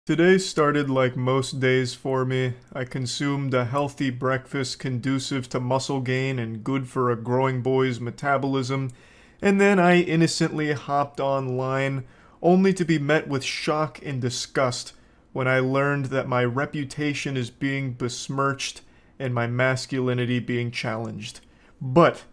Today started like most days for me. I consumed a healthy breakfast conducive to muscle gain and good for a growing boy's metabolism, and then I innocently hopped online, only to be met with shock and disgust when I learned that my reputation is being besmirched and my masculinity being challenged. But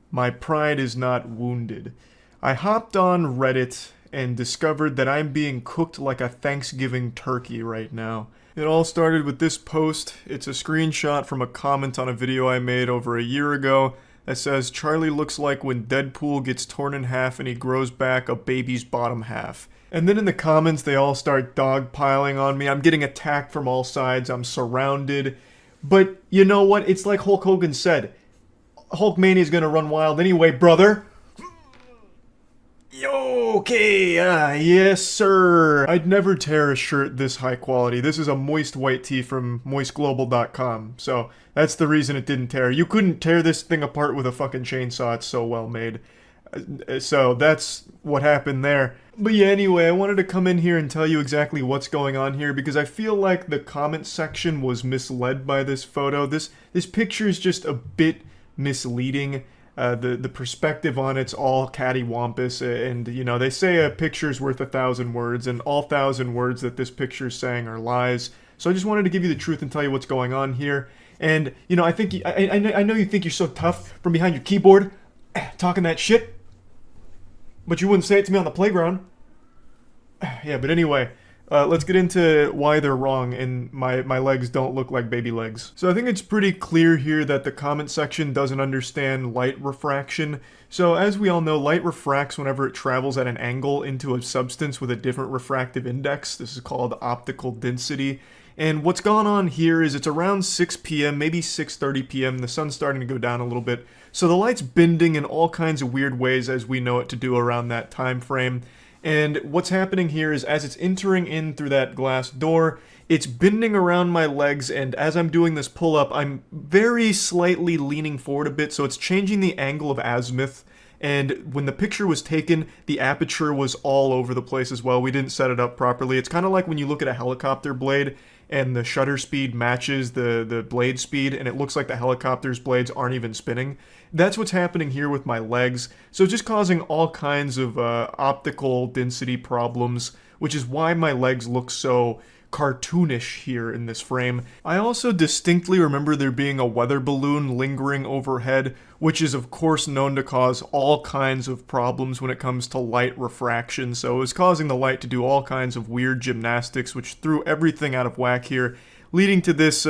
my pride is not wounded. I hopped on Reddit and discovered that I'm being cooked like a Thanksgiving turkey right now. It all started with this post. It's a screenshot from a comment on a video I made over a year ago that says, "Charlie looks like when Deadpool gets torn in half and he grows back a baby's bottom half." And then in the comments, they all start dogpiling on me. I'm getting attacked from all sides. I'm surrounded. But you know what? It's like Hulk Hogan said. Hulkmania's gonna run wild anyway, brother. Okay, yes sir. I'd never tear a shirt this high quality. This is a moist white tee from moistglobal.com, so that's the reason it didn't tear. You couldn't tear this thing apart with a fucking chainsaw, it's so well made. So that's what happened there. But yeah, anyway, I wanted to come in here and tell you exactly what's going on here because I feel like the comment section was misled by this photo. This picture is just a bit misleading. The perspective on it's all cattywampus, and you know they say a picture's worth 1,000 words, and all 1,000 words that this picture's saying are lies. So I just wanted to give you the truth and tell you what's going on here. And you know, I think I know you think you're so tough from behind your keyboard, talking that shit, but you wouldn't say it to me on the playground. Yeah, but anyway. Let's get into why they're wrong and my legs don't look like baby legs. So I think it's pretty clear here that the comment section doesn't understand light refraction. So as we all know, light refracts whenever it travels at an angle into a substance with a different refractive index. This is called optical density. And what's gone on here is it's around 6 p.m., maybe 6:30 p.m. The sun's starting to go down a little bit. So the light's bending in all kinds of weird ways as we know it to do around that time frame. And what's happening here is as it's entering in through that glass door, it's bending around my legs, and as I'm doing this pull-up, I'm very slightly leaning forward a bit, so it's changing the angle of azimuth. And when the picture was taken, the aperture was all over the place as well. We didn't set it up properly. It's kind of like when you look at a helicopter blade and the shutter speed matches the blade speed, and it looks like the helicopter's blades aren't even spinning. That's what's happening here with my legs. So it's just causing all kinds of optical density problems, which is why my legs look so cartoonish here in this frame. I also distinctly remember there being a weather balloon lingering overhead, which is of course known to cause all kinds of problems when it comes to light refraction. So it was causing the light to do all kinds of weird gymnastics, which threw everything out of whack here, leading to this,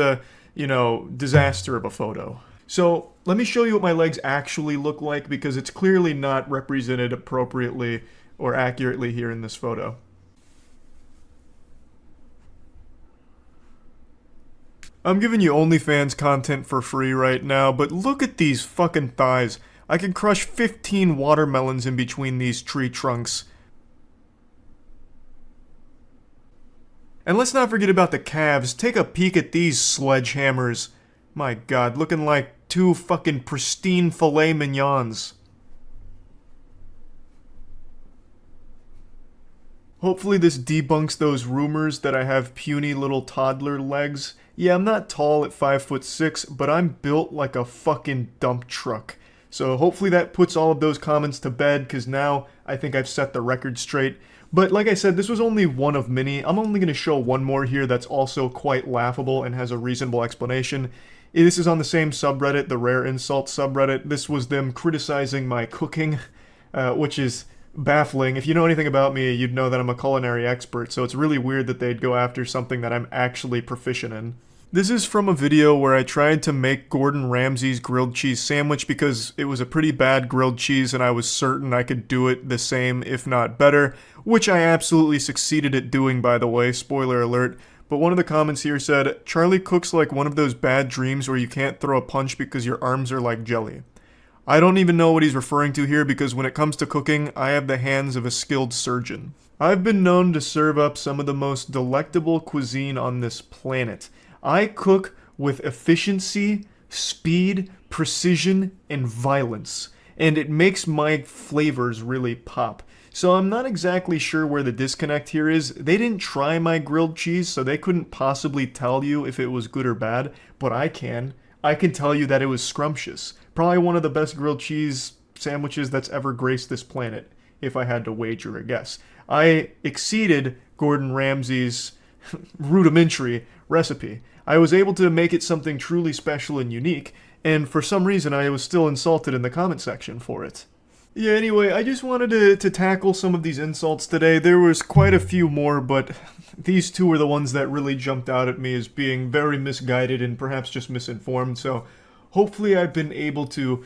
disaster of a photo. So let me show you what my legs actually look like because it's clearly not represented appropriately or accurately here in this photo. I'm giving you OnlyFans content for free right now, but look at these fucking thighs. I can crush 15 watermelons in between these tree trunks. And let's not forget about the calves. Take a peek at these sledgehammers. My god, looking like two fucking pristine filet mignons. Hopefully this debunks those rumors that I have puny little toddler legs. Yeah, I'm not tall at 5'6", but I'm built like a fucking dump truck. So hopefully that puts all of those comments to bed, because now I think I've set the record straight. But like I said, this was only one of many. I'm only going to show one more here that's also quite laughable and has a reasonable explanation. This is on the same subreddit, the Rare Insults subreddit. This was them criticizing my cooking, which is baffling. If you know anything about me, you'd know that I'm a culinary expert, so it's really weird that they'd go after something that I'm actually proficient in. This is from a video where I tried to make Gordon Ramsay's grilled cheese sandwich because it was a pretty bad grilled cheese and I was certain I could do it the same, if not better, which I absolutely succeeded at doing, by the way, spoiler alert. But one of the comments here said, "Charlie cooks like one of those bad dreams where you can't throw a punch because your arms are like jelly." I don't even know what he's referring to here because when it comes to cooking, I have the hands of a skilled surgeon. I've been known to serve up some of the most delectable cuisine on this planet. I cook with efficiency, speed, precision, and violence, and it makes my flavors really pop. So I'm not exactly sure where the disconnect here is. They didn't try my grilled cheese, so they couldn't possibly tell you if it was good or bad, but I can. I can tell you that it was scrumptious. Probably one of the best grilled cheese sandwiches that's ever graced this planet, if I had to wager a guess. I exceeded Gordon Ramsay's rudimentary recipe. I was able to make it something truly special and unique, and for some reason I was still insulted in the comment section for it. Yeah, anyway, I just wanted to tackle some of these insults today. There was quite a few more, but these two were the ones that really jumped out at me as being very misguided and perhaps just misinformed. So hopefully I've been able to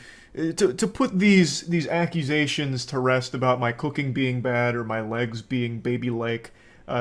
put these accusations to rest about my cooking being bad or my legs being baby-like.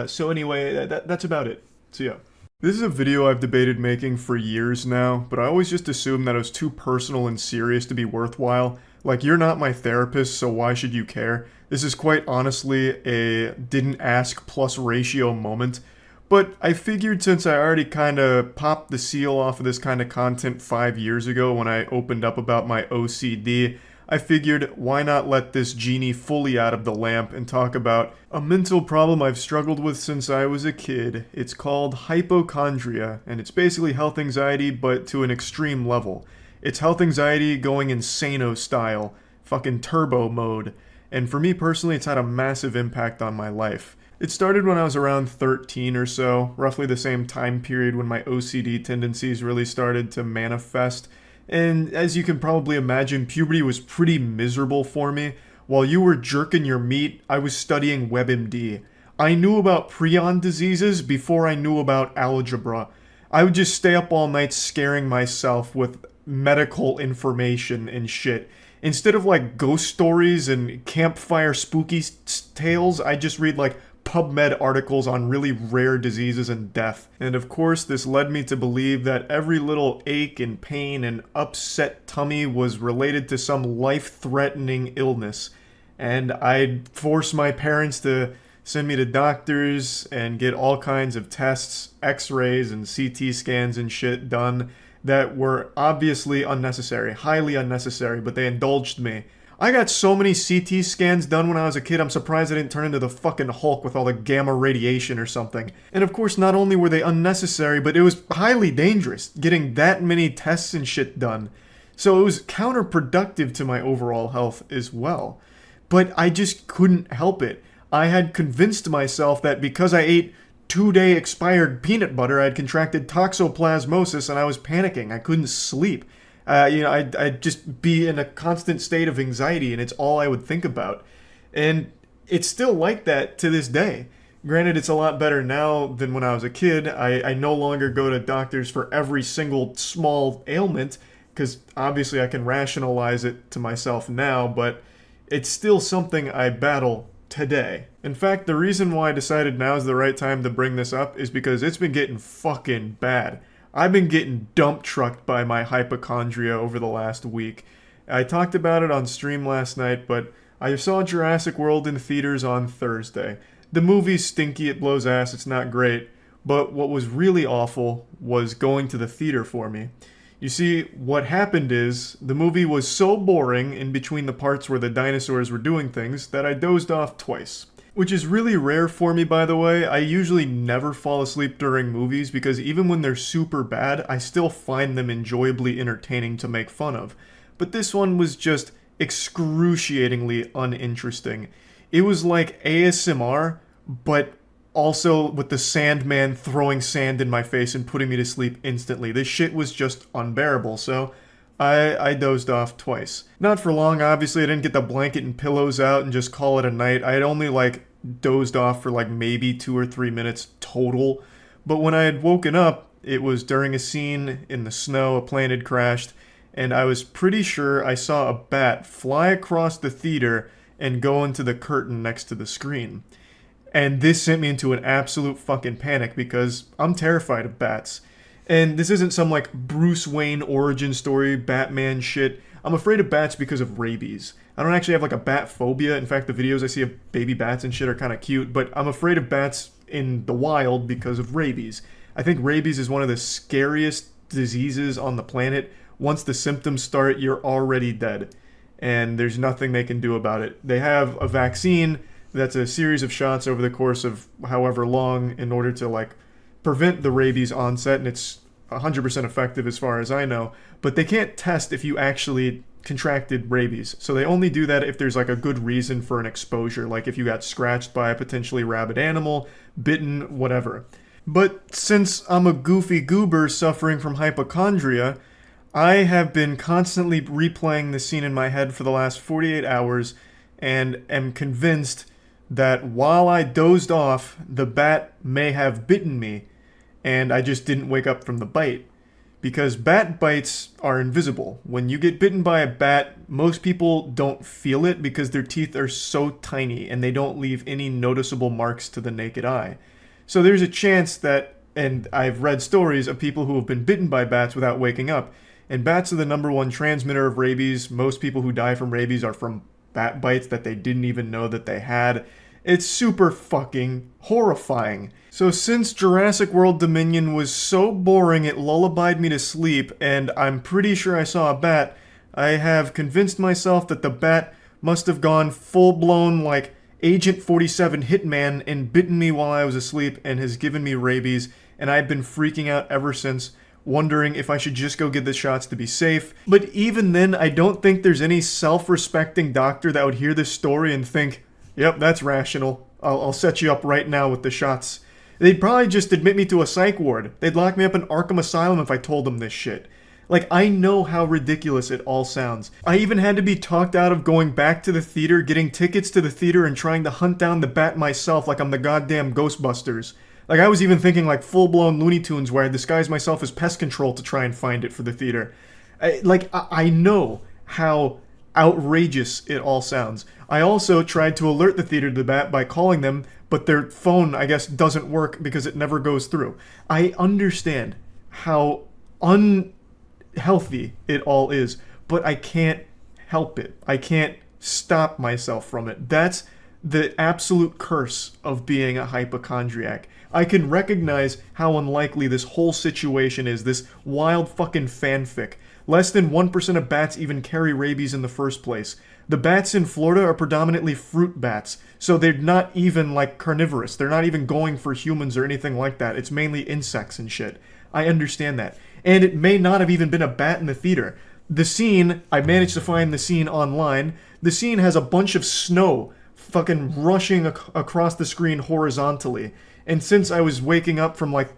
So anyway, that's about it. So yeah. This is a video I've debated making for years now, but I always just assumed that it was too personal and serious to be worthwhile. Like, you're not my therapist, so why should you care? This is quite honestly a didn't ask plus ratio moment. But I figured since I already kinda popped the seal off of this kind of content 5 years ago when I opened up about my OCD, I figured why not let this genie fully out of the lamp and talk about a mental problem I've struggled with since I was a kid. It's called hypochondria, and it's basically health anxiety but to an extreme level. It's health anxiety going insano style, fucking turbo mode, and for me personally it's had a massive impact on my life. It started when I was around 13 or so, roughly the same time period when my OCD tendencies really started to manifest. And as you can probably imagine, puberty was pretty miserable for me. While you were jerking your meat, I was studying WebMD. I knew about prion diseases before I knew about algebra. I would just stay up all night scaring myself with medical information and shit. Instead of like ghost stories and campfire spooky tales, I just read like PubMed articles on really rare diseases and death. And of course, this led me to believe that every little ache and pain and upset tummy was related to some life-threatening illness. And I'd force my parents to send me to doctors and get all kinds of tests, x-rays and CT scans and shit done that were obviously unnecessary, highly unnecessary, but they indulged me. I got so many CT scans done when I was a kid, I'm surprised I didn't turn into the fucking Hulk with all the gamma radiation or something. And of course, not only were they unnecessary, but it was highly dangerous, getting that many tests and shit done. So it was counterproductive to my overall health as well. But I just couldn't help it. I had convinced myself that because I ate 2-day expired peanut butter, I'd contracted toxoplasmosis and I was panicking. I couldn't sleep. I'd just be in a constant state of anxiety and it's all I would think about. And it's still like that to this day. Granted, it's a lot better now than when I was a kid. I no longer go to doctors for every single small ailment because obviously I can rationalize it to myself now, but it's still something I battle today. In fact, the reason why I decided now is the right time to bring this up is because it's been getting fucking bad. I've been getting dump trucked by my hypochondria over the last week. I talked about it on stream last night, but I saw Jurassic World in theaters on Thursday. The movie's stinky, it blows ass, it's not great, but what was really awful was going to the theater for me. You see, what happened is, the movie was so boring in between the parts where the dinosaurs were doing things that I dozed off twice. Which is really rare for me, by the way. I usually never fall asleep during movies because even when they're super bad, I still find them enjoyably entertaining to make fun of. But this one was just excruciatingly uninteresting. It was like ASMR, but also with the Sandman throwing sand in my face and putting me to sleep instantly. This shit was just unbearable, so I dozed off twice. Not for long, obviously. I didn't get the blanket and pillows out and just call it a night. I had only dozed off for maybe 2 or 3 minutes total. But when I had woken up, it was during a scene in the snow, a plane had crashed, and I was pretty sure I saw a bat fly across the theater and go into the curtain next to the screen. And this sent me into an absolute fucking panic because I'm terrified of bats. And this isn't some Bruce Wayne origin story, Batman shit. I'm afraid of bats because of rabies. I don't actually have a bat phobia. In fact, the videos I see of baby bats and shit are kind of cute, but I'm afraid of bats in the wild because of rabies. I think rabies is one of the scariest diseases on the planet. Once the symptoms start, you're already dead. And there's nothing they can do about it. They have a vaccine That's a series of shots over the course of however long in order to like prevent the rabies onset, and it's 100% effective as far as I know. But they can't test if you actually contracted rabies. So they only do that if there's like a good reason for an exposure, like if you got scratched by a potentially rabid animal, bitten, whatever. But since I'm a goofy goober suffering from hypochondria, I have been constantly replaying the scene in my head for the last 48 hours and am convinced that while I dozed off, the bat may have bitten me, and I just didn't wake up from the bite. Because bat bites are invisible. When you get bitten by a bat, most people don't feel it because their teeth are so tiny and they don't leave any noticeable marks to the naked eye. So there's a chance that, and I've read stories of people who have been bitten by bats without waking up, and bats are the number one transmitter of rabies. Most people who die from rabies are from bat bites that they didn't even know that they had. It's super fucking horrifying. So since Jurassic World Dominion was so boring it lullabied me to sleep, and I'm pretty sure I saw a bat, I have convinced myself that the bat must have gone full-blown like Agent 47 hitman and bitten me while I was asleep and has given me rabies, and I've been freaking out ever since, wondering if I should just go get the shots to be safe. But even then, I don't think there's any self-respecting doctor that would hear this story and think, yep, that's rational. I'll set you up right now with the shots. They'd probably just admit me to a psych ward. They'd lock me up in Arkham Asylum if I told them this shit. Like, I know how ridiculous it all sounds. I even had to be talked out of going back to the theater, getting tickets to the theater, and trying to hunt down the bat myself like I'm the goddamn Ghostbusters. Like, I was even thinking like full-blown Looney Tunes where I disguised myself as pest control to try and find it for the theater. I know how outrageous it all sounds. I also tried to alert the theater to the bat by calling them, but their phone, I guess, doesn't work because it never goes through. I understand how unhealthy it all is, but I can't help it. I can't stop myself from it. That's the absolute curse of being a hypochondriac. I can recognize how unlikely this whole situation is, this wild fucking fanfic. Less than 1% of bats even carry rabies in the first place. The bats in Florida are predominantly fruit bats, so they're not even like carnivorous. They're not even going for humans or anything like that. It's mainly insects and shit. I understand that. And it may not have even been a bat in the theater. The scene, I managed to find the scene online. The scene has a bunch of snow fucking rushing across the screen horizontally. And since I was waking up from like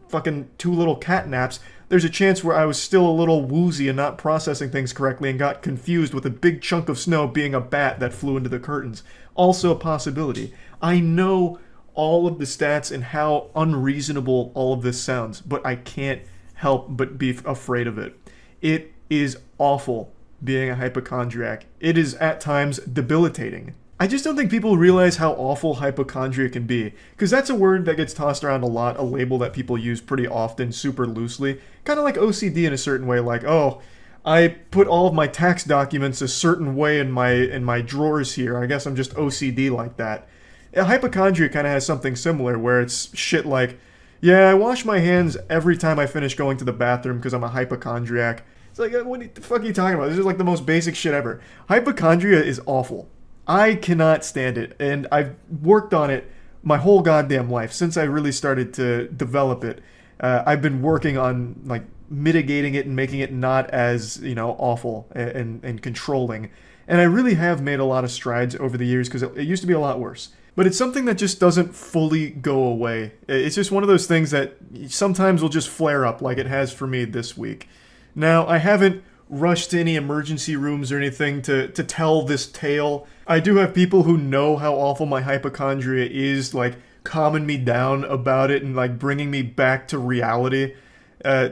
fucking 2 little cat naps, there's a chance where I was still a little woozy and not processing things correctly and got confused with a big chunk of snow being a bat that flew into the curtains. Also a possibility. I know all of the stats and how unreasonable all of this sounds, but I can't help but be afraid of it. It is awful being a hypochondriac. It is at times debilitating. I just don't think people realize how awful hypochondria can be, because that's a word that gets tossed around a lot, a label that people use pretty often, super loosely, kind of like OCD in a certain way, like, oh, I put all of my tax documents a certain way in my drawers here, I guess I'm just OCD like that. Hypochondria kind of has something similar, where it's shit like, yeah, I wash my hands every time I finish going to the bathroom because I'm a hypochondriac. It's like, what the fuck are you talking about? This is like the most basic shit ever. Hypochondria is awful. I cannot stand it, and I've worked on it my whole goddamn life since I really started to develop it. I've been working on like mitigating it and making it not as, you know, awful and controlling. And I really have made a lot of strides over the years because it used to be a lot worse. But it's something that just doesn't fully go away. It's just one of those things that sometimes will just flare up like it has for me this week. Now, I haven't rushed to any emergency rooms or anything to tell this tale. I do have people who know how awful my hypochondria is, like, calming me down about it and, like, bringing me back to reality.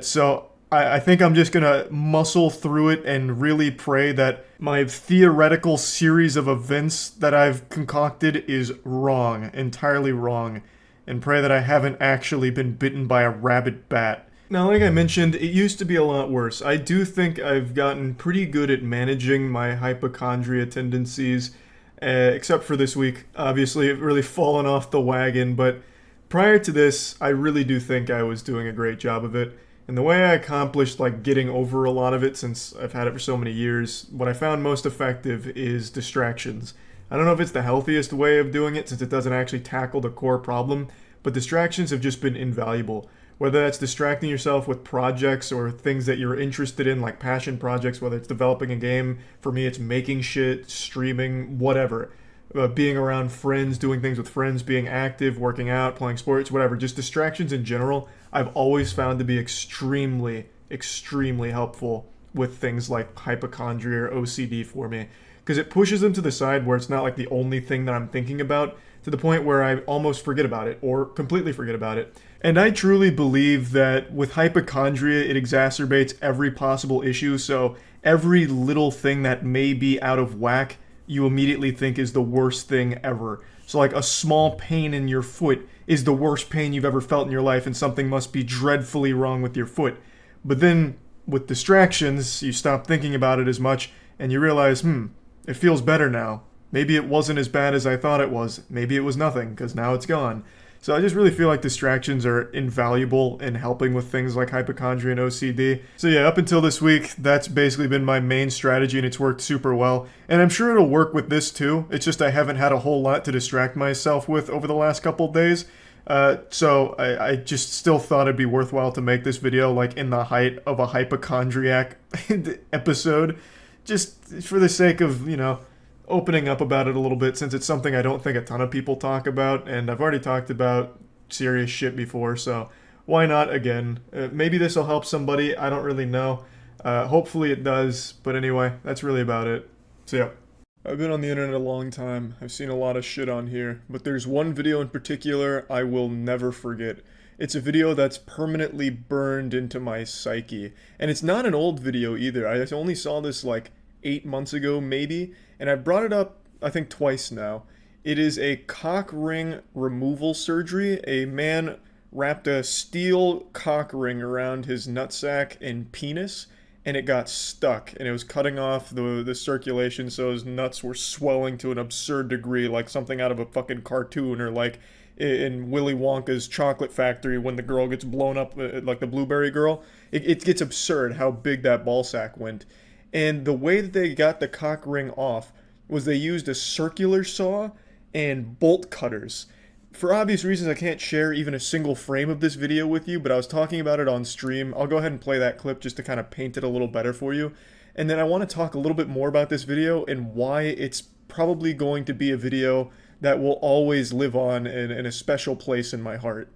So I think I'm just gonna muscle through it and really pray that my theoretical series of events that I've concocted is wrong, entirely wrong, and pray that I haven't actually been bitten by a rabid bat. Now, like I mentioned, it used to be a lot worse. I do think I've gotten pretty good at managing my hypochondria tendencies, except for this week. Obviously, I've really fallen off the wagon, but prior to this, I really do think I was doing a great job of it. And the way I accomplished, like, getting over a lot of it, since I've had it for so many years, what I found most effective is distractions. I don't know if it's the healthiest way of doing it since it doesn't actually tackle the core problem, but distractions have just been invaluable. Whether that's distracting yourself with projects or things that you're interested in, like passion projects, whether it's developing a game, for me it's making shit, streaming, whatever. Being around friends, doing things with friends, being active, working out, playing sports, whatever. Just distractions in general, I've always found to be extremely, extremely helpful with things like hypochondria or OCD for me. Because it pushes them to the side where it's not like the only thing that I'm thinking about, to the point where I almost forget about it or completely forget about it. And I truly believe that with hypochondria, it exacerbates every possible issue. So every little thing that may be out of whack, you immediately think is the worst thing ever. So like a small pain in your foot is the worst pain you've ever felt in your life, and something must be dreadfully wrong with your foot. But then with distractions, you stop thinking about it as much and you realize, it feels better now. Maybe it wasn't as bad as I thought it was. Maybe it was nothing, because now it's gone. So I just really feel like distractions are invaluable in helping with things like hypochondria and OCD. So yeah, up until this week, that's basically been my main strategy, and it's worked super well. And I'm sure it'll work with this too. It's just I haven't had a whole lot to distract myself with over the last couple of days. So I just still thought it'd be worthwhile to make this video like in the height of a hypochondriac episode. Just for the sake of, opening up about it a little bit, since it's something I don't think a ton of people talk about, and I've already talked about serious shit before, so why not again? Maybe this will help somebody, I don't really know. Hopefully it does, but anyway, that's really about it. So yeah. I've been on the internet a long time, I've seen a lot of shit on here, but there's one video in particular I will never forget. It's a video that's permanently burned into my psyche, and it's not an old video either. I only saw this like 8 months ago maybe, and I brought it up I think twice now. It is a cock ring removal surgery. A man wrapped a steel cock ring around his nutsack and penis, and it got stuck, and it was cutting off the circulation, so his nuts were swelling to an absurd degree, like something out of a fucking cartoon, or like in Willy Wonka's chocolate factory when the girl gets blown up, like the blueberry girl. It gets absurd how big that ball sack went. And the way that they got the cock ring off was they used a circular saw and bolt cutters. For obvious reasons, I can't share even a single frame of this video with you, but I was talking about it on stream. I'll go ahead and play that clip just to kind of paint it a little better for you. And then I want to talk a little bit more about this video and why it's probably going to be a video that will always live on in a special place in my heart.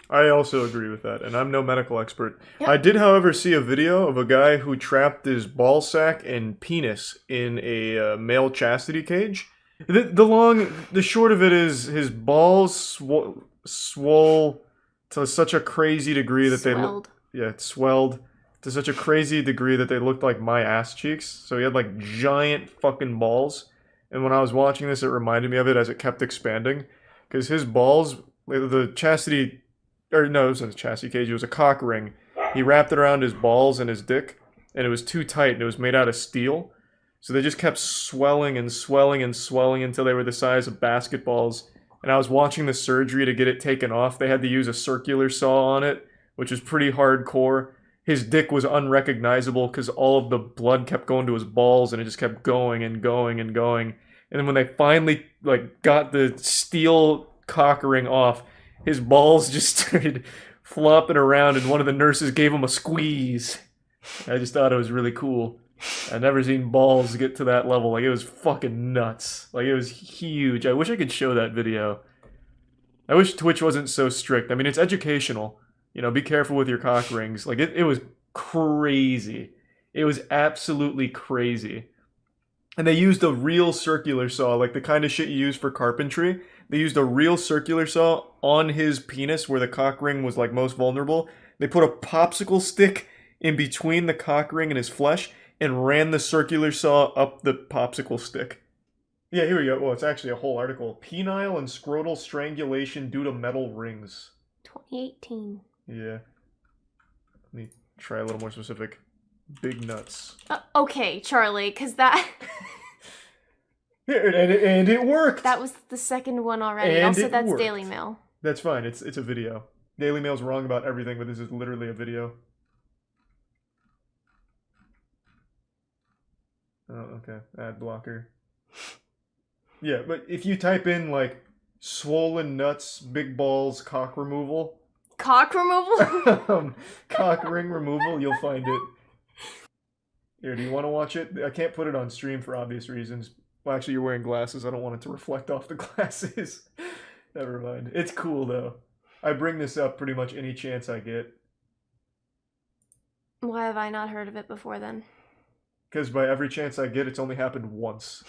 I also agree with that, and I'm no medical expert. Yep. I did, however, see a video of a guy who trapped his ball sack and penis in a male chastity cage. The short of it is his balls swole to such a crazy degree that it swelled to such a crazy degree that they looked like my ass cheeks. So he had like giant fucking balls, and when I was watching this, it reminded me of it as it kept expanding, because his balls, the chastity. Or no, it wasn't a chastity cage, it was a cock ring. He wrapped it around his balls and his dick, and it was too tight, and it was made out of steel. So they just kept swelling and swelling and swelling until they were the size of basketballs. And I was watching the surgery to get it taken off. They had to use a circular saw on it, which was pretty hardcore. His dick was unrecognizable because all of the blood kept going to his balls, and it just kept going and going and going. And then when they finally got the steel cock ring off, his balls just started flopping around, and one of the nurses gave him a squeeze. I just thought it was really cool. I've never seen balls get to that level. Like, it was fucking nuts. Like, it was huge. I wish I could show that video. I wish Twitch wasn't so strict. I mean, it's educational. Be careful with your cock rings. Like, it was crazy. It was absolutely crazy. And they used a real circular saw, like the kind of shit you use for carpentry. They used a real circular saw on his penis where the cock ring was like most vulnerable. They put a popsicle stick in between the cock ring and his flesh and ran the circular saw up the popsicle stick. Yeah, here we go. Well, it's actually a whole article. Penile and scrotal strangulation due to metal rings. 2018. Yeah. Let me try a little more specific. Big nuts. Okay, Charlie, because that... and it worked! That was the second one already. And also, that's worked. Daily Mail. That's fine. It's a video. Daily Mail's wrong about everything, but this is literally a video. Oh, okay. Ad blocker. Yeah, but if you type in like swollen nuts, big balls, cock removal, Cock removal? cock ring removal, you'll find it. Here, do you want to watch it? I can't put it on stream for obvious reasons. Well, actually, you're wearing glasses. I don't want it to reflect off the glasses. Never mind. It's cool though. I bring this up pretty much any chance I get. Why have I not heard of it before then? Because by every chance I get, it's only happened once.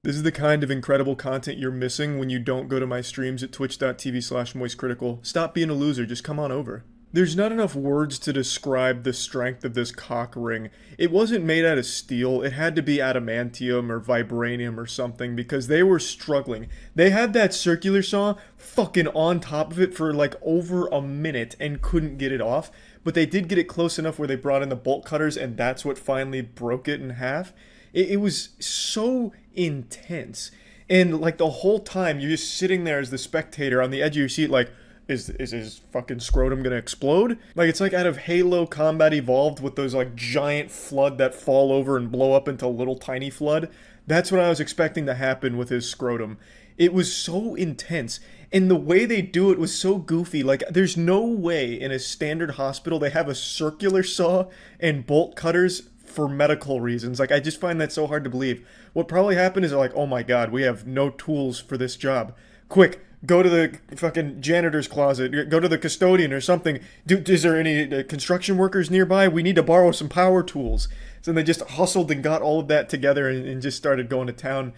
This is the kind of incredible content you're missing when you don't go to my streams at twitch.tv/moistcritical. Stop being a loser, just come on over. There's not enough words to describe the strength of this cock ring. It wasn't made out of steel, it had to be adamantium or vibranium or something because they were struggling. They had that circular saw fucking on top of it for like over a minute and couldn't get it off, but they did get it close enough where they brought in the bolt cutters and that's what finally broke it in half. It was so intense. And like the whole time you're just sitting there as the spectator on the edge of your seat like, is his fucking scrotum gonna explode? Like, it's like out of Halo Combat Evolved with those, like, giant flood that fall over and blow up into little tiny flood. That's what I was expecting to happen with his scrotum. It was so intense, and the way they do it was so goofy. Like, there's no way in a standard hospital they have a circular saw and bolt cutters for medical reasons. Like, I just find that so hard to believe. What probably happened is they're like, oh my god, we have no tools for this job. Quick, go to the fucking janitor's closet. Go to the custodian or something. Is there any construction workers nearby? We need to borrow some power tools. So they just hustled and got all of that together and just started going to town.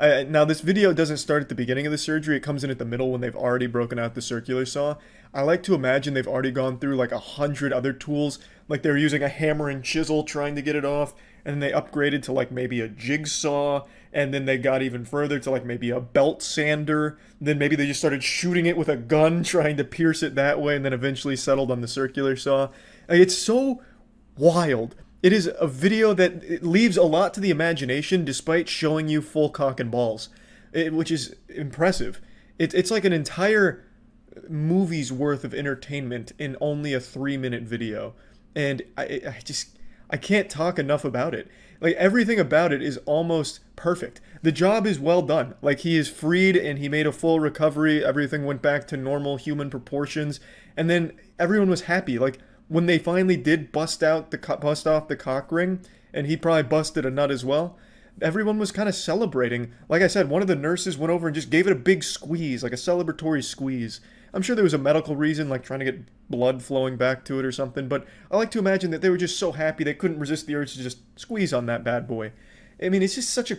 Now, this video doesn't start at the beginning of the surgery. It comes in at the middle when they've already broken out the circular saw. I like to imagine they've already gone through like 100 other tools. Like they're using a hammer and chisel trying to get it off. And then they upgraded to like maybe a jigsaw. And then they got even further to like maybe a belt sander. Then maybe they just started shooting it with a gun, trying to pierce it that way. And then eventually settled on the circular saw. Like, it's so wild. It is a video that it leaves a lot to the imagination despite showing you full cock and balls, which is impressive. It's like an entire movie's worth of entertainment in only a 3-minute video. And I can't talk enough about it. Like, everything about it is almost perfect. The job is well done. Like, he is freed and he made a full recovery. Everything went back to normal human proportions. And then everyone was happy. Like, when they finally did bust off the cock ring, and he probably busted a nut as well, everyone was kind of celebrating. Like I said, one of the nurses went over and just gave it a big squeeze, like a celebratory squeeze. I'm sure there was a medical reason, like trying to get blood flowing back to it or something, but I like to imagine that they were just so happy they couldn't resist the urge to just squeeze on that bad boy. I mean, it's just such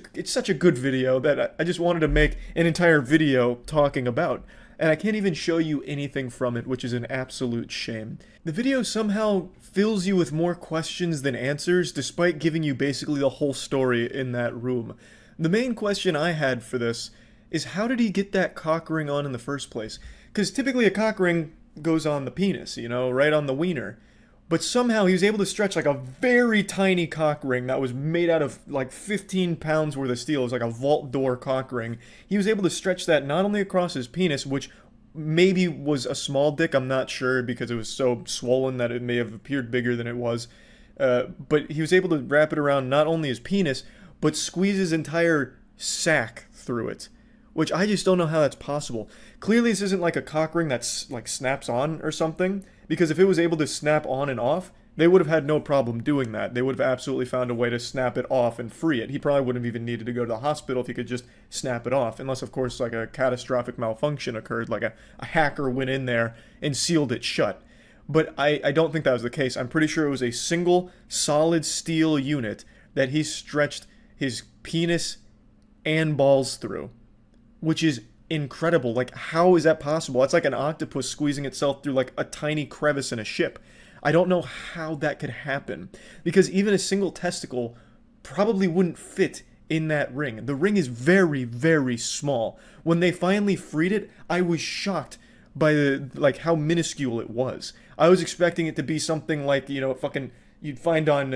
a good video that I just wanted to make an entire video talking about. And I can't even show you anything from it, which is an absolute shame. The video somehow fills you with more questions than answers, despite giving you basically the whole story in that room. The main question I had for this is, how did he get that cock ring on in the first place? Because typically a cock ring goes on the penis, you know, right on the wiener. But somehow he was able to stretch like a very tiny cock ring that was made out of like 15 pounds worth of steel. It was like a vault door cock ring. He was able to stretch that not only across his penis, which maybe was a small dick, I'm not sure, because it was so swollen that it may have appeared bigger than it was. But he was able to wrap it around not only his penis, but squeeze his entire sack through it. Which I just don't know how that's possible. Clearly this isn't like a cock ring that's like snaps on or something, because if it was able to snap on and off, they would have had no problem doing that. They would have absolutely found a way to snap it off and free it. He probably wouldn't have even needed to go to the hospital if he could just snap it off, unless of course like a catastrophic malfunction occurred, like a hacker went in there and sealed it shut. But I don't think that was the case. I'm pretty sure it was a single solid steel unit that he stretched his penis and balls through. Which is incredible. Like, how is that possible? It's like an octopus squeezing itself through like a tiny crevice in a ship. I don't know how that could happen. Because even a single testicle probably wouldn't fit in that ring. The ring is very, very small. When they finally freed it, I was shocked by like how minuscule it was. I was expecting it to be something like, you know, fucking you'd find on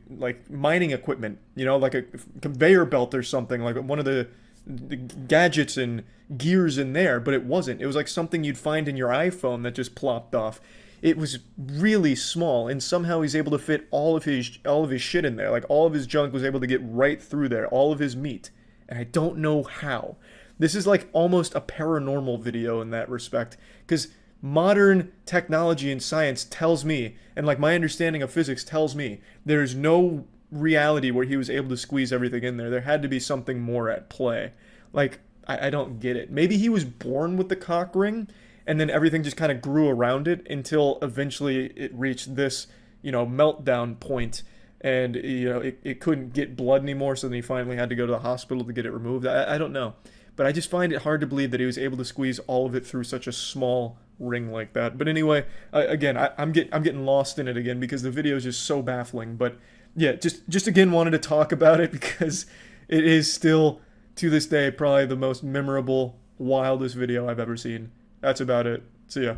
like mining equipment, you know, like a conveyor belt or something, like one of the gadgets and gears in there, but it wasn't. It was like something you'd find in your iPhone that just plopped off. It was really small, and somehow he's able to fit all of his shit in there. Like, all of his junk was able to get right through there, all of his meat. and I don't know how. This is like almost a paranormal video in that respect, because modern technology and science tells me, and like my understanding of physics tells me, there's no reality where he was able to squeeze everything in there. There had to be something more at play. Like, I don't get it. Maybe he was born with the cock ring, and then everything just kind of grew around it until eventually it reached this, meltdown point, and, it couldn't get blood anymore, so then he finally had to go to the hospital to get it removed. I don't know. But I just find it hard to believe that he was able to squeeze all of it through such a small ring like that. But anyway, I'm getting lost in it again because the video is just so baffling. But yeah, just again wanted to talk about it because it is still, to this day, probably the most memorable, wildest video I've ever seen. That's about it. See ya.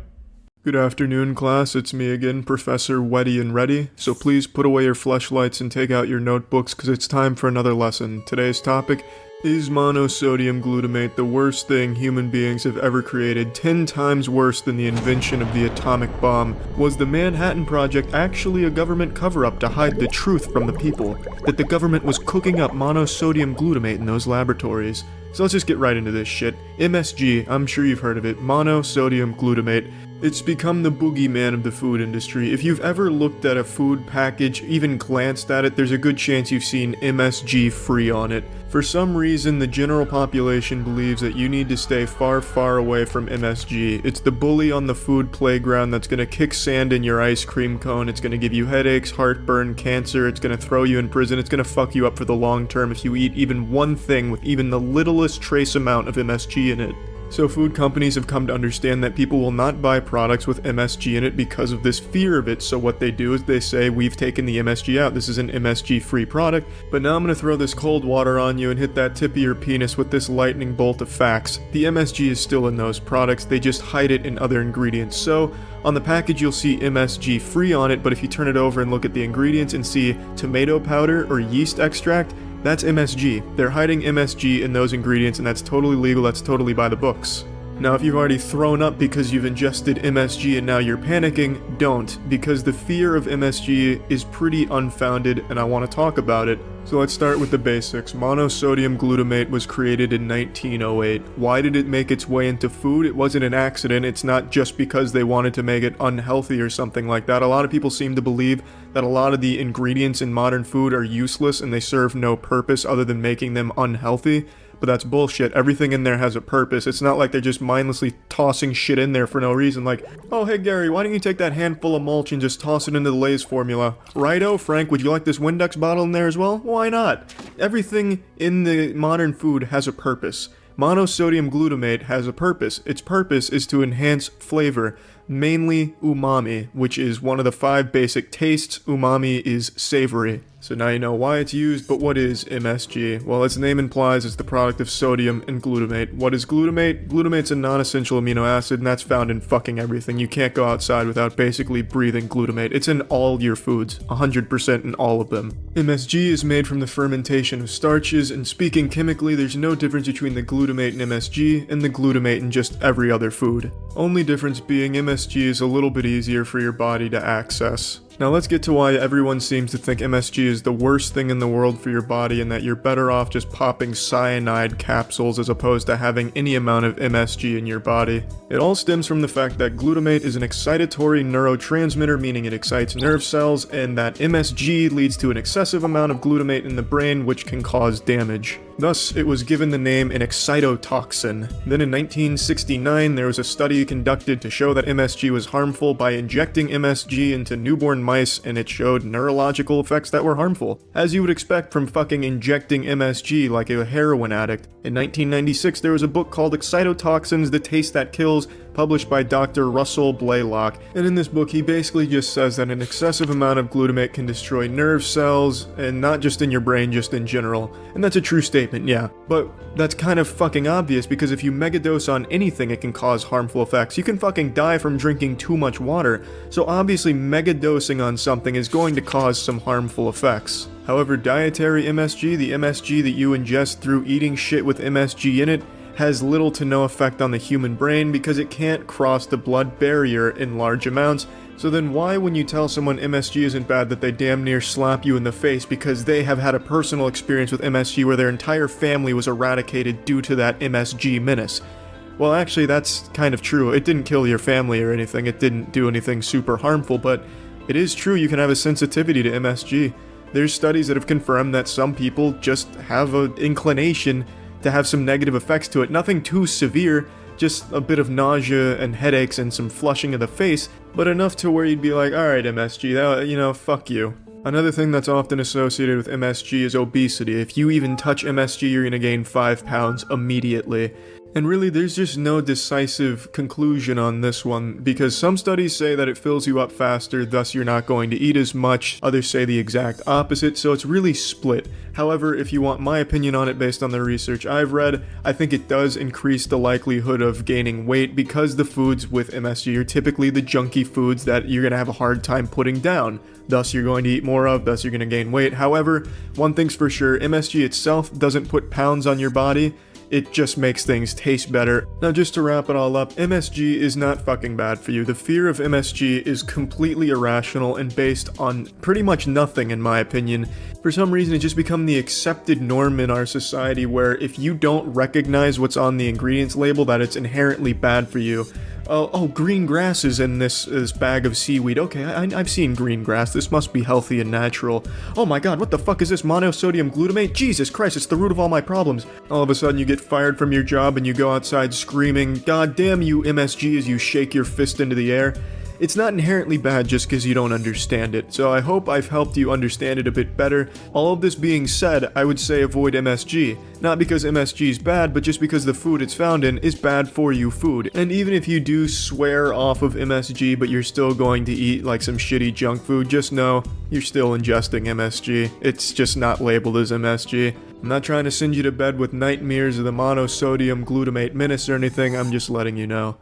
Good afternoon, class. It's me again, Professor Wetty and Ready. So please put away your fleshlights and take out your notebooks because it's time for another lesson. Today's topic: is monosodium glutamate the worst thing human beings have ever created, 10 times worse than the invention of the atomic bomb? Was the Manhattan Project actually a government cover-up to hide the truth from the people? That the government was cooking up monosodium glutamate in those laboratories? So let's just get right into this shit. MSG, I'm sure you've heard of it, monosodium glutamate. It's become the boogeyman of the food industry. If you've ever looked at a food package, even glanced at it, there's a good chance you've seen MSG free on it. For some reason, the general population believes that you need to stay far, far away from MSG. It's the bully on the food playground that's gonna kick sand in your ice cream cone. It's gonna give you headaches, heartburn, cancer. It's gonna throw you in prison. It's gonna fuck you up for the long term if you eat even one thing with even the littlest trace amount of MSG in it. So food companies have come to understand that people will not buy products with MSG in it because of this fear of it. So what they do is they say, we've taken the MSG out. This is an MSG-free product. But now I'm going to throw this cold water on you and hit that tip of your penis with this lightning bolt of facts. The MSG is still in those products. They just hide it in other ingredients. So on the package you'll see MSG free on it, but if you turn it over and look at the ingredients and see tomato powder or yeast extract, that's MSG. They're hiding MSG in those ingredients, and that's totally legal, that's totally by the books. Now, if you've already thrown up because you've ingested MSG and now you're panicking, don't, because the fear of MSG is pretty unfounded, and I want to talk about it. So let's start with the basics. Monosodium glutamate was created in 1908. Why did it make its way into food? It wasn't an accident. It's not just because they wanted to make it unhealthy or something like that. A lot of people seem to believe that a lot of the ingredients in modern food are useless and they serve no purpose other than making them unhealthy. But that's bullshit. Everything in there has a purpose. It's not like they're just mindlessly tossing shit in there for no reason. Like, oh, hey, Gary, why don't you take that handful of mulch and just toss it into the Lay's formula? Righto, Frank, would you like this Windex bottle in there as well? Why not? Everything in the modern food has a purpose. Monosodium glutamate has a purpose. Its purpose is to enhance flavor, mainly umami, which is one of the 5 basic tastes. Umami is savory. So now you know why it's used, but what is MSG? Well, its name implies it's the product of sodium and glutamate. What is glutamate? Glutamate's a non-essential amino acid, and that's found in fucking everything. You can't go outside without basically breathing glutamate. It's in all your foods, 100% in all of them. MSG is made from the fermentation of starches, and speaking chemically, there's no difference between the glutamate in MSG and the glutamate in just every other food. Only difference being MSG is a little bit easier for your body to access. Now let's get to why everyone seems to think MSG is the worst thing in the world for your body and that you're better off just popping cyanide capsules as opposed to having any amount of MSG in your body. It all stems from the fact that glutamate is an excitatory neurotransmitter, meaning it excites nerve cells, and that MSG leads to an excessive amount of glutamate in the brain, which can cause damage. Thus, it was given the name an excitotoxin. Then in 1969, there was a study conducted to show that MSG was harmful by injecting MSG into newborn mice, and it showed neurological effects that were harmful, as you would expect from fucking injecting MSG like a heroin addict. In 1996, there was a book called Excitotoxins: The Taste That Kills, published by Dr. Russell Blaylock, and in this book he basically just says that an excessive amount of glutamate can destroy nerve cells, and not just in your brain, just in general. And that's a true statement, yeah. But that's kind of fucking obvious, because if you megadose on anything it can cause harmful effects. You can fucking die from drinking too much water, so obviously megadosing on something is going to cause some harmful effects. However, dietary MSG, the MSG that you ingest through eating shit with MSG in it, has little to no effect on the human brain because it can't cross the blood barrier in large amounts So then why, when you tell someone MSG isn't bad, that they damn near slap you in the face because they have had a personal experience with MSG where their entire family was eradicated due to that MSG menace? Well, actually, that's kind of true. It didn't kill your family or anything. It didn't do anything super harmful, but it is true you can have a sensitivity to MSG. There's studies that have confirmed that some people just have an inclination to have some negative effects to it. Nothing too severe, just a bit of nausea and headaches and some flushing of the face, but enough to where you'd be like, alright MSG, that, fuck you. Another thing that's often associated with MSG is obesity. If you even touch MSG, you're gonna gain 5 pounds immediately. And really, there's just no decisive conclusion on this one, because some studies say that it fills you up faster, thus you're not going to eat as much. Others say the exact opposite, so it's really split. However, if you want my opinion on it based on the research I've read, I think it does increase the likelihood of gaining weight because the foods with MSG are typically the junky foods that you're going to have a hard time putting down. Thus you're going to eat more of, thus you're going to gain weight. However, one thing's for sure, MSG itself doesn't put pounds on your body. It just makes things taste better. Now just to wrap it all up, MSG is not fucking bad for you. The fear of MSG is completely irrational and based on pretty much nothing in my opinion. For some reason it's just become the accepted norm in our society where if you don't recognize what's on the ingredients label that it's inherently bad for you. Oh, green grass is in this bag of seaweed. Okay, I've seen green grass. This must be healthy and natural. Oh my god, what the fuck is this monosodium glutamate? Jesus Christ, it's the root of all my problems. All of a sudden you get fired from your job and you go outside screaming, God damn you MSG, as you shake your fist into the air. It's not inherently bad just because you don't understand it, so I hope I've helped you understand it a bit better. All of this being said, I would say avoid MSG. Not because MSG is bad, but just because the food it's found in is bad for you food. And even if you do swear off of MSG, but you're still going to eat like some shitty junk food, just know you're still ingesting MSG. It's just not labeled as MSG. I'm not trying to send you to bed with nightmares of the monosodium glutamate menace or anything, I'm just letting you know.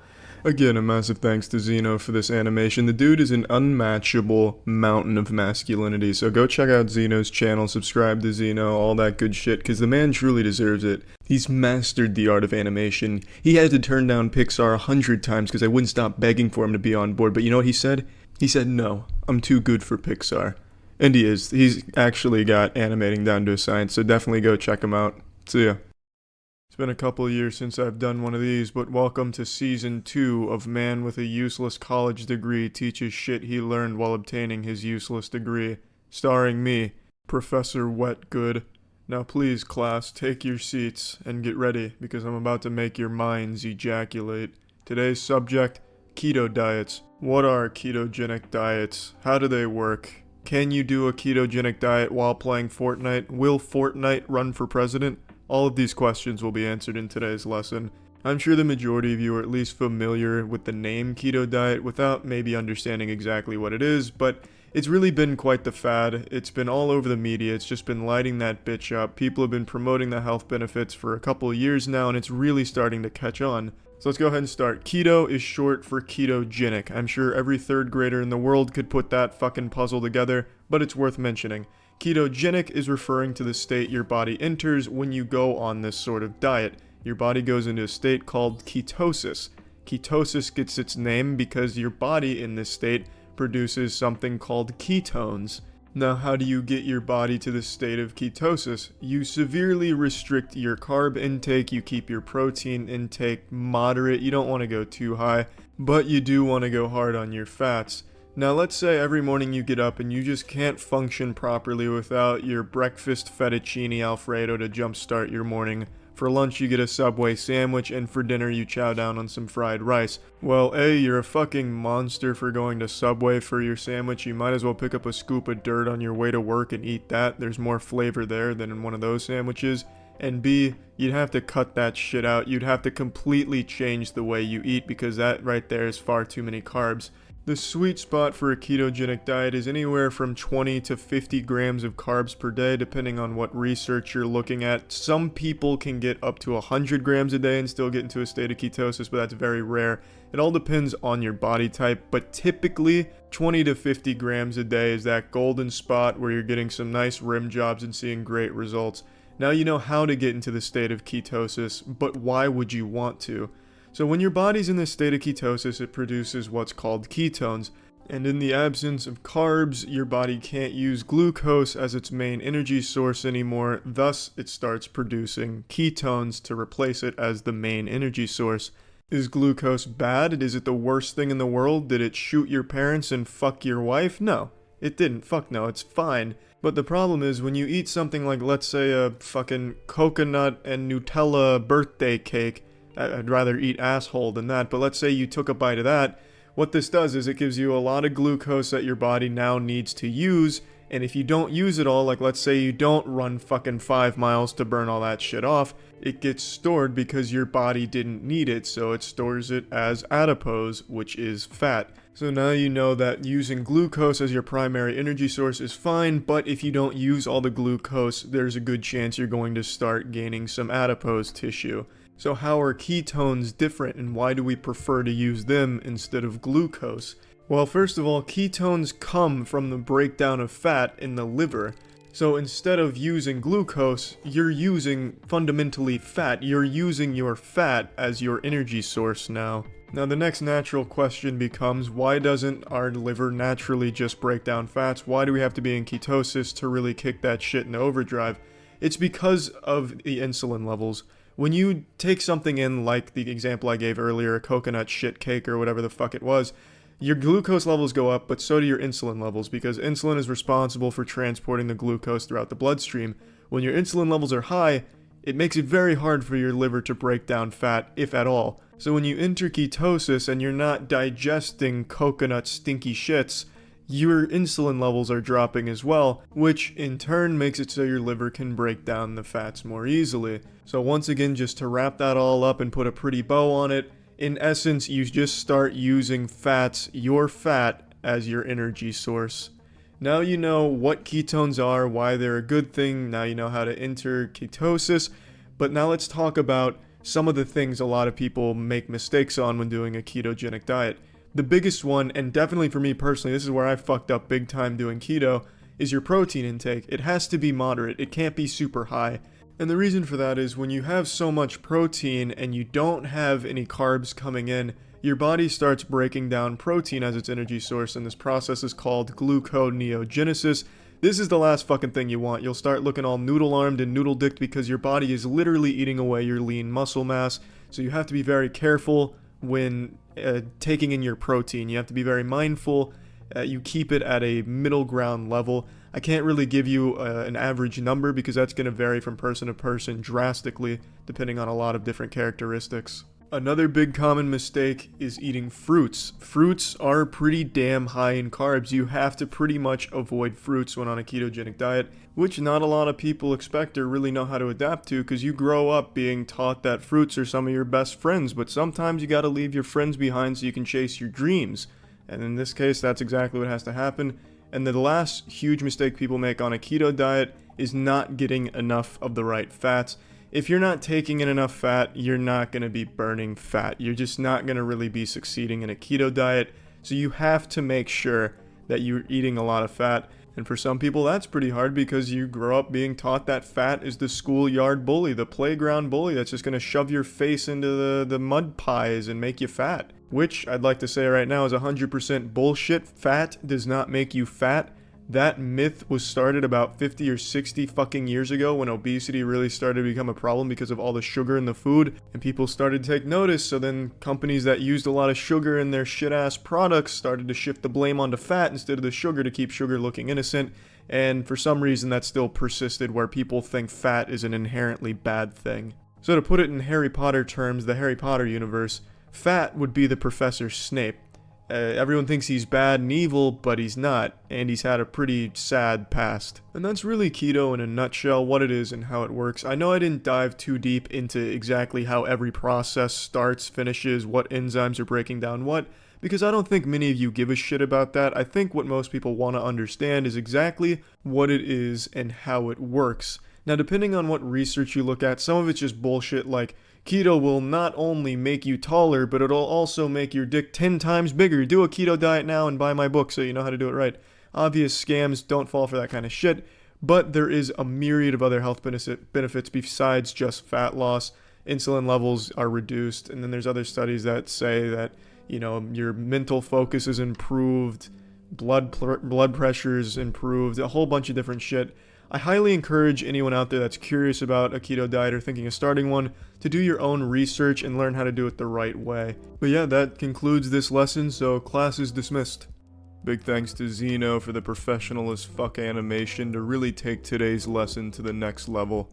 Again, a massive thanks to Zeno for this animation. The dude is an unmatchable mountain of masculinity, so go check out Zeno's channel, subscribe to Zeno, all that good shit, because the man truly deserves it. He's mastered the art of animation. He had to turn down Pixar 100 times because I wouldn't stop begging for him to be on board, but you know what he said? He said, no, I'm too good for Pixar. And he is. He's actually got animating down to a science, so definitely go check him out. See ya. It's been a couple of years since I've done one of these, but welcome to Season 2 of Man with a Useless College Degree Teaches Shit He Learned While Obtaining His Useless Degree. Starring me, Professor Wetgood. Now please, class, take your seats and get ready, because I'm about to make your minds ejaculate. Today's subject, keto diets. What are ketogenic diets? How do they work? Can you do a ketogenic diet while playing Fortnite? Will Fortnite run for president? All of these questions will be answered in today's lesson. I'm sure the majority of you are at least familiar with the name keto diet without maybe understanding exactly what it is, but it's really been quite the fad. It's been all over the media. It's just been lighting that bitch up. People have been promoting the health benefits for a couple of years now, and it's really starting to catch on. So let's go ahead and start. Keto is short for ketogenic. I'm sure every third grader in the world could put that fucking puzzle together, but it's worth mentioning. Ketogenic is referring to the state your body enters when you go on this sort of diet. Your body goes into a state called ketosis. Ketosis gets its name because your body in this state produces something called ketones. Now, how do you get your body to the state of ketosis? You severely restrict your carb intake, you keep your protein intake moderate, you don't want to go too high, but you do want to go hard on your fats. Now let's say every morning you get up and you just can't function properly without your breakfast fettuccine alfredo to jumpstart your morning. For lunch you get a Subway sandwich, and for dinner you chow down on some fried rice. Well, A, you're a fucking monster for going to Subway for your sandwich. You might as well pick up a scoop of dirt on your way to work and eat that. There's more flavor there than in one of those sandwiches. And B, you'd have to cut that shit out. You'd have to completely change the way you eat, because that right there is far too many carbs. The sweet spot for a ketogenic diet is anywhere from 20 to 50 grams of carbs per day, depending on what research you're looking at. Some people can get up to 100 grams a day and still get into a state of ketosis, but that's very rare. It all depends on your body type, but typically 20 to 50 grams a day is that golden spot where you're getting some nice rim jobs and seeing great results. Now you know how to get into the state of ketosis, but why would you want to? So when your body's in this state of ketosis, it produces what's called ketones. And in the absence of carbs, your body can't use glucose as its main energy source anymore, thus it starts producing ketones to replace it as the main energy source. Is glucose bad? Is it the worst thing in the world? Did it shoot your parents and fuck your wife? No, it didn't. Fuck no, it's fine. But the problem is when you eat something like, let's say, a fucking coconut and Nutella birthday cake, I'd rather eat asshole than that, but let's say you took a bite of that, what this does is it gives you a lot of glucose that your body now needs to use, and if you don't use it all, like let's say you don't run fucking 5 miles to burn all that shit off, it gets stored because your body didn't need it, so it stores it as adipose, which is fat. So now you know that using glucose as your primary energy source is fine, but if you don't use all the glucose, there's a good chance you're going to start gaining some adipose tissue. So how are ketones different, and why do we prefer to use them instead of glucose? Well, first of all, ketones come from the breakdown of fat in the liver. So instead of using glucose, you're using fundamentally fat. You're using your fat as your energy source now. Now the next natural question becomes, why doesn't our liver naturally just break down fats? Why do we have to be in ketosis to really kick that shit into overdrive? It's because of the insulin levels. When you take something in, like the example I gave earlier, a coconut shit cake or whatever the fuck it was, your glucose levels go up, but so do your insulin levels, because insulin is responsible for transporting the glucose throughout the bloodstream. When your insulin levels are high, it makes it very hard for your liver to break down fat, if at all. So when you enter ketosis and you're not digesting coconut stinky shits, your insulin levels are dropping as well, which in turn makes it so your liver can break down the fats more easily. So once again, just to wrap that all up and put a pretty bow on it, in essence, you just start using fats, your fat, as your energy source. Now you know what ketones are, why they're a good thing, now you know how to enter ketosis, but now let's talk about some of the things a lot of people make mistakes on when doing a ketogenic diet. The biggest one, and definitely for me personally, this is where I fucked up big time doing keto, is your protein intake. It has to be moderate. It can't be super high. And the reason for that is when you have so much protein and you don't have any carbs coming in, your body starts breaking down protein as its energy source, and this process is called gluconeogenesis. This is the last fucking thing you want. You'll start looking all noodle-armed and noodle-dicked because your body is literally eating away your lean muscle mass, so you have to be very careful when taking in your protein. You have to be very mindful. You keep it at a middle ground level. I can't really give you an average number because that's going to vary from person to person drastically, depending on a lot of different characteristics. Another big common mistake is eating fruits. Fruits are pretty damn high in carbs. You have to pretty much avoid fruits when on a ketogenic diet, which not a lot of people expect or really know how to adapt to, because you grow up being taught that fruits are some of your best friends, but sometimes you gotta leave your friends behind so you can chase your dreams. And in this case, that's exactly what has to happen. And the last huge mistake people make on a keto diet is not getting enough of the right fats. If you're not taking in enough fat, you're not going to be burning fat. You're just not going to really be succeeding in a keto diet. So you have to make sure that you're eating a lot of fat. And for some people, that's pretty hard because you grow up being taught that fat is the schoolyard bully, the playground bully that's just going to shove your face into the mud pies and make you fat. Which, I'd like to say right now, is 100% bullshit. Fat does not make you fat. That myth was started about 50 or 60 fucking years ago when obesity really started to become a problem because of all the sugar in the food, and people started to take notice. So then companies that used a lot of sugar in their shit-ass products started to shift the blame onto fat instead of the sugar to keep sugar looking innocent, and for some reason that still persisted where people think fat is an inherently bad thing. So to put it in Harry Potter terms, the Harry Potter universe, fat would be the Professor Snape. Everyone thinks he's bad and evil, but he's not, and he's had a pretty sad past. And that's really keto in a nutshell, what it is and how it works. I know I didn't dive too deep into exactly how every process starts, finishes, what enzymes are breaking down what, because I don't think many of you give a shit about that. I think what most people want to understand is exactly what it is and how it works. Now, depending on what research you look at, some of it's just bullshit like, keto will not only make you taller, but it'll also make your dick 10 times bigger. Do a keto diet now and buy my book so you know how to do it right. Obvious scams, don't fall for that kind of shit. But there is a myriad of other health benefits besides just fat loss. Insulin levels are reduced, and then there's other studies that say that You know, your mental focus is improved, blood pressure is improved, a whole bunch of different shit. I highly encourage anyone out there that's curious about a keto diet or thinking of starting one to do your own research and learn how to do it the right way. But yeah, that concludes this lesson, so class is dismissed. Big thanks to Zeno for the professional as fuck animation to really take today's lesson to the next level.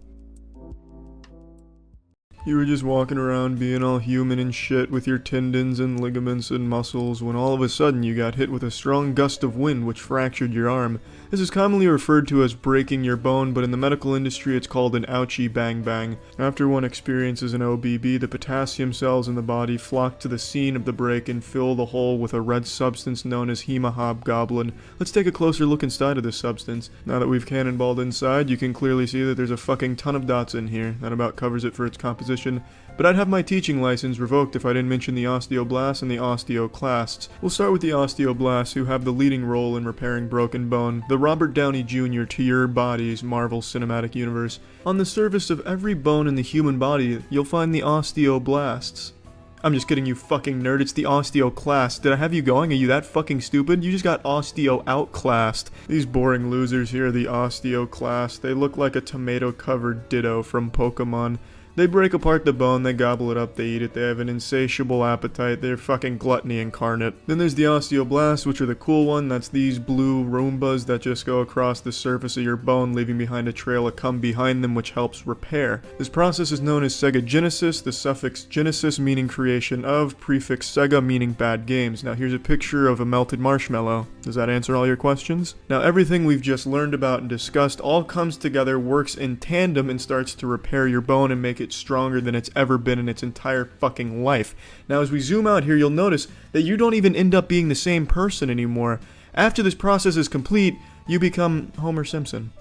You were just walking around being all human and shit with your tendons and ligaments and muscles when all of a sudden you got hit with a strong gust of wind which fractured your arm. This is commonly referred to as breaking your bone, but in the medical industry it's called an ouchie bang bang. After one experiences an OBB, the potassium cells in the body flock to the scene of the break and fill the hole with a red substance known as hemahobgoblin. Let's take a closer look inside of this substance. Now that we've cannonballed inside, you can clearly see that there's a fucking ton of dots in here. That about covers it for its composition. But I'd have my teaching license revoked if I didn't mention the osteoblasts and the osteoclasts. We'll start with the osteoblasts, who have the leading role in repairing broken bone, the Robert Downey Jr. to your body's Marvel Cinematic Universe. On the surface of every bone in the human body, you'll find the osteoblasts. I'm just kidding, you fucking nerd, it's the osteoclast. Did I have you going? Are you that fucking stupid? You just got osteo outclassed. These boring losers here are the osteoclast. They look like a tomato-covered Ditto from Pokemon. They break apart the bone, they gobble it up, they eat it, they have an insatiable appetite, they're fucking gluttony incarnate. Then there's the osteoblasts, which are the cool one. That's these blue Roombas that just go across the surface of your bone, leaving behind a trail of cum behind them, which helps repair. This process is known as segagenesis, the suffix genesis meaning creation of, prefix sega meaning bad games. Now here's a picture of a melted marshmallow. Does that answer all your questions? Now everything we've just learned about and discussed all comes together, works in tandem, and starts to repair your bone and make it stronger than it's ever been in its entire fucking life. Now as we zoom out here, you'll notice that you don't even end up being the same person anymore. After this process is complete, you become Homer Simpson.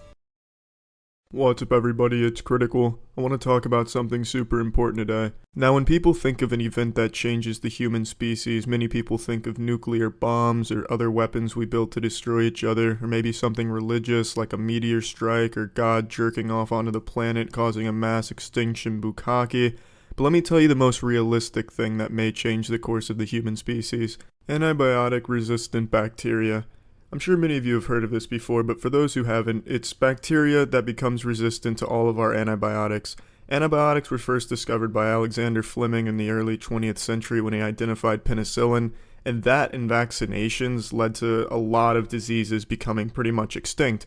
What's up everybody, it's Critical. I want to talk about something super important today. Now when people think of an event that changes the human species, many people think of nuclear bombs or other weapons we build to destroy each other, or maybe something religious like a meteor strike or God jerking off onto the planet causing a mass extinction bukkake. But let me tell you the most realistic thing that may change the course of the human species. Antibiotic-resistant bacteria. I'm sure many of you have heard of this before, but for those who haven't, it's bacteria that becomes resistant to all of our antibiotics. Antibiotics were first discovered by Alexander Fleming in the early 20th century when he identified penicillin, and that and vaccinations led to a lot of diseases becoming pretty much extinct.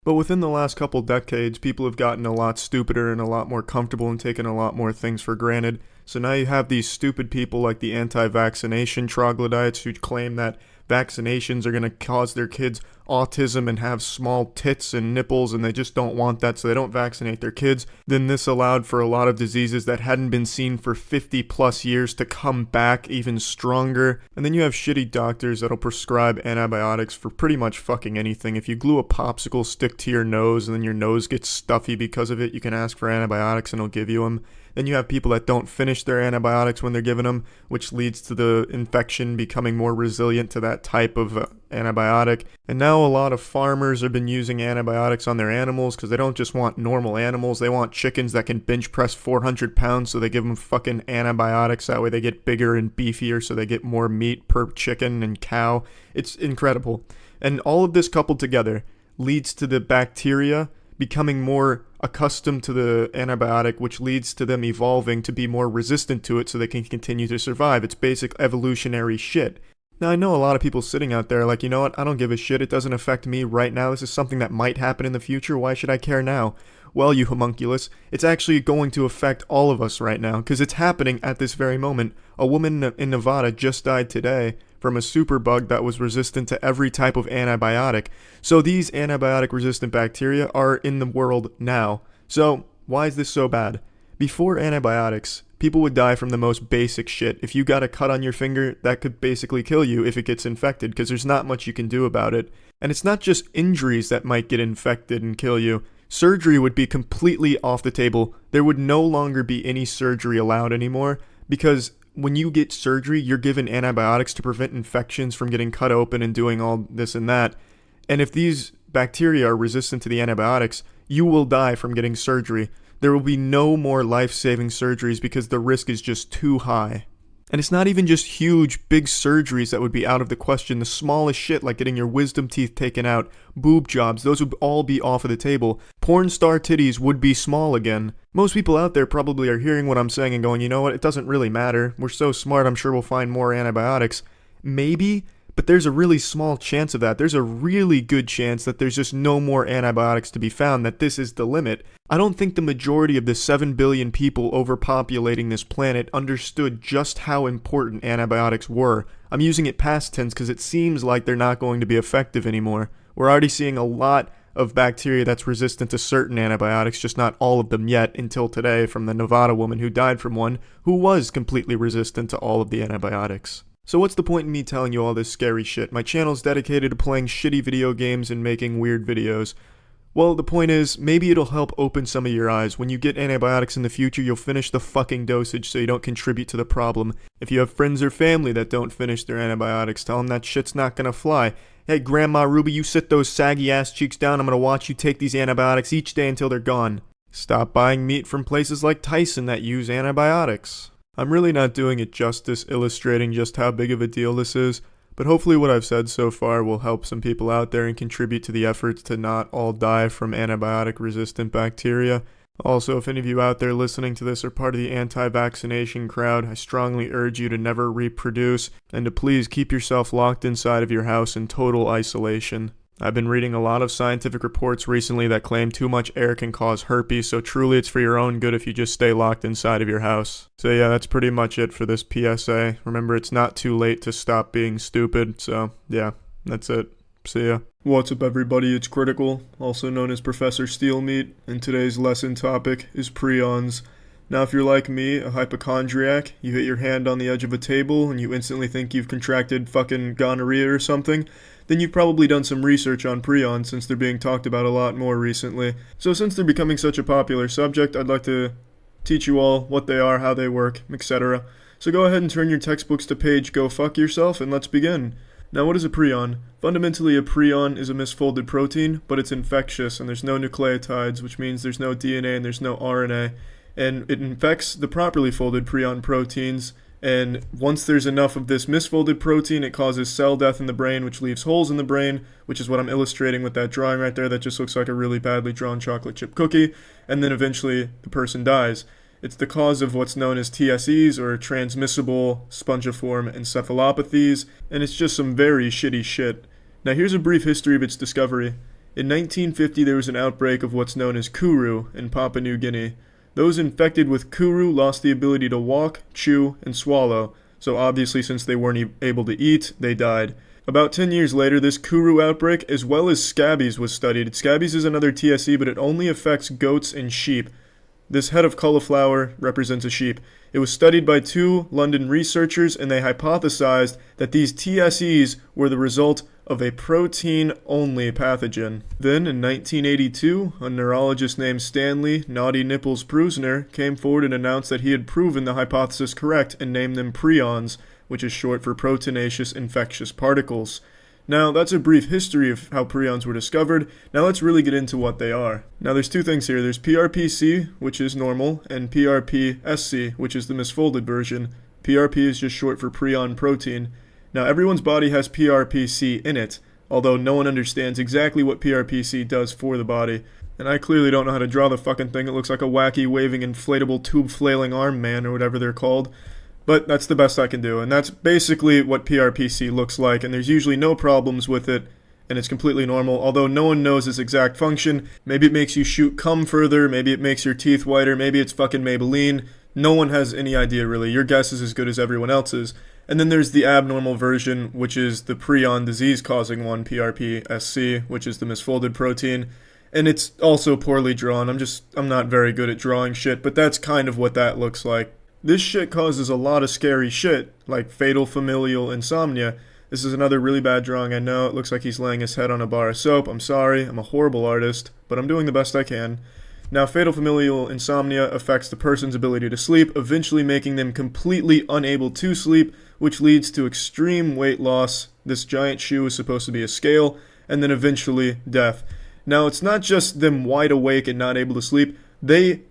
But within the last couple decades, people have gotten a lot stupider and a lot more comfortable and taken a lot more things for granted. So now you have these stupid people like the anti-vaccination troglodytes who claim that vaccinations are going to cause their kids autism and have small tits and nipples, and they just don't want that, so they don't vaccinate their kids. Then this allowed for a lot of diseases that hadn't been seen for 50 plus years to come back even stronger. And then you have shitty doctors that'll prescribe antibiotics for pretty much fucking anything. If you glue a popsicle stick to your nose and then your nose gets stuffy because of it, you can ask for antibiotics and it'll give you them. Then you have people that don't finish their antibiotics when they're given them, which leads to the infection becoming more resilient to that type of antibiotic. And now a lot of farmers have been using antibiotics on their animals because they don't just want normal animals, they want chickens that can bench press 400 pounds, so they give them fucking antibiotics. That way they get bigger and beefier, so they get more meat per chicken and cow. It's incredible. And all of this coupled together leads to the bacteria becoming more accustomed to the antibiotic, which leads to them evolving to be more resistant to it so they can continue to survive. It's basic evolutionary shit. Now, I know a lot of people sitting out there like, you know what, I don't give a shit, it doesn't affect me right now, this is something that might happen in the future, why should I care now? Well, you homunculus, it's actually going to affect all of us right now, because it's happening at this very moment. A woman in Nevada just died today from a superbug that was resistant to every type of antibiotic. So these antibiotic-resistant bacteria are in the world now. So, why is this so bad? Before antibiotics, people would die from the most basic shit. If you got a cut on your finger, that could basically kill you if it gets infected, because there's not much you can do about it. And it's not just injuries that might get infected and kill you. Surgery would be completely off the table. There would no longer be any surgery allowed anymore, because when you get surgery, you're given antibiotics to prevent infections from getting cut open and doing all this and that. And if these bacteria are resistant to the antibiotics, you will die from getting surgery. There will be no more life-saving surgeries because the risk is just too high. And it's not even just huge, big surgeries that would be out of the question. The smallest shit, like getting your wisdom teeth taken out, boob jobs, those would all be off of the table. Porn star titties would be small again. Most people out there probably are hearing what I'm saying and going, you know what, it doesn't really matter. We're so smart, I'm sure we'll find more antibiotics. Maybe, but there's a really small chance of that. There's a really good chance that there's just no more antibiotics to be found, that this is the limit. I don't think the majority of the 7 billion people overpopulating this planet understood just how important antibiotics were. I'm using it past tense because it seems like they're not going to be effective anymore. We're already seeing a lot of bacteria that's resistant to certain antibiotics, just not all of them yet until today, from the Nevada woman who died from one who was completely resistant to all of the antibiotics. So what's the point in me telling you all this scary shit? My channel's dedicated to playing shitty video games and making weird videos. Well, the point is, maybe it'll help open some of your eyes. When you get antibiotics in the future, you'll finish the fucking dosage so you don't contribute to the problem. If you have friends or family that don't finish their antibiotics, tell them that shit's not gonna fly. Hey, Grandma Ruby, you sit those saggy ass cheeks down. I'm gonna watch you take these antibiotics each day until they're gone. Stop buying meat from places like Tyson that use antibiotics. I'm really not doing it justice illustrating just how big of a deal this is, but hopefully what I've said so far will help some people out there and contribute to the efforts to not all die from antibiotic-resistant bacteria. Also, if any of you out there listening to this are part of the anti-vaccination crowd, I strongly urge you to never reproduce, and to please keep yourself locked inside of your house in total isolation. I've been reading a lot of scientific reports recently that claim too much air can cause herpes, so truly it's for your own good if you just stay locked inside of your house. So yeah, that's pretty much it for this PSA. Remember, it's not too late to stop being stupid, so yeah, that's it. See ya. What's up everybody, it's Critical, also known as Professor Steelmeat, and today's lesson topic is prions. Now if you're like me, a hypochondriac, you hit your hand on the edge of a table and you instantly think you've contracted fucking gonorrhea or something, then you've probably done some research on prions since they're being talked about a lot more recently. So since they're becoming such a popular subject, I'd like to teach you all what they are, how they work, etc. So go ahead and turn your textbooks to page Go Fuck Yourself and let's begin. Now what is a prion? Fundamentally a prion is a misfolded protein, but it's infectious and there's no nucleotides, which means there's no DNA and there's no RNA. And it infects the properly folded prion proteins, and once there's enough of this misfolded protein, it causes cell death in the brain, which leaves holes in the brain, which is what I'm illustrating with that drawing right there that just looks like a really badly drawn chocolate chip cookie, and then eventually the person dies. It's the cause of what's known as TSEs, or transmissible spongiform encephalopathies, and it's just some very shitty shit. Now here's a brief history of its discovery. In 1950 there was an outbreak of what's known as kuru in Papua New Guinea. Those infected with kuru lost the ability to walk, chew, and swallow, so obviously since they weren't able to eat, they died. About 10 years later, this kuru outbreak, as well as scabies, was studied. Scabies is another TSE, but it only affects goats and sheep. This head of cauliflower represents a sheep. It was studied by 2 London researchers, and they hypothesized that these TSEs were the result of a protein-only pathogen. Then, in 1982, a neurologist named Stanley Naughty Nipples Prusner came forward and announced that he had proven the hypothesis correct and named them prions, which is short for proteinaceous infectious particles. Now, that's a brief history of how prions were discovered. Now let's really get into what they are. Now there's 2 things here. There's PRPC, which is normal, and PRPSC, which is the misfolded version. PRP is just short for prion protein. Now everyone's body has PRPC in it, although no one understands exactly what PRPC does for the body. And I clearly don't know how to draw the fucking thing. It looks like a wacky waving inflatable tube flailing arm man or whatever they're called. But that's the best I can do, and that's basically what PRPC looks like, and there's usually no problems with it, and it's completely normal, although no one knows its exact function. Maybe it makes you shoot cum further, maybe it makes your teeth whiter, maybe it's fucking Maybelline. No one has any idea really. Your guess is as good as everyone else's. And then there's the abnormal version, which is the prion disease-causing one, PRPSC, which is the misfolded protein. And it's also poorly drawn. I'm not very good at drawing shit, but that's kind of what that looks like. This shit causes a lot of scary shit, like fatal familial insomnia. This is another really bad drawing, I know. It looks like he's laying his head on a bar of soap. I'm sorry, I'm a horrible artist, but I'm doing the best I can. Now, fatal familial insomnia affects the person's ability to sleep, eventually making them completely unable to sleep, which leads to extreme weight loss. This giant shoe is supposed to be a scale, and then eventually death. Now, it's not just them wide awake and not able to sleep. They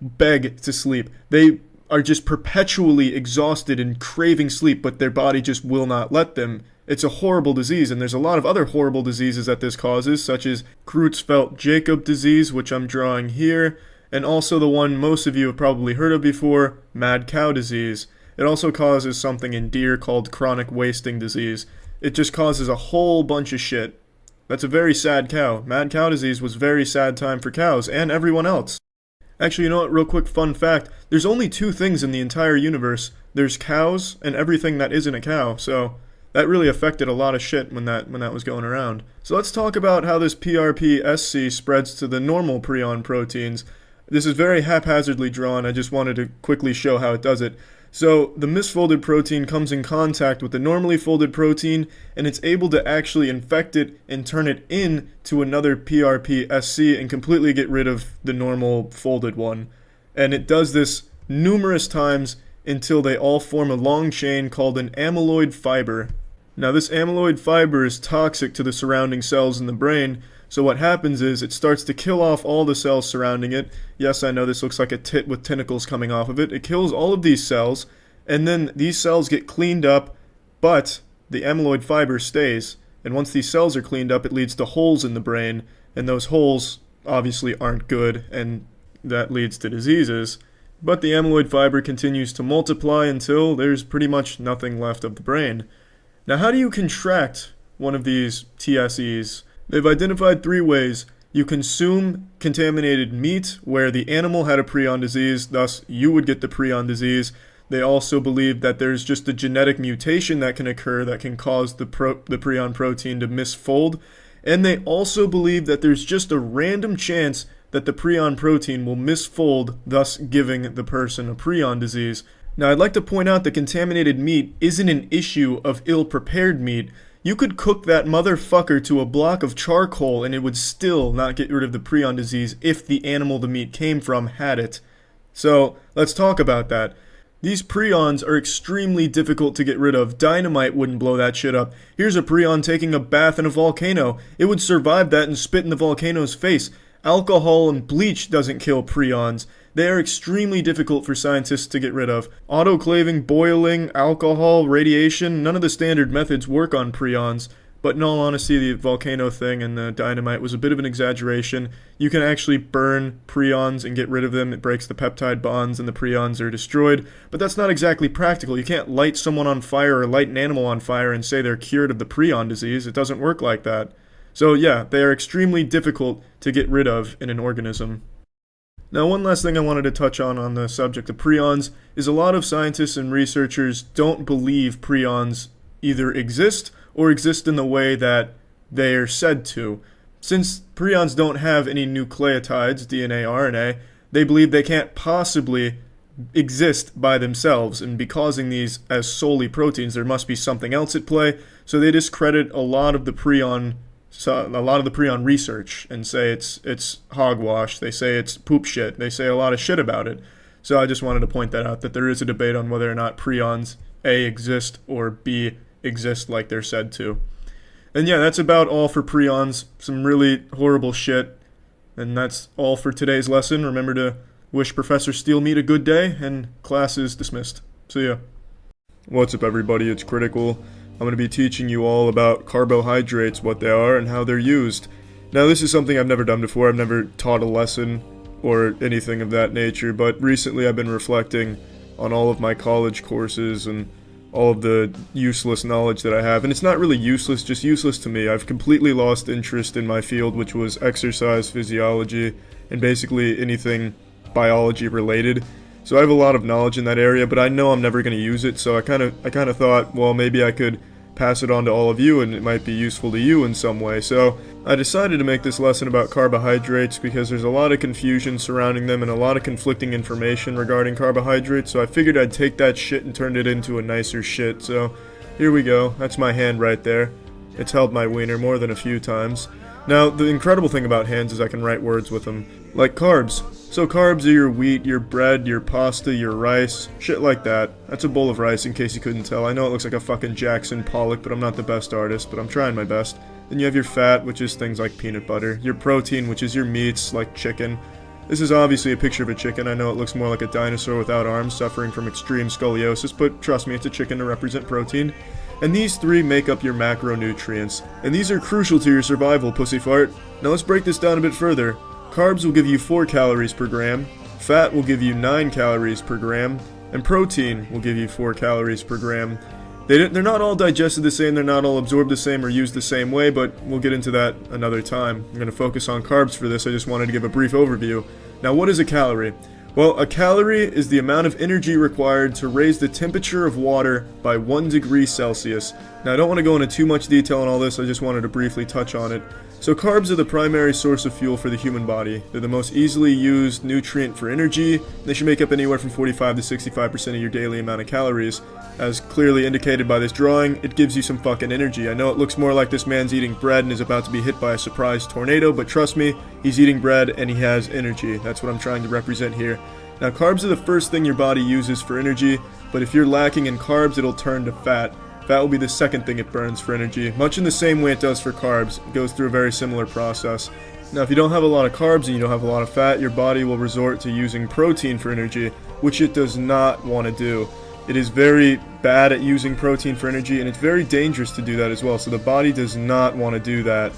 beg to sleep. They are just perpetually exhausted and craving sleep, but their body just will not let them. It's a horrible disease, and there's a lot of other horrible diseases that this causes, such as Creutzfeldt-Jakob disease, which I'm drawing here, and also the one most of you have probably heard of before, mad cow disease. It also causes something in deer called chronic wasting disease. It just causes a whole bunch of shit. That's a very sad cow. Mad cow disease was a very sad time for cows, and everyone else. Actually, you know what, real quick fun fact, there's only two things in the entire universe. There's cows and everything that isn't a cow, so that really affected a lot of shit when that was going around. So let's talk about how this PRP-SC spreads to the normal prion proteins. This is very haphazardly drawn, I just wanted to quickly show how it does it. So the misfolded protein comes in contact with the normally folded protein, and it's able to actually infect it and turn it into another PRP-SC and completely get rid of the normal folded one. And it does this numerous times until they all form a long chain called an amyloid fiber. Now this amyloid fiber is toxic to the surrounding cells in the brain, so what happens is it starts to kill off all the cells surrounding it. Yes, I know this looks like a tit with tentacles coming off of it. It kills all of these cells, and then these cells get cleaned up, but the amyloid fiber stays. And once these cells are cleaned up, it leads to holes in the brain, and those holes obviously aren't good, and that leads to diseases. But the amyloid fiber continues to multiply until there's pretty much nothing left of the brain. Now, how do you contract one of these TSEs? They've identified 3 ways. You consume contaminated meat where the animal had a prion disease, thus you would get the prion disease. They also believe that there's just a genetic mutation that can occur that can cause the prion protein to misfold. And they also believe that there's just a random chance that the prion protein will misfold, thus giving the person a prion disease. Now, I'd like to point out that contaminated meat isn't an issue of ill-prepared meat. You could cook that motherfucker to a block of charcoal and it would still not get rid of the prion disease if the animal the meat came from had it. So, let's talk about that. These prions are extremely difficult to get rid of. Dynamite wouldn't blow that shit up. Here's a prion taking a bath in a volcano. It would survive that and spit in the volcano's face. Alcohol and bleach doesn't kill prions. They are extremely difficult for scientists to get rid of. Autoclaving, boiling, alcohol, radiation, none of the standard methods work on prions. But in all honesty, the volcano thing and the dynamite was a bit of an exaggeration. You can actually burn prions and get rid of them. It breaks the peptide bonds and the prions are destroyed. But that's not exactly practical. You can't light someone on fire or light an animal on fire and say they're cured of the prion disease. It doesn't work like that. So yeah, they are extremely difficult to get rid of in an organism. Now, one last thing I wanted to touch on the subject of prions is a lot of scientists and researchers don't believe prions either exist or exist in the way that they are said to. Since prions don't have any nucleotides, DNA, RNA, they believe they can't possibly exist by themselves and be causing these as solely proteins. There must be something else at play, so they discredit a lot of the prion research and say it's hogwash. They say it's poop shit. They say a lot of shit about it. So I just wanted to point that out, that there is a debate on whether or not prions A exist or B exist like they're said to. And yeah, that's about all for prions. Some really horrible shit. And that's all for today's lesson. Remember to wish Professor Steelmeat a good day, and class is dismissed. See ya. What's up, everybody? It's Critical. I'm going to be teaching you all about carbohydrates, what they are, and how they're used. Now, this is something I've never done before. I've never taught a lesson or anything of that nature, but recently I've been reflecting on all of my college courses and all of the useless knowledge that I have. And it's not really useless, just useless to me. I've completely lost interest in my field, which was exercise physiology and basically anything biology related. So I have a lot of knowledge in that area, but I know I'm never going to use it, so I kind of thought, well, maybe I could pass it on to all of you and it might be useful to you in some way. So I decided to make this lesson about carbohydrates because there's a lot of confusion surrounding them and a lot of conflicting information regarding carbohydrates, so I figured I'd take that shit and turn it into a nicer shit. So here we go. That's my hand right there. It's held my wiener more than a few times. Now, the incredible thing about hands is I can write words with them. Like carbs. So carbs are your wheat, your bread, your pasta, your rice, shit like that. That's a bowl of rice in case you couldn't tell. I know it looks like a fucking Jackson Pollock, but I'm not the best artist, but I'm trying my best. Then you have your fat, which is things like peanut butter. Your protein, which is your meats, like chicken. This is obviously a picture of a chicken. I know it looks more like a dinosaur without arms suffering from extreme scoliosis, but trust me, it's a chicken to represent protein. And these 3 make up your macronutrients. And these are crucial to your survival, pussy fart. Now let's break this down a bit further. Carbs will give you 4 calories per gram, fat will give you 9 calories per gram, and protein will give you 4 calories per gram. They're not all digested the same, they're not all absorbed the same or used the same way, but we'll get into that another time. I'm going to focus on carbs for this, I just wanted to give a brief overview. Now, what is a calorie? Well, a calorie is the amount of energy required to raise the temperature of water by 1 degree Celsius. Now, I don't want to go into too much detail on all this, I just wanted to briefly touch on it. So carbs are the primary source of fuel for the human body. They're the most easily used nutrient for energy. They should make up anywhere from 45 to 65% of your daily amount of calories. As clearly indicated by this drawing, it gives you some fucking energy. I know it looks more like this man's eating bread and is about to be hit by a surprise tornado, but trust me, he's eating bread and he has energy. That's what I'm trying to represent here. Now, carbs are the first thing your body uses for energy, but if you're lacking in carbs, it'll turn to fat. Fat will be the second thing it burns for energy, much in the same way it does for carbs. It goes through a very similar process. Now, if you don't have a lot of carbs and you don't have a lot of fat, your body will resort to using protein for energy, which it does not want to do. It is very bad at using protein for energy, and it's very dangerous to do that as well, so the body does not want to do that.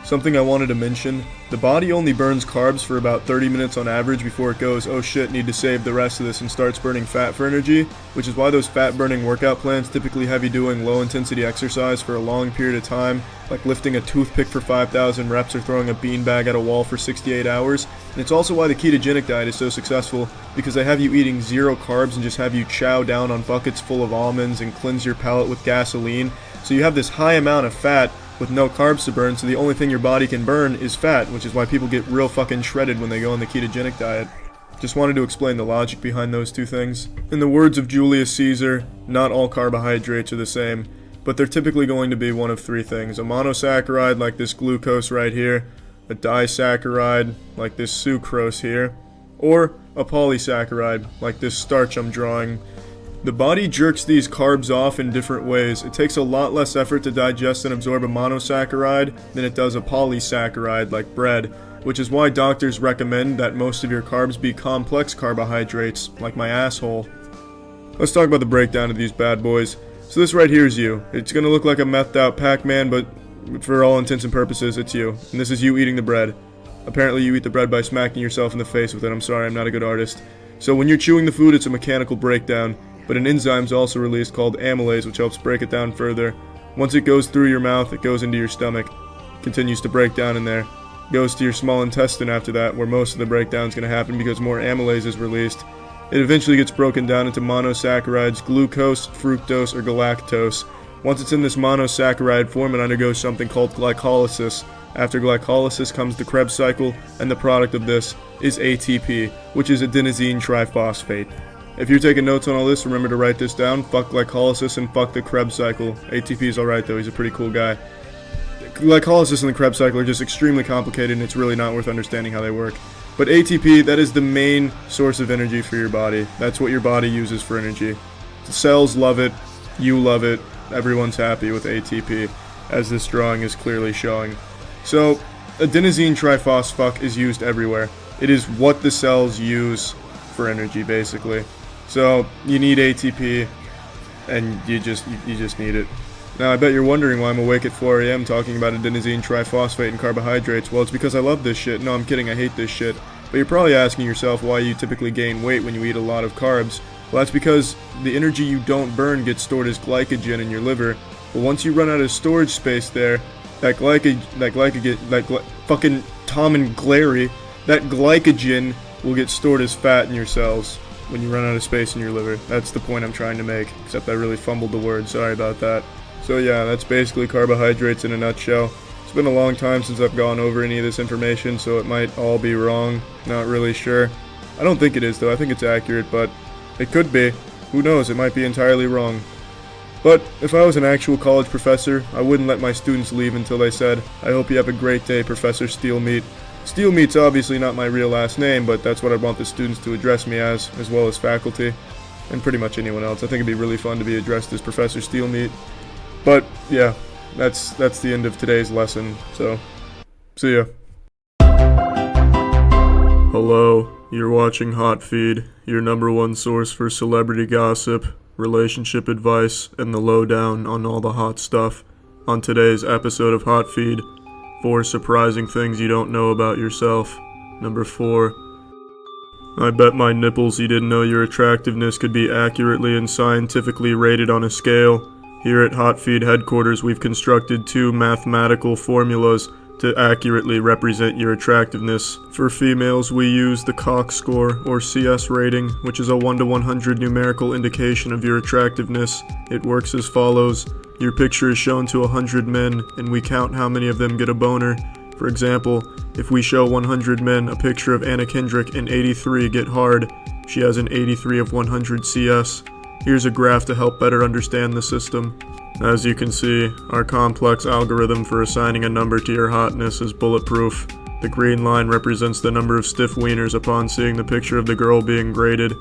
Something I wanted to mention, the body only burns carbs for about 30 minutes on average before it goes, oh shit, need to save the rest of this, and starts burning fat for energy, which is why those fat burning workout plans typically have you doing low intensity exercise for a long period of time, like lifting a toothpick for 5,000 reps or throwing a beanbag at a wall for 68 hours. And it's also why the ketogenic diet is so successful, because they have you eating 0 carbs and just have you chow down on buckets full of almonds and cleanse your palate with gasoline. So you have this high amount of fat with no carbs to burn, so the only thing your body can burn is fat, which is why people get real fucking shredded when they go on the ketogenic diet. Just wanted to explain the logic behind those two things. In the words of Julius Caesar, not all carbohydrates are the same, but they're typically going to be one of 3 things. A monosaccharide like this glucose right here, a disaccharide like this sucrose here, or a polysaccharide like this starch I'm drawing. The body jerks these carbs off in different ways. It takes a lot less effort to digest and absorb a monosaccharide than it does a polysaccharide like bread, which is why doctors recommend that most of your carbs be complex carbohydrates, like my asshole. Let's talk about the breakdown of these bad boys. So this right here is you. It's gonna look like a methed out Pac-Man, but for all intents and purposes, it's you. And this is you eating the bread. Apparently you eat the bread by smacking yourself in the face with it. I'm sorry, I'm not a good artist. So when you're chewing the food, it's a mechanical breakdown, but an enzyme is also released called amylase, which helps break it down further. Once it goes through your mouth, it goes into your stomach, continues to break down in there, goes to your small intestine after that, where most of the breakdown is going to happen because more amylase is released. It eventually gets broken down into monosaccharides, glucose, fructose, or galactose. Once it's in this monosaccharide form, it undergoes something called glycolysis. After glycolysis comes the Krebs cycle, and the product of this is ATP, which is adenosine triphosphate. If you're taking notes on all this, remember to write this down. Fuck glycolysis and fuck the Krebs cycle. ATP is alright though, he's a pretty cool guy. Glycolysis and the Krebs cycle are just extremely complicated, and it's really not worth understanding how they work. But ATP, that is the main source of energy for your body. That's what your body uses for energy. The cells love it, you love it, everyone's happy with ATP, as this drawing is clearly showing. So, adenosine triphosphate is used everywhere. It is what the cells use for energy, basically. So, you need ATP, and you just need it. Now, I bet you're wondering why I'm awake at 4 a.m. talking about adenosine triphosphate and carbohydrates. Well, it's because I love this shit. No, I'm kidding, I hate this shit. But you're probably asking yourself why you typically gain weight when you eat a lot of carbs. Well, that's because the energy you don't burn gets stored as glycogen in your liver. But once you run out of storage space there, that fucking Tom and Glary, that glycogen will get stored as fat in your cells when you run out of space in your liver. That's the point I'm trying to make, except I really fumbled the word, sorry about that. So yeah, that's basically carbohydrates in a nutshell. It's been a long time since I've gone over any of this information, so it might all be wrong, not really sure. I don't think it is though, I think it's accurate, but it could be. Who knows, it might be entirely wrong. But if I was an actual college professor, I wouldn't let my students leave until they said, "I hope you have a great day, Professor Steelmeat." Steelmeat's obviously not my real last name, but that's what I want the students to address me as well as faculty, and pretty much anyone else. I think it'd be really fun to be addressed as Professor Steelmeat. But yeah, that's the end of today's lesson, so see ya. Hello, you're watching Hot Feed, your number one source for celebrity gossip, relationship advice, and the lowdown on all the hot stuff. On today's episode of Hot Feed, 4 surprising things you don't know about yourself. Number 4. I bet my nipples you didn't know your attractiveness could be accurately and scientifically rated on a scale. Here at Hot Feed headquarters, we've constructed 2 mathematical formulas to accurately represent your attractiveness. For females, we use the Cox score, or CS rating, which is a 1 to 100 numerical indication of your attractiveness. It works as follows. Your picture is shown to 100 men, and we count how many of them get a boner. For example, if we show 100 men a picture of Anna Kendrick and 83 get hard, she has an 83 of 100 CS. Here's a graph to help better understand the system. As you can see, our complex algorithm for assigning a number to your hotness is bulletproof. The green line represents the number of stiff wieners upon seeing the picture of the girl being graded.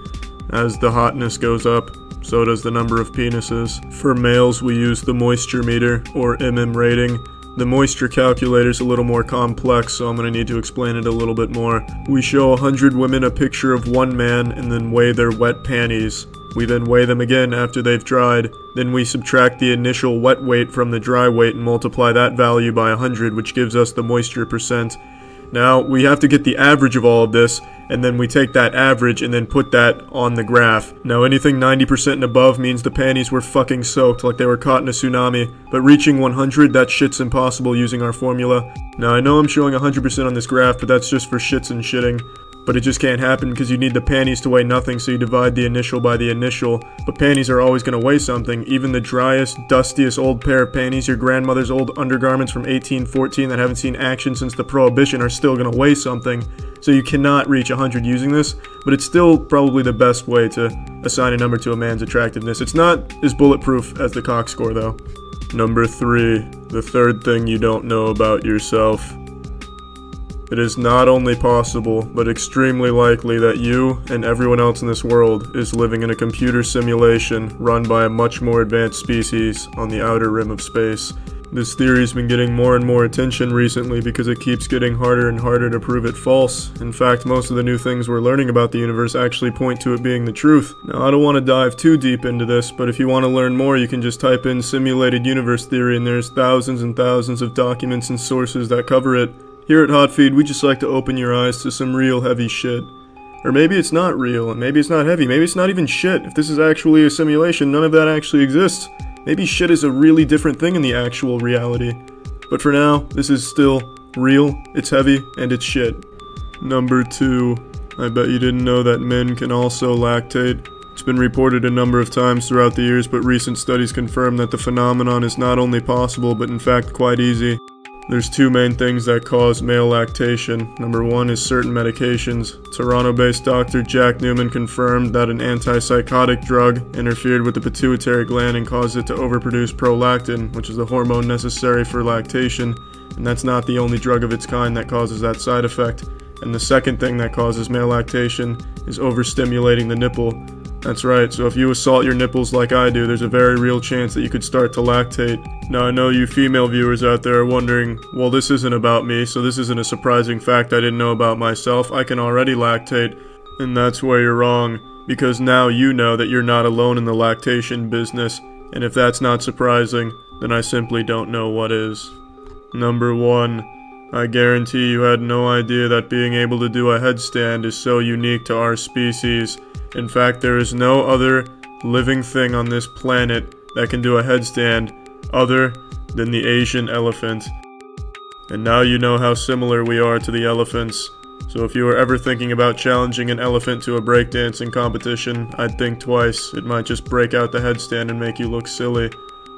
As the hotness goes up, so does the number of penises. For males, we use the moisture meter, or rating. The moisture calculator is a little more complex, so I'm going to need to explain it a little bit more. We show 100 women a picture of one man and then weigh their wet panties. We then weigh them again after they've dried. Then we subtract the initial wet weight from the dry weight and multiply that value by 100, which gives us the moisture percent. Now, we have to get the average of all of this, and then we take that average and then put that on the graph. Now, anything 90% and above means the panties were fucking soaked, like they were caught in a tsunami. But reaching 100, that shit's impossible using our formula. Now, I know I'm showing 100% on this graph, but that's just for shits and shitting. But it just can't happen because you need the panties to weigh nothing, so you divide the initial by the initial. But panties are always going to weigh something. Even the driest, dustiest old pair of panties, your grandmother's old undergarments from 1814 that haven't seen action since the Prohibition, are still going to weigh something. So you cannot reach 100 using this, but it's still probably the best way to assign a number to a man's attractiveness. It's not as bulletproof as the Cox score, though. Number 3, the third thing you don't know about yourself. It is not only possible, but extremely likely that you and everyone else in this world is living in a computer simulation run by a much more advanced species on the outer rim of space. This theory's been getting more and more attention recently because it keeps getting harder and harder to prove it false. In fact, most of the new things we're learning about the universe actually point to it being the truth. Now, I don't want to dive too deep into this, but if you want to learn more, you can just type in simulated universe theory and there's thousands and thousands of documents and sources that cover it. Here at Hot Feed, we just like to open your eyes to some real heavy shit. Or maybe it's not real, and maybe it's not heavy, maybe it's not even shit. If this is actually a simulation, none of that actually exists. Maybe shit is a really different thing in the actual reality. But for now, this is still real, it's heavy, and it's shit. Number 2. I bet you didn't know that men can also lactate. It's been reported a number of times throughout the years, but recent studies confirm that the phenomenon is not only possible, but in fact quite easy. There's 2 main things that cause male lactation. Number 1 is certain medications. Toronto-based Dr. Jack Newman confirmed that an antipsychotic drug interfered with the pituitary gland and caused it to overproduce prolactin, which is the hormone necessary for lactation, and that's not the only drug of its kind that causes that side effect. And the second thing that causes male lactation is overstimulating the nipple. That's right, so if you assault your nipples like I do, there's a very real chance that you could start to lactate. Now I know you female viewers out there are wondering, well, this isn't about me, so this isn't a surprising fact I didn't know about myself. I can already lactate. And that's where you're wrong, because now you know that you're not alone in the lactation business, and if that's not surprising, then I simply don't know what is. Number 1. I guarantee you had no idea that being able to do a headstand is so unique to our species. In fact, there is no other living thing on this planet that can do a headstand other than the Asian elephant. And now you know how similar we are to the elephants. So if you were ever thinking about challenging an elephant to a breakdancing competition, I'd think twice. It might just break out the headstand and make you look silly.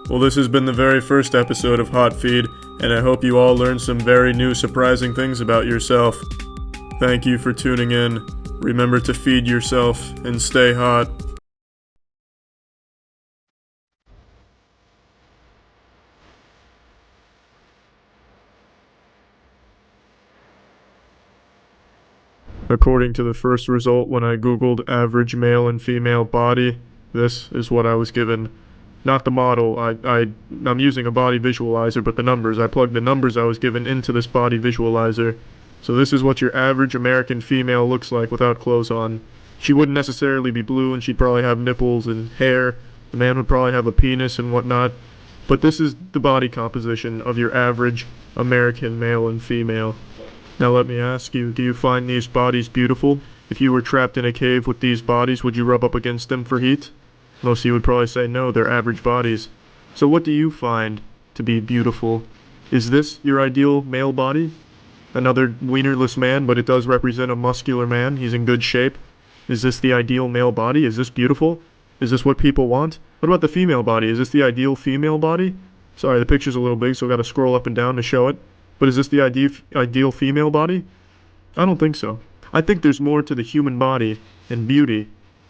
Well, this has been the very first episode of Hot Feed, and I hope you all learned some very new surprising things about yourself. Thank you for tuning in. Remember to feed yourself and stay hot. According to the first result when I googled average male and female body, this is what I was given. Not the model, I'm using a body visualizer, but the numbers. I plugged the numbers I was given into this body visualizer. So this is what your average American female looks like without clothes on. She wouldn't necessarily be blue, and she'd probably have nipples and hair. The man would probably have a penis and whatnot. But this is the body composition of your average American male and female. Now let me ask you, do you find these bodies beautiful? If you were trapped in a cave with these bodies, would you rub up against them for heat? Most of you would probably say no, they're average bodies. So what do you find to be beautiful? Is this your ideal male body? Another wienerless man, but it does represent a muscular man. He's in good shape. Is this the ideal male body? Is this beautiful? Is this what people want? What about the female body? Is this the ideal female body? Sorry, the picture's a little big, so I've got to scroll up and down to show it. But is this the ideal female body? I don't think so. I think there's more to the human body and beauty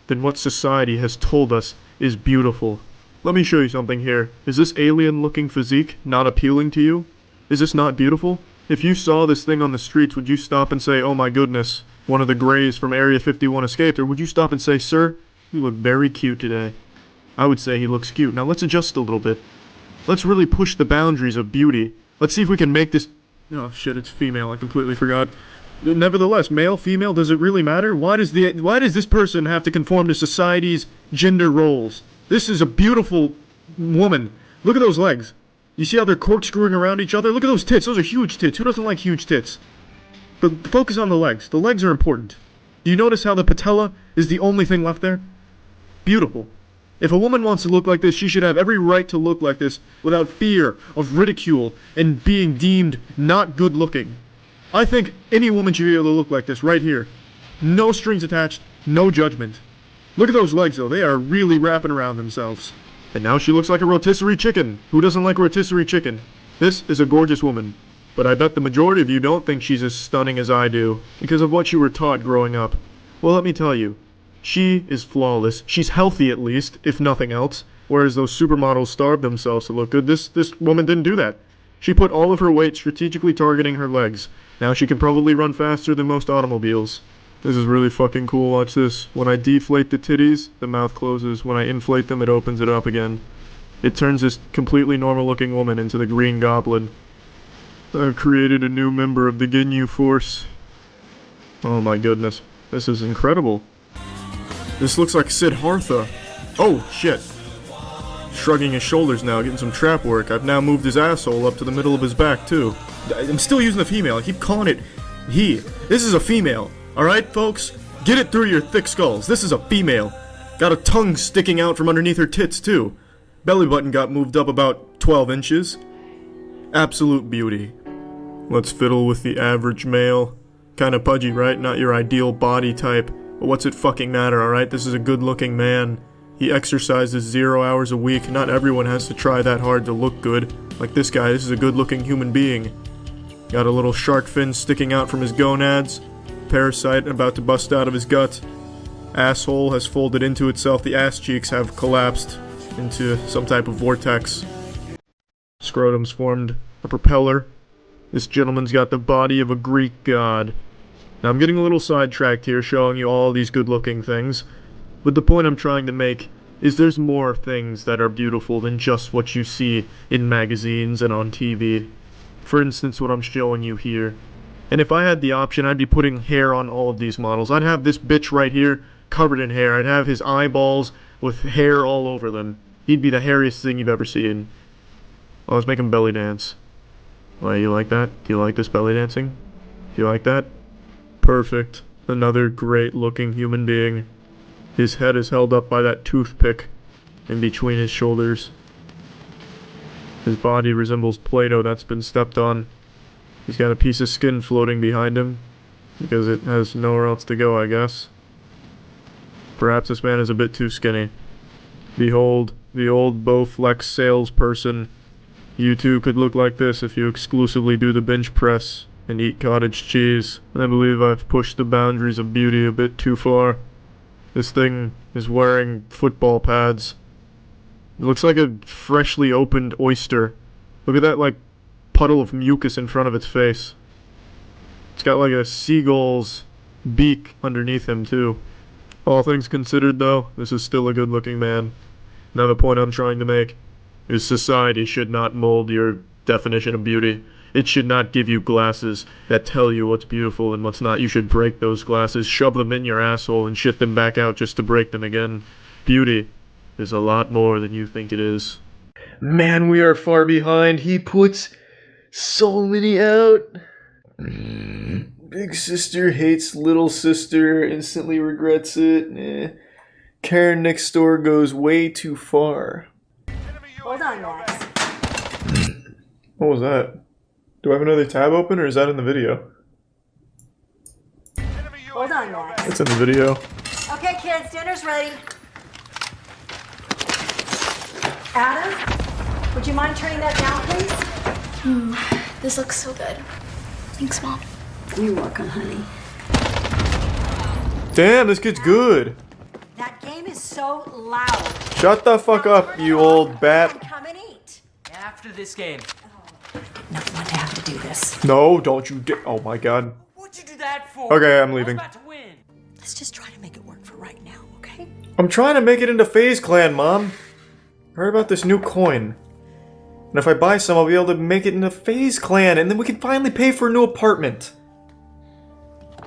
than what society has told us is beautiful. Let me show you something here. Is this alien-looking physique not appealing to you? Is this not beautiful? If you saw this thing on the streets, would you stop and say, oh my goodness, one of the Greys from Area 51 escaped? Or would you stop and say, sir, you look very cute today? I would say he looks cute. Now let's adjust a little bit. Let's really push the boundaries of beauty. Let's see if we can make this... Oh shit, it's female. I completely forgot. Nevertheless, male, female, does it really matter? Why does this person have to conform to society's gender roles? This is a beautiful woman. Look at those legs. You see how they're corkscrewing around each other? Look at those tits. Those are huge tits. Who doesn't like huge tits? But focus on the legs. The legs are important. Do you notice how the patella is the only thing left there? Beautiful. If a woman wants to look like this, she should have every right to look like this without fear of ridicule and being deemed not good looking. I think any woman should be able to look like this right here. No strings attached, no judgment. Look at those legs though, they are really wrapping around themselves. And now she looks like a rotisserie chicken. Who doesn't like rotisserie chicken? This is a gorgeous woman. But I bet the majority of you don't think she's as stunning as I do, because of what you were taught growing up. Well, let me tell you. She is flawless. She's healthy at least, if nothing else. Whereas those supermodels starve themselves to look good. This woman didn't do that. She put all of her weight strategically targeting her legs. Now she can probably run faster than most automobiles. This is really fucking cool, watch this. When I deflate the titties, the mouth closes. When I inflate them, it opens it up again. It turns this completely normal looking woman into the Green Goblin. I've created a new member of the Ginyu Force. Oh my goodness. This is incredible. This looks like Siddhartha. Oh, shit. Shrugging his shoulders now, getting some trap work. I've now moved his asshole up to the middle of his back, too. I'm still using the female. I keep calling it he. This is a female. Alright, folks? Get it through your thick skulls. This is a female. Got a tongue sticking out from underneath her tits, too. Belly button got moved up about 12 inches. Absolute beauty. Let's fiddle with the average male. Kinda pudgy, right? Not your ideal body type. But what's it fucking matter, alright? This is a good-looking man. He exercises 0 hours a week. Not everyone has to try that hard to look good. Like this guy, this is a good-looking human being. Got a little shark fin sticking out from his gonads. Parasite about to bust out of his gut. Asshole has folded into itself. The ass cheeks have collapsed into some type of vortex. Scrotum's formed a propeller. This gentleman's got the body of a Greek god. Now I'm getting a little sidetracked here, showing you all these good-looking things. But the point I'm trying to make is there's more things that are beautiful than just what you see in magazines and on TV. For instance, what I'm showing you here. And if I had the option, I'd be putting hair on all of these models. I'd have this bitch right here covered in hair. I'd have his eyeballs with hair all over them. He'd be the hairiest thing you've ever seen. Oh, let's make him belly dance. Why, you like that? Do you like this belly dancing? Do you like that? Perfect. Another great looking human being. His head is held up by that toothpick in between his shoulders. His body resembles Play-Doh that's been stepped on. He's got a piece of skin floating behind him, because it has nowhere else to go, I guess. Perhaps this man is a bit too skinny. Behold, the old Bowflex salesperson. You too could look like this if you exclusively do the bench press and eat cottage cheese. I believe I've pushed the boundaries of beauty a bit too far. This thing is wearing football pads. It looks like a freshly opened oyster. Look at that, like, puddle of mucus in front of its face. It's got like a seagull's beak underneath him, too. All things considered, though, this is still a good-looking man. Now the point I'm trying to make is society should not mold your definition of beauty. It should not give you glasses that tell you what's beautiful and what's not. You should break those glasses, shove them in your asshole, and shit them back out just to break them again. Beauty is a lot more than you think it is. Man, we are far behind. He puts so many out. Big sister hates little sister, instantly regrets it. Karen next door goes way too far. Hold on, Max. What was that? Do I have another tab open, or is that in the video? Hold on, Max. It's in the video. Okay, kids, dinner's ready. Adam, would you mind turning that down, please? This looks so good. Thanks, Mom. You're welcome, honey. Damn, this kid's good. That game is so loud. Shut the fuck up, you old bat. Come and eat. After this game. Not want to have to do this. No, don't you dare. Oh my god. What'd you do that for? Okay, I'm I was leaving. about to win. Let's just try to make it work for right now, okay? I'm trying to make it into FaZe Clan, Mom. Heard about this new coin. And if I buy some, I'll be able to make it into FaZe Clan, and then we can finally pay for a new apartment.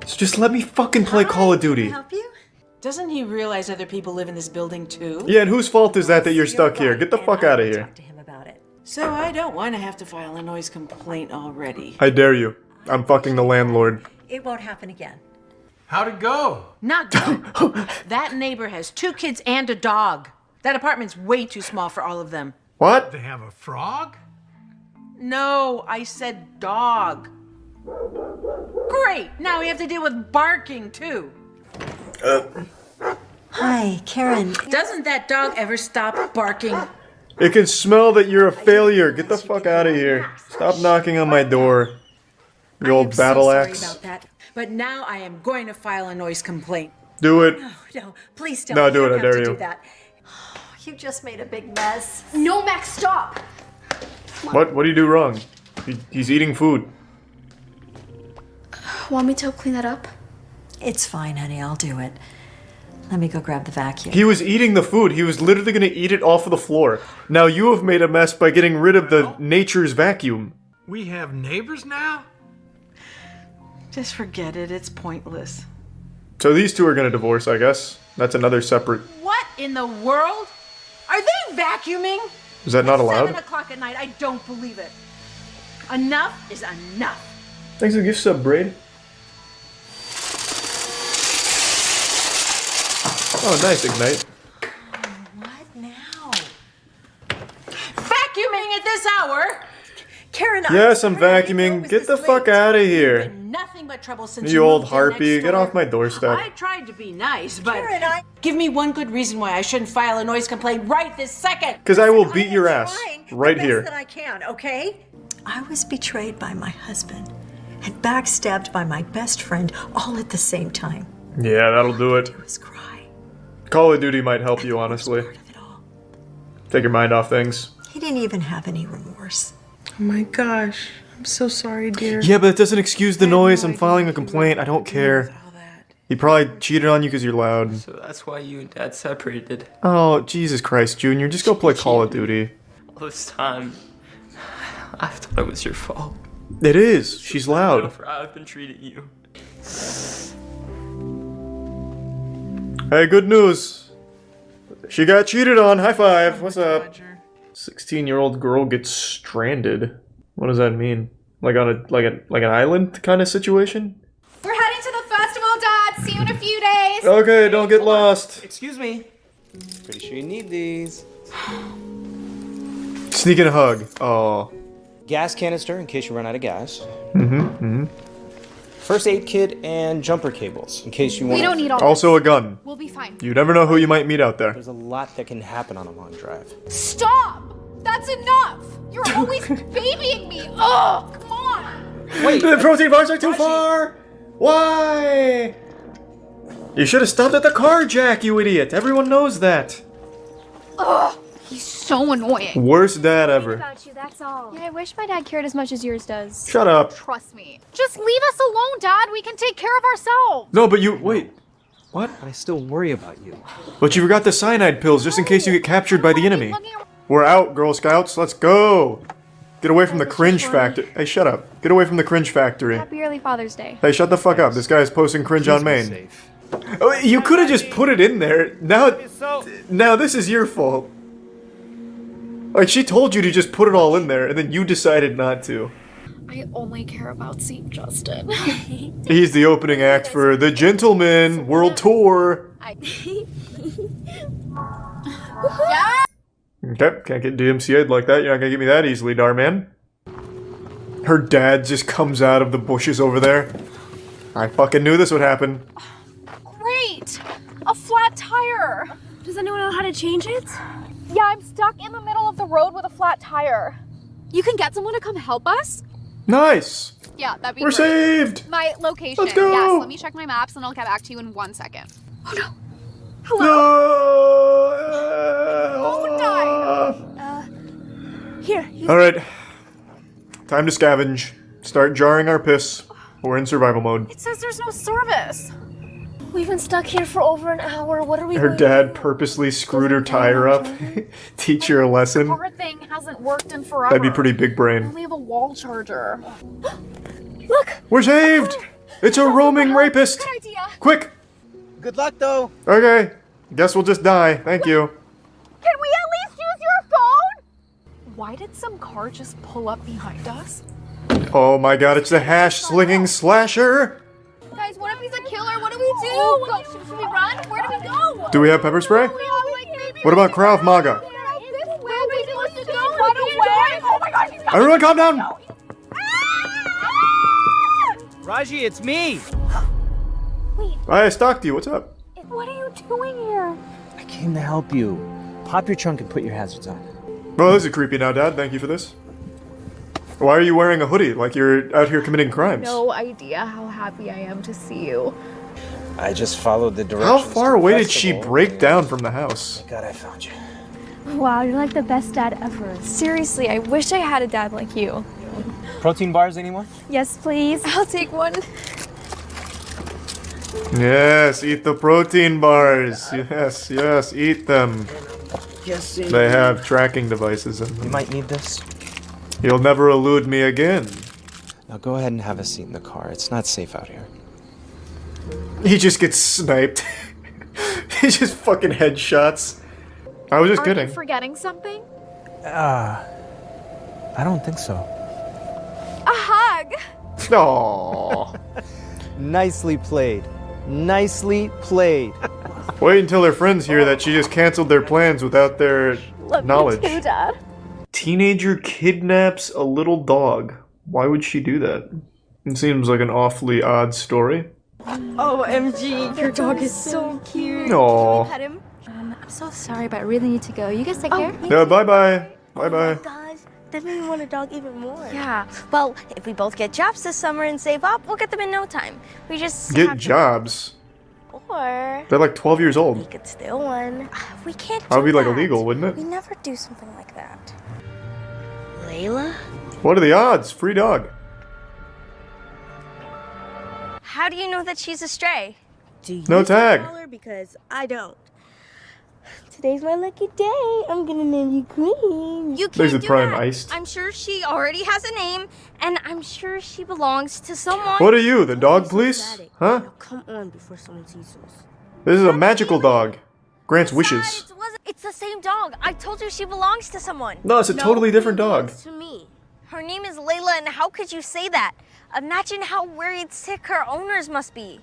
So just let me fucking play Call of Duty. Can I help you? Doesn't he realize other people live in this building too? Yeah, and whose fault is that you're stuck here? Get the And fuck I out of will here. Talk to him about it. So I don't want to have to file a noise complaint already. I dare you. I'm fucking the landlord. It won't happen again. How'd it go? Not good. That neighbor has 2 kids and a dog. That apartment's way too small for all of them. What? They have a frog? No, I said dog. Great! Now we have to deal with barking too. Hi, Karen. Doesn't that dog ever stop barking? It can smell that you're a failure. Get the fuck out of here. Stop knocking on my door. You old battle Sorry axe. about that. But now I am going to file a noise complaint. Do it. No, please don't. No, do You it, don't I have dare to you. do that. You just made a big mess. No, Max, stop! What do you do wrong? He's eating food. Want me to help clean that up? It's fine, honey. I'll do it. Let me go grab the vacuum. He was eating the food. He was literally going to eat it off of the floor. Now you have made a mess by getting rid of the nature's vacuum. We have neighbors now? Just forget it, it's pointless. So these two are going to divorce, I guess. That's another separate... What in the world? Are they vacuuming? Is that not It's allowed? 7 o'clock at night, I don't believe it. Enough is enough. Thanks for the gift sub, Braid. Oh, nice, Ignite. What now? Vacuuming at this hour? Karen, Yes, I'm sorry, I didn't know it vacuuming. was Get this the fuck late. out of here. Been nothing but trouble since You old moved in harpy. next Get door. off my doorstep. I tried to be nice, but Karen, give me one good reason why I shouldn't file a noise complaint right this second. Because I will I beat am your ass. trying Right the best here. that I can, okay? I was betrayed by my husband and backstabbed by my best friend all at the same time. Yeah, that'll do it. It was cry. Call of Duty might help you, honestly. Part of it all. Take your mind off things. He didn't even have any remorse. Oh my gosh, I'm so sorry, dear. Yeah, but it doesn't excuse the noise. I'm filing a complaint. I don't care. He probably cheated on you because you're loud. So that's why you and Dad separated Oh, Jesus Christ, Junior. Just go play Call of Duty. all this time. I thought it was your fault. It is. She's loud. For how I've been treating you. Hey, good news. She got cheated on. High five. What's up? 16-year-old girl gets stranded. What does that mean? Like on a like an island kind of situation? We're heading to the festival, Dad. See you in a few days. Okay, don't get lost. Excuse me. Pretty sure you need these. Sneaking a hug. Oh. Gas canister in case you run out of gas. First aid kit and jumper cables in case you want. We don't need all Also a this. gun. We'll be fine. You never know who you might meet out there. There's a lot that can happen on a long drive. Stop! That's enough! You're always babying me! Ugh! Come on! Wait, The protein bars are too far! Why? You should have stopped at the car jack, you idiot. Everyone knows that. Ugh! He's so annoying. Worst dad ever. About you, that's all. Yeah, I wish my dad cared as much as yours does. Shut up. Trust me. Just leave us alone, Dad. We can take care of ourselves. No, but you... Wait. What? I still worry about you. But you forgot the cyanide pills just in case you get captured by the enemy. We're out, Girl Scouts. Let's go. Get away from the cringe factory. Hey, shut up. Get away from the cringe factory. Happy early Father's Day. Hey, shut the fuck up. This guy is posting cringe on main. Safe. Oh, you could have just put it in there. Now this is your fault. Like, she told you to just put it all in there, and then you decided not to. I only care about St. Justin. He's the opening act for The Gentleman World Tour. Okay, can't get DMCA'd like that. You're not gonna get me that easily, Darman. Her dad just comes out of the bushes over there. I fucking knew this would happen. Great! A flat tire! Does anyone know how to change it? Yeah, I'm stuck in the middle of the road with a flat tire. You can get someone to come help us? Nice! Yeah, that'd be We're great. saved! My location. Let's go! Yes, let me check my maps and I'll get back to you in 1 second. Oh no. Here. Alright. Time to scavenge. Start jarring our piss. We're in survival mode. It says there's no service. We've been stuck here for over an hour. What are we Her going to dad do? purposely screwed her tire up. Teach her a lesson. Car thing hasn't worked in forever. That'd be pretty big I brain. only have a wall charger. Look! We're saved! It's a roaming rapist! Good idea. Quick! Good luck, though. Okay. Guess we'll just die. Thank you. Can we at least use your phone? Why did some car just pull up behind us? Oh my god, it's the hash-slinging slasher! Guys, what if he's a killer? What do we do? Should we run? Where do we go? Do we have pepper spray? What about Krav Maga? Where are we supposed to go? Run away! Oh my gosh, he's got Everyone calm down! Raji, it's me. I stalked you, what's up? What are you doing here? I came to help you. Pop your trunk and put your hazards on. Well, this is creepy now, Dad. Thank you for this. Why are you wearing a hoodie? Like you're out here committing crimes. No idea how happy I am to see you. I just followed the directions. How far to the away did she festival. break down from the house? God, I found you. Wow, you're like the best dad ever. Seriously, I wish I had a dad like you. Protein bars, anyone? Yes, please. I'll take one. Yes, eat the protein bars. Yes, yes, eat them. Yes, They have tracking devices in You them. might need this. You'll never elude me again. Now go ahead and have a seat in the car. It's not safe out here. He just gets sniped. He just fucking headshots. I was just Are you kidding. forgetting something? I don't think so. A hug! Aww. Nicely played. Nicely played. Wait until their friends hear that she just canceled their plans without their knowledge. You too, Dad. Teenager kidnaps a little dog. Why would she do that? It seems like an awfully odd story. OMG, your dog is so cute. Aww. Pet him. I'm so sorry, but I really need to go. You guys take care? Yeah, bye-bye. Bye-bye. Gosh, that made me want a dog even more. Yeah. Well, if we both get jobs this summer and save up, we'll get them in no time. We just Get have to- jobs. Or They're like 12 years we old. could steal one. We can't. That would be do like that. illegal, wouldn't We it? never do something like that. Layla? What are the odds? Free dog. How do you know that she's a stray? Do you No tag. call her? Because I don't. Today's my lucky day. I'm gonna name you Queen. You There's can't a do prime that. iced. I'm sure she already has a name, and I'm sure she belongs to someone. What are you, the dog police? Huh? Now come on before someone sees us. This is a magical dog. Grants wishes. Besides, it's the same dog. I told you she belongs to someone. No, it's a totally different dog. Belongs to me. Her name is Layla, and how could you say that? Imagine how worried, sick her owners must be.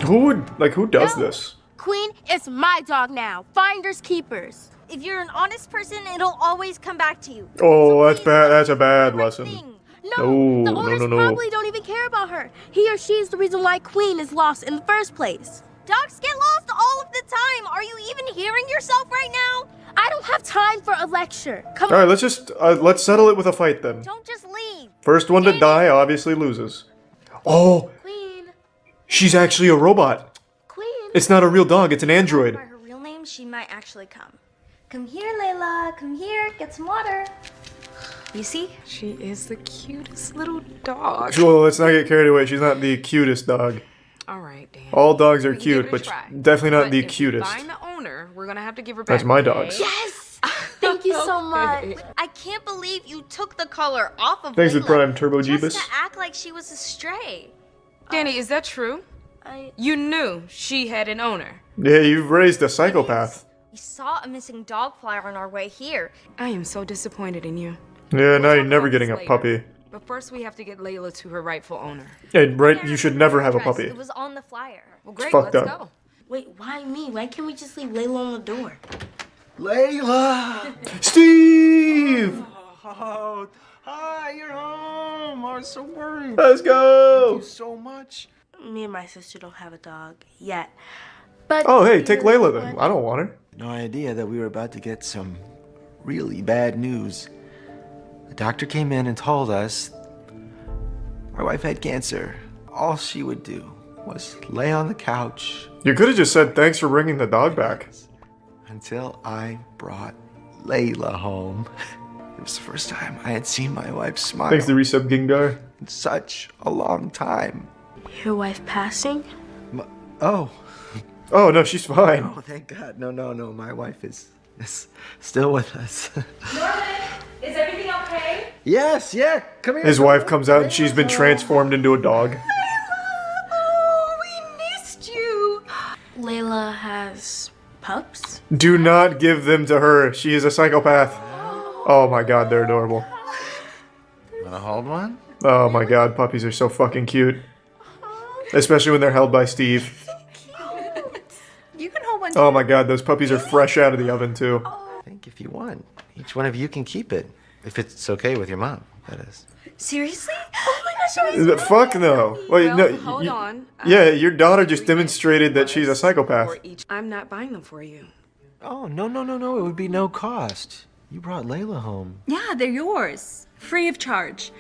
Who does this? Queen, it's my dog now. Finders keepers. If you're an honest person, it'll always come back to you. Oh, So that's please bad. That's a do bad the right lesson. thing. No, the no, owners no, no. probably don't even care about her. He or she is the reason why Queen is lost in the first place. Dogs get lost all of the time. Are you even hearing yourself right now? I don't have time for a lecture. Come All right, let's settle it with a fight then. Don't just leave. First one to die obviously loses. Oh, Queen. she's actually a robot. Queen. It's not a real dog. It's an android. By her real name, she might actually come. Come here, Layla. Come here. Get some water. You see? She is the cutest little dog. Well, let's not get carried away. She's not the cutest dog. All right, Dan. All dogs are We can give cute, it a but try. definitely not But the if we cutest. find the owner, we're gonna have to give her back. That's my okay? dogs. Yes. Thank you so much. I can't believe you took the collar off of Thanks to Layla Prime Turbo just Jeebus. to act like she was a stray. Danny, is that true? You knew she had an owner. Yeah, you've raised a psychopath. We saw a missing dog flyer on our way here. I am so disappointed in you. Yeah, now you're never Talk about getting a this later. puppy. But first we have to get Layla to her rightful owner. And right, you should never have a Address, puppy. It was on the flyer. Well, great, fucked let's up. go. Wait, why me? Why can't we just leave Layla on the door? Layla! Steve! Oh, hi, you're home. I was so worried. Let's go! Thank you so much. Me and my sister don't have a dog yet. But Oh, hey, take Layla then. I don't want her. No idea that we were about to get some really bad news. The doctor came in and told us our wife had cancer. All she would do was lay on the couch You could have just said thanks for bringing the dog back. until I brought Layla home. It was the first time I had seen my wife smile Thanks to Resub Gengar. in such a long time. your wife passing? Oh, Oh, no, she's fine. oh, thank God. No, my wife is still with us. Is everything okay? Yes, yeah, come here. His wife comes out and she's been transformed into a dog. Oh, we missed you. Layla has pups? Do not give them to her. She is a psychopath. Oh my god, they're adorable. Wanna hold one? Oh my god, puppies are so fucking cute. Especially when they're held by Steve. You can hold one. Oh my god, those puppies are fresh out of the oven too. I think if you want, each one of you can keep it. If it's okay with your mom, that is. Seriously? Oh my gosh, Fuck no. Wait, Well, no. hold on. Yeah, your daughter just demonstrated that she's a psychopath. For each, I'm not buying them for you. Oh, no. It would be no cost. You brought Layla home. Yeah, they're yours. Free of charge.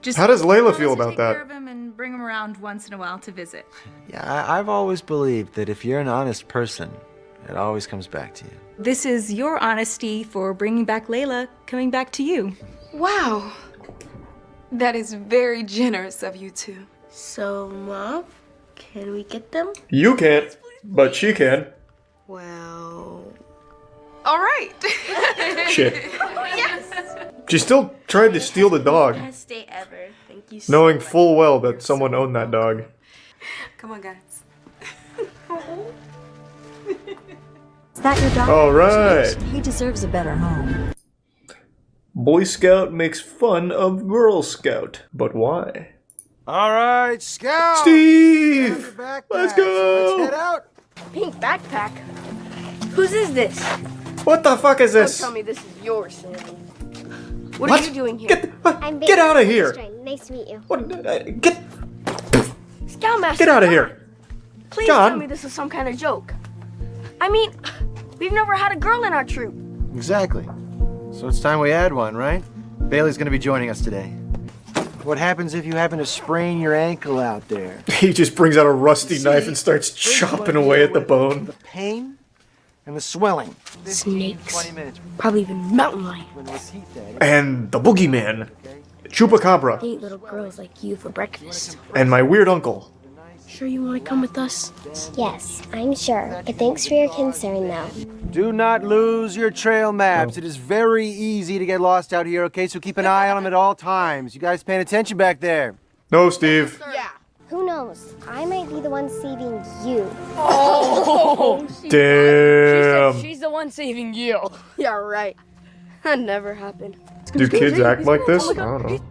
Just How does Layla promise feel to about take that? care of him and bring him around once in a while to visit. Yeah, I've always believed that if you're an honest person, it always comes back to you. This is your honesty for bringing back Layla coming back to you. Wow. That is very generous of you two. So, Mom, can we get them? You can't, but she can. Well, All right. Shit. She still tried to steal the dog, best day ever. Thank you so knowing much. full well that someone owned that dog. Come on, guys. Is that your dog? Alright. He deserves a better home. Boy Scout makes fun of Girl Scout. But why? All right, Scout. Steve! Let's go! Let's head out. Pink backpack. Whose is this? What the fuck is this? Tell me this is yours, Sandy. What What? are you doing here? Get out of here! Nice to meet you. What, get Scoutmaster. get out of here! Please John. tell me this is some kind of joke. I mean, we've never had a girl in our troop. Exactly. So it's time we add one, right? Bailey's gonna be joining us today. What happens if you happen to sprain your ankle out there? He just brings out a rusty knife and starts chopping away at the bone. The pain and the swelling. 15, Snakes. 20 minutes. Probably even mountain lion. When repeat that. And the boogeyman. Chupacabra. They eat little girls like you for breakfast. And my weird uncle. Sure you want to come with us? Yes, I'm sure. But thanks for your concern, though. Do not lose your trail maps. It is very easy to get lost out here, okay? So keep an eye on them at all times. You guys paying attention back there? No, Steve. Who knows? I might be the one saving you. Damn. She's the one saving you. Yeah, right. That never happened. Do kids act like this? I don't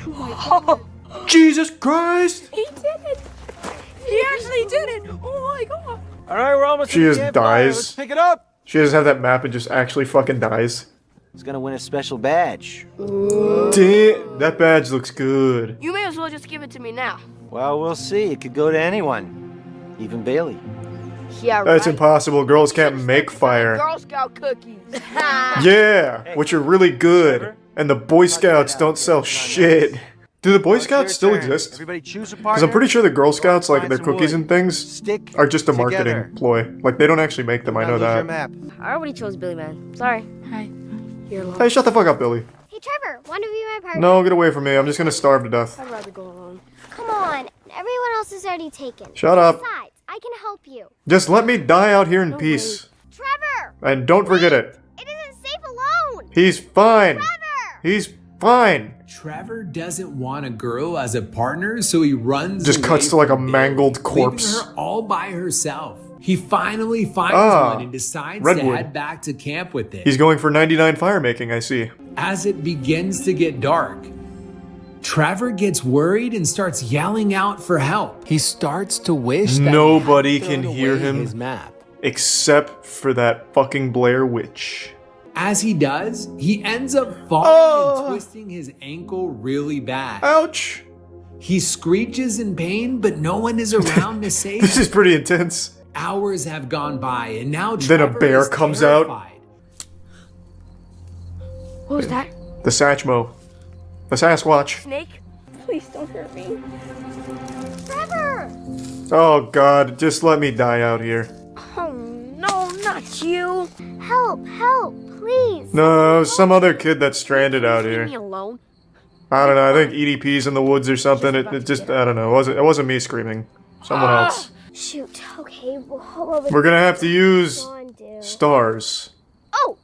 know. Jesus Christ! He did it. He actually did it. Oh my god. All right, we're almost She at the just campfire. dies. Let's pick it up. She doesn't have that map and just actually fucking dies. Who's gonna win a special badge? Damn, that badge looks good. You may as well just give it to me now. Well, we'll see. It could go to anyone, even Bailey. Yeah, That's impossible. Girls can't make fire. Girl Scout cookies. Yeah, which are really good. And the Boy Scouts don't sell shit. Do the Boy Scouts still exist? Everybody choose a Because partner. I'm pretty sure the Girl Scouts, like Find their some cookies wood. and things, Stick are just a marketing together. ploy. Like, they don't actually make them, I Now know lose your that. map. I already chose Billy Man. Sorry. Hi. You're alone. Hey, shut the fuck up, Billy. Hey, Trevor, want to be my partner? No, get away from me. I'm just gonna starve to death. I'd rather go alone. Come on. Everyone else is already taken. Shut up. Besides, I can help you. Just let me die out here in peace. Trevor! And don't forget it. It isn't safe alone! He's fine. He's fine. Trevor doesn't want a girl as a partner, so he runs Just away cuts to like a from Bill, mangled corpse. leaving her all by herself. He finally finds one and decides to Redwood. head back to camp with it. He's going for 99 fire making, I see. As it begins to get dark, Trevor gets worried and starts yelling out for help. He starts to wish that Nobody he can had hear thrown away him. his map. Except for that fucking Blair Witch. As he does, he ends up falling and twisting his ankle really bad. Ouch! He screeches in pain, but no one is around to save This him. is pretty intense. Hours have gone by, and now Then a Trevor bear is comes terrified. What was that? The Satchmo. The Sasquatch. Snake? Please don't hurt me. Trevor! Oh god, just let me die out here. Oh no, not you. Help, help, please. No, some other kid that's stranded out Leave me here. alone. I don't know, I think EDP's in the woods or something. It just, I don't know. It wasn't me screaming. Someone else. Shoot, okay, well, what would We're gonna have to use John do? stars. Oh,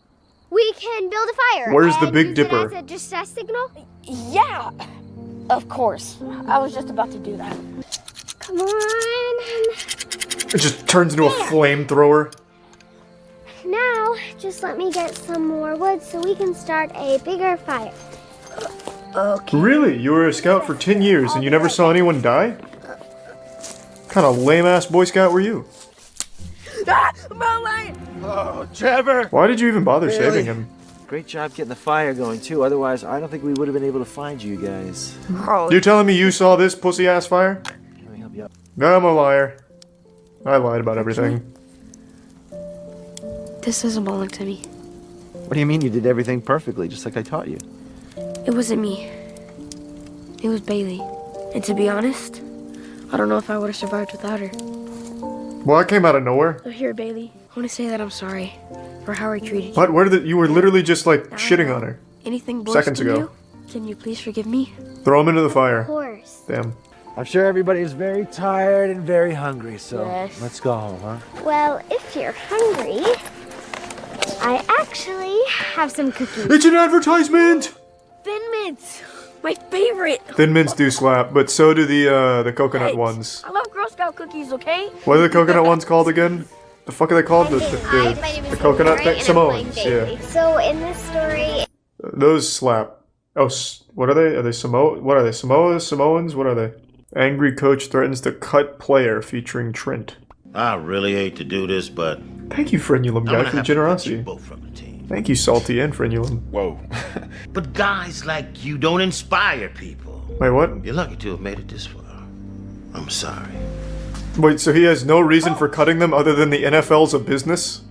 we can build a fire. Where's the and Big use Dipper? It as a distress signal? Yeah, of course. I was just about to do that. Come on. It just turns into a flamethrower. Now, just let me get some more wood so we can start a bigger fire. Okay. Really? You were a scout for 10 years and you never saw anyone die? Kind of lame-ass Boy Scout were you? Oh, Trevor! Why did you even bother saving him? Great job getting the fire going, too. Otherwise, I don't think we would have been able to find you guys. You're telling me you saw this pussy-ass fire? Let me help you up. No, I'm a liar. I lied about everything. This doesn't belong to me. What do you mean you did everything perfectly, just like I taught you? It wasn't me. It was Bailey. And to be honest, I don't know if I would have survived without her. Well, I came out of nowhere. So here, Bailey, I want to say that I'm sorry for how I treated you. What? Where did you were literally just like shitting on her Anything boys seconds can ago. do, can you please forgive me? Throw him into the Of fire. course. Damn. I'm sure everybody's very tired and very hungry, so Yes. let's go home, huh? Well, if you're hungry, I actually have some cookies. It's an advertisement. Thin Mints, my favorite. Thin mints do slap, but so do the coconut Right. ones. I love Girl Scout cookies, okay? What are the coconut ones called again? The fuck are they called? My name is coconut Mary, thing? and I'm playing Samoans. Bailey. Yeah. So in this story, Those slap. Oh, what are they? Are they What are they? Samoans? What are they? Angry coach threatens to cut player featuring Trent. I really hate to do this, but Thank you, Frenulum I'm guy, gonna for the have to put generosity. you both from the team. Thank you, Salty and Frenulum. Whoa. But guys like you don't inspire people. Wait, what? You're lucky to have made it this far. I'm sorry. Wait, so he has no reason for cutting them other than the NFL's a business?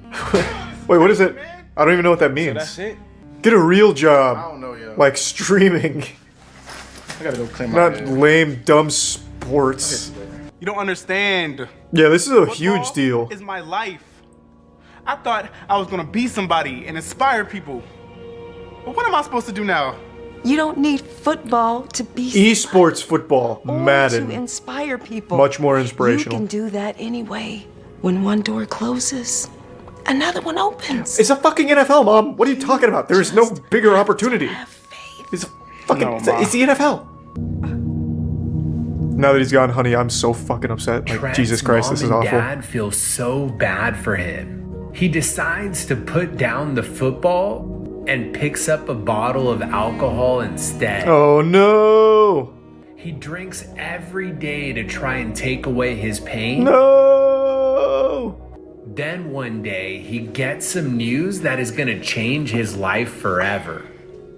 Wait, what is it? I don't even know what that means. That's it? Get a real job. I don't know, yo. Like streaming. I gotta go clean my Not head. lame, dumb sports. You don't understand. Yeah, this is a Football huge deal. Is my life. I thought I was gonna be somebody and inspire people. But what am I supposed to do now? You don't need football to be Esports football. or to Madden. inspire people. Much more You inspirational. can do that anyway. When one door closes, another one opens. It's a fucking NFL, Mom. What are you talking about? There is no bigger opportunity. It's a fucking. No, it's, Ma. it's the NFL. Now that he's gone, honey, I'm so fucking upset. Like, Trent's Jesus Christ, mom this is and awful. Dad feels so bad for him. He decides to put down the football and picks up a bottle of alcohol instead. Oh no! He drinks every day to try and take away his pain. No! Then one day, he gets some news that is gonna change his life forever.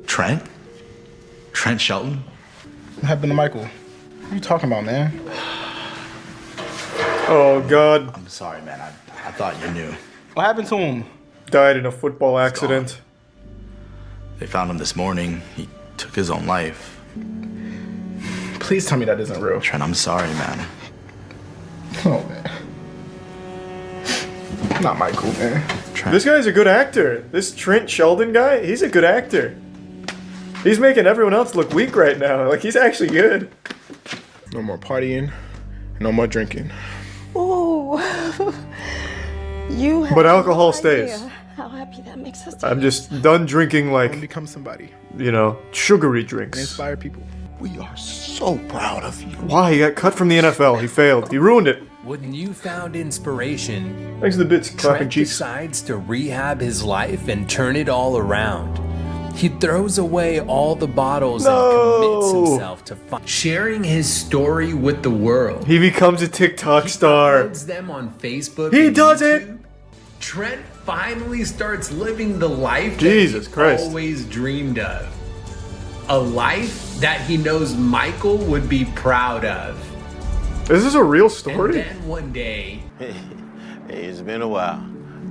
Trent? Trent Shelton? What happened to Michael? What are you talking about, man? Oh God! I'm sorry, man. I thought you knew. What happened to him? Died in a football accident. They found him this morning. He took his own life. Please tell me that isn't real. Trent, I'm sorry, man. Oh, man. Not Michael, man. Trent. This guy's a good actor. This Trent Sheldon guy, he's a good actor. He's making everyone else look weak right now. Like, he's actually good. No more partying. No more drinking. Ooh. You have But alcohol no stays. idea how happy that makes us. I'm just done drinking, like, And become somebody. you know, sugary And drinks. inspire people. We are so proud of you. Why? He got cut from the NFL. He failed. He ruined it. With newfound inspiration, Thanks to the bits, clapping Trent cheeks. decides to rehab his life and turn it all around. He throws away all the bottles and commits himself to sharing his story with the world. He becomes a TikTok star. Uploads them on Facebook. He and does YouTube. it. Trent finally starts living the life Jesus that he Christ. always dreamed of. A life that he knows Michael would be proud of. This is a real And story? then one day, Hey, it's been a while.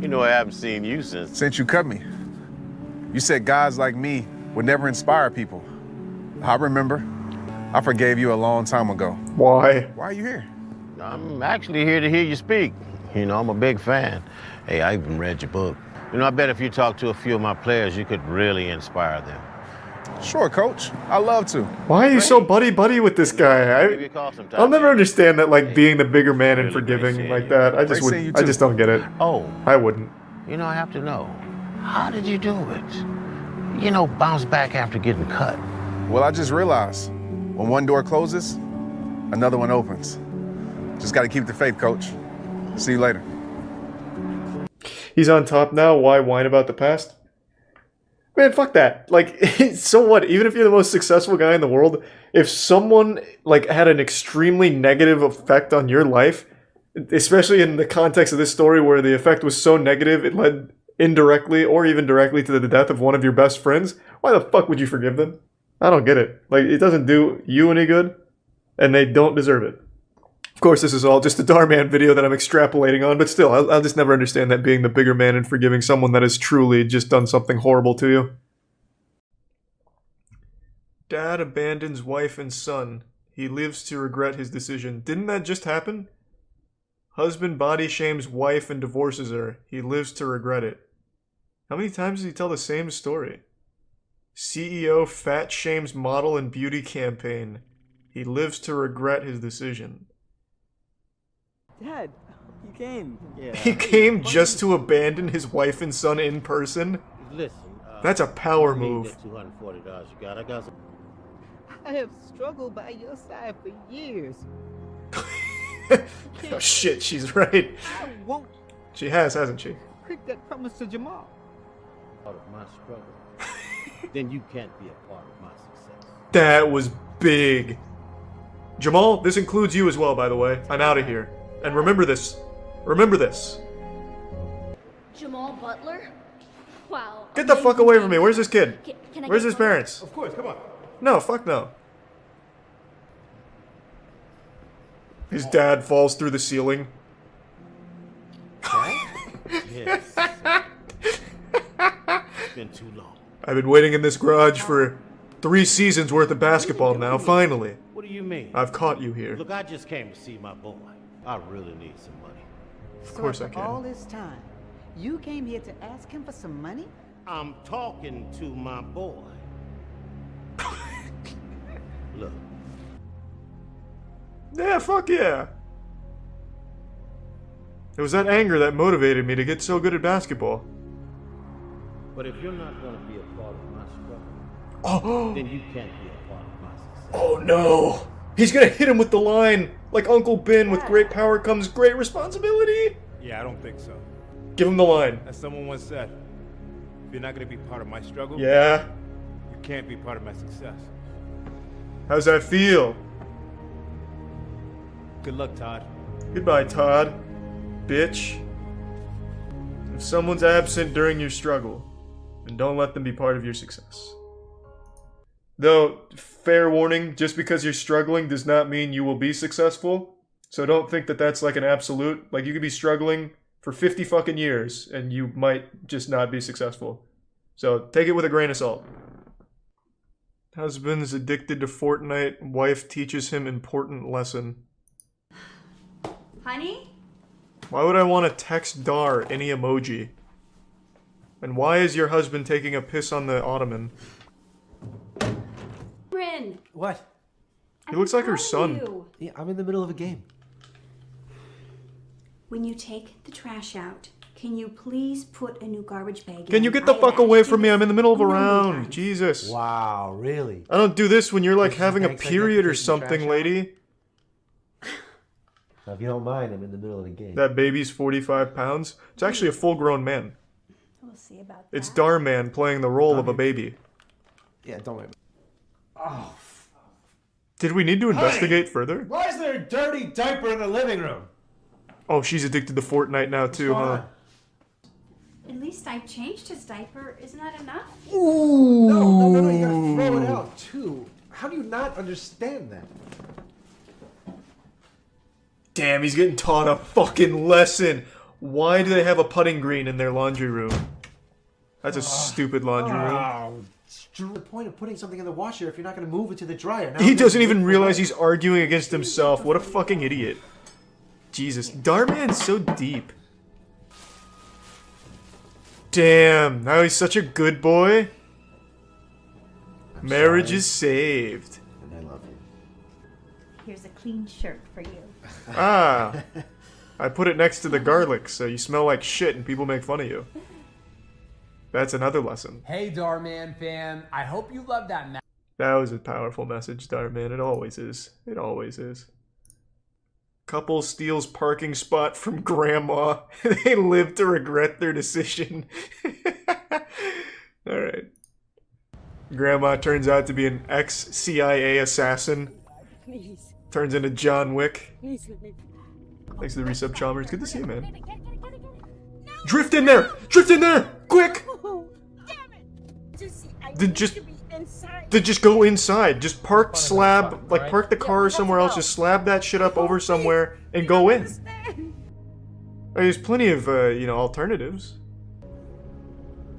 You know I haven't seen you since. Since you cut me. You said guys like me would never inspire people. I remember. I forgave you a long time ago. Why? Why are you here? I'm actually here to hear you speak. You know, I'm a big fan. Hey, I even read your book. You know, I bet if you talk to a few of my players, you could really inspire them. Sure, coach. I love to. Why are you so buddy-buddy with this guy? Give you a call sometime. I'll never understand that, like, being the bigger man and forgiving like that. I just Great seeing you would. I just too. don't get it. Oh, I wouldn't. you know, I have to know. How did you do it? You know, bounce back after getting cut. Well, I just realized when one door closes, another one opens. Just got to keep the faith, coach. See you later. He's on top now. Why whine about the past? Man, fuck that. Like, so what? Even if you're the most successful guy in the world, if someone, like, had an extremely negative effect on your life, especially in the context of this story where the effect was so negative it led indirectly or even directly to the death of one of your best friends, why the fuck would you forgive them? I don't get it. Like, it doesn't do you any good, and they don't deserve it. Of course, this is all just a Darman video that I'm extrapolating on, but still, I'll just never understand that being the bigger man and forgiving someone that has truly just done something horrible to you. Dad abandons wife and son. He lives to regret his decision. Didn't that just happen? Husband body shames wife and divorces her. He lives to regret it. How many times does he tell the same story? CEO fat shames model and beauty campaign. He lives to regret his decision. Dad, you came. Yeah. He came just to abandon his wife and son in person? Listen. That's a power you need move. that $240 you got. I got some. I have struggled by your side for years. Oh shit, she's right. I won't She has, hasn't she? break that promise to Jamal. Part of my struggle. Then you can't be a part of my success. That was big. Jamal, this includes you as well, by the way. I'm out of here. And remember this. Remember this. Jamal Butler? Wow. Get the fuck away from me. Where's this kid? Can I Where's get his a photo? parents? Of course, come on. No, fuck no. His dad falls through the ceiling. Yes. It's been too long. I've been waiting in this garage for 3 seasons worth of basketball now, finally. What do you mean? I've caught you here. Look, I just came to see my boy. I really need some money. Of course I So after all can. this time, you came here to ask him for some money? I'm talking to my boy. Look, Yeah, fuck yeah. It was that anger that motivated me to get so good at basketball. but if you're not going to be a part of my struggle, Oh, then you can't be a part of my success. oh no. He's gonna hit him with the line, like Uncle Ben, with great power comes great responsibility. Yeah, I don't think so. Give him the line. As someone once said, if you're not going to be part of my struggle, Yeah. you can't be part of my success. How's that feel? Good luck, Todd. Goodbye, Todd. Bitch. If someone's absent during your struggle, then don't let them be part of your success. Though, fair warning, just because you're struggling does not mean you will be successful. So don't think that that's like an absolute. Like, you could be struggling for 50 fucking years, and you might just not be successful. So take it with a grain of salt. Husband's addicted to Fortnite. Wife teaches him important lesson. Honey? Why would I want to text Dar any emoji? And why is your husband taking a piss on the ottoman? Bryn, What? He looks like her son. Yeah, I'm in the middle of a game. when you take the trash out, Can you please put a new garbage bag in? Can you get the fuck away from me? I'm in the middle of a round. Jesus. Wow, really? I don't do this when you're like This is having a thanks, I period get to or take the something, trash out? lady. Now, if you don't mind, I'm in the middle of the game. That baby's 45 pounds. It's actually a full-grown man. We'll see about It's Darman playing the role of a baby. Yeah, don't worry. Oh, Did we need to investigate further? why is there a dirty diaper in the living room? Oh, she's addicted to Fortnite now too, huh? At least I changed his diaper. Isn't that enough? Ooh. No, you gotta throw it out too. How do you not understand that? Damn, he's getting taught a fucking lesson. Why do they have a putting green in their laundry room? That's a stupid laundry room. The point of putting something in the washer if you're not gonna move it to the dryer. Now He doesn't even realize he's arguing against himself. What a fucking idiot. Jesus, Darman's so deep. Damn, now he's such a good boy. Marriage is saved. And I love you. Here's a clean shirt for you. Ah, I put it next to the garlic so you smell like shit and people make fun of you. That's another lesson. Hey, Darman fan. I hope you love that match. That was a powerful message, Darman. It always is. It always is. Couple steals parking spot from grandma. They live to regret their decision. Alright. Grandma turns out to be an ex-CIA assassin. Please. Turns into John Wick. Please let me. Thanks to the resub, Chalmers. Good to see you, man. Drift in there! Drift in there! Quick! Then just go inside. Just park slab, like park the car somewhere else. Just slab that shit up over somewhere and go in. There's plenty of, you know, alternatives.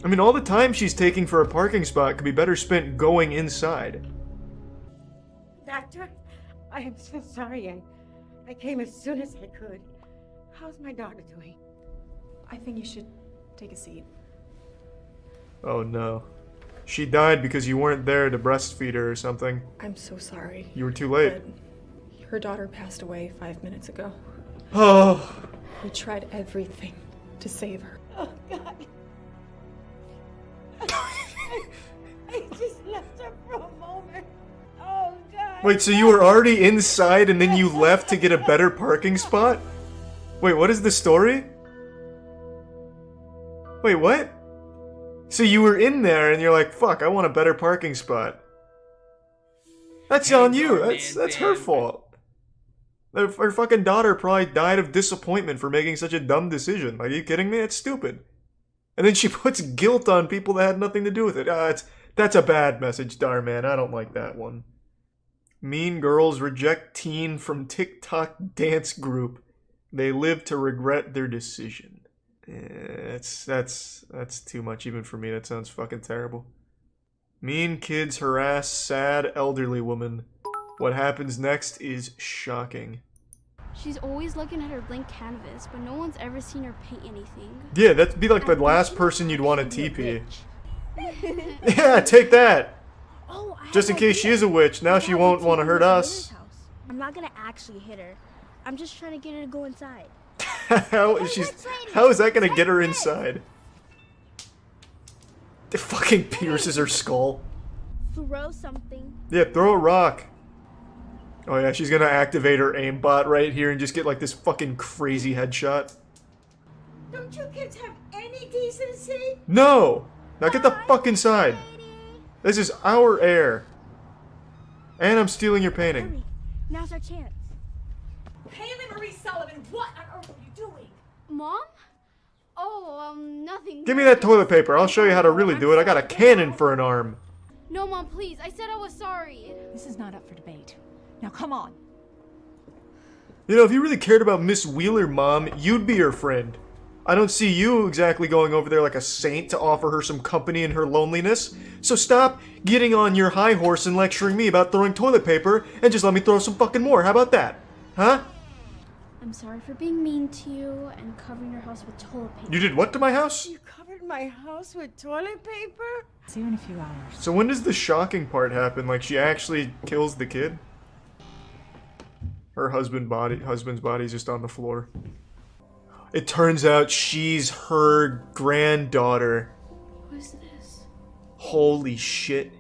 I mean, all the time she's taking for a parking spot could be better spent going inside. Doctor, I am so sorry. I came as soon as I could. How's my daughter doing? I think you should take a seat. Oh no. She died because you weren't there to breastfeed her or something. I'm so sorry. You were too late. But her daughter passed away 5 minutes ago. Oh. We tried everything to save her. Oh, God. I just left her for a moment. Oh, God. Wait, so you were already inside and then you left to get a better parking spot? Wait, what is the story? Wait, what? So you were in there and you're like, fuck, I want a better parking spot. That's on you. That's her fault. Her fucking daughter probably died of disappointment for making such a dumb decision. Are you kidding me? It's stupid. And then she puts guilt on people that had nothing to do with it. That's a bad message, Darman. I don't like that one. Mean girls reject teen from TikTok dance group. They live to regret their decision. That's too much even for me. That sounds fucking terrible. Mean kids harass sad elderly woman. What happens next is shocking. She's always looking at her blank canvas, but no one's ever seen her paint anything. Yeah, that'd be like the last person you'd want to TP. Yeah, take that! Just in case she is a witch, now she won't want to hurt us. I'm not gonna actually hit her. I'm just trying to get her to go inside. How is that gonna get her inside? It fucking pierces her skull. Throw something. Yeah, throw a rock. Oh yeah, she's gonna activate her aimbot right here and just get like this fucking crazy headshot. Don't you kids have any decency? No! Now get the fuck inside. This is our air. And I'm stealing your painting. Hurry. Now's our chance. Haley Marie Sullivan, what on earth are you doing? Mom? Oh, nothing. Give me that toilet paper. I'll show you how to really do it. I got a cannon for an arm. No, Mom, please. I said I was sorry. This is not up for debate. Now come on. You know, if you really cared about Miss Wheeler, Mom, you'd be her friend. I don't see you exactly going over there like a saint to offer her some company in her loneliness. So stop getting on your high horse and lecturing me about throwing toilet paper and just let me throw some fucking more. How about that? Huh? I'm sorry for being mean to you and covering your house with toilet paper. You did what to my house? You covered my house with toilet paper? See you in a few hours. So when does the shocking part happen? Like she actually kills the kid? Her husband's body's just on the floor. It turns out she's her granddaughter. Who's this? Holy shit.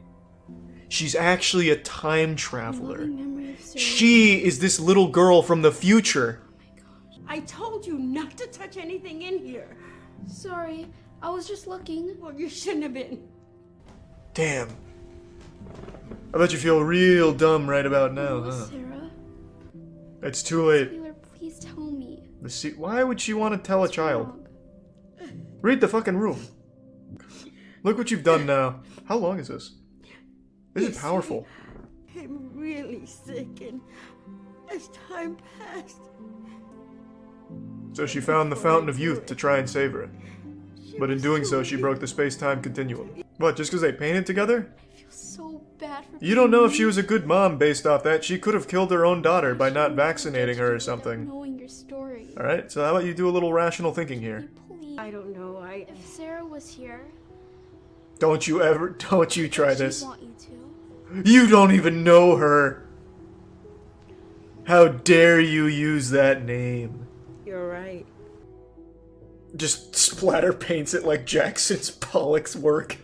She's actually a time traveler. Loving memory of Sarah. She is this little girl from the future. I told you not to touch anything in here. Sorry, I was just looking. Well, you shouldn't have been. Damn. I bet you feel real dumb right about now, Who was huh? Sarah? It's too late. Taylor, please tell me. Why would she want to tell a child? Read the fucking room. Look what you've done now. How long is this? This is powerful. I'm really sick, and as time passed, So she found the Fountain of Youth to try and save her. But in doing so, she broke the space-time continuum. What, just because they painted together? I feel so bad for You don't know if she was a good mom based off that. She could have killed her own daughter by not vaccinating her or something. knowing your story. Alright, so how about you do a little rational thinking here? I don't know. If Sarah was here, Don't you try she'd this. want you to. You don't even know her. How dare you use that name? You're right. Just splatter paints it like Jackson's Pollock's work.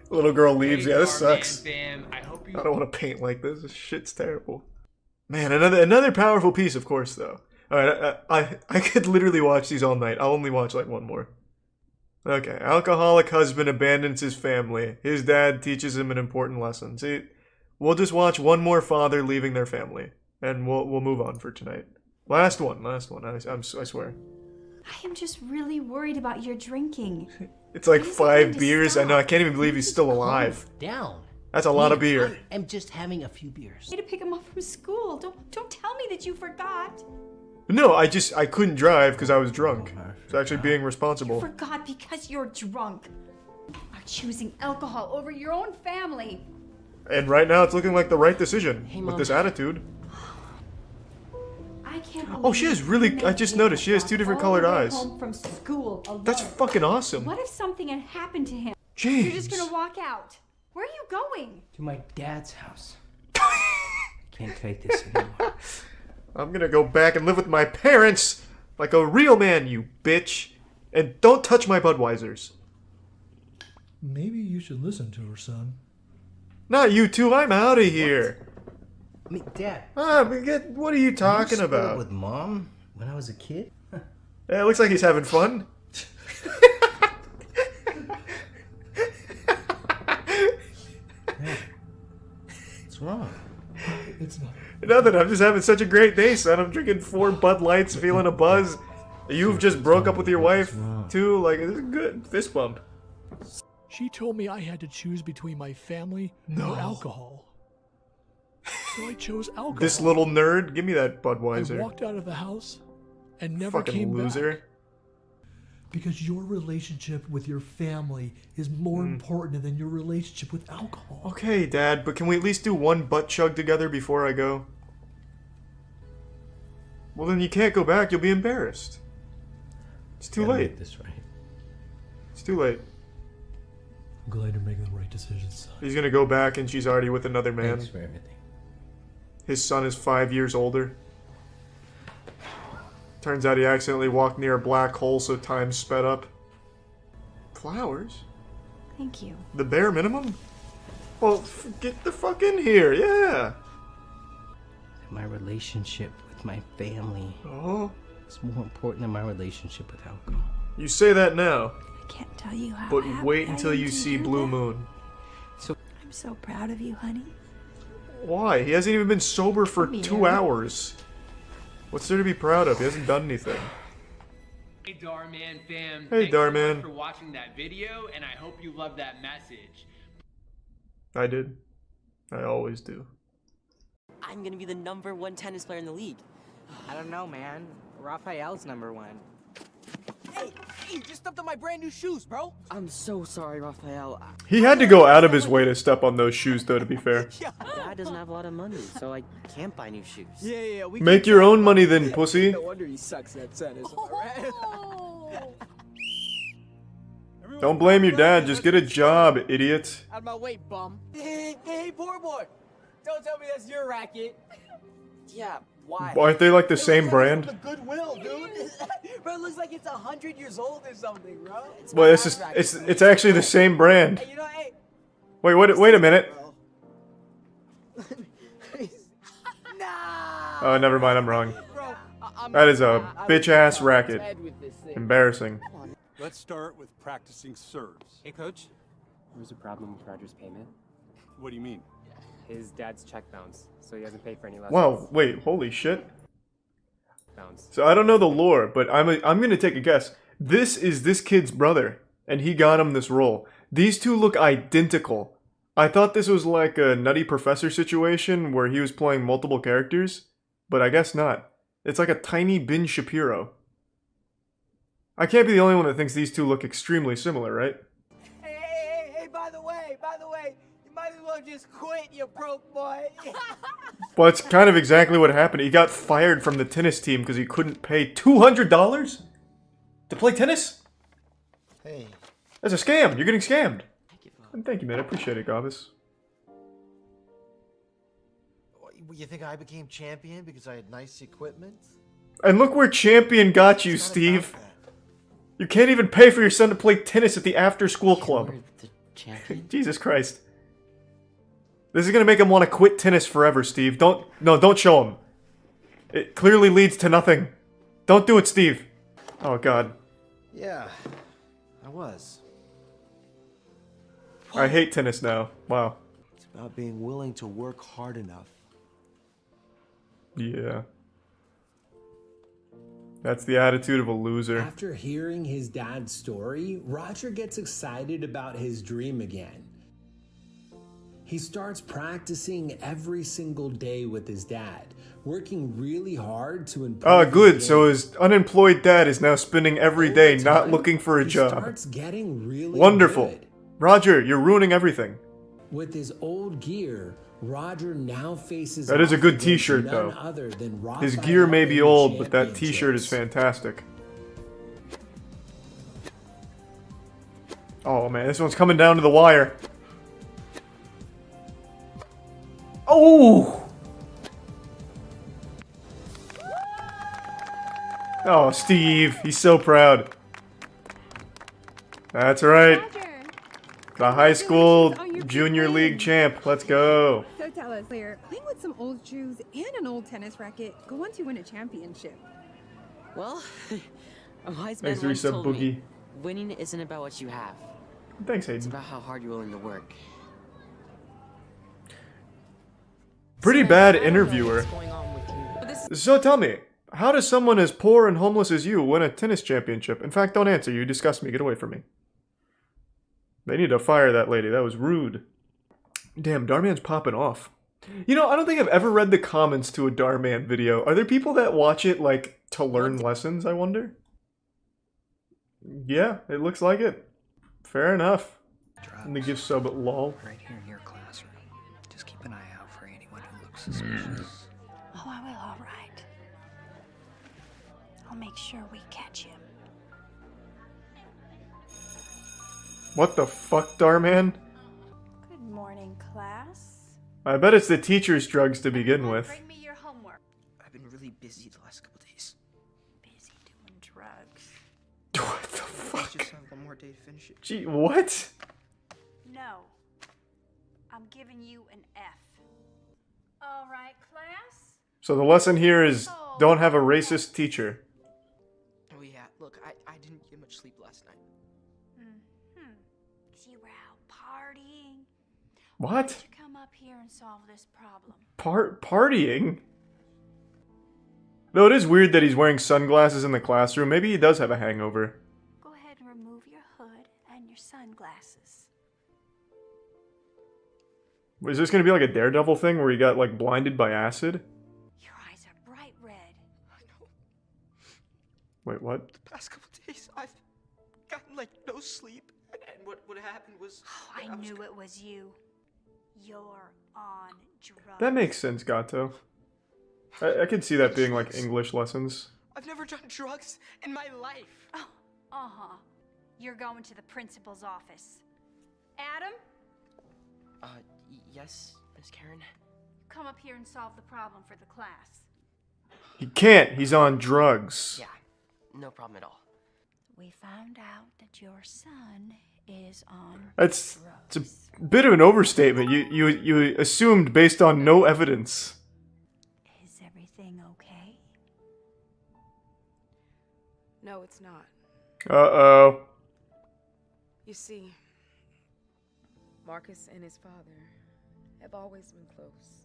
Little girl leaves. Yeah, this sucks. I don't want to paint like this. This shit's terrible. Man, another powerful piece, of course, though. Alright, I could literally watch these all night. I'll only watch like one more. Okay, alcoholic husband abandons his family. His dad teaches him an important lesson. See, we'll just watch one more father leaving their family, and we'll move on for tonight. Last one. I swear. I am just really worried about your drinking. It's like When is it 5 going to beers. I stop? know. I can't even believe he's still alive. Down. That's a lot of beer. I'm just having a few beers. I had to pick him up from school. Don't tell me that you forgot. No, I couldn't drive because I was drunk. It's actually being responsible. Forgot because you're drunk. Are choosing alcohol over your own family. And right now, it's looking like the right decision with Mom. this attitude. I can't Oh, she has really. I just noticed she has 2 different colored eyes. Home from school alone. That's fucking awesome. What if something had happened to him? James. You're just gonna walk out. Where are you going? To my dad's house. Can't take this anymore. I'm gonna go back and live with my parents like a real man, you bitch. And don't touch my Budweisers. Maybe you should listen to her, son. Not you two. I'm out of here. I mean, Dad. What are you talking you split about? with Mom when I was a kid? Yeah, it looks like he's having fun. What's wrong? It's not. Nothing. I'm just having such a great day, son. I'm drinking 4 Bud Lights, feeling a buzz. You've just broke up with your wife, too. Like, it's a good fist bump. She told me I had to choose between my family or alcohol. So I chose alcohol. This little nerd, give me that I Budweiser. walked out of the house and never Fucking came loser. back. Because your relationship with your family is more important than your relationship with alcohol. Okay, Dad, but can we at least do one butt chug together before I go? Well, then you can't go back. You'll be embarrassed. It's too late. Make this right. It's too late. I'm glad you're making the right decision, son. He's gonna go back and she's already with another man. Thanks for everything. His son is 5 years older. Turns out he accidentally walked near a black hole, so time sped up. Flowers? Thank you. The bare minimum? Well, get the fuck in here, yeah! My relationship with my family is more important than my relationship with alcohol. You say that now, I can't tell you how but happy wait I until am you to see hear Blue that. Moon. I'm so proud of you, honey. Why? He hasn't even been sober for Come 2 here. hours. What's there to be proud of? He hasn't done anything. Hey Darman fam, Hey, thanks so Darman. much for watching that video, and I hope you love that message. I did. I always do. I'm gonna be the #1 tennis player in the league. I don't know, man. Raphael's #1. Hey, you just stepped on my brand new shoes, bro. I'm so sorry, Raphael. He had to go out of his way to step on those shoes, though, to be fair. Dad doesn't have a lot of money, so I can't buy new shoes. Yeah, we Make your own money then, pussy. No wonder he sucks at tennis. Don't blame your dad, just get a job, idiot. Out of my way, bum. Hey, poor boy. Don't tell me that's your racket. Yeah, why? Aren't they like the same brand? The Goodwill, dude. Bro, it looks like it's 100 years old or something, bro. Well, it's actually the same brand. Hey, you know, hey. Wait a minute. Nah. Oh, never mind, I'm wrong. Bro, That is a bitch-ass racket. Embarrassing. Let's start with practicing serves. Hey, Coach. There's a problem with Roger's payment. What do you mean? His dad's check bounced, so he hasn't paid for any lessons. Wow, wait, holy shit. Bounce. So I don't know the lore, but I'm gonna take a guess. This is this kid's brother, and he got him this role. These two look identical. I thought this was like a Nutty Professor situation where he was playing multiple characters, but I guess not. It's like a tiny Ben Shapiro. I can't be the only one that thinks these two look extremely similar, right? Hey, by the way, you might as well just quit, you broke boy. Well, it's kind of exactly what happened. He got fired from the tennis team because he couldn't pay $200 to play tennis? Hey. That's a scam. You're getting scammed. Thank you, man. I appreciate it, Gavis. You think I became champion because I had nice equipment? And look where champion got you, Steve. You can't even pay for your son to play tennis at the after-school club. Jesus Christ. This is gonna make him want to quit tennis forever, Steve. Don't show him. It clearly leads to nothing. Don't do it, Steve. Oh, God. Yeah, I was. I hate tennis now. Wow. It's about being willing to work hard enough. Yeah. That's the attitude of a loser. After hearing his dad's story, Roger gets excited about his dream again. He starts practicing every single day with his dad, working really hard to improve. Oh, good. his So game. his unemployed dad is now spending every day not looking for a job. Starts getting really Wonderful. good. Roger, you're ruining everything. With his old gear, Roger now faces. That is a off good against t-shirt, none though. other than His Raphael gear may in be the old, but that t-shirt is championships. fantastic. Oh, man, this one's coming down to the wire. Oh! Oh, Steve, he's so proud. That's right. The high school junior league champ. Let's go. So tell us, Claire, playing with some old shoes and an old tennis racket go once you win a championship. Well, a wise Thanks, man once Resub told Boogie. me, winning isn't about what you have. Thanks, Hayden. It's about how hard you're willing to work. Pretty bad interviewer. So tell me, how does someone as poor and homeless as you win a tennis championship? In fact, don't answer. You disgust me. Get away from me. They need to fire that lady. That was rude. Damn, Darman's popping off. You know, I don't think I've ever read the comments to a Darman video. Are there people that watch it, like, to learn lessons, I wonder? Yeah, it looks like it. Fair enough. And the gift sub at lol. Right here in your classroom. Just keep an eye out for anyone who looks suspicious. Oh, I will, all right. I'll make sure we catch him. What the fuck, Darman? Good morning, class. I bet it's the teacher's drugs to begin with. Bring me your homework. I've been really busy the last couple days. Busy doing drugs. What the fuck? Just have one more day to finish it. Gee, what? No. I'm giving you an F. All right, class? So the lesson here is don't have a racist teacher. Oh yeah, look, I didn't get much sleep last night. Mm-hmm. So you were out partying? What? Why don't you come up here and solve this problem? Partying? Though it is weird that he's wearing sunglasses in the classroom. Maybe he does have a hangover. Go ahead and remove your hood and your sunglasses. Is this gonna be like a Daredevil thing where he got like blinded by acid? Your eyes are bright red. I know. Wait, what? The past couple days, I've gotten like no sleep, and what happened was. Oh, I knew it was you. You're on drugs. That makes sense, Gato. I could see that being like English lessons. I've never done drugs in my life. Oh, uh-huh. You're going to the principal's office. Adam? Yes, Miss Karen? come up here and solve the problem for the class. He can't. He's on drugs. Yeah, no problem at all. We found out that your son is on It's a bit of an overstatement. You assumed based on no evidence. Is everything okay? No, it's not. Uh-oh. You see, Marcus and his father have always been close.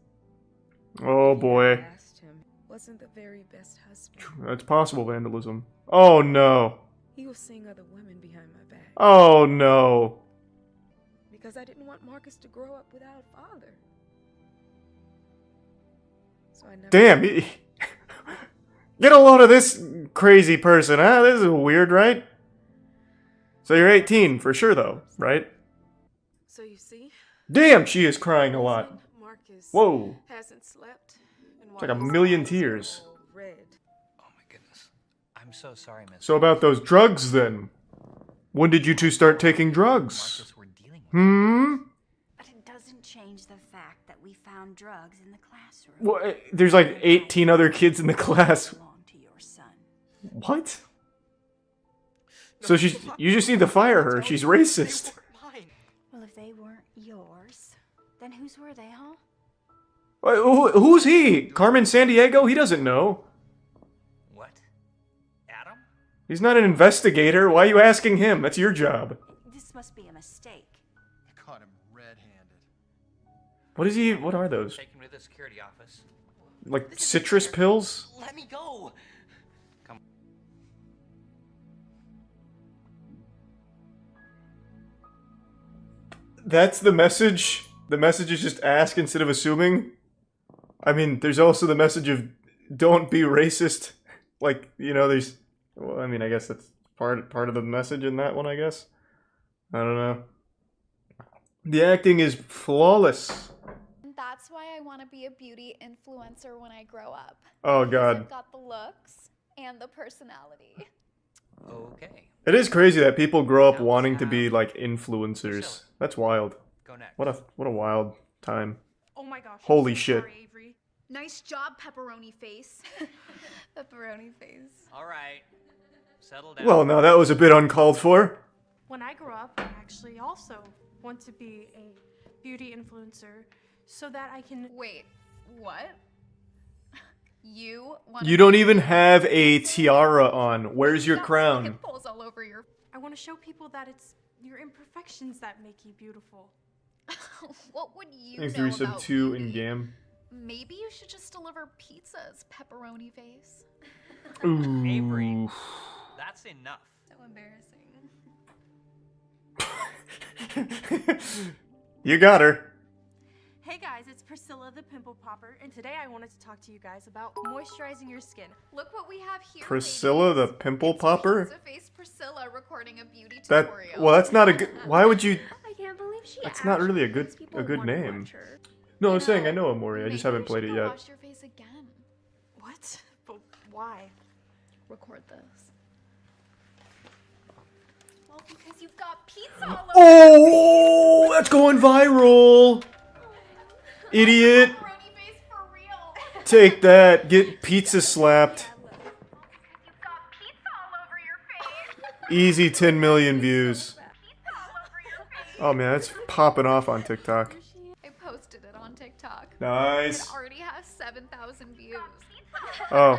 Oh boy. I asked him, wasn't the very best husband. That's possible vandalism. Oh no. He was seeing other women behind my back. Oh no. Because I didn't want Marcus to grow up without a father. So I never. Damn. Get a load of this crazy person, huh? This is weird, right? So you're 18 for sure, though, right? So you see? Damn, she is crying a lot. Marcus Whoa. hasn't slept. It's like a million tears. Red. Oh my goodness. I'm so sorry, Miss. So about those drugs, then. When did you two start taking drugs? Hmm? But it doesn't change the fact that we found drugs in the classroom. Well, there's like 18 other kids in the class. What? So you just need to fire her. She's racist. Well, if they weren't yours, then whose were they, huh? Who's he? Carmen Sandiego? He doesn't know. What? Adam? He's not an investigator. Why are you asking him? That's your job. This must be a mistake. I caught him red-handed. What is he? What are those? Take him to the security office. Like citrus pills? Let me go. Come. That's the message? The message is just ask instead of assuming? I mean, there's also the message of don't be racist. Like, you know, there's... Well, I mean, I guess that's part of the message in that one, I guess. I don't know. The acting is flawless. That's why I want to be a beauty influencer when I grow up. Oh, Because God. I've got the looks and the personality. Okay. It is crazy that people grow up wanting to be, like, influencers. That's wild. Go next. What a wild time. Oh my gosh. Holy shit. Sorry, Avery. Nice job, pepperoni face. Pepperoni face. All right. Settle down. Well, now that was a bit uncalled for. When I grow up, I actually also want to be a beauty influencer so that I can. Wait, what? You want? You don't even have a tiara on. Where's your crown? Pimples all over your. I want to show people that it's your imperfections that make you beautiful. What would you Thanks know to about resub 2 beauty? in game. Maybe you should just deliver pizzas, pepperoni face. Avery, Ooh. that's enough. So embarrassing. You got her. Hey guys, it's Priscilla the Pimple Popper, and today I wanted to talk to you guys about moisturizing your skin. Look what we have here. Priscilla the pimple popper? Pizza face Priscilla recording a beauty That tutorial. well, that's not a good. Why would you? I can't believe she. That's not really a good name. No, I'm saying I know Amori. I just haven't played it yet. Wash your face again. What? But why? Record this. Well, because you've got pizza all over. Oh, that's going viral. Idiot. Pepperoni face for real. Take that. Get pizza slapped. Easy 10 million views. Oh man, that's popping off on TikTok. I posted it on TikTok. Nice. It already has 7,000 views. Oh.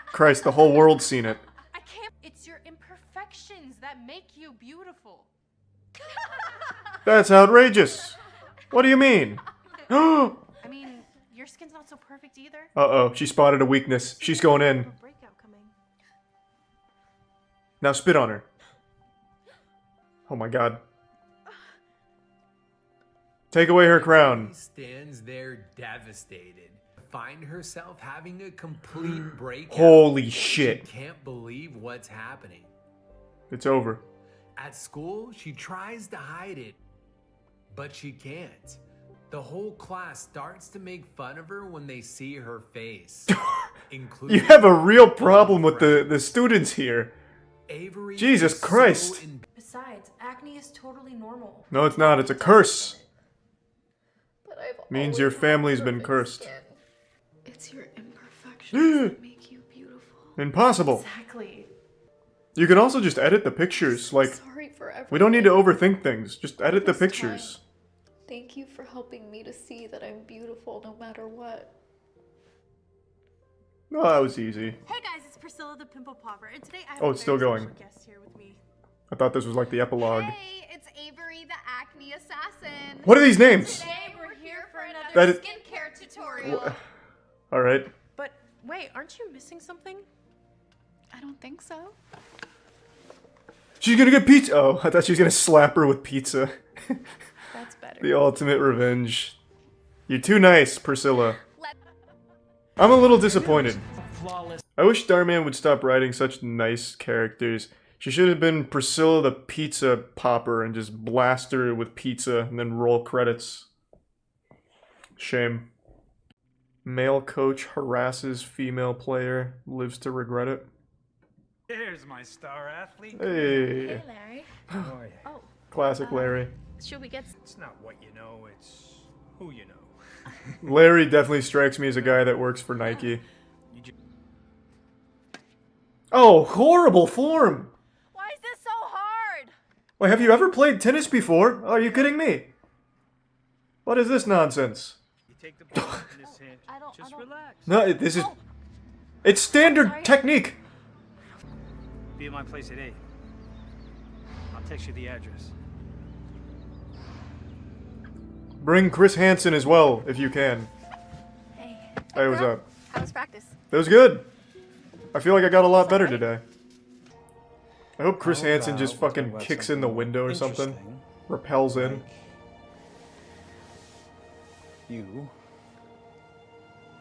Christ, the whole world's seen it. I can't. It's your imperfections that make you beautiful. That's outrageous. What do you mean? I mean, your skin's not so perfect either. Uh-oh, she spotted a weakness. She's going in. Breakout coming. Now spit on her. Oh my god. Take away her crown. Stands there devastated. Find herself having a complete breakdown. Holy shit. She can't believe what's happening. It's over. At school, she tries to hide it, but she can't. The whole class starts to make fun of her when they see her face. You have a real problem with the students here. Avery Jesus Christ. Besides, acne is totally normal. No, it's not. It's a curse. But I've Means always your had family's been perfect cursed. skin. It's your imperfections that make you beautiful. Impossible. Exactly. You can also just edit the pictures. Like, Sorry for everything. we don't need to overthink things. Just edit the This pictures. Thank you for helping me to see that I'm beautiful no matter what. Oh, that was easy. Hey guys, it's Priscilla the Pimple Popper, and today I have Oh, a it's still very going. special guest here with me. I thought this was like the epilogue. Hey, it's Avery the Acne Assassin. What are these names? Today we're here for That another is- skincare tutorial. Alright. But wait, aren't you missing something? I don't think so. She's gonna get pizza. Oh, I thought she was gonna slap her with pizza. That's better. The ultimate revenge. You're too nice, Priscilla. I'm a little disappointed. I wish Starman would stop writing such nice characters. She should have been Priscilla the Pizza Popper and just blast her with pizza and then roll credits. Shame. Male coach harasses female player, lives to regret it. There's my star athlete. Hey. Larry. Oh. Classic Larry. Should we get... It's not what you know, it's who you know. Larry definitely strikes me as a guy that works for Nike. Oh, horrible form! Why is this so hard? Wait, have you ever played tennis before? Oh, are you kidding me? What is this nonsense? You take the ball in this hand. Just relax. No, this is... It's standard technique! Be at my place at 8. I'll text you the address. Bring Chris Hansen as well, if you can. Hey. Hey, what's up? How was practice? It was good. I feel like I got a lot better today. I hope Chris Hansen just fucking kicks in the window or something. Repels in. You.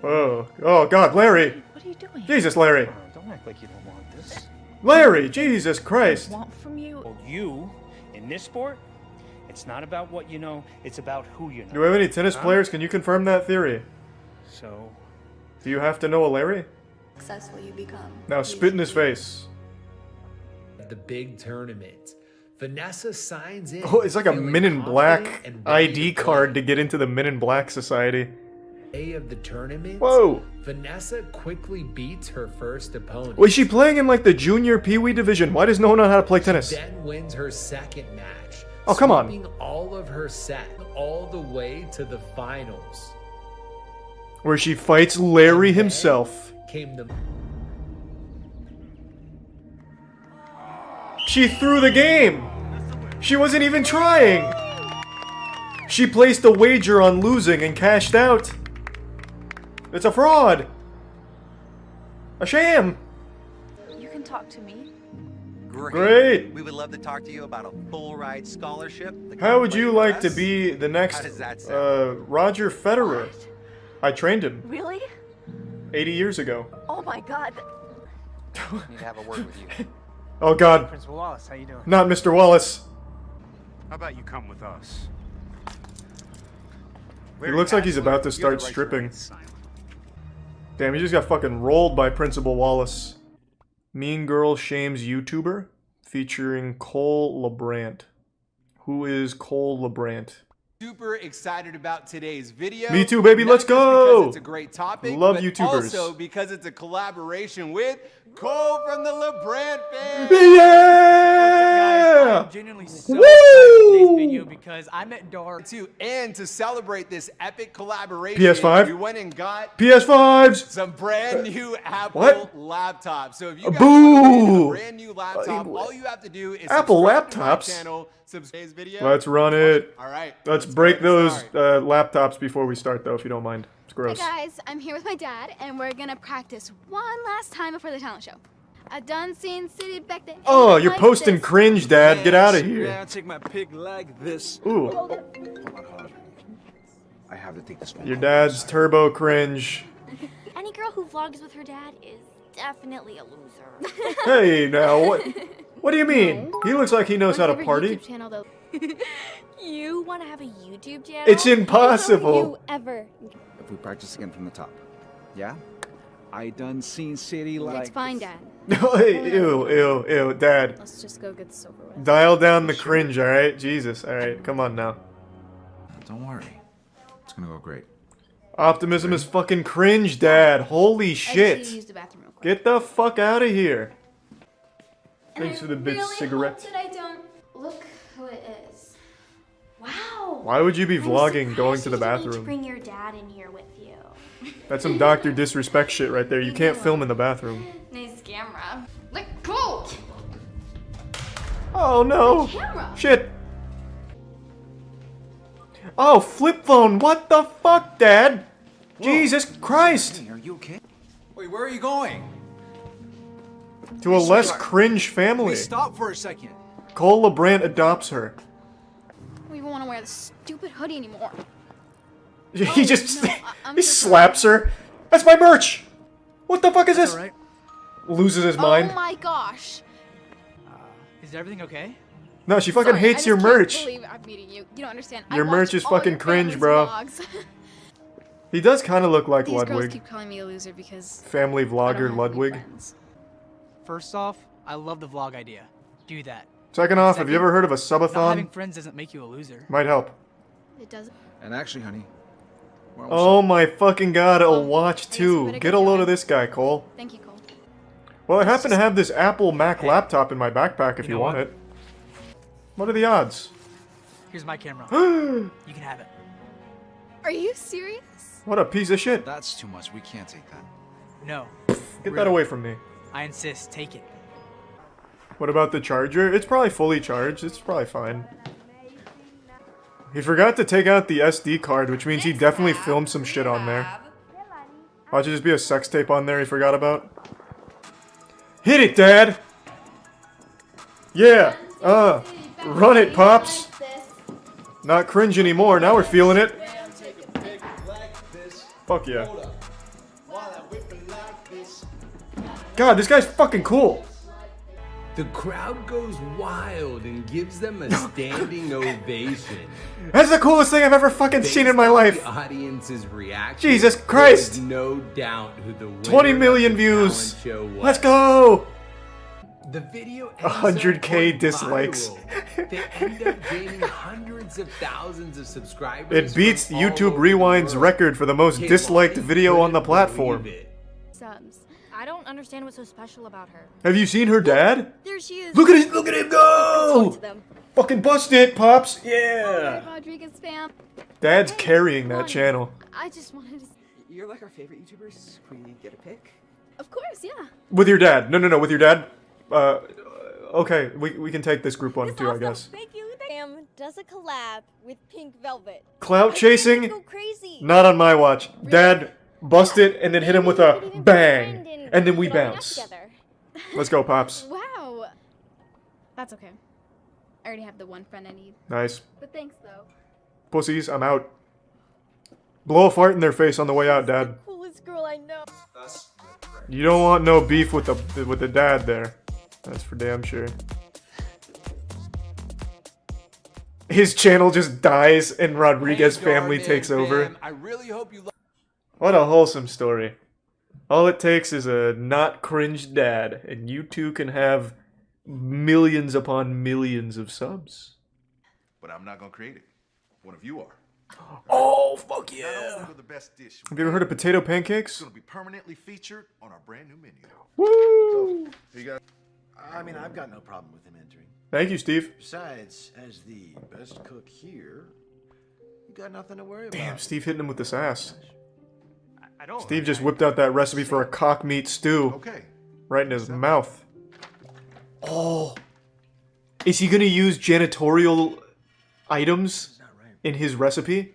Oh. Oh god, Larry! What are you doing? Jesus, Larry! Don't act like you don't want this. Larry! Jesus Christ! Want from you? Well, you, in this sport, it's not about what you know, it's about who you know. Do we have any tennis players? Can you confirm that theory? So... Do you have to know a Larry? Successful you become. Now spit in his face. The big tournament. Vanessa signs in. Oh, it's like a feeling Men in Black confident and ready ID to card play. to get into the Men in Black Society. Day of the tournament. Whoa! Vanessa quickly beats her first opponent. Was she playing in like the junior Pee-wee division? Why does no one know how to play tennis? She then wins her second match. Oh, come on. Sweeping all of her set all the way to the finals. Where she fights Larry himself. Came the She threw the game! She wasn't even trying! She placed a wager on losing and cashed out. It's a fraud! A sham! You can talk to me. Great. We would love to talk to you about a full ride scholarship. How would you like to us. be the next How does that sound? Roger Federer? I trained him Really? 80 years ago. Oh my god. Need to have a word with you. Oh god, Principal Wallace, how you doing? not Mr. Wallace. How about you come with us? He looks like he's about to start stripping. Damn, he just got fucking rolled by Principal Wallace. Mean Girl Shames YouTuber, featuring Cole LeBrant. Who is Cole LeBrant? Super excited about today's video. Me too, baby. Let's Not just go. Because it's a great topic, Love but YouTubers. also because it's a collaboration with Cole from the LeBrant fam. Yeah! I'm genuinely so so excited excited for today's video because I met Dar too, and to celebrate this epic collaboration, PS5? we went and got PS5s! some brand new Apple What? laptops. So if you guys Boo! want a brand new laptop, all you have to do is Apple subscribe to my laptops? channel, subscribe to this video. Let's run it. All right. Let's break those laptops before we start, though, if you don't mind. It's gross. Hey guys, I'm here with my dad, and we're gonna practice one last time before the talent show. I done seen City back there. Oh, you're posting cringe, Dad. Get out of here. Yeah, take my pick like this. Ooh. I have to take this one. Your dad's turbo cringe. Any girl who vlogs with her dad is definitely a loser. Hey, now, what do you mean? He looks like he knows how to party. YouTube channel, though. You want to have a YouTube channel? It's impossible. Don't you ever. If we practice again from the top. Yeah? I done seen City like... It's fine, Dad. Ew, Dad. Let's just go get this over with. Dial down the cringe, alright? Jesus, alright, come on now. Don't worry. It's gonna go great. Optimism is fucking cringe, Dad. Holy I shit. just use the bathroom real quick. Get the fuck out of here. And Thanks I for the big really cigarette. hope that I don't look who it is. Wow. Why would you be I'm vlogging going to the surprised you didn't bathroom? bring your dad in here with you. That's some doctor disrespect shit right there. You can't film in the bathroom. Nice camera. Like, cool. Oh no. My camera. Shit. Oh, flip phone. What the fuck, Dad? Jesus Christ. Hey, are you okay? Wait, where are you going? To a less cringe family. Stop for a second. Cole LeBrant adopts her. I don't even want to wear this stupid hoodie anymore. He just I'm he so slaps her. That's my merch. What the fuck is this? Alright. Loses his mind. Oh my gosh. Is everything okay? No, she fucking Sorry, hates I your just can't merch. believe I'm meeting you. You don't understand. Your I merch watch is all fucking your cringe, family's bro. vlogs. He does kind of look like These girls Ludwig. keep calling me a loser because Family I don't vlogger have any Ludwig. friends. First off, I love the vlog idea. Do that. Second off, have you ever heard of a Not having subathon? friends doesn't make you a loser. Might help. It doesn't. And actually, honey, we're Oh my fucking god, a watch we too. better Get get a load going. of this guy, Cole. Thank you, Cole. Well, I happen to have this Apple Mac laptop in my backpack if You you know want what? it. What are the odds? Here's my camera. You can have it. Are you serious? What a piece of shit. That's too much. We can't take that. No. Get that away from me. I insist. Take it. What about the charger? It's probably fully charged. It's probably fine. He forgot to take out the SD card, which means he definitely filmed some shit on there. Watch it just be a sex tape on there he forgot about. Hit it, Dad! Yeah! Run it, Pops! Not cringe anymore, now we're feeling it. Fuck yeah. God, this guy's fucking cool. The crowd goes wild and gives them a standing ovation. That's the coolest thing I've ever fucking seen in my life. The audience's reaction. Jesus there Christ. is no doubt who the winner 20 of million the views. talent show was. Let's go! The video ends 100K up going dislikes. viral. They end up gaining hundreds of thousands of subscribers. It beats from all YouTube over the Rewind's world. record for the most Kids disliked like video on the couldn't platform. believe it. Subs. I don't understand what's so special about her. Have you seen her dad? There she is. Look at him go! Talk to them. Fucking bust it, Pops! Oh, Yeah! Rodriguez fam. Dad's carrying that channel. I just wanted to. You're like our favorite YouTubers. Can we get a pic? Of course, yeah. With your dad. No, with your dad. Okay, we can take this group one too, I guess. Thank you. Sam does a collab with Pink Velvet. Clout chasing? Go crazy. Not on my watch. Dad, bust it and then hit him with a bang. And then we bounce. Let's go, Pops. Wow. That's okay. I already have the one friend I need. Nice. But thanks, though. Pussies, I'm out. Blow a fart in their face on the way out, Dad. Coolest girl I know. You don't want no beef with the dad there. That's for damn sure. His channel just dies and Rodriguez family takes over. I really hope you What a wholesome story. All it takes is a not cringe dad, and you two can have millions upon millions of subs. But I'm not gonna create it. One of you are. Oh, fuck yeah. Not only will the best dish Have you ever heard of potato pancakes? It's gonna be permanently featured on our brand new menu. Woo! So, you guys. I mean, I've got no problem with him entering. Thank you, Steve. Besides, as the best cook here, you got nothing to worry about. Damn, Steve hitting him with this ass. I don't. Steve just whipped out that recipe for a cock meat stew. Okay. Right in his mouth. Oh. Is he gonna use janitorial items in his recipe?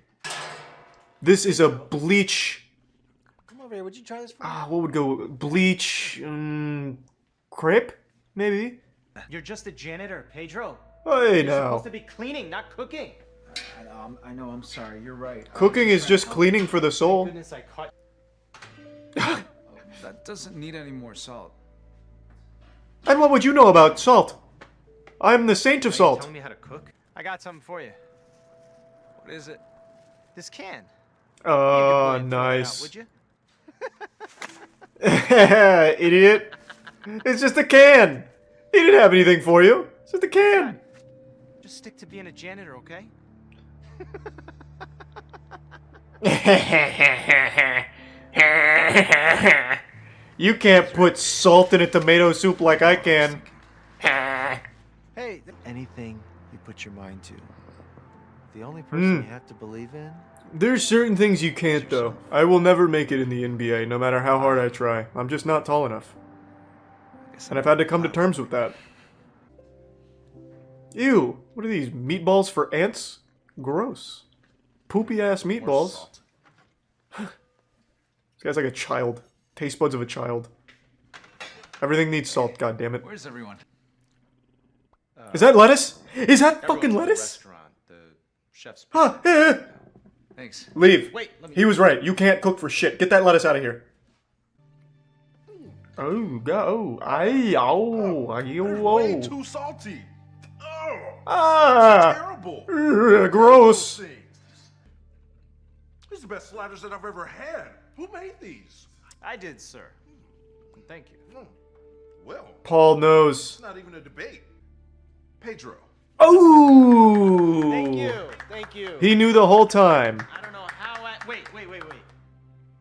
This is a bleach. Come over here. Would you try this for What would go? Bleach. Crepe? Maybe? You're just a janitor, Pedro. Hey, You're now. supposed to be cleaning, not cooking. I know. I'm sorry. You're right. Cooking is just cleaning for the soul. Goodness, I caught. That doesn't need any more salt. And what would you know about salt? I'm the saint of Are you salt. telling me how to cook? I got something for you. What is it? This can. Nice. Would you? Idiot. It's just a can. He didn't have anything for you. It's just a can. Just stick to being a janitor, okay? You can't put salt in a tomato soup like I can. Hey, anything you put your mind to. The only person you have to believe in. There's certain things you can't, though. I will never make it in the NBA, no matter how hard I try. I'm just not tall enough. And I've had to come to terms with that. Ew, what are these, meatballs for ants? Gross. Poopy-ass meatballs. This guy's like a child. Taste buds of a child. Everything needs salt, goddammit. Where's everyone? Is that lettuce? Is that fucking lettuce? The chef's. Huh, Thanks. Leave. Wait, let me- He was right. You can't cook for shit. Get that lettuce out of here. Oh, go. Ay, oh, ay, Way oh. too salty. Oh, Ah! terrible. Gross. These are the best sliders that I've ever had. Who made these? I did, sir. Thank you. Well, Paul knows. it's not even a debate. Pedro. Oh! Thank you. Thank you. He knew the whole time. I don't know how I. Wait.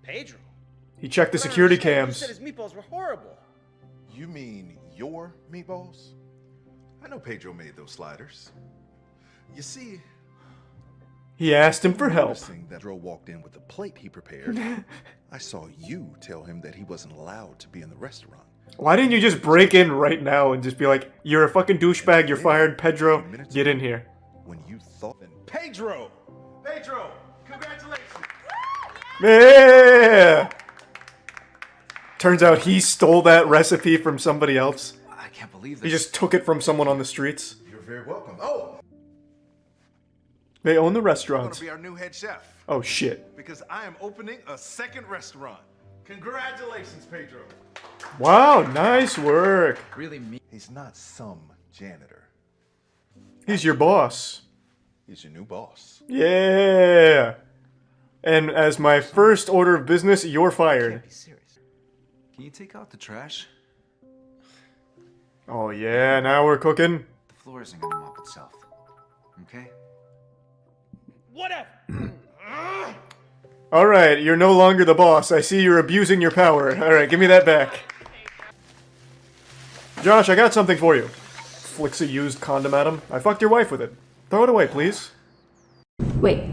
Pedro. He checked the security You cams. said his meatballs were horrible. You mean your meatballs? I know Pedro made those sliders. You see, He asked him for help. noticing that Pedro walked in with a plate he prepared, I saw you tell him that he wasn't allowed to be in the restaurant. Why didn't you just break in right now and just be like, you're a fucking douchebag, you're fired, Pedro, get in here. When you thought, Pedro, congratulations. Yeah! Turns out he stole that recipe from somebody else. I can't believe this. He just took it from someone on the streets. You're very welcome. Oh, They own the I'm restaurant. gonna be our new head chef Oh shit. because I am opening a second restaurant. Congratulations, Pedro. Wow, nice work. Really me. He's not some janitor. He's your boss. He's your new boss. Yeah. And as my first order of business, you're fired. Be serious. Can you take out the trash? Oh yeah, now we're cooking. The floor isn't gonna mop itself. Okay? Whatever. Alright, you're no longer the boss. I see you're abusing your power. Alright, give me that back. Josh, I got something for you. Flicks a used condom at him. I fucked your wife with it. Throw it away, please. Wait,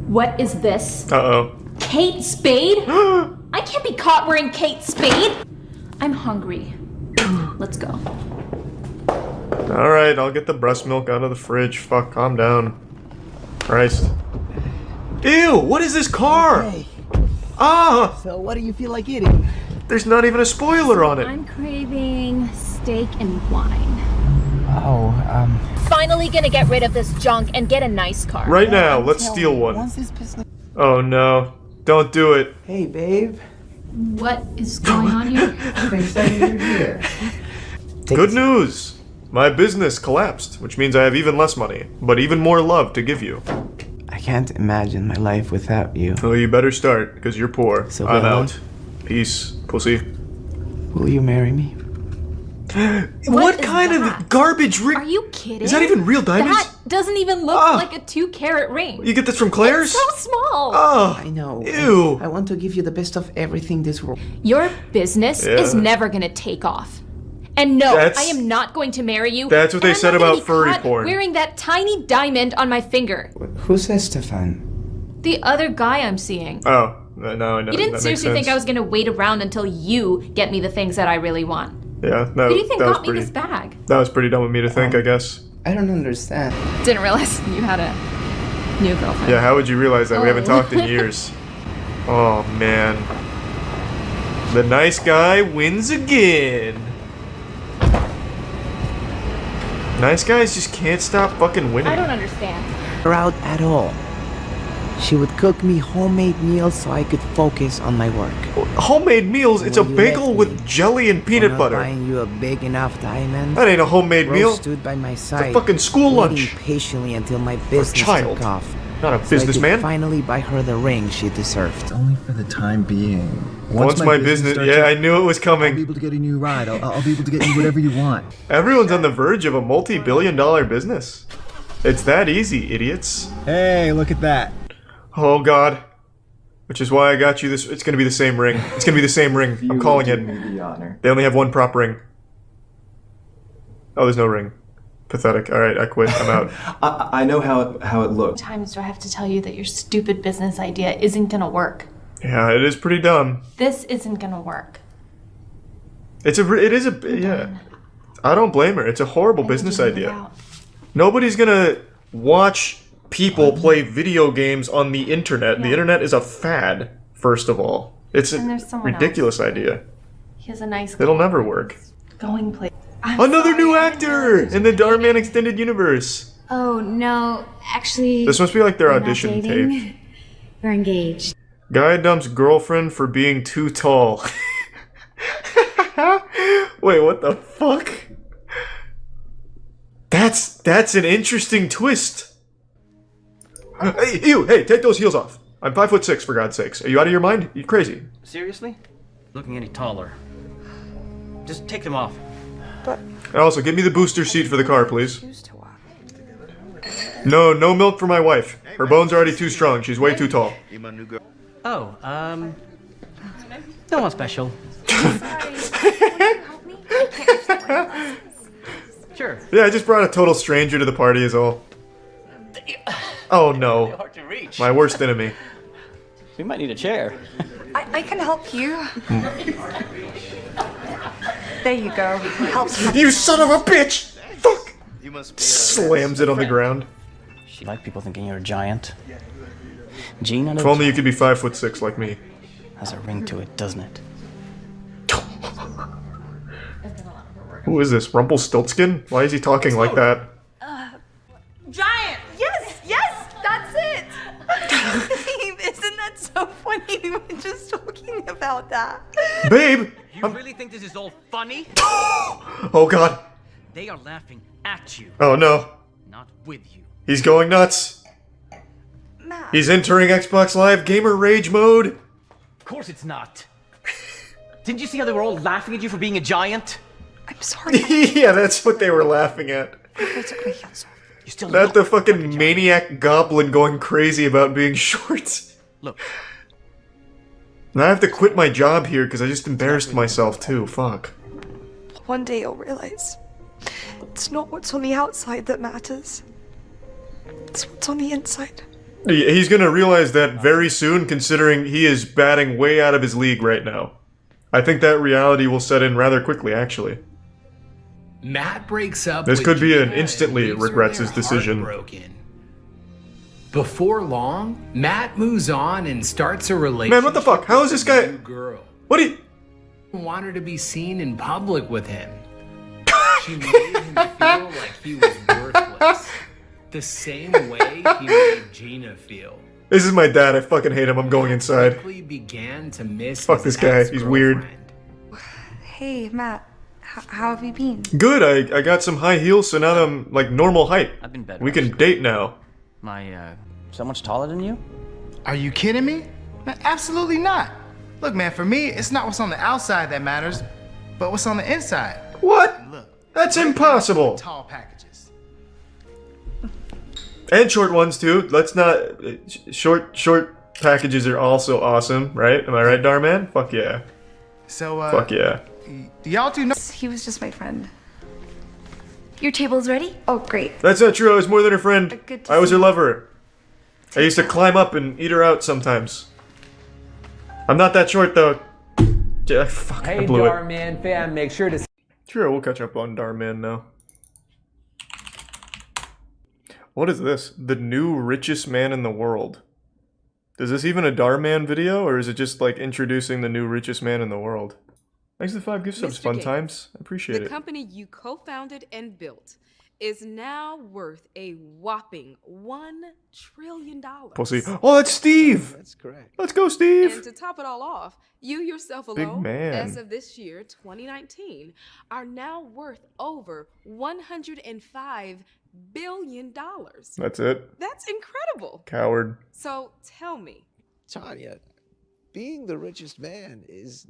what is this? Uh-oh. Kate Spade? I can't be caught wearing Kate Spade! I'm hungry. Let's go. Alright, I'll get the breast milk out of the fridge. Fuck, calm down. Christ. Ew, what is this car? Hey. Ah! So what do you feel like eating? There's not even a spoiler on it. I'm craving steak and wine. Oh, Finally gonna get rid of this junk and get a nice car. Right now, let's steal one. Once this business... Oh no. Don't do it. Hey, babe. What is going on here? I'm excited you're here. Good news! My business collapsed, which means I have even less money, but even more love to give you. I can't imagine my life without you. Oh, you better start, because you're poor. So I'm go on. out. Peace, pussy. Will you marry me? What is kind that? of garbage ring? Are you kidding? Is that even real diamonds? That doesn't even look like a 2-carat ring. You get this from Claire's? So small. Oh, I know. ew. I want to give you the best of everything this world. Your business is Yeah. never gonna take off. And no, That's- I am not going to marry you. That's what and they I'm said not gonna about be furry caught porn. Wearing that tiny diamond on my finger. Who says Stefan? The other guy I'm seeing. Oh, no, I know. You didn't that seriously makes think I sense. was gonna wait around until you get me the things that I really want. Yeah, Who do you think that was got me pretty. this bag? That was pretty dumb of me to think, I guess. I don't understand. Didn't realize you had a new girlfriend. Yeah, how would you realize that? We haven't Oh. talked in years. Oh, man. The nice guy wins again. Nice guys just can't stop fucking winning. I don't understand. Her out at all. She would cook me homemade meals so I could focus on my work. Homemade meals? It's a When you bagel left with me, jelly and for peanut not butter. buying you a big enough diamond. That ain't a homemade Rose meal. stood by my side. fucking school waiting lunch. patiently until my business child. took off. Not a So I businessman. could finally buy her the ring she deserved. Only for the time being. Once my business, starts yeah, up, I knew it was I'll be coming. able to get a new ride. I'll be able to get you whatever you want. Everyone's on the verge of a multi-billion-dollar business. It's that easy, idiots. Hey, look at that. Oh god. Which is why I got you this. It's gonna be the same ring. It's gonna be the same ring. I'm calling it. The honor. They only have one prop ring. Oh, there's no ring. Pathetic. All right, I quit. I'm out. I know how it looks. Times do I have to tell you that your stupid business idea isn't gonna work? Yeah, it is pretty dumb. This isn't gonna work. It is a yeah. I don't blame her. It's a horrible business idea. Nobody's gonna watch people play video games on the internet. The internet is a fad, first of all. It's a ridiculous idea. He has a nice. It'll never work. Going place. Another new actor in the Darman Extended Universe. Oh, no. Actually... This must be like their we're not audition dating. tape. We're engaged. Guy dumps girlfriend for being too tall. Wait, what the fuck? That's an interesting twist. Hey, you! Hey, take those heels off. I'm 5'6", for God's sakes. Are you out of your mind? You crazy? Seriously? Looking any taller. Just take them off. And also, give me the booster seat for the car, please. No milk for my wife. Her bones are already too strong. She's way too tall. Oh, no one special. Sure. Yeah, I just brought a total stranger to the party is all. Oh no. My worst enemy. We might need a chair. I can help you. There you go. Helps. You son of a bitch! Fuck! Slams it on the ground. She like people thinking you're a giant. Gene, If only you could be 5'6" like me. Has a ring to it, doesn't it? Who is this? Rumpelstiltskin? Why is he talking like that? Giant! Yes, that's it! Babe, isn't that so funny? We were just talking about that. Babe! You really think this is all funny? Oh god. They are laughing at you. Oh no. Not with you. He's going nuts. Matt. He's entering Xbox Live Gamer Rage mode. Of course it's not. Didn't you see how they were all laughing at you for being a giant? I'm sorry. Yeah, that's what they were laughing at. I took my heels off. You still Not the fucking maniac goblin going crazy about being short. Look. And I have to quit my job here because I just embarrassed myself too. Fuck. One day you'll realize it's not what's on the outside that matters. It's what's on the inside. He's gonna realize that very soon, considering he is batting way out of his league right now. I think that reality will set in rather quickly, actually. Matt breaks up. This with could be Gina an instantly and leaves her regrets there his decision. heartbroken. Before long, Matt moves on and starts a relationship. Man, what the fuck? How is this guy? Girl. What do you? Want her to be seen in public with him. She made him feel like he was worthless. The same way he made Gina feel. This is my dad. I fucking hate him. I'm going inside. Quickly began to miss Fuck his this guy. He's weird. Hey, Matt. How have you been? Good. I got some high heels, so now I'm like normal height. I've been better. We can date now. So much taller than you? Are you kidding me? Man, absolutely not. Look, man, for me, it's not what's on the outside that matters, but what's on the inside. What? Look, that's impossible. Tall packages. And short ones too. Let's not. Short packages are also awesome, right? Am I right, Darman? Fuck yeah. So, Fuck yeah. Do y'all two know? He was just my friend. Your table's ready? Oh, great. That's not true. I was more than her friend. Good to I was see her you. lover. I used to climb up and eat her out sometimes. I'm not that short though. Yeah, fuck, I blew it. Darman fan, make sure to. Sure, we'll catch up on Darman now. What is this? The new richest man in the world. Is this even a Darman video, or is it just like introducing the new richest man in the world? Thanks for the 5 gift subs, fun times. I appreciate The it. company you co-founded and built is now worth a whopping $1 trillion. Pussy. Oh, that's Steve! That's correct. Let's go, Steve! And to top it all off, you yourself Big alone, man. as of this year, 2019, are now worth over $105 billion. That's it. That's incredible. Coward. So tell me. Tanya, being the richest man is...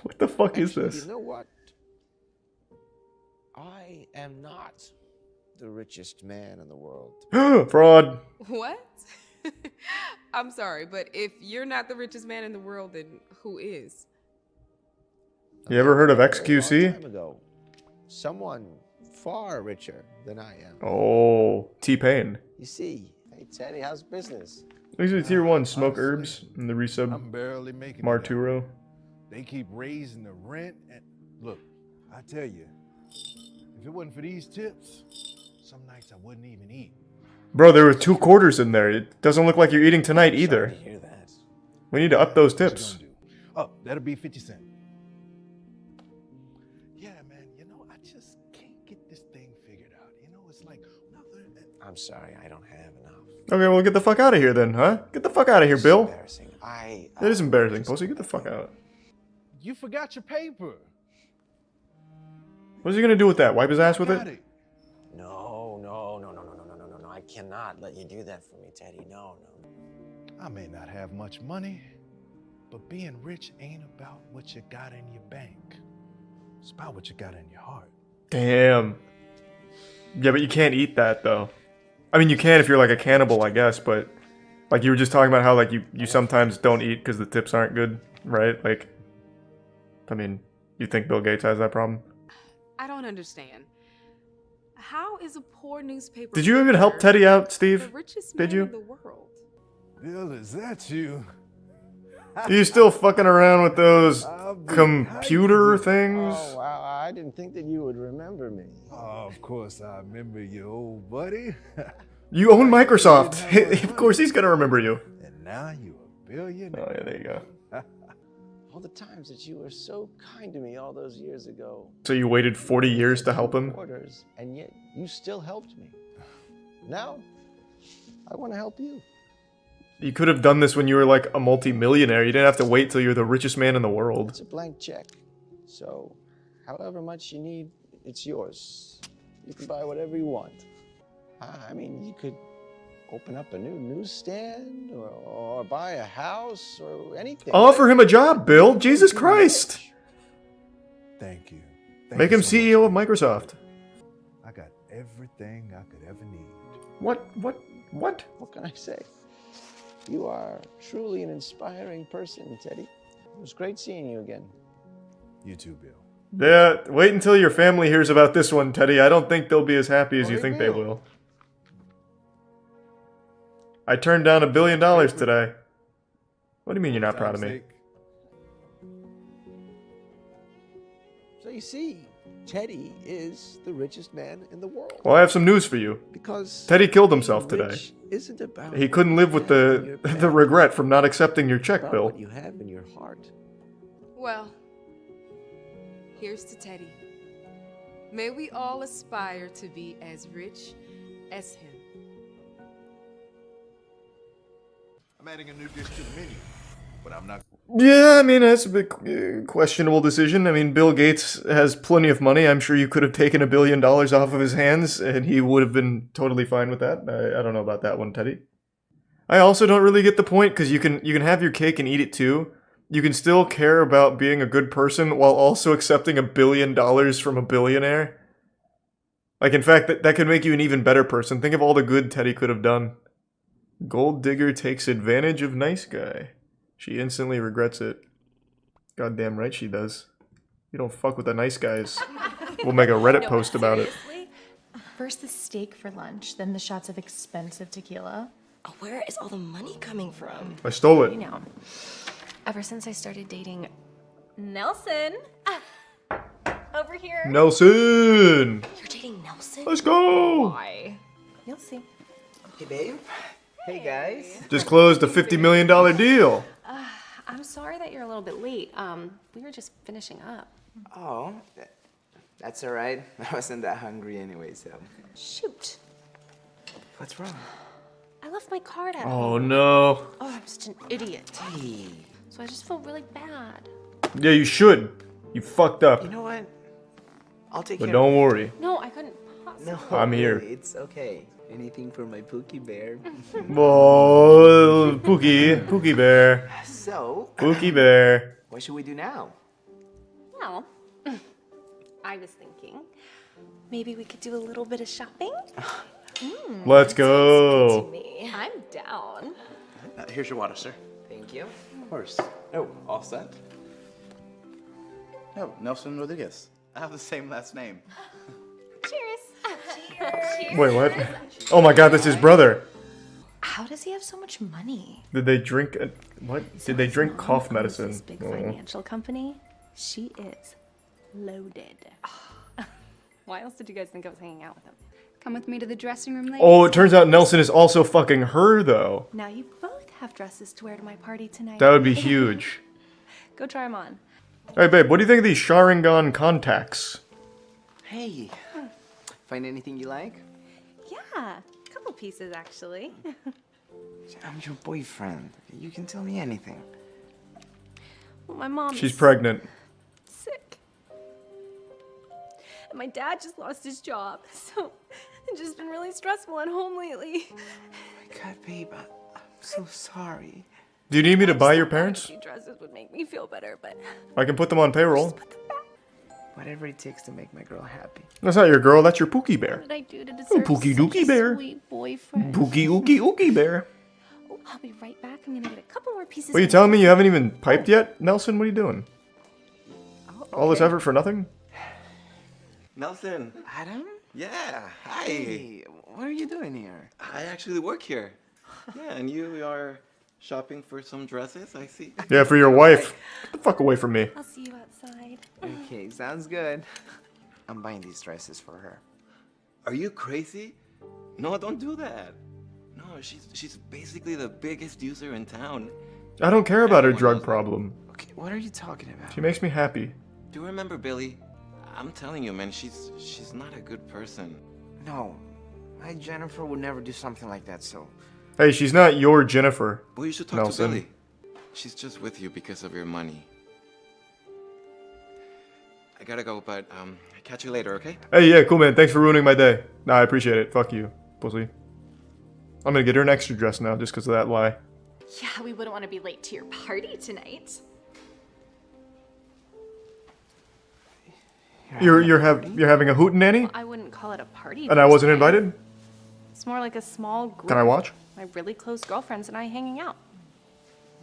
What the fuck is Actually, this? You know what? I am not the richest man in the world. Fraud. What? I'm sorry, but if you're not the richest man in the world, then who is? You ever heard of Time XQC? ago, someone far richer than I am. Oh, T-Pain. You see, hey Teddy, how's business? These are tier 1 smoke herbs in the resub. I'm barely making Marturo. They keep raising the rent, and look, I tell you, if it wasn't for these tips, some nights I wouldn't even eat. Bro, there were 2 quarters in there. It doesn't look like you're eating tonight either. Sorry to hear that. We need to up those tips. Oh, that'll be 50 cents. Yeah, man, you know, I just can't get this thing figured out. You know, it's like I'm sorry, I don't have enough. Okay, well, get the fuck out of here then, huh? Get the fuck out of here, Bill. Embarrassing. It is embarrassing, pussy. Get the fuck out. You forgot your paper. What is he gonna do with that? Wipe his ass with it? No, I cannot let you do that for me, Teddy. No. I may not have much money, but being rich ain't about what you got in your bank. It's about what you got in your heart. Damn. Yeah, but you can't eat that, though. I mean, you can if you're like a cannibal, I guess, but... Like, you were just talking about how, like, you sometimes don't eat because the tips aren't good, right? Like... I mean, you think Bill Gates has that problem? I don't understand. How is a poor newspaper... Did you even help Teddy out, Steve? The richest Did man you? in the world? Bill, is that you? Are you still fucking around with those computer things? Oh, wow, I didn't think that you would remember me. Oh, of course I remember you, old buddy. You own Microsoft. Of course he's gonna remember you. And now you're a billionaire. Oh, yeah, there you go. All the times that you were so kind to me all those years ago. So you waited 40 years to help him? Quarters, and yet you still helped me. Now, I want to help you. You could have done this when you were like a multi-millionaire. You didn't have to wait till you're the richest man in the world. It's a blank check. So, however much you need, it's yours. You can buy whatever you want. I mean, you could open up a new newsstand or buy a house or anything. Offer him a job, Bill. Jesus Christ. Thank you. Make him CEO of Microsoft. I got everything I could ever need. What? What can I say? You are truly an inspiring person, Teddy. It was great seeing you again. You too, Bill. Yeah, wait until your family hears about this one, Teddy. I don't think they'll be as happy as you think they will. I turned down $1 billion today. What do you mean you're not proud of me? So you see, Teddy is the richest man in the world. Well, I have some news for you. Because Teddy killed himself today. rich isn't about He couldn't live with the regret from not accepting your check, about Bill. what you have in your heart. Well, here's to Teddy. May we all aspire to be as rich as him. I'm adding a new dish to the menu, but I'm not. Yeah, I mean, that's a bit questionable decision. I mean, Bill Gates has plenty of money. I'm sure you could have taken $1 billion off of his hands, and he would have been totally fine with that. I don't know about that one, Teddy. I also don't really get the point, because you can have your cake and eat it too. You can still care about being a good person while also accepting $1 billion from a billionaire. Like, in fact, that could make you an even better person. Think of all the good Teddy could have done. Gold digger takes advantage of nice guy. She instantly regrets it. Goddamn right she does. You don't fuck with the nice guys. We'll make a Reddit post about it. First the steak for lunch, then the shots of expensive tequila. Oh, where is all the money coming from? I stole it. You know, ever since I started dating Nelson. Over here. Nelson! You're dating Nelson? Let's go! Why? You'll see. Hey, babe. Hey, guys. Just closed a $50 million deal. I'm sorry that you're a little bit late. We were just finishing up. Oh, that's all right. I wasn't that hungry anyway, so. Shoot. What's wrong? I left my card at Oh home. no. Oh, I'm such an idiot. Hey. So I just feel really bad. Yeah, you should. You fucked up. You know what? I'll take But care don't of it. worry. No, I couldn't possibly. No, I'm here. really, it's okay. Anything for my Pookie Bear. Oh, Pookie Bear. So. Pookie Bear. What should we do now? Well, I was thinking maybe we could do a little bit of shopping. Let's go. I'm down. Here's your water, sir. Thank you. Of course. Oh, all set? No, Nelson Rodriguez. I have the same last name. Cheers. Wait, what? Oh my god, that's his brother. How does he have so much money? Did they drink what? Did they drink cough medicine? This big financial company. She is loaded. Why else did you guys think I was hanging out with him? Come with me to the dressing room later. Oh, it turns out Nelson is also fucking her though. Now you both have dresses to wear to my party tonight. That would be huge. Go try them on. Hey babe, what do you think of these Sharingan contacts? Hey. Find anything you like? Yeah, a couple pieces actually. I'm your boyfriend. You can tell me anything. Well, my mom She's is pregnant. sick. And my dad just lost his job, so it's just been really stressful at home lately. Oh my god, babe, I'm so sorry. Do you need me to buy your parents? A few dresses would make me feel better, but I can put them on payroll. Whatever it takes to make my girl happy. That's not your girl, that's your Pookie Bear. what did I do to Oh, deserve Pookie such Dookie a Bear. sweet boyfriend? Pookie Ookie Ookie Bear. Oh, I'll be right back. I'm gonna get a couple more pieces. What are you of telling me you dress. haven't even piped yet? Nelson, what are you doing? All this okay. effort for nothing? Nelson. Adam? Yeah. Hi. Hey, what are you doing here? I actually work here. Yeah, and you are shopping for some dresses, I see. Yeah, for your wife. Get the fuck away from me. I'll see you outside. Okay, sounds good. I'm buying these dresses for her. Are you crazy? No, don't do that. No, she's basically the biggest user in town. I don't care about her Everyone drug knows that. problem. Okay, what are you talking about? She makes me happy. Do you remember Billy? I'm telling you, man, she's not a good person. No, my Jennifer would never do something like that, so... Hey, she's not your Jennifer. Well, you should talk Nelson. to Billy. She's just with you because of your money. I gotta go, but I'll catch you later, okay? Hey, yeah, cool, man. Thanks for ruining my day. Nah, I appreciate it. Fuck you, pussy. I'm gonna get her an extra dress now just because of that lie. Yeah, we wouldn't want to be late to your party tonight. You're having a hootenanny? I wouldn't call it a party. And I wasn't per se. invited? It's more like a small group. Can I watch? My really close girlfriends and I hanging out.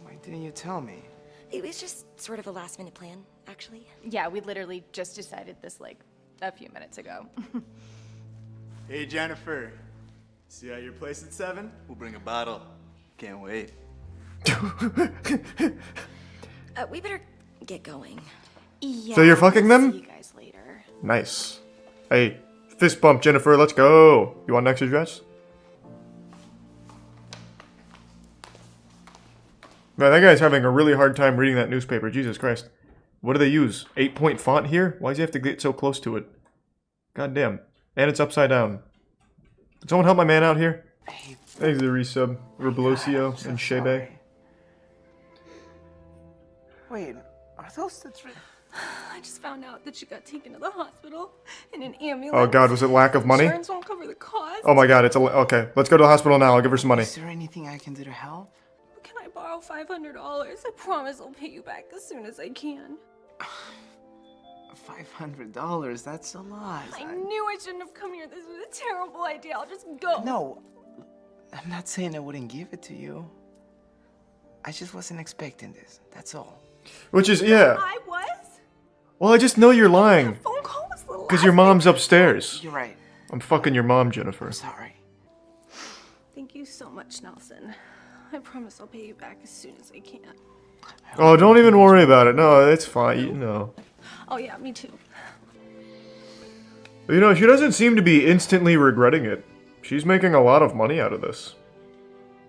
Why didn't you tell me? It was just sort of a last-minute plan, actually. Yeah, we literally just decided this like a few minutes ago. Hey, Jennifer. See at your place at 7? We'll bring a bottle. Can't wait. We better get going. Yeah. So you're fucking them? See you guys later. Nice. Hey, fist bump, Jennifer. Let's go. You want an extra dress? Man, that guy's having a really hard time reading that newspaper. Jesus Christ. What do they use? 8-point font here? Why does he have to get so close to it? God damn. And it's upside down. Can someone help my man out here? Thanks to the resub. Reblosio and Shebe. Wait, are those the I just found out that she got taken to the hospital in an ambulance. Oh god, was it lack of money? Insurance won't cover the cost. Oh my god, it's okay. Let's go to the hospital now. I'll give her some money. Is there anything I can do to help? Can I borrow $500? I promise I'll pay you back as soon as I can. $500, that's a lot. I knew I shouldn't have come here. This was a terrible idea. I'll just go. No, I'm not saying I wouldn't give it to you. I just wasn't expecting this, that's all. Which is, yeah. I was? Well, I just know you're lying. Phone call was the Because your mom's upstairs. You're right. I'm fucking your mom, Jennifer. Sorry. Thank you so much, Nelson. I promise I'll pay you back as soon as I can. Oh, don't even worry about it. No, it's fine. You know. Oh yeah, me too. You know, she doesn't seem to be instantly regretting it. She's making a lot of money out of this.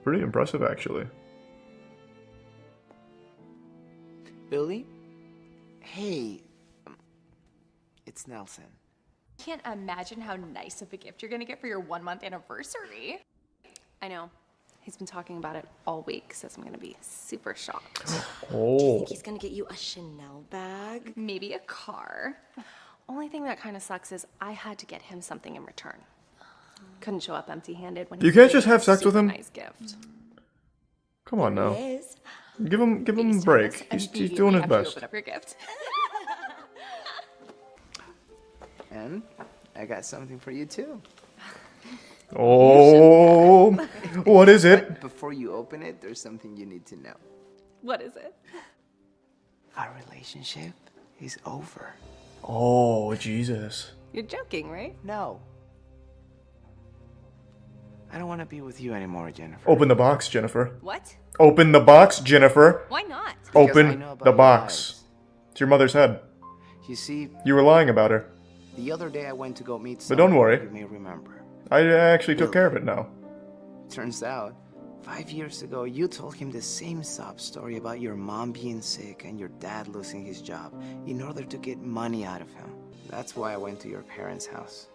Pretty impressive, actually. Billy? Hey, it's Nelson. Can't imagine how nice of a gift you're gonna get for your 1-month anniversary. I know. He's been talking about it all week. Says I'm gonna be super shocked. Do you Oh. think he's gonna get you a Chanel bag? Maybe a car. Only thing that kind of sucks is I had to get him something in return. Couldn't show up empty-handed when You he can't gave just me have a sex with super him? Nice gift. Come on now. Liz. Give him a break. He's doing his best. Open up your gift. And I got something for you too. Oh, what is it? But before you open it, there's something you need to know. What is it? Our relationship is over. Oh, Jesus. You're joking, right? No. I don't want to be with you anymore, Jennifer. Open the box, Jennifer. What? Open the box, Jennifer. Why not? Because I Open know about the your box. lies. It's your mother's head. You see, You were lying about her. the other day I went to go meet But someone don't worry. you may remember. I actually took care of it now. Turns out, 5 years ago, you told him the same sob story about your mom being sick and your dad losing his job in order to get money out of him. That's why I went to your parents' house.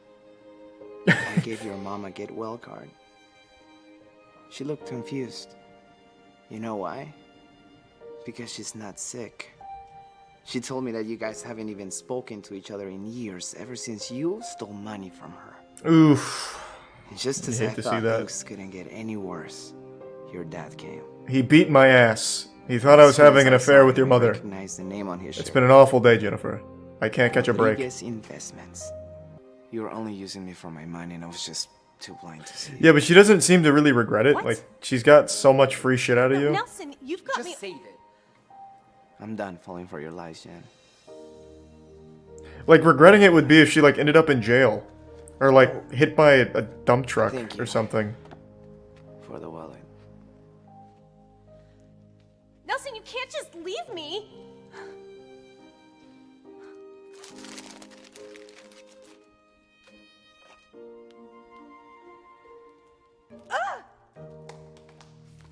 I gave your mom a get well card. She looked confused. You know why? Because she's not sick. She told me that you guys haven't even spoken to each other in years, ever since you stole money from her. Oof. And just as I I hate to see thought that. things couldn't get any worse, your dad came. He beat my ass. He thought I was having an affair with your mother. Recognize the name on his It's shirt. been an awful day, Jennifer. I can't catch a break. Rodriguez Investments. You were only using me for my money, and I was just too blind to see. Yeah, but she doesn't seem to really regret it. Like, she's got so much free shit out of you. Nelson, you've got me. Save it. I'm done falling for your lies, Jen. Like, regretting it would be if she, like, ended up in jail. Or, like, hit by a dump truck Thank you. or something. For the wallet. Nelson, you can't just leave me.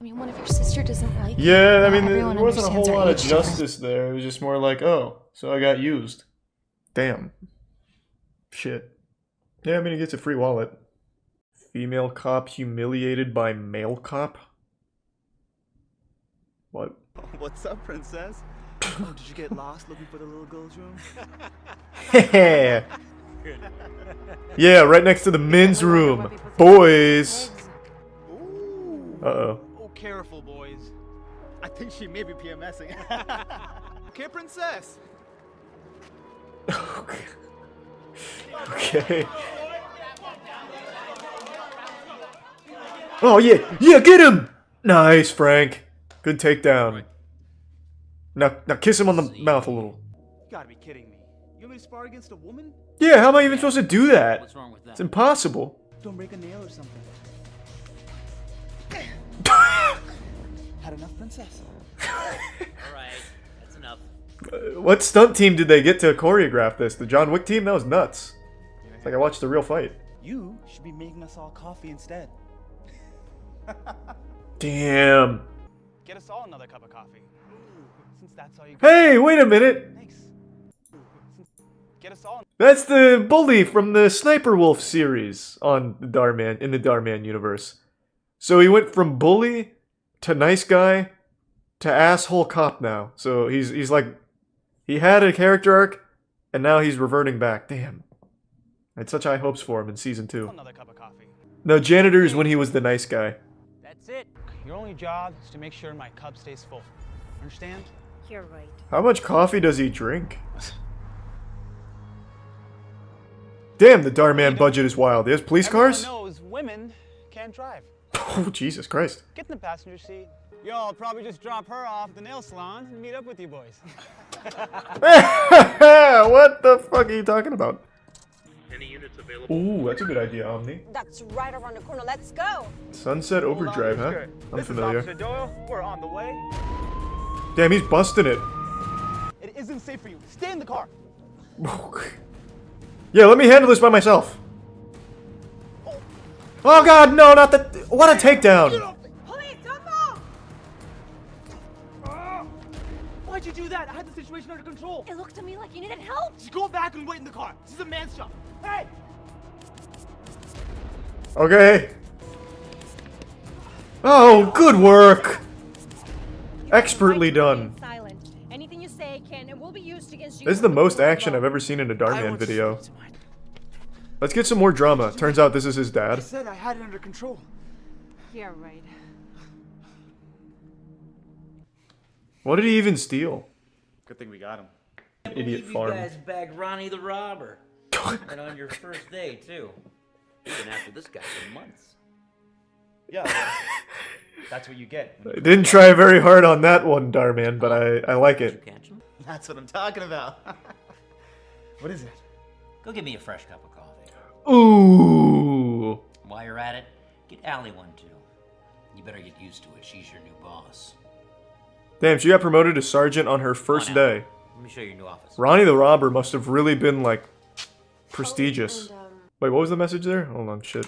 I mean, what if your sister doesn't like you? Yeah, I Not mean, there everyone wasn't a whole understands our lot of age difference. justice there. It was just more like, oh, so I got used. Damn. Shit. Yeah, I mean, he gets a free wallet. Female cop humiliated by male cop? What? What's up, princess? Oh, did you get lost looking for the little girl's room? Yeah, right next to the men's room. Boys! Uh-oh. Oh, careful, boys. I think she may be PMSing. Okay, princess. Okay. Oh, yeah! Yeah, get him! Nice, Frank. Good takedown. Now kiss him on the mouth a little. You gotta be kidding me. You want me to spar against a woman? Yeah, how am I even supposed to do that? What's wrong with that? It's impossible. Don't break a nail or something. Had enough, princess? Alright, that's enough. What stunt team did they get to choreograph this? The John Wick team? That was nuts. It's like I watched the real fight. You should be making us all coffee instead. Damn. Get us all another cup of coffee. Since that's all you Hey, wait a minute. Get us all. That's the bully from the Sniper Wolf series on the Darman in the Darman universe. So he went from bully to nice guy to asshole cop now. So he's like he had a character arc and now he's reverting back. Damn. I had such high hopes for him in season 2. Another cup of coffee. No, janitor's when he was the nice guy. That's it. Your only job is to make sure my cup stays full. Understand? You're right. How much coffee does he drink? Damn, the Darman budget is wild. He has police cars? Everyone knows women can't drive. Oh, Jesus Christ. Get in the passenger seat. Yo, I'll probably just drop her off at the nail salon and meet up with you boys. What the fuck are you talking about? Any units available? Ooh, that's a good idea, Omni. That's right around the corner. Let's go. Sunset Overdrive, huh? I'm This is familiar. Officer Doyle. We're on the way. Damn, he's busting it. It isn't safe for you. Stay in the car. Yeah, let me handle this by myself. Oh god, no, not the... What a takedown. Police, don't move! Why'd you do that? I had the situation under control. It looked to me like you needed help. Just go back and wait in the car. This is a man's job. Hey! Okay. Oh, good work. Expertly done. Silent. Anything you say can and will be used against you. This is the most action I've ever seen in a Darman video. Let's get some more drama. Turns out this is his I dad. said I had it under control. Yeah, right. What did he even steal? Good thing we got him. Idiot You farm. guys bagged Ronnie the robber. And on your first day, too. You've been after this guy for months. Yeah, that's what you get. I didn't try very hard on that one, Darman, but I like it. That's what I'm talking about. What is it? Go get me a fresh cup of coffee. Ooh. While you're at it, get Allie one too. You better get used to it. She's your new boss. Damn, she got promoted to sergeant on her first day. Let me show you your new office. Ronnie the Robber must have really been, like, prestigious. Wait, what was the message there? Hold on, shit.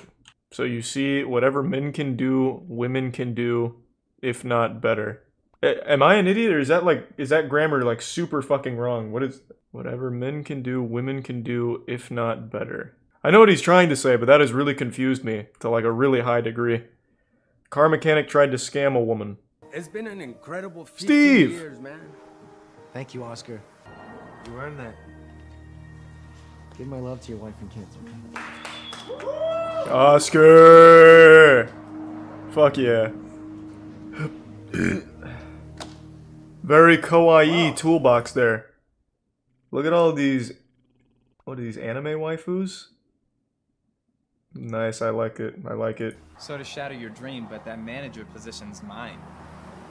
So you see, whatever men can do, women can do, if not better. Am I an idiot, or is that grammar, like, super fucking wrong? What is... Whatever men can do, women can do, if not better. I know what he's trying to say, but that has really confused me to, like, a really high degree. Car mechanic tried to scam a woman. It's been an incredible 15 Steve! years, man. Thank you, Oscar. You earned that. Give my love to your wife and kids, okay? Oscar! Fuck yeah. Very kawaii toolbox there. Look at all these... What are these, anime waifus? Nice, I like it. I like it. So to shatter your dream, but that manager position's mine.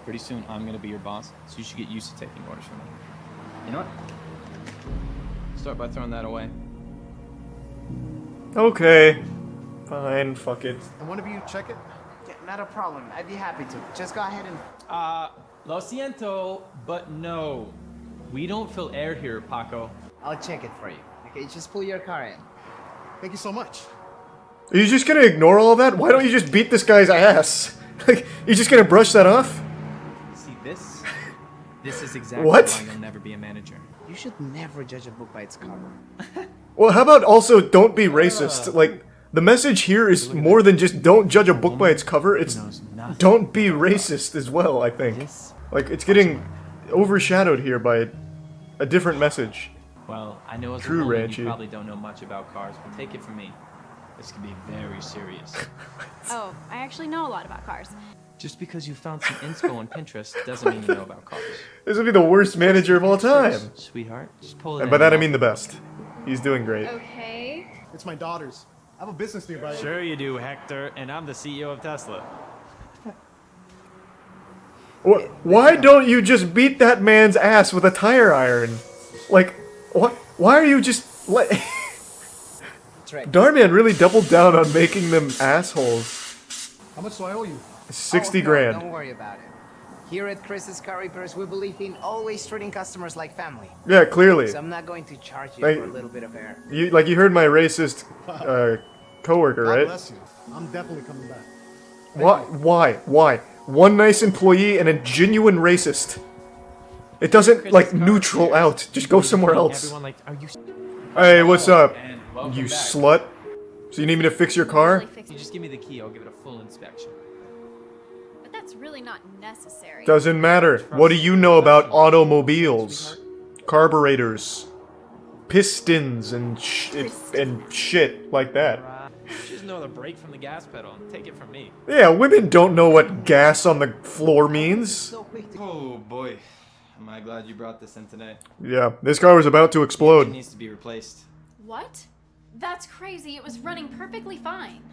Pretty soon, I'm gonna be your boss, so you should get used to taking orders from me. You know what? Start by throwing that away. Okay. Fine, fuck it. And one of you check it? Yeah, not a problem. I'd be happy to. Just go ahead and... Lo siento, but no. We don't fill air here, Paco. I'll check it for you. Okay, just pull your car in. Thank you so much. Are you just gonna ignore all that? Why don't you just beat this guy's ass? Like, you're just gonna brush that off? See this? This is exactly What? why you'll never be a manager. You should never judge a book by its cover. Well, how about also don't be racist? Like, the message here is more than just don't judge a book by its cover, it's don't be racist as well, I think. Like, it's getting overshadowed here by a different message. Well, I know as True, a woman Ranchi. you probably don't know much about cars, but take it from me. This can be very serious. Oh, I actually know a lot about cars. Just because you found some inspo on Pinterest doesn't mean you know about cars. This would be the worst manager of all time. Sweetheart, just pull it And in. by that I mean the best. He's doing great. Okay. It's my daughter's. I have a business nearby. Sure you do, Hector, and I'm the CEO of Tesla. Why don't you just beat that man's ass with a tire iron? Like, why are you just like... Darman really doubled down on making them assholes. How much do I owe you? 60 no, grand. Don't worry about it. Here at Chris's Car Repairs, we believe in always treating customers like family. Yeah, clearly. So I'm not going to charge you Like, for a little bit of air. You heard my racist coworker, God right? bless you. I'm definitely coming back. Why? One nice employee and a genuine racist. It doesn't, like, neutral out. Just go somewhere else. Everyone like, are you... Hey, what's up? And welcome You back. slut? So you need me to fix your car? You just give me the key, I'll give it a full inspection. But that's really not necessary. Doesn't matter. What do you know about automobiles? Carburetors. Pistons and shit like that. Just know the brake from the gas pedal and take it from me. Yeah, women don't know what gas on the floor means. Oh boy, am I glad you brought this in today. Yeah, this car was about to It explode. needs to be replaced. What? That's crazy. It was running perfectly fine.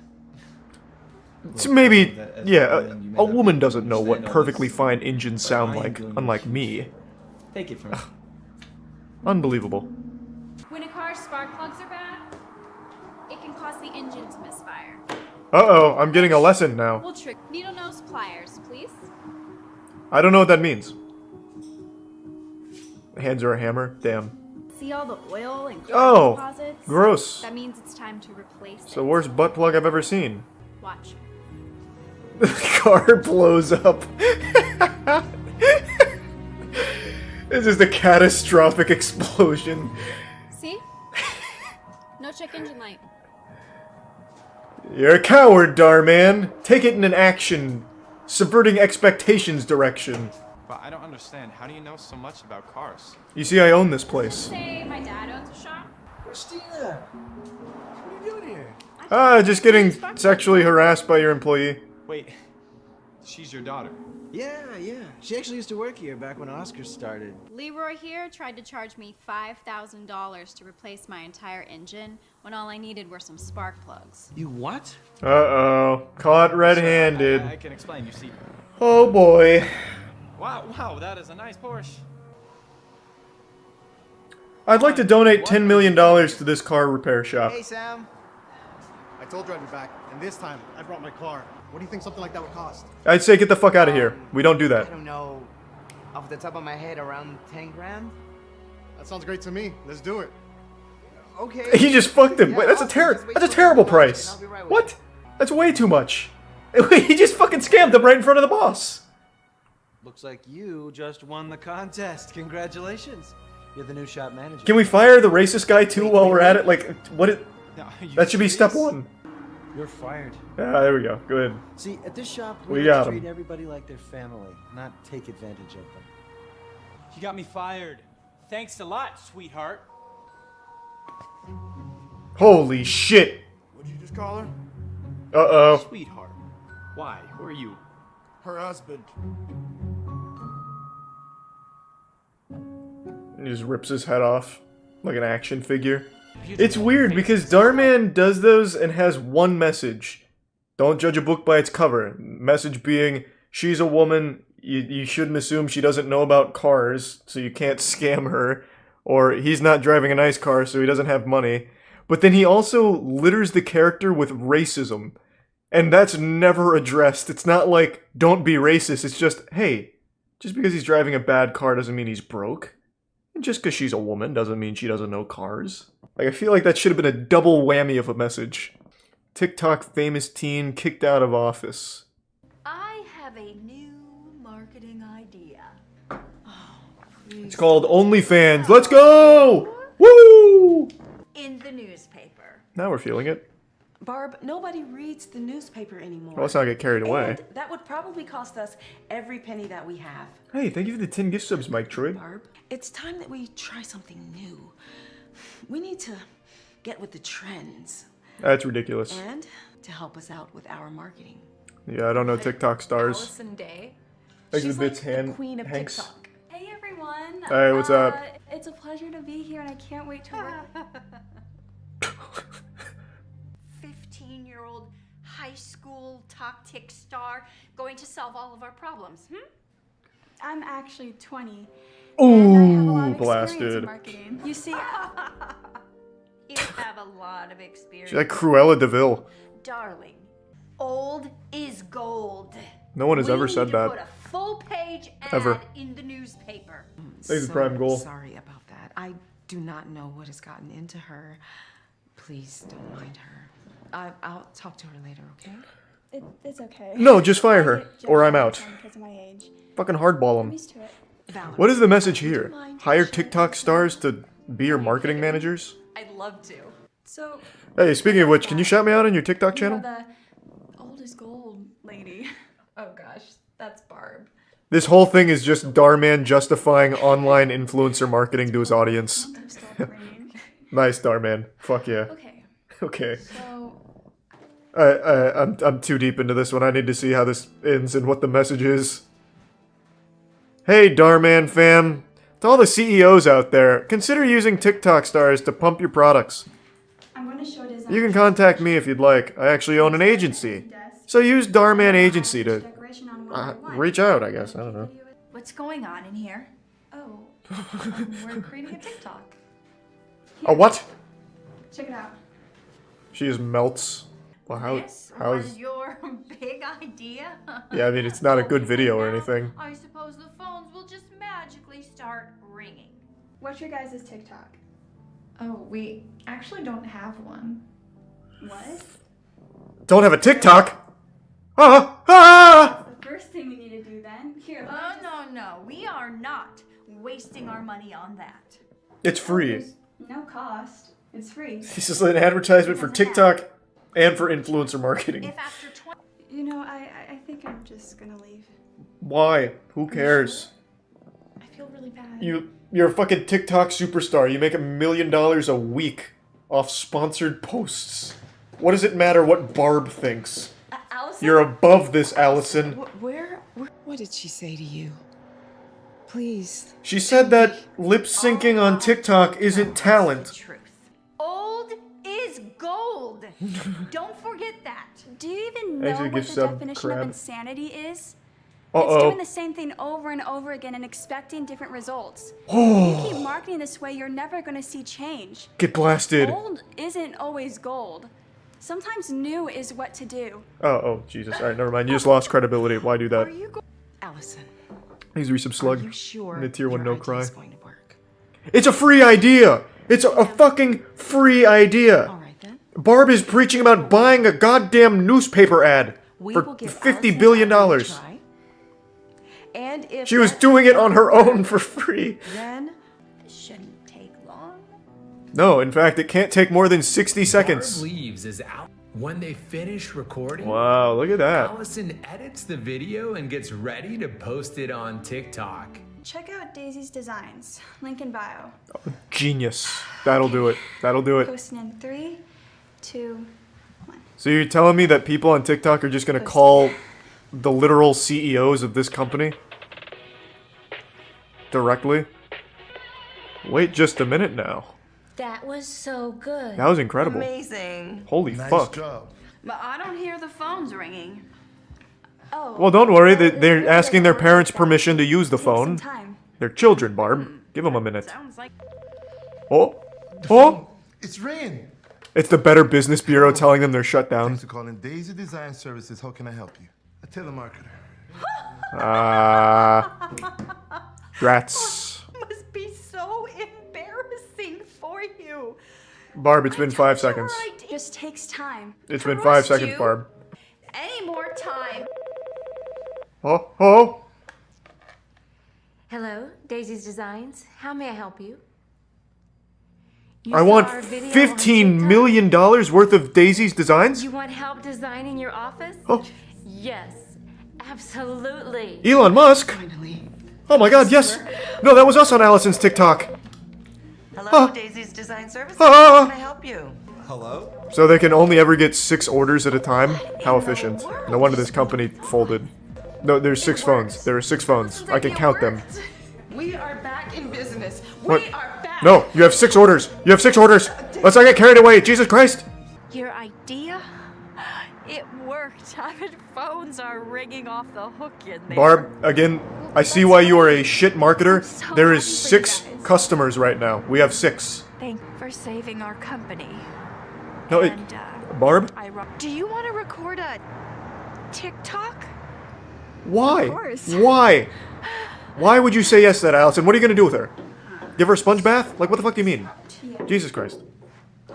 So maybe, yeah, a woman doesn't know what perfectly fine engines sound like, unlike me. Take it from me. Unbelievable. When a car's spark plugs are bad, it can cause the engine to misfire. Uh-oh, I'm getting a lesson now. We'll trick needle nose pliers, please. I don't know what that means. Hands are a hammer? Damn. See all the oil and Oh, carbon deposits? gross. That means it's time to replace It's the it. worst butt plug I've ever seen. Watch. The car blows up. This is a catastrophic explosion. See? No check engine light. You're a coward, Darman. Take it in an action, subverting expectations direction. But I don't understand. How do you know so much about cars? You see, I own this place. Say my dad owns a shop. Christina! What are you doing here? Ah, just getting sexually harassed by your employee. Wait, She's your daughter. Yeah, yeah. She actually used to work here back when Oscar started. Leroy here tried to charge me $5,000 to replace my entire engine when all I needed were some spark plugs. You what? Uh-oh. Caught red-handed. I can explain, you see. Oh boy. Wow, that is a nice Porsche. I'd like to donate $10 million to this car repair shop. Hey, Sam. I told you I'd be back, and this time I brought my car. What do you think something like that would cost? I'd say get the fuck out of here. We don't do I that. don't know, off the top of my head, around 10 grand? That sounds great to me. Let's do it. Okay. He just fucked him. Wait, that's a terrible price. What? That's way too much. He just fucking scammed him right in front of the boss. Looks like you just won the contest. Congratulations. You're the new shop manager. Can we fire the racist guy too while we're at it? Like, what? That should be step one. You're fired. Ah, there we go. Good. See, at this shop, We we got treat him. everybody like their family, not take advantage of them. You got me fired. Thanks a lot, sweetheart. Holy shit. What'd you just call her? Uh-oh. Sweetheart. Why? Who are you? Her husband. He just rips his head off like an action figure. It's weird because Darman does those and has one message. Don't judge a book by its cover. Message being, she's a woman, you shouldn't assume she doesn't know about cars, so you can't scam her. Or he's not driving a nice car, so he doesn't have money. But then he also litters the character with racism. And that's never addressed. It's not like, don't be racist, it's just, hey, just because he's driving a bad car doesn't mean he's broke. And just because she's a woman doesn't mean she doesn't know cars. Like, I feel like that should have been a double whammy of a message. TikTok famous teen kicked out of office. I have a new marketing idea. It's called OnlyFans. Let's go! Woo! In the newspaper. Now we're feeling it. Barb, nobody reads the newspaper anymore. Well, let's not get carried away. And that would probably cost us every penny that we have. Hey, thank you for the 10 gift subs, Mike Troy. Barb, it's time that we try something new. We need to get with the trends. That's ridiculous. And to help us out with our marketing. Yeah, I don't know TikTok stars. Allison Day. Thanks She's for the bits, like the Han- queen of Hanks. TikTok. Hey everyone. Hey, what's up? It's a pleasure to be here and I can't wait to work. 15-year-old high school talk-tick star going to solve all of our problems, I'm actually 20. Ooh, blasted. Marketing. You see, You have a lot of experience. She's like Cruella DeVille. Darling, old is gold. No one has ever said We need to that. put a full-page ad Ever. in the newspaper. Thanks for Prime Goal. Sorry about that. I do not know what has gotten into her. Please don't mind her. I'll talk to her later, okay? it's okay. No, just fire I her, get judged or I'm all the out. time because of my age. Fucking hardball I'm him. used to it. What is the message here? Hire TikTok stars to be your marketing managers? I'd love to. So, Hey, speaking of which, can you shout me out on your TikTok you know, channel? the old is gold lady. Oh gosh, that's Barb. This whole thing is just Darman justifying online influencer marketing to his audience. Nice, Darman. Fuck yeah. Okay. Okay. So, I'm too deep into this one. I need to see how this ends and what the message is. Hey, Darman fam. To all the CEOs out there, consider using TikTok stars to pump your products. I'm going to show design. You can contact me if you'd like. I actually own an agency. So use Darman Agency to reach out, I guess. I don't know. What's going on in here? Oh, we're creating a TikTok. A what? Check it out. She just melts. Well, This how's... was your big idea? Yeah, I mean, it's not a good video or anything. I suppose the phones will just magically start ringing. What's your guys' TikTok? Oh, we actually don't have one. What? Don't have a TikTok? Ah! The first thing we need to do then. Here, No, we are not wasting our money on that. It's free. no cost. It's free. This is an advertisement for TikTok and for influencer marketing. If after 20... You know, I think I'm just gonna leave. Why? Who cares? I feel really bad. You're a fucking TikTok superstar. You make $1 million a week off sponsored posts. What does it matter what Barb thinks? Allison You're above this, Allison. What did she say to you? Please. She said that lip syncing on TikTok isn't talent. Old is gold. Don't forget that. Do you even know Actually, what give the some definition of crab. insanity is? Uh-oh. It's doing the same thing over and over again and expecting different results. Oh. If you keep marketing this way, you're never going to see change. Get blasted. Old isn't always gold. Sometimes new is what to do. Oh, Jesus. Alright, never mind. You just lost credibility. Why do that? Allison. Please read some slug. Are you sure In the tier 1 your no idea cry. is going to work? It's a free idea! It's a fucking free idea! Barb is preaching about buying a goddamn newspaper ad We for will give $50 billion. And if She was that doing it on doesn't her work, own for free. Then It shouldn't take long. No, in fact, it can't take more than 60 seconds. Barb Leaves is out. When they finish recording, Wow, look at that. Allison edits the video and gets ready to post it on TikTok. Check out Daisy's designs. Link in bio. Genius. That'll do it. That'll do it. Posting in 3, 2. So you're telling me that people on TikTok are just gonna call the literal CEOs of this company directly? Wait just a minute now. That was so good. That was incredible. Amazing. Holy fuck. But I don't hear the phones ringing. Oh. Well, don't worry. They're asking their parents' permission to use the phone. They're children, Barb. Give them a minute. Oh. Oh. It's Rain. It's the Better Business Bureau telling them they're shut down. Thanks for calling Daisy Design Services. How can I help you? A telemarketer. Rats. Must be so embarrassing for you. Barb, it's been 5 seconds. It just takes time. It's been 5 seconds, you. Barb. Any more time? Oh, oh. Hello, Daisy's Designs. How may I help you? I want $15 million worth of Daisy's designs? You want help designing your office? Oh. Yes, absolutely. Elon Musk? Oh my god, yes! No, that was us on Allison's TikTok. Hello, Daisy's Design Services. Ah. How can I help you? Hello? So they can only ever get 6 orders at a time? How efficient. No wonder this company folded. No, there's 6 phones. There are 6 phones. I can count them. we are back in business. What? We are back. No, you have 6 orders. You have 6 orders. Let's not get carried away. Jesus Christ. Your idea? It worked. I mean, phones are ringing off the hook in there. Barb, again, I see why you are a shit marketer. There is 6 customers right now. We have 6. Thank you for saving our company. No, it... Barb? Do you want to record a TikTok? Why? Of course. Why? Why would you say yes to that, Allison? What are you gonna do with her? Give her a sponge bath? Like, what the fuck do you mean? Jesus Christ.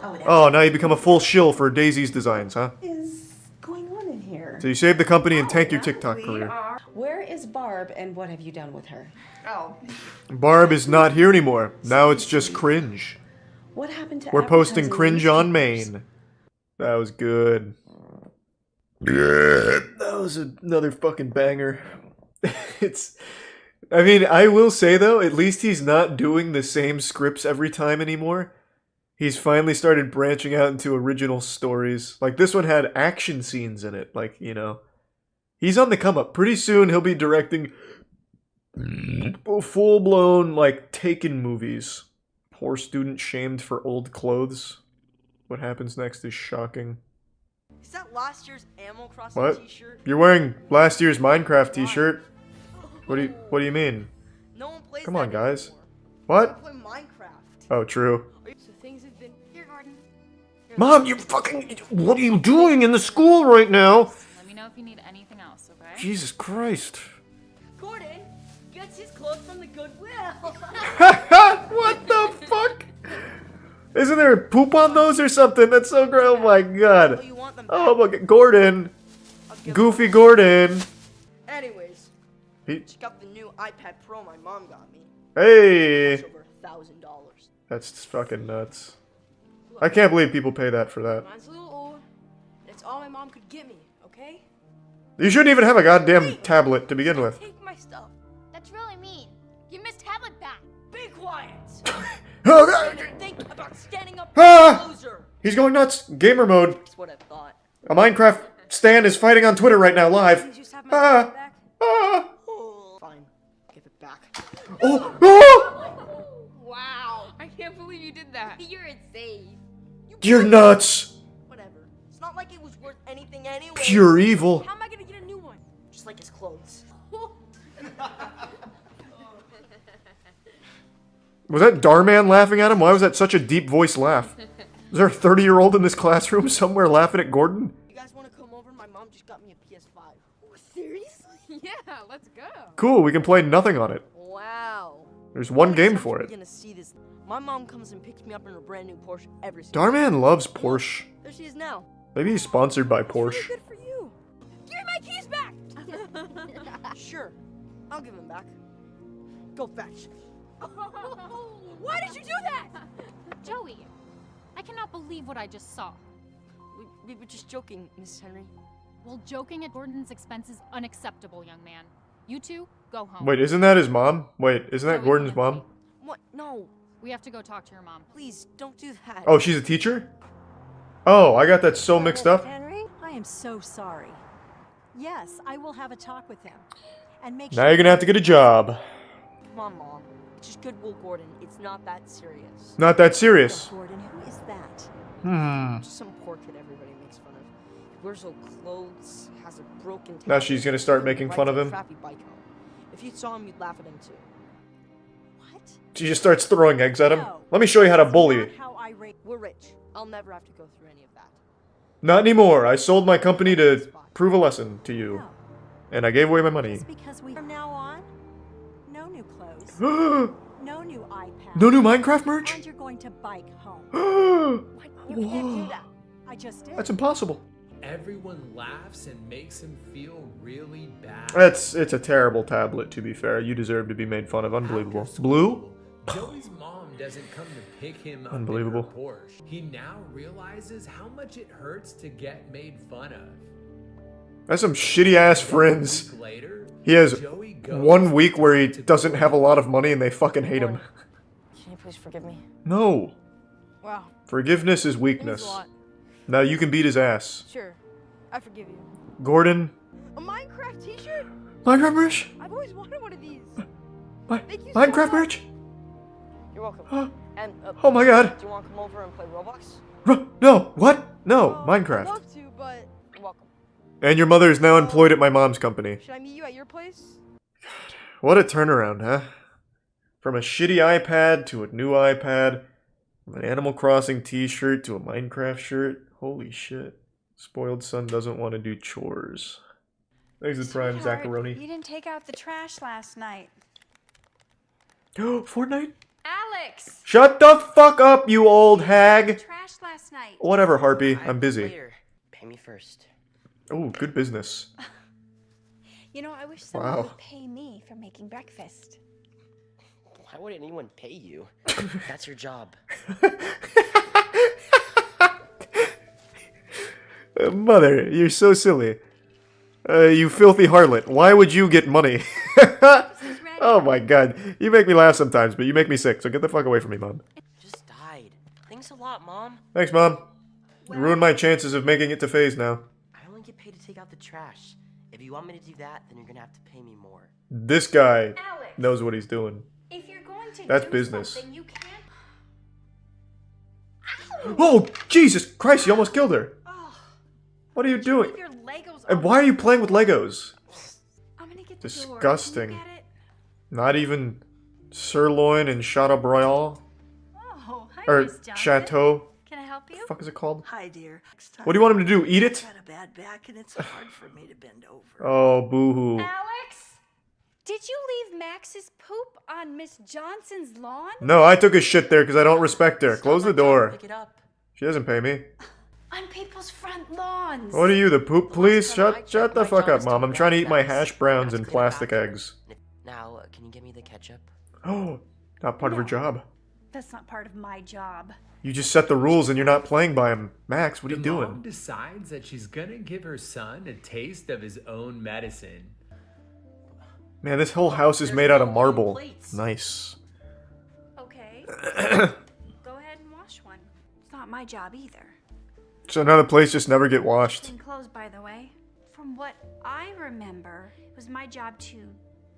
Oh, now you become a full shill for Daisy's designs, huh? Is going on in here? So you saved the company and tanked your TikTok career. Where is Barb and what have you done with her? Oh. Barb is not here anymore. Now it's just cringe. What happened to We're posting advertising cringe on newspapers? Main. That was good. That was another fucking banger. I mean, I will say though, at least he's not doing the same scripts every time anymore. He's finally started branching out into original stories. Like, this one had action scenes in it. Like, you know. He's on the come up. Pretty soon he'll be directing full-blown, like, Taken movies. Poor student shamed for old clothes. What happens next is shocking. Is that last year's Animal Crossing What? t-shirt? You're wearing last year's Minecraft t-shirt? What do you mean? No one plays Come that on, guys. anymore. What? Play Minecraft. Oh, true. So things have been here, Gordon. Mom, you fucking... What are you doing in the school right now? Let me know if you need anything else, okay? Jesus Christ. Gordon gets his clothes from the Goodwill. What the fuck? Isn't there poop on those or something? That's so great. Oh my god. Oh my god. Gordon. Goofy Gordon. Anyways, He- check out the new iPad Pro my mom got me. Hey. It's over $1,000. That's fucking nuts. I can't believe people pay that for that. Mine's a little old. It's all my mom could get me, okay? You shouldn't even have a goddamn tablet to begin with. Take my stuff. That's really mean. Give Miss Tablet back. Be quiet. Oh, Think about standing up Ah! for a loser. He's going nuts. Gamer mode. That's what I thought. A Minecraft Stan is fighting on Twitter right now, live. Ah! Ah! Fine. Give it back. Oh! Oh! Wow. I can't believe you did that. You're insane. You're nuts! Whatever. It's not like it was worth anything anyway. Pure evil. How am I gonna get a new one? Just like his clothes. Was that Darman laughing at him? Why was that such a deep voiced laugh? Is there a 30-year-old in this classroom somewhere laughing at Gordon? You guys wanna come over? My mom just got me a PS5. Seriously? Yeah, let's go. Cool, we can play nothing on it. Wow. There's one game for We're it. gonna see this. My mom comes and picks me up in a brand new Porsche every single Darman loves Porsche. There she is now. Maybe he's sponsored by Porsche. Good for you. Give me my keys back. Sure, I'll give them back. Go fetch. Why did you do that? Joey, I cannot believe what I just saw. We were just joking, Mrs. Henry. Well, joking at Gordon's expense is unacceptable, young man. You two, go home. Wait, isn't that his mom? Wait, isn't that Gordon's mom? What? No. We have to go talk to your mom. Please, don't do that. Oh, she's a teacher? Oh, I got that so mixed up. Henry, I am so sorry. Yes, I will have a talk with him. And make Now you're gonna have to get a job. Come on, Mom. It's just Goodwill Gordon. It's not that serious. Not that serious. Gordon, who is that? Just some poor kid everybody makes fun of. He wears old clothes, has a broken Now tablet, she's gonna start making fun of rides a him. crappy bike home. If you saw him, you'd laugh at him too. She just starts throwing eggs at him. Let me show you how to bully. We're rich. I'll never have to go through any of that. Not anymore. I sold my company to prove a lesson to you. And I gave away my money. Because we from now on, no new clothes, No no new iPad, new Minecraft merch? and you're going to bike home. You can't do that. I just did. That's impossible. Everyone laughs and makes him feel really bad. It's a terrible tablet, to be fair. You deserve to be made fun of. Unbelievable. Blue? Joey's mom doesn't come to pick him up Unbelievable. in her Porsche. He now realizes how much it hurts to get made fun of. That's some shitty ass friends. Later, He has Joey goes 1 week where he doesn't have a lot of money and they fucking hate him. Can you please forgive me? No. Wow. Forgiveness is Means weakness. a lot. Now you can beat his ass. Sure. I forgive you. Gordon. A Minecraft t-shirt? Minecraft merch? I've always wanted one of these. Minecraft merch? You're welcome. And Oh my god. do you want to come over and play Roblox? No. What? No. I'd Minecraft. love to, but you're welcome. And your mother is now employed at my mom's company. Should I meet you at your place? What a turnaround, huh? From a shitty iPad to a new iPad. From an Animal Crossing t-shirt to a Minecraft shirt. Holy shit. Spoiled son doesn't want to do chores. Thanks the prime, Zacharoni. You didn't take out the trash last night. Fortnite? Alex! Shut the fuck up, you old hag! Trash last night. Whatever, Harpy. I'm busy. Later. Pay me first. Oh, good business. You know, I wish someone Wow. would pay me for making breakfast. Why would anyone pay you? That's your job. Mother, you're so silly. You filthy harlot. Why would you get money? Oh my god. You make me laugh sometimes, but you make me sick, so get the fuck away from me, Mom. Just died. Thanks a lot, Mom. Thanks, Mom. You ruined my chances of making it to phase now. I only get paid to take out the trash. If you want me to do that, then you're gonna have to pay me more. This guy Alex. knows what he's doing. If you're going to That's do business. something, you can't. Oh, Jesus Christ, you almost killed her. What are you doing? Your Legos And why are you playing with Legos? I'm gonna get Disgusting. Not even sirloin and Chateaubriand? Oh, hi, Or Miss Johnson. Chateau? Can I help you? The fuck is it called? Hi, dear. Next time What do you want him to do? Eat it? I've had a bad back and it's hard for me to bend over. Oh, boo-hoo. Alex, did you leave Max's poop on Miss Johnson's lawn? No, I took a shit there because I don't respect her. Close the door. Pick it up. She doesn't pay me. On people's front lawns. What are you, the poop police? Shut the fuck up, Mom. I'm trying to eat my hash browns and plastic eggs. Now, can you get me the ketchup? Oh, not part of her job. That's not part of my job. You just set the rules and you're not playing by them. Max, what are you The mom doing? decides that she's gonna give her son a taste of his own medicine. Man, this whole house is made out of marble. Nice. Okay. Go ahead and wash one. It's not my job either. So none of the plates just never get washed. Been closed, by the way. From what I remember, it was my job to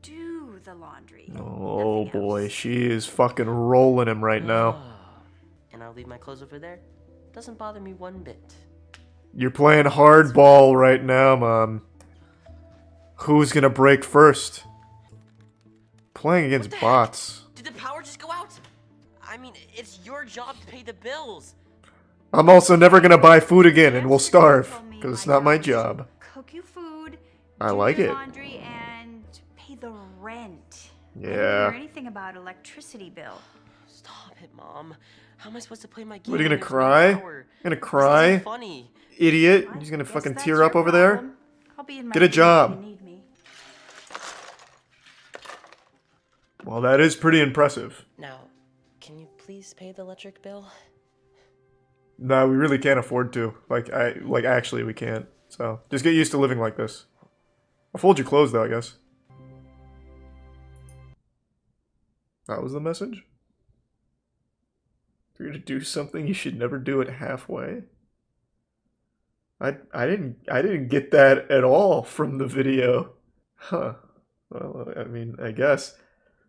do the laundry. Oh boy, she is fucking rolling him right now. And I'll leave my clothes over there. Doesn't bother me one bit. You're playing hardball right now, Mom. Who's gonna break first? Playing against bots. Did the power just go out? I mean, it's your job to pay the bills. I'm also never gonna buy food again and will starve, because it's not my job. Cook you food, I do like your it. laundry, and pay the rent. I didn't Yeah. hear anything about electricity bill. Stop it, Mom. How am I supposed to play my game? What, are you gonna when there's no cry? power? Gonna This cry? isn't funny. Idiot. He's gonna fucking tear up over there? I'll be in my Get a room if job. you need me. Well, that is pretty impressive. Now, can you please pay the electric bill? No, we really can't afford to. Actually, we can't. So, just get used to living like this. I'll fold your clothes, though, I guess. That was the message? If you're gonna do something, you should never do it halfway. I didn't get that at all from the video. Huh. Well, I mean, I guess.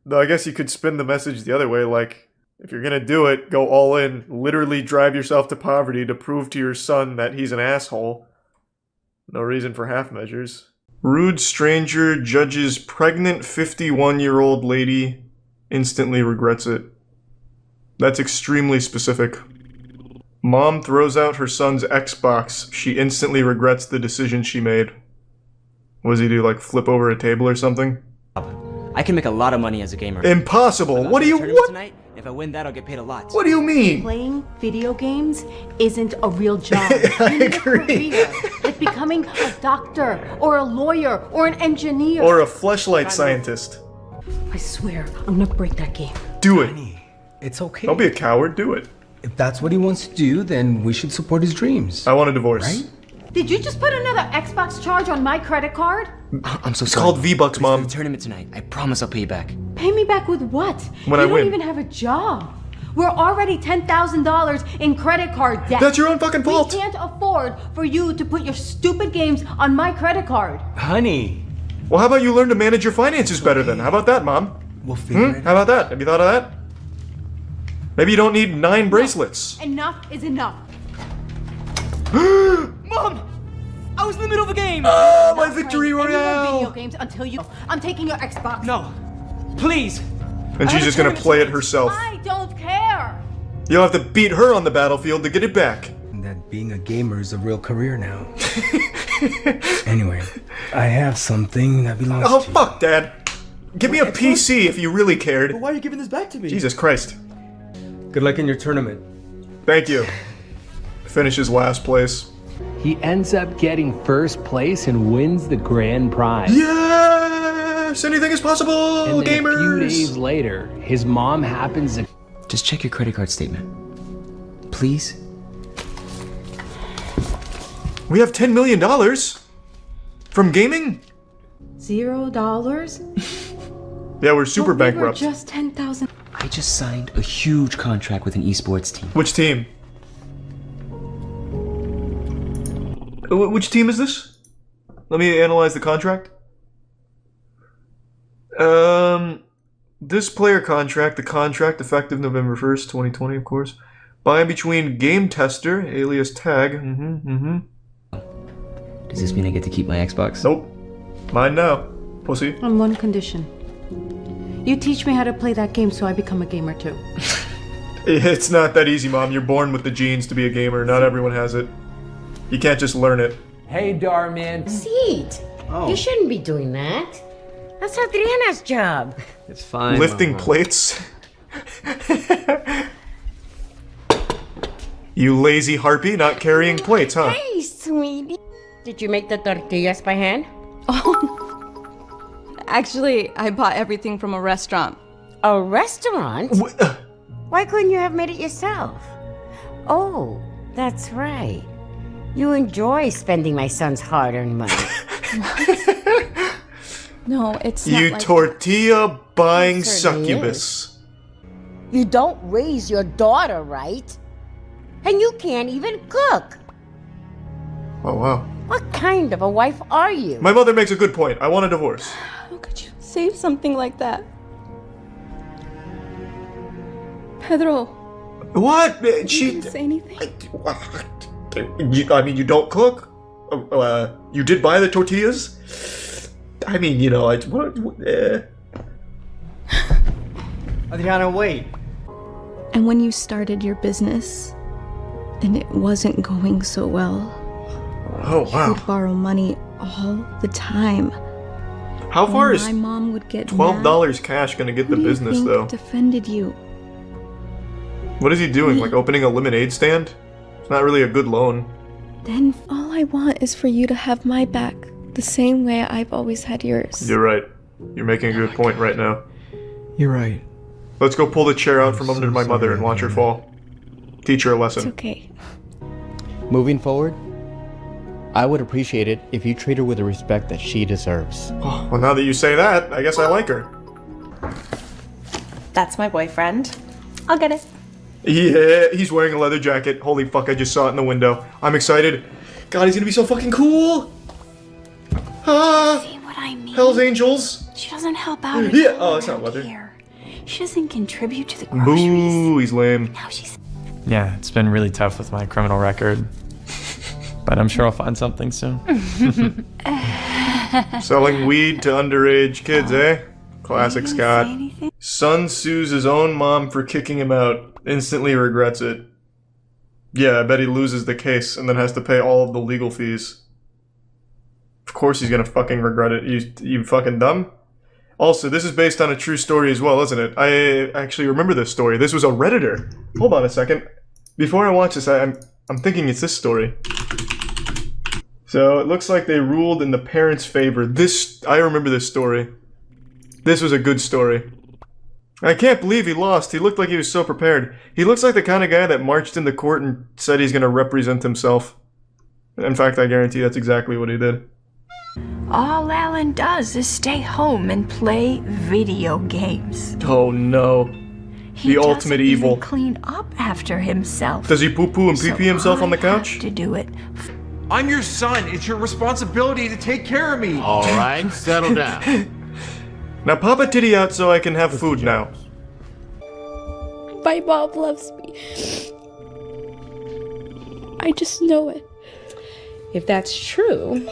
Though I guess you could spin the message the other way, like, if you're gonna do it, go all in, literally drive yourself to poverty to prove to your son that he's an asshole. No reason for half measures. Rude stranger judges pregnant 51-year-old lady, instantly regrets it. That's extremely specific. Mom throws out her son's Xbox. She instantly regrets the decision she made. What does he do, like flip over a table or something? I can make a lot of money as a gamer. Impossible! What do you Tournament what? Tonight? If I win that, I'll get paid a lot. What do you mean? Playing video games isn't a real job. I agree. Like becoming a doctor or a lawyer or an engineer. Or a fleshlight scientist. I swear, I'm gonna break that game. Do it. It's okay. Don't be a coward, do it. If that's what he wants to do, then we should support his dreams. I want a divorce. Right? Did you just put another Xbox charge on my credit card? I'm so It's sorry. called V-Bucks, Mom. For the tournament tonight. I promise I'll pay you back. Pay me back with what? When you I don't win. even have a job. We're already $10,000 in credit card debt. That's your own fucking fault. We can't afford for you to put your stupid games on my credit card. Honey. Well, how about you learn to manage your finances better then? How about that, Mom? We'll figure it How about that? Have you thought of that? Maybe you don't need 9 bracelets. Enough is enough. Mom! I was in the middle of a game! Oh, my Not victory playing any more royale! video games until you. I'm taking your Xbox. No. Please! And she's just gonna play it herself. I don't care. You'll have to beat her on the battlefield to get it back. That being a gamer is a real career now. Anyway, I have something that belongs Oh, to you. fuck, Dad. Give me a PC if you really cared. But why are you giving this back to me? Jesus Christ. Good luck in your tournament. Thank you. Finishes last place. He ends up getting first place and wins the grand prize. Yes! Anything is possible, And then gamers! a few days later, his mom happens to... Just check your credit card statement. Please? We have $10 million from gaming? $0? Yeah, we're super But we were bankrupt. just 10,000. I just signed a huge contract with an esports team. Which team? Which team is this? Let me analyze the contract. This player contract, the contract effective November 1st, 2020, of course. By and between Game Tester, alias Tag. Does this mean I get to keep my Xbox? Nope. Mine now. Pussy. On one condition. You teach me how to play that game so I become a gamer too. It's not that easy, Mom. You're born with the genes to be a gamer. Not everyone has it. You can't just learn it. Hey, Darman. Seat. Oh. You shouldn't be doing that. That's Adriana's job. It's fine. Lifting Mama. plates. You lazy harpy, not carrying plates, huh? Hey, sweetie. Did you make the tortillas by hand? Actually, I bought everything from a restaurant. A restaurant? Why couldn't you have made it yourself? Oh, that's right. You enjoy spending my son's hard-earned money. No, it's not You like tortilla buying It certainly succubus. You don't raise your daughter right. And you can't even cook. Oh, wow. What kind of a wife are you? My mother makes a good point. I want a divorce. How could you say something like that? Pedro. What? You She... didn't say anything. I mean, you don't cook? You did buy the tortillas? I mean, you know, Adriana, wait. And when you started your business, and it wasn't going so well, oh wow, you would borrow money all the time. How far is my mom would get $12 cash gonna get the business though? Defended you. What is he doing? Like opening a lemonade stand? It's not really a good loan. Then all I want is for you to have my back, the same way I've always had yours. You're right. You're making a good point right now. You're right. Let's go pull the chair out from under my mother and watch her fall. Teach her a lesson. It's okay. Moving forward, I would appreciate it if you treat her with the respect that she deserves. Oh, well, now that you say that, I guess I like her. That's my boyfriend. I'll get it. Yeah, he's wearing a leather jacket. Holy fuck, I just saw it in the window. I'm excited. God, he's gonna be so fucking cool! Ah! See what I mean? Hell's Angels! She doesn't help out at Yeah, all oh, it's not leather. here. She doesn't contribute to the groceries. Boo, he's lame. Now she's... Yeah, it's been really tough with my criminal record. But I'm sure I'll find something soon. Selling weed to underage kids, eh? Classic Scott. Son sues his own mom for kicking him out. Instantly regrets it. Yeah, I bet he loses the case and then has to pay all of the legal fees. Of course he's gonna fucking regret it. You fucking dumb? Also, this is based on a true story as well, isn't it? I actually remember this story. This was a Redditor. Hold on a second. Before I watch this, I'm thinking it's this story. So, it looks like they ruled in the parents' favor. I remember this story. This was a good story. I can't believe he lost. He looked like he was so prepared. He looks like the kind of guy that marched into court and said he's going to represent himself. In fact, I guarantee that's exactly what he did. All Alan does is stay home and play video games. Oh no. The ultimate evil. Clean up after himself. Does he poo-poo and pee-pee himself on the couch? To do it. I'm your son. It's your responsibility to take care of me. All right, settle down. Now pop a titty out so I can have food now. My mom loves me. I just know it. If that's true,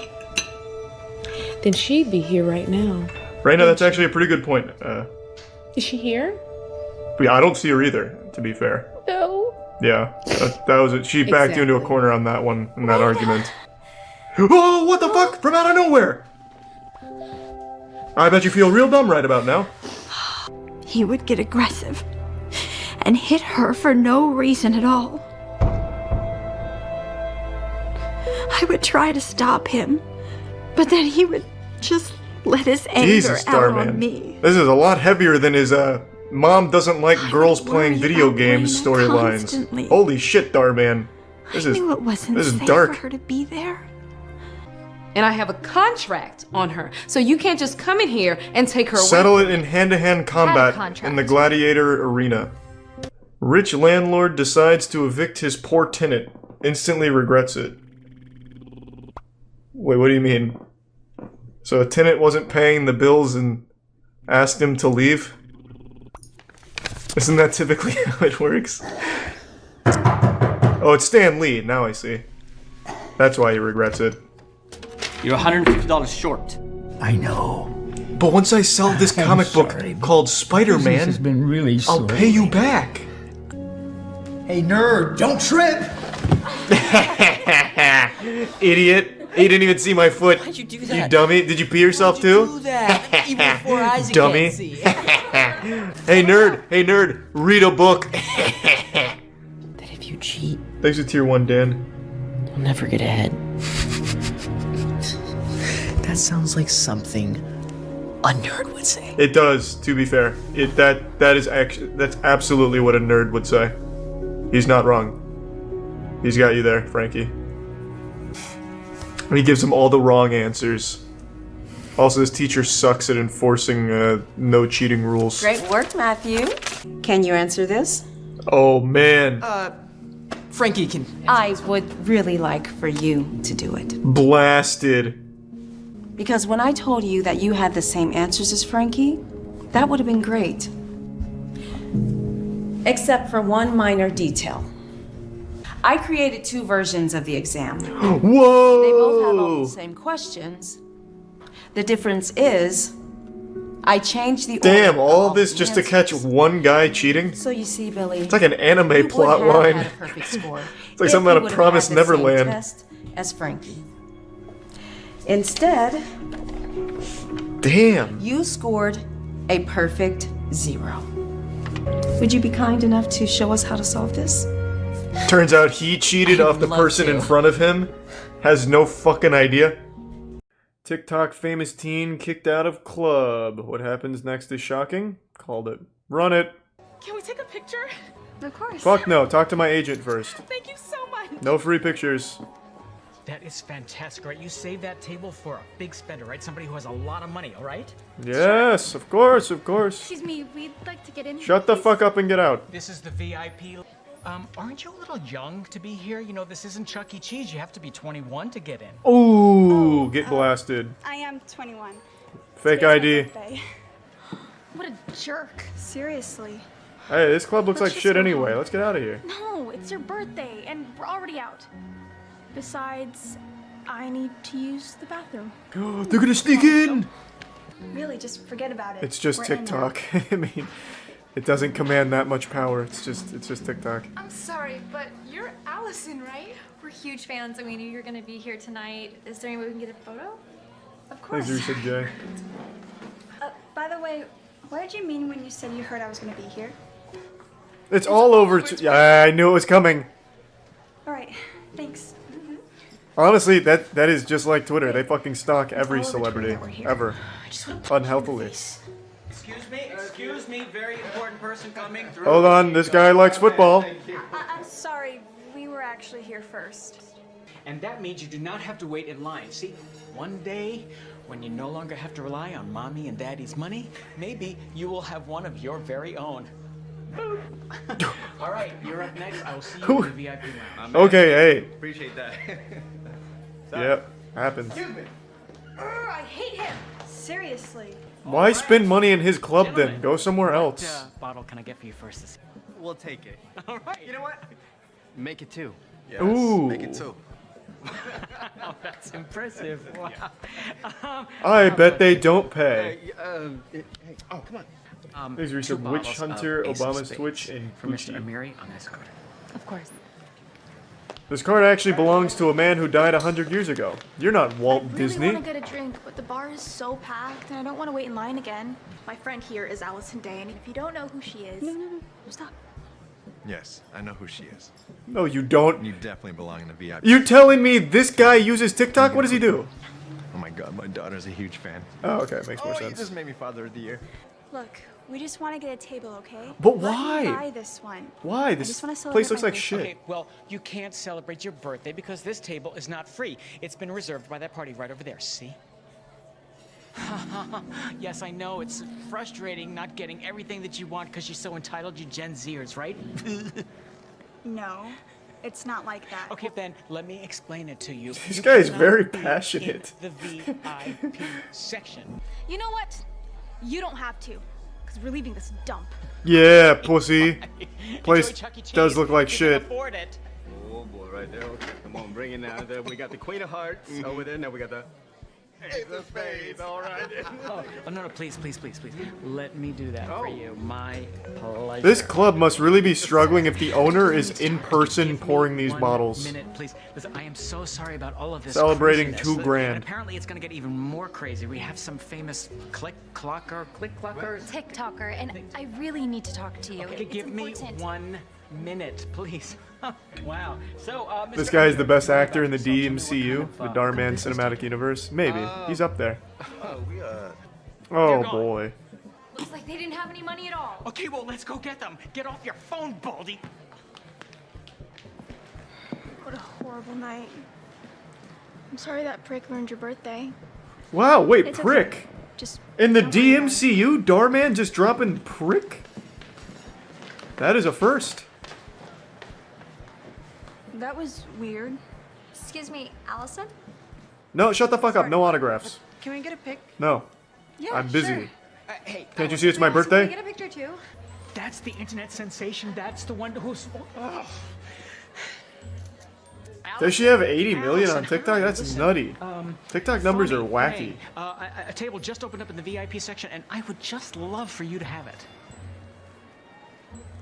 then she'd be here right now. Right now, that's actually a pretty good point. Is she here? Yeah, I don't see her either, to be fair. No. Yeah, that was it. She backed you into a corner on that one, in that argument. Oh, what the fuck? From out of nowhere! I bet you feel real dumb right about now. He would get aggressive and hit her for no reason at all. I would try to stop him, but then he would just let his anger Jesus, out Starman. on me. This is a lot heavier than his, mom doesn't like girls playing video games storylines. constantly. Holy shit, Darman. This I is knew it wasn't this is safe dark. for her to be there. And I have a contract on her, so you can't just come in here and take her away. Settle it in hand-to-hand combat contract. in the gladiator arena. Rich landlord decides to evict his poor tenant. Instantly regrets it. Wait, what do you mean? So a tenant wasn't paying the bills and asked him to leave? Isn't that typically how it works? Oh, it's Stan Lee. Now I see. That's why he regrets it. You're $150 short. I know. But once I sell this comic book called Spider-Man, has been really I'll pay you back. Hey, nerd, don't trip! Idiot. He didn't even see my foot. Why'd you do that? You dummy. Did you pee yourself too? Do that. Even before Isaac Dummy. can't see. Hey nerd, read a book. That if you cheat, Thanks for tier 1, Dan. you'll never get ahead. That sounds like something a nerd would say. It does, to be fair. That's absolutely what a nerd would say. He's not wrong. He's got you there, Frankie. And he gives him all the wrong answers. Also, his teacher sucks at enforcing no cheating rules. Great work, Matthew. Can you answer this? Oh man. Frankie can. I would really like for you to do it. Blasted. Because when I told you that you had the same answers as Frankie, that would have been great. Except for one minor detail. I created 2 versions of the exam. Whoa! They both have all the same questions. The difference is, I changed the Damn, order all of this the just to catch answers. one guy cheating? So you see, Billy, It's like an anime you plot would have line. had a perfect score It's like if something out you of would have Promised had the same Neverland. test as Frankie. Instead, Damn. you scored a perfect 0. Would you be kind enough to show us how to solve this? Turns out he cheated off the love person to. in front of him. Has no fucking idea. TikTok famous teen kicked out of club. What happens next is shocking. Called it. Run it. Can we take a picture? Of course. Fuck no. Talk to my agent first. Thank you so much. No free pictures. That is fantastic, right? You saved that table for a big spender, right? Somebody who has a lot of money, all right? Yes, of course, of course. Excuse me, we'd like to get in. Shut the fuck up and get out. This is the VIP. Aren't you a little young to be here? You know, this isn't Chuck E. Cheese. You have to be 21 to get in. Ooh, get blasted. I am 21. Fake Today's my ID. birthday. What a jerk. Seriously. Hey, this club looks Let's like just shit go anyway. home. Let's get out of here. No, it's your birthday, and we're already out. Besides, I need to use the bathroom. They're gonna sneak in! Really, just forget about it. It's just We're in now. TikTok. I mean, it doesn't command that much power. It's just TikTok. I'm sorry, but you're Allison, right? We're huge fans and we knew you were gonna be here tonight. Is there any way we can get a photo? Of course. Thanks, Risa J. By the way, what did you mean when you said you heard I was gonna be here? It's all over. Yeah, I knew it was coming. All right, thanks. Honestly, that is just like Twitter. They fucking stalk every all over celebrity Twitter that we're here. ever, unhealthily. Excuse me, very important person coming through. Hold on, this guy likes football. I'm sorry, we were actually here first. And that means you do not have to wait in line. See, one day, when you no longer have to rely on mommy and daddy's money, maybe you will have one of your very own. All right, you're up next. I will see you in the VIP lounge. Okay, hey. Appreciate that. Yep, happens. I hate him. Seriously. Why spend money in his club then? Go somewhere else. What bottle can I get for you first? We'll take it. All right. You know what? Make it 2. Yes, Ooh. make it 2. Oh, that's impressive. Wow. I bet they don't pay. Hey, oh, come on. These are 2 some Witch bottles of Hunter, Ace of Obama's Spades Twitch, and for Mr. Gucci. Amiri on this card. Of course. This card actually belongs to a man who died 100 years ago. You're not Walt I really Disney. want to get a drink, but the bar is so packed, and I don't want to wait in line again. My friend here is Allison Day, and if you don't know who she is, no, stop. Yes, I know who she is. No, you don't. You definitely belong in the VIP. You telling me this guy uses TikTok? What does he do? Oh my god, my daughter's a huge fan. Oh, okay, makes more You sense. just made me Father of the Year. Look, we just want to get a table, okay? But Let why? me buy this one. Why? I This just wanna place celebrate looks my like birthday. shit. Okay, well, you can't celebrate your birthday because this table is not free. It's been reserved by that party right over there, see? Yes, I know, it's frustrating not getting everything that you want because you're so entitled, you Gen Zers, right? No, it's not like that. Okay, then, let me explain it to you. This You guy is cannot very be passionate. in the VIP section. You know what? You don't have to, because we're leaving this dump. Yeah, pussy. Place Chuck E. Cheese. does look like You shit. can afford it. Oh boy, right there. Okay, come on, bring it now. There, we got the Queen of Hearts over there. Now we got the Ace of Spades. All right. Oh, no, please. Let me do that for you. My pleasure. This club must really be struggling if the owner is in person pouring these One bottles. minute, please. Listen, I am so sorry about all of this. Celebrating craziness. $2 grand. And apparently, it's going to get even more crazy. We have some famous click-clocker. TikToker, and I really need to talk to you. Okay, It's give important. me 1 minute, please. Wow. So, This Mr. guy is the best Sorry actor in the about this. DMCU, the Darman Cinematic Universe. Maybe. He's up there. They're Oh gone. boy. Looks like they didn't have any money at all. Okay, well, let's go get them. Get off your phone, Baldy. What a horrible night. I'm sorry that prick learned your birthday. Wow, wait, It's okay. prick. Just In the don't worry about it. DMCU, Darman just dropping prick? That is a first. That was weird. Excuse me, Allison? No, shut the fuck up. No autographs. Can we get a pic? No. Yeah, I'm busy. sure. Hey, Can't you see it's my Can we birthday? get a picture too? that's the internet sensation. That's the one who's. Ugh. Does she have 80 million on Allison, TikTok? hi, That's listen, nutty. TikTok numbers are Funny, wacky. hey, a table just opened up in the VIP section, and I would just love for you to have it.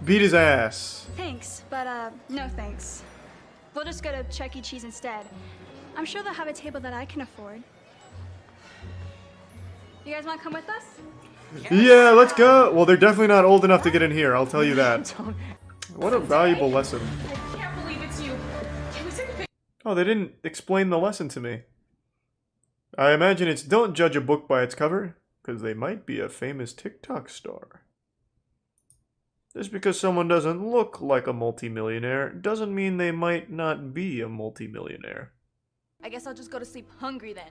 Beat his ass. Thanks, but no thanks. We'll just go to Chuck E. Cheese instead. I'm sure they'll have a table that I can afford. You guys want to come with us? Yeah, let's go. Well, they're definitely not old enough to get in here. I'll tell you that. What a valuable lesson. I can't believe it's you. Can we take a picture? Oh, they didn't explain the lesson to me. I imagine it's don't judge a book by its cover, because they might be a famous TikTok star. Just because someone doesn't look like a multimillionaire doesn't mean they might not be a multimillionaire. I guess I'll just go to sleep hungry then.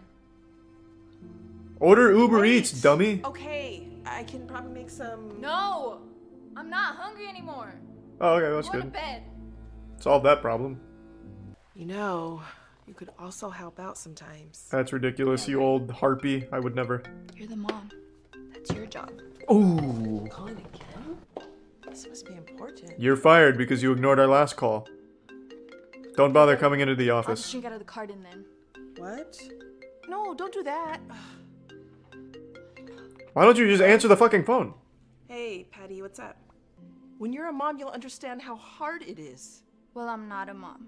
Order Uber Eats, dummy. Okay, I can probably make some. No! I'm not hungry anymore. Oh, okay, that's Go to good. bed. Solve that problem. You know, you could also help out sometimes. That's ridiculous, you old harpy. I would never. You're the mom. That's your job. Ooh. Calling again? This must be important. You're fired because you ignored our last call. Don't bother coming into the I'll just office. drink out of the carton then. What? No, don't do that. Why don't you just answer the fucking phone? Hey, Patty, what's up? When you're a mom, you'll understand how hard it is. Well, I'm not a mom.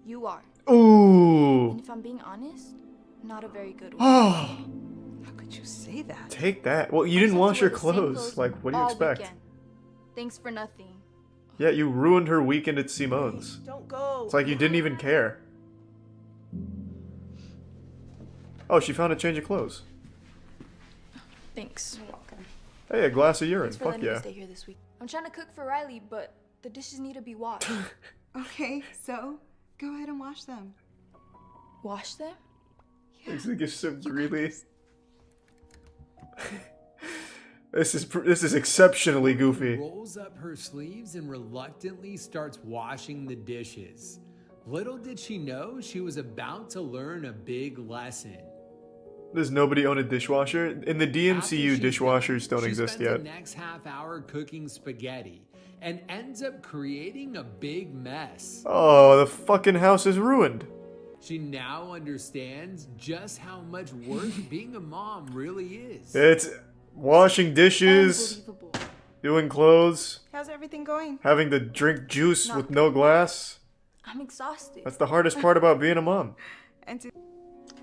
You are. Ooh. And if I'm being honest, not a very good one. Oh. How could you say that? Take that. Well, you didn't wash your clothes. Like, what do you all expect? weekend. Thanks for nothing. Yeah, you ruined her weekend at Simone's. Don't go. It's like you didn't even care. Oh, she found a change of clothes. Thanks. You're welcome. Hey, a glass of urine. Thanks for Fuck letting me yeah. stay here this week. I'm trying to cook for Riley, but the dishes need to be washed. Okay, so go ahead and wash them. Wash them? This is so greedy. This is exceptionally goofy. Rolls up her sleeves and reluctantly starts washing the dishes. Little did she know she was about to learn a big lesson. Does nobody own a dishwasher? In the DMCU, dishwashers don't exist She yet. spends the next half hour cooking spaghetti and ends up creating a big mess. Oh, the fucking house is ruined. She now understands just how much work being a mom really is. It's washing dishes, doing clothes, How's everything going? having to drink juice with no glass. I'm exhausted. That's the hardest part about being a mom.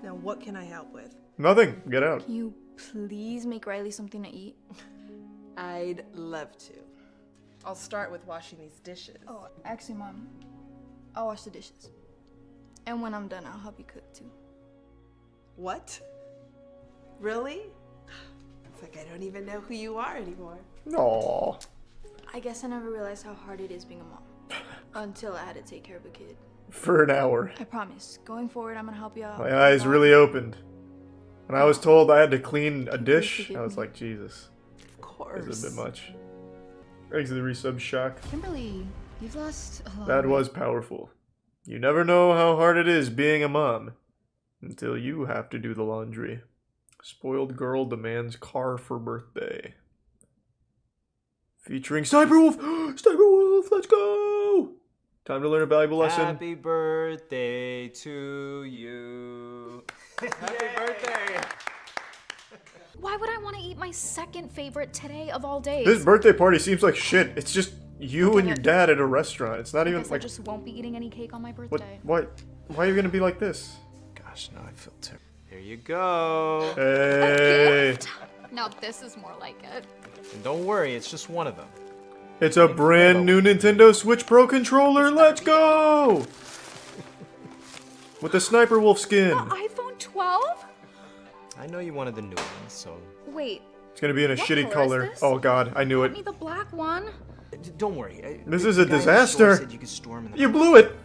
Now, what can I help with? Nothing. Get out. Can you please make Riley something to eat? I'd love to. I'll start with washing these dishes. Oh, actually, Mom, I'll wash the dishes. And when I'm done, I'll help you cook too. What? Really? It's like I don't even know who you are anymore. Aww. I guess I never realized how hard it is being a mom. Until I had to take care of a kid. For an hour. I promise. Going forward, I'm gonna help you out. My eyes really opened. When I was told I had to clean a dish, I was like, Jesus. Of course. This is a bit much. Thanks to the resub shock. Kimberly, you've lost a lot. That was powerful. You never know how hard it is being a mom until you have to do the laundry. Spoiled girl demands car for birthday. Featuring Sniper Wolf! Sniper Wolf, let's go! Time to learn a valuable lesson. Happy birthday to you. Happy birthday. Why would I want to eat my second favorite today of all days? This birthday party seems like shit. It's just you and your dad at a restaurant. It's not I even guess like... I just won't be eating any cake on my What? birthday. Why are you gonna be like this? Gosh, now I feel terrible. Here you go. Hey. Now this is more like it. And don't worry, it's just one of them. It's a brand new Nintendo Switch Pro controller. Let's go! With the Sniper Wolf skin. iPhone 12? I know you wanted the new one, so... Wait. It's gonna be in a What shitty color is color. this? Oh god, I knew Get it. me the black one. Don't worry. This the is a guy at the store disaster. said you could store 'em in the- You blew it.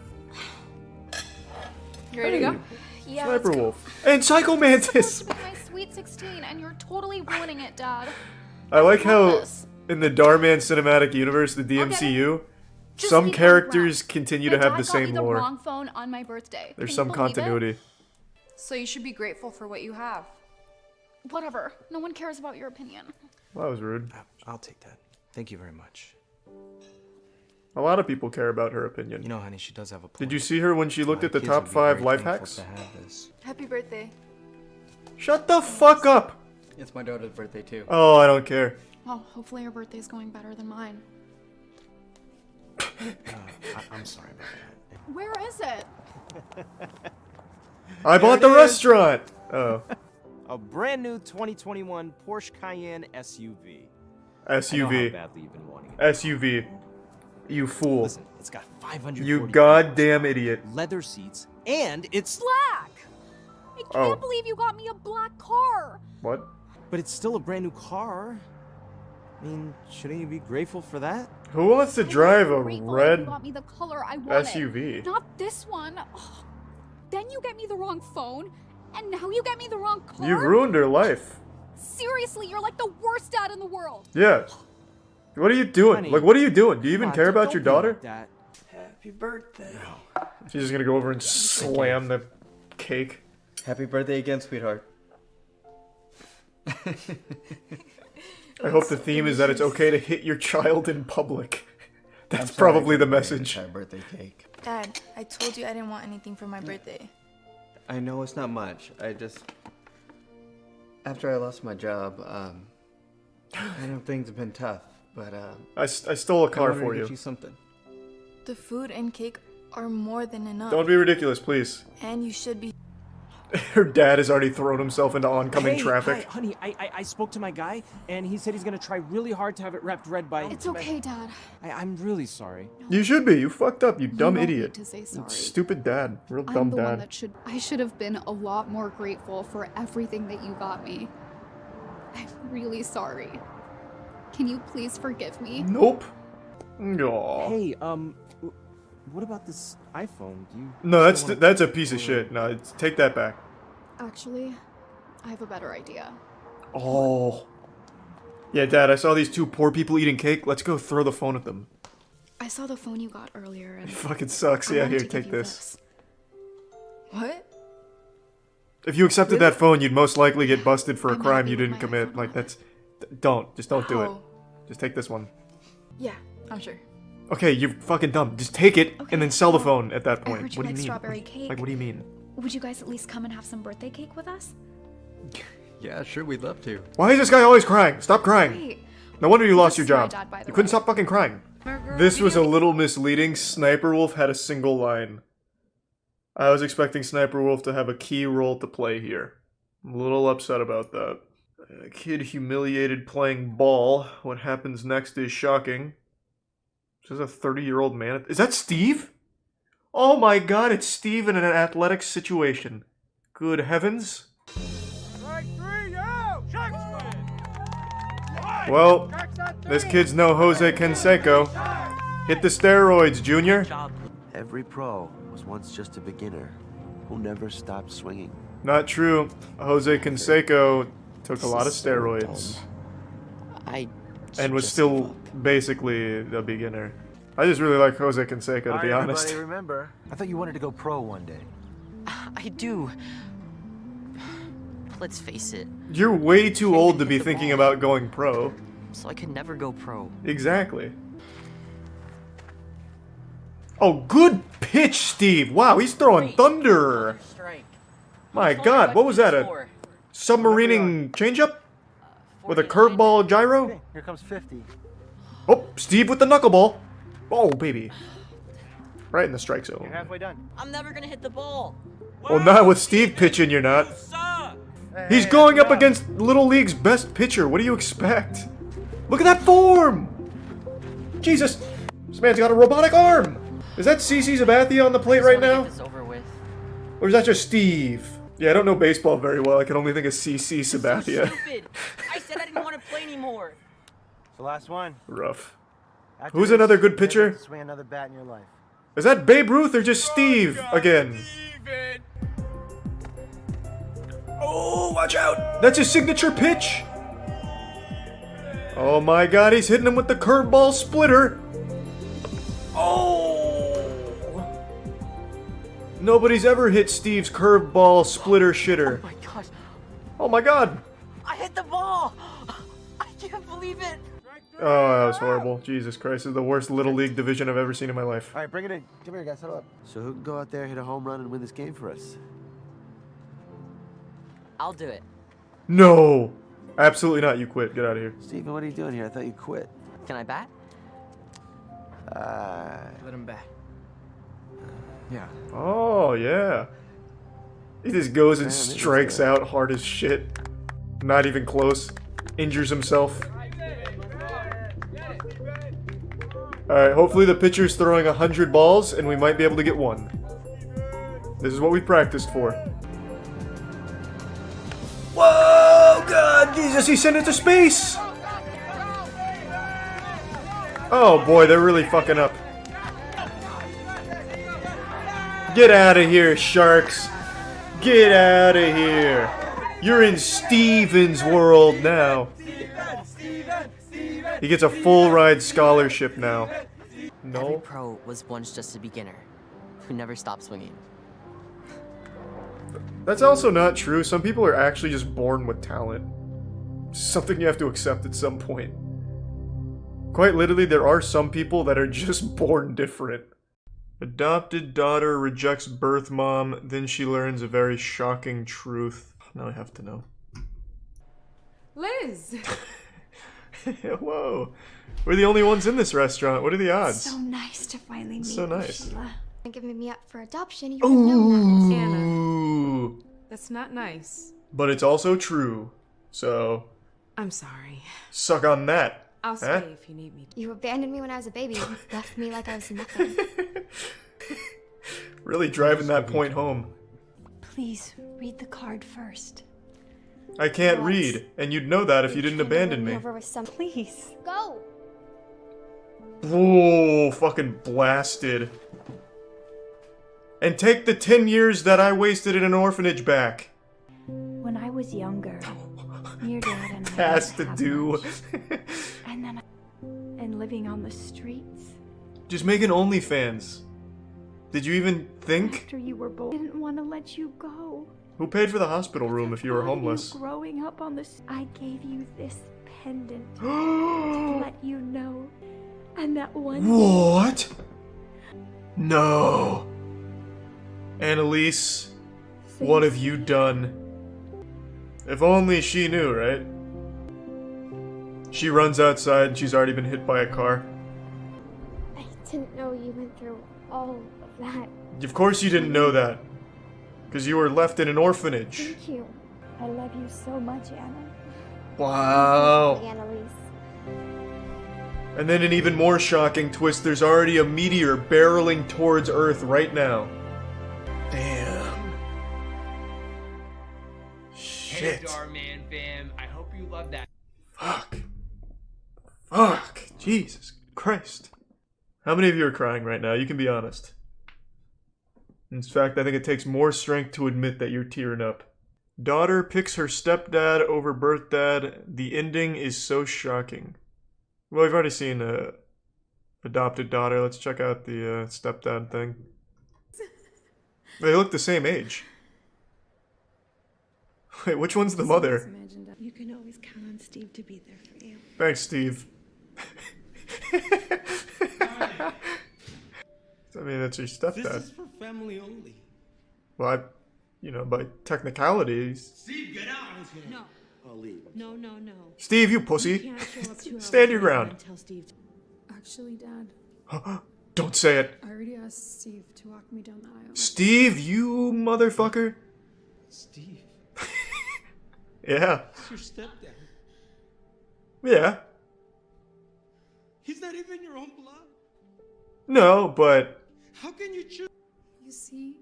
You ready to go? Yeah. let's Sniper go. Wolf. And Psycho Mantis. With my sweet 16, and you're totally ruining it, Dad. I like love how this. in the Darman cinematic universe, the DMCU, Some leave it characters continue to My have dad the got me same the lore. wrong phone on my birthday. There's Can some you believe it? continuity. So you should be grateful for what you have. Whatever. No one cares about your opinion. Well, that was rude. I'll take that. Thank you very much. A lot of people care about her opinion. You know, honey, she does have a point. Did you see her when she looked My at the kids top would be 5 very life thankful hacks? to have this. Happy birthday. Shut the fuck up! It's my daughter's birthday too. Oh, I don't care. Well, hopefully your birthday's going better than mine. I'm sorry about that. Where is it? I bought the restaurant! Oh. A brand new 2021 Porsche Cayenne SUV. SUV. I know how badly you've been wanting it. SUV. You fool. Listen, it's got 540 You goddamn idiot. leather seats, and it's Black! I can't Oh. believe you got me a black car! What? But it's still a brand new car. I mean, shouldn't you be grateful for that? Who wants to drive a Grateful that red you got me the color I wanted. SUV? Not this one. Ugh. Then you get me the wrong phone, and now you get me the wrong car? You ruined her life. Seriously, you're like the worst dad in the world. Yeah. What are you doing? Honey, Like, what are you doing? Do you even come on, care about don't your be daughter? like that. Happy birthday. She's just gonna go over and slam the cake. Happy birthday again, sweetheart. I hope the theme is that it's okay to hit your child in public. That's I'm sorry probably for the the message. entire birthday cake. Dad, I told you I didn't want anything for my birthday. I know it's not much. After I lost my job, I know things have been tough, but I stole a car wanted to for get you. you something. The food and cake are more than enough. Don't be ridiculous, please. And you should be. Her dad has already thrown himself into oncoming Hey, traffic. hi, honey, I spoke to my guy, and he said he's gonna try really hard to have it wrapped red by... It's okay, Dad. I'm really sorry. You should be. You fucked up, you dumb don't need idiot. to say sorry. Stupid dad. Real I'm dumb the one dad. that should. I should have been a lot more grateful for everything that you got me. I'm really sorry. Can you please forgive me? Nope. Aww. Hey, what about this iPhone? Do you... No, still wanna- that's a piece of shit. No, take that back. Actually, I have a better idea. Oh. Yeah, Dad, I saw these two poor people eating cake. Let's go throw the phone at them. I saw the phone you got earlier and It fucking sucks. I Yeah, wanted here, to give take you this. What? If you accepted that phone, you'd most likely get busted for a I might crime be you with didn't my commit. iPhone Like, on. that's... Just don't do it. How? Just take this one. Yeah, I'm sure. Okay, you're fucking dumb. Just take it Okay, and then sell the well, phone at that I point. heard you What do you like mean? strawberry cake. Like, what do you mean? Would you guys at least come and have some birthday cake with us? Yeah, sure, we'd love to. Why is this guy always crying? Stop crying. Wait. No wonder you lost This your is my job. dad, by the You couldn't way. stop fucking crying. This was a little misleading. Sniper Wolf had a single line. I was expecting Sniper Wolf to have a key role to play here. I'm a little upset about that. A kid humiliated playing ball. What happens next is shocking. This is a 30-year-old man. Is that Steve? Oh my god, it's Steve in an athletic situation. Good heavens. Well, this kid's no Jose Canseco. Hit the steroids, Junior. Every pro was once just a beginner who never stopped swinging. Not true. Jose Canseco took a lot of steroids. And was still basically a beginner. I just really like Jose Canseco, to be honest. Everybody remember, I thought you wanted to go pro one day. I do. Let's face it, You're way too old to be thinking about going pro. so I could never go pro. Exactly. Oh, good pitch, Steve. Wow, he's throwing thunder. My god, what was that? A submarining changeup? With a curveball gyro? Here comes 50. Oh, Steve with the knuckleball. Oh, baby. Right in the strike zone. You're halfway done. I'm never gonna hit the ball. Well, not with Steve pitching, you're not. He's going up against Little League's best pitcher. What do you expect? Look at that form! Jesus, this man's got a robotic arm. Is that CC Sabathia on the plate right now? It's over with. Or is that just Steve? Yeah, I don't know baseball very well. I can only think of CC Sabathia. Stupid. I said I didn't want to play anymore. It's the last one. Rough. After Who's this, another good you never pitcher? have to swing another bat in your life. Is that Babe Ruth or just Steve again? Oh, watch out! That's his signature pitch! Oh my god, he's hitting him with the curveball splitter! Oh! Nobody's ever hit Steve's curveball splitter shitter. Oh my gosh. Oh my god. I hit the ball! I can't believe it! Oh, that was horrible. Jesus Christ, this is the worst Little League division I've ever seen in my life. All right, bring it in. Come here, guys. Settle up. So who can go out there, hit a home run, and win this game for us? I'll do it. No! Absolutely not. You quit. Get out of here. Steven, what are you doing here? I thought you quit. Can I bat? Let him bat. Yeah. Oh, yeah. He just goes and Man, this is strikes good. out hard as shit. Not even close. Injures himself. Alright, hopefully the pitcher's throwing 100 balls and we might be able to get one. This is what we practiced for. Whoa, God, Jesus, he sent it to space! Oh boy, they're really fucking up. Get out of here, Sharks. Get out of here. You're in Steven's world now. He gets a full ride scholarship now. Every No. pro was once just a beginner who never stopped swinging. That's also not true. Some people are actually just born with talent. Something you have to accept at some point. Quite literally, there are some people that are just born different. Adopted daughter rejects birth mom, then she learns a very shocking truth. Now I have to know. Liz! Whoa. We're the only ones in this restaurant. What are the odds? So nice to finally meet So you, nice. Sheila. Giving me up for adoption, you would know that. Anna, Ooh. that's not nice. But it's also true. So, I'm sorry. suck on that. I'll Huh? stay if you need me. You abandoned me when I was a baby, left me like I was nothing. Really driving that point home. Please read the card first. I can't What? read, and you'd know that if you didn't Trying to abandon win me. Over with some... Please. Go! Whoa, fucking blasted. And take the 10 years that I wasted in an orphanage back. When I was younger, your dad and I Has didn't to have do. much. And then and living on the streets. Just making OnlyFans. Did you even think? After you were born, I didn't want to let you go. Who paid for the hospital room if you were Thought of homeless? You growing up on this, I gave you this pendant to let you know. And that one What? No. Annalise, what have you done? If only she knew, right? She runs outside and she's already been hit by a car. I didn't know you went through all of that. Of course you didn't know that. Because you were left in an orphanage. Thank you. I love you so much, Anna. Wow. Annalise. And then an even more shocking twist, there's already a meteor barreling towards Earth right now. Damn. Hey, Shit. Darman fam, I hope you love that. Fuck. Fuck. Jesus Christ. How many of you are crying right now? You can be honest. In fact, I think it takes more strength to admit that you're tearing up. Daughter picks her stepdad over birth dad. The ending is so shocking. Well, we've already seen adopted daughter. Let's check out the stepdad thing. They look the same age. Wait, which one's the mother? You can always count on Steve to be there for you. Thanks, Steve. I mean, that's your stepdad. This is for family only. Well, by technicalities. Steve, get out of here. No. I'll leave. No. Steve, you pussy. Stand your ground. Actually, Dad, Don't say it. I already asked Steve to walk me down the aisle. Steve, you motherfucker. Steve. Yeah. It's your stepdad. Yeah. He's not even your own blood. No, but How can you choose? You see,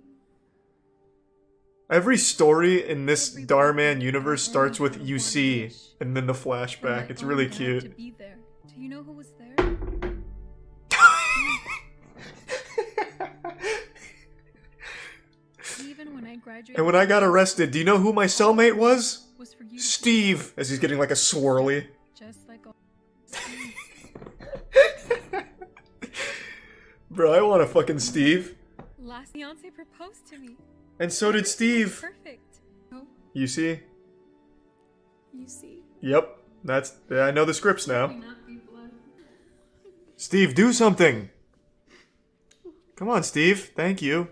every story in this Darman universe starts with "you see" and then the flashback. It's really to cute. be there. Do you know who was there? Even when I graduated. And when I got arrested, do you know who my cellmate was? Steve, as he's getting like a swirly. Just like all. Bro, I want a fucking Steve. last fiance proposed to me. And so did Steve. Perfect. Oh, You see? You see? Yep. I know the scripts now. not be blood. Steve, do something! Come on, Steve. Thank you.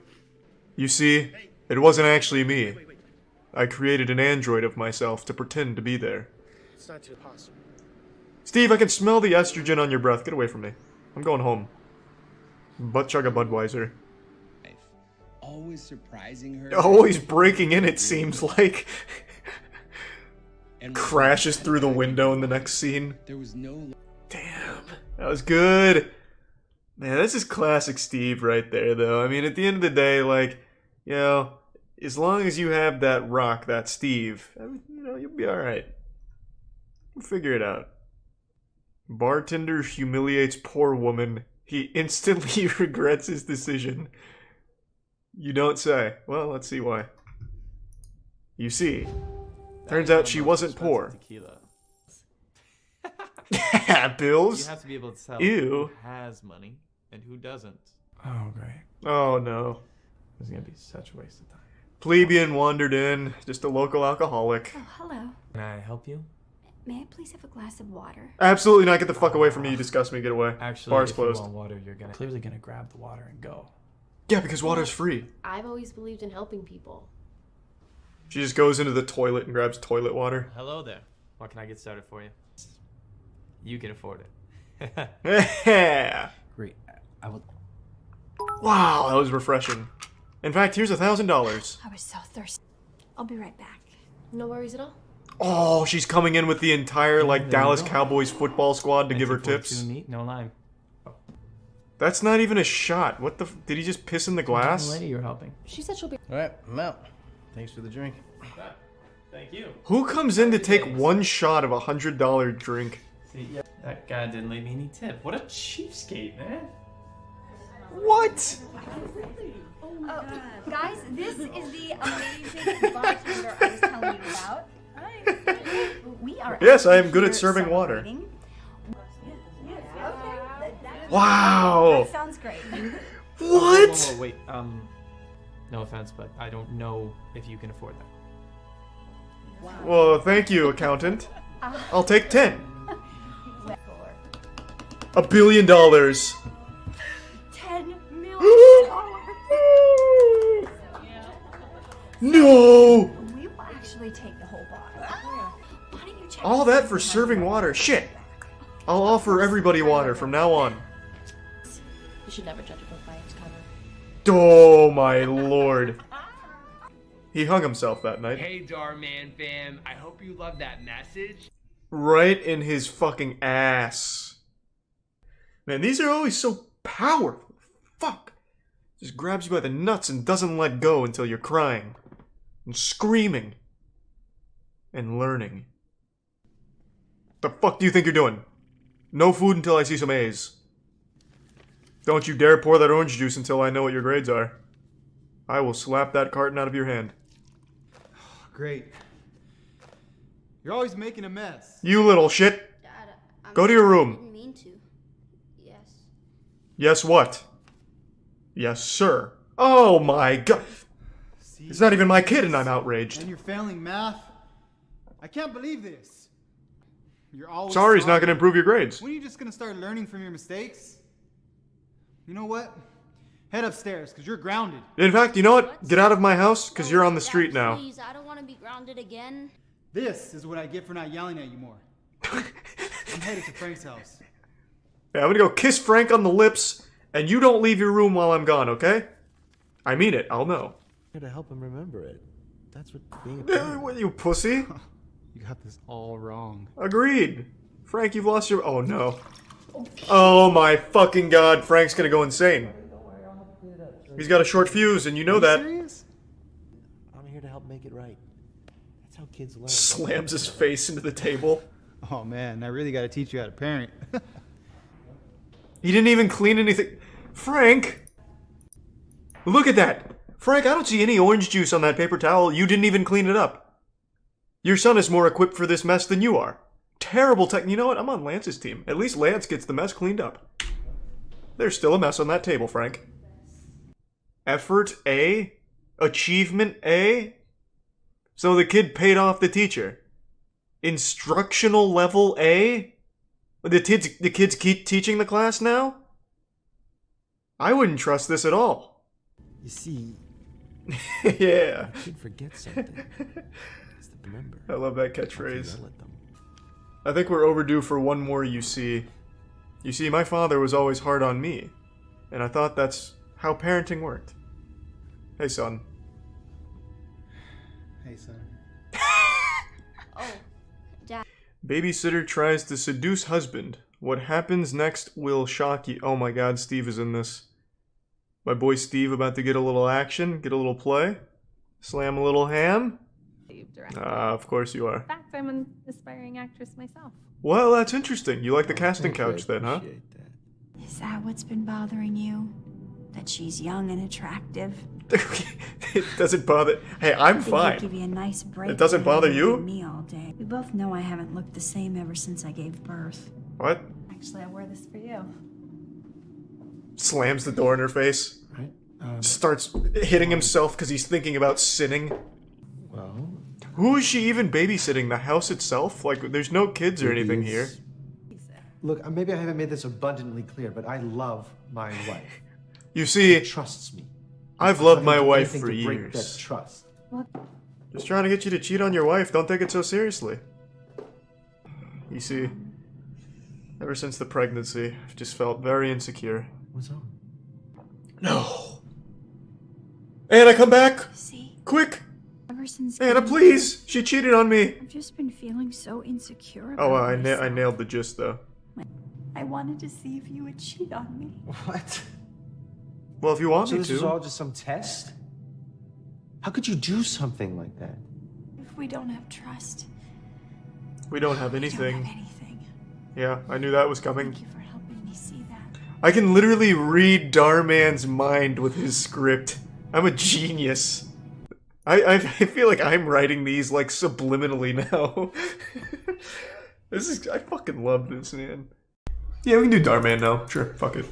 You see, it wasn't actually me. I created an android of myself to pretend to be there. It's not too possible. Steve, I can smell the estrogen on your breath. Get away from me. I'm going home. Butt chug a Budweiser. Always surprising her. Always breaking in, it seems like. And crashes through the window in the next scene. There was no. Damn, that was good. Man, this is classic Steve right there, though. I mean, at the end of the day, like, you know, as long as you have that rock, that Steve, you know, you'll be all right. We'll figure it out. Bartender humiliates poor woman. He instantly regrets his decision. You don't say. Well, let's see why. You see. Turns out she wasn't poor. Bills? You have to be able to tell Ew. who has money and who doesn't. Oh, great. Oh, no. This is gonna be such a waste of time. Plebeian wandered in. Just a local alcoholic. Oh, hello. Can I help you? May I please have a glass of water? Absolutely not. Get the fuck away from me. You disgust me. Get away. Actually, Bar's if closed. you want water, you're clearly gonna grab the water and go. Yeah, because water's free. I've always believed in helping people. She just goes into the toilet and grabs toilet water. Hello there. What can I get started for you? You can afford it. Yeah. Great. I will. Wow, that was refreshing. In fact, here's $1,000. I was so thirsty. I'll be right back. No worries at all. Oh, she's coming in with the entire, like, there Dallas you go. Cowboys football squad to give her 1942 tips. Neat, no lime. That's not even a shot. What the did he just piss in the glass? The lady you're helping. She said she'll be. Alright, I'm out. Thanks for the drink. Thank you. Who comes in to take one shot of $100 drink? See, yeah, that guy didn't leave me any tip. What a cheapskate, man. What? Oh, guys, this is the amazing bartender I was telling you about. We are. Yes, I am actually good at here serving water. celebrating. Wow. That sounds great. What? Whoa, wait, no offense, but I don't know if you can afford that. Well, thank you, accountant. I'll take 10. $1 billion. $10 million. No. We will actually take the whole bottle. Why don't you check All the that season for on serving the water. Shit. I'll offer everybody water from now on. You should never judge a book by its cover. Oh my lord. He hung himself that night. Hey, Darman fam, I hope you love that message. Right in his fucking ass. Man, these are always so powerful. Fuck. Just grabs you by the nuts and doesn't let go until you're crying. And screaming. And learning. The fuck do you think you're doing? No food until I see some A's. Don't you dare pour that orange juice until I know what your grades are. I will slap that carton out of your hand. Great. You're always making a mess. You little shit. Dad, Go to your I room. didn't mean to. Yes. Yes, what? Yes, sir. Oh my god. It's not even my kid and I'm outraged. And you're failing math? I can't believe this. You're always Sorry's not gonna improve your grades. When are you just gonna start learning from your mistakes? You know what? Head upstairs, because you're grounded. In fact, you know what? Get out of my house, because you're on the street now. Please, I don't want to be grounded again. This is what I get for not yelling at you more. I'm headed to Frank's house. Yeah, I'm gonna go kiss Frank on the lips, and you don't leave your room while I'm gone, okay? I mean it, I'll know. Here to help him remember it. That's what being a What, you pussy? You got this all wrong. Agreed. Frank, you've lost your... Oh, no. Oh, my fucking god. Frank's gonna go insane. He's got a short fuse, and you know that. Serious? I'm here to help make it right. That's how kids learn. Slams his face into the table. Oh man, I really gotta teach you how to parent. He didn't even clean anything. Frank! Look at that! Frank, I don't see any orange juice on that paper towel. You didn't even clean it up. Your son is more equipped for this mess than you are. Terrible tech. You know what? I'm on Lance's team. At least Lance gets the mess cleaned up. There's still a mess on that table, Frank. Effort A? Achievement A? So the kid paid off the teacher. Instructional level A? The kids keep teaching the class now? I wouldn't trust this at all. You see, Yeah. I could forget something. Just remember. I love that catchphrase. Yell at them. I think we're overdue for one more you see. You see, my father was always hard on me, and I thought that's how parenting worked. Hey, son. Hey, son. Oh, Dad. Babysitter tries to seduce husband. What happens next will shock you. Oh my god, Steve is in this. My boy Steve about to get a little action, get a little play. Slam a little ham. Of course you are. In fact, I'm an aspiring actress myself. Well, that's interesting. You like the casting couch then, huh? Is that what's been bothering you? That she's young and attractive? It doesn't bother. Hey, I'm I think fine. it'd give you a nice break. It doesn't bother from you? Me all day. We both know I haven't looked the same ever since I gave birth. What? Actually, I wore this for you. Slams the door in her face. Right. Starts hitting himself because he's thinking about sinning. Well, who is she even babysitting? The house itself? Like, there's no kids or anything here. Look, maybe I haven't made this abundantly clear, but I love my wife. You see, She trusts me. I've I'm loved not my gonna do wife anything for to break years. that trust. Just trying to get you to cheat on your wife. Don't take it so seriously. You see, ever since the pregnancy, I've just felt very insecure. What's wrong? No. Anna, come back! See? Quick! Ever since Anna, getting please! She cheated on me! I've just been feeling so insecure Oh, about I myself. nailed the gist, though. I wanted to see if you would cheat on me. What? Well, if you want So me this to. is all just some test? How could you do something like that? If we don't have trust, We don't have we anything. don't have anything. Yeah, I knew that was coming. Thank you for helping me see that. I can literally read Darman's mind with his script. I'm a genius. I feel like I'm writing these like subliminally now. I fucking love this, man. Yeah, we can do Darman now. Sure, fuck it.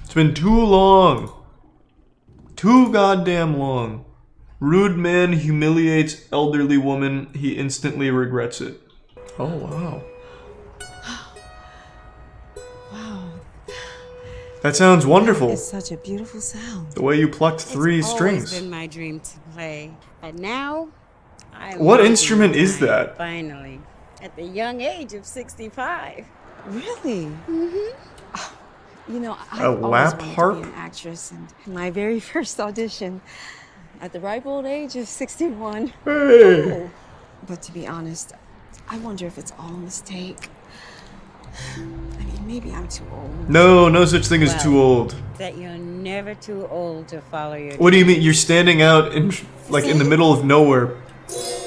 It's been too long. Too goddamn long. Rude man humiliates elderly woman. He instantly regrets it. Oh, wow. Wow. That sounds wonderful. It's such a beautiful sound. The way you plucked three It's strings. always been my dream to play, but now I. What instrument is that? Finally, at the young age of 65. Really? Mm-hmm. You know, I always lap wanted harp? to be an actress, and my very first audition, at the ripe old age of 61. Hey. Oh. But to be honest, I wonder if it's all a mistake. I mean, maybe I'm too old. No, no such thing as too old. That you're never too old to follow your. What do you mean? You're standing out in like in the middle of nowhere,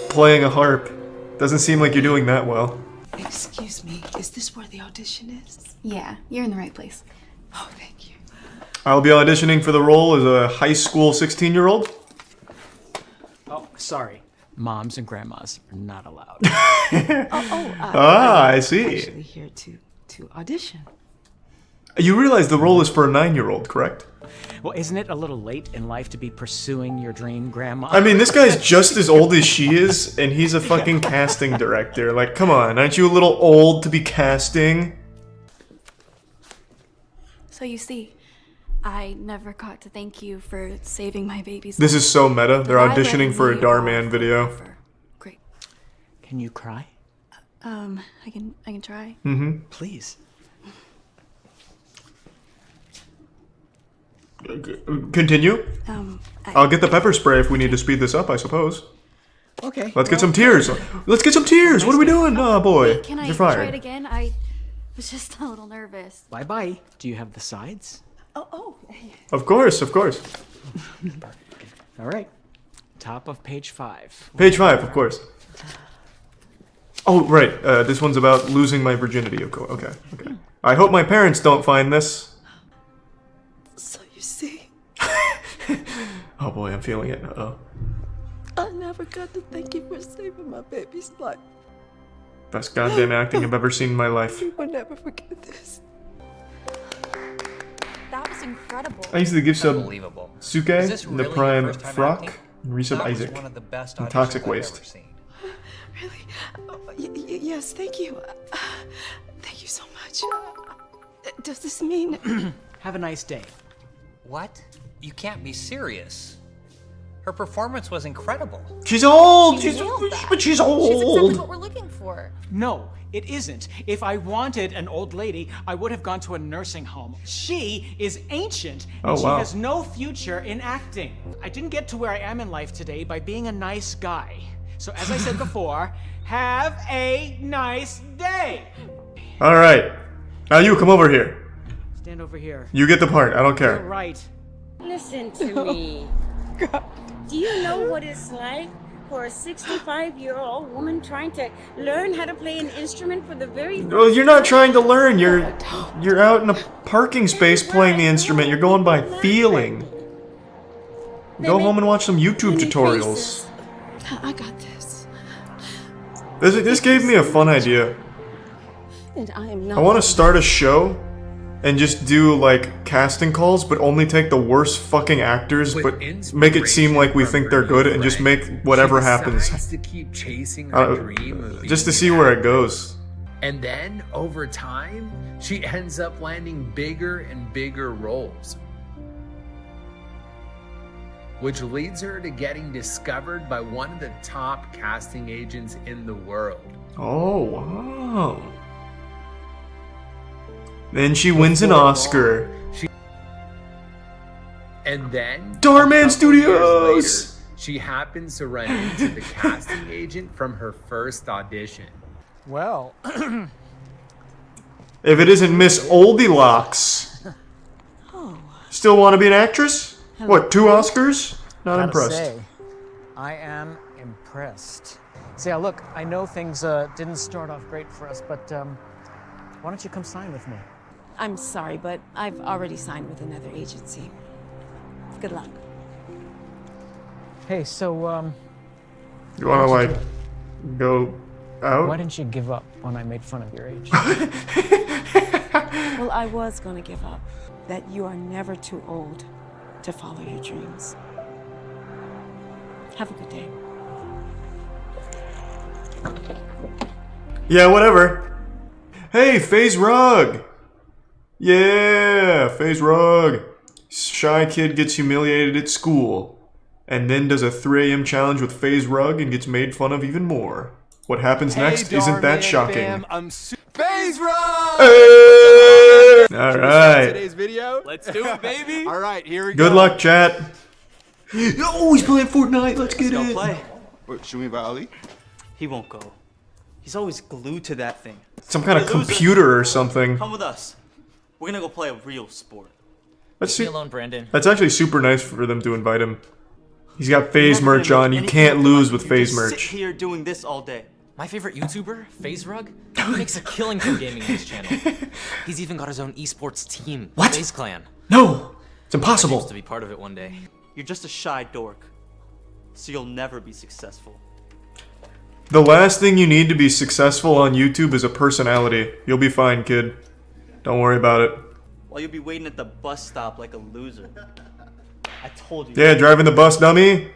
playing a harp. Doesn't seem like you're doing that well. Excuse me, is this where the audition is? Yeah, you're in the right place. Oh, thank you. I'll be auditioning for the role as a high school 16-year-old. Oh, sorry. Moms and grandmas are not allowed. I see. Actually here to audition. You realize the role is for a 9-year-old, correct? Well, isn't it a little late in life to be pursuing your dream, Grandma? I mean, this guy's just as old as she is, and he's a fucking casting director. Like, come on, aren't you a little old to be casting? So you see, I never got to thank you for saving my baby's This life. is so meta. They're But I auditioning let for a you Darman off video. forever. Great. Can you cry? I can try. Mm-hmm. Please. Continue. I'll get the pepper spray if we need to speed this up, I suppose. Okay. Let's get some tears. Let's get some tears. What are we doing? Oh boy, Wait, can I you're try fired. it again? I was just a little nervous. Bye-bye. Do you have the sides? Oh. Of course, of course. All right. Top of page 5. Page 5, of course. Oh, right. This one's about losing my virginity. Okay. I hope my parents don't find this. So you see, Oh boy, I'm feeling it. Uh-oh. I never got to thank you for saving my baby's life. Best goddamn acting I've ever seen in my life. You will never forget this. That was a incredible. I used to give sub Unbelievable. Suke Is this in the really your prime first time Frock acting? and resub That was Isaac one of the best and auditions Toxic I've Waste. ever seen. Yes, thank you. Thank you so much. Does this mean... Have a nice day. What? You can't be serious. Her performance was incredible. She's old. She She's nailed that. but she's She's exactly old. what we're looking for. No, it isn't. If I wanted an old lady, I would have gone to a nursing home. She is ancient, and Oh, she wow. has no future in acting. I didn't get to where I am in life today by being a nice guy. So as I said before, have a nice day. All right, now you come over here. Stand over here. You get the part. I don't You're care. right. Listen to me. Do you know what it's like for a 65-year-old woman trying to learn how to play an instrument for the very first Well, you're not time? trying to learn. You're out in a parking space playing the instrument. You're going by feeling. Go home and watch some YouTube tutorials. I got this. This gave me a fun idea. And I am not... I want to start a show and just do like casting calls, but only take the worst fucking actors, but make it seem like we think they're good and just make whatever happens. To keep chasing her dream of Just to being see an where it actor. goes. And then, over time, she ends up landing bigger and bigger roles. Which leads her to getting discovered by one of the top casting agents in the world. Oh, wow. Then she wins an Oscar. And then, Darman a couple years Studios! later, she happens to run into the casting agent from her first audition. Well, If it isn't Miss Oldilocks. Still want to be an actress? What, 2 Oscars? Not gotta impressed. say, I am impressed. See, look, I know things didn't start off great for us, but why don't you come sign with me? I'm sorry, but I've already signed with another agency. Good luck. Hey, so, You want to, like, go out? why didn't you give up when I made fun of your age? Well, I was gonna give up. That you are never too old to follow your dreams. Have a good day. Yeah, whatever. Hey, FaZe Rug! Yeah, FaZe Rug. Shy kid gets humiliated at school, and then does a 3 AM challenge with FaZe Rug and gets made fun of even more. What happens next isn't that shocking. FaZe Rug! Hey! Should we start Alright. Today's video? Let's do it, baby. All right, here we go. Good luck, chat. Oh, he's playing Fortnite. Let's get it. play. What, should we invite Ali? He won't go. He's always glued to that thing. Some kind of Hey, loser, computer or something. Come with us. We're gonna go play a real sport. That's Leave me alone, Brandon. That's actually super nice for them to invite him. He's got FaZe merch on. You can't lose with FaZe Sit merch. here doing this all day. My favorite YouTuber, FaZe Rug, he makes a killing from gaming on his channel. He's even got his own esports team, What? FaZe Clan. No! It's I impossible. used to be part of it one day. You're just a shy dork, so you'll never be successful. The last thing you need to be successful on YouTube is a personality. You'll be fine, kid. Don't worry about it. While you'll be waiting at the bus stop like a loser. I told you. Yeah, driving the bus, dummy.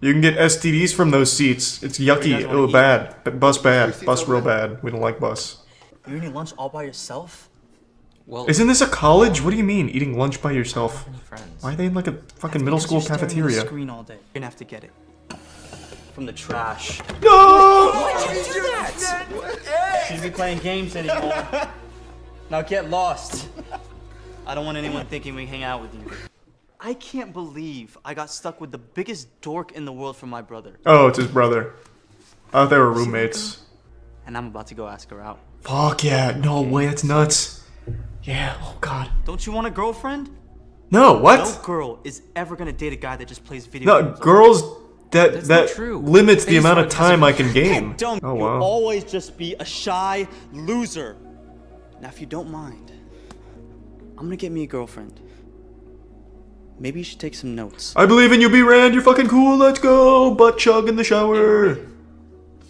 You can get STDs from those seats. It's yucky. Oh, bad. Bus bad. Bus real bad. We don't like bus. You're eating lunch all by yourself? Well, Isn't this a college? What do you mean, eating lunch by yourself? friends. Why are they in like a fucking middle school You're staring at the cafeteria? screen all day. You're gonna have to get it. From the trash. No! Why'd you do that? Shouldn't be playing games anymore. Now get lost. I don't want anyone thinking we hang out with you. I can't believe I got stuck with the biggest dork in the world for my brother. Oh, it's his brother. I thought they were roommates. And I'm about to go ask her out. Fuck yeah. No way, that's nuts. Yeah, oh god. Don't you want a girlfriend? No, what? No girl is ever gonna date a guy that just plays video No, games. girls, that limits the amount of time I can game. Dumb. Oh, You'll wow. always just be a shy loser. Now, if you don't mind, I'm gonna get me a girlfriend. Maybe you should take some notes. I believe in you, B-Rand. You're fucking cool. Let's go. Butt chug in the shower.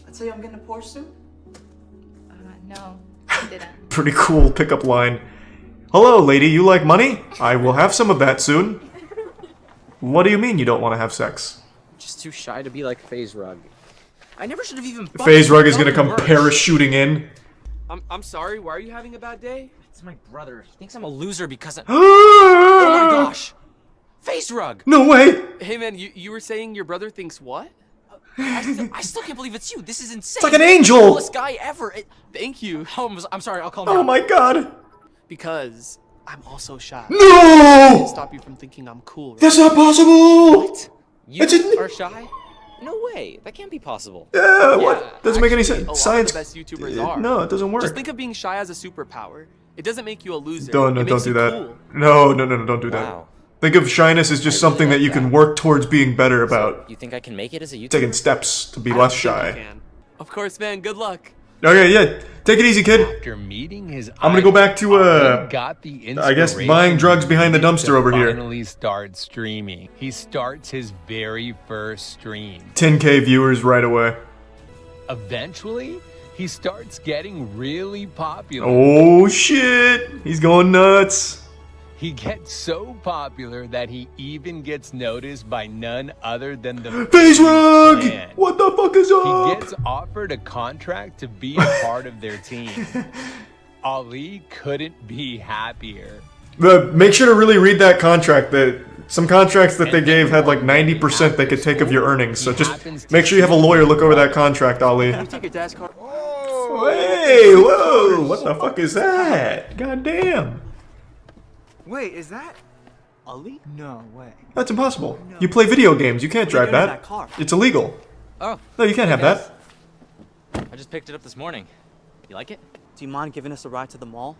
I tell you I'm getting a Porsche soon? No, I didn't. Pretty cool pickup line. Hello, lady, you like money? I will have some of that soon. What do you mean you don't want to have sex? Just too shy to be like FaZe Rug. I never should have even. FaZe Rug is gonna come parachuting in. I'm sorry, why are you having a bad day? It's my brother. He thinks I'm a loser because of. Oh my gosh! FaZe Rug! No way! Hey man, you were saying your brother thinks what? I still can't believe it's you. This is insane. It's like an You're the angel! coolest guy ever. Thank you. Oh, I'm sorry. I'll calm down. Oh my god! Because I'm also shy. No! I can't stop you from thinking I'm cool. Right? That's not possible! What? You are shy? No way. That can't be possible. Yeah, what? Doesn't make any sense. A lot Science. of the best YouTubers are. No, it doesn't work. Just think of being shy as a superpower. It doesn't make you a loser. Don't It makes do you that. cool. No, don't do that. Wow. Think of shyness as just something that you can work towards being better about. You think I can make it as a YouTuber? Taking steps to be I less think you shy. can. Of course, man. Good luck. Okay, yeah. Take it easy, kid. After meeting his I'm gonna go back to, got the I guess buying drugs behind the dumpster over here. Finally start streaming. He starts his very first stream. 10K viewers right away. Eventually, he starts getting really popular. Oh shit! He's going nuts. He gets so popular that he even gets noticed by none other than the FaZe Rug! Clan. What the fuck is up? He gets offered a contract to be a part of their team. Ali couldn't be happier. Make sure to really read that contract. Some contracts that they gave had like 90% they could take of your earnings. So just make sure you have a lawyer look over that contract, Ali. Can you take your dad's car? Hey, whoa! What the fuck is that? God damn. Wait, is that Ali? No way. That's impossible. You play video games. You can't drive that. It's illegal. Oh. No, you can't have that. I just picked it up this morning. You like it? Do you mind giving us a ride to the mall?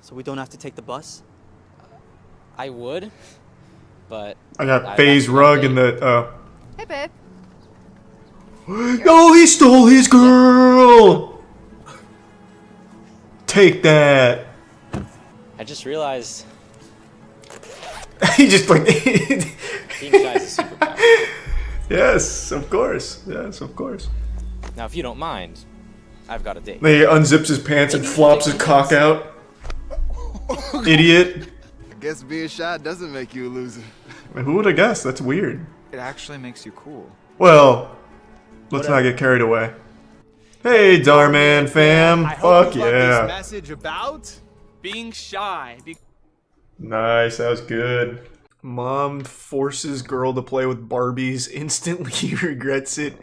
So we don't have to take the bus? I would, but I got FaZe Rug in the. Hey, babe. Oh, he stole his girl! Take that. I just realized he just like. being shy is a superpower. Yes, of course. Yes, of course. Now, if you don't mind, I've got a date. He unzips his pants and flops his cock out. Idiot. I guess being shy doesn't make you a loser. Who would have guessed? That's weird. It actually makes you cool. Well, let's not get carried away. Hey, Darman fam. Fuck This yeah. message about being shy. Nice, that was good. Mom forces girl to play with Barbies, instantly regrets it.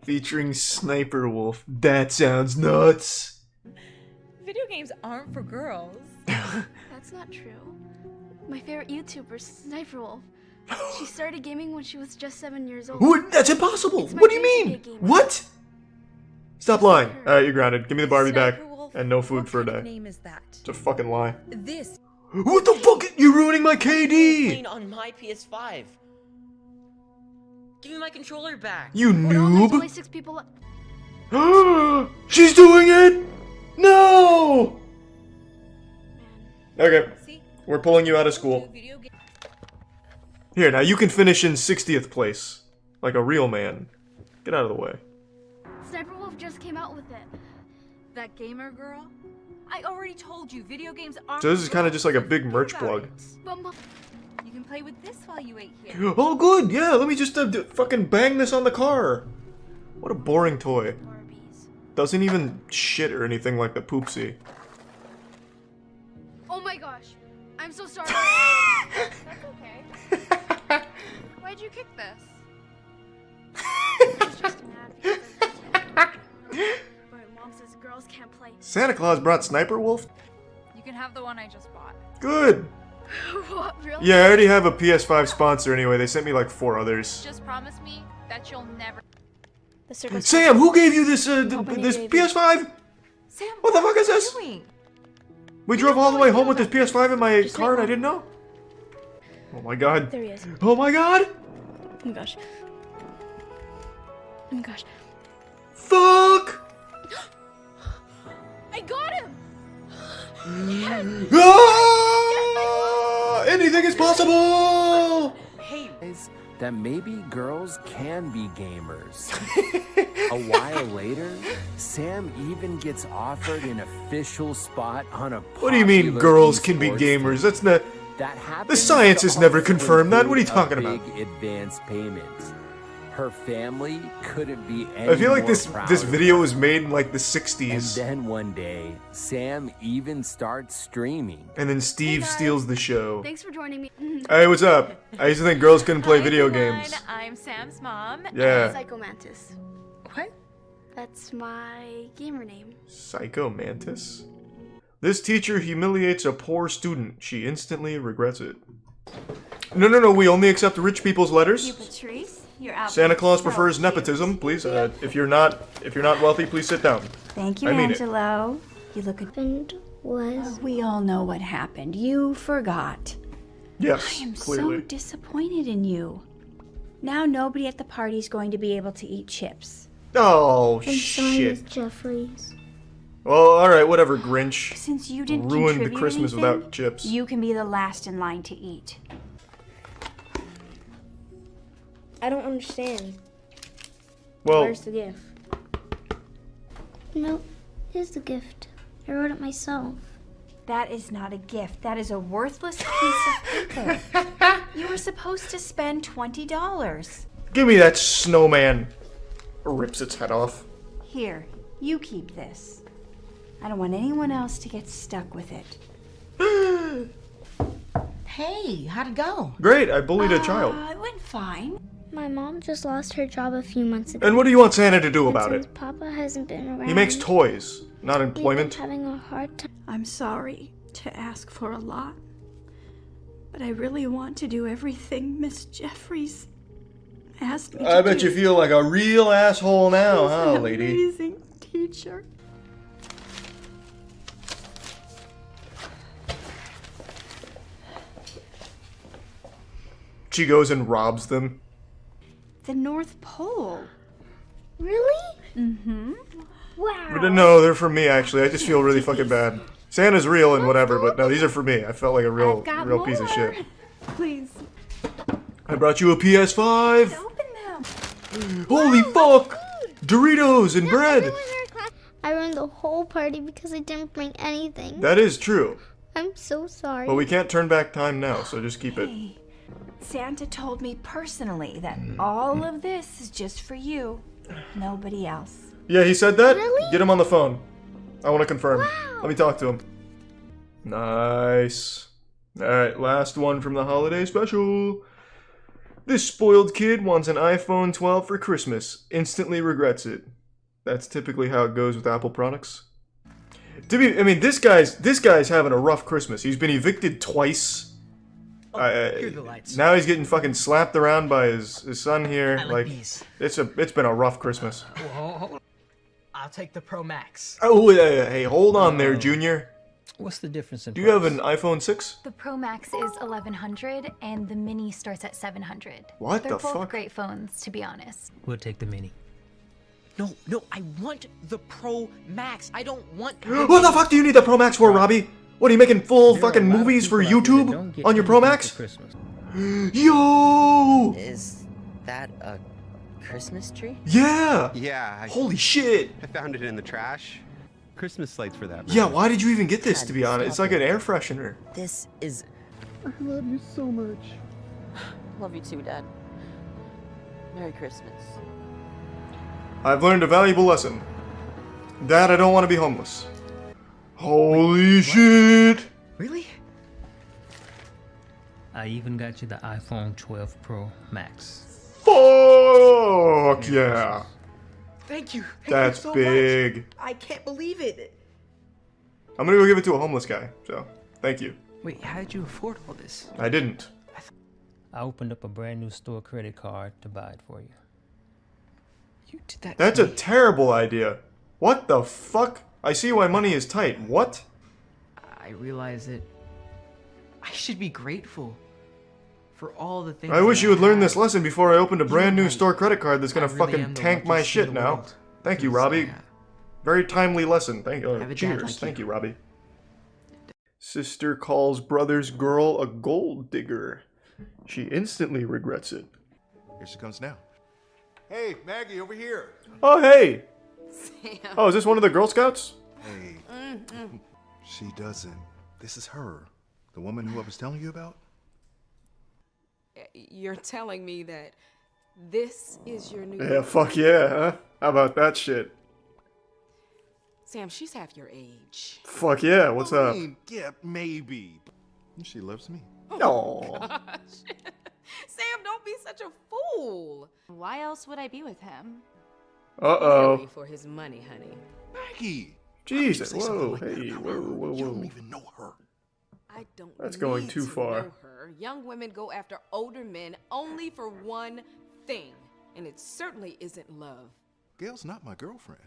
Featuring Sniper Wolf. That sounds nuts. Video games aren't for girls. That's not true. My favorite YouTuber, Sniper Wolf. She started gaming when she was just 7 years old. What? That's impossible. It's my What do you favorite mean? video game. What? Stop lying. Alright, you're grounded. Give me the Barbie back. Sniper Wolf, And no food for a What day. name is that? It's a fucking lie. This. What the fuck? You're ruining my KD! Playing on my PS5. Give me my controller back. You There's noob! only 6 people. She's doing it! No! Okay, we're pulling you out of school. Here, now you can finish in 60th place. Like a real man. Get out of the way. Sniper Wolf just came out with it. That gamer girl? I already told you, video games aren't. So this is kind of just like a big merch plug. But Mom, You can play with this while you wait here. Oh good, yeah, let me just fucking bang this on the car. What a boring toy. Doesn't even shit or anything like the Poopsie. oh my gosh. I'm so sorry. That's okay. Why'd you kick this? But Mom says girls can't play. Santa Claus brought Sniper Wolf? You can have the one I just bought. Good. What, really? Yeah, I already have a PS5 sponsor anyway. They sent me like 4 others. Just promise me that you'll never. Sam, who gave you this this PS5? Sam, What the fuck is this? doing? We drove all the way home with this PS5 in my car and I didn't know? Oh my god. There he is. Oh my god! Oh my gosh. Oh my gosh. Fuck! I got him! Ah! Anything is possible! Hey, that maybe girls can be gamers. A while later, Sam even gets offered an official spot on a What do you mean popular girls can be esports gamers? team. That's not... That The happens science to has never also confirmed that. What are you include talking a about? big advance payment. Her family couldn't be any I feel like more this proud of video her. was made in like the 60s. And then one day, Sam even starts streaming. And then Steve steals the show. Thanks for joining me. Hey, what's up? I used to think girls couldn't play video everyone. games. I'm Sam's mom. Yeah. Psycho Mantis. What? That's my gamer name. Psycho Mantis? This teacher humiliates a poor student. She instantly regrets it. No, we only accept rich people's letters. Patrice, you're out. Santa Claus prefers nepotism. Please, if you're not wealthy, please sit down. Thank you, I mean it. Angelo. You look good. We all know what happened. You forgot. Yes, I am clearly. so disappointed in you. Now nobody at the party's going to be able to eat chips. Oh, shit. Jeffries. Well, alright, whatever, Grinch. Since you didn't Ruined the contribute Christmas anything, without chips. You can be the last in line to eat. I don't understand. Well, Where's the gift? No, here's the gift. I wrote it myself. That is not a gift. That is a worthless piece of paper. You were supposed to spend $20. give me that snowman. Rips its head off. Here, you keep this. I don't want anyone else to get stuck with it. Hey, how'd it go? Great, I bullied a child. It went fine. My mom just lost her job a few months ago. And what do you want Santa to do And about since it? Papa hasn't been around. He makes toys, not we've been employment. having a hard time. I'm sorry to ask for a lot, but I really want to do everything Miss Jeffries asked me to do. I bet you feel like a real asshole now, She's huh, an lady? amazing teacher. She goes and robs them. The North Pole. Really? Mm-hmm. Wow. But no, they're for me, actually. I just feel really fucking bad. Santa's real and whatever, but no, these are for me. I felt like a real piece of shit. Please. I brought you a PS5! Open them. Holy fuck! Doritos and bread! I ruined the whole party because I didn't bring anything. That is true. I'm so sorry. But we can't turn back time now, so just keep it. Santa told me personally that all of this is just for you. Nobody else. Yeah, he said that? Really? Get him on the phone. I want to confirm. Let me talk to him. Nice. Alright, last one from the holiday special. This spoiled kid wants an iPhone 12 for Christmas. Instantly regrets it. That's typically how it goes with Apple products. I mean, this guy's having a rough Christmas. He's been evicted twice. Here are the lights. Now he's getting fucking slapped around by his son here. I like these. It's been a rough Christmas. Whoa. I'll take the Pro Max. Oh, hey, hold on there, Junior. What's the difference in Do you have an iPhone 6? The Pro Max is $1,100 and the Mini starts at $700. What They're the both fuck? great phones, to be honest. We'll take the Mini. No, I want the Pro Max. I don't want... What the fuck do you need the Pro Max for, Robbie? What, are you making full fucking movies for YouTube on your Pro Max? Yo! Is that a Christmas tree? Yeah! Yeah. Holy shit! I found it in the trash. Christmas lights for that. Yeah, why did you even get this, to be honest? It's like an air freshener. This is... I love you so much. Love you too, Dad. Merry Christmas. I've learned a valuable lesson. Dad, I don't want to be homeless. Holy shit! Really? I even got you the iPhone 12 Pro Max. Fuck yeah! Thank you. That's so big. Much. I can't believe it. I'm gonna go give it to a homeless guy, so thank you. Wait, how did you afford all this? I didn't. I opened up a brand new store credit card to buy it for you. You did that. That's a terrible idea. What the fuck? I see why money is tight. What? I realize that I should be grateful for all the things. I wish that you would learn have. this lesson before I opened a brand new right. store credit card that's gonna I really am fucking the tank my luckiest shit in the now. world. Thank you, Because, Robbie. Very timely lesson. Thank you. Have a dad Cheers. like Thank you. you, Robbie. Sister calls brother's girl a gold digger. She instantly regrets it. Here she comes now. Hey, Maggie, over here. Oh, hey! Sam. Oh, is this one of the Girl Scouts? Hey. She doesn't. This is her. The woman who I was telling you about? You're telling me that this is your new Yeah, girlfriend? fuck yeah, huh? How about that shit? Sam, she's half your age. Fuck yeah, what's up? Yeah, maybe. She loves me. No. Gosh. Sam, don't be such a fool. Why else would I be with him? Uh-oh. Really for his money, honey. Maggie. Jesus, whoa, hey, whoa. You don't even know her. I don't That's going need too to far. know her. Young women go after older men only for one thing, and it certainly isn't love. Gail's not my girlfriend.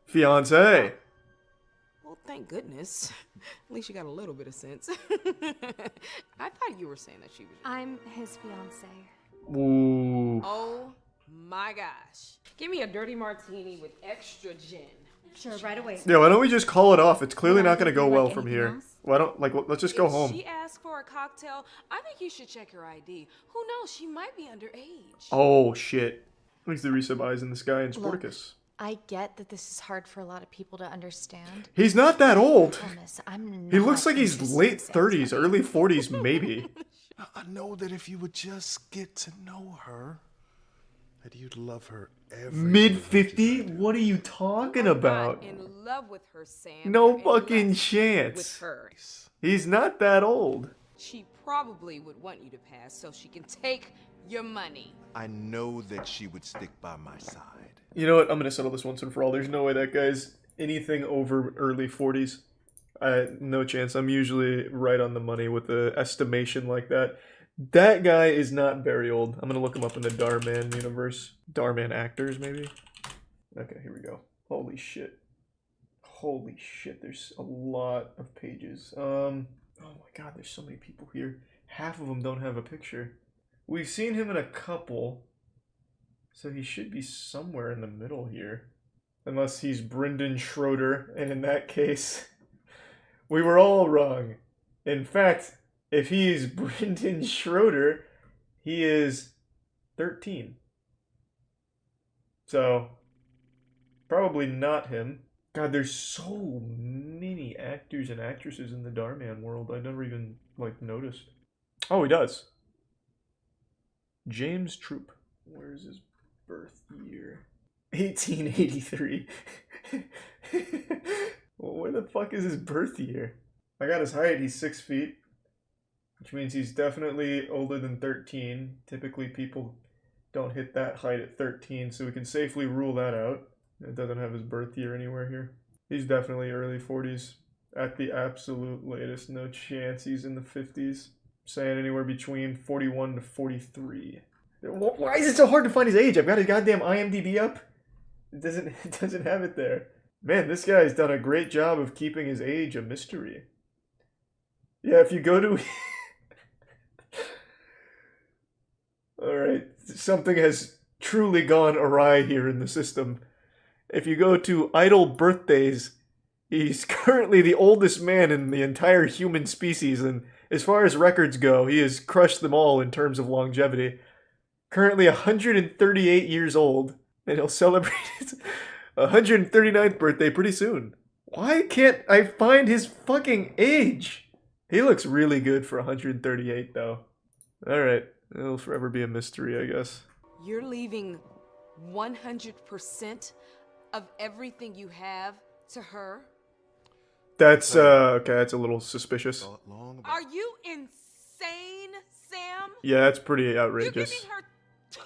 Fiance. Well, thank goodness. At least you got a little bit of sense. I thought you were saying that she was. I'm his fiance. Ooh. Oh my gosh. Give me a dirty martini with extra gin. Sure, right away. Yeah, why don't we just call it off? It's clearly Yeah, not gonna go like well from anything here. else? Why don't, let's just go If home. she asks for a cocktail, I think you should check her ID. Who knows? She might be underage. Oh, shit. Who's the resub eyes in the sky in Sporticus? I get that this is hard for a lot of people to understand. He's not that old. Promise, I'm He looks not like he's interested late in sex. 30s, early 40s, maybe. I know that if you would just get to know her, that you'd love her every Mid 50? What are you talking about? In love with her, Sam. No You're in fucking love chance. With her. He's not that old. She probably would want you to pass so she can take your money. I know that she would stick by my side. You know what? I'm gonna settle this once and for all. There's no way that guy's anything over early 40s. No chance. I'm usually right on the money with the estimation like that. That guy is not very old. I'm gonna look him up in the Darman universe. Darman actors, maybe? Okay, here we go. Holy shit. Holy shit, there's a lot of pages. Oh my god, there's so many people here. Half of them don't have a picture. We've seen him in a couple, so he should be somewhere in the middle here. Unless he's Brendan Schroeder, and in that case, we were all wrong. In fact, if he is Brendan Schroeder, he is 13. So, probably not him. God, there's so many actors and actresses in the Darman world. I never even, noticed. Oh, he does. James Troop. Where's his birth year? 1883. Well, where the fuck is his birth year? I got his height. He's 6 feet. Which means he's definitely older than 13. Typically, people don't hit that height at 13, so we can safely rule that out. It doesn't have his birth year anywhere here. He's definitely early 40s. At the absolute latest. No chance he's in the 50s. Saying anywhere between 41 to 43. Why is it so hard to find his age? I've got his goddamn IMDb up. It doesn't have it there. Man, this guy's done a great job of keeping his age a mystery. Yeah, if you go to... Alright, something has truly gone awry here in the system. If you go to Idle Birthdays, he's currently the oldest man in the entire human species, and as far as records go, he has crushed them all in terms of longevity. Currently 138 years old, and he'll celebrate his 139th birthday pretty soon. Why can't I find his fucking age? He looks really good for 138, though. Alright, it'll forever be a mystery, I guess. You're leaving 100% of everything you have to her? That's, okay, that's a little suspicious. Are you insane, Sam? Yeah, that's pretty You're outrageous. giving her $250,000?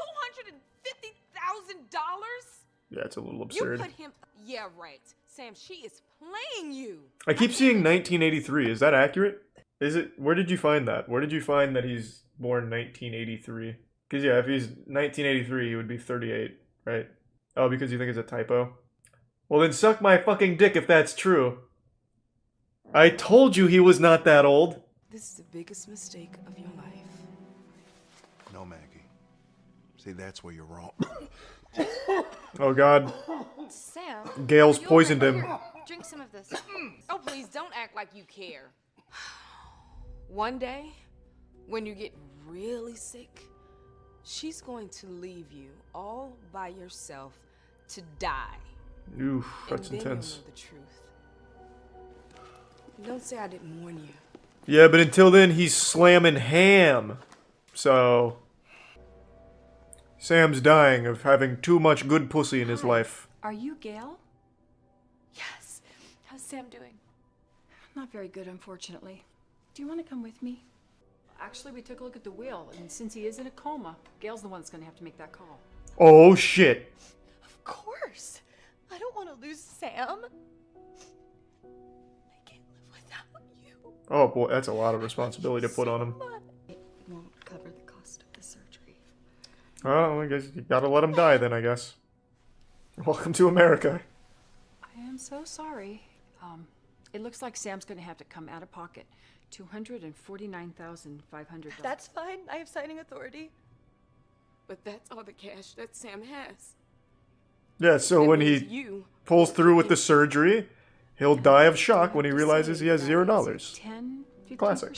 Yeah, it's a little You absurd. put him... Yeah, right. Sam, she is playing you. I keep seeing 1983. Is that accurate? Is it? Where did you find that? Where did you find that he's born 1983? Because, yeah, if he's 1983, he would be 38, right? Oh, because you think it's a typo? Well, then suck my fucking dick if that's true. I told you he was not that old. This is the biggest mistake of your life. No, Maggie. See, that's where you're wrong. Oh, God. Sam. Gail's you poisoned okay? him. Here, drink some of this. Oh, please don't act like you care. One day, when you get really sick, she's going to leave you all by yourself to die. Oof, that's and then intense. You'll know the truth. Don't say I didn't warn you. Yeah, but until then, he's slamming ham. So... Sam's dying of having too much good pussy in his life. Are you Gail? Yes. How's Sam doing? Not very good, unfortunately. Do you want to come with me? Actually, we took a look at the will, and since he is in a coma, Gail's the one that's going to have to make that call. Oh, shit. Of course. I don't want to lose Sam. I can't live without you. Oh, boy, that's a lot of responsibility to put on him. It won't cover the cost of the surgery. Well, I guess you gotta let him die then, I guess. Welcome to America. I am so sorry. It looks like Sam's going to have to come out of pocket. $249,500. That's fine. I have signing authority. But that's all the cash that Sam has. Yeah, so That when means he you pulls through with the surgery, he'll die of shock when he realizes he has $0. 10, 15%. Classic.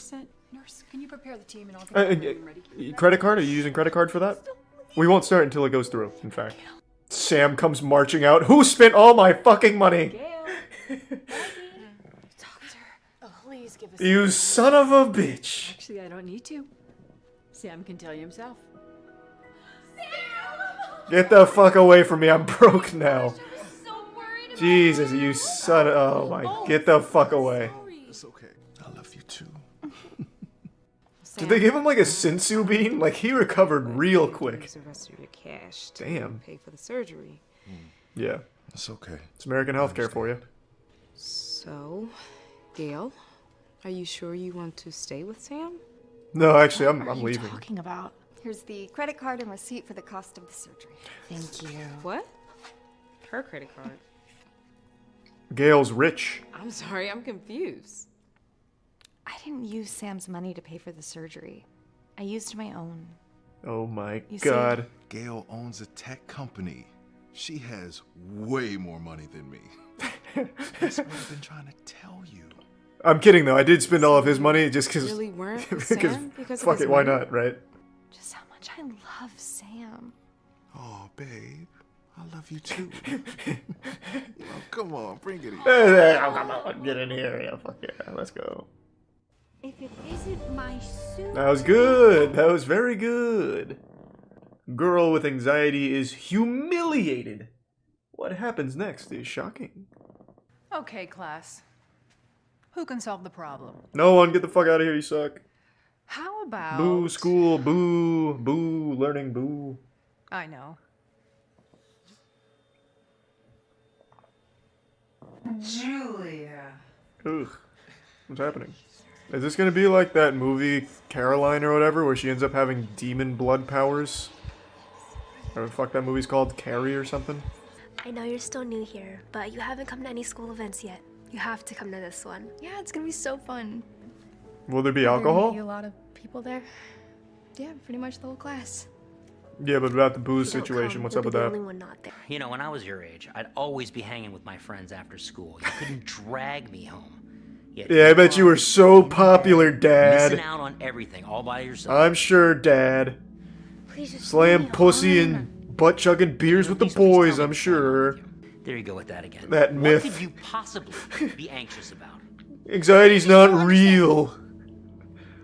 Nurse, can you prepare the team and I'll get the room ready? Credit card? Are you using credit card for that? We won't start until it goes through, in fact. Sam comes marching out. Who spent all my fucking money? Oh, please give us You son of a bitch. Actually, I don't need to. Sam can tell you himself. Get the fuck away from me. I'm broke now. Jesus, you son of... Oh my... Get the fuck away. It's okay. I love you too. Did they give him like a sensu bean? Like, he recovered real quick. Use the rest of your cash to Damn. pay for the surgery. Yeah. It's okay. It's American healthcare for you. So, Gail, are you sure you want to stay with Sam? No, actually, I'm leaving. Talking about. Here's the credit card and receipt for the cost of the surgery. Thank you. What? Her credit card. Gail's rich. I'm sorry, I'm confused. I didn't use Sam's money to pay for the surgery. I used my own. Oh my You see- god. Gail owns a tech company. She has way more money than me. That's what I've been trying to tell you. I'm kidding though. I did spend all of his money just because. Really weren't with because Sam because of fuck his it, why money? not, right? Just how much I love Sam. Oh, babe. I love you too. Oh, come on, bring it in. Come on, get in here. Yeah, fuck yeah. Let's go. If it isn't my suit. That was good. That was very good. Girl with anxiety is humiliated. What happens next is shocking. Okay, class. Who can solve the problem? No one, get the fuck out of here, you suck. How about... Boo, school, boo, boo, learning, boo. I know. Julia. Ugh. What's happening? Is this gonna be like that movie Caroline or whatever, where she ends up having demon blood powers? Or the fuck that movie's called? Carrie or something? I know you're still new here, but you haven't come to any school events yet. You have to come to this one. Yeah, it's gonna be so fun. Will there be There are gonna alcohol? be a lot of people there. Yeah, pretty much the whole class. Yeah, but about the booze If you don't situation, come, what's you'll up with be the that? only one not there. You know, when I was your age, I'd always be hanging with my friends after school. You couldn't drag me home. Yet Yeah, I bet you were so popular, missing Dad. out on everything all by yourself. I'm sure, Dad. Please just Slam pussy and butt chugging beers with the boys, I'm sure. There you go with that again. That What myth. could you possibly be anxious about? Anxiety's not real.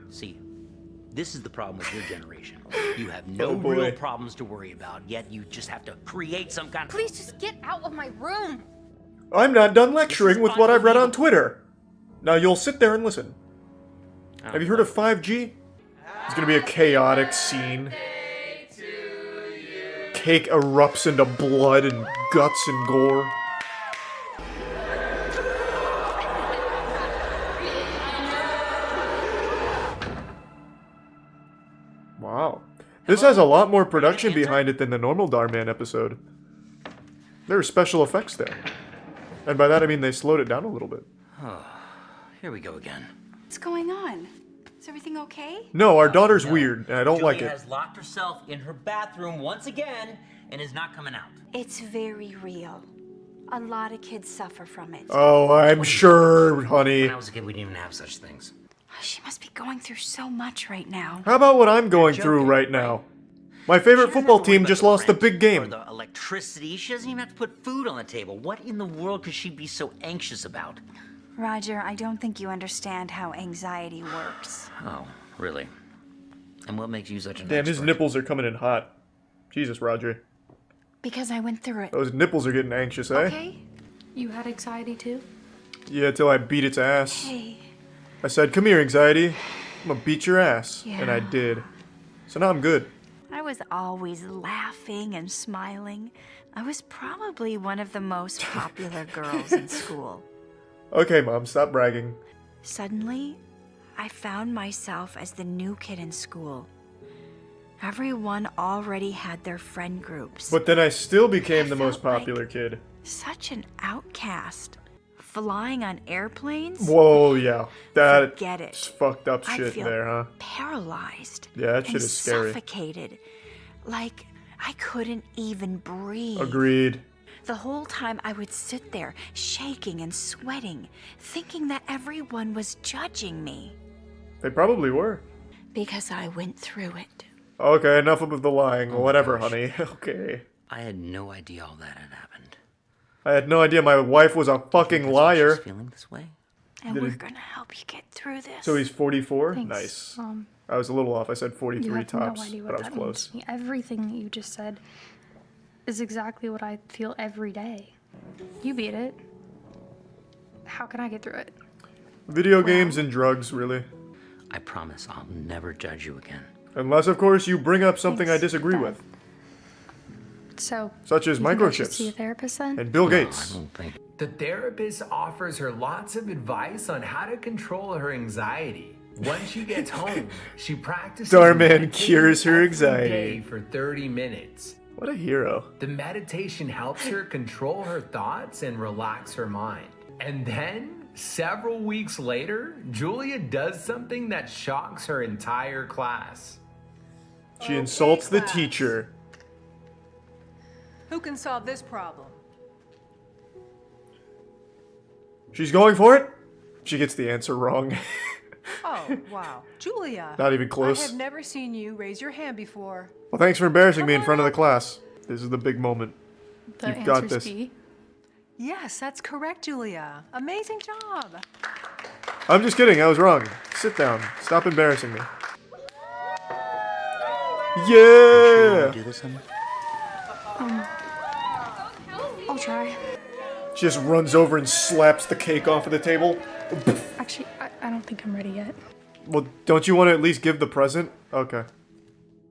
See, this is the problem with your generation. You have no Oh, boy. real problems to worry about, yet you just have to create some kind of... Please just get out of my room. I'm not done lecturing with what I've read on Twitter. Now you'll sit there and listen. Have you heard of 5G? It's gonna be a chaotic scene. Cake erupts into blood and guts and gore. Wow. This has a lot more production behind it than the normal Darman episode. There are special effects there. And by that I mean they slowed it down a little bit. Oh, here we go again. What's going on? Is everything okay? No, our daughter's weird, and I don't Julia like it. has locked herself in her bathroom once again and is not coming out. It's very real. A lot of kids suffer from it. Oh, I'm sure, honey. When I was a kid, we didn't even have such things. She must be going through so much right now. How about what I'm going through right now? My favorite football team just lost the big Or game. the electricity. She doesn't even have to put food on the table. What in the world could she be so anxious about? Roger, I don't think you understand how anxiety works. Oh, really? And what makes you such an Damn, his expert? nipples are coming in hot. Jesus, Roger. Because I went through it. Those nipples are getting anxious, eh? Okay. You had anxiety too? Yeah, till I beat its ass. Hey. I said, come here, anxiety. I'm gonna beat your ass. Yeah. And I did. So now I'm good. I was always laughing and smiling. I was probably one of the most popular girls in school. Okay, Mom, stop bragging. Suddenly, I found myself as the new kid in school. Everyone already had their friend groups. But then I still became the most popular kid. Such an outcast. Flying on airplanes? Whoa, yeah. That's Forget it. fucked up I shit feel there, huh? paralyzed. Yeah, that shit and is scary. Suffocated. Like I couldn't even breathe. Agreed. The whole time I would sit there, shaking and sweating, thinking that everyone was judging me. They probably were. Because I went through it. Okay, enough of the lying. Whatever, honey. Okay. I had no idea all that had happened. I had no idea my wife was a fucking liar. Feeling this way? And Did we're he- gonna help you get through this. So he's 44? Thanks. Nice. I was a little off. I said 43 You have tops, no idea but what I was that close. means to me. Everything that you just said is exactly what I feel every day. You beat it. How can I get through it? Video games and drugs, really. I promise I'll never judge you again. Unless, of course, you bring up something I disagree with. So, Such as you think I should microchips. see a therapist then? And Bill Gates. The therapist offers her lots of advice on how to control her anxiety. Once she gets home, she practices Starman meditating cures her every anxiety. day for 30 minutes. What a hero. The meditation helps her control her thoughts and relax her mind. And then, several weeks later, Julia does something that shocks her entire class. She insults the teacher. Who can solve this problem? She's going for it. She gets the answer wrong. Oh, wow. Julia. Not even close. I have never seen you raise your hand before. Well, thanks for embarrassing me in front of the class. This is the big moment. The You've got answer's this. B. Yes, that's correct, Julia. Amazing job. I'm just kidding. I was wrong. Sit down. Stop embarrassing me. Yeah. Do this, honey? I'll try. She just runs over and slaps the cake off of the table. Actually, I don't think I'm ready yet. Well, don't you want to at least give the present? Okay.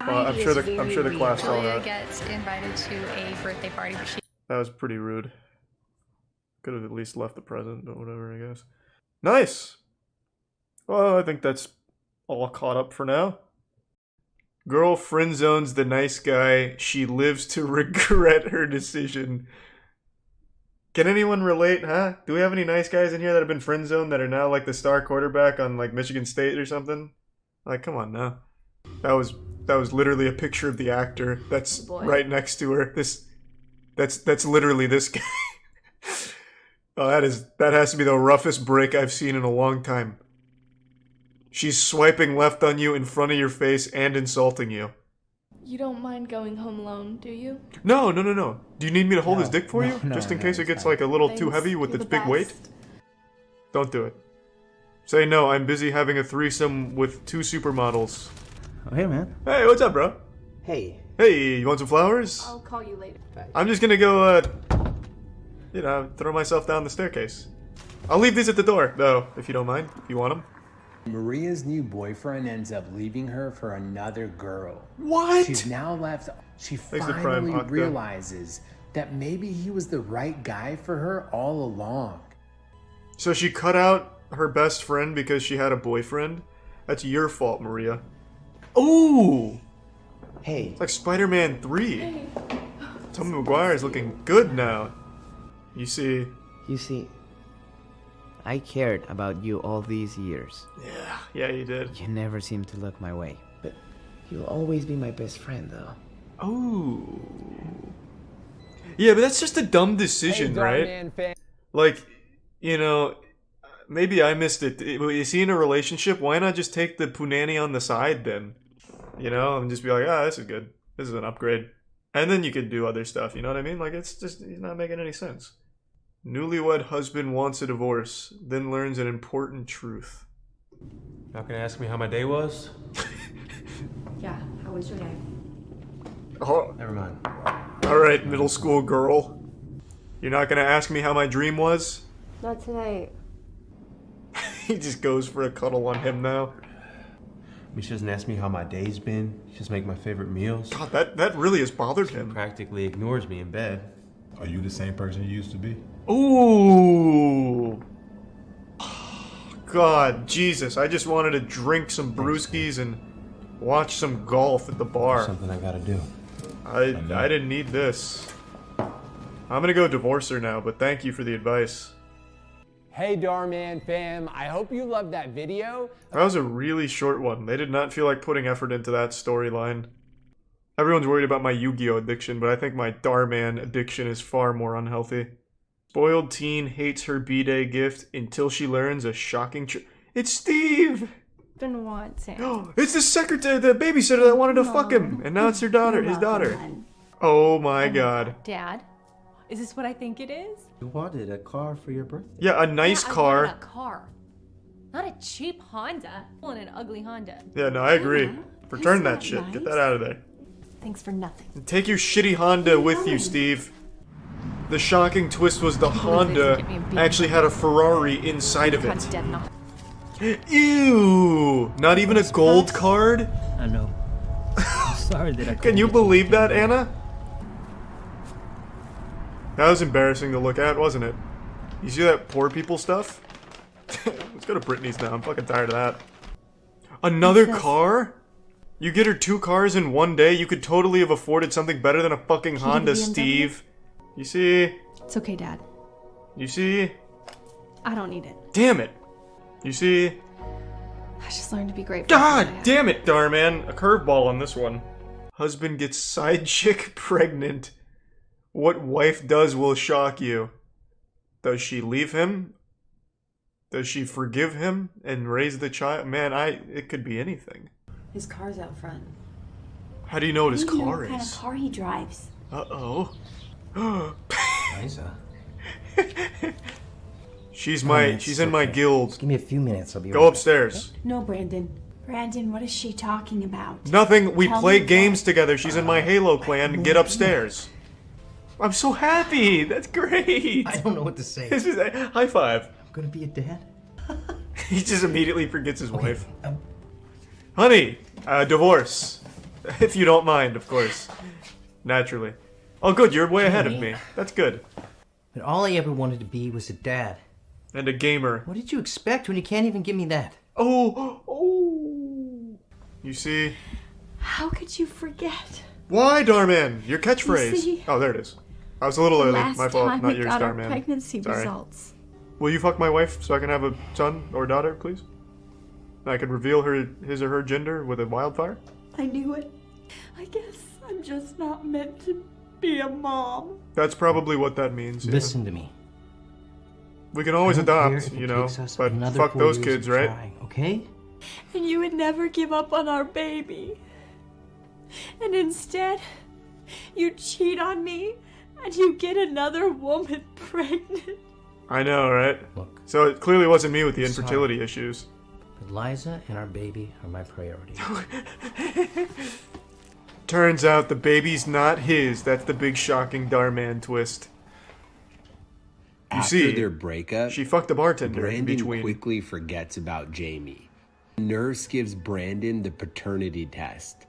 Well, I'm sure the class saw Julia that. gets invited to a birthday party, but she That was pretty rude. Could have at least left the present, but whatever, I guess. Nice! Well, I think that's all caught up for now. Girl friend zones the nice guy. She lives to regret her decision. Can anyone relate, huh? Do we have any nice guys in here that have been friend zoned that are now like the star quarterback on like Michigan State or something? Like, come on now. That was literally a picture of the actor that's right next to her. That's literally this guy. Oh, that has to be the roughest break I've seen in a long time. She's swiping left on you in front of your face and insulting you. You don't mind going home alone, do you? No. Do you need me to hold his dick for you? no, Just in no, case it it's gets fine. like a little too Thanks, heavy with you're its the big weight? best. Don't do it. Say no, I'm busy having a threesome with 2 supermodels. Oh, hey, man. Hey, what's up, bro? Hey. Hey, you want some flowers? I'll call you later. I'm just gonna go, throw myself down the staircase. I'll leave these at the door, though, if you don't mind, if you want them. Maria's new boyfriend ends up leaving her for another girl. What? She's now left. She Thanks for Prime finally Octa. realizes that maybe he was the right guy for her all along. So she cut out her best friend because she had a boyfriend? That's your fault, Maria. Ooh! Hey. It's like Spider-Man 3. Tobey Maguire's looking good now. You see, I cared about you all these years. Yeah, you did. You never seemed to look my way. But you'll always be my best friend, though. Oh. Yeah, but that's just a dumb decision, right? Like, maybe I missed it. Is he in a relationship? Why not just take the punani on the side then? You know, and just be like, ah, this is good. This is an upgrade. And then you could do other stuff, you know what I mean? Like, it's just, he's not making any sense. Newlywed husband wants a divorce, then learns an important truth. Not gonna ask me how my day was? Yeah, how was your day? Oh. Never mind. Alright, middle school girl. You're not gonna ask me how my dream was? Not tonight. He just goes for a cuddle on him now. I mean, she doesn't ask me how my day's been. She just make my favorite meals. God, that really has bothered him. Practically ignores me in bed. Are you the same person you used to be? Ooh. God, Jesus, I just wanted to drink some brewskis and watch some golf at the bar. Something I gotta do. I didn't need this. I'm gonna go divorce her now, but thank you for the advice. Hey Darman fam, I hope you loved that video. That was a really short one. They did not feel like putting effort into that storyline. Everyone's worried about my Yu-Gi-Oh addiction, but I think my Darman addiction is far more unhealthy. Spoiled teen hates her B-Day gift until she learns a shocking It's Steve! Been wanting. It's the secretary, the babysitter that wanted to fuck him, and now it's her daughter, his daughter. Oh my god. Dad, is this what I think it is? You wanted a car for your birthday. Yeah, a nice I car. wanted a car. Not a cheap Honda. I want an ugly Honda. Yeah, no, I agree. Return that shit. Get that out of there. Thanks for nothing. And take your shitty Honda with you, Steve. The shocking twist was the Honda actually had a Ferrari inside of it. Ew! Not even a gold card? I know. I'm sorry that I Can you believe that, Anna? That was embarrassing to look at, wasn't it? You see that poor people stuff? Let's go to Brittany's now. I'm fucking tired of that. Another car? You get her 2 cars in one day? You could totally have afforded something better than a fucking Honda, Steve. You see? It's okay, Dad. You see? I don't need it. Damn it. You see? I just learned to be grateful. God damn it, Darman. A curveball on this one. Husband gets side chick pregnant. What wife does will shock you. Does she leave him? Does she forgive him and raise the child? Man, it could be anything. His car's out front. How do you know what his How do you know car what kind is? of car he drives? Uh-oh. Liza. She's it's in my okay. guild. Just give me a few minutes, I'll be Go right upstairs. No, Brandon. Brandon, what is she talking about? Nothing. We Tell play me games together. She's in my Halo clan. Get upstairs. I'm so happy. That's great. I don't know what to say. This is high five. I'm gonna be a dad. He just immediately forgets his wife. Honey, divorce. If you don't mind, of course. Naturally. Oh, good. You're way ahead of me. That's good. But all I ever wanted to be was a dad. And a gamer. What did you expect when you can't even give me that? Oh. You see? How could you forget? Why, Darman? Your catchphrase. You see, oh, there it is. I was a little early. last My fault. time Not we yours, got our Darman. pregnancy Sorry. results. Will you fuck my wife so I can have a son or daughter, please? I can reveal his or her gender with a wildfire? I knew it. I guess I'm just not meant to be a mom. That's probably what that means. Yeah. Listen to me. We can always I don't care adopt, if it you know, takes us but another fuck 4 those years kids, of right? trying, okay? And you would never give up on our baby. And instead, you cheat on me and you get another woman pregnant. I know, right? Look. So it clearly wasn't me with the I'm infertility sorry. issues. But Liza and our baby are my priority. Turns out the baby's not his. That's the big shocking Darman twist. You After see, their breakup, she fucked the bartender in Brandon between. quickly forgets about Jamie. Nurse gives Brandon the paternity test,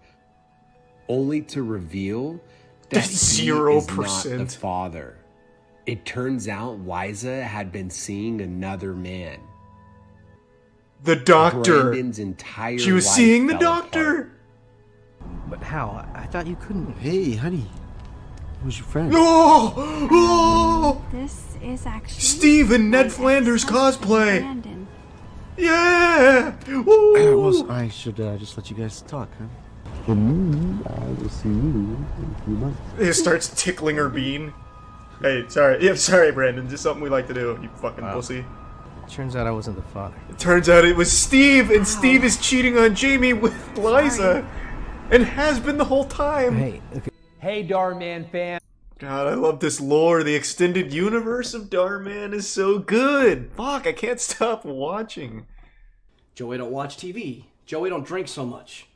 only to reveal that he is not 0%. the father. It turns out Liza had been seeing another man. The doctor. Brandon's entire She was life seeing the fell doctor. apart. But how? I thought you couldn't. Hey, honey. Who's your friend? Oh! Oh! This is actually Steve and Ned Flanders cosplay. Brandon. Yeah! Woo! Well, I should just let you guys talk, huh? For me, I will see you in a few months. He starts tickling her bean. Hey, sorry. Yeah, sorry, Brandon. Just something we like to do, you fucking pussy. Turns out I wasn't the father. It turns out it was Steve, and Steve is cheating on Jamie with Liza, and has been the whole time. Hey, okay. Hey, Darman fam. God, I love this lore. The extended universe of Darman is so good. Fuck, I can't stop watching. Joey don't watch TV. Joey don't drink so much.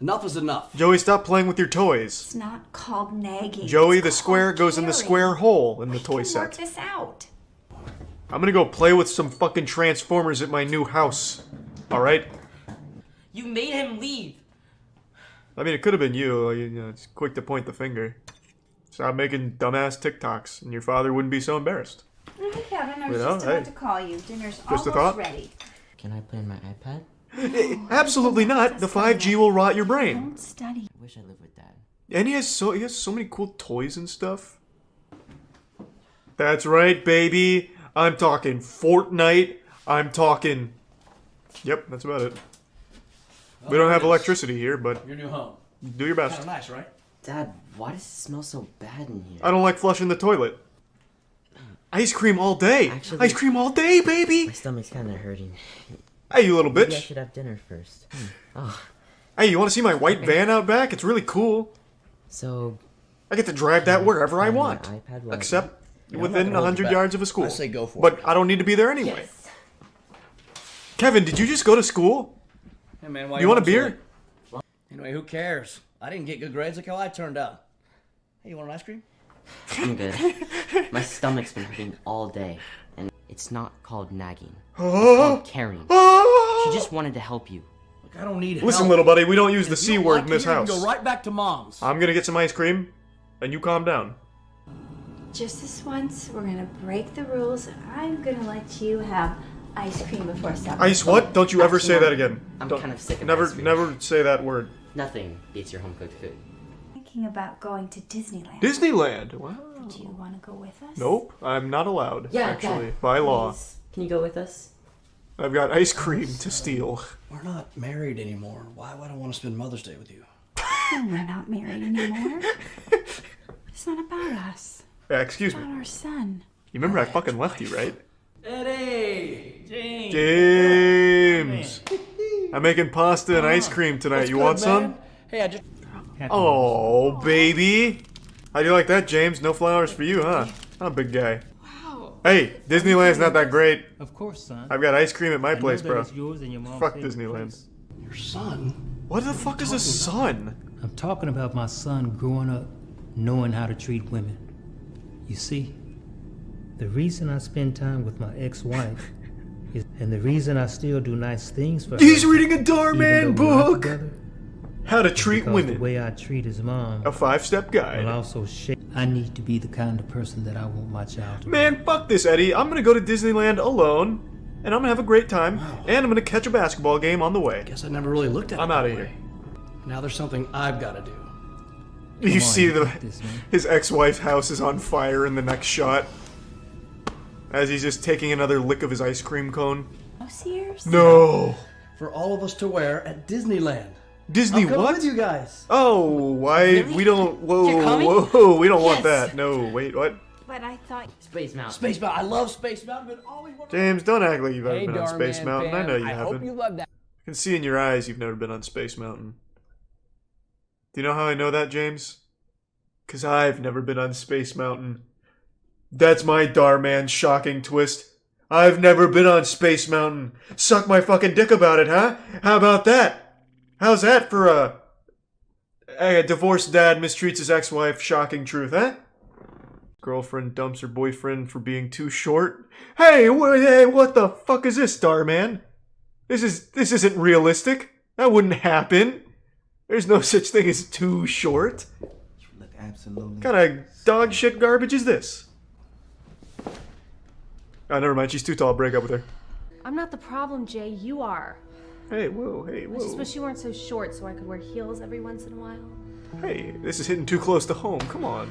Enough is enough. Joey, stop playing with your toys. It's not called nagging. Joey, it's the square called goes in the caring. square hole in the toy We can work set. this out. I'm gonna go play with some fucking Transformers at my new house. Alright? You made him leave. I mean, it could have been you. You know, it's quick to point the finger. Stop making dumbass TikToks, and your father wouldn't be so embarrassed. Hey, Kevin, I was You know, just about hey. to call you. Dinner's Just a almost thought? ready. Can I play on my iPad? Absolutely not. The 5G will rot your brain. Don't study. I wish I lived with Dad. And he has so many cool toys and stuff. That's right, baby. I'm talking Fortnite. I'm talking. Yep, that's about it. We don't have electricity here, but Your new home. do your best. Kinda nice, right? Dad, why does it smell so bad in here? I don't like flushing the toilet. Ice cream all day. Actually- Ice cream all day, baby. My stomach's kind of hurting. Hey, you little Maybe I bitch. should have dinner first. Oh. Hey, you want to see my white van out back? It's really cool. So, I get to drive that wherever I on my want, iPad while- except Yeah, I'm within not gonna hold you 100 back. yards of a school. I say go for but it. I don't need to be there anyway. Kevin, did you just go to school? Hey man, why You want a up so beer? late? Anyway, who cares? I didn't get good grades. Look how I turned out. Hey, you want an ice cream? I'm good. My stomach's been hurting all day, and it's not called nagging. It's called caring. She just wanted to help you. Look, I don't need help. Listen, little buddy, we don't use And the if C you don't word like in it this here, you house. can go right back to Mom's. I'm gonna get some ice cream, and you calm down. Just this once, we're gonna break the rules, and I'm gonna let you have ice cream before supper. Ice what? Don't you ever Actually, say that Mom, again. I'm Don't- kind of sick of never, ice cream. never say that word. Nothing beats your home-cooked food. Thinking about going to Disneyland. Disneyland. Wow. Do you want to go with us? Nope, I'm not allowed. Yeah, actually, Dad, by law. please. Can you go with us? I've got ice cream to steal. We're not married anymore. Why would I want to spend Mother's Day with you? No, we're not married anymore. It's not about us. Yeah, excuse It's me. about our son. You remember I fucking left you, right? Eddie! James! I'm making pasta and ice cream tonight. What's You good, want some? man? Hey, I just... Oh, baby. How do you like that, James? No flowers for you, huh? I'm a big guy. Wow. Hey, Disneyland's not that great. Of course, son. I've got ice cream at my I know place, that bro. it's yours and your mom's Fuck favorite Disneyland. place. Your son? What the fuck is a son? I'm talking about my son growing up knowing how to treat women. You see, the reason I spend time with my ex-wife is, and the reason I still do nice things for her. He's reading a even though Darman we're not book. together, How to is treat because women. The way I treat his mom. A 5-step guide. Will also shape. I need to be the kind of person that I want my child to be. Man, fuck this, Eddie. I'm gonna go to Disneyland alone, and I'm gonna have a great time, and I'm gonna catch a basketball game on the way. Guess I never really looked at it I'm that out of way. here. Now there's something I've got to do. You Come on, see you the got this, man. his ex-wife's house is on fire in the next shot, as he's just taking another lick of his ice cream cone. House years? No. For all of us to wear at Disneyland. Disney I'm coming what? with you guys. Oh, why we don't? Whoa, You're coming? whoa, we don't want Yes. that. No, wait, what? But I thought Space Mountain. Space Mountain. I love Space Mountain, but always wanted James, don't act like you've ever Hey, been on Space Darman Mountain. I fam, know you I haven't. hope you love that. I can see in your eyes you've never been on Space Mountain. Do you know how I know that, James? Because I've never been on Space Mountain. That's my Darman shocking twist. I've never been on Space Mountain. Suck my fucking dick about it, huh? How about that? How's that for a divorced dad mistreats his ex-wife shocking truth, huh? Girlfriend dumps her boyfriend for being too short. Hey, what the fuck is this, Starman? This isn't realistic. That wouldn't happen. There's no such thing as too short. Look absolutely. What kind of dog shit garbage is this? Oh, never mind. She's too tall. Break up with her. I'm not the problem, Jay. You are. Hey, whoa, hey, I just whoa. wish you weren't so short so I could wear heels every once in a while. Hey, this is hitting too close to home. Come on.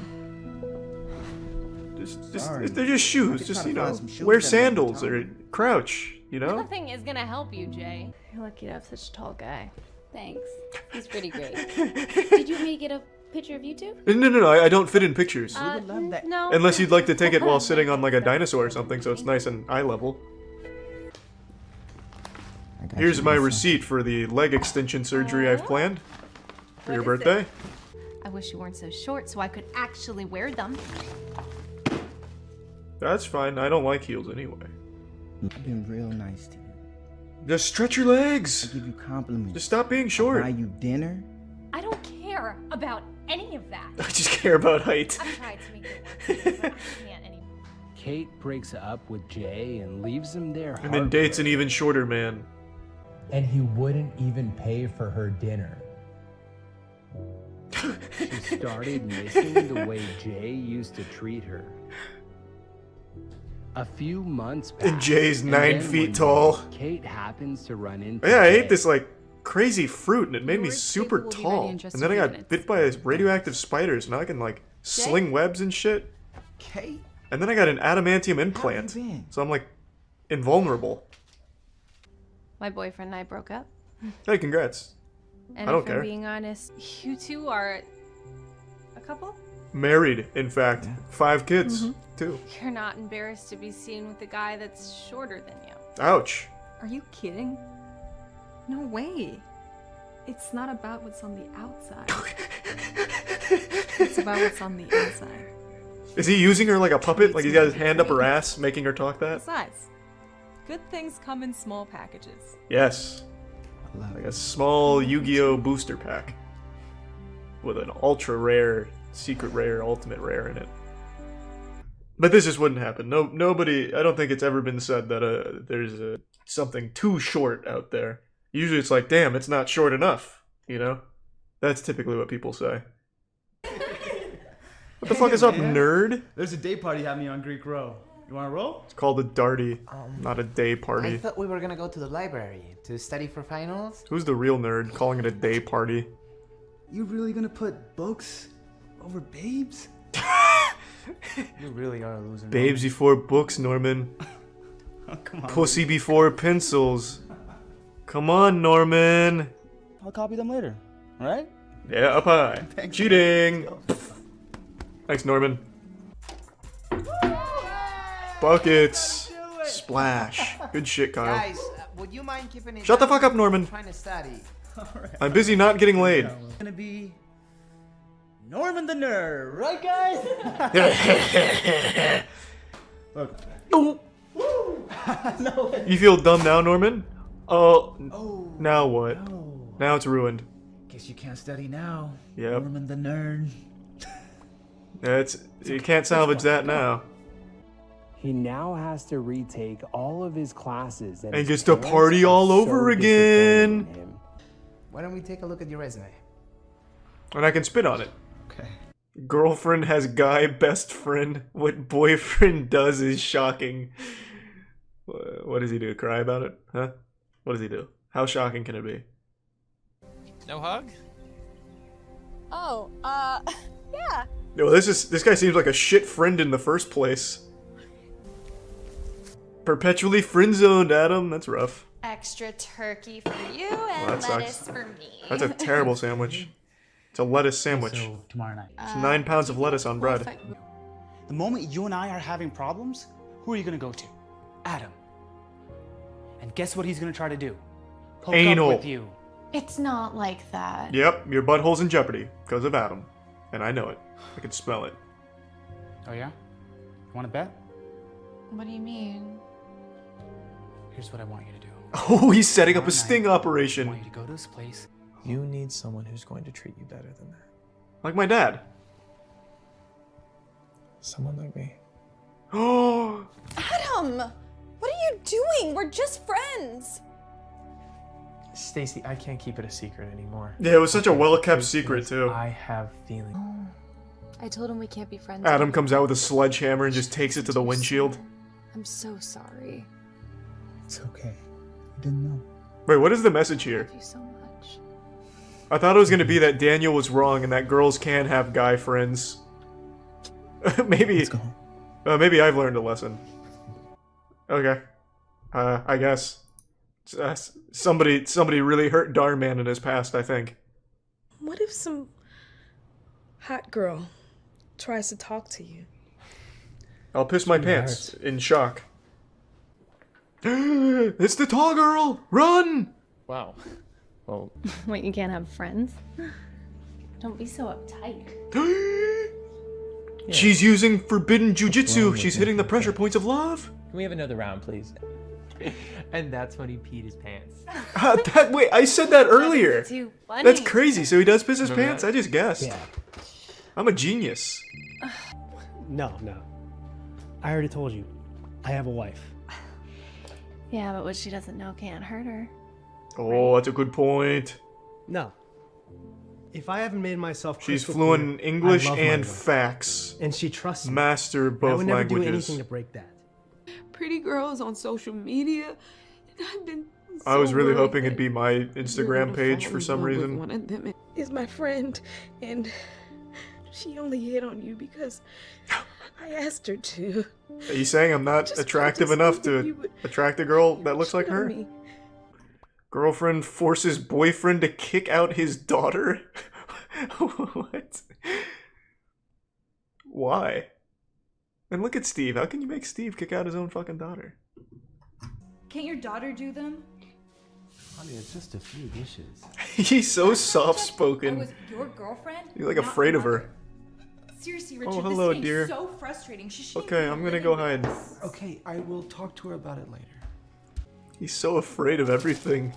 They're just shoes. Just, you know, wear sandals or crouch, you know? Nothing is gonna help you, Jay. You're lucky to have such a tall guy. Thanks. He's pretty great. Did you want me to get a picture of you two? No, I don't fit in pictures. No. Unless you'd like to take it while sitting on like a dinosaur or something, so it's nice and eye level. Here's my receipt for the leg extension surgery I've planned for your birthday. I wish you weren't so short so I could actually wear them. That's fine. I don't like heels anyway. I've been real nice to you. Just stretch your legs. I give you compliments. Just stop being short. I buy you dinner. I don't care about any of that. I just care about height. I've tried to make it work, but I can't anymore. Kate breaks up with Jay and leaves him there. And then dates an even shorter man. And he wouldn't even pay for her dinner. She started missing the way Jay used to treat her. A few months passed, And Jay's and 9 then feet one tall. day, Kate happens to run into Yeah, I Jay. ate this like crazy fruit and it made me super will be ready tall. in And just then a I few got minutes. bit by radioactive spiders. Now I can like sling webs and shit. Kate? And then I got an adamantium implant. So I'm like invulnerable. My boyfriend and I broke up. Hey, congrats. And I don't if care. I'm being honest, you two are a couple? Married, in fact. 5 kids, too. You're not embarrassed to be seen with a guy that's shorter than you. Ouch. Are you kidding? No way. It's not about what's on the outside. It's about what's on the inside. Is he using her like a puppet? Like he's got his hand up her ass, making her talk that? Besides, good things come in small packages. Yes. Like a small Yu-Gi-Oh! Booster pack. With an ultra rare, secret rare, ultimate rare in it. But this just wouldn't happen. Nobody, I don't think it's ever been said that there's something too short out there. Usually it's like, damn, it's not short enough, you know? That's typically what people say. What the fuck is up, nerd? There's a day party happening on Greek Row. You wanna roll? It's called a darty, not a day I party. thought we were gonna go to the library to study for finals. Who's the real nerd calling it a day party? You really gonna put books over babes? You really are a loser. Babes before books, Norman. Oh, come on. Pussy before pencils. Come on, Norman. I'll copy them later. Alright? Yeah, up high. Thanks. Cheating. Thanks, Norman. Buckets. Splash. Good shit, Kyle. Guys, would you mind keeping it Shut the down? fuck up, Norman. I'm trying to study. I'm busy not getting laid. It's gonna be Norman the Nerd, right, guys? Look. Oh. No way. You feel dumb now, Norman? Oh. Now what? Now it's ruined. Guess you can't study now. Yep. Norman the Nerd. You can't salvage that now. He now has to retake all of his classes And his gets to parents party are all so over disappointed again. in him. Why don't we take a look at your resume? And I can spit on it. Okay. Girlfriend has guy best friend. What boyfriend does is shocking. What does he do? Cry about it? Huh? What does he do? How shocking can it be? No hug? Oh, yeah. Yo, this guy seems like a shit friend in the first place. Perpetually friend-zoned, Adam. That's rough. Extra turkey for you Well, and that lettuce sucks. for me. That's a terrible sandwich. It's a lettuce sandwich. So, tomorrow night. It's 9 pounds of lettuce on bread. The moment you and I are having problems, who are you gonna go to? Adam. And guess what he's gonna try to do? Hook Anal. up with you. It's not like that. Yep, your butthole's in jeopardy because of Adam. And I know it. I can smell it. Oh yeah? You wanna bet? What do you mean? Here's what I want you to do. Oh, he's setting up a Tomorrow sting night, I operation. want you to go to this place. You need someone who's going to treat you better than that. Like my dad. Someone like me. Oh. Adam! What are you doing? We're just friends. Stacy, I can't keep it a secret anymore. Yeah, it was such a Okay, well-kept because secret, too. I have feelings. I told him we can't be friends. Adam comes out with a sledgehammer and just takes it to the windshield. I'm so sorry. It's okay. I didn't know. Wait, what is the message I here? love you so much. I thought it was going to be that Daniel was wrong and that girls can have guy friends. Maybe. Maybe I've learned a lesson. Okay. I guess. Somebody really hurt Darman in his past, I think. What if some hot girl tries to talk to you? I'll piss my pants in shock. It's the tall girl! Run! Wow. Well, Wait, you can't have friends? Don't be so uptight. She's using forbidden wrong jujitsu. with She's him? hitting the pressure points of love. can we have another round, please? And that's when he peed his pants. Wait, I said that earlier. Too funny. That's crazy. So he does piss his Remember pants? that? I just guessed. Yeah. I'm a genius. No. I already told you. I have a wife. Yeah, but what she doesn't know can't hurt her. Oh, that's a good point. No. If I haven't made myself She's crystal fluent in clear, English I love my and wife. facts. And she trusts me. Master I both would never do languages. anything to break that. Pretty girls on social media, and I've been. I was so really worried hoping it'd that be my you're Instagram gonna page fall for in some love with reason. One of them is my friend, and she only hit on you because I asked her to. Are you saying I'm not attractive enough to attract a girl that looks like cheat on her? me. Girlfriend forces boyfriend to kick out his daughter? What? Why? And look at Steve. How can you make Steve kick out his own fucking daughter? Can't your daughter do them? Honey, it's just a few dishes. He's so I soft-spoken. was your girlfriend. You're like not afraid your of her. mother. Seriously, Richard, Oh, hello, this is dear. so frustrating. She shouldn't Okay, be I'm gonna living go with hide. us. Okay, I will talk to her about it later. He's so afraid of everything.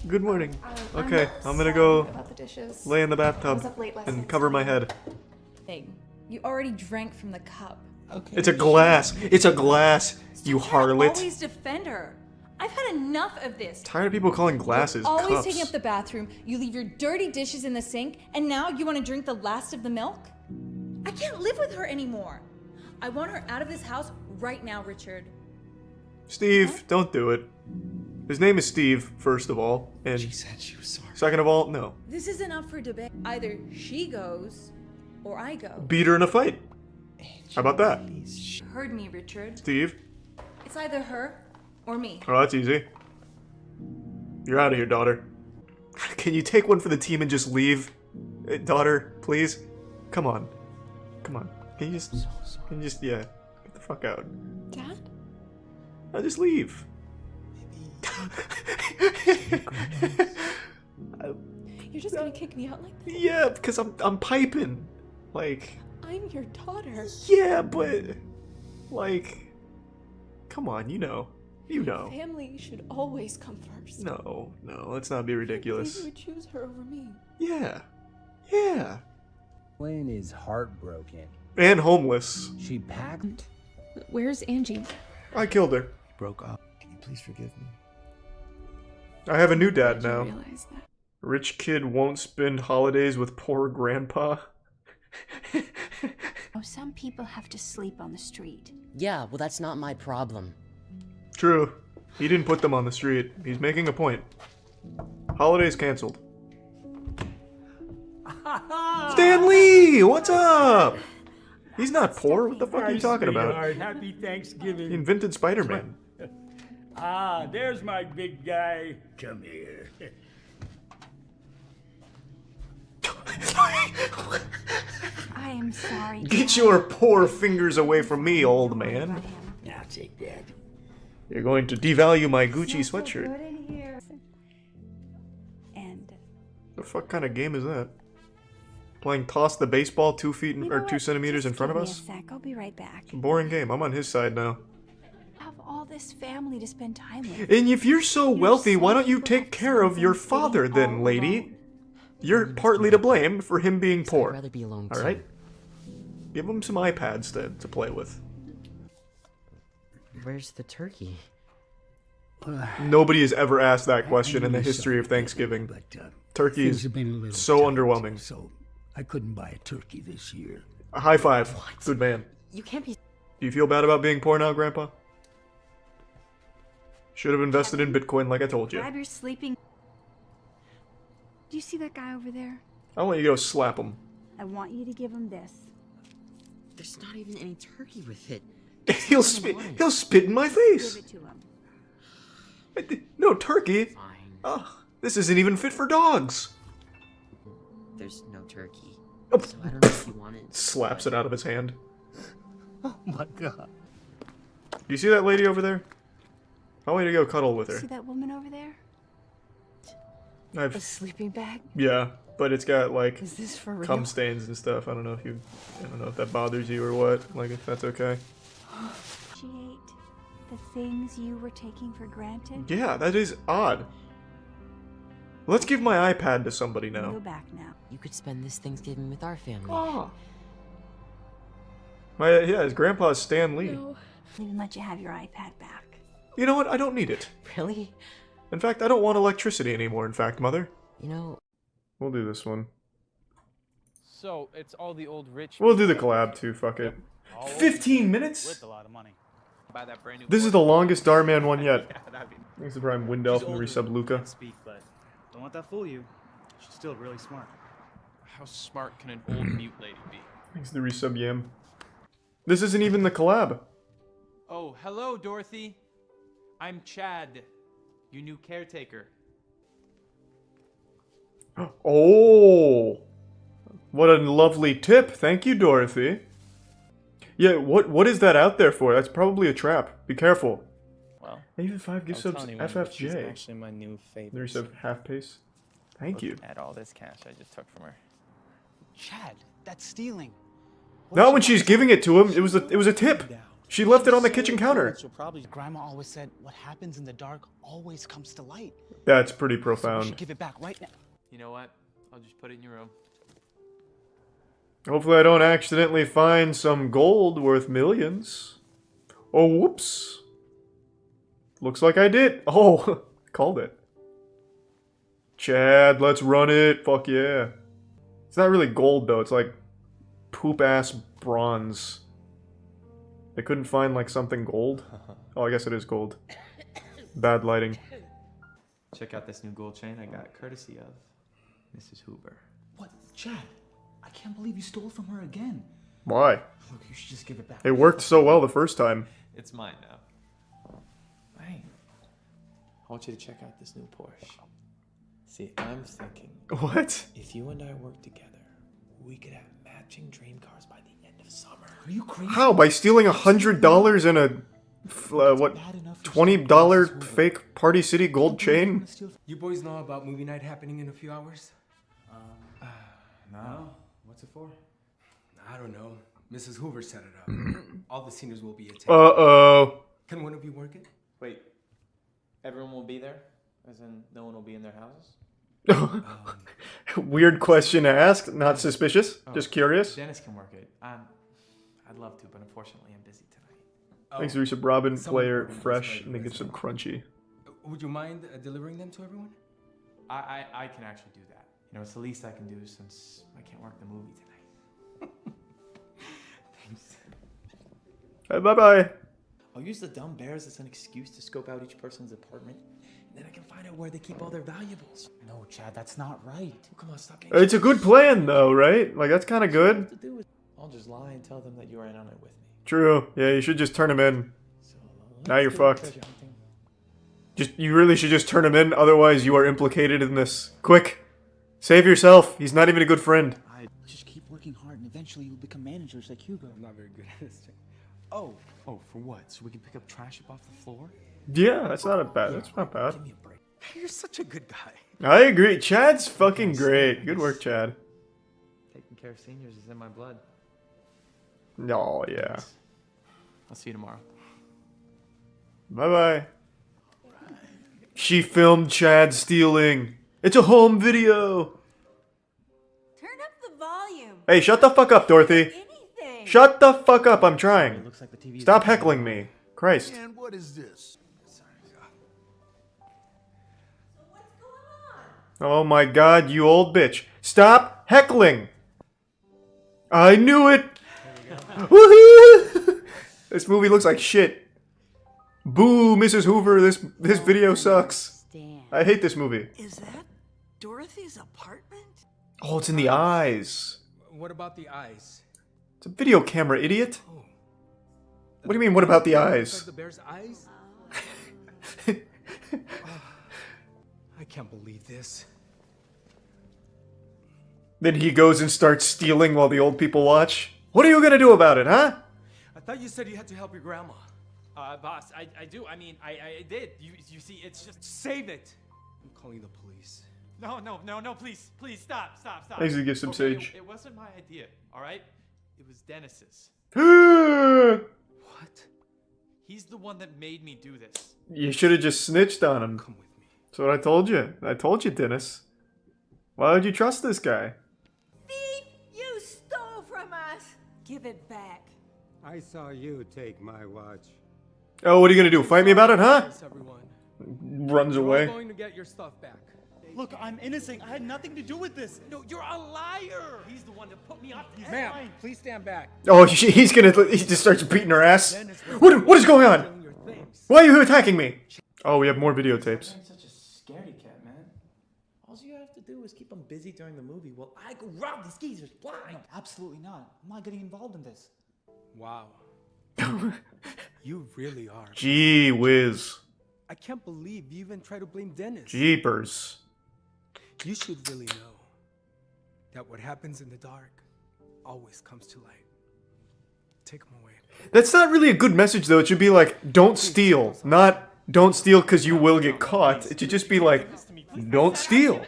Good morning. Okay, I'm gonna go about the dishes. lay in the I was bathtub up late last and night cover my studying. head. Thing. You already drank from the cup. Okay. It's a glass. It's a glass, you harlot. Always defend her. I've had enough of this. Tired of people calling glasses You're always cups. taking up the bathroom. You leave your dirty dishes in the sink, and now you want to drink the last of the milk? I can't live with her anymore. I want her out of this house right now, Richard. Steve, don't do it. His name is Steve, first of all, and She said she was sorry. second of all, no. This isn't up for debate. Either she goes, or I go. Beat her in a fight. How about that, You heard me, Richard. Steve? It's either her or me. Oh, that's easy. You're out of here, daughter. Can you take one for the team and just leave? Daughter, please? Come on. Come on. Can you just, yeah, get the fuck out. Dad? I'll just leave. You're just gonna kick me out like that? Yeah, because I'm piping. Like, I'm your daughter. yeah, but, like, come on, you know. You know. Family should always come first. No, let's not be You ridiculous. would choose her over me. Yeah. Lynn is heartbroken. And homeless. She packed. Where's Angie? I killed her. Broke up. Can you please forgive me? I have a new dad Did you now. realize that? Rich kid won't spend holidays with poor grandpa. Oh, some people have to sleep on the street. Yeah, well, that's not my problem. True. He didn't put them on the street. He's making a point. Holidays canceled. Stan Lee! What's up? He's not poor. What the fuck are you talking about? Happy Thanksgiving. He invented Spider-Man. Ah, there's my big guy. Come here. I am sorry. Get your poor fingers away from me, old man. Now take that. You're going to devalue my Gucci sweatshirt. Good in here. And The fuck kind of game is that? Playing toss the baseball 2 feet or 2 centimeters in front of give us? me a sec. I'll be right back. It's a boring game. I'm on his side now. I have all this family to spend time with. And if you're so wealthy, why don't you take care of your father then, lady? You're partly to blame for him being poor. I'd rather be alone All right? Give him some iPads to play with. Where's the turkey? Nobody has ever asked that question in the history of Thanksgiving. Turkey things is have been a little so tight, underwhelming. So I couldn't buy a turkey this year. A high five. Good man. You can't be. Do you feel bad about being poor now, Grandpa? Should have invested in Bitcoin like I told you. Grab your sleeping. Do you see that guy over there? I want you to go slap him. I want you to give him this. There's not even any turkey with it. He'll spit in my face. Give it to him. No turkey. Oh, this isn't even fit for dogs. There's no turkey. Oh. So I don't know if you want it. Slaps it out of his hand. Oh my god. Do you see that lady over there? I want you to go cuddle with her. See that woman over there? I've, A sleeping bag? yeah, but it's got like Is this for real? cum stains and stuff. I don't know if that bothers you or what. Like if that's okay. Appreciate the things you were taking for granted. Yeah, that is odd. Let's give my iPad to somebody Go now. back now. You could spend this Thanksgiving with our family. Oh. His grandpa's Stan Lee. No. Even let you have your iPad back. You know what? I don't need it. Really? In fact, I don't want electricity anymore, in fact, Mother. You know... We'll do this one. So, it's all the old rich... We'll do the collab too, fuck it. 15 minutes? Worth a lot of money. Buy that brand new This is the longest Darman one yet. Yeah, that'd be... Thanks to Brian Windell from the resub Luca. Speak, but don't let that fool you. She's still really smart. How smart can an old mute lady be? Thanks to the resub Yam. This isn't even the collab. Oh, hello, Dorothy. I'm Chad, your new caretaker. Oh, what a lovely tip. Thank you, Dorothy. Yeah, what is that out there for? That's probably a trap. Be careful. Well, even 5 gift subs She's FFJ. actually my new favorite. There's a half pace. Thank you. At all this cash I just took from her. Chad, that's stealing. Not when she's giving it to him. It was a tip. She left it on the kitchen counter. Grandma always said, what happens in the dark always comes to light. That's pretty So we profound. should give it back right now. You know what? I'll just put it in your room. Hopefully I don't accidentally find some gold worth millions. Oh, whoops. Looks like I did. Oh, called it. Chad, let's run it. Fuck yeah. It's not really gold though. It's like poop-ass bronze. They couldn't find like something gold? Oh, I guess it is gold. Bad lighting. Check out this new gold chain I got courtesy of Mrs. Hoover. What? Chad, I can't believe you stole from her again. Why? Look, you should just give it back. It worked so well the first time. It's mine now. Hey, I want you to check out this new Porsche. See, I'm thinking... What? If you and I work together, we could have matching dream cars by the end of summer. Are you crazy? How? By stealing $100 in a what? $20 fake Party City gold chain? You boys know about movie night happening in a few hours? No. What's it for? I don't know. Mrs. Hoover set it up. All the seniors will be attending. Uh-oh. Can one of you work it? Wait, everyone will be there? As in, no one will be in their houses? Weird question to ask. Not suspicious. Oh, Just curious. Dennis can work it. I'd love to, but unfortunately I'm busy tonight. Thanks, Resub Robin, player, fresh, and they get some crunchy. Would you mind delivering them to everyone? I can actually do that. You know, it's the least I can do since I can't work the movie tonight. Thanks. Bye-bye. I'll use the dumb bears as an excuse to scope out each person's apartment. And then I can find out where they keep all their valuables. No, Chad, that's not right. Oh, come on, stop. It's a good plan, though, right? Like, that's kind of good. I'll just lie and tell them that you are in on it with me. True. Yeah, you should just turn him in. Now you're fucked. You really should just turn him in, otherwise you are implicated in this. Quick! Save yourself. He's not even a good friend. Just keep working hard and eventually you'll become managers like Hugo. I'm not very good at this thing. Oh, for what? So we can pick up trash up off the floor? Yeah, that's not bad. That's not bad. Give me a break. You're such a good guy. I agree. Chad's fucking great. Good work, Chad. Taking care of seniors is in my blood. Oh, yeah. I'll see you tomorrow. Bye-bye. She filmed Chad stealing. It's a home video. Turn up the volume. Hey, shut the fuck up, Dorothy. Shut the fuck up. I'm trying. Stop heckling me. Christ. And what is this? Oh my god, you old bitch. Stop heckling. I knew it. Woohoo! This movie looks like shit. Boo, Mrs. Hoover, this video sucks. I hate this movie. Is that Dorothy's apartment? Oh, it's in the eyes. What about the eyes? It's a video camera, idiot. What do you mean, what about the eyes? The bear's eyes? I can't believe this. Then he goes and starts stealing while the old people watch. What are you gonna do about it, huh? I thought you said you had to help your grandma. Boss, I do. I mean, I did. You see, it's just save it. I'm calling the police. No, please, stop. Thanks to give some sage. It wasn't my idea, all right? It was Dennis's. What? He's the one that made me do this. You should have just snitched on him. Come with me. That's what I told you. I told you, Dennis. Why would you trust this guy? Thief! You stole from us! Give it back. I saw you take my watch. Oh, what are you gonna do? Fight me about it, huh? Yes, everyone. Runs You're all away. going to get your stuff back. Look, I'm innocent. I had nothing to do with this. No, you're a liar. He's the one that put me off. Ma'am, please stand back. Oh, he just starts beating her ass. What is going on? Why are you attacking me? Oh, we have more videotapes. I'm such a scaredy cat, man. All you have to do is keep him busy during the movie while I go rob these geezers blind. No, absolutely not. I'm not getting involved in this. Wow. You really are. Gee whiz. I can't believe you even try to blame Dennis. Jeepers. You should really know that what happens in the dark always comes to light. Take him away. That's not really a good message, though. It should be like, don't steal. Not, don't steal because you will get caught. It should just be like, don't steal.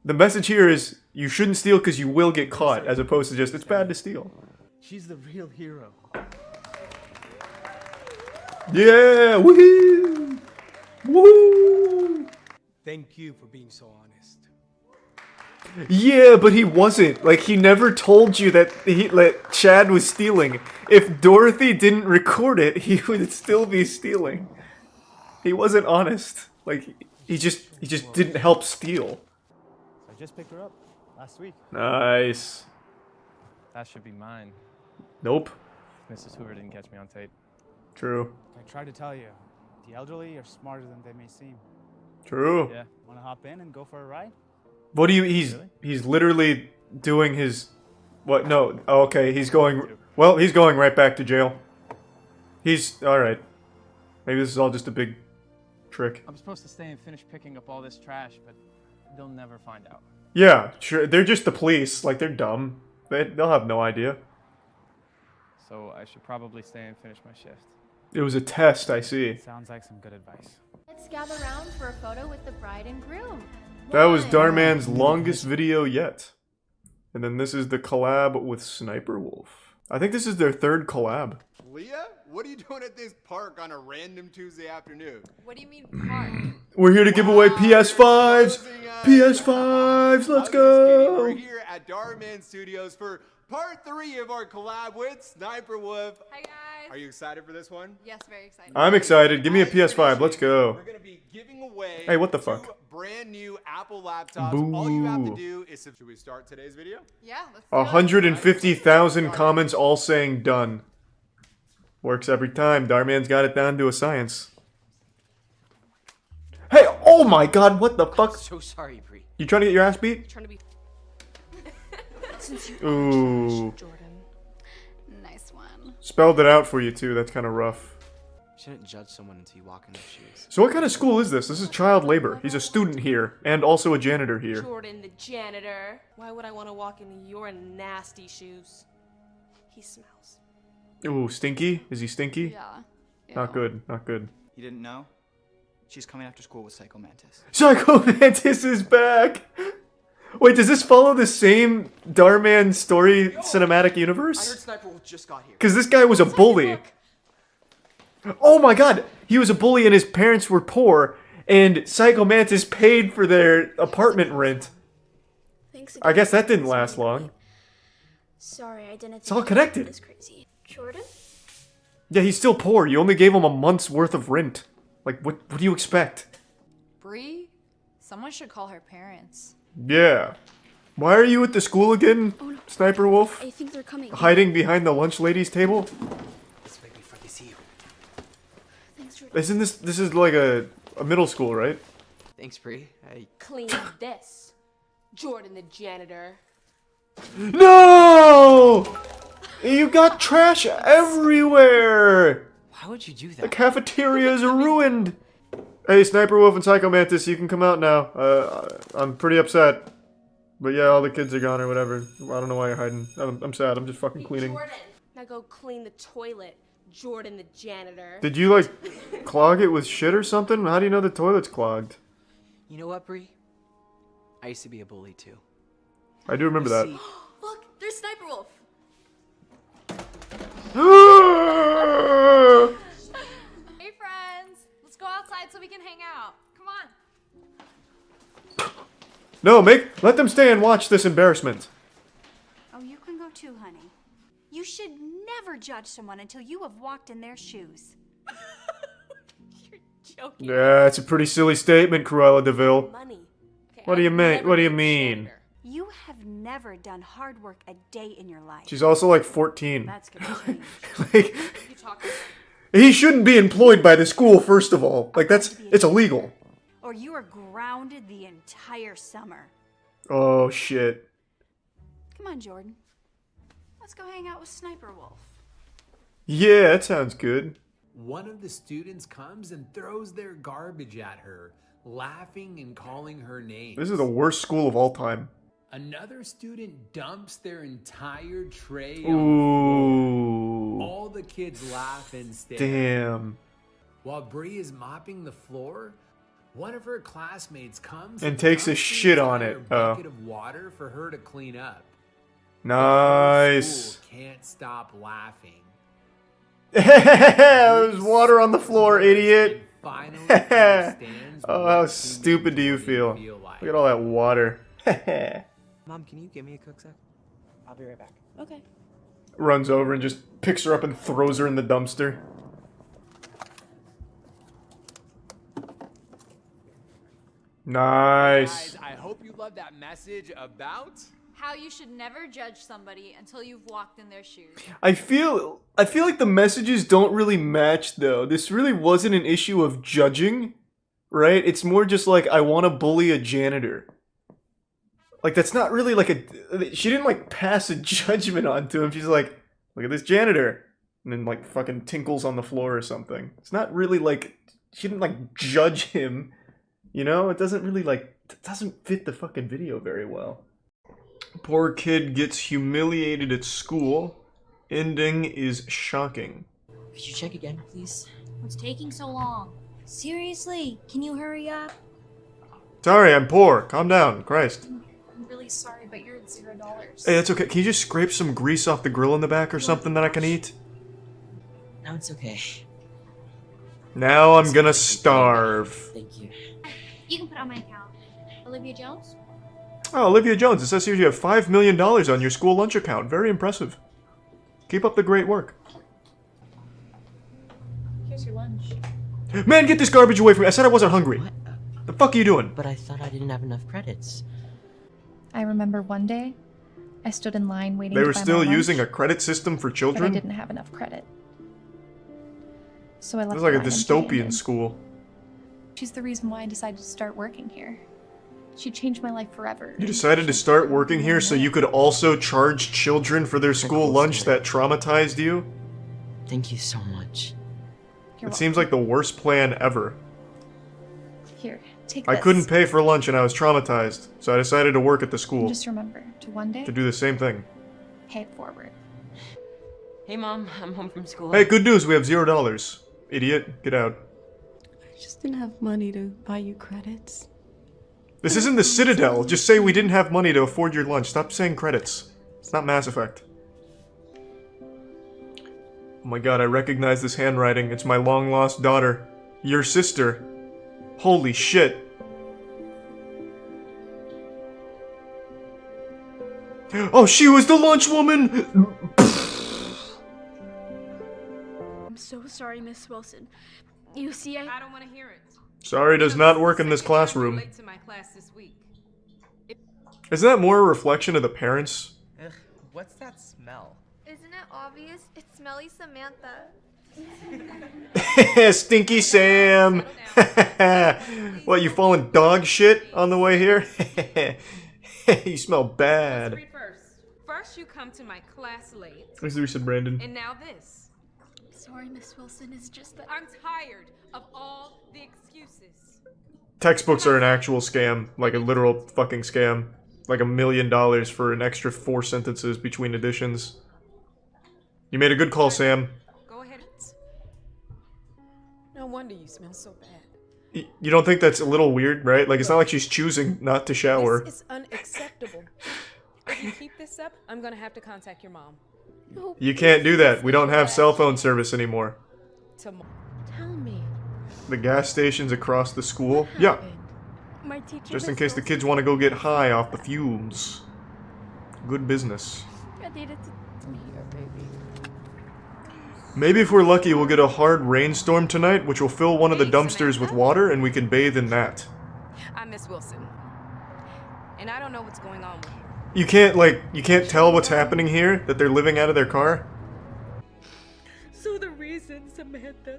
The message here is, you shouldn't steal because you will get caught, as opposed to just, it's bad to steal. She's the real hero. Yeah! Woohoo! Woo! Thank you for being so honest. Yeah, but he wasn't. Like, he never told you that Chad was stealing. If Dorothy didn't record it, he would still be stealing. He wasn't honest. Like, he just didn't help steal. I just picked her up last week. Nice. That should be mine. Nope. Mrs. Hoover didn't catch me on tape. True. I tried to tell you, the elderly are smarter than they may seem. True. Yeah. Want to hop in and go for a ride? What do you... He's literally doing his... What? No. Oh, okay, he's going... Well, he's going right back to jail. He's... Alright. Maybe this is all just a big trick. I'm supposed to stay and finish picking up all this trash, but they'll never find out. Yeah, sure. They're just the police. Like, they're dumb. They'll have no idea. So I should probably stay and finish my shift. It was a test, I see. Sounds like some good advice. Let's gather round for a photo with the bride and groom. That was Darman's longest video yet. And then this is the collab with Sniper Wolf. I think this is their third collab. Leah, what are you doing at this park on a random Tuesday afternoon? What do you mean park? We're here to give away PS5s! PS5s, let's go! We're here at Darman Studios for part 3 of our collab with Sniper Wolf. Hi guys. Are you excited for this one? Yes, very excited. I'm excited. Give me a PS5. Let's go. We're going to be giving away Hey, what the fuck? 2 brand new Apple laptops. Boo. All you have to do is... Should we start today's video? Yeah, let's 150,000 comments all saying done. Works every time. Darman's got it down to a science. Hey, oh my god, what the fuck? So sorry, Bree. You trying to get your ass beat? Trying to be. Ooh. Jordan. Nice one. Spelled it out for you too, that's kind of rough. You shouldn't judge someone until you walk in their shoes. So what kind of school is this? This is child labor. He's a student here, and also a janitor here. Jordan, the janitor. Why would I want to walk in your nasty shoes? He smells. Ooh, stinky? Is he stinky? Yeah. Not good, not good. You didn't know? She's coming after school with Psycho Mantis. Psycho Mantis is back! Wait, does this follow the same Darman story cinematic I universe? heard Sniper Wolf just got here. Because this guy was a bully. Oh my god! He was a bully and his parents were poor, and Psycho Mantis paid for their apartment rent. Thanks I guess that didn't last long. Sorry, I didn't. It's all connected. This crazy. Jordan? Yeah, he's still poor. You only gave him a month's worth of rent. Like, what do you expect? Bree? Someone should call her parents. Yeah. Why are you at the school again, Sniper Wolf? I think they're coming. Hiding behind the lunch lady's table? Let's make me before they see you. Thanks, Jordan. Isn't this is like a middle school, right? Thanks, Bree. Clean this. Jordan, the janitor. No! You got trash everywhere! Why would you do that? The cafeteria is ruined! Hey, Sniper Wolf and Psycho Mantis, you can come out now. I'm pretty upset. But yeah, all the kids are gone or whatever. I don't know why you're hiding. I'm sad, I'm just fucking cleaning. Jordan, now go clean the toilet. Jordan the janitor. Did you, like, clog it with shit or something? How do you know the toilet's clogged? You know what, Bree? I used to be a bully too. I do remember that. Look, there's Sniper Wolf. Hey friends, let's go outside so we can hang out. Come on. No, let them stay and watch this embarrassment. Oh, you can go too, honey. You should never judge someone until you have walked in their shoes. Joking. Yeah, it's a pretty silly statement, Cruella DeVille. Money. Okay, What do you I've mean? never What do you been a mean? janitor. You have never done hard work a day in your life. She's also like 14. That's gonna change. Like, he shouldn't be employed by the school, first of all. Like, it's illegal. Or you are grounded the entire summer. Oh, shit. Come on, Jordan. Let's go hang out with Sniper Wolf. Yeah, that sounds good. One of the students comes and throws their garbage at her, laughing and calling her names. This is the worst school of all time. Another student dumps their entire tray Ooh. on the floor. All the kids laugh and stare. Damn. While Bree is mopping the floor, one of her classmates comes And takes a dumps shit the on entire it. bucket of water for her to clean up. Nice. School can't stop laughing. There's water on the floor, idiot. Finally understands Oh, what how teenage stupid do you bullies feel? like. Look at all that water. Mom, can you give me a Coke sec? I'll be right back. Okay. Runs over and just picks her up and throws her in the dumpster. Nice. Guys, I hope you love that message about How you should never judge somebody until you've walked in their shoes. I feel like the messages don't really match though. This really wasn't an issue of judging, right? It's more just like I want to bully a janitor. Like that's not really like she didn't like pass a judgment onto him. She's like, look at this janitor. And then like fucking tinkles on the floor or something. It's not really like she didn't like judge him. You know, it doesn't really like it doesn't fit the fucking video very well. Poor kid gets humiliated at school. Ending is shocking. Could you check again, please? What's taking so long? Seriously, can you hurry up? Sorry, I'm poor. Calm down. Christ. I'm really sorry, but you're at $0. Hey, that's okay. Can you just scrape some grease off the grill in the back or something that I can eat? No, it's okay. Now I'm gonna starve. Thank you. You can put on my account. Olivia Jones? Oh, Olivia Jones, it says here you have $5 million on your school lunch account. Very impressive. Keep up the great work. Here's your lunch. Man, get this garbage away from me. I said I wasn't hungry. What? The fuck are you doing? But I thought I didn't have enough credits. I remember one day, I stood in line waiting They to were buy still my lunch, using a credit system for but I children? didn't have enough credit. So I left This is like the a line dystopian empty-handed. school. She's the reason why I decided to start working here. She changed my life forever. You decided to start working here so you could also charge children for their school lunch that traumatized you? Thank you so much. You're It seems like the worst plan ever. Here, take I this. couldn't pay for lunch and I was traumatized, so I decided to work at the And school just remember to one day to do the same thing. pay it forward. Hey, Mom, I'm home from school. Hey, good news, we have $0. Idiot, get out. I just didn't have money to buy you credits. This isn't the Citadel. Just say we didn't have money to afford your lunch. Stop saying credits. It's not Mass Effect. Oh my god, I recognize this handwriting. It's my long-lost daughter. Your sister. Holy shit. Oh, she was the lunch woman! I'm so sorry, Miss Wilson. You see, I don't want to hear it. Sorry does not work in this classroom. Late to my class this week. Isn't that more a reflection of the parents? Ugh, what's that smell? Isn't it obvious? It's smelly Samantha. Stinky Sam! What, you falling dog shit on the way here? You smell bad. Read first. First, you come to my class late. Thanks for the Brandon. And now this. Sorry, Miss Wilson. It's just that I'm tired of all the excuses. Textbooks are an actual scam. Like a literal fucking scam. Like $1 million for an extra 4 sentences between editions. You made a good call, Sam. Go ahead. wonder you smell so bad. You don't think that's a little weird, right? Like, it's not like she's choosing not to shower. This is unacceptable. If you keep this up, I'm gonna have to contact your mom. No, You can't do that. We don't have cell phone service anymore. Tell me. The gas station's across the school. Yeah. My teacher. Just in case the kids want to go get high off the fumes. Good business. I needed to be here, baby. Maybe if we're lucky, we'll get a hard rainstorm tonight, which will fill one of the dumpsters with water, and we can bathe in that. I'm Miss Wilson, and I don't know what's going on with her. You can't tell what's happening here? That they're living out of their car? So the reason Samantha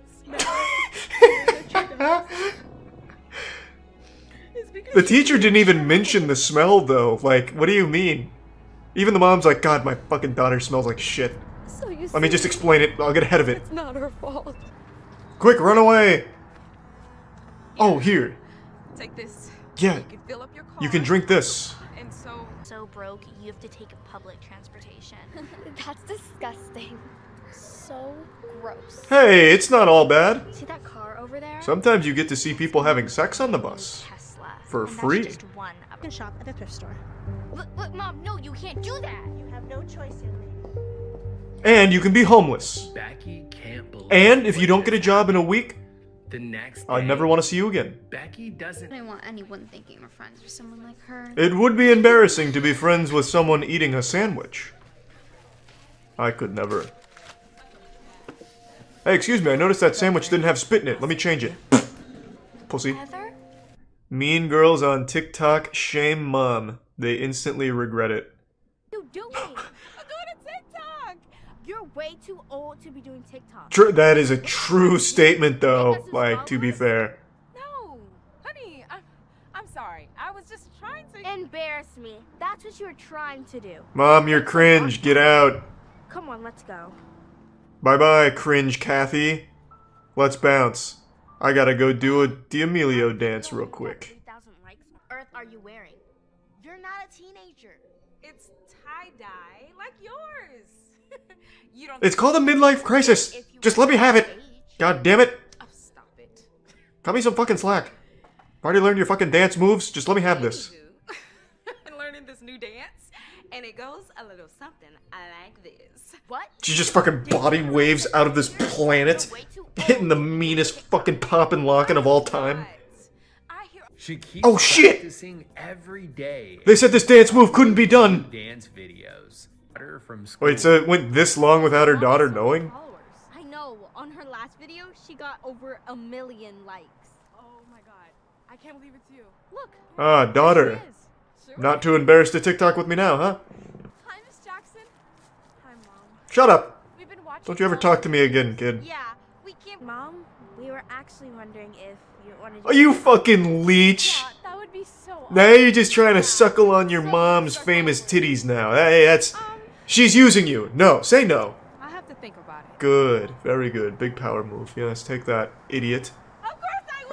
The teacher didn't even mention the smell, though. Like, what do you mean? Even the mom's like, God, my fucking daughter smells like shit. So you Let me just explain it. I'll get ahead of it. It's not her fault. Quick, run away! Oh, here. Take this. Yeah. You can fill up your car. You can drink this. And So broke, you have to take public transportation. That's disgusting. So gross. Hey, it's not all bad. See that car over there? Sometimes you get to see people having sex on the bus. For free. Just one. You can shop at the thrift store. Look, Mom, no, you can't do that. You have no choice, young lady. And you can be homeless. Becky can't believe. And if you don't get a job in a week, the next I never want to see you again. Becky doesn't. I don't want anyone thinking we're friends with someone like her. It would be embarrassing to be friends with someone eating a sandwich. I could never. Hey, excuse me, I noticed that sandwich didn't have spit in it. Let me change it. Pussy. Heather? Mean girls on TikTok shame mom. They instantly regret it. You doing? I'm doing a TikTok. You're way too old to be doing TikTok. That is a true statement, though. Like, to be fair. No, honey, I'm sorry. I was just trying to embarrass me. That's what you were trying to do. Mom, you're cringe. Get out. Come on, let's go. Bye-bye, cringe Kathy. Let's bounce. I gotta go do a D'Amelio dance real quick. 3,000 likes. What earth are you wearing? You're not a teenager. It's tie-dye like yours. You don't. It's called a midlife crisis. Just let me have it. God damn it. Stop it. Cut me some fucking slack. Already learned your fucking dance moves. Just let me have this. And learning this new dance, and it goes a little something like this. What? She just fucking body waves out of this planet, hitting the meanest fucking pop and locking of all time. She keeps Oh shit! practicing every day. They said this dance move couldn't be done. Dance videos. Her from school. Wait, so it went this long without her daughter knowing? I know. On her last video, she got over 1 million likes. Oh my god. I can't believe it's you. Look. Ah, daughter. Not too embarrassed to TikTok with me now, huh? Hi, Miss Jackson. Hi, Mom. Shut up. We've been watching. Don't you ever talk to me again, kid. Yeah, we can't. Mom, we were actually wondering if you wanted to. Are you fucking leech? That would be so Now you're just trying to suckle on your mom's famous titties now. Hey, that's... She's using you. No, say no. I have to think about it. Good. Very good. Big power move. Yes, take that, idiot.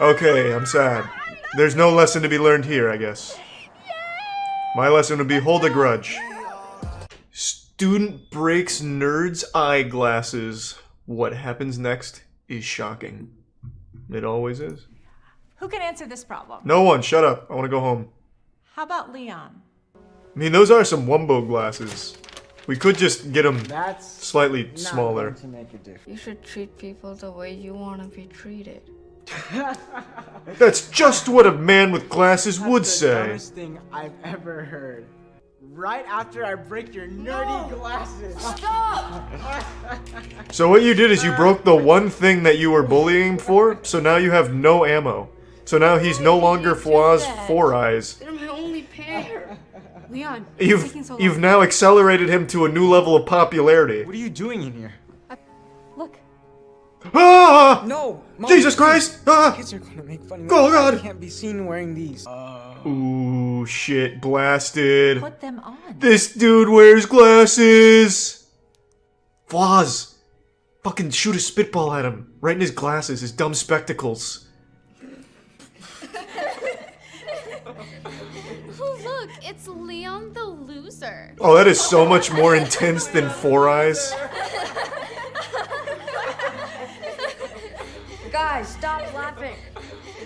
Okay, I'm sad. There's no lesson to be learned here, I guess. My lesson would be hold a grudge. Student breaks nerd's eyeglasses. What happens next is shocking. It always is. Who can answer this problem? No one, shut up. I want to go home. How about Leon? I mean, those are some Wumbo glasses. We could just get them slightly smaller. You should treat people the way you want to be treated. That's just what a man with glasses would The say. dumbest thing I've ever heard. Right after I break your nerdy glasses. Stop! So what you did is you broke the one thing that you were bullying for, so now you have no ammo. So now he's no longer Faw's Four Eyes. They're my only pair. Leon, You've now accelerated him to a new level of popularity. What are you doing in here? Look. Ah! No! Mom, Jesus Christ! Ah! Kids are gonna make fun of me. Oh, God. I can't be seen wearing these. Ooh, shit, blasted. Put them on. This dude wears glasses. Flaws. Fucking shoot a spitball at him. Right in his glasses, his dumb spectacles. Look, it's Leon the loser. Oh, that is so much more intense than Four Eyes. Guys, Guys, stop laughing.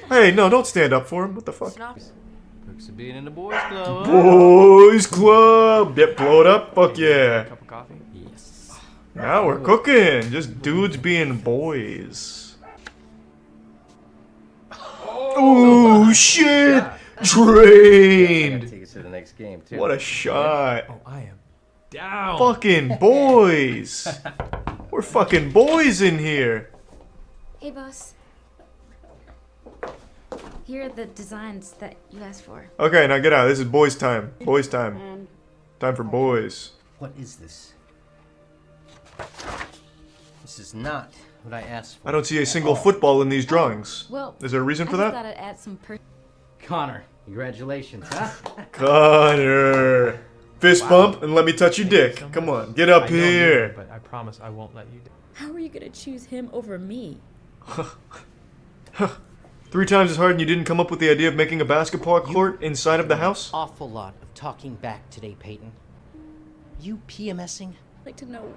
Hey, no, don't stand up for him. What the fuck? Perks of being in the boys club. Boys Club! Yep, blow it up. Fuck yeah. Cup of coffee? Yes. Now we're cooking. Just dudes being boys. Oh, shit! Trained! Take us to the next game, too. What a shot. Oh, I am down. Fucking boys. We're fucking boys in here. Hey, boss. Here are the designs that you asked for. Okay, now get out. This is boys time. Boys time. Time for boys. What is this? This is not what I asked for. I don't see a single football in these drawings. Well, Is there a reason for I just that? thought I'd add some Connor, congratulations, huh? Connor. Fist bump and let me touch your dick. Come on, get up here. But I promise I won't let you down. How are you gonna choose him over me? 3 times as hard and you didn't come up with the idea of making a basketball court inside of the house? Awful lot of talking back today, Peyton. You PMSing? I'd like to know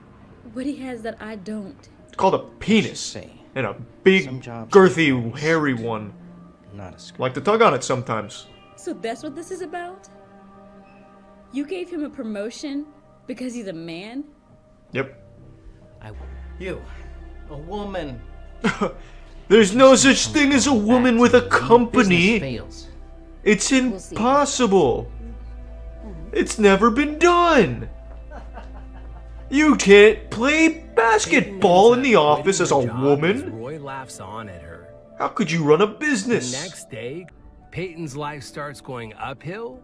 what he has that I don't. It's called a penis. And a big, girthy, hairy one. Not a like to tug on it sometimes. So that's what this is about? You gave him a promotion because he's a man? Yep. You, a woman. There's no such thing as a woman with a company. Fails. It's impossible. It's never been done. You can't play basketball in the office as a woman. Roy laughs on at her. How could you run a The business? next day, Peyton's life starts going uphill,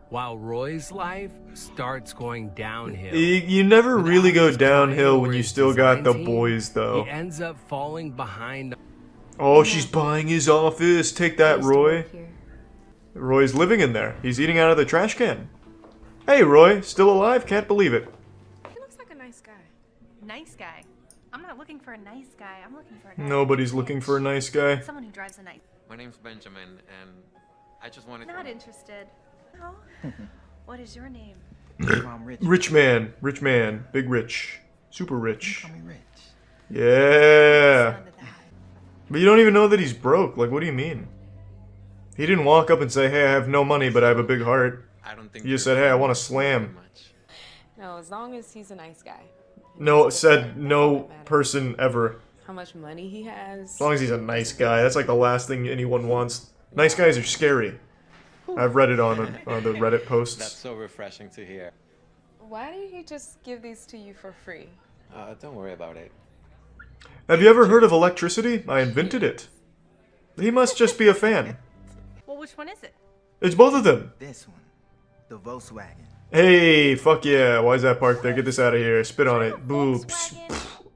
while Roy's life starts going downhill. You never really go downhill when you still got the boys, He though. ends up falling behind. Oh, she's buying his office. Take that, Roy. Roy's living in there. He's eating out of the trash can. Hey, Roy. Still alive? Can't believe it. He looks like a nice guy. Nice guy? I'm not looking for a nice guy. I'm looking for a guy. Nobody's looking for a nice guy. Someone who drives a nice. My name's Benjamin, and I just wanted Not to... interested. No. What is your name? Rich man. Rich man. Big rich. Super rich. Yeah. But you don't even know that he's broke. Like, what do you mean? He didn't walk up and say, hey, I have no money, but I have a big heart. He just said, hey, I want to slam. No, as long as he's a nice guy. No, said no person ever. How much money he has. As long as he's a nice guy. That's like the last thing anyone wants. Nice guys are scary. I've read it on the Reddit posts. That's so refreshing to hear. Why did he just give these to you for free? Don't worry about it. Have you ever heard of electricity? I invented it. He must just be a fan. Well, which one is it? It's both of them. This one, the Volkswagen. Hey, fuck yeah. Why is that parked there? Get this out of here. Spit on it. Boobs.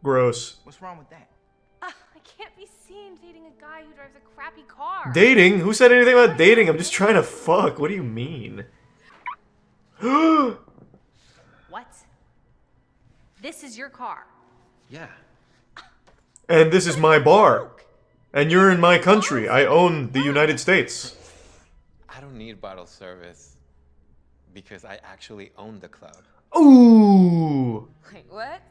Gross. What's wrong with that? I can't be seen dating a guy who drives a crappy car. Dating? Who said anything about dating? I'm just trying to fuck. What do you mean? What? This is your car. Yeah. And this is my bar. And you're in my country. I own the United States. I don't need bottle service because I actually own the club. Ooh. Wait, what?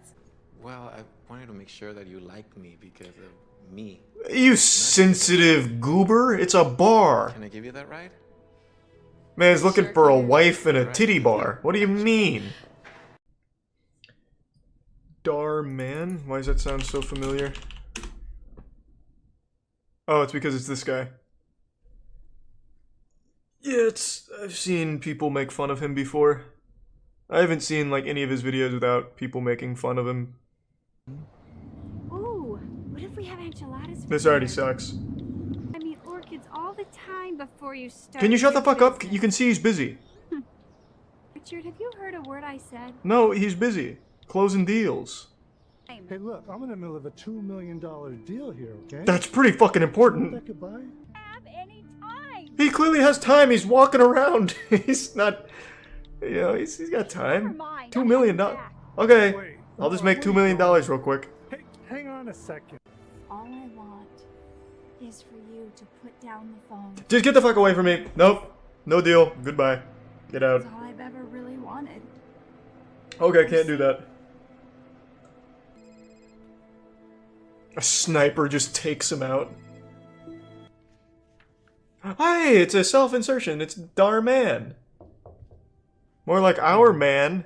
Well, I wanted to make sure that you liked me because of me. You sensitive goober. It's a bar. Can I give you that right? Man's looking for a wife in a titty bar. What do you mean? Dar man? Why does that sound so familiar? Oh, it's because it's this guy. Yeah, I've seen people make fun of him before. I haven't seen like any of his videos without people making fun of him. Ooh, what if we have enchiladas? This already sucks. I mean, orchids all the time before you start. Can you shut the your fuck up? business. You can see he's busy. Richard, have you heard a word I said? No, he's busy. Closing deals. Hey, look, I'm in the middle of a $2 million deal here, okay? That's pretty fucking important. That goodbye? Have any time? He clearly has time. He's walking around. He's not, you know, he's got time. $2 million. Okay, I'll just make $2 million real quick. Hey, hang on a second. All I want is for you to put down the phone. Just get the fuck away from me. Nope. No deal. Goodbye. Get out. That's all I've ever really wanted. Okay, can't do that. A sniper just takes him out. Hey, it's a self-insertion. It's Darman. More like our man.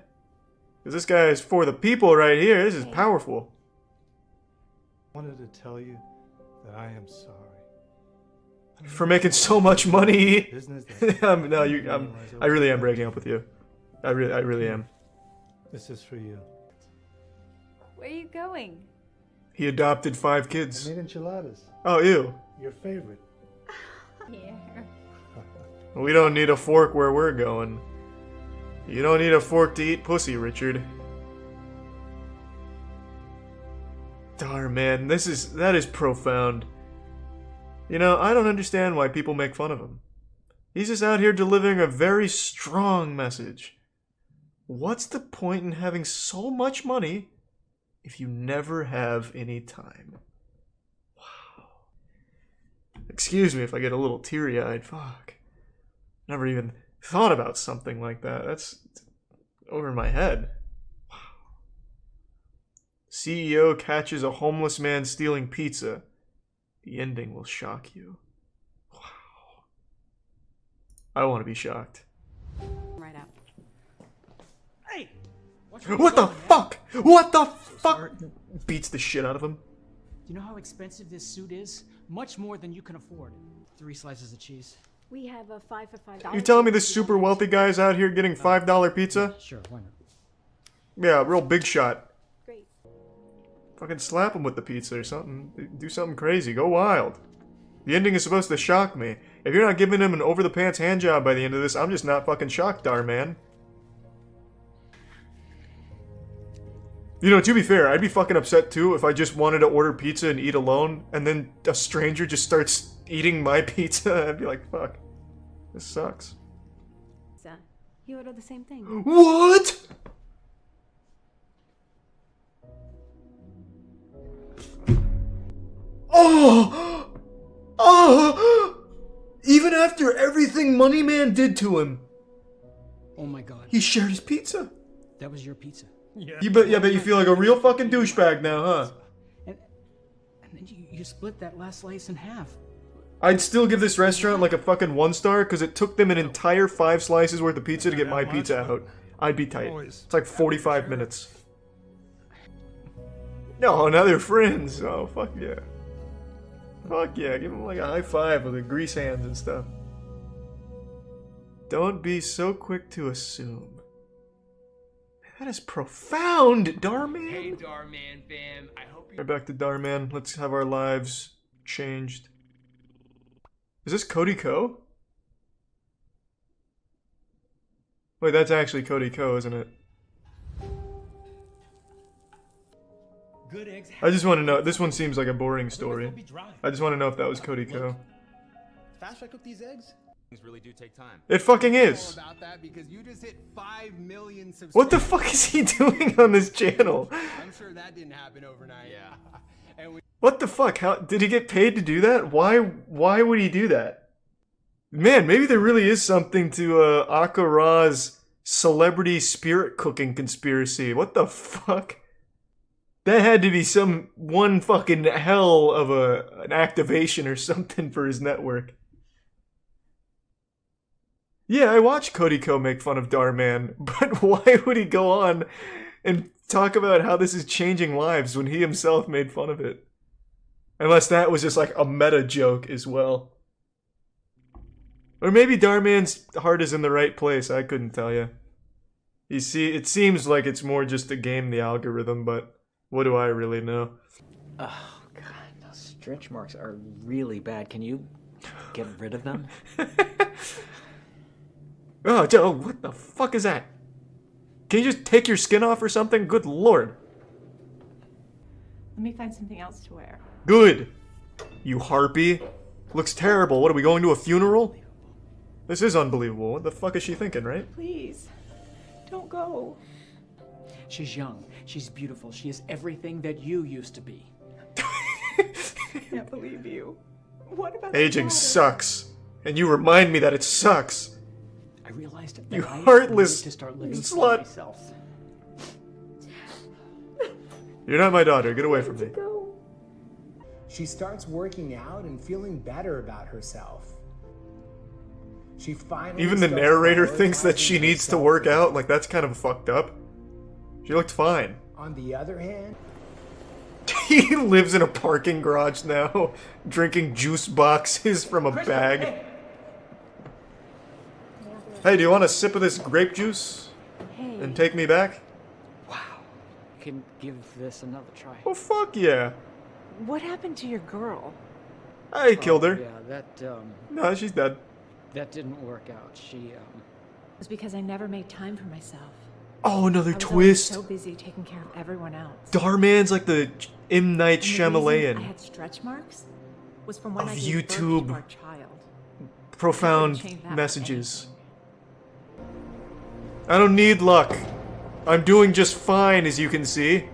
Because this guy is for the people right here. This is powerful. I wanted to tell you that I am sorry. For making so much money. Business that I really am breaking up with you. I really am. This is for you. Where are you going? He adopted 5 kids. I made enchiladas. Oh, ew. Your favorite. Here. We don't need a fork where we're going. You don't need a fork to eat pussy, Richard. Darn, man, that is profound. You know, I don't understand why people make fun of him. He's just out here delivering a very strong message. What's the point in having so much money if you never have any time? Wow. Excuse me if I get a little teary-eyed. Fuck. Never even thought about something like that. That's over my head. Wow. CEO catches a homeless man stealing pizza. The ending will shock you. Wow. I want to be shocked. Right out. Hey! What the fuck? What the fuck? Beats the shit out of him. Do you know how expensive this suit is? Much more than you can afford. 3 slices of cheese. We have a 5 for $5. You telling me this super wealthy guy's out here getting $5 pizza? Sure, why not? Yeah, real big shot. Great. Fucking slap him with the pizza or something. Do something crazy. Go wild. The ending is supposed to shock me. If you're not giving him an over-the-pants handjob by the end of this, I'm just not fucking shocked, Darman. You know, to be fair, I'd be fucking upset too if I just wanted to order pizza and eat alone, and then a stranger just starts eating my pizza. I'd be like, fuck. This sucks. You order the same thing. What? Oh! Oh! Even after everything Money Man did to him. Oh my god. He shared his pizza. That was your pizza. Yeah. I bet you feel like a real fucking douchebag now, huh? And then you split that last slice in half. I'd still give this restaurant like a fucking 1-star because it took them an entire 5 slices worth of pizza to get my pizza out. I'd be tight. It's like 45 minutes. No, now they're friends. Oh, fuck yeah. Fuck yeah, give him like a high five with the grease hands and stuff. Don't be so quick to assume. That is profound, Darman. Hey, Darman fam. I hope you. Right back to Darman. Let's have our lives changed. Is this Cody Ko? Wait, that's actually Cody Ko, isn't it? Good eggs. I just want to know. This one seems like a boring story. I just want to know if that was Cody Ko. Fast I cook these eggs? Things really do take time. It fucking is. About that because you just hit 5 million subscribers. What the fuck is he doing on this channel? I'm sure that didn't happen overnight. Yeah. And What the fuck? How did he get paid to do that? Why would he do that? Man, maybe there really is something to Akara's celebrity spirit cooking conspiracy. What the fuck? That had to be one fucking hell of an activation or something for his network. Yeah, I watched Cody Ko make fun of Darman, but why would he go on and talk about how this is changing lives when he himself made fun of it? Unless that was just like a meta joke as well. Or maybe Darman's heart is in the right place, I couldn't tell you. It seems like it's more just to game the algorithm, but what do I really know? Oh god, those stretch marks are really bad. Can you get rid of them? Oh, Joe, what the fuck is that? Can you just take your skin off or something? Good lord. Let me find something else to wear. Good. You harpy. Looks terrible. What, are we going to a funeral? This is unbelievable. What the fuck is she thinking, right? Please, don't go. She's young. She's beautiful. She is everything that you used to be. I can't believe you. What about Aging sucks. And you remind me that it sucks. I realized that You I heartless needed to start living for slut. myself. You're not my daughter. Get away from me. She starts working out and feeling better about herself. She finally Even the starts narrator thinks that prioritizing she needs to herself work again. out. Like, that's kind of fucked up. She looked fine. On the other hand, He lives in a parking garage now, drinking juice boxes from a bag. Hey, do you want a sip of this grape juice? Hey. And take me back? Can give this another try. Oh, fuck yeah. What happened to your girl? I killed her. Yeah, that No, she's dead. that didn't work out. She It was because I never made time for myself. Oh, another I was always twist. so busy taking care of everyone else. Darman's like the M. Night And the reason I Shyamalan had stretch marks was from when of I gave birth YouTube. to our child. Profound change that for messages. I don't need luck. I'm doing just fine, as you can see.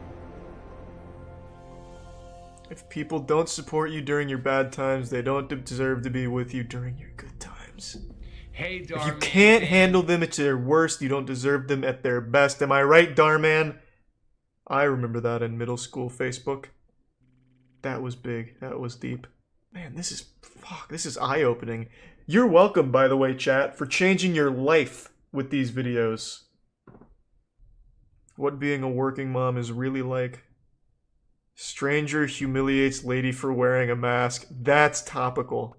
If people don't support you during your bad times, they don't deserve to be with you during your good times. Hey, If you Darman. can't handle them at their worst, you don't deserve them at their best. Am I right, Darman? I remember that in middle school Facebook. That was big. That was deep. Man, this is eye-opening. You're welcome, by the way, chat, for changing your life with these videos. What being a working mom is really like. Stranger humiliates lady for wearing a mask. That's topical.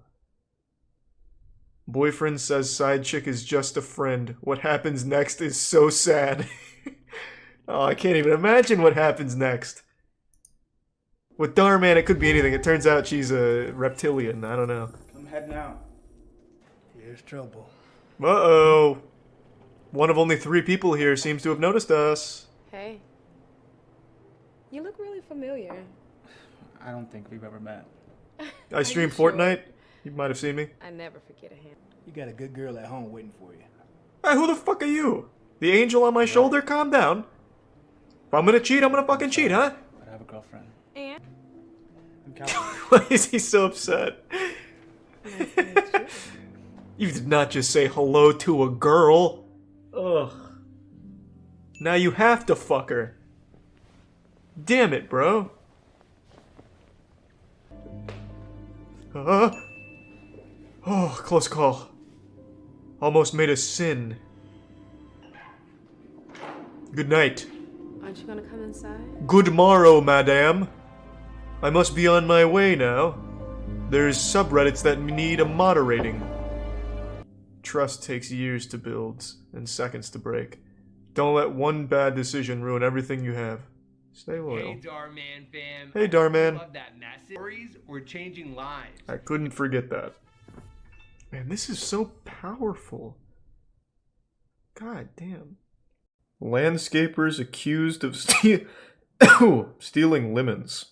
Boyfriend says side chick is just a friend. What happens next is so sad. Oh, I can't even imagine what happens next. With Darman, it could be anything. It turns out she's a reptilian. I don't know. I'm heading out. Here's trouble. Uh-oh. One of only 3 people here seems to have noticed us. Hey. You look really familiar. I don't think we've ever met. I stream Fortnite. You might have seen me. I never forget a hand. You got a good girl at home waiting for you. Hey, who the fuck are you? The angel on my shoulder? Calm down. If I'm gonna cheat, I'm gonna fucking cheat, huh? But I have a girlfriend. And? I'm California. Why is he so upset? You did not just say hello to a girl. Ugh. Now you have to fuck her. Damn it, bro. Oh, close call. Almost made a sin. Good night. Aren't you gonna come inside? Good morrow, madame. I must be on my way now. There's subreddits that need a moderating. Trust takes years to build and seconds to break. Don't let one bad decision ruin everything you have. Stay loyal. Hey, Darman fam. Hey, Darman. Love that message. Stories were changing lives. I couldn't forget that. Man, this is so powerful. God damn. Landscapers accused of stealing lemons.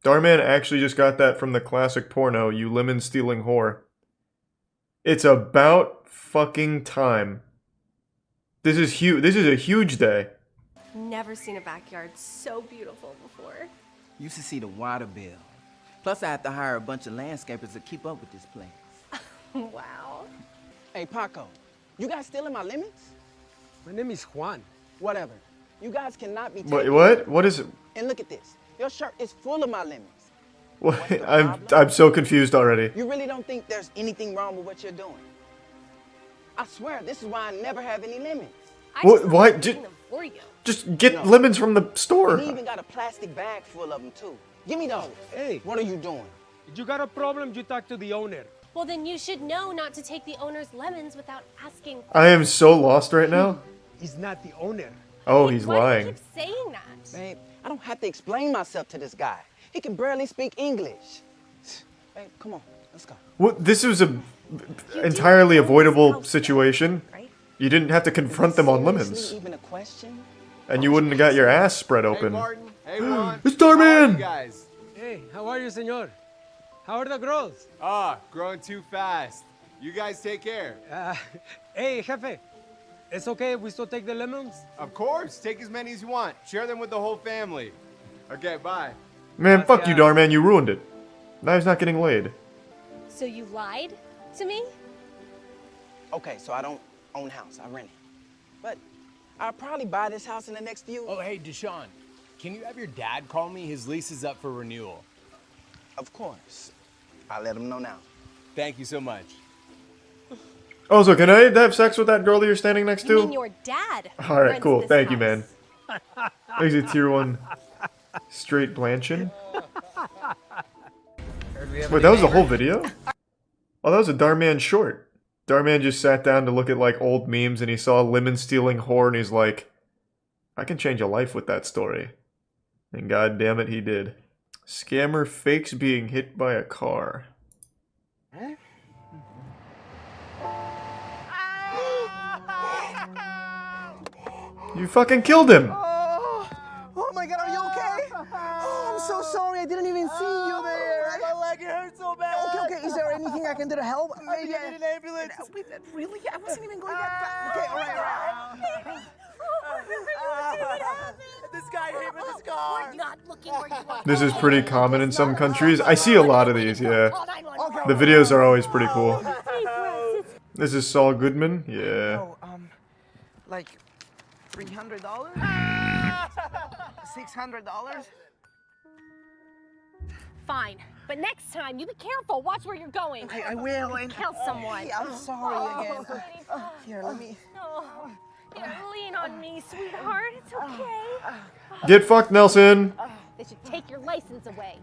Darman actually just got that from the classic porno, you lemon-stealing whore. It's about fucking time. This is huge. This is a huge day. Never seen a backyard so beautiful before. Used to see the water bill. Plus, I have to hire a bunch of landscapers to keep up with this place. Wow. Hey, Paco, you guys stealing my lemons? My name is Juan. Whatever. You guys cannot be Wait, taking what? What is it? And look at this. Your shirt is full of my lemons. What? I'm so confused already. You really don't think there's anything wrong with what you're doing? I swear, this is why I never have any lemons. What? Why? For you. Just get lemons from the store. And he even got a plastic bag full of them, too. Give me those. Hey. What are you doing? If you got a problem, you talk to the owner. Well, then you should know not to take the owner's lemons without asking. I am so lost right now. He's not the owner. Oh, he's Why lying. do you keep saying that? Babe, I don't have to explain myself to this guy. He can barely speak English. Babe, come on, let's go. Well, this was a entirely avoidable situation. You didn't have to confront them on lemons. Even a question? And you wouldn't have got your ass spread open. Martin. Hey, Juan. It's Darman! Guys. Hey, how are you, senor? How are the girls? Growing too fast. You guys take care. Hey, jefe. It's okay if we still take the lemons? Of course. Take as many as you want. Share them with the whole family. Okay, bye. Man, fuck you, Darman. You ruined it. Now he's not getting laid. So you lied to me? Okay, so I don't own a house. I rent it. But I'll probably buy this house in the next few. Oh, hey, Deshaun. Can you have your dad call me? His lease is up for renewal. Of course. I'll let him know now. Thank you so much. Oh, so can I have sex with that girl that you're standing next You mean to? your dad? Alright, runs cool. this Thank you, house. man. Exit tier 1. Straight Blanchin. Wait, that was the whole video? Oh, that was a Darman short. Darman just sat down to look at like old memes and he saw a lemon stealing whore and he's like, I can change a life with that story. And god damn it, he did. Scammer fakes being hit by a car. You fucking killed him! Oh my god, are you okay? Oh, I'm so sorry. I didn't even see you there. My leg, it hurts so bad. Okay. Is there anything I can do to help? Maybe I need an ambulance. Wait, really? I wasn't even going that fast. Okay, all right. This guy hit with his car. We're not looking where you are. This is pretty common in some countries. I see a lot of these, yeah. The videos are always pretty cool. This is Saul Goodman? Yeah. Oh, like $300? $600? Fine, but next time you be careful. Watch where you're going. I will. And Count someone. Hey, I'm sorry again. Here, let me. Oh, yeah, lean on me, sweetheart. It's okay. Get fucked, Nelson! They should take your license away.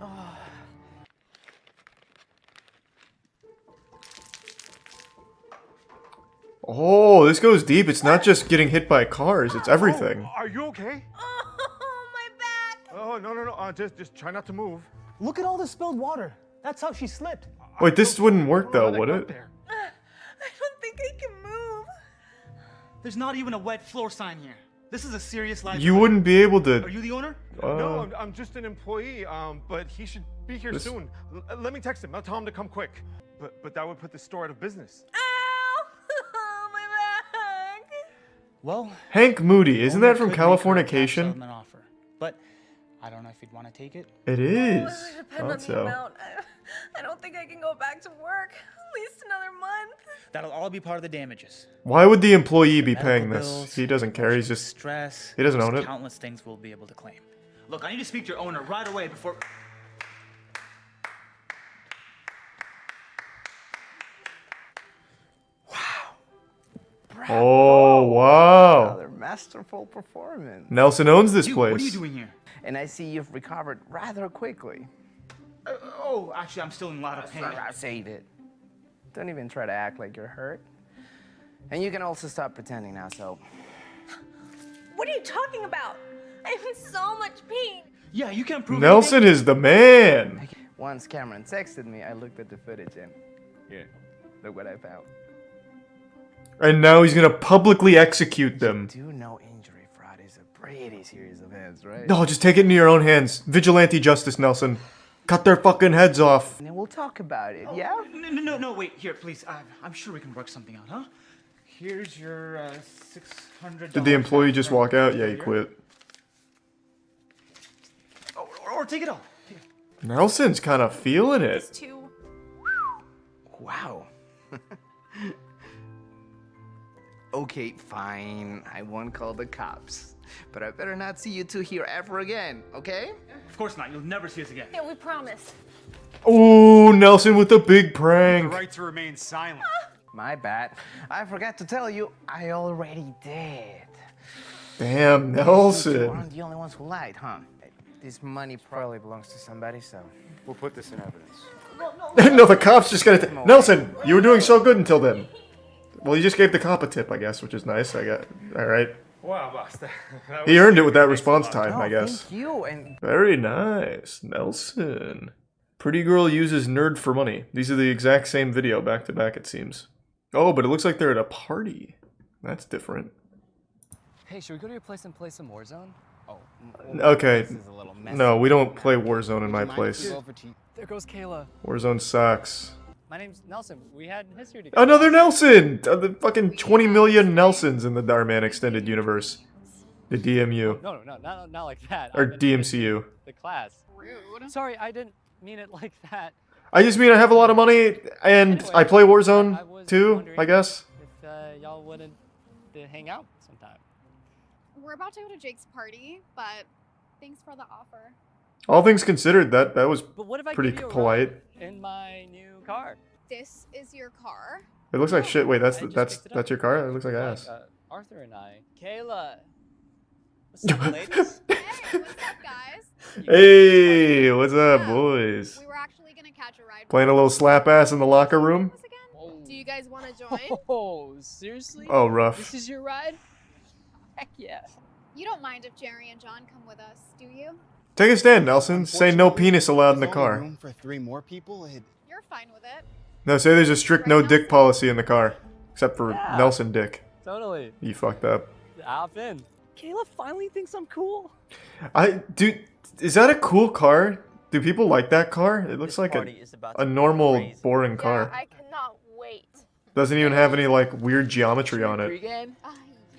Oh, this goes deep. It's not just getting hit by cars, it's everything. Are you okay? Oh, my back. Oh, no. Just try not to move. Look at all the spilled water. That's how she slipped. Wait, this wouldn't work though, would it? I don't think I can move. There's not even a wet floor sign here. This is a serious life. You wouldn't be able to... Are you the owner? No, I'm just an employee, but he should be here This- soon. Let me text him. I'll tell him to come quick. But that would put the store out of business. Well, Hank Moody, isn't that from owner could make her a cash Californication? settlement offer, but I don't know if you'd want to take it. It is. It would depend on the So. amount. I don't think I can go back to work. At least another month. That'll all be part of the damages. Why would the employee be Medical paying this? bills, He doesn't care, he's just... Stress. He doesn't own there's it. Countless things we'll be able to claim. Look, I need to speak to your owner right away before. Oh, wow. Another masterful performance. Nelson owns this Dude, place. what are you doing here? And I see you've recovered rather quickly. Oh, actually, I'm still in a lot of pain. I saved it. Don't even try to act like you're hurt. And you can also stop pretending now, so. What are you talking about? I'm in so much pain. Yeah, you can't prove Nelson is the man. Once Cameron texted me, I looked at the footage and here, look what I found. And now he's gonna publicly execute them. You do know injury fraud is a pretty serious offense, right? No, just take it into your own hands. Vigilante justice, Nelson. Cut their fucking heads off. And then we'll talk about it, yeah? No, wait, here, please. I'm sure we can work something out, huh? Here's your $600. Did the employee just walk out? Yeah, he quit. Or take it all. Nelson's kind of feeling it. Too. Wow. Okay, fine. I won't call the cops. But I better not see you two here ever again, okay? Of course not. You'll never see us again. Yeah, we promise. Ooh, Nelson with the big prank. right to remain silent. My bad. I forgot to tell you, I already did. Damn, You Nelson. aren't the only ones who lied, huh? This money probably belongs to somebody, so we'll put this in evidence. No, the cops just gotta... Nelson, you were doing so good until then. Well, you just gave the cop a tip, I guess, which is nice. I got... Alright. Wow, boss. He earned it with that response time, I guess. Thank you, and Very nice. Nelson. Pretty girl uses nerd for money. These are the exact same video, back to back, it seems. Oh, but it looks like they're at a party. That's different. Hey, should we go to your place and play some Warzone? Oh. Okay. This is a little messy. No, we don't play Warzone in my place. There goes Kayla. Warzone sucks. My name's Nelson. We had history together. Another Nelson! The fucking 20 million Nelsons in the Darman Extended Universe. The DMU. No, not like that. Or I meant DMCU. The class. Rude. Sorry, I didn't mean it like that. I just mean I have a lot of money, and I play Warzone too, I guess. If y'all wouldn't hang out sometime. We're about to go to Jake's party, but thanks for the offer. All things considered, that was But what if I pretty give you a polite. ride in my new car? This is your car? It looks like shit. Wait, that's I just that's picked it that's up. your car? It looks like Like, ass. Arthur and I. Kayla. What's up, ladies? Hey, what's up, guys? Hey, what's up, boys? We were actually gonna catch a ride. Playing a little slap ass in the locker room? Do you guys want to join? Oh, seriously? Oh, rough. This is your ride? Heck yeah. You don't mind if Jerry and John come with us, do you? Take a stand, Nelson. Say no penis allowed in the car. Room for 3 more people? You're fine with it. No, say there's a strict no dick policy in the car. Except for Nelson Dick. Totally. You fucked up. Hop in. Kayla finally thinks I'm cool. Dude, is that a cool car? Do people like that car? It looks like a normal, boring car. I cannot wait. Doesn't even have any, like, weird geometry on it.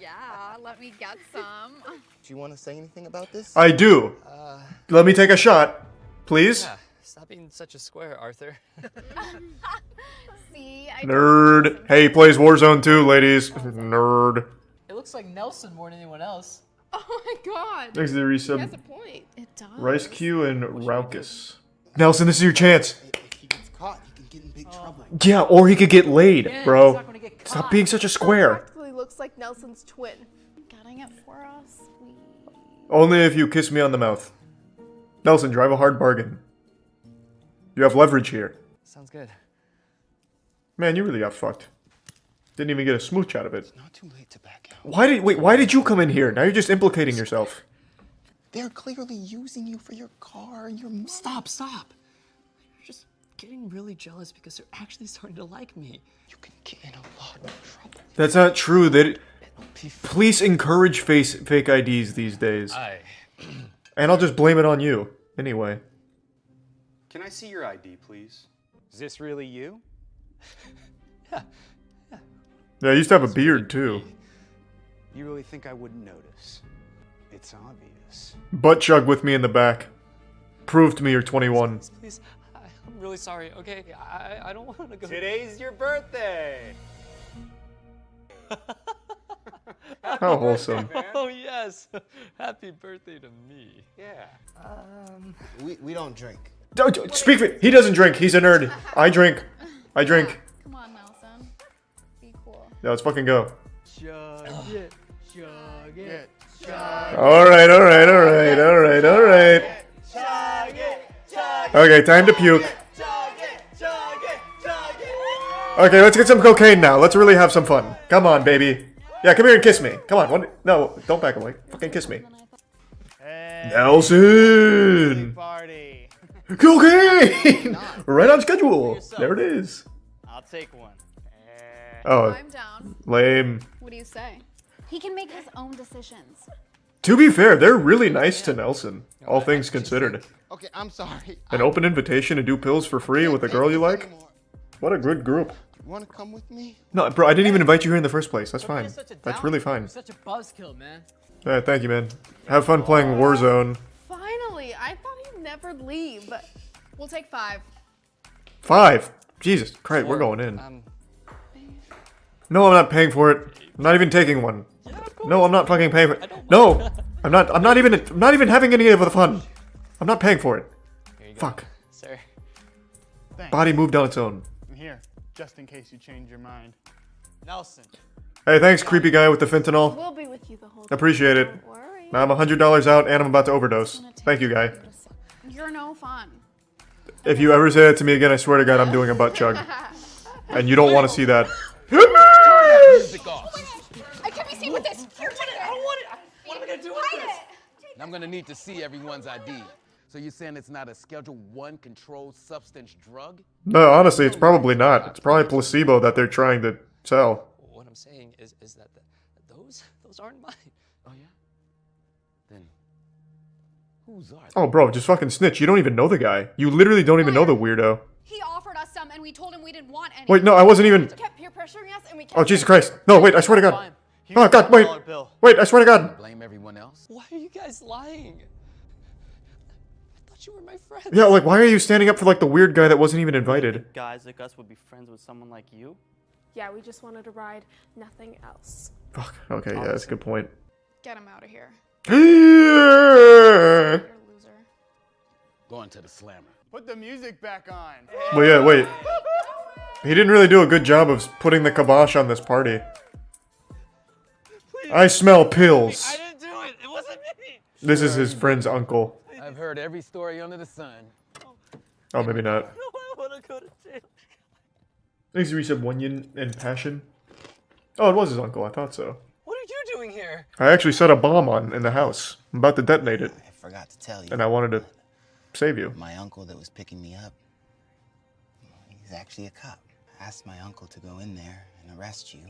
Yeah, let me get some. Do you want to say anything about this? I do. Let me take a shot, please. Yeah, stop being such a square, Arthur. See, Nerd. Hey, he plays Warzone too, ladies. Nerd. It looks like Nelson more than anyone else. Oh my god. Thanks to the resub. That's a point. It does. Rice Q and Raucus. Nelson, this is your chance. If he gets caught, he can get in big trouble. Yeah, or he could get laid, Yeah, bro. he's not gonna get Stop caught. being such a square. Practically looks like Nelson's twin. Getting it for us, sweet. Only if you kiss me on the mouth. Nelson, drive a hard bargain. You have leverage here. Sounds good. Man, you really got fucked. Didn't even get a smooch out of it. Not too late to back out. Why did you come in here? Now you're just implicating yourself. They're clearly using you for your car and your... Stop. You're just getting really jealous because they're actually starting to like me. You can get in a lot of trouble. That's not true. Police encourage fake IDs these days. And I'll just blame it on you. Anyway. Can I see your ID, please? Is this really you? Yeah, I used to have a beard too. You really think I wouldn't notice? It's obvious. Butt chug with me in the back. Prove to me you're 21. Please, I'm really sorry, okay? I don't want to go. Today's your birthday! How wholesome. Oh, yes. Happy birthday to me. Yeah. We don't drink. Don't speak for he doesn't drink. He's a nerd. I drink. Come on, Nelson. Be cool. Yeah, let's fucking go. Chug it. Alright. Okay, time to puke. Okay, let's get some cocaine now. Let's really have some fun. Come on, baby. Yeah, come here and kiss me. Come on. No, don't back away. Fucking kiss me. Nelson! Party. Cocaine! Right on schedule. There it is. I'll take one. Oh, I'm down. lame. What do you say? He can make his own decisions. To be fair, they're really nice to Nelson, all things considered. Okay, I'm sorry. An open invitation to do pills for free with a girl you like? What a good group. You want to come with me? No, bro, I didn't even invite you here in the first place. That's fine. That's really fine. You're such a buzzkill, man. Alright, thank you, man. Have fun playing Warzone. Finally, I thought he'd never leave. We'll take 5. 5. Jesus Christ, we're going in. No, I'm not paying for it. I'm not even taking one. No, I'm not fucking paying for it. No, I'm not even having any of the fun. I'm not paying for it. Fuck. Sir. Body moved on its own. I'm here, just in case you change your mind. Nelson. Hey, thanks, creepy guy with the fentanyl. We'll be with you the whole time. Appreciate it. Don't worry. Now I'm $100 out and I'm about to overdose. Thank you, guy. You're no fun. If you ever say that to me again, I swear to God, I'm doing a butt chug. And you don't want to see that. I can't be seen with this. Here, take it. I don't want it. What am I gonna do with this? I'm gonna need to see everyone's ID. So you're saying it's not a Schedule 1 controlled substance drug? No, honestly, it's probably not. It's probably placebo that they're trying to sell. What I'm saying is that those aren't mine. Oh yeah? Then whose are they? Oh, bro, just fucking snitch. You don't even know the guy. You literally don't even know the weirdo. He offered us some, and we told him we didn't want any. Wait, no, I wasn't even... He kept peer pressuring us, and we kept... Oh, Jesus Christ. No, wait, I swear to God. Oh, God, wait. Wait, I swear to God. Blame everyone else? Why are you guys lying? I thought you were my friend. Yeah, like, why are you standing up for, like, the weird guy that wasn't even invited? Guys like us would be friends with someone like you? Yeah, we just wanted to ride, nothing else. Fuck. Okay, yeah, that's a good point. Get him out of here. Yeah. You're a loser. on to the slammer. Put the music back on. Well, yeah, wait. He didn't really do a good job of putting the kibosh on this party. I smell pills. I didn't do it. It wasn't me. This is his friend's uncle. I've heard every story under the sun. Oh, maybe not. I want to go to jail. Thanks to Resub Onyon and Passion. Oh, it was his uncle. I thought so. What are you doing here? I actually set a bomb in the house. I'm about to detonate it. I forgot to tell you. And I wanted to save you. My uncle that was picking me up, he's actually a cop. I asked my uncle to go in there and arrest you,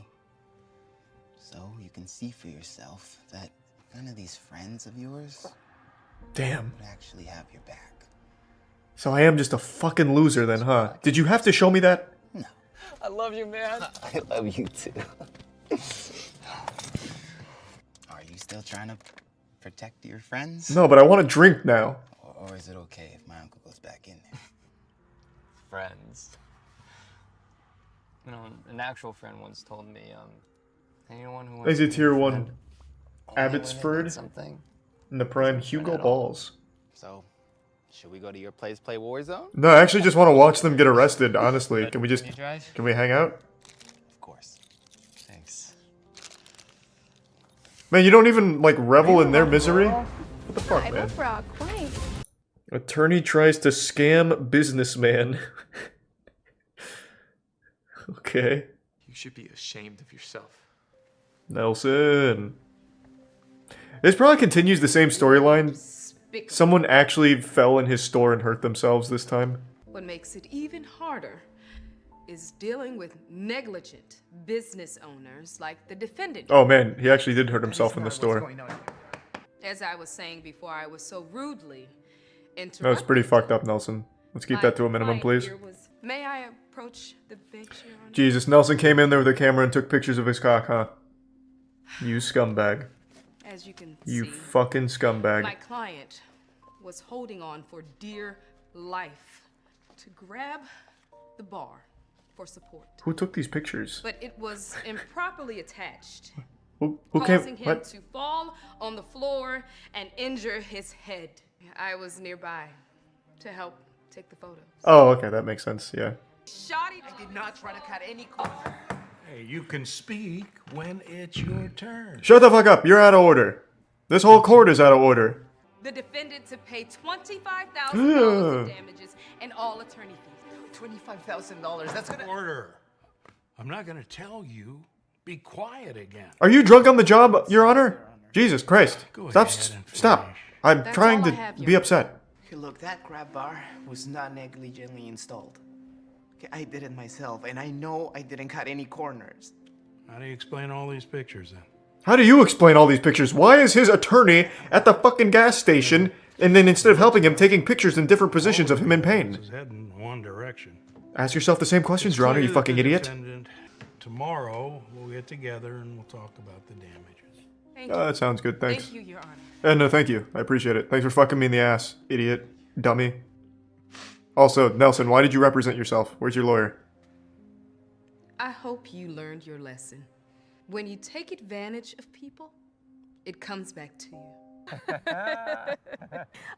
so you can see for yourself that none of these friends of yours Damn. would actually have your back. So I am just a fucking loser then, huh? Did you have to show me that? No. I love you, man. I love you too. Are you still trying to protect your friends? No, but I want to drink now. Or is it okay if my uncle goes back in there? Friends. You know, an actual friend once told me, anyone who wants Is it to tier be a 1 friend, only when they Abbotsford? need something. In the prime Hugo Balls. So, should we go to your place play Warzone? No, I actually just want to watch them get arrested, honestly. Can we just... Can we hang out? Of course. Thanks. Man, you don't even, like, revel in their misery? What the fuck, man? Attorney tries to scam businessman. Okay. You should be ashamed of yourself. Nelson. This probably continues the same storyline. Someone actually fell in his store and hurt themselves this time. What makes it even harder is dealing with negligent business owners like the defendant. Oh man, he actually did hurt himself in the store. As I was saying before, I was so rudely interrupted. That was pretty fucked up, Nelson. Let's keep that to a minimum, please. May I approach the bench, Your Honor? Jesus, Nelson came in there with a camera and took pictures of his cock, huh? You scumbag. As you can You see, fucking scumbag. my client was holding on for dear life to grab the bar for support. Who took these pictures? But it was improperly attached, Who causing came? him What? to fall on the floor and injure his head. I was nearby to help take the photos. Oh, okay, that makes sense. Yeah. Shoddy, I did not try to cut any corners. Hey, you can speak when it's your turn. Shut the fuck up. You're out of order. This whole court is out of order. The defendant to pay $25,000 in damages and all attorney fees. $25,000, that's gonna... Order. I'm not gonna tell you. Be quiet again. Are you drunk on the job, Your Honor? Jesus Christ. Go Stop. ahead and Stop. I'm That's trying all I to have, be Your upset. Okay, look, that grab bar was not negligently installed. Okay, I did it myself, and I know I didn't cut any corners. How do you explain all these pictures then? How do you explain all these pictures? Why is his attorney at the fucking gas station and then instead of helping him, taking pictures in different positions of him in pain? This is heading one direction. Ask yourself the same questions, Your Honor, you fucking idiot. Tomorrow, we'll get together and we'll talk about the damages. That sounds good, thanks. Thank you, Your Honor. No, thank you. I appreciate it. Thanks for fucking me in the ass, idiot. Dummy. Also, Nelson, why did you represent yourself? Where's your lawyer? I hope you learned your lesson. When you take advantage of people, it comes back to you.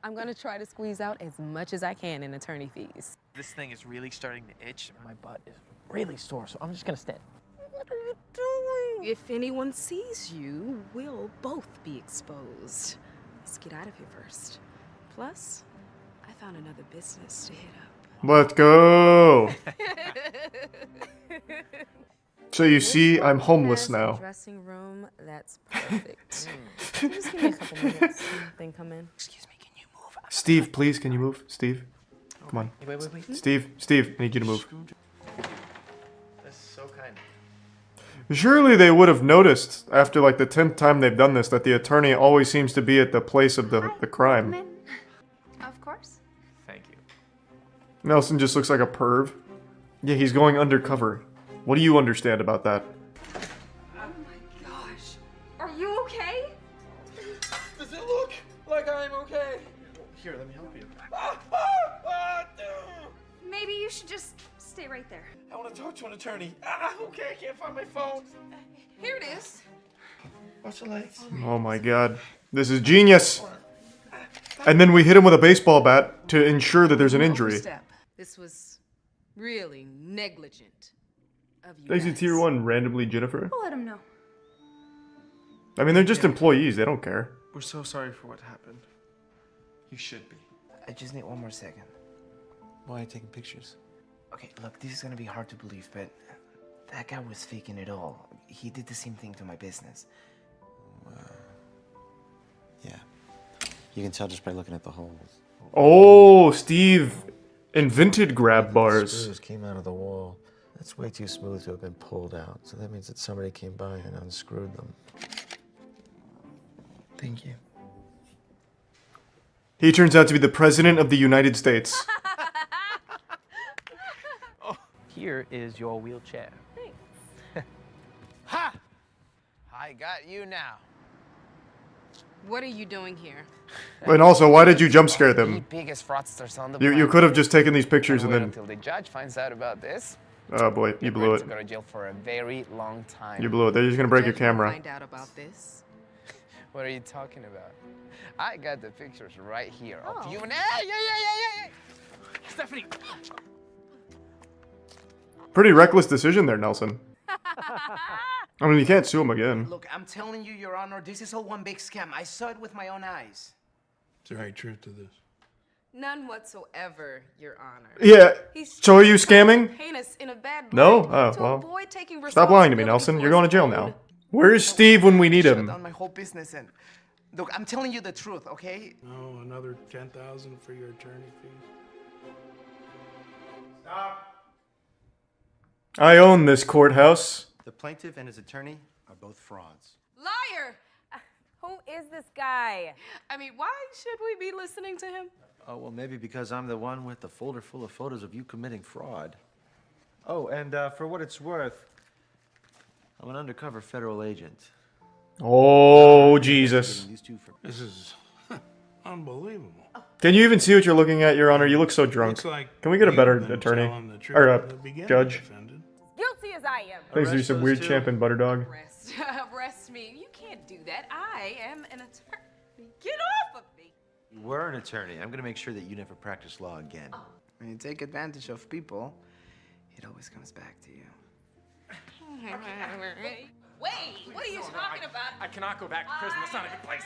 I'm gonna try to squeeze out as much as I can in attorney fees. This thing is really starting to itch. My butt is really sore, so I'm just gonna stand. What are you doing? If anyone sees you, we'll both be exposed. Let's get out of here first. Plus, I found another business to hit up. Let's go! So you see, I'm homeless now. Dressing room, that's perfect. Just give me a couple minutes, then come in. Excuse me, can you move? Steve, please, can you move? Steve? Come on. Wait. Steve, I need you to move. That's so kind. Surely they would have noticed, after like the 10th time they've done this, that the attorney always seems to be at the place of the crime. Of course. Thank you. Nelson just looks like a perv. Yeah, he's going undercover. What do you understand about that? Oh my gosh. Are you okay? Does it look like I'm okay? Here, let me help you. Maybe you should just stay right there. I want to talk to an attorney. Okay, I can't find my phone. Here it is. Watch the lights. Oh my god. This is genius! And then we hit him with a baseball bat to ensure that there's an injury. Overstep. This was really negligent of you Thanks to guys. Tier 1 randomly Jennifer. We'll let him know. I mean, they're just employees. They don't care. We're so sorry for what happened. You should be. I just need one more second. Why are you taking pictures? Okay, look, this is gonna be hard to believe, but that guy was faking it all. He did the same thing to my business. Yeah. You can tell just by looking at the holes. Oh, Steve invented grab The bars. screws came out of the wall. That's way too smooth to have been pulled out. So that means that somebody came by and unscrewed them. Thank you. He turns out to be the President of the United States. Here is your wheelchair. Ha! I got you now. What are you doing here? And also, why did you jump scare The them? biggest fraudsters on the You planet. could have just taken these pictures and Wait then... until the judge finds out about this. Oh boy, you You're blew going it. to go to jail for a very long time. You blew it. They're just gonna break your Judge will camera. Find out about this. What are you talking about? I got the pictures right here of Oh. you and hey! Stephanie! Pretty reckless decision there, Nelson. I mean, you can't sue him again. Look, I'm telling you, Your Honor, this is all one big scam. I saw it with my own eyes. Is there any truth to this? None whatsoever, Your Honor. Yeah. He's So are you scamming? heinous in a bad No? light Oh, to well. avoid taking Stop lying to me, responsibility Nelson. for You're his going to jail own. now. Where's Steve when we need Shut him? down my whole business and look, I'm telling you the truth, okay? No, another 10,000 for your attorney fees. I own this courthouse. The plaintiff and his attorney are both frauds. Liar! Who is this guy? I mean, why should we be listening to him? Oh, well, maybe because I'm the one with the folder full of photos of you committing fraud. Oh, and for what it's worth, I'm an undercover federal agent. Oh, Jesus. These two for This is unbelievable. Can you even see what you're looking at, Your Honor? You look so drunk. Looks like Can we get a better you've been attorney? telling the truth Or from the beginning, judge? defendant. Guilty as I am. Thanks to Arrest some those weird two. champ and butter dog. Arrest me. You can't do that. I am an attorney. Get off of me. You were an attorney. I'm going to make sure that you never practice law again. When you take advantage of people, it always comes back to you. Wait, what are you talking about? I cannot go back to prison. That's not a good place.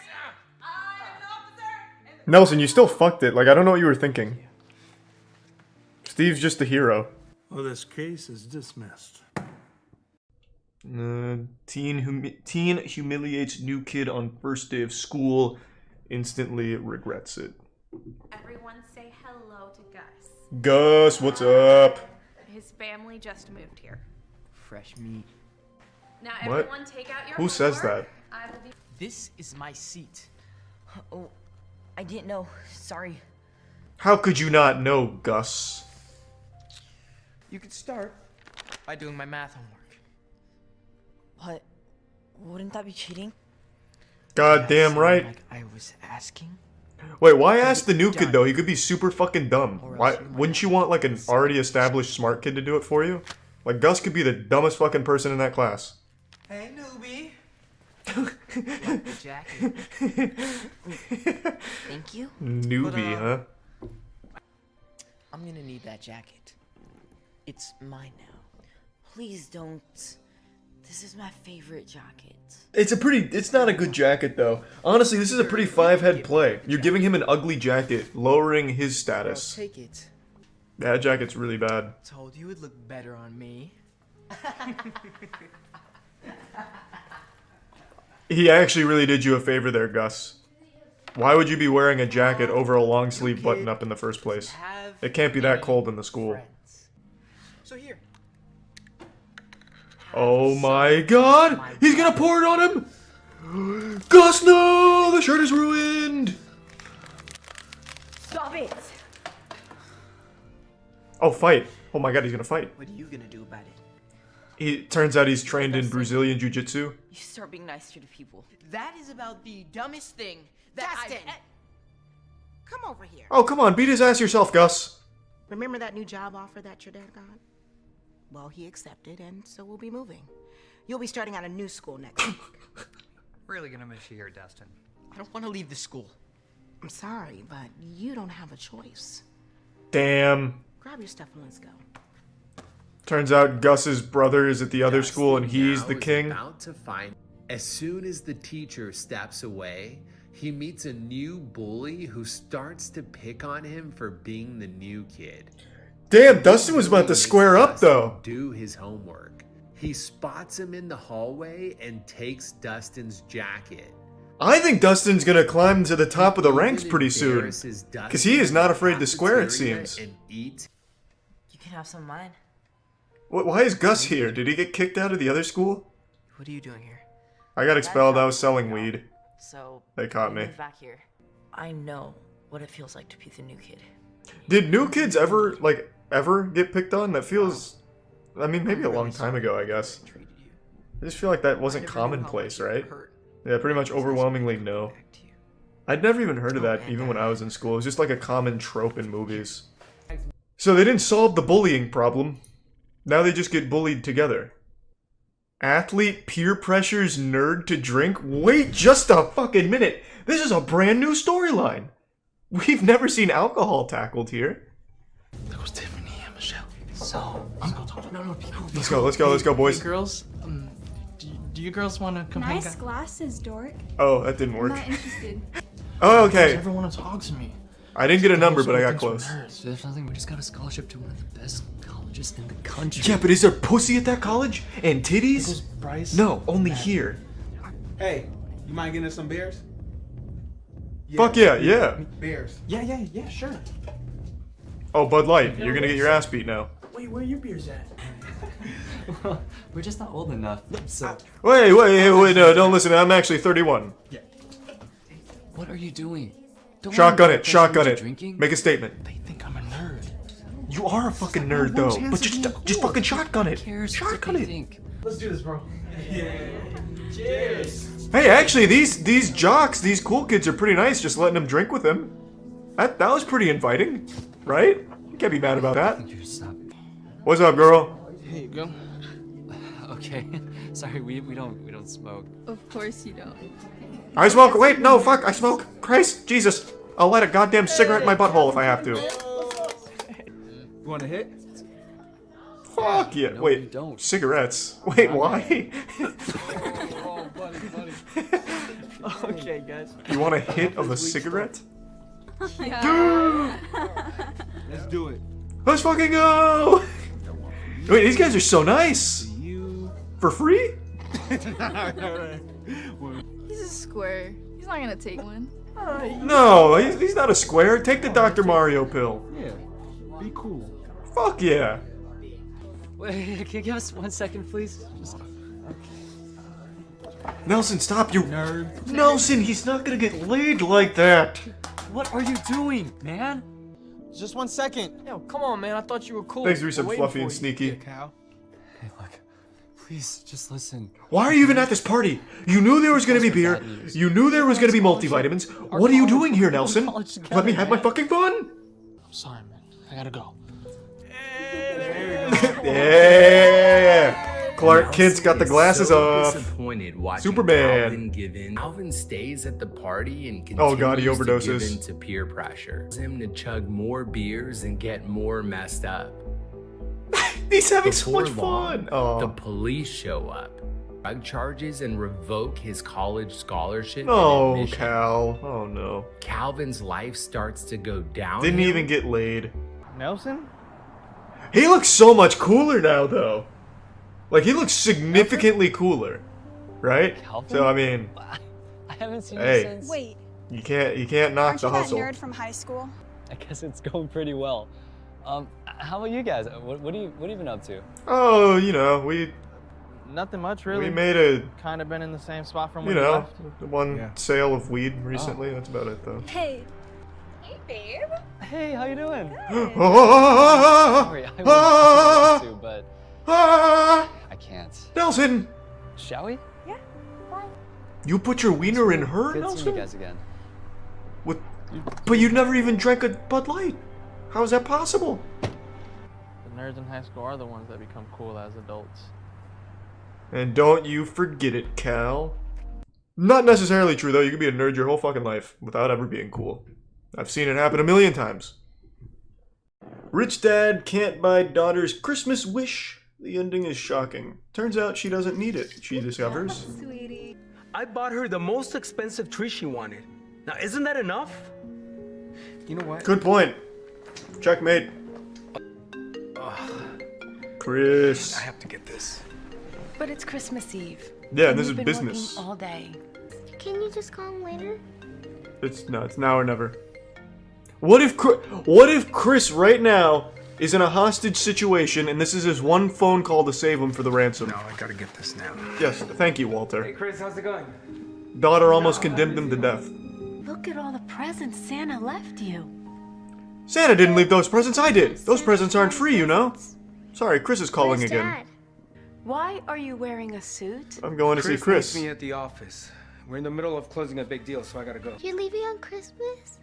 Nelson, you still fucked it. Like, I don't know what you were thinking. Steve's just the hero. Well, this case is dismissed. Teen humiliates new kid on first day of school. Instantly regrets it. Everyone say hello to Gus. Gus, what's up? His family just moved here. Fresh meat. Now What? everyone take out your Who says homework. that? I will be This is my seat. Oh, I didn't know. Sorry. How could you not know, Gus? You could start by doing my math homework. What? Wouldn't that be cheating? Goddamn right. Like I was asking. Wait, why ask the new kid though? He could be super fucking dumb. Why wouldn't you want like an already established smart kid to do it for you? Like Gus could be the dumbest fucking person in that class. Hey, newbie. Like the jacket. Thank you. Newbie, huh? I'm gonna need that jacket. It's mine now. Please don't. This is my favorite jacket. It's not a good jacket though. Honestly, this is a pretty five-head play. You're giving him an ugly jacket, lowering his I'll status. take it. That jacket's really bad. Told you it'd look better on me. He actually really did you a favor there, Gus. Why would you be wearing a jacket over a long sleeve button up in the first place? It can't be that cold in the school. So here. Oh my god! He's gonna pour it on him! Gus, no! The shirt is ruined! Stop it! Oh, fight. Oh my god, he's gonna fight. What are you gonna do about it? He turns out he's trained in Brazilian Jiu-Jitsu. You start being nicer to people. That is about the dumbest thing that Dustin! Come over here. Oh, come on, beat his ass yourself, Gus. Remember that new job offer that your dad got? Well, he accepted, and so we'll be moving. You'll be starting at a new school next week. Really gonna miss you here, Dustin. I don't want to leave the school. I'm sorry, but you don't have a choice. Damn. Grab your stuff and let's go. Turns out Gus's brother is at the other school and he's the king. About to find. As soon as the teacher steps away, he meets a new bully who starts to pick on him for being the new kid. Damn, Dustin was about to square up though. Do his homework. He spots him in the hallway and takes Dustin's jacket. I think Dustin's gonna climb to the top of the ranks pretty soon. Because he is not afraid to square, it seems. You can have some of mine. Why is Gus here? Did he get kicked out of the other school? What are you doing here? I got expelled. I was selling weed. So They caught me. move back here. I know what it feels like to be the new kid. Did new kids ever get picked on? That feels... I mean, maybe a long time ago, I guess. I just feel like that wasn't commonplace, right? Yeah, pretty much overwhelmingly no. I'd never even heard of that, even when I was in school. It was just like a common trope in movies. So they didn't solve the bullying problem. Now they just get bullied together. Athlete peer pressures nerd to drink? Wait just a fucking minute! This is a brand new storyline! We've never seen alcohol tackled here. That was Tiffany and Michelle. So, no, be cool. Let's go, boys. Hey, girls, do you girls want to come hang Nice out? glasses, dork. Oh, that didn't work. I'm not interested. Oh, okay. Everyone want to talk to me. I didn't get a number, but I got close. There's nothing. We just got a scholarship to one of the best colleges in the country. Yeah, but is there pussy at that college? And titties? Bryce? No, only here. Hey, you mind getting us some beers? Fuck yeah. Beers. Yeah, sure. Oh, Bud Light, you're gonna get your ass beat now. Wait, where are your beers at? We're just not old enough. So. Wait, no, don't listen. I'm actually 31. Yeah. What are you doing? Don't Shotgun worry it, shotgun about it. drinking. Make a statement. They think I'm a nerd. You are a fucking nerd, though. But just fucking shotgun it. Shotgun it. Think? Let's do this, bro. Yeah. Cheers. Hey, actually, these jocks, these cool kids are pretty nice. Just letting them drink with him. That was pretty inviting, right? You can't be mad about that. What's up, girl? Here you go. Okay. Sorry, we don't smoke. Of course you don't. I smoke. Wait, no, fuck. I smoke. Christ, Jesus. I'll light a goddamn cigarette in my butthole if I have to. You want a hit? Fuck yeah. No, Wait, you don't. cigarettes. Wait, why? Oh, buddy. Okay, guys. You want a hit of a cigarette? Yeah. Let's do it. Let's fucking go! Wait, these guys are so nice. For free? He's a square. He's not gonna take one. No, he's not a square. Take the Dr. Mario pill. Yeah. Be cool. Fuck yeah. Wait, can you give us 1 second, please? Nelson, stop, you nerd. Nelson, he's not gonna get laid like that. What are you doing, man? Just 1 second. Yo, come on, man. I thought you were cool. Thanks for some We're waiting fluffy and for you. sneaky. Yeah, Cal. Hey, look. Please, just listen. Why are you even at this party? You knew there was gonna be beer. You knew there was gonna be multivitamins. What are you doing here, Nelson? Let me have my fucking fun. I'm sorry, man. I gotta go. Yeah. Clark Kent's got the glasses off. Disappointed watching Superman. Calvin give in. Calvin stays at the party and Oh continues god, he to give overdoses. in to peer pressure. Him to chug more beers and get more messed up. He's having so Before much long, fun. Oh. the police show up, drug charges, and revoke his college scholarship. and Oh, admission. Cal. Oh no. Calvin's life starts to go down. Didn't even get laid. Nelson? He looks so much cooler now, though. Like, he looks significantly cooler. Right? Calvin? So, I mean, I haven't seen Hey. him since. Wait, you can't knock aren't the you that hustle. nerd from high school? I guess it's going pretty well. How about you guys? What have you been up to? Oh, you know, we Nothing much, really. we made a, Kind of been in the same spot from you when we know, left. the one Yeah. sale of weed recently. That's about it, though. Hey. Hey, babe. Hey, how you doing? Good. Sorry, I wanted to, but I can't. Nelson, Shall we? Yeah. Bye. you put your wiener in her, Good seeing you Nelson? guys again. What? But you never even drank a Bud Light. How is that possible? The nerds in high school are the ones that become cool as adults. And don't you forget it, Cal. Not necessarily true, though. You can be a nerd your whole fucking life without ever being cool. I've seen it happen a million times. Rich dad can't buy daughter's Christmas wish. The ending is shocking. Turns out she doesn't need it, she discovers. Sweetie. I bought her the most expensive tree she wanted. Now, isn't that enough? You know what? Good point. Checkmate. Chris. I have to get this. But it's Christmas Eve. Yeah, and this you've is been business. working all day. Can you just call him later? It's now or never. What if Chris right now is in a hostage situation and this is his one phone call to save him for the ransom? No, I gotta get this now. Yes, thank you, Walter. Hey, Chris, how's it going? Daughter almost condemned him to death. Look at all the presents Santa left you. Santa didn't leave those presents, I did. Those presents aren't free, you know. Sorry, Chris is calling Where's again. Dad? Why are you wearing a suit? I'm going to see Chris. Needs me at the office. We're in the middle of closing a big deal, so I gotta go. You're leaving on Christmas?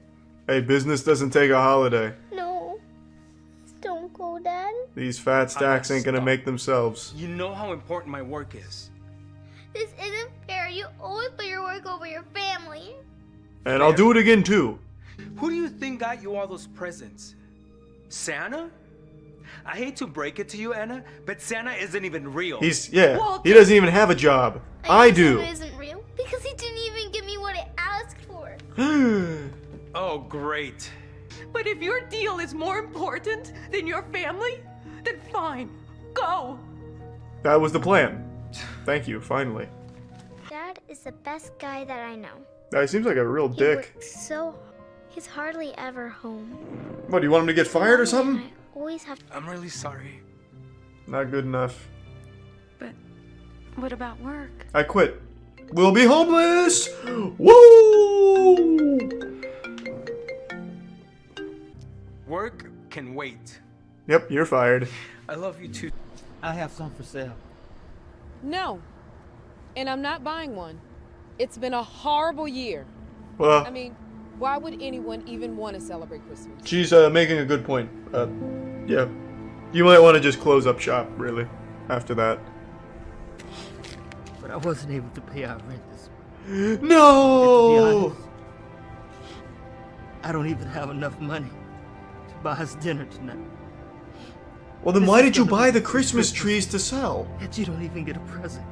Hey, business doesn't take a holiday. No. Don't go, Dad. These fat stacks ain't gonna make themselves. You know how important my work is. This isn't fair. You always put your work over your family. And I'll do it again too. Who do you think got you all those presents? Santa? I hate to break it to you, Anna, but Santa isn't even real. He doesn't even have a job. I do. Santa isn't real because he didn't even give me what I asked for. Oh, great. But if your deal is more important than your family, then fine, go. That was the plan. Thank you, finally. Dad is the best guy that I know. He seems like a real He dick. works so he's hardly ever home. What, do you want him to get fired or something? I always have to. I'm really sorry. Not good enough. But what about work? I quit. We'll be homeless! Woo! Work can wait. Yep, you're fired. I love you too. I have some for sale. No. And I'm not buying one. It's been a horrible year. Well, I mean, why would anyone even want to celebrate Christmas? she's making a good point. Yeah. You might want to just close up shop, really, after that. But I wasn't able to pay our rent this month. No! And to be honest, I don't even have enough money to buy us dinner tonight. Well, then why did you buy the Christmas trees to sell? That you don't even get a present.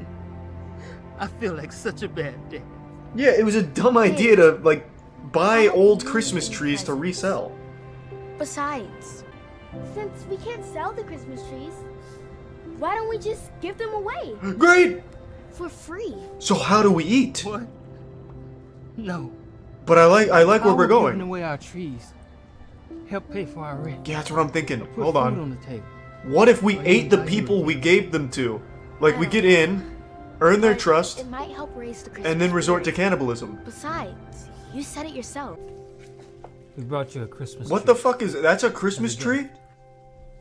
I feel like such a bad dad. Yeah, it was a dumb idea to, like, buy old Christmas trees to resell. Besides, since we can't sell the Christmas trees, why don't we just give them away? Great! For free. So how do we eat? What? No. But I like where we're Giving going. away our trees. Help pay for our rent. Yeah, that's what I'm thinking. Put Hold food on. on the table. What if we ate the people we gave them to? Like, we get in, earn their trust, It might help raise the Christmas and then resort to spirit. cannibalism. Besides, you said it yourself. We brought you a Christmas What tree. the fuck is that's a Christmas tree?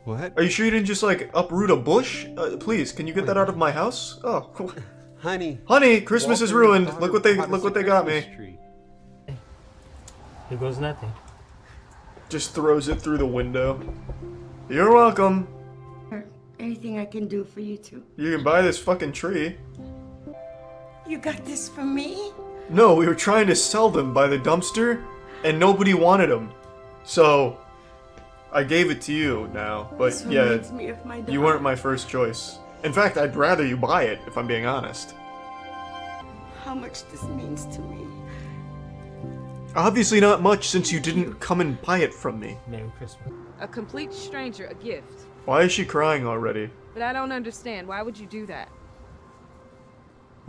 What? Are you sure you didn't just like uproot a bush? Please, can you get that out of my house? Oh, cool. Honey, Christmas is Walter ruined. bought Look us what a they got Christmas me. tree. Here goes nothing. Just throws it through the window. You're welcome. Anything I can do for you two? You can buy this fucking tree. You got this for me? No, we were trying to sell them by the dumpster, and nobody wanted them. So, I gave it to you now. But This yeah, reminds me of my you weren't my first choice. In fact, I'd rather you buy it, if I'm being honest. How much this means to me. Obviously not much, since you didn't come and buy it from me. Merry Christmas. A complete stranger a gift. Why is she crying already? But I don't understand. Why would you do that?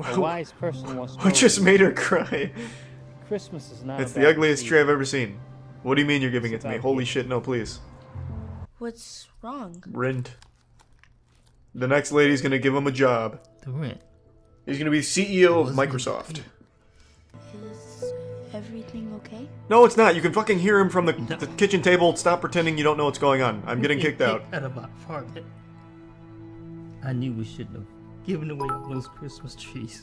A wise person once What told just me, made her cry? Christmas is not It's about the ugliest the tree I've ever seen. What do you mean you're giving it It's to me? about Holy shit, no please. What's wrong? Rent. The next lady's gonna give him a job. The rent. He's gonna be CEO of Microsoft. Is everything okay? No, it's not. You can fucking hear him from the kitchen table. Stop pretending you don't know what's going on. I'm getting kicked out. Out of our apartment. I knew we shouldn't have given away all those Christmas trees.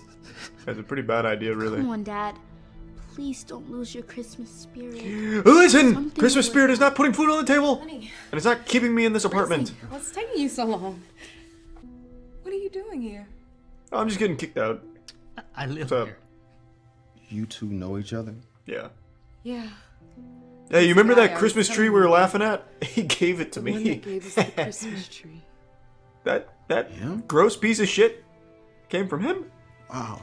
That's a pretty bad idea, really. Come on, Dad. Please don't lose your Christmas spirit. Listen! Something Christmas would- spirit is not putting food on the table! Honey. And it's not keeping me in this apartment. What's taking you so long? What are you doing here? I'm just getting kicked out. I live What's up? here. You two know each other? Yeah. Yeah. Hey, you This remember guy that I was Christmas tree telling we were you laughing at? He gave it to The one me. that gave us the Christmas tree. That gross piece of shit came from him? Wow.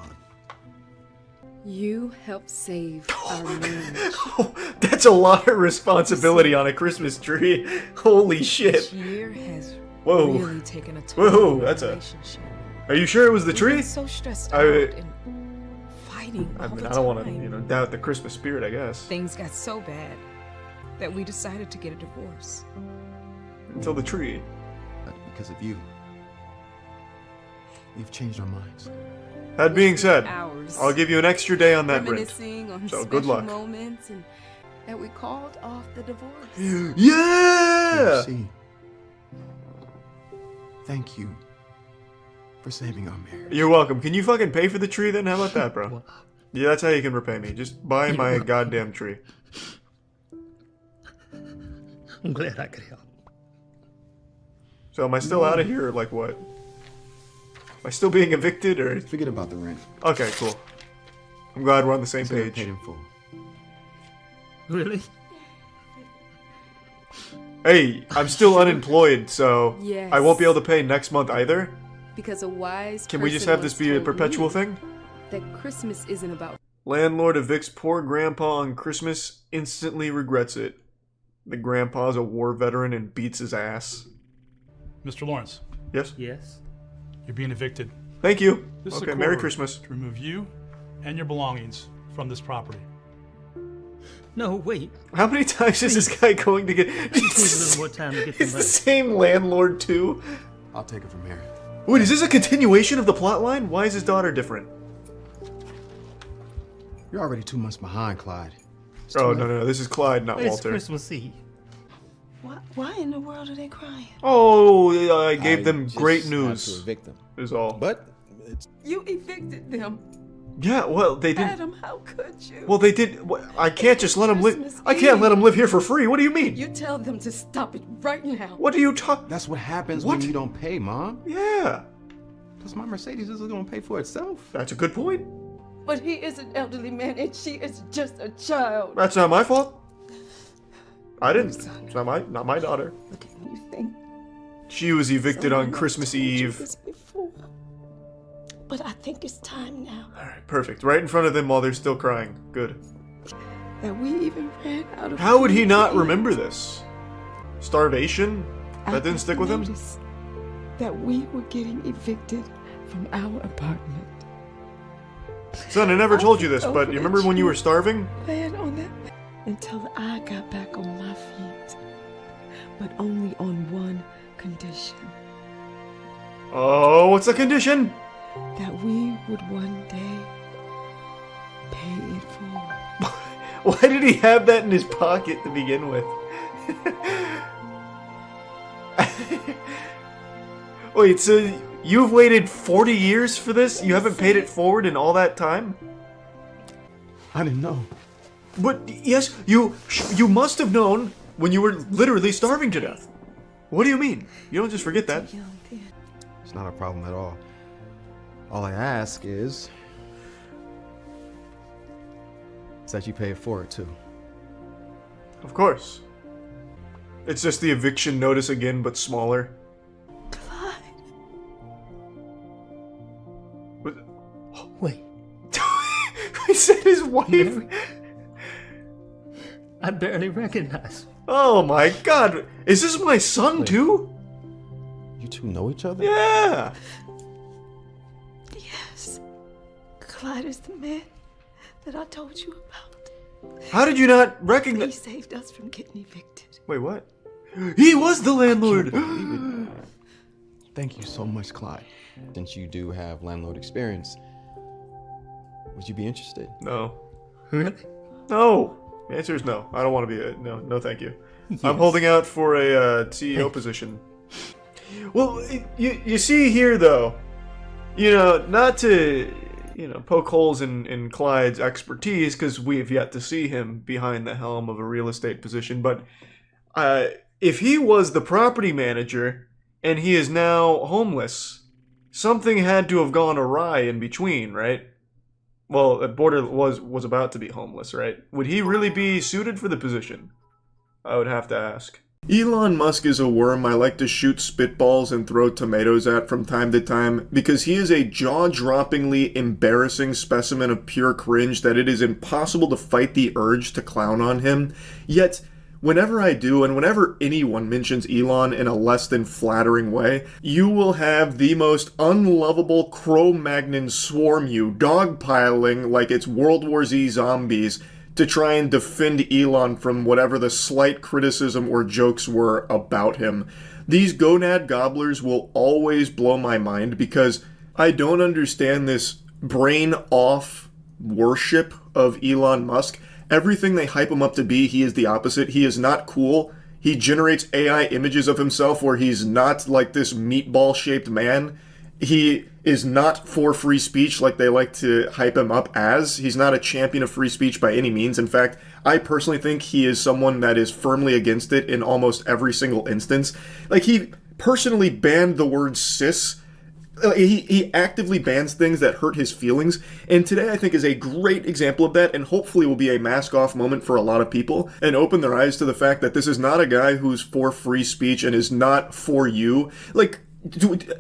You helped save our marriage. That's a lot of responsibility on a Christmas tree. Holy shit. This year has Whoa. really taken a toll Whoa, on our that's a... relationship. Are you sure it was the We've tree? been so stressed out and fighting all the I don't want to, time. doubt the Christmas spirit, I guess. Things got so bad that we decided to get a divorce. Until the tree. Because of you. You've changed our minds. That being said, Hours I'll give you an extra day on that rent. Reminiscing on So special good luck. moments and that we called off the divorce. Yeah! See, thank you for saving our marriage. You're welcome. Can you fucking pay for the tree then? How about that, bro? Yeah, that's how you can repay me. Just buy my goddamn tree. I'm glad I could help. So am I still out of here or like what? Am I still being evicted or? Forget about the rent. Okay, cool. I'm glad we're on the same It's gonna be page. paid in full. Really? Hey, I'm still unemployed, so Yes. I won't be able to pay next month either. Because a wise Can we just person have this once be a told perpetual me thing? That Christmas isn't about Landlord evicts poor grandpa on Christmas, instantly regrets it. The grandpa's a war veteran and beats his ass. Mr. Lawrence. Yes? Yes. You're being evicted. Thank you. This is a Okay, court Merry order Christmas. to remove you and your belongings from this property. No, wait. How many times is this guy going to get... Take a little more time to get It's them the same landlord too? I'll take it from here. Wait, is this a continuation of the plot line? Why is his daughter different? You're already 2 months behind, Clyde. Oh, no, this is Clyde, not It's Walter. Christmas Eve. Why in the world are they crying? Oh, I gave them just great had news. to evict them. Is all. But it's You evicted them. Yeah, well, they didn't... Adam, how could you? Well, they did... I can't just let them live... I can't let them live here for free. What do you mean? You tell them to stop it right now. What do you talk... That's what happens What? when you don't pay, Mom. Yeah. Plus, my Mercedes isn't gonna pay for itself. That's a good point. But he is an elderly man and she is just a child. That's not my fault. I didn't. It's not my daughter. You think She was evicted on Christmas Eve. This before. But I think it's time now Alright, perfect. Right in front of them while they're still crying. Good. that we even ran out of How would he food not to eat. remember this? Starvation? That didn't stick with him? Noticed that we were getting evicted from our apartment. Son, I never told you this, but you remember when you were starving? Laying on that until I got back on my feet. But only on one condition. Oh, what's the condition? That we would one day pay it forward. Why did he have that in his pocket to begin with? Wait, so you've waited 40 years for this? You haven't paid it forward in all that time? I didn't know. But yes, you must have known when you were literally starving to death. What do you mean? You don't just forget that. It's not a problem at all. All I ask is that you pay it forward too. Of course. It's just the eviction notice again, but smaller. Wait. He said his wife. I barely recognize. Oh my god. Is this my son too? You two know each other? Yeah. Yes. Clyde is the man that I told you about. How did you not He recognize? saved us from getting evicted. Wait, what? He was the landlord. Thank you so much, Clyde. Since you do have landlord experience, would you be interested? No. Really? No. The answer is no. I don't want to be a no. Thank you. Yes. I'm holding out for a CEO position. Well, you see here though, not to poke holes in Clyde's expertise because we've yet to see him behind the helm of a real estate position, but if he was the property manager and he is now homeless, something had to have gone awry in between, right? Well, Border was about to be homeless, right? Would he really be suited for the position? I would have to ask. Elon Musk is a worm I like to shoot spitballs and throw tomatoes at from time to time because he is a jaw-droppingly embarrassing specimen of pure cringe that it is impossible to fight the urge to clown on him. Yet, whenever I do, and whenever anyone mentions Elon in a less than flattering way, you will have the most unlovable Cro-Magnon swarm you, dogpiling like it's World War Z zombies, to try and defend Elon from whatever the slight criticism or jokes were about him. These gonad gobblers will always blow my mind because I don't understand this brain-off worship of Elon Musk. Everything they hype him up to be, he is the opposite. He is not cool. He generates AI images of himself where he's not like this meatball-shaped man. He is not for free speech like they like to hype him up as. He's not a champion of free speech by any means. In fact, I personally think he is someone that is firmly against it in almost every single instance. Like, he personally banned the word cis. He actively bans things that hurt his feelings, and today I think is a great example of that, and hopefully will be a mask-off moment for a lot of people, and open their eyes to the fact that this is not a guy who's for free speech and is not for you. Like,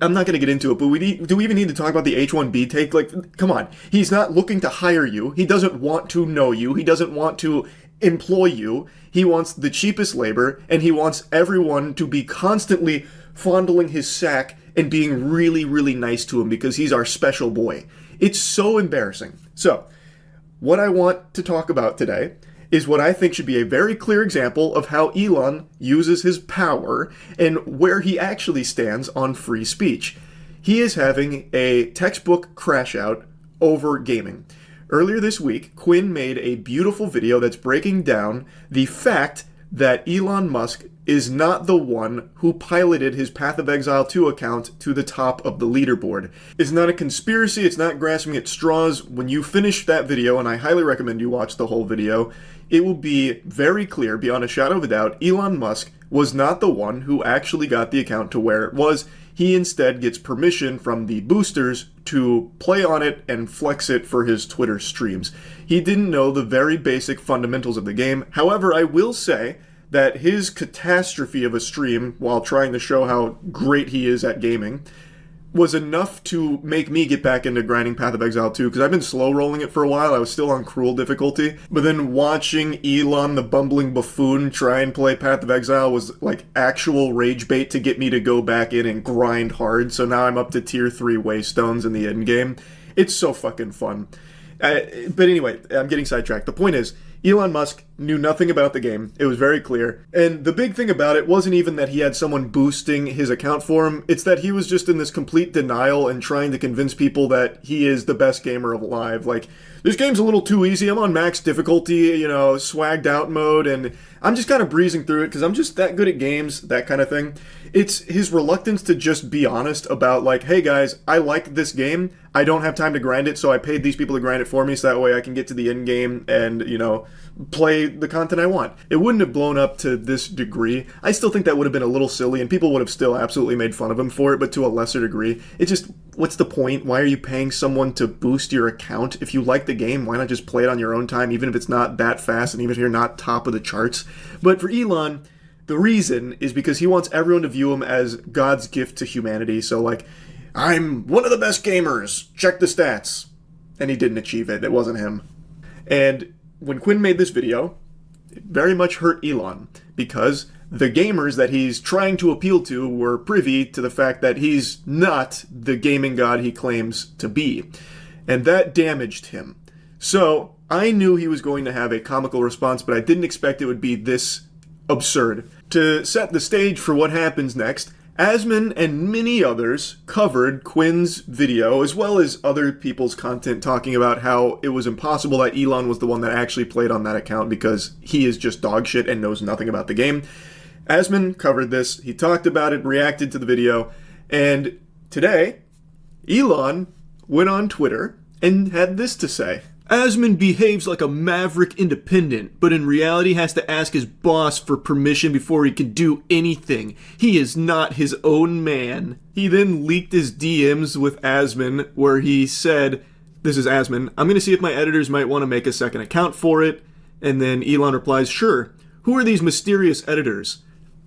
I'm not going to get into it, but do we even need to talk about the H-1B take? Like, come on. He's not looking to hire you. He doesn't want to know you. He doesn't want to employ you. He wants the cheapest labor, and he wants everyone to be constantly fondling his sack and being really, really nice to him because he's our special boy. It's so embarrassing. So, what I want to talk about today is what I think should be a very clear example of how Elon uses his power and where he actually stands on free speech. He is having a textbook crash out over gaming. Earlier this week, Quinn made a beautiful video that's breaking down the fact that Elon Musk is not the one who piloted his Path of Exile 2 account to the top of the leaderboard. It's not a conspiracy, it's not grasping at straws. When you finish that video, and I highly recommend you watch the whole video, it will be very clear, beyond a shadow of a doubt, Elon Musk was not the one who actually got the account to where it was. He instead gets permission from the boosters to play on it and flex it for his Twitter streams. He didn't know the very basic fundamentals of the game. However, I will say that his catastrophe of a stream, while trying to show how great he is at gaming, was enough to make me get back into grinding Path of Exile 2, because I've been slow rolling it for a while. I was still on cruel difficulty, but then watching Elon the bumbling buffoon try and play Path of Exile was like actual rage bait to get me to go back in and grind hard, so now I'm up to tier 3 waystones in the end game. It's so fucking fun. But anyway, I'm getting sidetracked. The point is, Elon Musk knew nothing about the game. It was very clear. And the big thing about it wasn't even that he had someone boosting his account for him. It's that he was just in this complete denial and trying to convince people that he is the best gamer alive. Like, this game's a little too easy. I'm on max difficulty, you know, swagged out mode, and I'm just kind of breezing through it because I'm just that good at games, that kind of thing. It's his reluctance to just be honest about, like, hey guys, I like this game. I don't have time to grind it, so I paid these people to grind it for me so that way I can get to the end game and, you know, play the content I want. It wouldn't have blown up to this degree. I still think that would have been a little silly, and people would have still absolutely made fun of him for it, but to a lesser degree. It's just, what's the point? Why are you paying someone to boost your account? If you like the game, why not just play it on your own time, even if it's not that fast, and even if you're not top of the charts? But for Elon, the reason is because he wants everyone to view him as God's gift to humanity. So, like, I'm one of the best gamers. Check the stats. And he didn't achieve it. It wasn't him. And when Quinn made this video, it very much hurt Elon because the gamers that he's trying to appeal to were privy to the fact that he's not the gaming god he claims to be. And that damaged him. So I knew he was going to have a comical response, but I didn't expect it would be this absurd. To set the stage for what happens next, Asman and many others covered Quinn's video, as well as other people's content talking about how it was impossible that Elon was the one that actually played on that account because he is just dog shit and knows nothing about the game. Asman covered this, he talked about it, reacted to the video, and today, Elon went on Twitter and had this to say. Asman behaves like a maverick independent, but in reality has to ask his boss for permission before he can do anything. He is not his own man. He then leaked his DMs with Asman, where he said, this is Asman, I'm going to see if my editors might want to make a second account for it. And then Elon replies, sure. Who are these mysterious editors?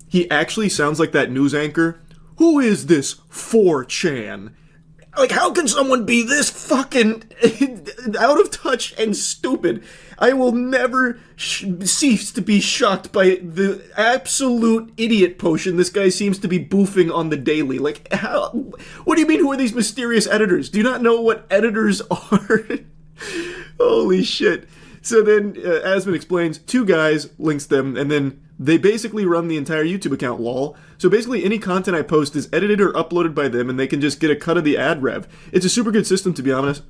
He actually sounds like that news anchor. Who is this 4chan? Like, how can someone be this fucking out of touch and stupid? I will never cease to be shocked by the absolute idiot potion this guy seems to be boofing on the daily. Like, how? What do you mean, who are these mysterious editors? Do you not know what editors are? Holy shit. So then, Asman explains, 2 guys, links them, and then they basically run the entire YouTube account, lol. So basically any content I post is edited or uploaded by them and they can just get a cut of the ad rev. It's a super good system, to be honest.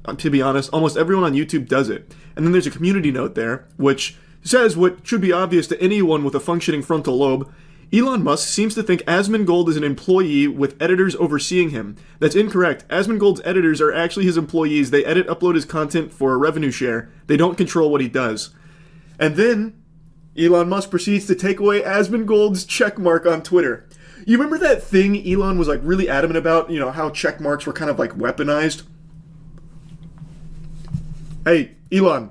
Almost everyone on YouTube does it. And then there's a community note there, which says what should be obvious to anyone with a functioning frontal lobe. Elon Musk seems to think Asmongold is an employee with editors overseeing him. That's incorrect. Asmongold's editors are actually his employees. They edit, upload his content for a revenue share. They don't control what he does. And then Elon Musk proceeds to take away Asmongold's checkmark on Twitter. You remember that thing Elon was like really adamant about, you know, how checkmarks were kind of like weaponized? Hey, Elon,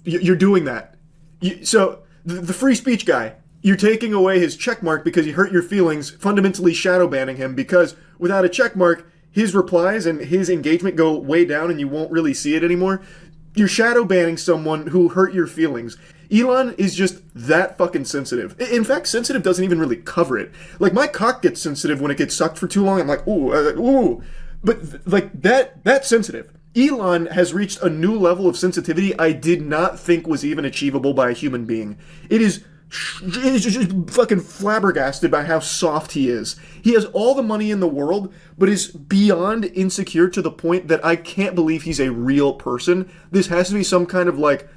you're doing that. So, the free speech guy, you're taking away his checkmark because he hurt your feelings, fundamentally shadow banning him, because without a checkmark, his replies and his engagement go way down and you won't really see it anymore. You're shadow banning someone who hurt your feelings. Elon is just that fucking sensitive. In fact, sensitive doesn't even really cover it. Like, my cock gets sensitive when it gets sucked for too long. I'm like, ooh. But, like, that's sensitive. Elon has reached a new level of sensitivity I did not think was even achievable by a human being. It is just fucking flabbergasted by how soft he is. He has all the money in the world, but is beyond insecure to the point that I can't believe he's a real person. This has to be some kind of, like,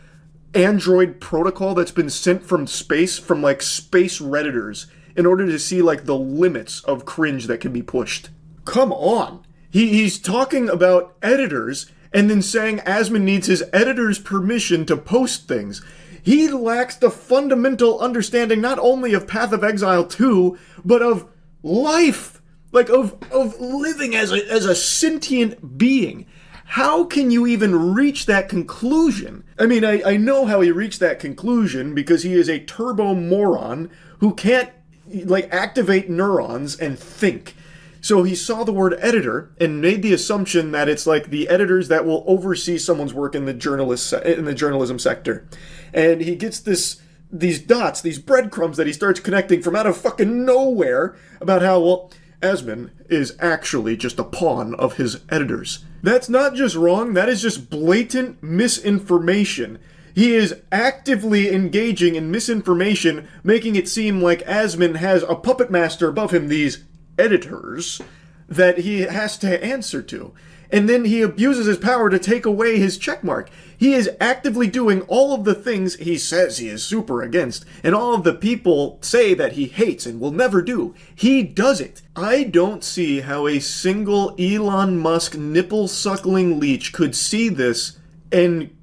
Android protocol that's been sent from space, from like space redditors, in order to see like the limits of cringe that can be pushed. Come on! He's talking about editors and then saying Asman needs his editor's permission to post things. He lacks the fundamental understanding not only of Path of Exile 2, but of life! Like, of living as a sentient being. How can you even reach that conclusion? I mean, I know how he reached that conclusion because he is a turbo moron who can't, like, activate neurons and think. So he saw the word editor and made the assumption that it's like the editors that will oversee someone's work in the journalism sector. And he gets these dots, these breadcrumbs that he starts connecting from out of fucking nowhere about how, well, Asman is actually just a pawn of his editors. That's not just wrong, that is just blatant misinformation. He is actively engaging in misinformation, making it seem like Asman has a puppet master above him, these editors, that he has to answer to. And then he abuses his power to take away his checkmark. He is actively doing all of the things he says he is super against, and all of the people say that he hates and will never do. He does it. I don't see how a single Elon Musk nipple-suckling leech could see this and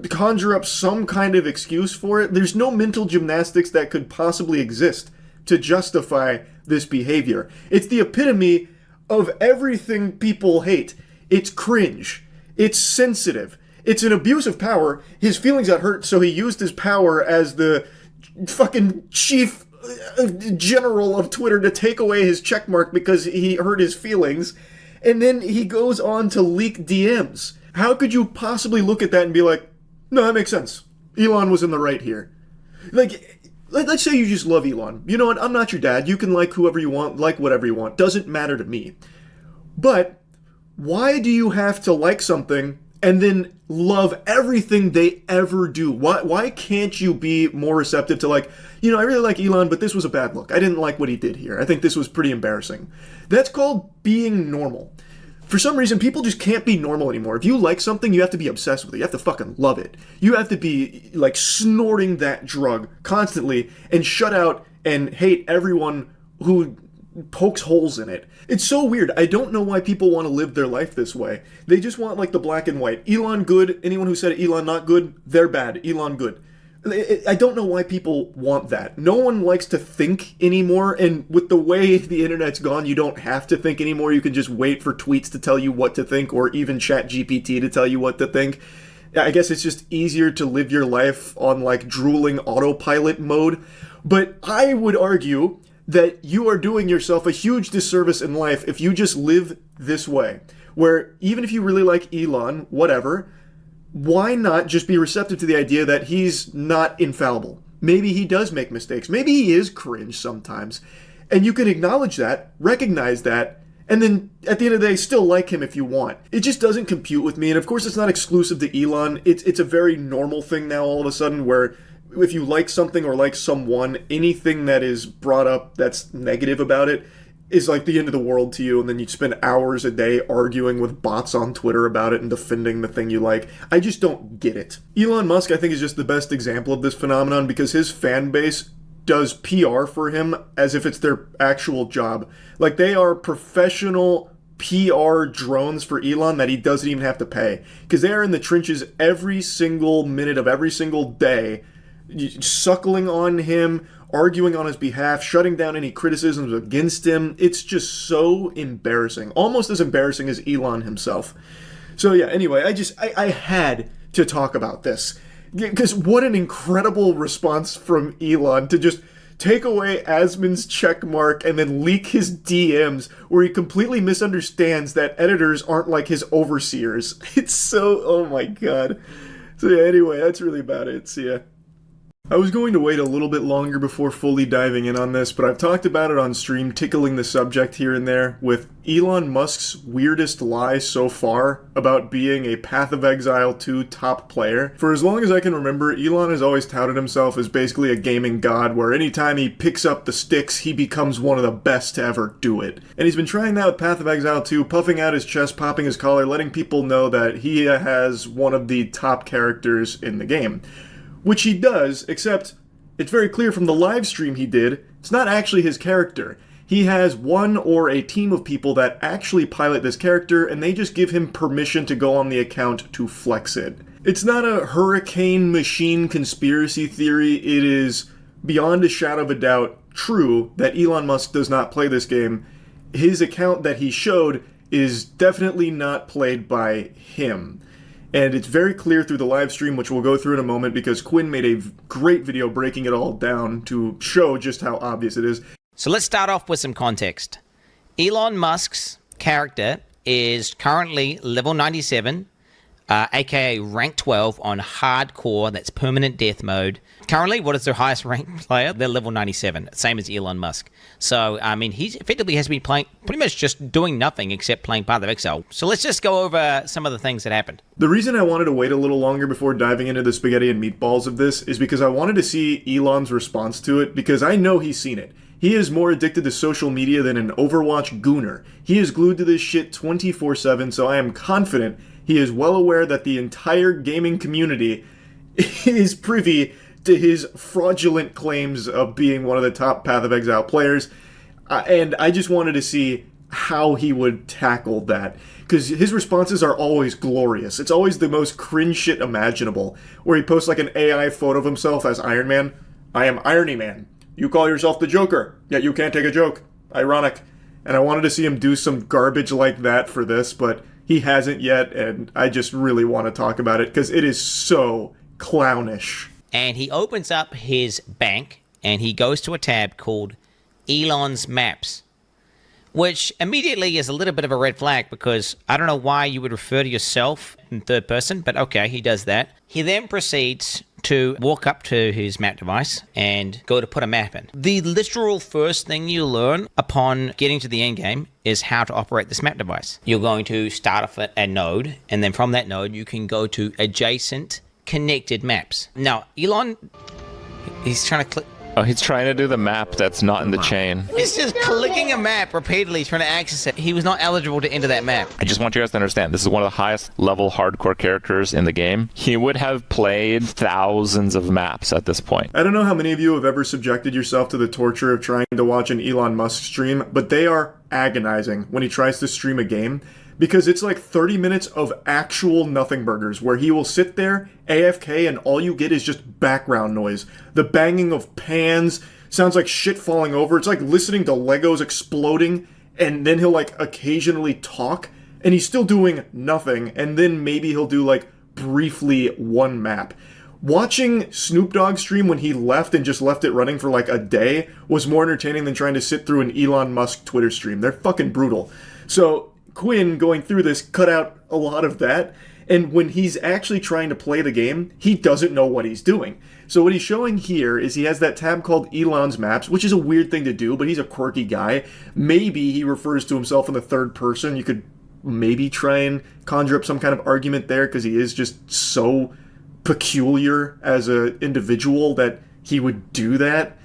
conjure up some kind of excuse for it. There's no mental gymnastics that could possibly exist to justify this behavior. It's the epitome of everything people hate. It's cringe. It's sensitive. It's an abuse of power. His feelings got hurt, so he used his power as the fucking chief general of Twitter to take away his checkmark because he hurt his feelings. And then he goes on to leak DMs. How could you possibly look at that and be like, no, that makes sense. Elon was in the right here. Like, let's say you just love Elon. You know what? I'm not your dad. You can like whoever you want, like whatever you want. Doesn't matter to me. But why do you have to like something and then love everything they ever do? Why can't you be more receptive to, like, you know, I really like Elon, but this was a bad look. I didn't like what he did here. I think this was pretty embarrassing. That's called being normal. For some reason, people just can't be normal anymore. If you like something, you have to be obsessed with it. You have to fucking love it. You have to be, like, snorting that drug constantly and shut out and hate everyone who pokes holes in it. It's so weird. I don't know why people want to live their life this way. They just want, like, the black and white. Elon good. Anyone who said Elon not good, they're bad. Elon good. I don't know why people want that. No one likes to think anymore, and with the way the internet's gone, you don't have to think anymore. You can just wait for tweets to tell you what to think, or even ChatGPT to tell you what to think. I guess it's just easier to live your life on like drooling autopilot mode. But I would argue that you are doing yourself a huge disservice in life if you just live this way, where even if you really like Elon, whatever, why not just be receptive to the idea that he's not infallible? Maybe he does make mistakes. Maybe he is cringe sometimes. And you can acknowledge that, recognize that, and then at the end of the day, still like him if you want. It just doesn't compute with me. And of course, it's not exclusive to Elon. It's a very normal thing now all of a sudden where if you like something or like someone, anything that is brought up that's negative about it is like the end of the world to you, and then you spend hours a day arguing with bots on Twitter about it and defending the thing you like. I just don't get it. Elon Musk, I think, is just the best example of this phenomenon because his fan base does PR for him as if it's their actual job. Like, they are professional PR drones for Elon that he doesn't even have to pay, because they are in the trenches every single minute of every single day, suckling on him, arguing on his behalf, shutting down any criticisms against him. It's just so embarrassing. Almost as embarrassing as Elon himself. So yeah, anyway, I had to talk about this. Because what an incredible response from Elon to just take away Asmon's checkmark and then leak his DMs where he completely misunderstands that editors aren't like his overseers. It's so, oh my god. So yeah, anyway, that's really about it. See ya. I was going to wait a little bit longer before fully diving in on this, but I've talked about it on stream, tickling the subject here and there, with Elon Musk's weirdest lie so far about being a Path of Exile 2 top player. For as long as I can remember, Elon has always touted himself as basically a gaming god, where anytime he picks up the sticks, he becomes one of the best to ever do it. And he's been trying that with Path of Exile 2, puffing out his chest, popping his collar, letting people know that he has one of the top characters in the game. Which he does, except it's very clear from the live stream he did, it's not actually his character. He has one or a team of people that actually pilot this character, and they just give him permission to go on the account to flex it. It's not a hurricane machine conspiracy theory. It is beyond a shadow of a doubt true that Elon Musk does not play this game. His account that he showed is definitely not played by him. And it's very clear through the live stream, which we'll go through in a moment, because Quinn made a great video breaking it all down to show just how obvious it is. So let's start off with some context. Elon Musk's character is currently level 97, aka rank 12 on hardcore, that's permanent death mode. Currently, what is their highest ranked player? They're level 97, same as Elon Musk. So, I mean, he effectively has been playing, pretty much just doing nothing except playing Path of Exile. So let's just go over some of the things that happened. The reason I wanted to wait a little longer before diving into the spaghetti and meatballs of this is because I wanted to see Elon's response to it, because I know he's seen it. He is more addicted to social media than an Overwatch gooner. He is glued to this shit 24/7, so I am confident he is well aware that the entire gaming community is privy to his fraudulent claims of being one of the top Path of Exile players, and I just wanted to see how he would tackle that, because his responses are always glorious. It's always the most cringe shit imaginable, where he posts like an AI photo of himself as Iron Man. I am Irony Man. You call yourself the Joker, yet you can't take a joke. Ironic. And I wanted to see him do some garbage like that for this, but he hasn't yet, and I just really want to talk about it, because it is so clownish. And he opens up his bank, and he goes to a tab called Elon's Maps, which immediately is a little bit of a red flag, because I don't know why you would refer to yourself in third person, but okay, he does that. He then proceeds to walk up to his map device and go to put a map in. The literal first thing you learn upon getting to the end game is how to operate this map device. You're going to start off at a node, and then from that node you can go to adjacent connected maps. Now, Elon, he's trying to click. Oh, he's trying to do the map that's not in the chain. He's just clicking a map repeatedly, trying to access it. He was not eligible to enter that map. I just want you guys to understand, this is one of the highest level hardcore characters in the game. He would have played thousands of maps at this point. I don't know how many of you have ever subjected yourself to the torture of trying to watch an Elon Musk stream, but they are agonizing when he tries to stream a game, because it's like 30 minutes of actual nothing burgers where he will sit there AFK and all you get is just background noise. The banging of pans sounds like shit falling over. It's like listening to Legos exploding, and then he'll like occasionally talk and he's still doing nothing, and then maybe he'll do like briefly one map. Watching Snoop Dogg stream when he left and just left it running for like a day was more entertaining than trying to sit through an Elon Musk Twitter stream. They're fucking brutal. So Quinn, going through this, cut out a lot of that, and when he's actually trying to play the game, he doesn't know what he's doing. So what he's showing here is he has that tab called Elon's Maps, which is a weird thing to do, but he's a quirky guy. Maybe he refers to himself in the third person. You could maybe try and conjure up some kind of argument there, because he is just so peculiar as an individual that he would do that.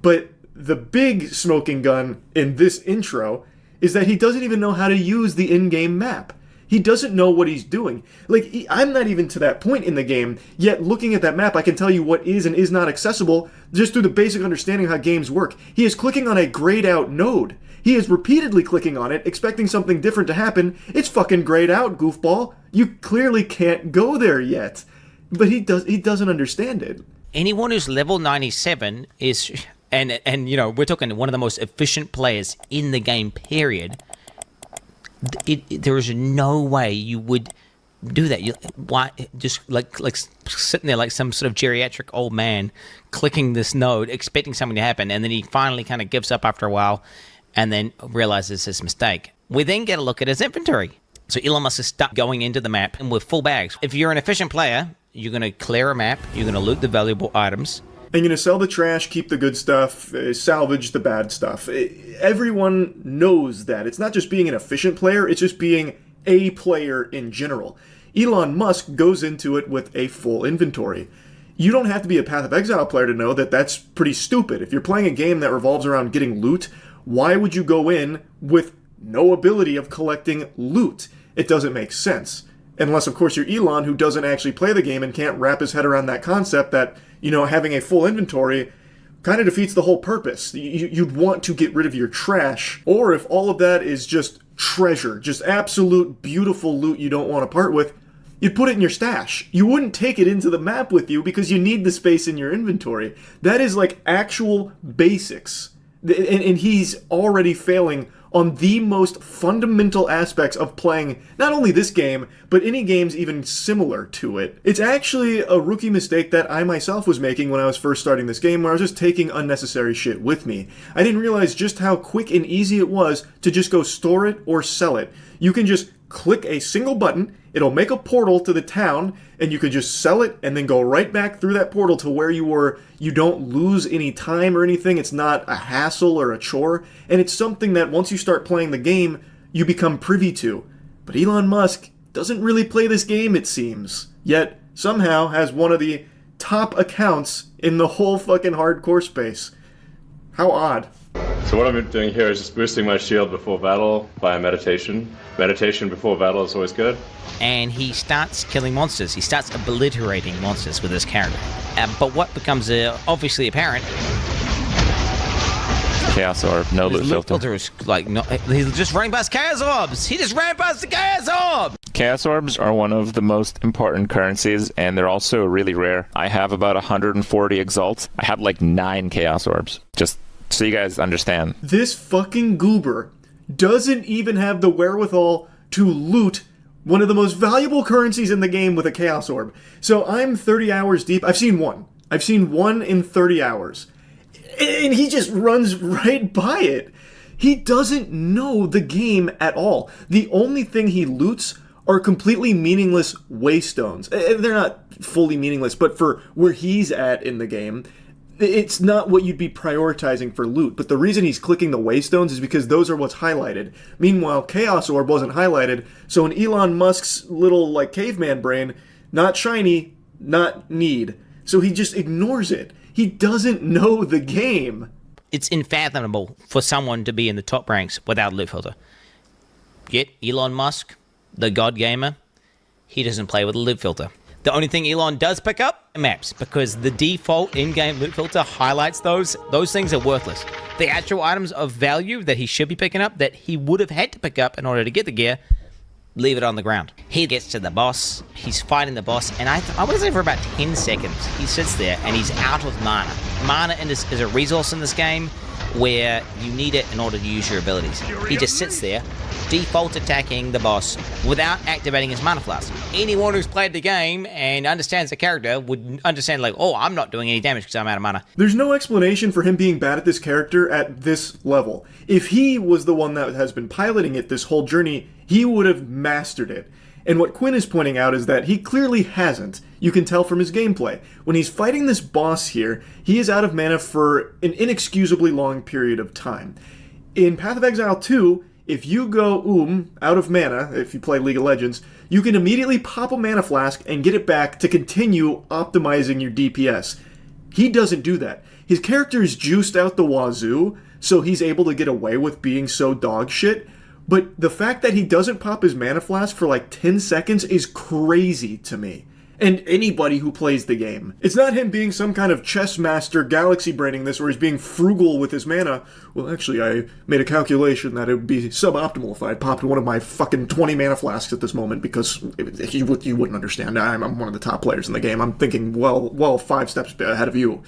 But the big smoking gun in this intro is that he doesn't even know how to use the in-game map. He doesn't know what he's doing. Like, I'm not even to that point in the game, yet looking at that map, I can tell you what is and is not accessible just through the basic understanding of how games work. He is clicking on a grayed out node. He is repeatedly clicking on it, expecting something different to happen. It's fucking grayed out, goofball. You clearly can't go there yet. But he doesn't understand it. Anyone who's level 97 is, and you know, we're talking one of the most efficient players in the game, period. There is no way you would do that. Why just like sitting there like some sort of geriatric old man clicking this node, expecting something to happen, and then he finally kind of gives up after a while, and then realizes his mistake. We then get a look at his inventory. So Elon Musk is stuck going into the map and with full bags. If you're an efficient player, you're going to clear a map, you're going to loot the valuable items. And you're going to sell the trash, keep the good stuff, salvage the bad stuff. Everyone knows that. It's not just being an efficient player, it's just being a player in general. Elon Musk goes into it with a full inventory. You don't have to be a Path of Exile player to know that that's pretty stupid. If you're playing a game that revolves around getting loot, why would you go in with no ability of collecting loot? It doesn't make sense. Unless, of course, you're Elon, who doesn't actually play the game and can't wrap his head around that concept that, you know, having a full inventory kind of defeats the whole purpose. You'd want to get rid of your trash. Or if all of that is just treasure, just absolute beautiful loot you don't want to part with, you'd put it in your stash. You wouldn't take it into the map with you because you need the space in your inventory. That is like actual basics. And he's already failing on the most fundamental aspects of playing not only this game, but any games even similar to it. It's actually a rookie mistake that I myself was making when I was first starting this game, where I was just taking unnecessary shit with me. I didn't realize just how quick and easy it was to just go store it or sell it. You can just click a single button, it'll make a portal to the town, and you can just sell it and then go right back through that portal to where you were. You don't lose any time or anything. It's not a hassle or a chore, and it's something that once you start playing the game, you become privy to. But Elon Musk doesn't really play this game, it seems, yet somehow has one of the top accounts in the whole fucking hardcore space. How odd. So what I'm doing here is just boosting my shield before battle via meditation. Meditation before battle is always good. And he starts killing monsters. He starts obliterating monsters with his character. But what becomes obviously apparent... Chaos Orb, no loot filter. Is like, no, he's just running past Chaos Orbs! He just ran past the Chaos Orb! Chaos Orbs are one of the most important currencies, and they're also really rare. I have about 140 Exalts. I have like 9 Chaos Orbs. Just so you guys understand. This fucking goober doesn't even have the wherewithal to loot one of the most valuable currencies in the game with a Chaos Orb. So I'm 30 hours deep. I've seen one. I've seen one in 30 hours. And he just runs right by it. He doesn't know the game at all. The only thing he loots are completely meaningless waystones. They're not fully meaningless, but for where he's at in the game, it's not what you'd be prioritizing for loot. But the reason he's clicking the waystones is because those are what's highlighted. Meanwhile, Chaos Orb wasn't highlighted, so in Elon Musk's little like caveman brain, not shiny, not need. So he just ignores it. He doesn't know the game. It's unfathomable for someone to be in the top ranks without loot filter. Yet Elon Musk, the god gamer, he doesn't play with a loot filter. The only thing Elon does pick up are maps, because the default in-game loot filter highlights those. Those things are worthless. The actual items of value that he should be picking up, that he would have had to pick up in order to get the gear, leave it on the ground. He gets to the boss, he's fighting the boss, and I want to say for about 10 seconds, he sits there and he's out of mana. Mana is a resource in this game where you need it in order to use your abilities. He just sits there, default attacking the boss without activating his mana flask. Anyone who's played the game and understands the character would understand, like, oh, I'm not doing any damage because I'm out of mana. There's no explanation for him being bad at this character at this level. If he was the one that has been piloting it this whole journey, he would have mastered it. And what Quinn is pointing out is that he clearly hasn't. You can tell from his gameplay. When he's fighting this boss here, he is out of mana for an inexcusably long period of time. In Path of Exile 2, if you go out of mana, if you play League of Legends, you can immediately pop a mana flask and get it back to continue optimizing your DPS. He doesn't do that. His character is juiced out the wazoo, so he's able to get away with being so dog shit. But the fact that he doesn't pop his mana flask for like 10 seconds is crazy to me. And anybody who plays the game. It's not him being some kind of chess master galaxy braining this where he's being frugal with his mana. Well, actually, I made a calculation that it would be suboptimal if I had popped one of my fucking 20 mana flasks at this moment because you wouldn't understand. I'm one of the top players in the game. I'm thinking, well, 5 steps ahead of you.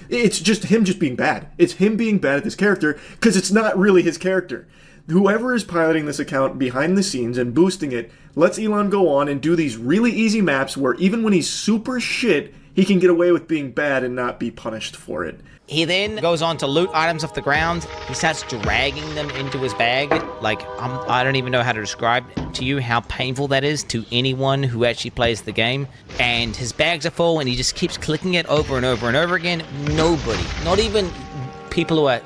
It's just him just being bad. It's him being bad at this character because it's not really his character. Whoever is piloting this account behind the scenes and boosting it lets Elon go on and do these really easy maps where even when he's super shit, he can get away with being bad and not be punished for it. He then goes on to loot items off the ground. He starts dragging them into his bag. Like, I don't even know how to describe to you how painful that is to anyone who actually plays the game. And his bags are full and he just keeps clicking it over and over and over again. Nobody, not even people who are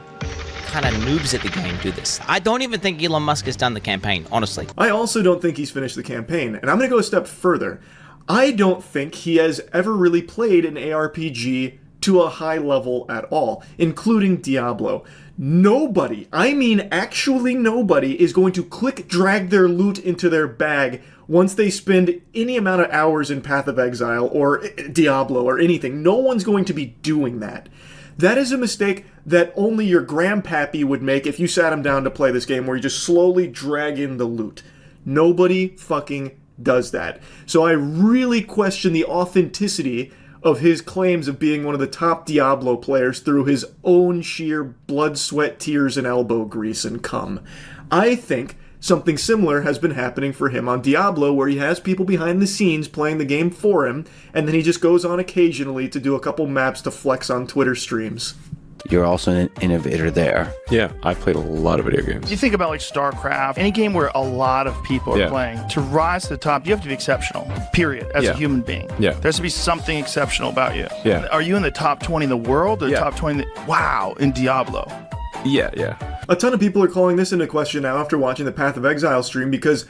kind of noobs at the game, do this. I don't even think Elon Musk has done the campaign, honestly. I also don't think he's finished the campaign, and I'm going to go a step further. I don't think he has ever really played an ARPG to a high level at all, including Diablo. Nobody, I mean actually nobody, is going to drag their loot into their bag once they spend any amount of hours in Path of Exile or Diablo or anything. No one's going to be doing that. That is a mistake that only your grandpappy would make if you sat him down to play this game where you just slowly drag in the loot. Nobody fucking does that. So I really question the authenticity of his claims of being one of the top Diablo players through his own sheer blood, sweat, tears, and elbow grease and cum. I think something similar has been happening for him on Diablo, where he has people behind the scenes playing the game for him, and then he just goes on occasionally to do a couple maps to flex on Twitter streams. You're also an innovator there. Yeah, I've played a lot of video games. You think about like StarCraft, any game where a lot of people are playing. To rise to the top, you have to be exceptional, period, as a human being. Yeah. There has to be something exceptional about you. Yeah. Are you in the top 20 in the world or top 20 wow, in Diablo? Yeah. A ton of people are calling this into question now after watching the Path of Exile stream because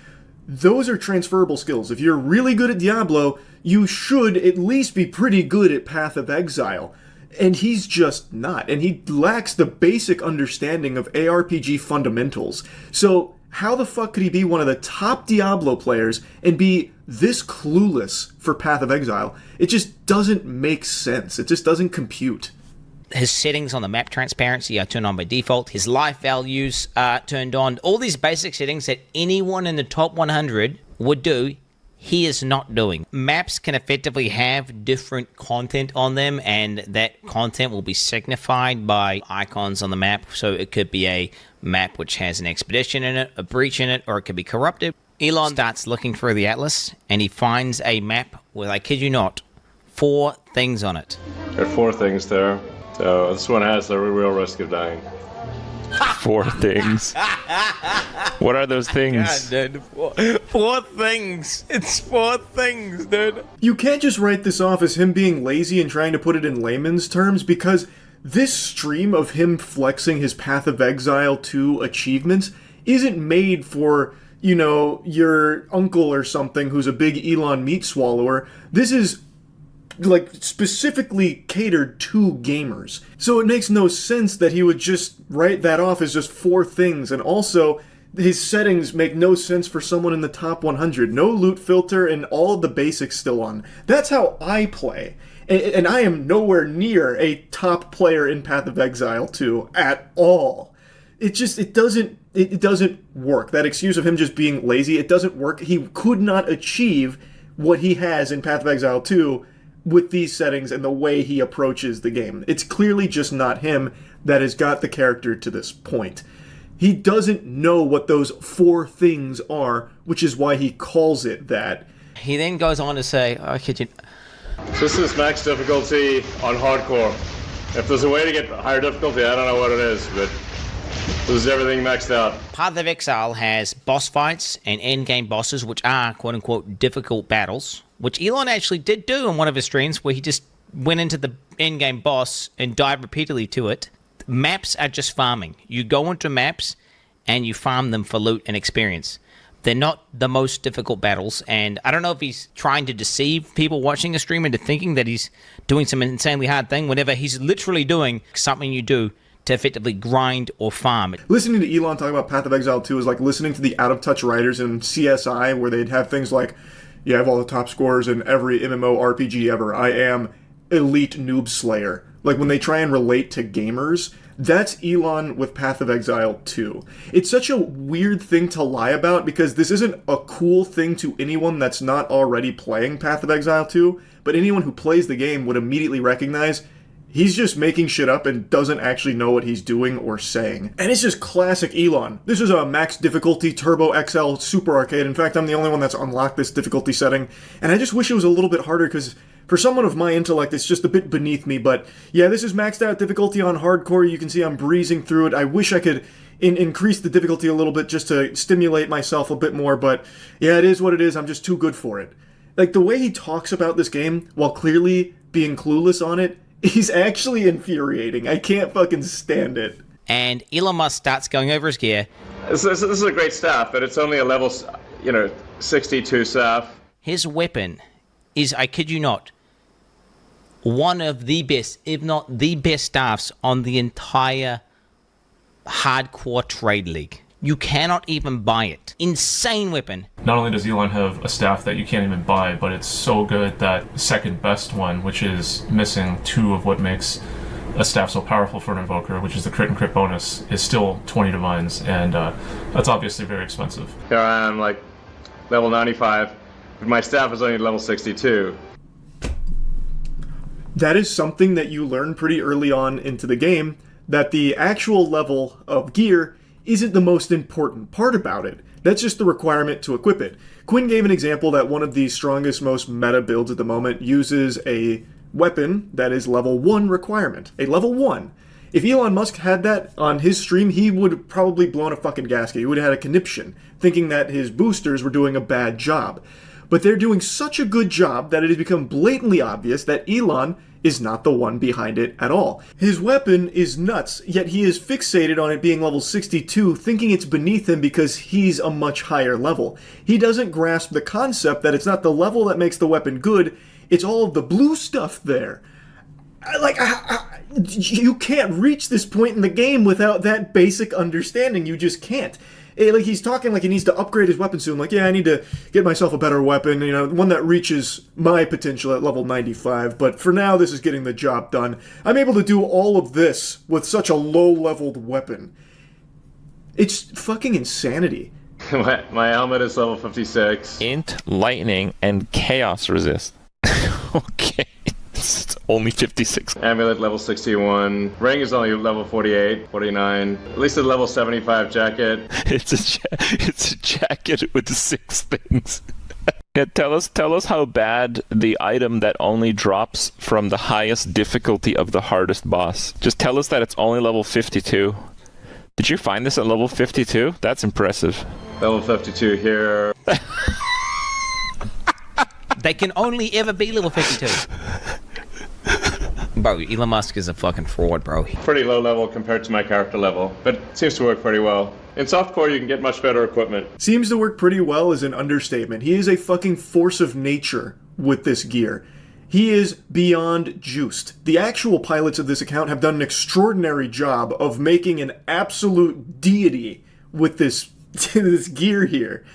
those are transferable skills. If you're really good at Diablo, you should at least be pretty good at Path of Exile. And he's just not. And he lacks the basic understanding of ARPG fundamentals. So how the fuck could he be one of the top Diablo players and be this clueless for Path of Exile? It just doesn't make sense. It just doesn't compute. His settings on the map transparency are turned on by default. His life values are turned on. All these basic settings that anyone in the top 100 would do, he is not doing. Maps can effectively have different content on them, and that content will be signified by icons on the map. So it could be a map which has an expedition in it, a breach in it, or it could be corrupted. Elon starts looking through the atlas, and he finds a map with, I kid you not, 4 things on it. There are 4 things there. So this one has the real risk of dying. 4 things. What are those things? God, dude. 4 things. It's 4 things, dude. You can't just write this off as him being lazy and trying to put it in layman's terms, because this stream of him flexing his Path of Exile 2 achievements isn't made for, you know, your uncle or something who's a big Elon meat swallower. This is like specifically catered to gamers. So it makes no sense that he would just write that off as just 4 things. And also, his settings make no sense for someone in the top 100. No loot filter and all of the basics still on. That's how I play. And I am nowhere near a top player in Path of Exile 2 at all. It doesn't it doesn't work. That excuse of him just being lazy, it doesn't work. He could not achieve what he has in Path of Exile 2 with these settings and the way he approaches the game. It's clearly just not him that has got the character to this point. He doesn't know what those 4 things are, which is why he calls it that. He then goes on to say, This is max difficulty on hardcore. If there's a way to get higher difficulty, I don't know what it is, but this is everything maxed out. Path of Exile has boss fights and endgame bosses, which are quote-unquote difficult battles, which Elon actually did do in one of his streams, where he just went into the endgame boss and died repeatedly to it. Maps are just farming. You go into maps and you farm them for loot and experience. They're not the most difficult battles, and I don't know if he's trying to deceive people watching a stream into thinking that he's doing some insanely hard thing, whenever he's literally doing something you do to effectively grind or farm. Listening to Elon talk about Path of Exile 2 is like listening to the out-of-touch writers in CSI, where they'd have things like, yeah, I have all the top scores in every MMORPG ever. I am elite noob slayer. Like, when they try and relate to gamers, that's Elon with Path of Exile 2. It's such a weird thing to lie about, because this isn't a cool thing to anyone that's not already playing Path of Exile 2, but anyone who plays the game would immediately recognize he's just making shit up and doesn't actually know what he's doing or saying. And it's just classic Elon. This is a max difficulty Turbo XL Super Arcade. In fact, I'm the only one that's unlocked this difficulty setting, and I just wish it was a little bit harder, because for someone of my intellect, it's just a bit beneath me. But yeah, this is maxed out difficulty on hardcore. You can see I'm breezing through it. I wish I could increase the difficulty a little bit just to stimulate myself a bit more, but yeah, it is what it is. I'm just too good for it. Like, the way he talks about this game, while clearly being clueless on it, he's actually infuriating. I can't fucking stand it. And Elon Musk starts going over his gear. This is a great staff, but it's only a level, 62 staff. His weapon is, I kid you not, one of the best, if not the best staffs on the entire hardcore trade league. You cannot even buy it. Insane weapon. Not only does Elon have a staff that you can't even buy, but it's so good that the second best one, which is missing 2 of what makes a staff so powerful for an invoker, which is the crit and crit bonus, is still 20 divines, and that's obviously very expensive. Here I am, like, level 95, but my staff is only level 62. That is something that you learn pretty early on into the game, that the actual level of gear isn't the most important part about it. That's just the requirement to equip it. Quinn gave an example that one of the strongest, most meta builds at the moment uses a weapon that is level 1 requirement. A level 1. If Elon Musk had that on his stream, he would have probably blown a fucking gasket. He would have had a conniption, thinking that his boosters were doing a bad job. But they're doing such a good job that it has become blatantly obvious that Elon is not the one behind it at all. His weapon is nuts, yet he is fixated on it being level 62, thinking it's beneath him because he's a much higher level. He doesn't grasp the concept that it's not the level that makes the weapon good, it's all of the blue stuff there. You can't reach this point in the game without that basic understanding. You just can't. Like, he's talking like he needs to upgrade his weapon soon. Like, yeah, I need to get myself a better weapon, one that reaches my potential at level 95. But for now, this is getting the job done. I'm able to do all of this with such a low-leveled weapon. It's fucking insanity. My helmet is level 56. Int, lightning, and chaos resist. Okay. It's only 56. Amulet level 61. Ring is only level 48, 49. At least a level 75 jacket. It's a jacket with 6 things. Yeah, tell us how bad the item that only drops from the highest difficulty of the hardest boss. Just tell us that it's only level 52. Did you find this at level 52? That's impressive. Level 52 here. They can only ever be level 52. Bro, Elon Musk is a fucking fraud, bro. Pretty low level compared to my character level, but it seems to work pretty well. In softcore, you can get much better equipment. Seems to work pretty well is an understatement. He is a fucking force of nature with this gear. He is beyond juiced. The actual pilots of this account have done an extraordinary job of making an absolute deity with this gear here.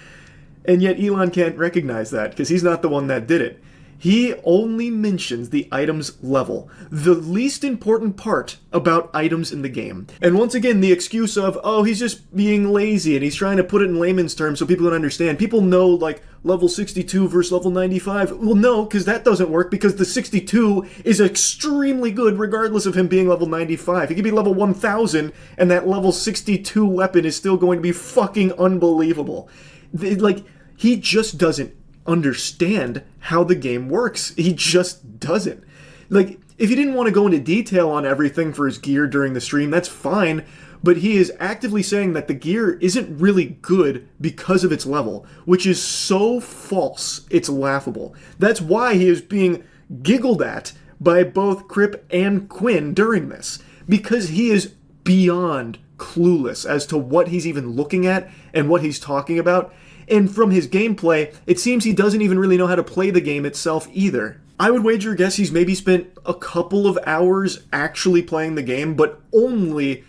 And yet Elon can't recognize that, because he's not the one that did it. He only mentions the item's level, the least important part about items in the game. And once again, the excuse of, oh, he's just being lazy and he's trying to put it in layman's terms so people can understand. People know, like, level 62 versus level 95. Well, no, because that doesn't work, because the 62 is extremely good regardless of him being level 95. He could be level 1000 and that level 62 weapon is still going to be fucking unbelievable. Like, he just doesn't understand how the game works. He just doesn't. Like, if he didn't want to go into detail on everything for his gear during the stream, that's fine, but he is actively saying that the gear isn't really good because of its level, which is so false, it's laughable. That's why he is being giggled at by both Crip and Quinn during this, because he is beyond clueless as to what he's even looking at and what he's talking about. And from his gameplay, it seems he doesn't even really know how to play the game itself either. I would wager a guess he's maybe spent a couple of hours actually playing the game, but only,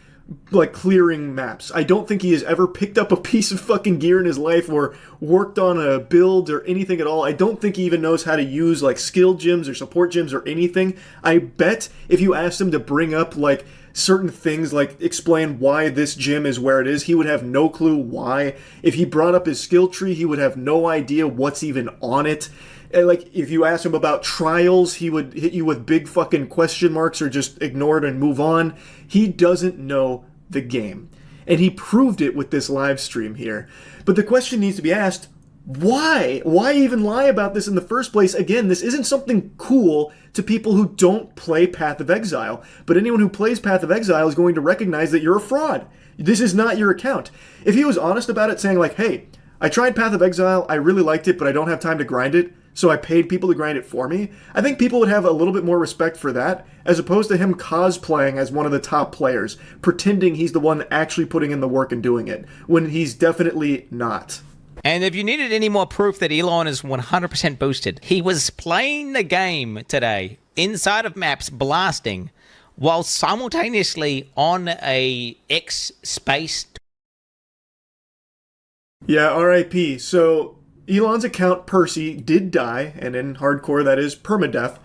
like, clearing maps. I don't think he has ever picked up a piece of fucking gear in his life or worked on a build or anything at all. I don't think he even knows how to use, like, skill gems or support gems or anything. I bet if you asked him to bring up, like, certain things, like explain why this gym is where it is, he would have no clue why. If he brought up his skill tree, he would have no idea what's even on it. And, like, if you asked him about trials, he would hit you with big fucking question marks or just ignore it and move on. He doesn't know the game. And he proved it with this live stream here. But the question needs to be asked, why? Why even lie about this in the first place? Again, this isn't something cool to people who don't play Path of Exile. But anyone who plays Path of Exile is going to recognize that you're a fraud. This is not your account. If he was honest about it, saying like, hey, I tried Path of Exile, I really liked it, but I don't have time to grind it, so I paid people to grind it for me, I think people would have a little bit more respect for that, as opposed to him cosplaying as one of the top players, pretending he's the one actually putting in the work and doing it, when he's definitely not. And if you needed any more proof that Elon is 100% boosted, he was playing the game today inside of maps, blasting, while simultaneously on a X space. Yeah, RIP. So Elon's account, Percy, did die, and in hardcore that is permadeath.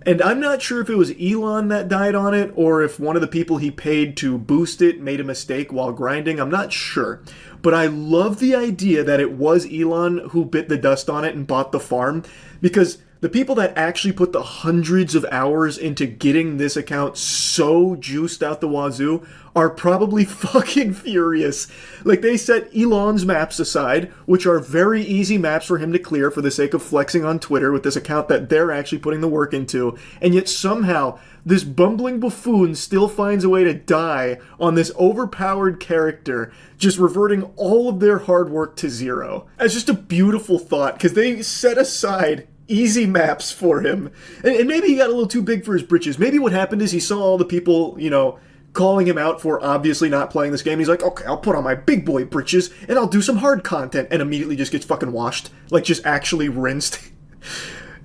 And I'm not sure if it was Elon that died on it, or if one of the people he paid to boost it made a mistake while grinding. I'm not sure. But I love the idea that it was Elon who bit the dust on it and bought the farm, because the people that actually put the hundreds of hours into getting this account so juiced out the wazoo are probably fucking furious. Like, they set Elon's maps aside, which are very easy maps for him to clear for the sake of flexing on Twitter with this account that they're actually putting the work into, and yet somehow this bumbling buffoon still finds a way to die on this overpowered character, just reverting all of their hard work to zero. It's just a beautiful thought, because they set aside easy maps for him. And maybe he got a little too big for his britches. Maybe what happened is he saw all the people, you know, calling him out for obviously not playing this game. He's like, okay, I'll put on my big boy britches and I'll do some hard content, and immediately just gets fucking washed. Like, just actually rinsed.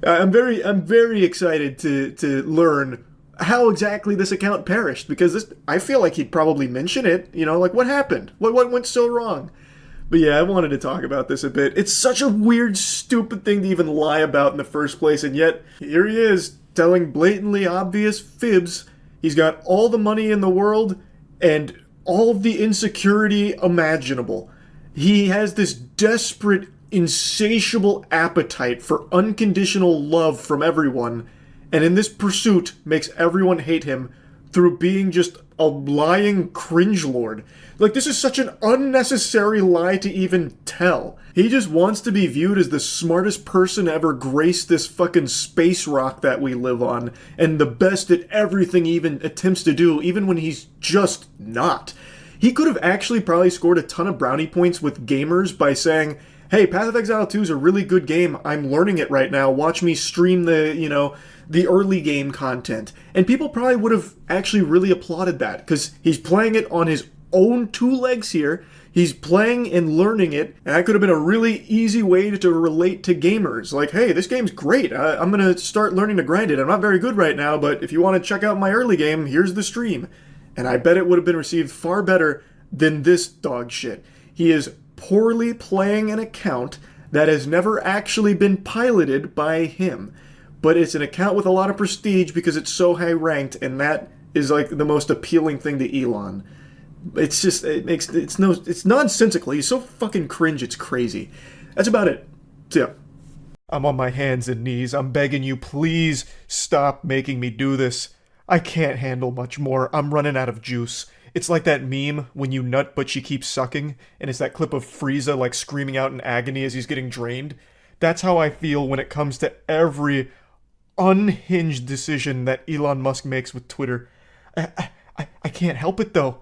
I'm very excited to learn how exactly this account perished, because I feel like he'd probably mention it, you know, like, what happened? What went so wrong? But yeah, I wanted to talk about this a bit. It's such a weird, stupid thing to even lie about in the first place, and yet here he is, telling blatantly obvious fibs. He's got all the money in the world and all of the insecurity imaginable. He has this desperate, insatiable appetite for unconditional love from everyone, and in this pursuit makes everyone hate him through being just a lying cringelord. Like, this is such an unnecessary lie to even tell. He just wants to be viewed as the smartest person to ever grace this fucking space rock that we live on, and the best at everything he even attempts to do, even when he's just not. He could have actually probably scored a ton of brownie points with gamers by saying, hey, Path of Exile 2 is a really good game, I'm learning it right now, watch me stream the early game content. And people probably would have actually really applauded that, because he's playing it on his own two legs here. He's playing and learning it, and that could have been a really easy way to relate to gamers. Like, hey, this game's great. I'm going to start learning to grind it. I'm not very good right now, but if you want to check out my early game, here's the stream. And I bet it would have been received far better than this dog shit. He is poorly playing an account that has never actually been piloted by him. but it's an account with a lot of prestige because it's so high ranked, and that is like the most appealing thing to Elon. It's just, it's nonsensical. He's so fucking cringe, it's crazy. That's about it. So yeah. I'm on my hands and knees. I'm begging you, please stop making me do this. I can't handle much more. I'm running out of juice. It's like that meme when you nut but she keeps sucking, and it's that clip of Frieza like screaming out in agony as he's getting drained. That's how I feel when it comes to every unhinged decision that Elon Musk makes with Twitter. I can't help it though.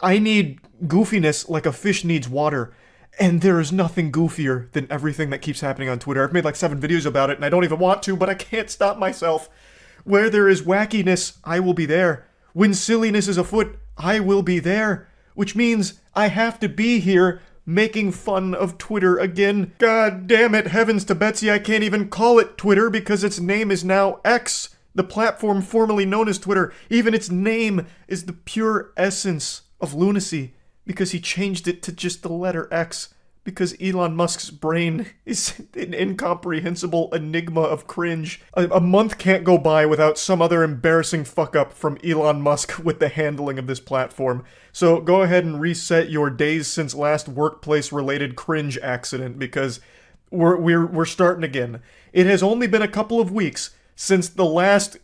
I need goofiness like a fish needs water. And there is nothing goofier than everything that keeps happening on Twitter. I've made like 7 videos about it, and I don't even want to, but I can't stop myself. Where there is wackiness, I will be there. When silliness is afoot, I will be there. Which means I have to be here making fun of Twitter again. God damn it, heavens to Betsy, I can't even call it Twitter because its name is now X, the platform formerly known as Twitter. Even its name is the pure essence of lunacy, because he changed it to just the letter X, because Elon Musk's brain is an incomprehensible enigma of cringe. A month can't go by without some other embarrassing fuck-up from Elon Musk with the handling of this platform. So go ahead and reset your days since last workplace-related cringe accident, because we're starting again. It has only been a couple of weeks since the last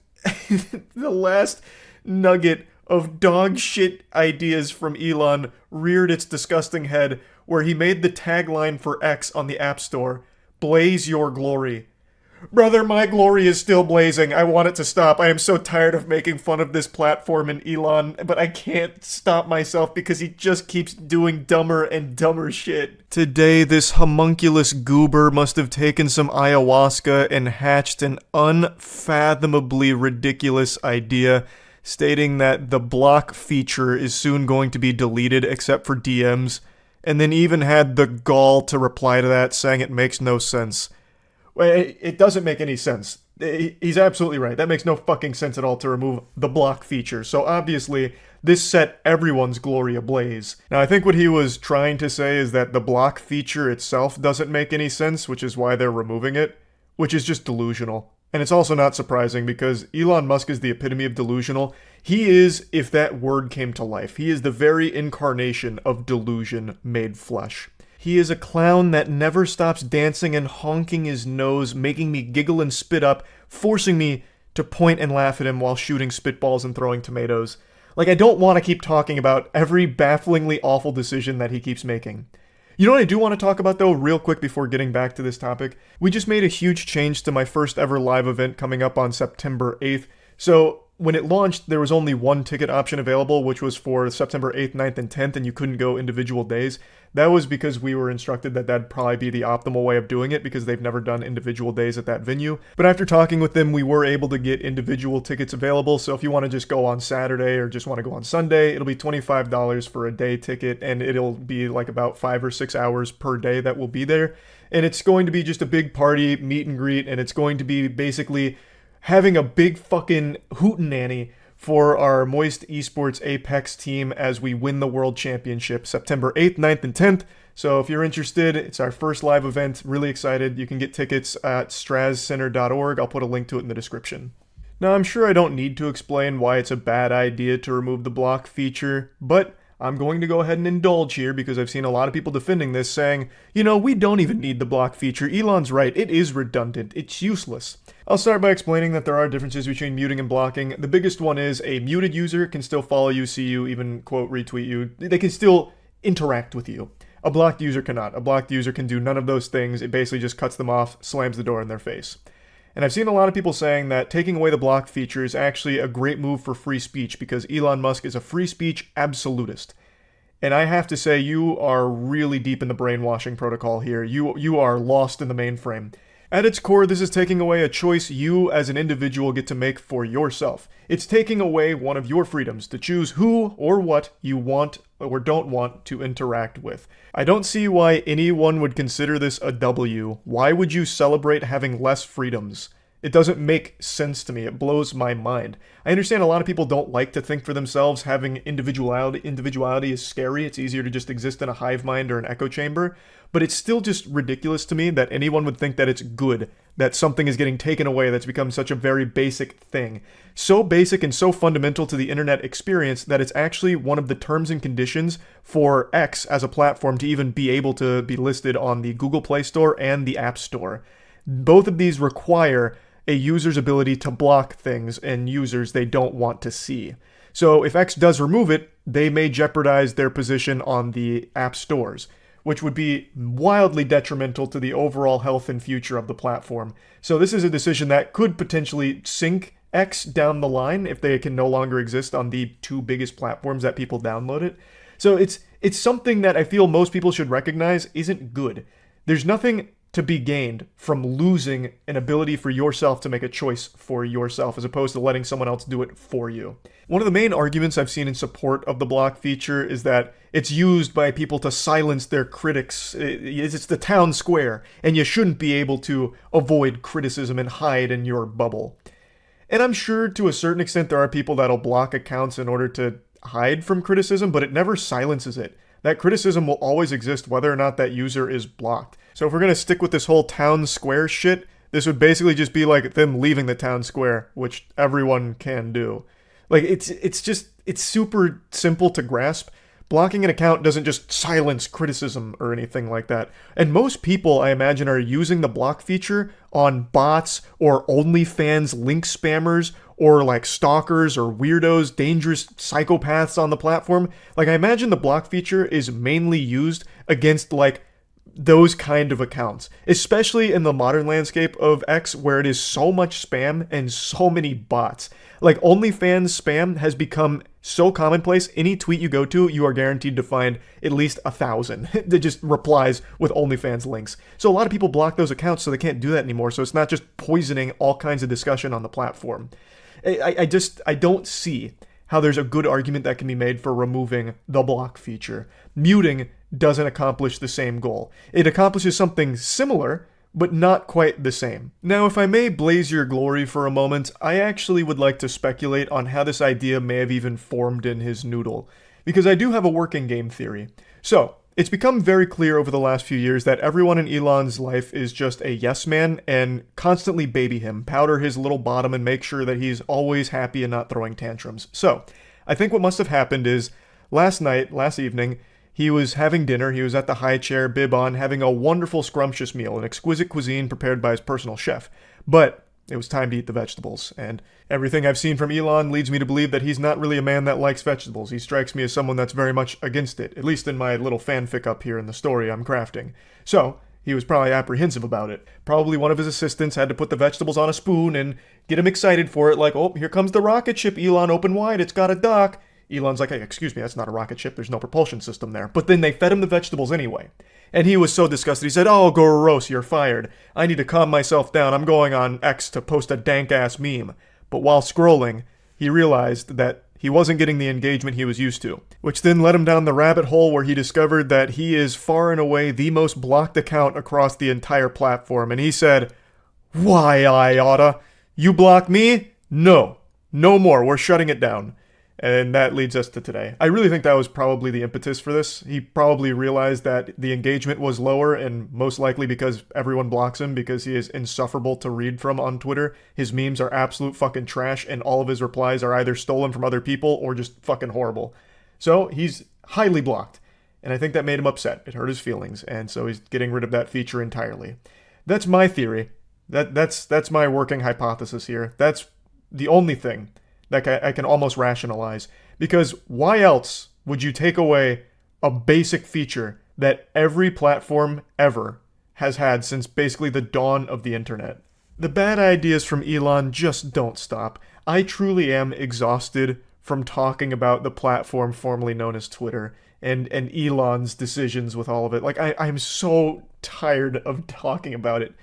the last nugget of dog shit ideas from Elon reared its disgusting head, where he made the tagline for X on the App Store, "Blaze your glory." Brother, my glory is still blazing. I want it to stop. I am so tired of making fun of this platform and Elon, but I can't stop myself because he just keeps doing dumber and dumber shit. Today, this homunculus goober must have taken some ayahuasca and hatched an unfathomably ridiculous idea, stating that the block feature is soon going to be deleted except for DMs, and then even had the gall to reply to that, saying it makes no sense. It doesn't make any sense. He's absolutely right. That makes no fucking sense at all to remove the block feature. So obviously, this set everyone's glory ablaze. Now, I think what he was trying to say is that the block feature itself doesn't make any sense, which is why they're removing it, which is just delusional. And it's also not surprising because Elon Musk is the epitome of delusional. He is, if that word came to life, he is the very incarnation of delusion made flesh. He is a clown that never stops dancing and honking his nose, making me giggle and spit up, forcing me to point and laugh at him while shooting spitballs and throwing tomatoes. Like, I don't want to keep talking about every bafflingly awful decision that he keeps making. You know what I do want to talk about, though, real quick before getting back to this topic? We just made a huge change to my first ever live event coming up on September 8th. So, when it launched, there was only one ticket option available, which was for September 8th, 9th, and 10th, and you couldn't go individual days. That was because we were instructed that that'd probably be the optimal way of doing it, because they've never done individual days at that venue. But after talking with them, we were able to get individual tickets available, so if you want to just go on Saturday or just want to go on Sunday, it'll be $25 for a day ticket, and it'll be like about 5 or 6 hours per day that will be there. And it's going to be just a big party, meet and greet, and it's going to be basically having a big fucking hootenanny for our Moist Esports Apex team as we win the World Championship September 8th, 9th, and 10th. So if you're interested, it's our first live event. Really excited. You can get tickets at strazcenter.org. I'll put a link to it in the description. Now, I'm sure I don't need to explain why it's a bad idea to remove the block feature, but I'm going to go ahead and indulge here because I've seen a lot of people defending this, saying, you know, we don't even need the block feature. Elon's right. It is redundant. It's useless. I'll start by explaining that there are differences between muting and blocking. The biggest one is a muted user can still follow you, see you, even quote retweet you. They can still interact with you. A blocked user cannot. A blocked user can do none of those things. It basically just cuts them off, slams the door in their face. And I've seen a lot of people saying that taking away the block feature is actually a great move for free speech because Elon Musk is a free speech absolutist. And I have to say, you are really deep in the brainwashing protocol here. You are lost in the mainframe. At its core, this is taking away a choice you as an individual get to make for yourself. It's taking away one of your freedoms to choose who or what you want or don't want to interact with. I don't see why anyone would consider this a W. Why would you celebrate having less freedoms? It doesn't make sense to me. It blows my mind. I understand a lot of people don't like to think for themselves. Having individuality is scary. It's easier to just exist in a hive mind or an echo chamber. But it's still just ridiculous to me that anyone would think that it's good, that something is getting taken away that's become such a very basic thing. So basic and so fundamental to the internet experience that it's actually one of the terms and conditions for X as a platform to even be able to be listed on the Google Play Store and the App Store. Both of these require a user's ability to block things and users they don't want to see. So if X does remove it, they may jeopardize their position on the app stores, which would be wildly detrimental to the overall health and future of the platform. So this is a decision that could potentially sink X down the line if they can no longer exist on the two biggest platforms that people download it. So it's something that I feel most people should recognize isn't good. There's nothing to be gained from losing an ability for yourself to make a choice for yourself as opposed to letting someone else do it for you. One of the main arguments I've seen in support of the block feature is that it's used by people to silence their critics. It's the town square, and you shouldn't be able to avoid criticism and hide in your bubble. And I'm sure to a certain extent there are people that'll block accounts in order to hide from criticism, but it never silences it. That criticism will always exist whether or not that user is blocked. So if we're going to stick with this whole town square shit, this would basically just be like them leaving the town square, which everyone can do. Like, it's super simple to grasp. Blocking an account doesn't just silence criticism or anything like that. And most people, I imagine, are using the block feature on bots or OnlyFans link spammers or like stalkers or weirdos, dangerous psychopaths on the platform. Like, I imagine the block feature is mainly used against like those kind of accounts, especially in the modern landscape of X where it is so much spam and so many bots. Like, OnlyFans spam has become so commonplace. Any tweet you go to, you are guaranteed to find at least 1,000 that just replies with OnlyFans links. So a lot of people block those accounts so they can't do that anymore. So it's not just poisoning all kinds of discussion on the platform. I don't see how there's a good argument that can be made for removing the block feature. Muting doesn't accomplish the same goal. It accomplishes something similar, but not quite the same. Now, if I may blaze your glory for a moment, I actually would like to speculate on how this idea may have even formed in his noodle, because I do have a working game theory. So, it's become very clear over the last few years that everyone in Elon's life is just a yes man and constantly baby him, powder his little bottom, and make sure that he's always happy and not throwing tantrums. So, I think what must have happened is, last evening, he was having dinner, he was at the high chair, bib on, having a wonderful scrumptious meal, an exquisite cuisine prepared by his personal chef. But it was time to eat the vegetables, and everything I've seen from Elon leads me to believe that he's not really a man that likes vegetables. He strikes me as someone that's very much against it, at least in my little fanfic up here in the story I'm crafting. So, he was probably apprehensive about it. Probably one of his assistants had to put the vegetables on a spoon and get him excited for it, like, oh, here comes the rocket ship, Elon, open wide, it's got a dock. Elon's like, hey, excuse me, that's not a rocket ship, there's no propulsion system there. But then they fed him the vegetables anyway. And he was so disgusted, he said, oh, gross, you're fired. I need to calm myself down, I'm going on X to post a dank-ass meme. But while scrolling, he realized that he wasn't getting the engagement he was used to, which then led him down the rabbit hole where he discovered that he is far and away the most blocked account across the entire platform. And he said, why, I oughta? You block me? No. No more, we're shutting it down. And that leads us to today. I really think that was probably the impetus for this. He probably realized that the engagement was lower, and most likely because everyone blocks him because he is insufferable to read from on Twitter. His memes are absolute fucking trash, and all of his replies are either stolen from other people or just fucking horrible. So he's highly blocked, and I think that made him upset. It hurt his feelings, and so he's getting rid of that feature entirely. That's my theory. That's my working hypothesis here. That's the only thing that I can almost rationalize. Because why else would you take away a basic feature that every platform ever has had since basically the dawn of the internet? The bad ideas from Elon just don't stop. I truly am exhausted from talking about the platform formerly known as Twitter and Elon's decisions with all of it. Like, I'm so tired of talking about it,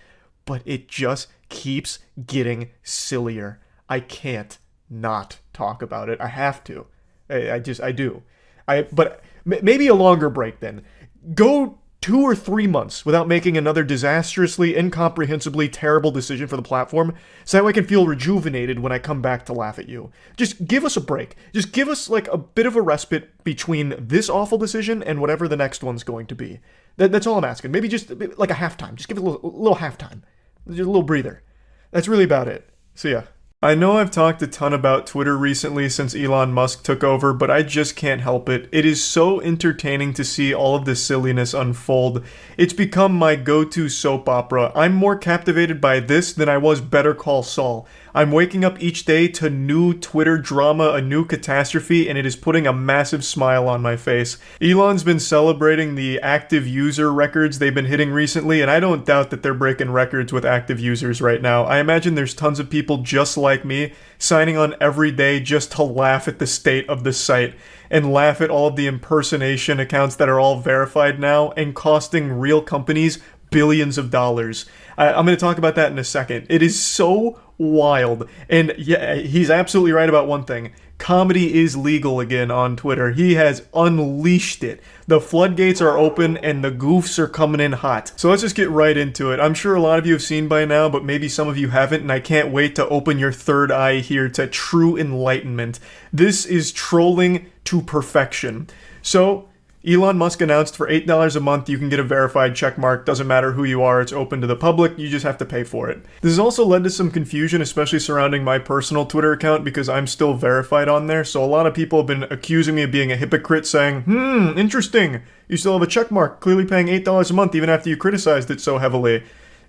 but it just keeps getting sillier. I can't not talk about it. I have to. I do. But maybe a longer break then. Go 2 or 3 months without making another disastrously, incomprehensibly terrible decision for the platform, so that way I can feel rejuvenated when I come back to laugh at you. Just give us a break. Just give us like a bit of a respite between this awful decision and whatever the next one's going to be. That's all I'm asking. Maybe just like a halftime. Just give it a little halftime. Just a little breather. That's really about it. See ya. I know I've talked a ton about Twitter recently since Elon Musk took over, but I just can't help it. It is so entertaining to see all of this silliness unfold. It's become my go-to soap opera. I'm more captivated by this than I was Better Call Saul. I'm waking up each day to new Twitter drama, a new catastrophe, and it is putting a massive smile on my face. Elon's been celebrating the active user records they've been hitting recently, and I don't doubt that they're breaking records with active users right now. I imagine there's tons of people just like me signing on every day just to laugh at the state of the site and laugh at all of the impersonation accounts that are all verified now and costing real companies billions of dollars. I'm going to talk about that in a second. It is so wild. And yeah, he's absolutely right about one thing. Comedy is legal again on Twitter. He has unleashed it. The floodgates are open and the goofs are coming in hot. So let's just get right into it. I'm sure a lot of you have seen by now, but maybe some of you haven't, and I can't wait to open your third eye here to true enlightenment. This is trolling to perfection. So Elon Musk announced for $8 a month you can get a verified checkmark. Doesn't matter who you are, it's open to the public, you just have to pay for it. This has also led to some confusion, especially surrounding my personal Twitter account because I'm still verified on there, so a lot of people have been accusing me of being a hypocrite, saying, interesting, you still have a checkmark, clearly paying $8 a month even after you criticized it so heavily.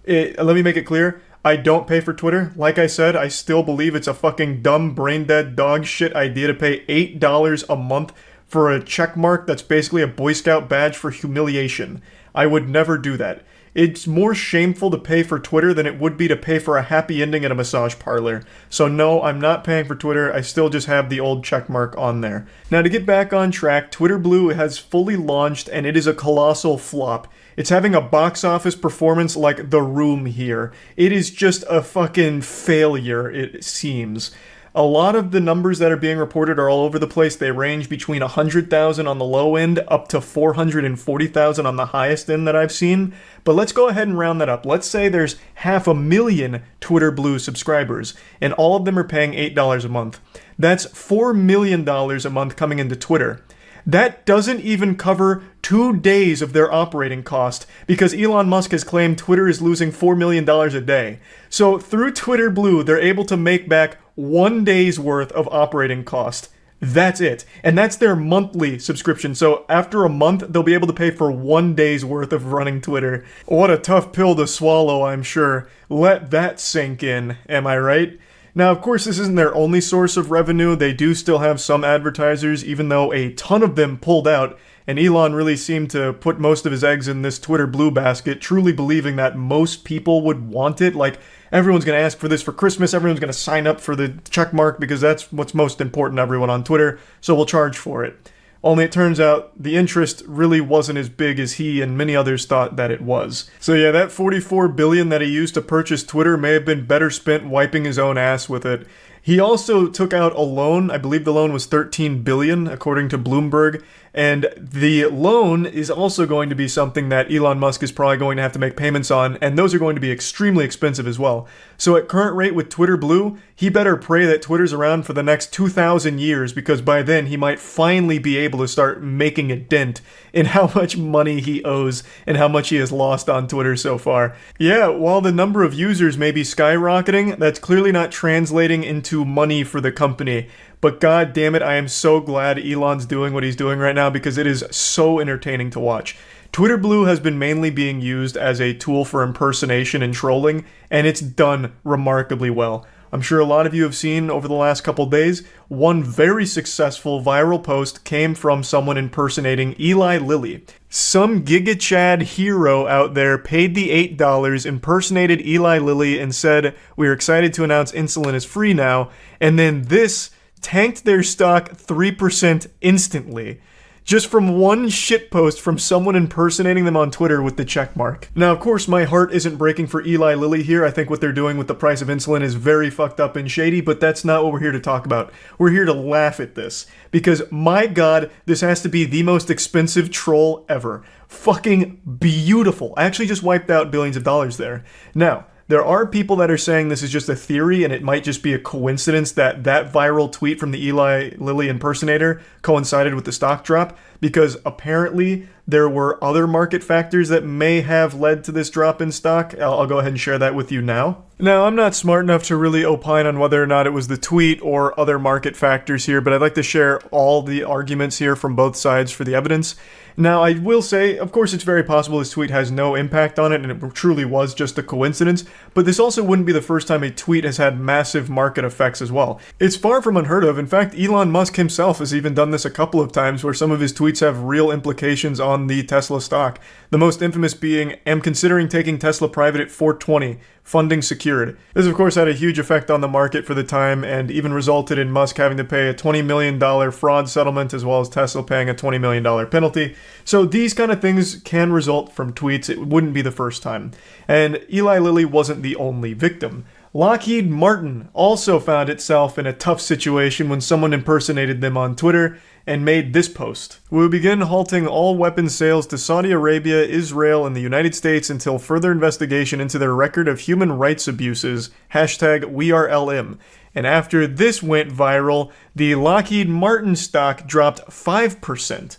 Let me make it clear, I don't pay for Twitter. Like I said, I still believe it's a fucking dumb, brain-dead, dog shit idea to pay $8 a month for a check mark that's basically a Boy Scout badge for humiliation. I would never do that. It's more shameful to pay for Twitter than it would be to pay for a happy ending at a massage parlor. So no, I'm not paying for Twitter, I still just have the old check mark on there. Now to get back on track, Twitter Blue has fully launched and it is a colossal flop. It's having a box office performance like The Room here. It is just a fucking failure, it seems. A lot of the numbers that are being reported are all over the place. They range between 100,000 on the low end up to 440,000 on the highest end that I've seen. But let's go ahead and round that up. Let's say there's 500,000 Twitter Blue subscribers, and all of them are paying $8 a month. That's $4 million a month coming into Twitter. That doesn't even cover 2 days of their operating cost, because Elon Musk has claimed Twitter is losing $4 million a day. So through Twitter Blue, they're able to make back 1 day's worth of operating cost. That's it. And that's their monthly subscription. So after a month, they'll be able to pay for 1 day's worth of running Twitter. What a tough pill to swallow, I'm sure. Let that sink in, am I right? Now, of course, this isn't their only source of revenue. They do still have some advertisers, even though a ton of them pulled out, and Elon really seemed to put most of his eggs in this Twitter Blue basket, truly believing that most people would want it. Like, everyone's going to ask for this for Christmas, everyone's going to sign up for the checkmark because that's what's most important to everyone on Twitter, so we'll charge for it. Only it turns out the interest really wasn't as big as he and many others thought that it was. So yeah, that $44 billion that he used to purchase Twitter may have been better spent wiping his own ass with it. He also took out a loan. I believe the loan was $13 billion, according to Bloomberg. And the loan is also going to be something that Elon Musk is probably going to have to make payments on, and those are going to be extremely expensive as well. So at current rate with Twitter Blue, he better pray that Twitter's around for the next 2,000 years, because by then he might finally be able to start making a dent in how much money he owes and how much he has lost on Twitter so far. Yeah, while the number of users may be skyrocketing, that's clearly not translating into money for the company. But god damn it, I am so glad Elon's doing what he's doing right now because it is so entertaining to watch. Twitter Blue has been mainly being used as a tool for impersonation and trolling, and it's done remarkably well. I'm sure a lot of you have seen over the last couple days, one very successful viral post came from someone impersonating Eli Lilly. Some Giga Chad hero out there paid the $8, impersonated Eli Lilly, and said, "We're excited to announce insulin is free now," and then this tanked their stock 3% instantly. just from one shitpost from someone impersonating them on Twitter with the check mark. Now, of course, my heart isn't breaking for Eli Lilly here. I think what they're doing with the price of insulin is very fucked up and shady, but that's not what we're here to talk about. We're here to laugh at this, because my god, this has to be the most expensive troll ever. Fucking beautiful. I actually just wiped out billions of dollars there. Now, there are people that are saying this is just a theory and it might just be a coincidence that that viral tweet from the Eli Lilly impersonator coincided with the stock drop, because apparently there were other market factors that may have led to this drop in stock. I'll go ahead and share that with you now. Now, I'm not smart enough to really opine on whether or not it was the tweet or other market factors here, but I'd like to share all the arguments here from both sides for the evidence. Now, I will say, of course, it's very possible this tweet has no impact on it, and it truly was just a coincidence, but this also wouldn't be the first time a tweet has had massive market effects as well. It's far from unheard of. In fact, Elon Musk himself has even done this a couple of times, where some of his tweets have real implications on the Tesla stock. The most infamous being, "Am considering taking Tesla private at 420. Funding secured." This, of course, had a huge effect on the market for the time, and even resulted in Musk having to pay a $20 million fraud settlement, as well as Tesla paying a $20 million penalty. So these kind of things can result from tweets. It wouldn't be the first time. And Eli Lilly wasn't the only victim. Lockheed Martin also found itself in a tough situation when someone impersonated them on Twitter and made this post. "We will begin halting all weapons sales to Saudi Arabia, Israel, and the United States until further investigation into their record of human rights abuses. #WeAreLM. And after this went viral, the Lockheed Martin stock dropped 5%.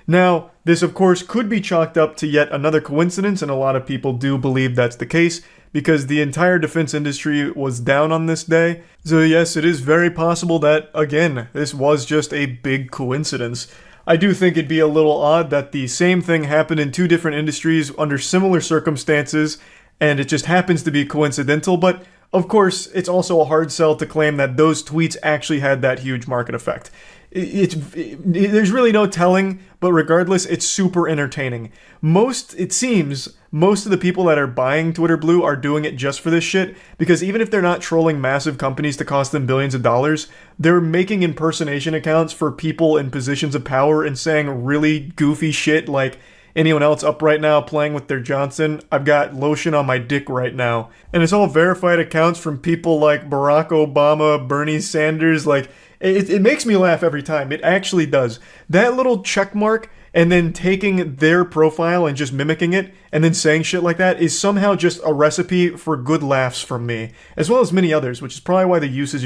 Now, this of course could be chalked up to yet another coincidence, and a lot of people do believe that's the case, because the entire defense industry was down on this day. So yes, it is very possible that, again, this was just a big coincidence. I do think it'd be a little odd that the same thing happened in two different industries under similar circumstances, and it just happens to be coincidental, but of course, it's also a hard sell to claim that those tweets actually had that huge market effect. There's really no telling, but regardless, it's super entertaining. It seems most of the people that are buying Twitter Blue are doing it just for this shit, because even if they're not trolling massive companies to cost them billions of dollars, they're making impersonation accounts for people in positions of power and saying really goofy shit like, "Anyone else up right now playing with their Johnson? I've got lotion on my dick right now." And it's all verified accounts from people like Barack Obama, Bernie Sanders. Like, it makes me laugh every time. It actually does. That little check mark and then taking their profile and just mimicking it and then saying shit like that is somehow just a recipe for good laughs from me, as well as many others, which is probably why the usage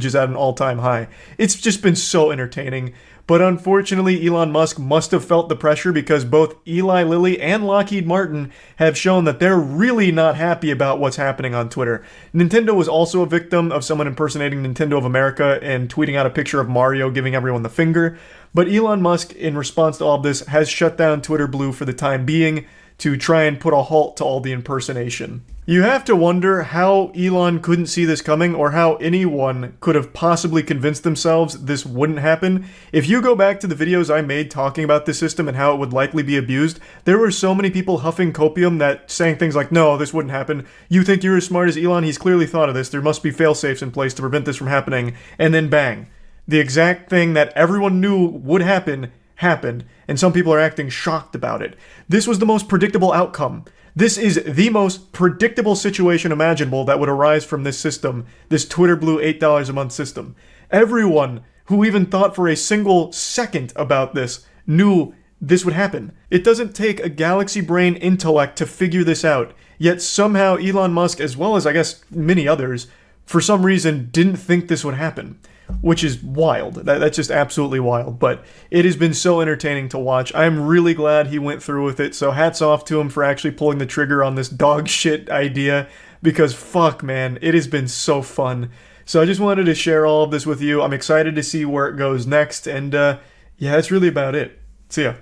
is at an all-time high. It's just been so entertaining. But unfortunately, Elon Musk must have felt the pressure, because both Eli Lilly and Lockheed Martin have shown that they're really not happy about what's happening on Twitter. Nintendo was also a victim of someone impersonating Nintendo of America and tweeting out a picture of Mario giving everyone the finger. But Elon Musk, in response to all of this, has shut down Twitter Blue for the time being to try and put a halt to all the impersonation. You have to wonder how Elon couldn't see this coming, or how anyone could have possibly convinced themselves this wouldn't happen. If you go back to the videos I made talking about this system and how it would likely be abused, there were so many people huffing copium that saying things like, "No, this wouldn't happen. You think you're as smart as Elon? He's clearly thought of this. There must be fail-safes in place to prevent this from happening." And then bang. The exact thing that everyone knew would happen, happened, and some people are acting shocked about it. This was the most predictable outcome. This is the most predictable situation imaginable that would arise from this system, this Twitter Blue $8 a month system. Everyone who even thought for a single second about this knew this would happen. It doesn't take a galaxy brain intellect to figure this out, yet somehow Elon Musk, as well as I guess many others, for some reason didn't think this would happen. Which is wild. That's just absolutely wild. But it has been so entertaining to watch. I'm really glad he went through with it. So hats off to him for actually pulling the trigger on this dog shit idea. Because fuck, man, it has been so fun. So I just wanted to share all of this with you. I'm excited to see where it goes next. And yeah, that's really about it. See ya.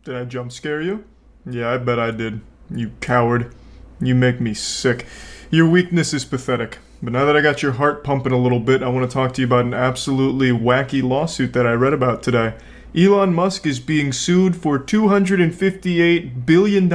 Did I jump scare you? Yeah, I bet I did. You coward. You make me sick. Your weakness is pathetic. But now that I got your heart pumping a little bit, I want to talk to you about an absolutely wacky lawsuit that I read about today. Elon Musk is being sued for $258 billion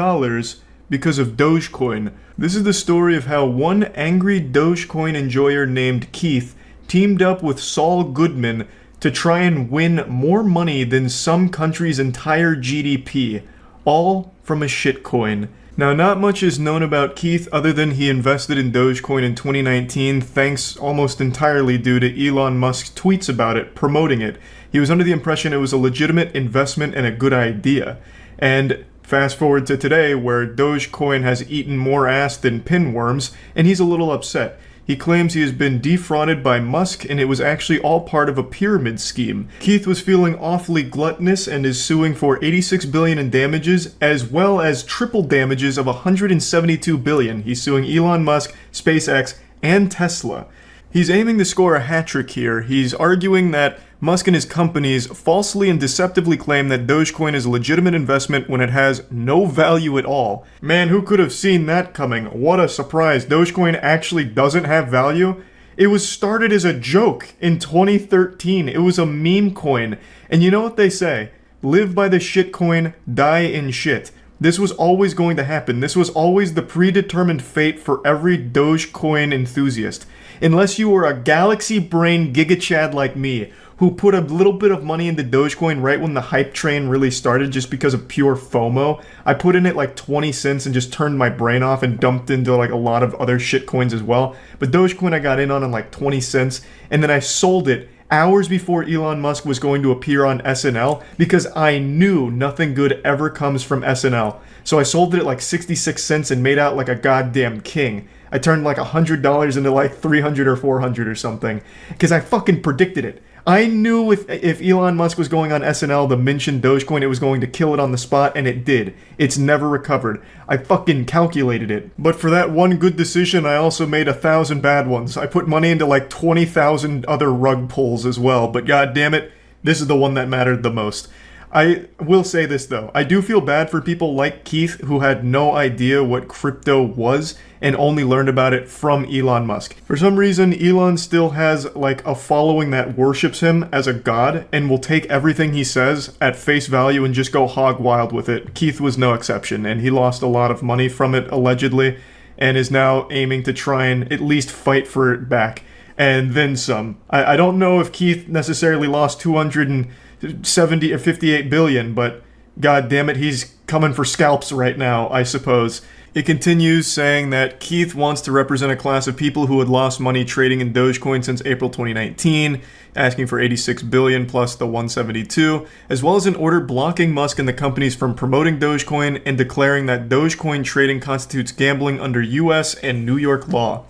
because of Dogecoin. This is the story of how one angry Dogecoin enjoyer named Keith teamed up with Saul Goodman to try and win more money than some country's entire GDP, all from a shitcoin. Now, not much is known about Keith other than he invested in Dogecoin in 2019, thanks almost entirely due to Elon Musk's tweets about it, promoting it. He was under the impression it was a legitimate investment and a good idea. And fast forward to today, where Dogecoin has eaten more ass than pinworms, and he's a little upset. He claims he has been defrauded by Musk, and it was actually all part of a pyramid scheme. Keith was feeling awfully gluttonous and is suing for $86 billion in damages, as well as triple damages of $172 billion. He's suing Elon Musk, SpaceX, and Tesla. He's aiming to score a hat trick here. He's arguing that Musk and his companies falsely and deceptively claim that Dogecoin is a legitimate investment when it has no value at all. Man, who could have seen that coming? What a surprise. Dogecoin actually doesn't have value? It was started as a joke in 2013. It was a meme coin. And you know what they say? Live by the shit coin, die in shit. This was always going to happen. This was always the predetermined fate for every Dogecoin enthusiast. Unless you were a galaxy brain gigachad like me, who put a little bit of money into Dogecoin right when the hype train really started just because of pure FOMO. I put in it like 20 cents and just turned my brain off and dumped into like a lot of other shit coins as well. But Dogecoin I got in on like 20 cents and then I sold it hours before Elon Musk was going to appear on SNL because I knew nothing good ever comes from SNL. So I sold it at like 66 cents and made out like a goddamn king. I turned like $100 into like 300 or 400 or something because I fucking predicted it. I knew if Elon Musk was going on SNL to mention Dogecoin, it was going to kill it on the spot, and it did. It's never recovered. I fucking calculated it. But for that one good decision, I also made 1,000 bad ones. I put money into like 20,000 other rug pulls as well, but god damn it, this is the one that mattered the most. I will say this though, I do feel bad for people like Keith who had no idea what crypto was and only learned about it from Elon Musk. For some reason, Elon still has like a following that worships him as a god and will take everything he says at face value and just go hog wild with it. Keith was no exception, and he lost a lot of money from it allegedly and is now aiming to try and at least fight for it back. And then some. I don't know if Keith necessarily lost 270 or 58 billion, but god damn it, he's coming for scalps right now, I suppose. It continues saying that Keith wants to represent a class of people who had lost money trading in Dogecoin since April 2019, asking for 86 billion plus the 172, as well as an order blocking Musk and the companies from promoting Dogecoin and declaring that Dogecoin trading constitutes gambling under US and New York law.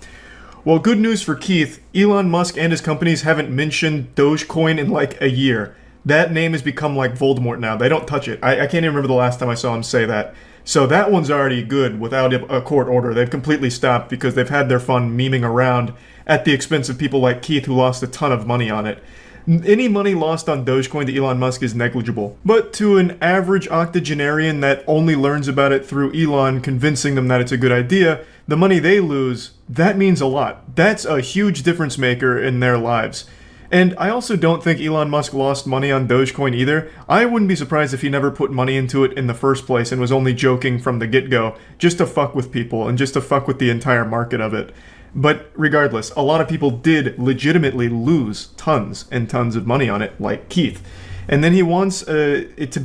Well, good news for Keith, Elon Musk and his companies haven't mentioned Dogecoin in like a year. That name has become like Voldemort now. They don't touch it. I can't even remember the last time I saw him say that. So that one's already good without a court order. They've completely stopped because they've had their fun memeing around at the expense of people like Keith who lost a ton of money on it. Any money lost on Dogecoin to Elon Musk is negligible. But to an average octogenarian that only learns about it through Elon convincing them that it's a good idea, the money they lose, that means a lot. That's a huge difference maker in their lives. And I also don't think Elon Musk lost money on Dogecoin either. I wouldn't be surprised if he never put money into it in the first place and was only joking from the get-go, just to fuck with people and just to fuck with the entire market of it. But regardless, a lot of people did legitimately lose tons and tons of money on it, like Keith. And then he wants it to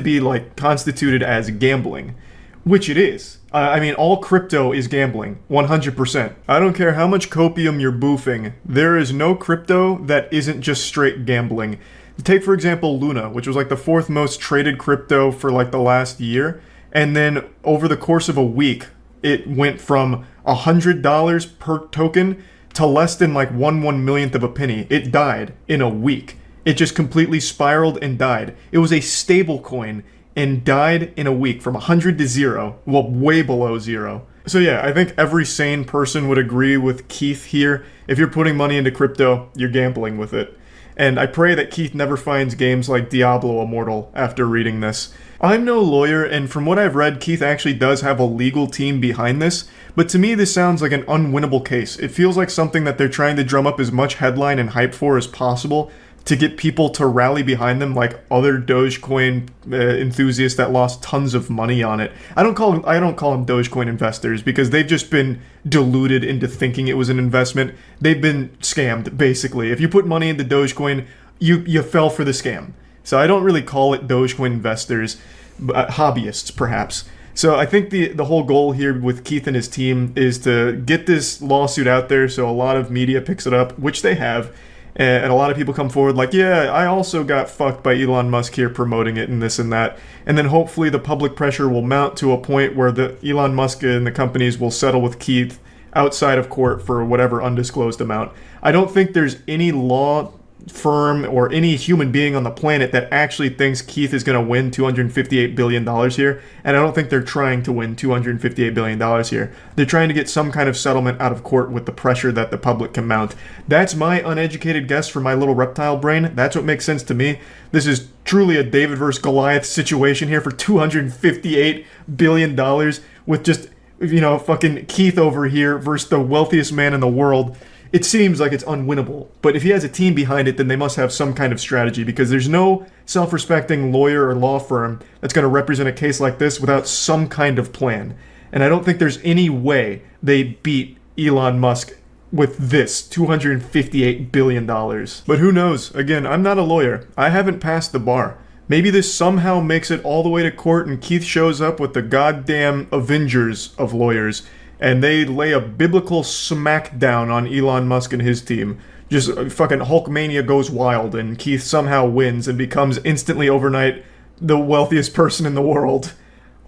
be like constituted as gambling, which it is. I mean, all crypto is gambling, 100%. I don't care how much copium you're boofing, there is no crypto that isn't just straight gambling. Take, for example, Luna, which was like the 4th most traded crypto for like the last year, and then over the course of a week, it went from $100 per token to less than like 1/1,000,000th of a penny. It died in a week. It just completely spiraled and died. It was a stable coin and died in a week from 100 to 0, well, way below 0. So yeah, I think every sane person would agree with Keith here. If you're putting money into crypto, you're gambling with it. And I pray that Keith never finds games like Diablo Immortal after reading this. I'm no lawyer, and from what I've read, Keith actually does have a legal team behind this, but to me this sounds like an unwinnable case. It feels like something that they're trying to drum up as much headline and hype for as possible, to get people to rally behind them like other Dogecoin enthusiasts that lost tons of money on it. I don't call them Dogecoin investors because they've just been deluded into thinking it was an investment. They've been scammed, basically. If you put money into Dogecoin, you fell for the scam. So I don't really call it Dogecoin investors, but hobbyists perhaps. So I think the whole goal here with Keith and his team is to get this lawsuit out there so a lot of media picks it up, which they have, and a lot of people come forward like, yeah, I also got fucked by Elon Musk here promoting it and this and that. And then hopefully the public pressure will mount to a point where the Elon Musk and the companies will settle with Keith outside of court for whatever undisclosed amount. I don't think there's any law firm or any human being on the planet that actually thinks Keith is going to win $258 billion here, and I don't think they're trying to win $258 billion here. They're trying to get some kind of settlement out of court with the pressure that the public can mount. That's my uneducated guess for my little reptile brain. That's what makes sense to me. This is truly a David versus Goliath situation here for $258 billion with just, fucking Keith over here versus the wealthiest man in the world. It seems like it's unwinnable, but if he has a team behind it, then they must have some kind of strategy, because there's no self-respecting lawyer or law firm that's going to represent a case like this without some kind of plan. And I don't think there's any way they beat Elon Musk with this $258 billion. But who knows? Again, I'm not a lawyer. I haven't passed the bar. Maybe this somehow makes it all the way to court and Keith shows up with the goddamn Avengers of lawyers, and they lay a biblical smackdown on Elon Musk and his team. Just fucking Hulkmania goes wild, and Keith somehow wins and becomes instantly overnight the wealthiest person in the world.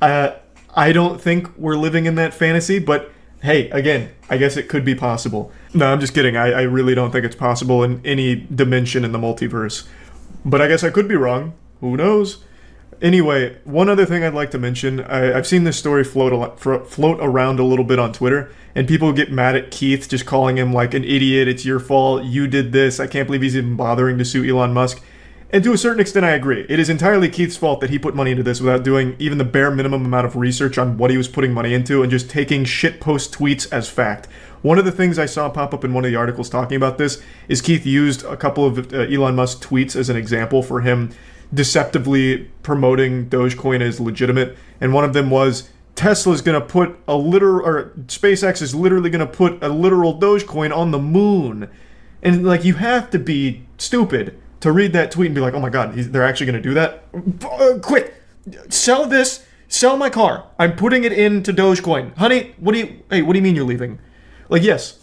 I don't think we're living in that fantasy, but hey, again, I guess it could be possible. No, I'm just kidding. I really don't think it's possible in any dimension in the multiverse. But I guess I could be wrong. Who knows? Anyway, one other thing I'd like to mention, I've seen this story float around a little bit on Twitter, and people get mad at Keith, just calling him like an idiot, it's your fault, you did this, I can't believe he's even bothering to sue Elon Musk. And to a certain extent I agree. It is entirely Keith's fault that he put money into this without doing even the bare minimum amount of research on what he was putting money into and just taking shitpost tweets as fact. One of the things I saw pop up in one of the articles talking about this is Keith used a couple of Elon Musk tweets as an example for him deceptively promoting Dogecoin as legitimate, and one of them was Tesla's gonna put a literal, or SpaceX is literally gonna put a literal Dogecoin on the moon, and like you have to be stupid to read that tweet and be like, oh my god, they're actually gonna do that? Quick, sell this, sell my car. I'm putting it into Dogecoin, honey. What do you mean you're leaving? Like, yes.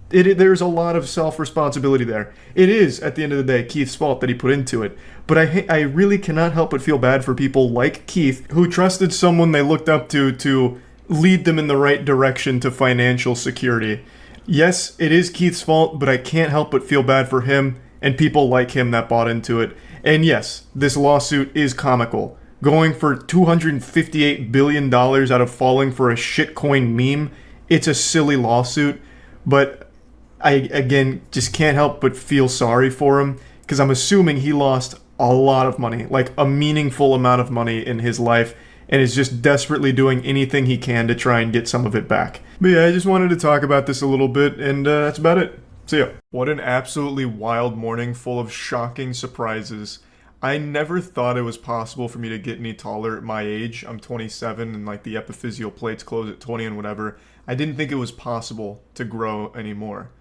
There's a lot of self-responsibility there. It is, at the end of the day, Keith's fault that he put into it. But I really cannot help but feel bad for people like Keith who trusted someone they looked up to lead them in the right direction to financial security. Yes, it is Keith's fault, but I can't help but feel bad for him and people like him that bought into it. And yes, this lawsuit is comical. Going for $258 billion out of falling for a shitcoin meme, it's a silly lawsuit, but I, again, just can't help but feel sorry for him, because I'm assuming he lost a lot of money, like a meaningful amount of money in his life, and is just desperately doing anything he can to try and get some of it back. But yeah, I just wanted to talk about this a little bit, and that's about it. See ya. What an absolutely wild morning full of shocking surprises. I never thought it was possible for me to get any taller at my age. I'm 27 and like the epiphyseal plates close at 20 and whatever. I didn't think it was possible to grow anymore.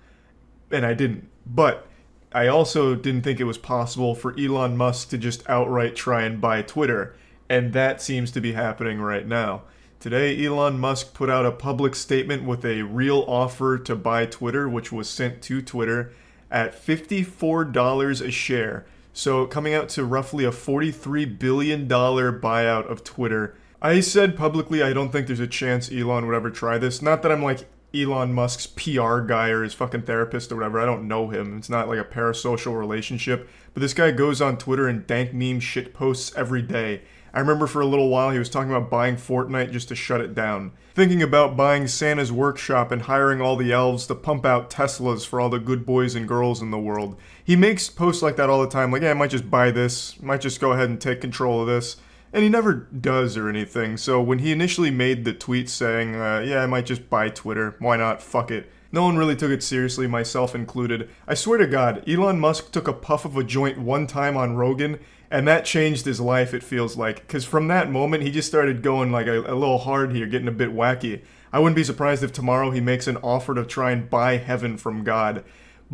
And I didn't. But I also didn't think it was possible for Elon Musk to just outright try and buy Twitter. And that seems to be happening right now. Today, Elon Musk put out a public statement with a real offer to buy Twitter, which was sent to Twitter at $54 a share. So coming out to roughly a $43 billion buyout of Twitter. I said publicly I don't think there's a chance Elon would ever try this. Not that I'm like Elon Musk's PR guy or his fucking therapist or whatever. I don't know him. It's not like a parasocial relationship. But this guy goes on Twitter and dank meme shit posts every day. I remember for a little while he was talking about buying Fortnite just to shut it down. Thinking about buying Santa's workshop and hiring all the elves to pump out Teslas for all the good boys and girls in the world. He makes posts like that all the time, like, yeah, I might just buy this, might just go ahead and take control of this. And he never does or anything, so when he initially made the tweet saying, yeah, I might just buy Twitter, why not, fuck it. No one really took it seriously, myself included. I swear to God, Elon Musk took a puff of a joint one time on Rogan, and that changed his life, it feels like. Because from that moment, he just started going like a little hard here, getting a bit wacky. I wouldn't be surprised if tomorrow he makes an offer to try and buy heaven from God.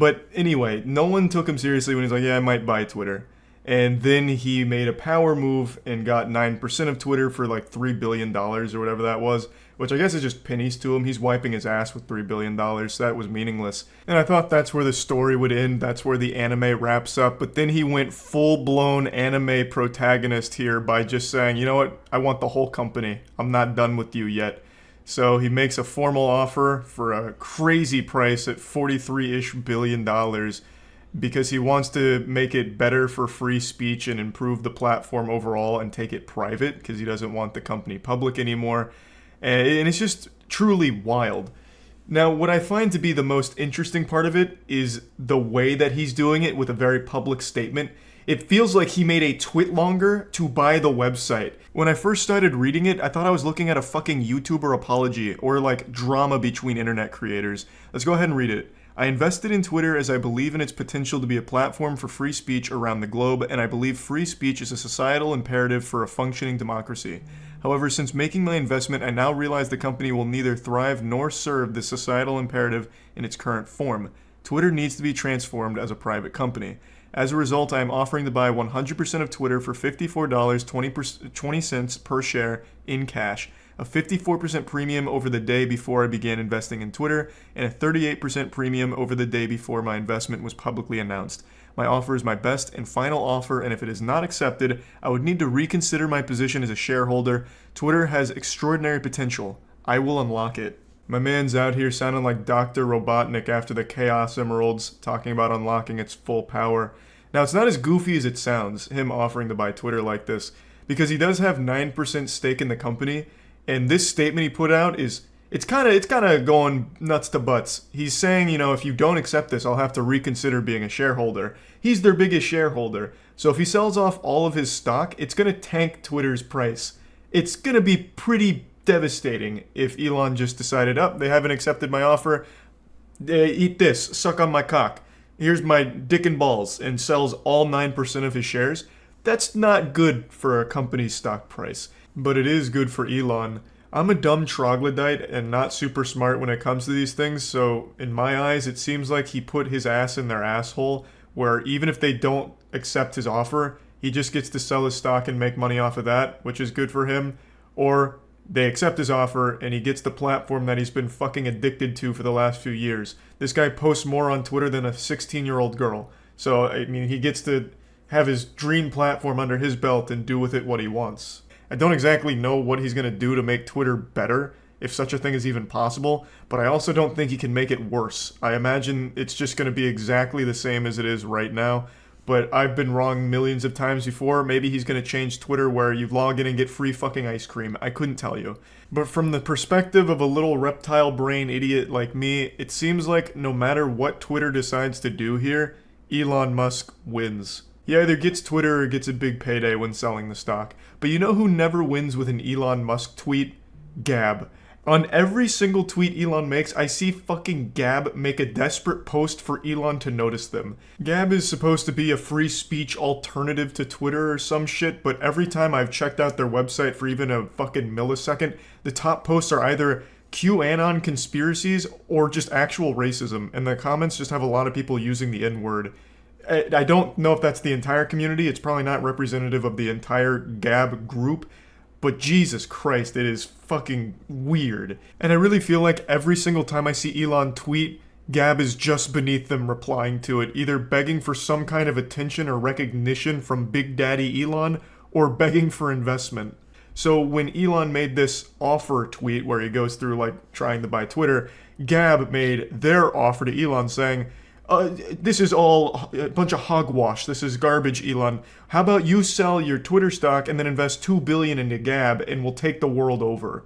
But anyway, no one took him seriously when he's like, yeah, I might buy Twitter. And then he made a power move and got 9% of Twitter for like $3 billion or whatever that was, which I guess is just pennies to him. He's wiping his ass with $3 billion, so that was meaningless. And I thought that's where the story would end, that's where the anime wraps up, but then he went full-blown anime protagonist here by just saying, you know what, I want the whole company. I'm not done with you yet. So he makes a formal offer for a crazy price at $43-ish billion because he wants to make it better for free speech and improve the platform overall and take it private because he doesn't want the company public anymore. And it's just truly wild. Now, what I find to be the most interesting part of it is the way that he's doing it with a very public statement. It feels like he made a twitlonger to buy the website. When I first started reading it, I thought I was looking at a fucking YouTuber apology or like drama between internet creators. Let's go ahead and read it. I invested in Twitter as I believe in its potential to be a platform for free speech around the globe, and I believe free speech is a societal imperative for a functioning democracy. However, since making my investment, I now realize the company will neither thrive nor serve this societal imperative in its current form. Twitter needs to be transformed as a private company. As a result, I am offering to buy 100% of Twitter for $54.20 per share in cash, a 54% premium over the day before I began investing in Twitter, and a 38% premium over the day before my investment was publicly announced. My offer is my best and final offer, and if it is not accepted, I would need to reconsider my position as a shareholder. Twitter has extraordinary potential. I will unlock it. My man's out here sounding like Dr. Robotnik after the Chaos Emeralds, talking about unlocking its full power. Now, it's not as goofy as it sounds, him offering to buy Twitter like this, because he does have 9% stake in the company, and this statement he put out is, it's kind of going nuts to butts. He's saying, you know, if you don't accept this, I'll have to reconsider being a shareholder. He's their biggest shareholder, so if he sells off all of his stock, it's going to tank Twitter's price. It's going to be pretty devastating if Elon just decided, oh, they haven't accepted my offer, eat this, suck on my cock, here's my dick and balls, and sells all 9% of his shares. That's not good for a company's stock price, but it is good for Elon. I'm a dumb troglodyte and not super smart when it comes to these things, so in my eyes it seems like he put his ass in their asshole, where even if they don't accept his offer, he just gets to sell his stock and make money off of that, which is good for him, or they accept his offer, and he gets the platform that he's been fucking addicted to for the last few years. This guy posts more on Twitter than a 16-year-old girl. So, I mean, he gets to have his dream platform under his belt and do with it what he wants. I don't exactly know what he's going to do to make Twitter better, if such a thing is even possible, but I also don't think he can make it worse. I imagine it's just going to be exactly the same as it is right now. But I've been wrong millions of times before. Maybe he's going to change Twitter where you log in and get free fucking ice cream. I couldn't tell you. But from the perspective of a little reptile brain idiot like me, it seems like no matter what Twitter decides to do here, Elon Musk wins. He either gets Twitter or gets a big payday when selling the stock. But you know who never wins with an Elon Musk tweet? Gab. On every single tweet Elon makes, I see fucking Gab make a desperate post for Elon to notice them. Gab is supposed to be a free speech alternative to Twitter or some shit, but every time I've checked out their website for even a fucking millisecond, the top posts are either QAnon conspiracies or just actual racism, and the comments just have a lot of people using the N-word. I don't know if that's the entire community, it's probably not representative of the entire Gab group, but Jesus Christ, it is fucking weird. And I really feel like every single time I see Elon tweet, Gab is just beneath them replying to it, either begging for some kind of attention or recognition from Big Daddy Elon, or begging for investment. So when Elon made this offer tweet where he goes through like trying to buy Twitter, Gab made their offer to Elon saying, this is all a bunch of hogwash. This is garbage, Elon. How about you sell your Twitter stock and then invest $2 billion into Gab and we'll take the world over.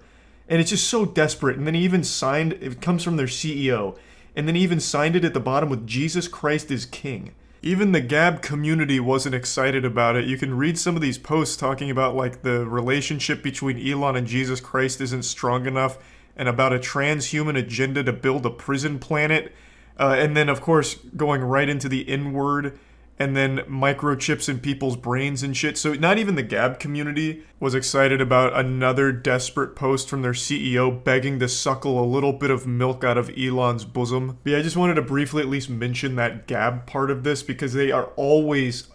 And it's just so desperate. And then he even signed, it comes from their CEO, and then he even signed it at the bottom with Jesus Christ is King. Even the Gab community wasn't excited about it. You can read some of these posts talking about like the relationship between Elon and Jesus Christ isn't strong enough, and about a transhuman agenda to build a prison planet. And then, of course, going right into the N-word and then microchips in people's brains and shit. So not even the Gab community was excited about another desperate post from their CEO begging to suckle a little bit of milk out of Elon's bosom. But yeah, I just wanted to briefly at least mention that Gab part of this because they are always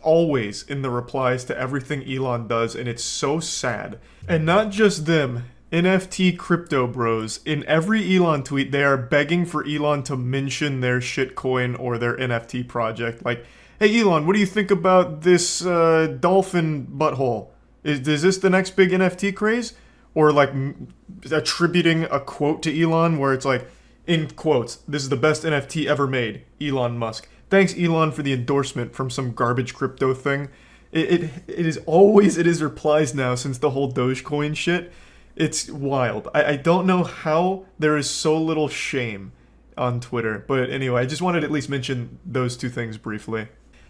in the replies to everything Elon does, and it's so sad. And not just them. NFT crypto bros, in every Elon tweet, they are begging for Elon to mention their shitcoin or their NFT project. Like, hey Elon, what do you think about this dolphin butthole? Is this the next big NFT craze? Or like attributing a quote to Elon where it's like, in quotes, this is the best NFT ever made, Elon Musk. Thanks Elon for the endorsement from some garbage crypto thing. It is replies now since the whole Dogecoin shit. It's wild. I don't know how there is so little shame on Twitter. But anyway, I just wanted to at least mention those two things briefly.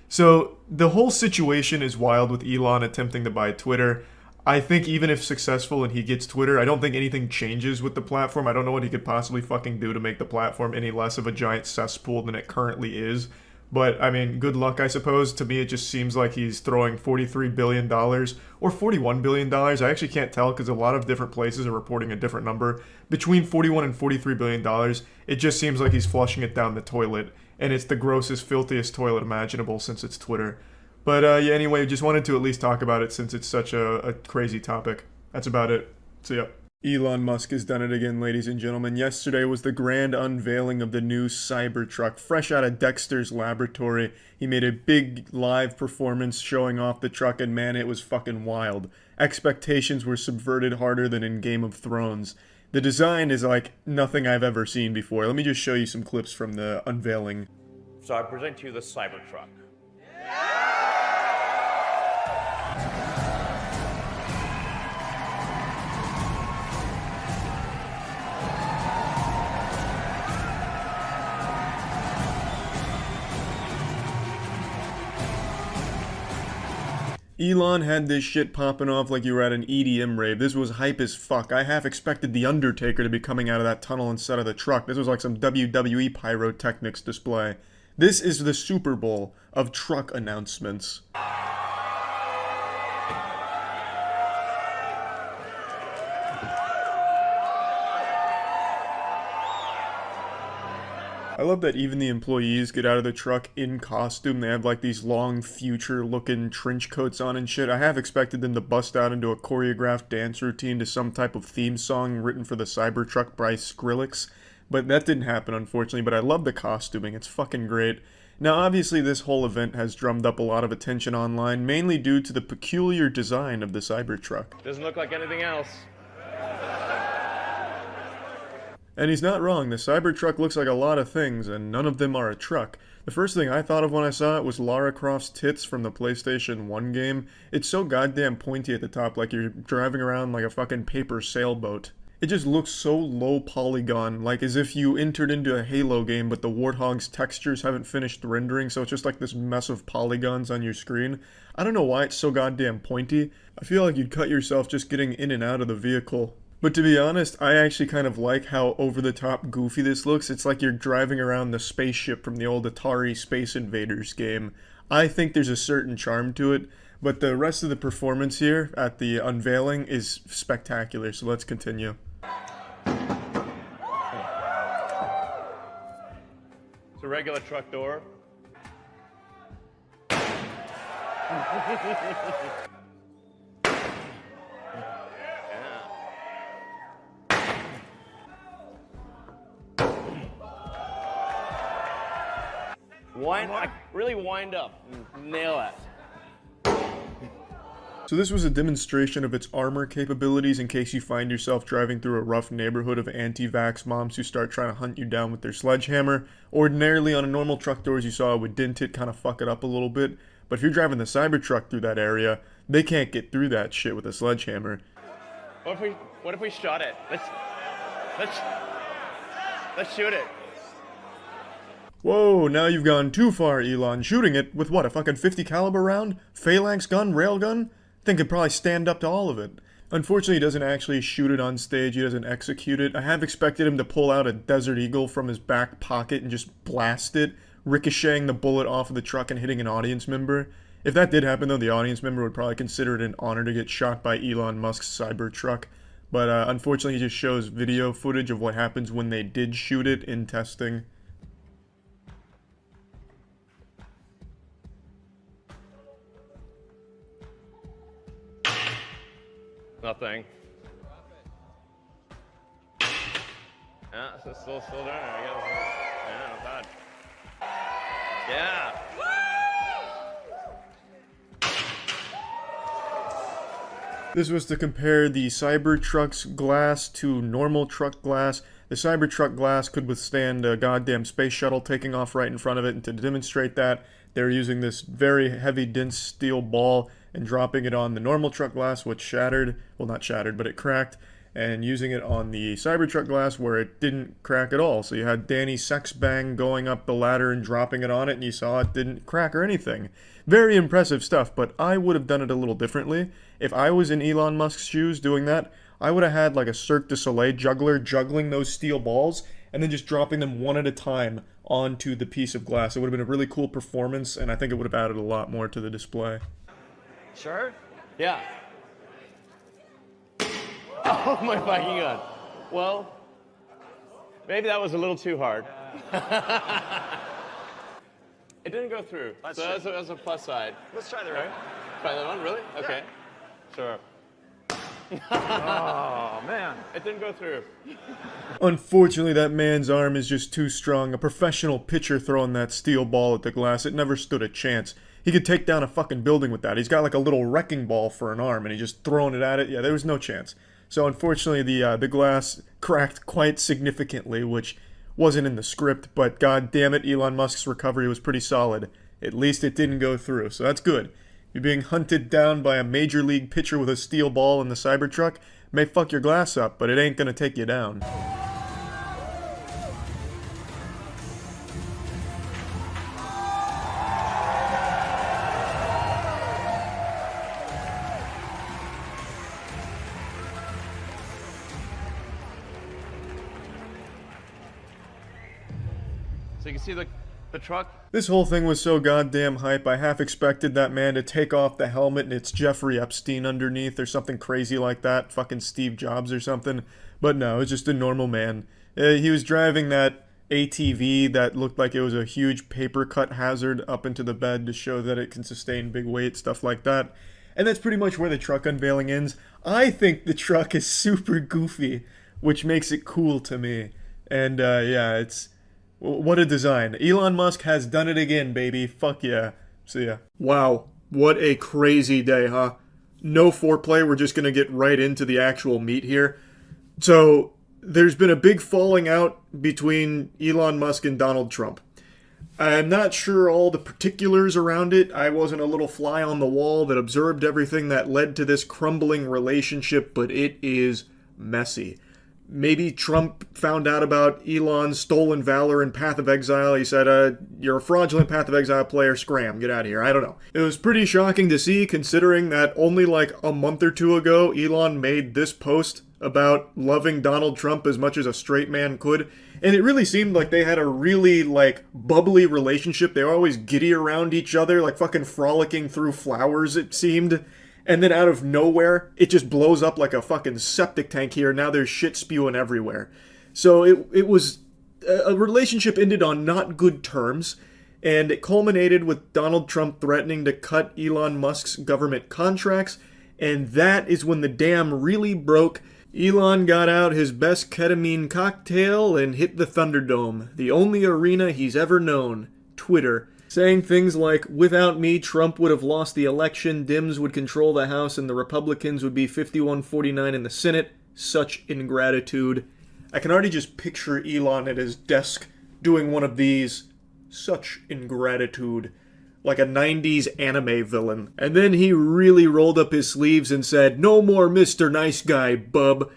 So the whole situation is wild with Elon attempting to buy Twitter. I think even if successful and he gets Twitter, I don't think anything changes with the platform. I don't know what he could possibly fucking do to make the platform any less of a giant cesspool than it currently is. But, I mean, good luck, I suppose. To me, it just seems like he's throwing $43 billion or $41 billion. I actually can't tell because a lot of different places are reporting a different number. Between $41 and $43 billion, it just seems like he's flushing it down the toilet. And it's the grossest, filthiest toilet imaginable since it's Twitter. But, yeah, anyway, just wanted to at least talk about it since it's such a crazy topic. That's about it. See ya. Elon Musk has done it again, ladies and gentlemen. Yesterday was the grand unveiling of the new Cybertruck, fresh out of Dexter's laboratory. He made a big live performance showing off the truck, and man, it was fucking wild. Expectations were subverted harder than in Game of Thrones. The design is like nothing I've ever seen before. Let me just show you some clips from the unveiling. So I present to you the Cybertruck. Elon had this shit popping off like you were at an EDM rave. This was hype as fuck. I half expected The Undertaker to be coming out of that tunnel instead of the truck. This was like some WWE pyrotechnics display. This is the Super Bowl of truck announcements. I love that even the employees get out of the truck in costume. They have like these long future-looking trench coats on and shit. I have expected them to bust out into a choreographed dance routine to some type of theme song written for the Cybertruck by Skrillex. But that didn't happen, unfortunately. But I love the costuming. It's fucking great. Now, obviously, this whole event has drummed up a lot of attention online, mainly due to the peculiar design of the Cybertruck. Doesn't look like anything else. And he's not wrong, the Cybertruck looks like a lot of things, and none of them are a truck. The first thing I thought of when I saw it was Lara Croft's tits from the PlayStation 1 game. It's so goddamn pointy at the top, like you're driving around like a fucking paper sailboat. It just looks so low polygon, like as if you entered into a Halo game but the Warthog's textures haven't finished rendering, so it's just like this mess of polygons on your screen. I don't know why it's so goddamn pointy. I feel like you'd cut yourself just getting in and out of the vehicle. But to be honest, I actually kind of like how over-the-top goofy this looks. It's like you're driving around the spaceship from the old Atari Space Invaders game. I think there's a certain charm to it, but the rest of the performance here at the unveiling is spectacular, so let's continue. It's a regular truck door. Really wind up and nail it. So this was a demonstration of its armor capabilities in case you find yourself driving through a rough neighborhood of anti-vax moms who start trying to hunt you down with their sledgehammer. Ordinarily on a normal truck door, as you saw, it would dent it, kind of fuck it up a little bit. But if you're driving the Cybertruck through that area, they can't get through that shit with a sledgehammer. What if we shot it? Let's shoot it. Whoa, now you've gone too far, Elon. Shooting it with what, a fucking 50 caliber round? Phalanx gun? Railgun? Think it'd probably stand up to all of it. Unfortunately, he doesn't actually shoot it on stage. He doesn't execute it. I have expected him to pull out a Desert Eagle from his back pocket and just blast it ricocheting the bullet off of the truck and hitting an audience member. If that did happen, though, the audience member would probably consider it an honor to get shot by Elon Musk's Cybertruck. But unfortunately, he just shows video footage of what happens when they did shoot it in testing. Nothing. Yeah, so still doing it, I guess. Yeah, not bad. Yeah. This was to compare the Cybertruck's glass to normal truck glass. The Cybertruck glass could withstand a goddamn space shuttle taking off right in front of it, and to demonstrate that, they're using this very heavy, dense steel ball and dropping it on the normal truck glass, which shattered. Well, not shattered, but it cracked. And using it on the Cybertruck glass where it didn't crack at all. So you had Danny Sexbang going up the ladder and dropping it on it, and you saw it didn't crack or anything. Very impressive stuff, but I would have done it a little differently. If I was in Elon Musk's shoes doing that, I would have had like a Cirque du Soleil juggler juggling those steel balls and then just dropping them one at a time onto the piece of glass. It would have been a really cool performance, and I think it would have added a lot more to the display. Sure? Yeah. Oh my fucking god. Well, maybe that was a little too hard. It didn't go through. So that's a plus side. Let's try the right. Try that one, really? Okay. Sure. Oh, man. It didn't go through. Unfortunately, that man's arm is just too strong. A professional pitcher throwing that steel ball at the glass, it never stood a chance. He could take down a fucking building with that. He's got like a little wrecking ball for an arm, and he's just throwing it at it. Yeah, there was no chance. So unfortunately, the glass cracked quite significantly, which wasn't in the script, but god damn it, Elon Musk's recovery was pretty solid. At least it didn't go through, so that's good. You're being hunted down by a major league pitcher with a steel ball in the Cybertruck. May fuck your glass up, but it ain't gonna take you down. So you can see the truck. This whole thing was so goddamn hype, I half expected that man to take off the helmet and it's Jeffrey Epstein underneath or something crazy like that, fucking Steve Jobs or something. But no, it's just a normal man. He was driving that ATV that looked like it was a huge paper cut hazard up into the bed to show that it can sustain big weight, stuff like that. And that's pretty much where the truck unveiling ends. I think the truck is super goofy, which makes it cool to me. And yeah, it's... what a design. Elon Musk has done it again, baby. Fuck yeah. See ya. Wow. What a crazy day, huh? No foreplay. We're just gonna get right into the actual meat here. So, there's been a big falling out between Elon Musk and Donald Trump. I'm not sure all the particulars around it. I wasn't a little fly on the wall that observed everything that led to this crumbling relationship, but it is messy. Maybe Trump found out about Elon's stolen valor in Path of Exile. He said, you're a fraudulent Path of Exile player, scram, get out of here. I don't know. It was pretty shocking to see, considering that only like a month or two ago, Elon made this post about loving Donald Trump as much as a straight man could. And it really seemed like they had a really, like, bubbly relationship. They were always giddy around each other, like fucking frolicking through flowers, it seemed. And then out of nowhere, it just blows up like a fucking septic tank here. Now there's shit spewing everywhere. So it was... a relationship ended on not good terms, and it culminated with Donald Trump threatening to cut Elon Musk's government contracts, and that is when the dam really broke. Elon got out his best ketamine cocktail and hit the Thunderdome, the only arena he's ever known, Twitter. Saying things like, without me, Trump would have lost the election, Dems would control the House, and the Republicans would be 51-49 in the Senate. Such ingratitude. I can already just picture Elon at his desk doing one of these. Such ingratitude. Like a 90s anime villain. And then he really rolled up his sleeves and said, no more Mr. Nice Guy, bub.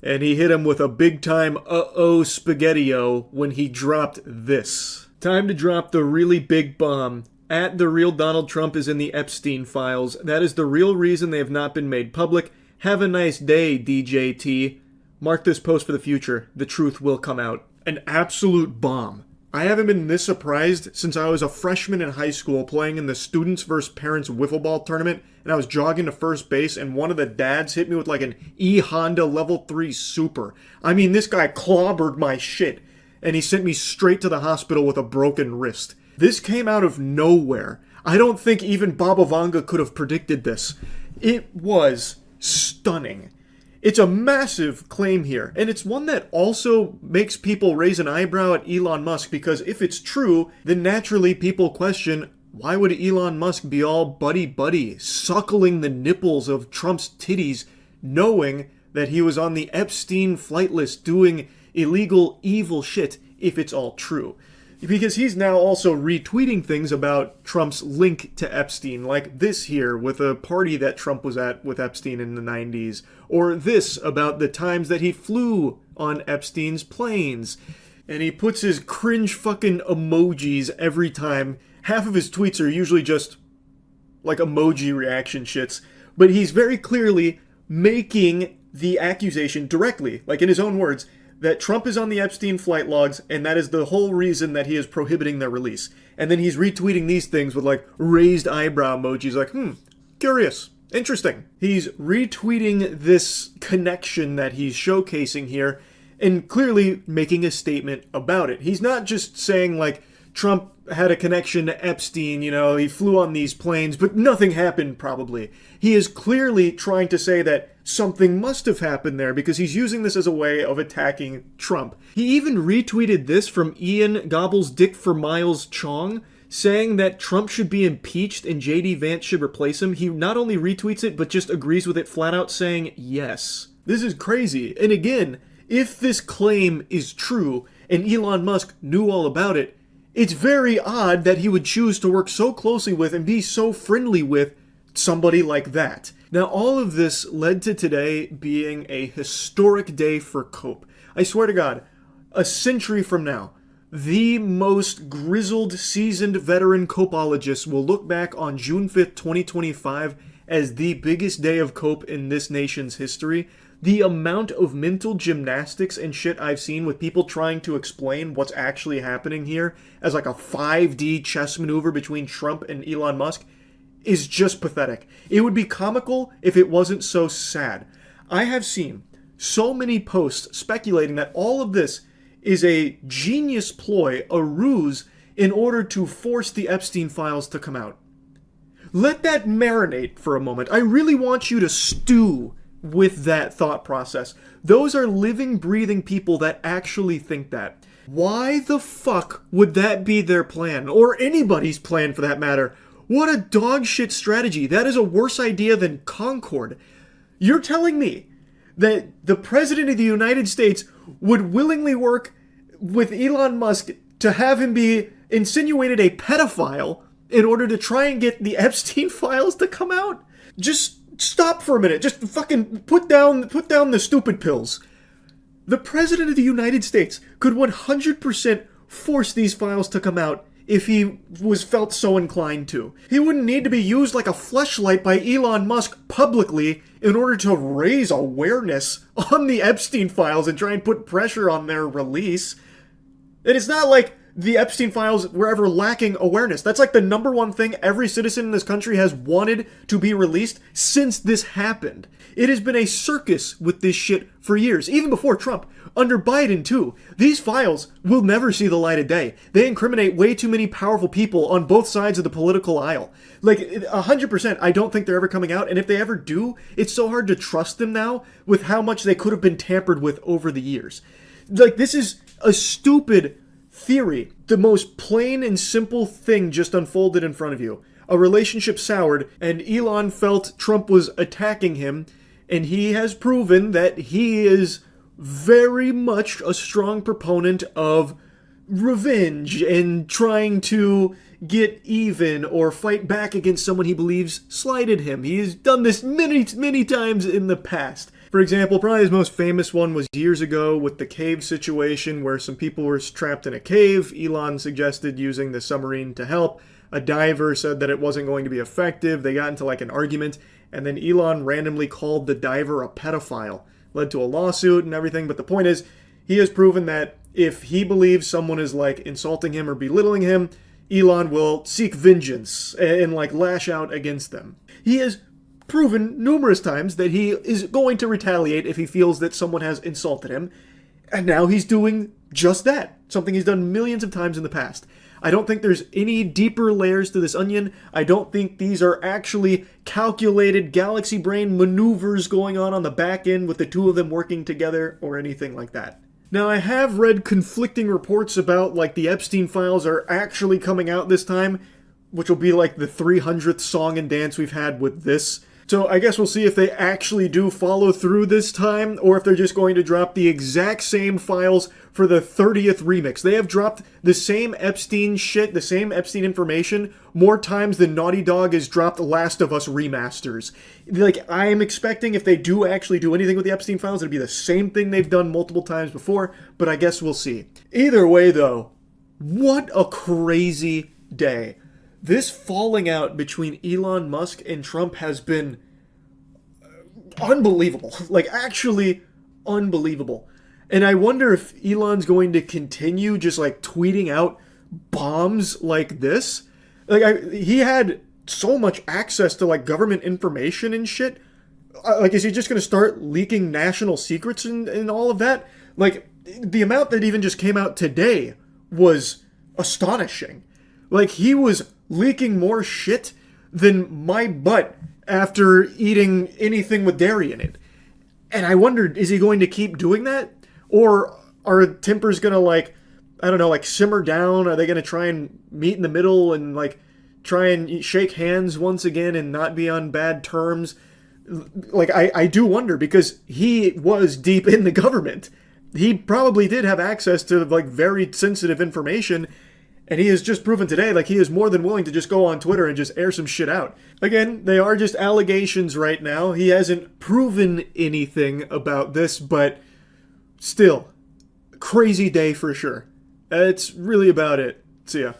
And he hit him with a big-time uh-oh spaghetti-o when he dropped this. Time to drop the really big bomb. At the real Donald Trump is in the Epstein files. That is the real reason they have not been made public. Have a nice day, DJT. Mark this post for the future. The truth will come out. An absolute bomb. I haven't been this surprised since I was a freshman in high school playing in the Students vs. Parents Wiffle Ball tournament, and I was jogging to first base, and one of the dads hit me with like an E-Honda Level 3 Super. I mean, this guy clobbered my shit, and he sent me straight to the hospital with a broken wrist. This came out of nowhere. I don't think even Baba Vanga could have predicted this. It was stunning. It's a massive claim here, and it's one that also makes people raise an eyebrow at Elon Musk, because if it's true, then naturally people question, why would Elon Musk be all buddy-buddy, suckling the nipples of Trump's titties, knowing that he was on the Epstein flight list doing illegal, evil shit, if it's all true? Because he's now also retweeting things about Trump's link to Epstein, like this here with a party that Trump was at with Epstein in the 90s, or this about the times that he flew on Epstein's planes. And he puts his cringe fucking emojis every time. Half of his tweets are usually just like emoji reaction shits, but he's very clearly making the accusation directly, like in his own words, that Trump is on the Epstein flight logs, and that is the whole reason that he is prohibiting their release. And then he's retweeting these things with, like, raised eyebrow emojis, like, curious, interesting. He's retweeting this connection that he's showcasing here, and clearly making a statement about it. He's not just saying, like, Trump had a connection to Epstein, you know, he flew on these planes, but nothing happened, probably. He is clearly trying to say that something must have happened there, because he's using this as a way of attacking Trump. He even retweeted this from Ian Gobbles Dick for Miles Chong, saying that Trump should be impeached and J.D. Vance should replace him. He not only retweets it, but just agrees with it flat out, saying yes. This is crazy. And again, if this claim is true, and Elon Musk knew all about it, it's very odd that he would choose to work so closely with and be so friendly with somebody like that. Now, all of this led to today being a historic day for Cope. I swear to God, a century from now, the most grizzled, seasoned veteran Copeologists will look back on June 5th, 2025 as the biggest day of Cope in this nation's history. The amount of mental gymnastics and shit I've seen with people trying to explain what's actually happening here as like a 5D chess maneuver between Trump and Elon Musk is just pathetic. It would be comical if it wasn't so sad. I have seen so many posts speculating that all of this is a genius ploy, a ruse, in order to force the Epstein files to come out. Let that marinate for a moment. I really want you to stew with that thought process. Those are living, breathing people that actually think that. Why the fuck would that be their plan? Or anybody's plan for that matter? What a dog shit strategy. That is a worse idea than Concord. You're telling me that the President of the United States would willingly work with Elon Musk to have him be insinuated a pedophile in order to try and get the Epstein files to come out? Just stop for a minute. Just fucking put down the stupid pills. The President of the United States could 100% force these files to come out if he was felt so inclined to. He wouldn't need to be used like a fleshlight by Elon Musk publicly in order to raise awareness on the Epstein files and try and put pressure on their release. And it's not like the Epstein files were ever lacking awareness. That's like the number one thing every citizen in this country has wanted to be released since this happened. It has been a circus with this shit for years, even before Trump. Under Biden, too. These files will never see the light of day. They incriminate way too many powerful people on both sides of the political aisle. Like, 100%, I don't think they're ever coming out, and if they ever do, it's so hard to trust them now with how much they could have been tampered with over the years. Like, this is a stupid theory. The most plain and simple thing just unfolded in front of you. A relationship soured, and Elon felt Trump was attacking him, and he has proven that he is very much a strong proponent of revenge and trying to get even or fight back against someone he believes slighted him. He has done this many, many times in the past. For example, probably his most famous one was years ago with the cave situation where some people were trapped in a cave. Elon suggested using the submarine to help. A diver said that it wasn't going to be effective. They got into like an argument, and then Elon randomly called the diver a pedophile. Led to a lawsuit and everything, but the point is, he has proven that if he believes someone is like insulting him or belittling him, Elon will seek vengeance and like lash out against them. He has proven numerous times that he is going to retaliate if he feels that someone has insulted him, and now he's doing just that, something he's done millions of times in the past. I don't think there's any deeper layers to this onion. I don't think these are actually calculated galaxy brain maneuvers going on the back end with the two of them working together or anything like that. Now, I have read conflicting reports about, like, the Epstein files are actually coming out this time, which will be like the 300th song and dance we've had with this. So I guess we'll see if they actually do follow through this time, or if they're just going to drop the exact same files for the 30th remix. They have dropped the same Epstein shit, the same Epstein information, more times than Naughty Dog has dropped Last of Us remasters. Like, I'm expecting if they do actually do anything with the Epstein files, it'll be the same thing they've done multiple times before, but I guess we'll see. Either way, though, what a crazy day. This falling out between Elon Musk and Trump has been unbelievable. Like, actually unbelievable. And I wonder if Elon's going to continue just, like, tweeting out bombs like this. Like, he had so much access to, like, government information and shit. Like, is he just going to start leaking national secrets and all of that? Like, the amount that even just came out today was astonishing. Like, he was leaking more shit than my butt after eating anything with dairy in it. And I wondered, is he going to keep doing that? Or are tempers going to, like, I don't know, like, simmer down? Are they going to try and meet in the middle and, like, try and shake hands once again and not be on bad terms? Like, I do wonder, because he was deep in the government. He probably did have access to, like, very sensitive information. And he has just proven today, like, he is more than willing to just go on Twitter and just air some shit out. Again, they are just allegations right now. He hasn't proven anything about this, but still, crazy day for sure. That's really about it. See ya.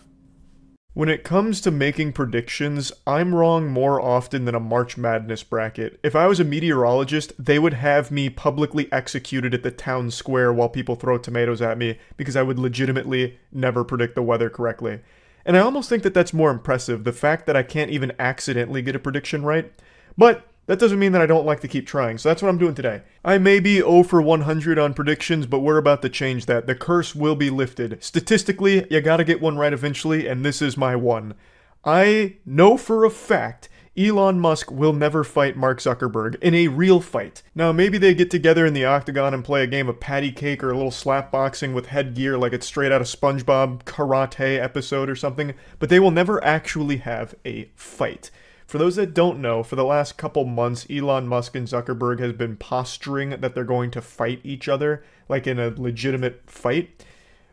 When it comes to making predictions, I'm wrong more often than a March Madness bracket. If I was a meteorologist, they would have me publicly executed at the town square while people throw tomatoes at me, because I would legitimately never predict the weather correctly. And I almost think that that's more impressive, the fact that I can't even accidentally get a prediction right. But that doesn't mean that I don't like to keep trying, so that's what I'm doing today. I may be 0 for 100 on predictions, but we're about to change that. The curse will be lifted. Statistically, you gotta get one right eventually, and this is my one. I know for a fact Elon Musk will never fight Mark Zuckerberg in a real fight. Now, maybe they get together in the octagon and play a game of patty cake or a little slap boxing with headgear like it's straight out of SpongeBob karate episode or something, but they will never actually have a fight. For those that don't know, for the last couple months, Elon Musk and Zuckerberg has been posturing that they're going to fight each other, like in a legitimate fight.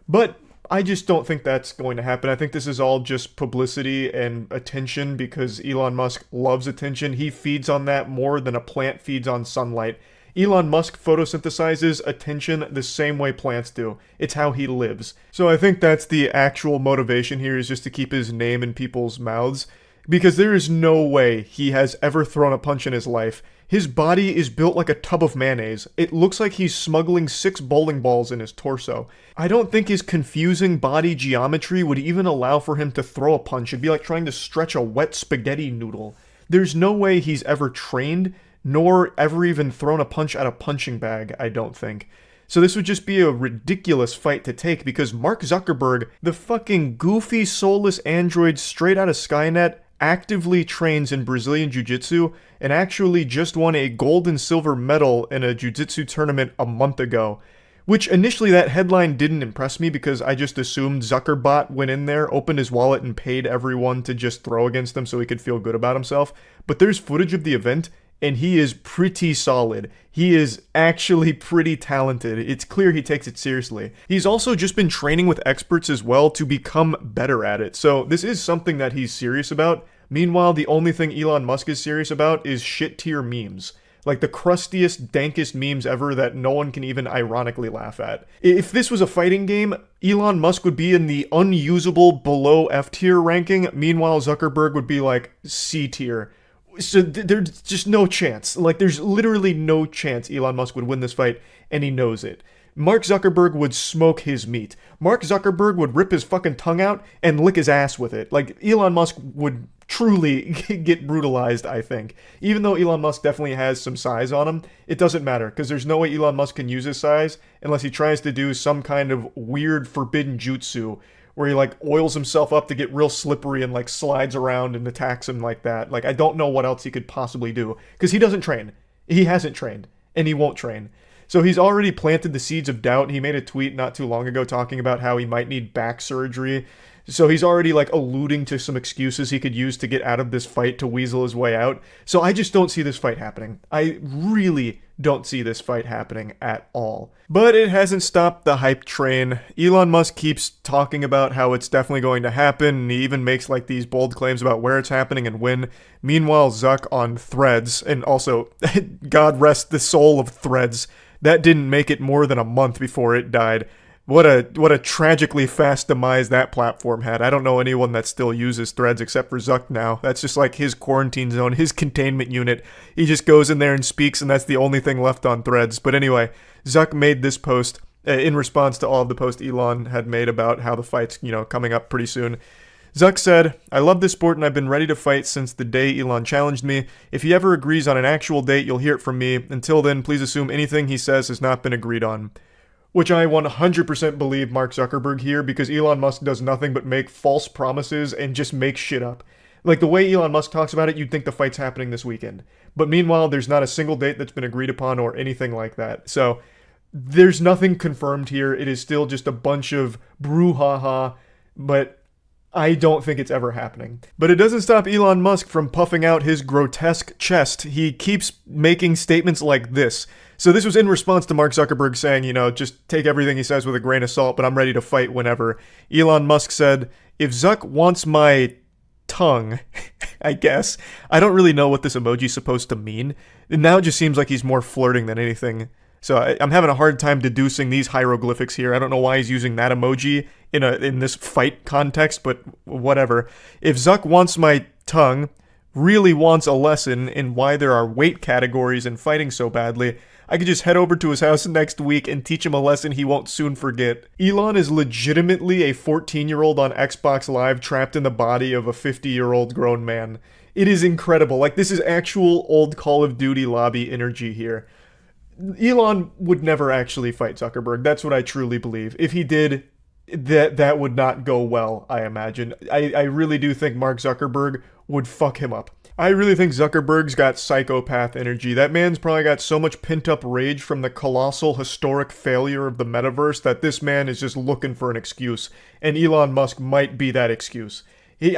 But I just don't think that's going to happen. I think this is all just publicity and attention, because Elon Musk loves attention. He feeds on that more than a plant feeds on sunlight. Elon Musk photosynthesizes attention the same way plants do. It's how he lives. So I think that's the actual motivation here, is just to keep his name in people's mouths. Because there is no way he has ever thrown a punch in his life. His body is built like a tub of mayonnaise. It looks like he's smuggling 6 bowling balls in his torso. I don't think his confusing body geometry would even allow for him to throw a punch. It'd be like trying to stretch a wet spaghetti noodle. There's no way he's ever trained, nor ever even thrown a punch at a punching bag, I don't think. So this would just be a ridiculous fight to take, because Mark Zuckerberg, the fucking goofy soulless android straight out of Skynet, actively trains in Brazilian Jiu-Jitsu and actually just won a gold and silver medal in a Jiu-Jitsu tournament a month ago. Which initially that headline didn't impress me, because I just assumed Zuckerbot went in there, opened his wallet and paid everyone to just throw against him so he could feel good about himself. But there's footage of the event, and he is pretty solid. He is actually pretty talented. It's clear he takes it seriously. He's also just been training with experts as well to become better at it. So this is something that he's serious about. Meanwhile, the only thing Elon Musk is serious about is shit tier memes. Like the crustiest, dankest memes ever that no one can even ironically laugh at. If this was a fighting game, Elon Musk would be in the unusable below F tier ranking. Meanwhile, Zuckerberg would be like C tier. So there's just no chance. Like, there's literally no chance Elon Musk would win this fight, and he knows it. Mark Zuckerberg would smoke his meat. Mark Zuckerberg would rip his fucking tongue out and lick his ass with it. Like, Elon Musk would truly get brutalized, I think. Even though Elon Musk definitely has some size on him, it doesn't matter, because there's no way Elon Musk can use his size unless he tries to do some kind of weird forbidden jutsu where he, like, oils himself up to get real slippery and, like, slides around and attacks him like that. Like, I don't know what else he could possibly do, because he doesn't train. He hasn't trained, and he won't train. So he's already planted the seeds of doubt. He made a tweet not too long ago talking about how he might need back surgery. So he's already, like, alluding to some excuses he could use to get out of this fight to weasel his way out. So I just don't see this fight happening. I really don't see this fight happening at all. But it hasn't stopped the hype train. Elon Musk keeps talking about how it's definitely going to happen, and he even makes, like, these bold claims about where it's happening and when. Meanwhile, Zuck on Threads, and also, God rest the soul of Threads, that didn't make it more than a month before it died. What a tragically fast demise that platform had. I don't know anyone that still uses Threads except for Zuck now. That's just like his quarantine zone, his containment unit. He just goes in there and speaks, and that's the only thing left on Threads. But anyway, Zuck made this post in response to all of the posts Elon had made about how the fight's, coming up pretty soon. Zuck said, "I love this sport and I've been ready to fight since the day Elon challenged me. If he ever agrees on an actual date, you'll hear it from me. Until then, please assume anything he says has not been agreed on." Which I 100% believe Mark Zuckerberg here, because Elon Musk does nothing but make false promises and just make shit up. Like, the way Elon Musk talks about it, you'd think the fight's happening this weekend. But meanwhile, there's not a single date that's been agreed upon or anything like that. So, there's nothing confirmed here. It is still just a bunch of brouhaha, but I don't think it's ever happening. But it doesn't stop Elon Musk from puffing out his grotesque chest. He keeps making statements like this. So this was in response to Mark Zuckerberg saying, just take everything he says with a grain of salt, but I'm ready to fight whenever. Elon Musk said, "If Zuck wants my tongue," I guess. I don't really know what this emoji's supposed to mean. And now it just seems like he's more flirting than anything. So I'm having a hard time deducing these hieroglyphics here. I don't know why he's using that emoji in this fight context, but whatever. If Zuck wants my tongue, really wants a lesson in why there are weight categories in fighting so badly, I could just head over to his house next week and teach him a lesson he won't soon forget. Elon is legitimately a 14-year-old on Xbox Live trapped in the body of a 50-year-old grown man. It is incredible. Like, this is actual old Call of Duty lobby energy here. Elon would never actually fight Zuckerberg. That's what I truly believe. If he did, that would not go well, I imagine. I really do think Mark Zuckerberg would fuck him up. I really think Zuckerberg's got psychopath energy. That man's probably got so much pent-up rage from the colossal historic failure of the metaverse that this man is just looking for an excuse. And Elon Musk might be that excuse.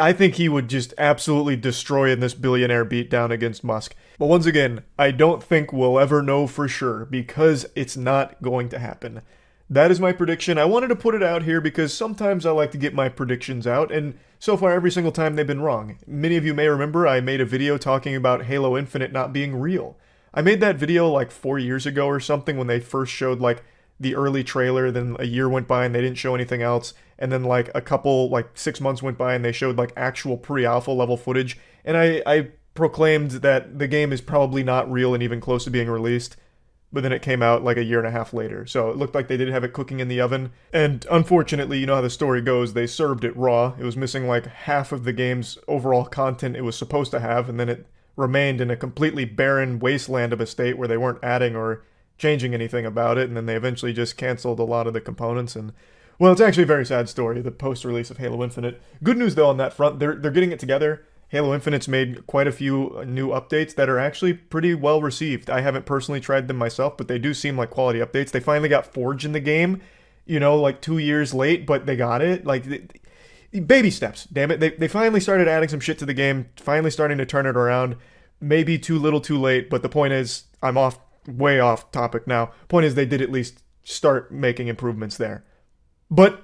I think he would just absolutely destroy in this billionaire beatdown against Musk. But once again, I don't think we'll ever know for sure, because it's not going to happen. That is my prediction. I wanted to put it out here because sometimes I like to get my predictions out, and so far every single time they've been wrong. Many of you may remember I made a video talking about Halo Infinite not being real. I made that video like 4 years ago or something when they first showed like the early trailer, then a year went by and they didn't show anything else, and then like 6 months went by and they showed like actual pre-alpha level footage, and I proclaimed that the game is probably not real and even close to being released. But then it came out like a year and a half later, so it looked like they did have it cooking in the oven. And unfortunately, you know how the story goes, they served it raw. It was missing like half of the game's overall content it was supposed to have, and then it remained in a completely barren wasteland of a state where they weren't adding or changing anything about it, and then they eventually just canceled a lot of the components. And well, it's actually a very sad story, the post-release of Halo Infinite. Good news though on that front, they're getting it together. Halo Infinite's made quite a few new updates that are actually pretty well received. I haven't personally tried them myself, but they do seem like quality updates. They finally got Forge in the game, like 2 years late, but they got it. Like, baby steps, damn it. They finally started adding some shit to the game, finally starting to turn it around. Maybe too little too late, but the point is, I'm way off topic now. Point is, they did at least start making improvements there. But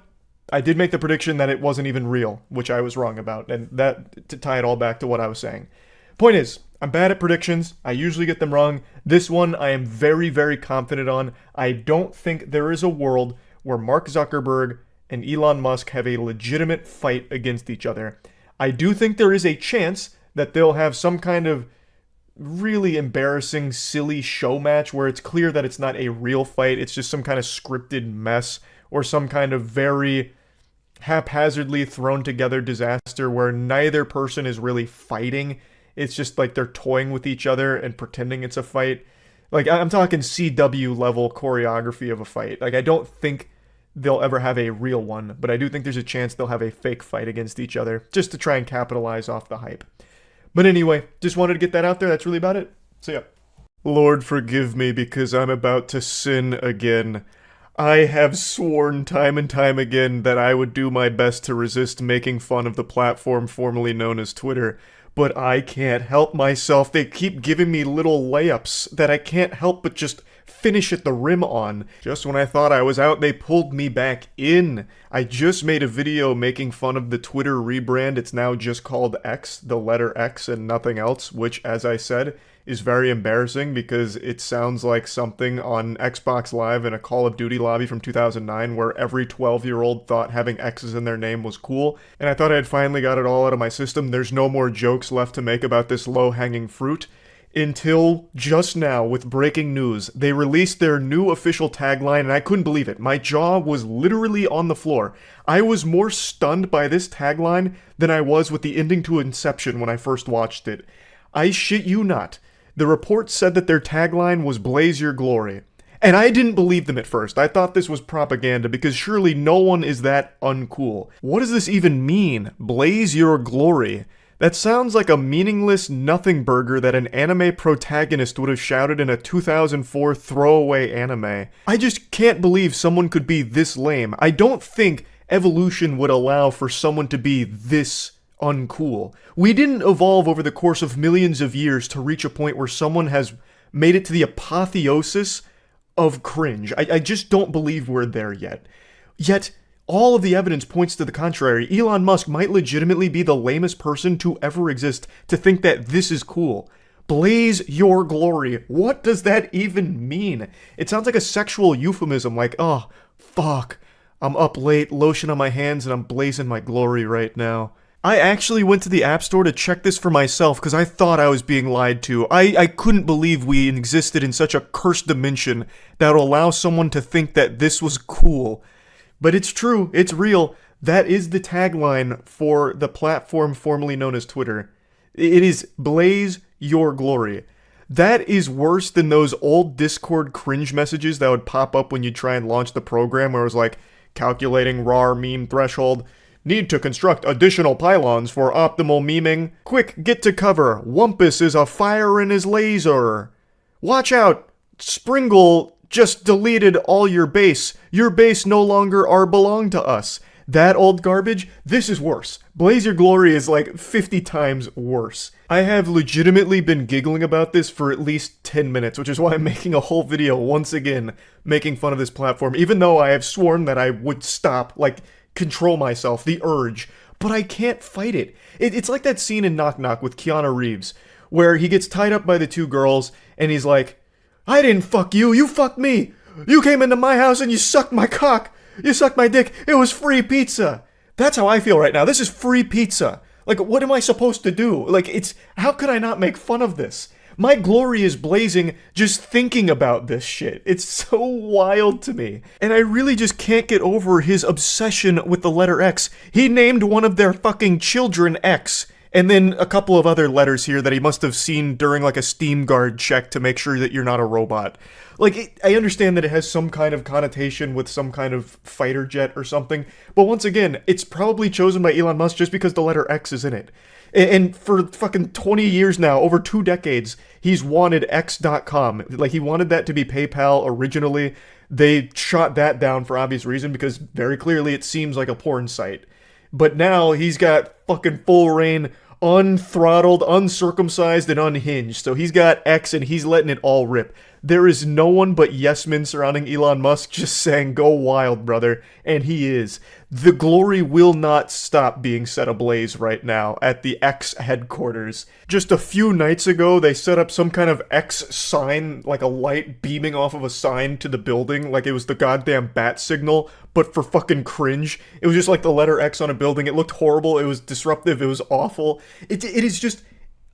I did make the prediction that it wasn't even real, which I was wrong about, and that to tie it all back to what I was saying. Point is, I'm bad at predictions. I usually get them wrong. This one I am very, very confident on. I don't think there is a world where Mark Zuckerberg and Elon Musk have a legitimate fight against each other. I do think there is a chance that they'll have some kind of really embarrassing, silly show match where it's clear that it's not a real fight, it's just some kind of scripted mess or some kind of very haphazardly thrown together disaster where neither person is really fighting. It's just like they're toying with each other and pretending it's a fight. Like, I'm talking CW level choreography of a fight. Like, I don't think they'll ever have a real one, but I do think there's a chance they'll have a fake fight against each other just to try and capitalize off the hype. But anyway, just wanted to get that out there. That's really about it. So yeah. Lord forgive me because I'm about to sin again. I have sworn time and time again that I would do my best to resist making fun of the platform formerly known as Twitter, but I can't help myself. They keep giving me little layups that I can't help but just finish at the rim on. Just when I thought I was out, they pulled me back in. I just made a video making fun of the Twitter rebrand. It's now just called X, the letter X and nothing else, which, as I said, is very embarrassing because it sounds like something on Xbox Live in a Call of Duty lobby from 2009 where every 12-year-old thought having X's in their name was cool, and I thought I had finally got it all out of my system. There's no more jokes left to make about this low-hanging fruit. Until just now, with breaking news, they released their new official tagline, and I couldn't believe it. My jaw was literally on the floor. I was more stunned by this tagline than I was with the ending to Inception when I first watched it. I shit you not. The report said that their tagline was "Blaze Your Glory." And I didn't believe them at first. I thought this was propaganda because surely no one is that uncool. What does this even mean? Blaze your glory. That sounds like a meaningless nothing burger that an anime protagonist would have shouted in a 2004 throwaway anime. I just can't believe someone could be this lame. I don't think evolution would allow for someone to be this uncool. We didn't evolve over the course of millions of years to reach a point where someone has made it to the apotheosis of cringe. I just don't believe we're there yet. Yet, all of the evidence points to the contrary. Elon Musk might legitimately be the lamest person to ever exist to think that this is cool. Blaze your glory. What does that even mean? It sounds like a sexual euphemism, like, oh, fuck, I'm up late, lotion on my hands, and I'm blazing my glory right now. I actually went to the App Store to check this for myself because I thought I was being lied to. I couldn't believe we existed in such a cursed dimension that would allow someone to think that this was cool. But it's true, it's real. That is the tagline for the platform formerly known as Twitter. It is blaze your glory. That is worse than those old Discord cringe messages that would pop up when you try and launch the program where it was like, calculating RAR meme threshold, need to construct additional pylons for optimal memeing. Quick, get to cover, Wumpus is a fire in his laser. Watch out, Springle just deleted all your base. Your base no longer belong to us. That old garbage, this is worse. Blaze Your Glory is like 50 times worse. I have legitimately been giggling about this for at least 10 minutes, which is why I'm making a whole video once again making fun of this platform, even though I have sworn that I would stop, like, control myself, the urge, but I can't fight it. It's like that scene in Knock Knock with Keanu Reeves, where he gets tied up by the two girls, and he's like, I didn't fuck you, you fucked me. You came into my house and you sucked my cock. You sucked my dick. It was free pizza. That's how I feel right now. This is free pizza. Like, what am I supposed to do? Like, how could I not make fun of this? My glory is blazing just thinking about this shit. It's so wild to me. And I really just can't get over his obsession with the letter X. He named one of their fucking children X. And then a couple of other letters here that he must have seen during like a Steam Guard check to make sure that you're not a robot. Like, I understand that it has some kind of connotation with some kind of fighter jet or something, but once again, it's probably chosen by Elon Musk just because the letter X is in it. And for fucking 20 years now, over 2 decades, he's wanted X.com. Like, he wanted that to be PayPal originally. They shot that down for obvious reason because very clearly it seems like a porn site. But now he's got fucking full reign, unthrottled, uncircumcised, and unhinged. So he's got X and he's letting it all rip. There is no one but yes men surrounding Elon Musk just saying, go wild, brother. And he is. The glory will not stop being set ablaze right now at the X headquarters. Just a few nights ago, they set up some kind of X sign, like a light beaming off of a sign to the building, like it was the goddamn bat signal, but for fucking cringe. It was just like the letter X on a building. It looked horrible. It was disruptive. It was awful. It is just...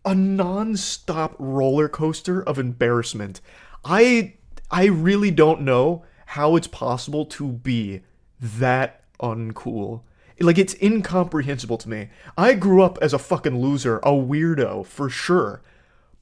a non-stop roller coaster of embarrassment. I really don't know how it's possible to be that uncool. Like, it's incomprehensible to me. I grew up as a fucking loser, a weirdo, for sure.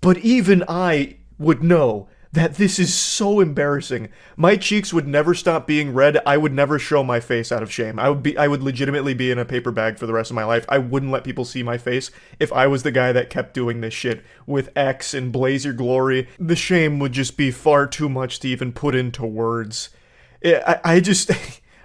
But even I would know that this is so embarrassing. My cheeks would never stop being red. I would never show my face out of shame. I would legitimately be in a paper bag for the rest of my life. I wouldn't let people see my face if I was the guy that kept doing this shit with X and Blaze Your Glory. The shame would just be far too much to even put into words. I just...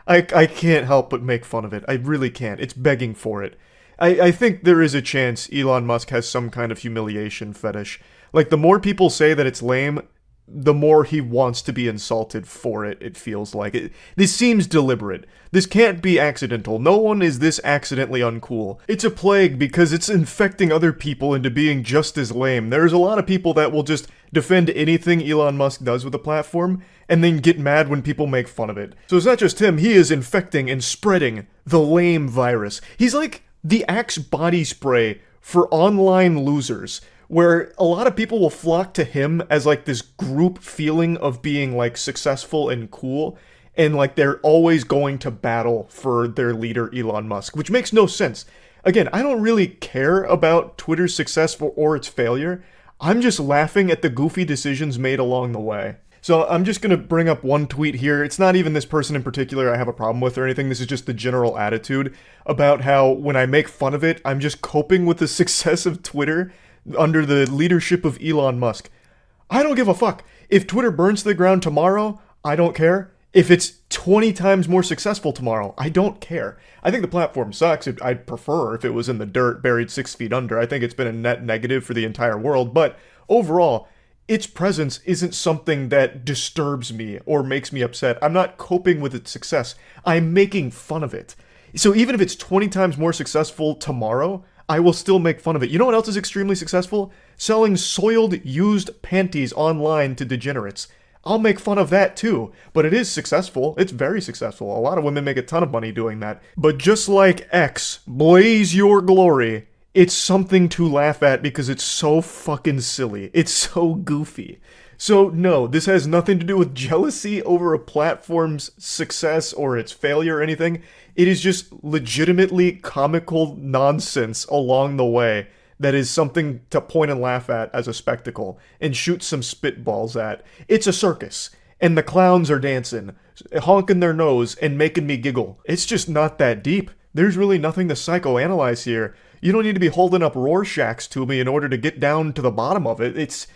I can't help but make fun of it. I really can't. It's begging for it. I think there is a chance Elon Musk has some kind of humiliation fetish. Like, the more people say that it's lame, the more he wants to be insulted for it, it feels like. This seems deliberate. This can't be accidental. No one is this accidentally uncool. It's a plague because it's infecting other people into being just as lame. There's a lot of people that will just defend anything Elon Musk does with the platform, and then get mad when people make fun of it. So it's not just him, he is infecting and spreading the lame virus. He's like the Axe body spray for online losers, where a lot of people will flock to him as like this group feeling of being like successful and cool, and like they're always going to battle for their leader Elon Musk, which makes no sense. Again, I don't really care about Twitter's success or its failure. I'm just laughing at the goofy decisions made along the way. So I'm just going to bring up one tweet here. It's not even this person in particular I have a problem with or anything. This is just the general attitude about how when I make fun of it, I'm just coping with the success of Twitter under the leadership of Elon Musk. I don't give a fuck. If Twitter burns to the ground tomorrow, I don't care. If it's 20 times more successful tomorrow, I don't care. I think the platform sucks. I'd prefer if it was in the dirt, buried 6 feet under. I think it's been a net negative for the entire world. But overall, its presence isn't something that disturbs me or makes me upset. I'm not coping with its success. I'm making fun of it. So even if it's 20 times more successful tomorrow, I will still make fun of it. You know what else is extremely successful? Selling soiled, used panties online to degenerates. I'll make fun of that too, but it is successful. It's very successful. A lot of women make a ton of money doing that. But just like X, Blaze Your Glory, it's something to laugh at because it's so fucking silly. It's so goofy. So no, this has nothing to do with jealousy over a platform's success or its failure or anything. It is just legitimately comical nonsense along the way that is something to point and laugh at as a spectacle and shoot some spitballs at. It's a circus, and the clowns are dancing, honking their nose and making me giggle. It's just not that deep. There's really nothing to psychoanalyze here. You don't need to be holding up Rorschachs to me in order to get down to the bottom of it. It's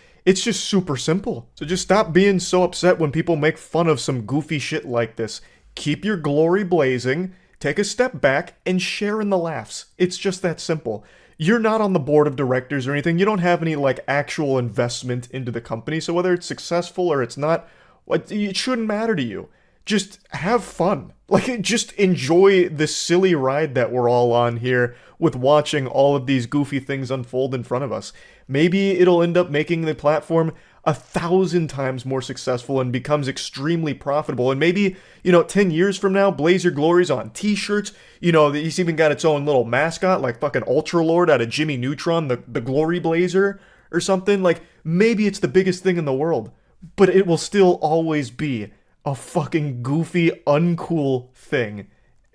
just super simple. So just stop being so upset when people make fun of some goofy shit like this. Keep your glory blazing, take a step back, and share in the laughs. It's just that simple. You're not on the board of directors or anything. You don't have any like actual investment into the company. So whether it's successful or it's not, it shouldn't matter to you. Just have fun. Like, just enjoy the silly ride that we're all on here with watching all of these goofy things unfold in front of us. Maybe it'll end up making the platform 1,000 times more successful and becomes extremely profitable. And maybe, 10 years from now, Blaze Your Glory's on t-shirts. He's even got its own little mascot, like fucking Ultra Lord out of Jimmy Neutron, the Glory Blazer or something. Like, maybe it's the biggest thing in the world, but it will still always be a fucking goofy, uncool thing.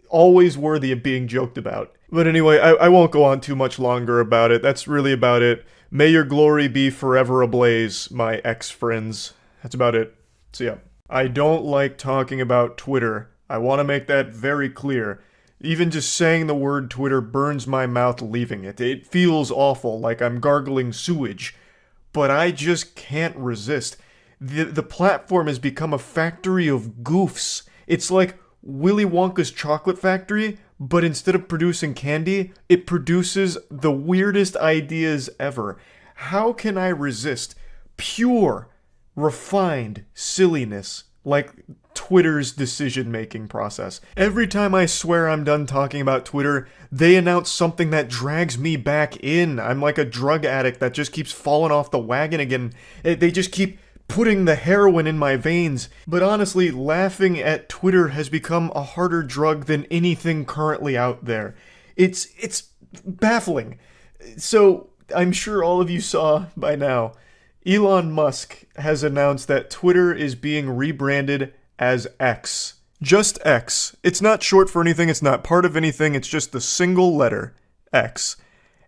Always worthy of being joked about. But anyway, I won't go on too much longer about it. That's really about it. May your glory be forever ablaze, my ex-friends. That's about it. See ya. I don't like talking about Twitter. I want to make that very clear. Even just saying the word Twitter burns my mouth leaving it. It feels awful, like I'm gargling sewage. But I just can't resist. The platform has become a factory of goofs. It's like Willy Wonka's chocolate factory, but instead of producing candy, it produces the weirdest ideas ever. How can I resist pure, refined silliness like Twitter's decision-making process? Every time I swear I'm done talking about Twitter, they announce something that drags me back in. I'm like a drug addict that just keeps falling off the wagon again. They just keep putting the heroin in my veins. But honestly, laughing at Twitter has become a harder drug than anything currently out there. It's baffling. So I'm sure all of you saw by now, Elon Musk has announced that Twitter is being rebranded as X. Just X. It's not short for anything, it's not part of anything, it's just the single letter, X.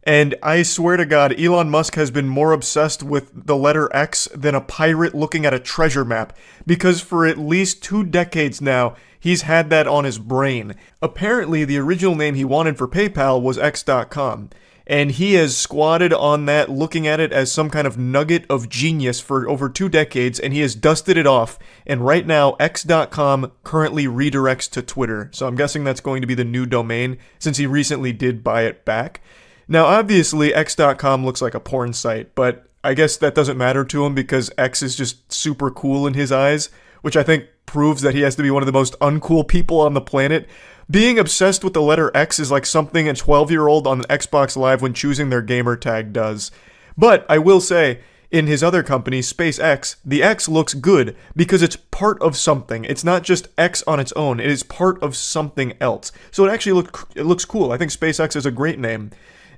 And I swear to God, Elon Musk has been more obsessed with the letter X than a pirate looking at a treasure map, because for at least 2 decades now, he's had that on his brain. Apparently, the original name he wanted for PayPal was X.com, and he has squatted on that, looking at it as some kind of nugget of genius for over 2 decades, and he has dusted it off, and right now, X.com currently redirects to Twitter, so I'm guessing that's going to be the new domain, since he recently did buy it back. Now, obviously, X.com looks like a porn site, but I guess that doesn't matter to him because X is just super cool in his eyes, which I think proves that he has to be one of the most uncool people on the planet. Being obsessed with the letter X is like something a 12-year-old on Xbox Live when choosing their gamer tag does. But I will say, in his other company, SpaceX, the X looks good because it's part of something. It's not just X on its own, it is part of something else. So it actually looks cool. I think SpaceX is a great name.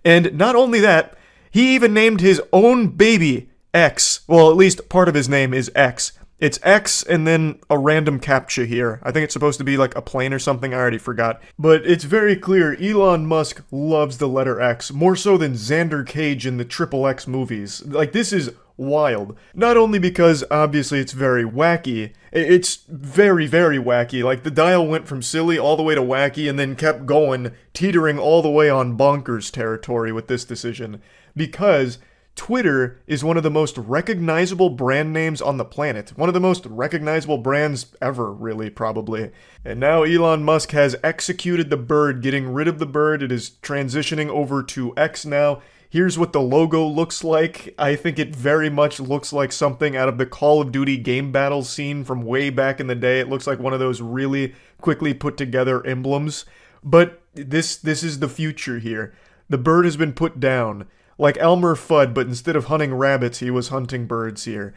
And not only that, he even named his own baby X. Well, at least part of his name is X. It's X and then a random captcha here. I think it's supposed to be like a plane or something, I already forgot. But it's very clear Elon Musk loves the letter X, more so than Xander Cage in the Triple X movies. Like, this is wild. Not only because, obviously, it's very wacky, it's very, very wacky. Like, the dial went from silly all the way to wacky and then kept going, teetering all the way on bonkers territory with this decision. Because Twitter is one of the most recognizable brand names on the planet. One of the most recognizable brands ever, really, probably. And now Elon Musk has executed the bird, getting rid of the bird. It is transitioning over to X now. Here's what the logo looks like. I think it very much looks like something out of the Call of Duty game battle scene from way back in the day. It looks like one of those really quickly put together emblems. But this is the future here. The bird has been put down. Like Elmer Fudd, but instead of hunting rabbits, he was hunting birds here.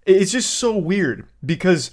It's just so weird, because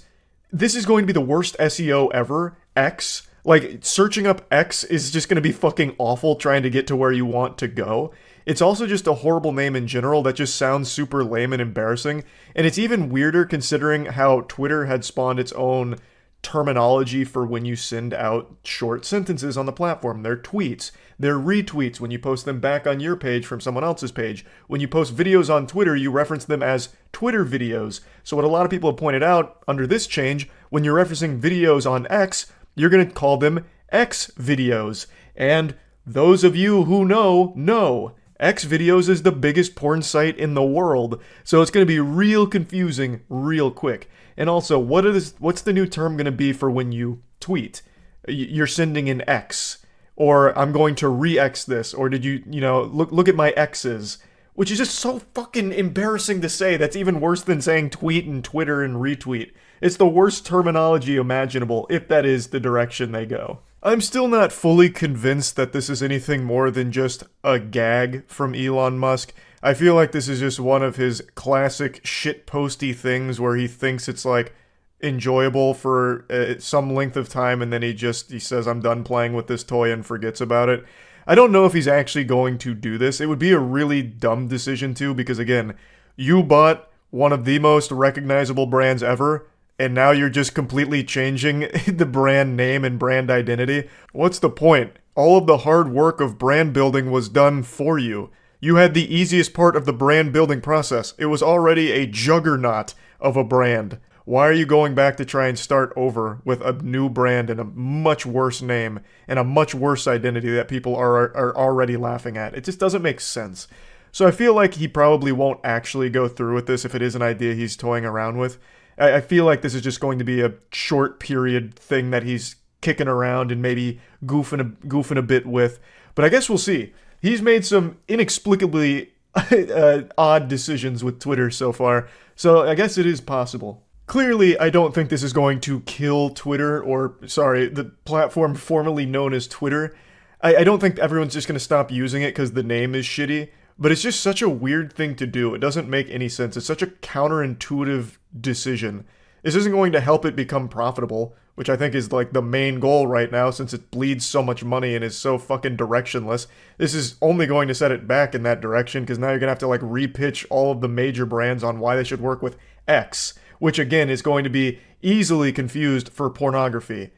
this is going to be the worst SEO ever. X. Like, searching up X is just going to be fucking awful trying to get to where you want to go. It's also just a horrible name in general that just sounds super lame and embarrassing. And it's even weirder considering how Twitter had spawned its own terminology for when you send out short sentences on the platform. They're tweets. They're retweets when you post them back on your page from someone else's page. When you post videos on Twitter, you reference them as Twitter videos. So what a lot of people have pointed out under this change, when you're referencing videos on X, you're going to call them X videos. And those of you who know, X videos is the biggest porn site in the world. So it's going to be real confusing real quick. And also, what's the new term going to be for when you tweet? You're sending an X. Or I'm going to re-X this. Or did you look at my X's. Which is just so fucking embarrassing to say. That's even worse than saying tweet and Twitter and retweet. It's the worst terminology imaginable, if that is the direction they go. I'm still not fully convinced that this is anything more than just a gag from Elon Musk. I feel like this is just one of his classic shitposty things where he thinks it's like enjoyable for some length of time and then he says, I'm done playing with this toy and forgets about it. I don't know if he's actually going to do this. It would be a really dumb decision too, because again, you bought one of the most recognizable brands ever, and now you're just completely changing the brand name and brand identity. What's the point? All of the hard work of brand building was done for you. You had the easiest part of the brand building process. It was already a juggernaut of a brand. Why are you going back to try and start over with a new brand and a much worse name and a much worse identity that people are already laughing at? It just doesn't make sense. So I feel like he probably won't actually go through with this if it is an idea he's toying around with. I feel like this is just going to be a short period thing that he's kicking around and maybe goofing a bit with. But I guess we'll see. He's made some inexplicably odd decisions with Twitter so far, so I guess it is possible. Clearly, I don't think this is going to kill Twitter, the platform formerly known as Twitter. I don't think everyone's just going to stop using it because the name is shitty, but it's just such a weird thing to do. It doesn't make any sense. It's such a counterintuitive decision This isn't going to help it become profitable, which I think is like the main goal right now since it bleeds so much money and is so fucking directionless. This is only going to set it back in that direction because now you're going to have to like repitch all of the major brands on why they should work with X, which again is going to be easily confused for pornography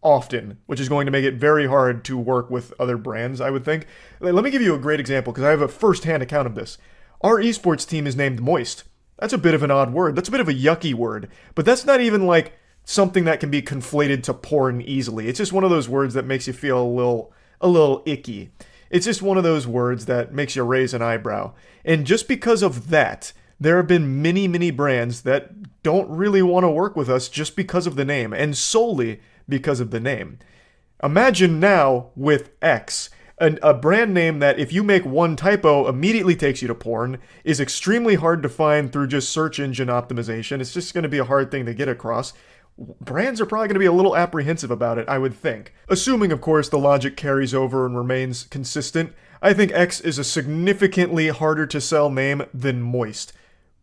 often, which is going to make it very hard to work with other brands, I would think. Let me give you a great example because I have a first-hand account of this. Our esports team is named Moist. That's a bit of an odd word. That's a bit of a yucky word. But that's not even like something that can be conflated to porn easily. It's just one of those words that makes you feel a little icky. It's just one of those words that makes you raise an eyebrow. And just because of that, there have been many brands that don't really want to work with us just because of the name, and solely because of the name. Imagine now with X, a brand name that if you make one typo immediately takes you to porn, is extremely hard to find through just search engine optimization. It's just going to be a hard thing to get across. Brands are probably going to be a little apprehensive about it, I would think. Assuming, of course, the logic carries over and remains consistent, I think X is a significantly harder to sell name than Moist.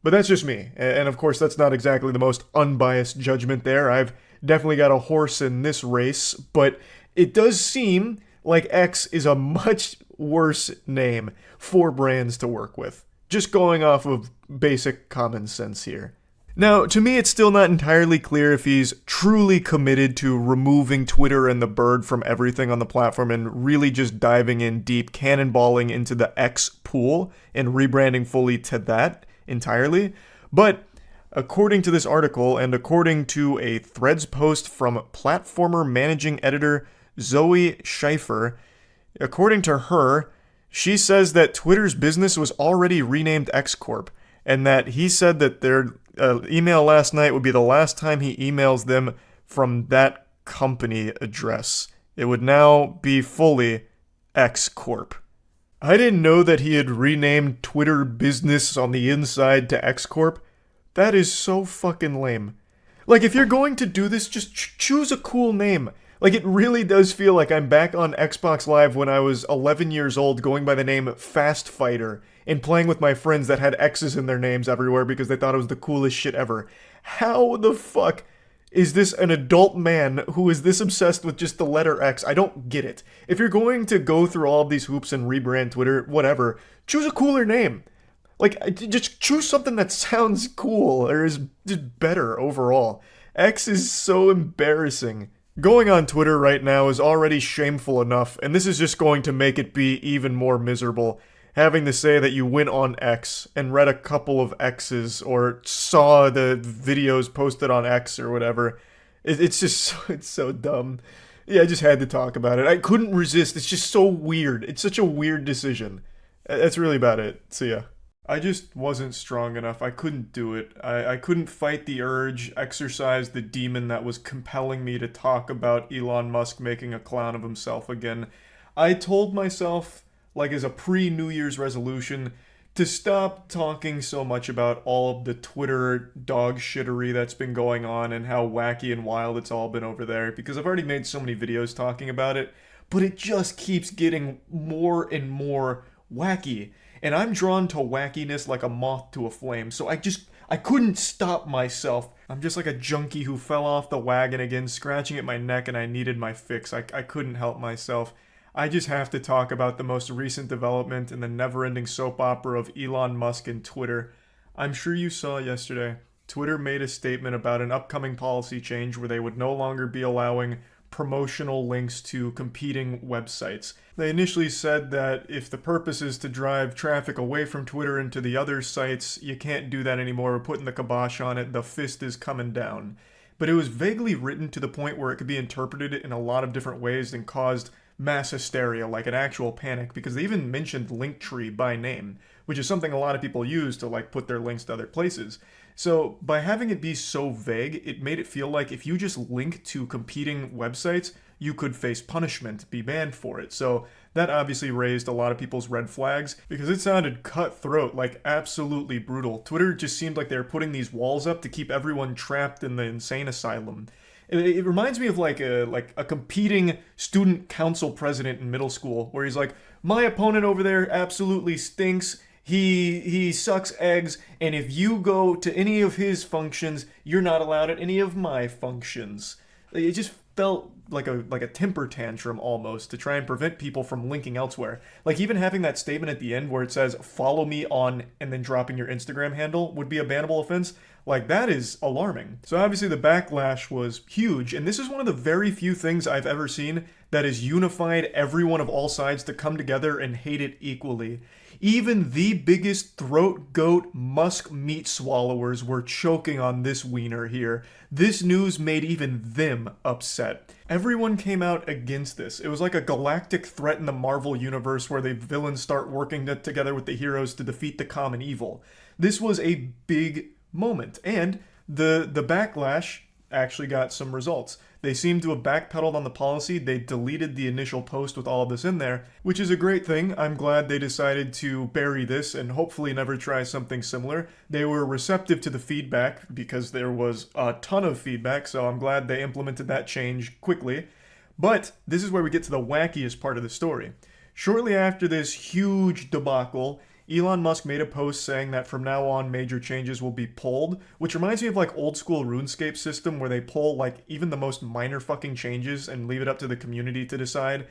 But that's just me, and of course that's not exactly the most unbiased judgment there. I've definitely got a horse in this race, but it does seem like X is a much worse name for brands to work with. Just going off of basic common sense here. Now, to me, it's still not entirely clear if he's truly committed to removing Twitter and the bird from everything on the platform and really just diving in deep, cannonballing into the X pool and rebranding fully to that entirely. But according to this article, and according to a Threads post from platformer managing editor Zoe Scheifer, according to her, she says that Twitter's business was already renamed X Corp, and that he said that their email last night would be the last time he emails them from that company address. It would now be fully X Corp. I didn't know that he had renamed Twitter business on the inside to X Corp. That is so fucking lame. Like, if you're going to do this, just choose a cool name. Like, it really does feel like I'm back on Xbox Live when I was 11 years old going by the name Fast Fighter and playing with my friends that had X's in their names everywhere because they thought it was the coolest shit ever. How the fuck is this an adult man who is this obsessed with just the letter X? I don't get it. If you're going to go through all of these hoops and rebrand Twitter, whatever, choose a cooler name. Like, just choose something that sounds cool or is just better overall. X is so embarrassing. Going on Twitter right now is already shameful enough, and this is just going to make it be even more miserable. Having to say that you went on X and read a couple of X's or saw the videos posted on X or whatever. It's just, it's so dumb. Yeah, I just had to talk about it. I couldn't resist. It's just so weird. It's such a weird decision. That's really about it. So yeah. I just wasn't strong enough. I couldn't do it. I couldn't fight the urge, exercise the demon that was compelling me to talk about Elon Musk making a clown of himself again. I told myself, like as a pre-New Year's resolution, to stop talking so much about all of the Twitter dog shittery that's been going on and how wacky and wild it's all been over there, because I've already made so many videos talking about it, but it just keeps getting more and more wacky. And I'm drawn to wackiness like a moth to a flame, so I couldn't stop myself. I'm just like a junkie who fell off the wagon again, scratching at my neck, and I needed my fix. I couldn't help myself. I just have to talk about the most recent development in the never-ending soap opera of Elon Musk and Twitter. I'm sure you saw yesterday, Twitter made a statement about an upcoming policy change where they would no longer be allowing promotional links to competing websites. They initially said that if the purpose is to drive traffic away from Twitter into the other sites, you can't do that anymore. We're putting the kibosh on it. The fist is coming down. But it was vaguely written to the point where it could be interpreted in a lot of different ways and caused mass hysteria, like an actual panic, because they even mentioned Linktree by name, which is something a lot of people use to like put their links to other places. So by having it be so vague, it made it feel like if you just link to competing websites, you could face punishment, be banned for it. So that obviously raised a lot of people's red flags because it sounded cutthroat, like absolutely brutal. Twitter just seemed like they were putting these walls up to keep everyone trapped in the insane asylum. It reminds me of like a competing student council president in middle school where he's like, my opponent over there absolutely stinks. He sucks eggs, and if you go to any of his functions, you're not allowed at any of my functions. It just felt like a temper tantrum almost to try and prevent people from linking elsewhere. Like even having that statement at the end where it says follow me on and then dropping your Instagram handle would be a bannable offense. Like that is alarming. So obviously the backlash was huge, and this is one of the very few things I've ever seen that has unified everyone of all sides to come together and hate it equally. Even the biggest throat goat Musk meat swallowers were choking on this wiener here. This news made even them upset. Everyone came out against this. It was like a galactic threat in the Marvel universe where the villains start working together with the heroes to defeat the common evil. This was a big moment, and the backlash actually got some results. They seem to have backpedaled on the policy. They deleted the initial post with all of this in there, which is a great thing. I'm glad they decided to bury this and hopefully never try something similar. They were receptive to the feedback because there was a ton of feedback, so I'm glad they implemented that change quickly. But this is where we get to the wackiest part of the story. Shortly after this huge debacle, Elon Musk made a post saying that from now on major changes will be pulled, which reminds me of like old school RuneScape system where they pull like even the most minor fucking changes and leave it up to the community to decide,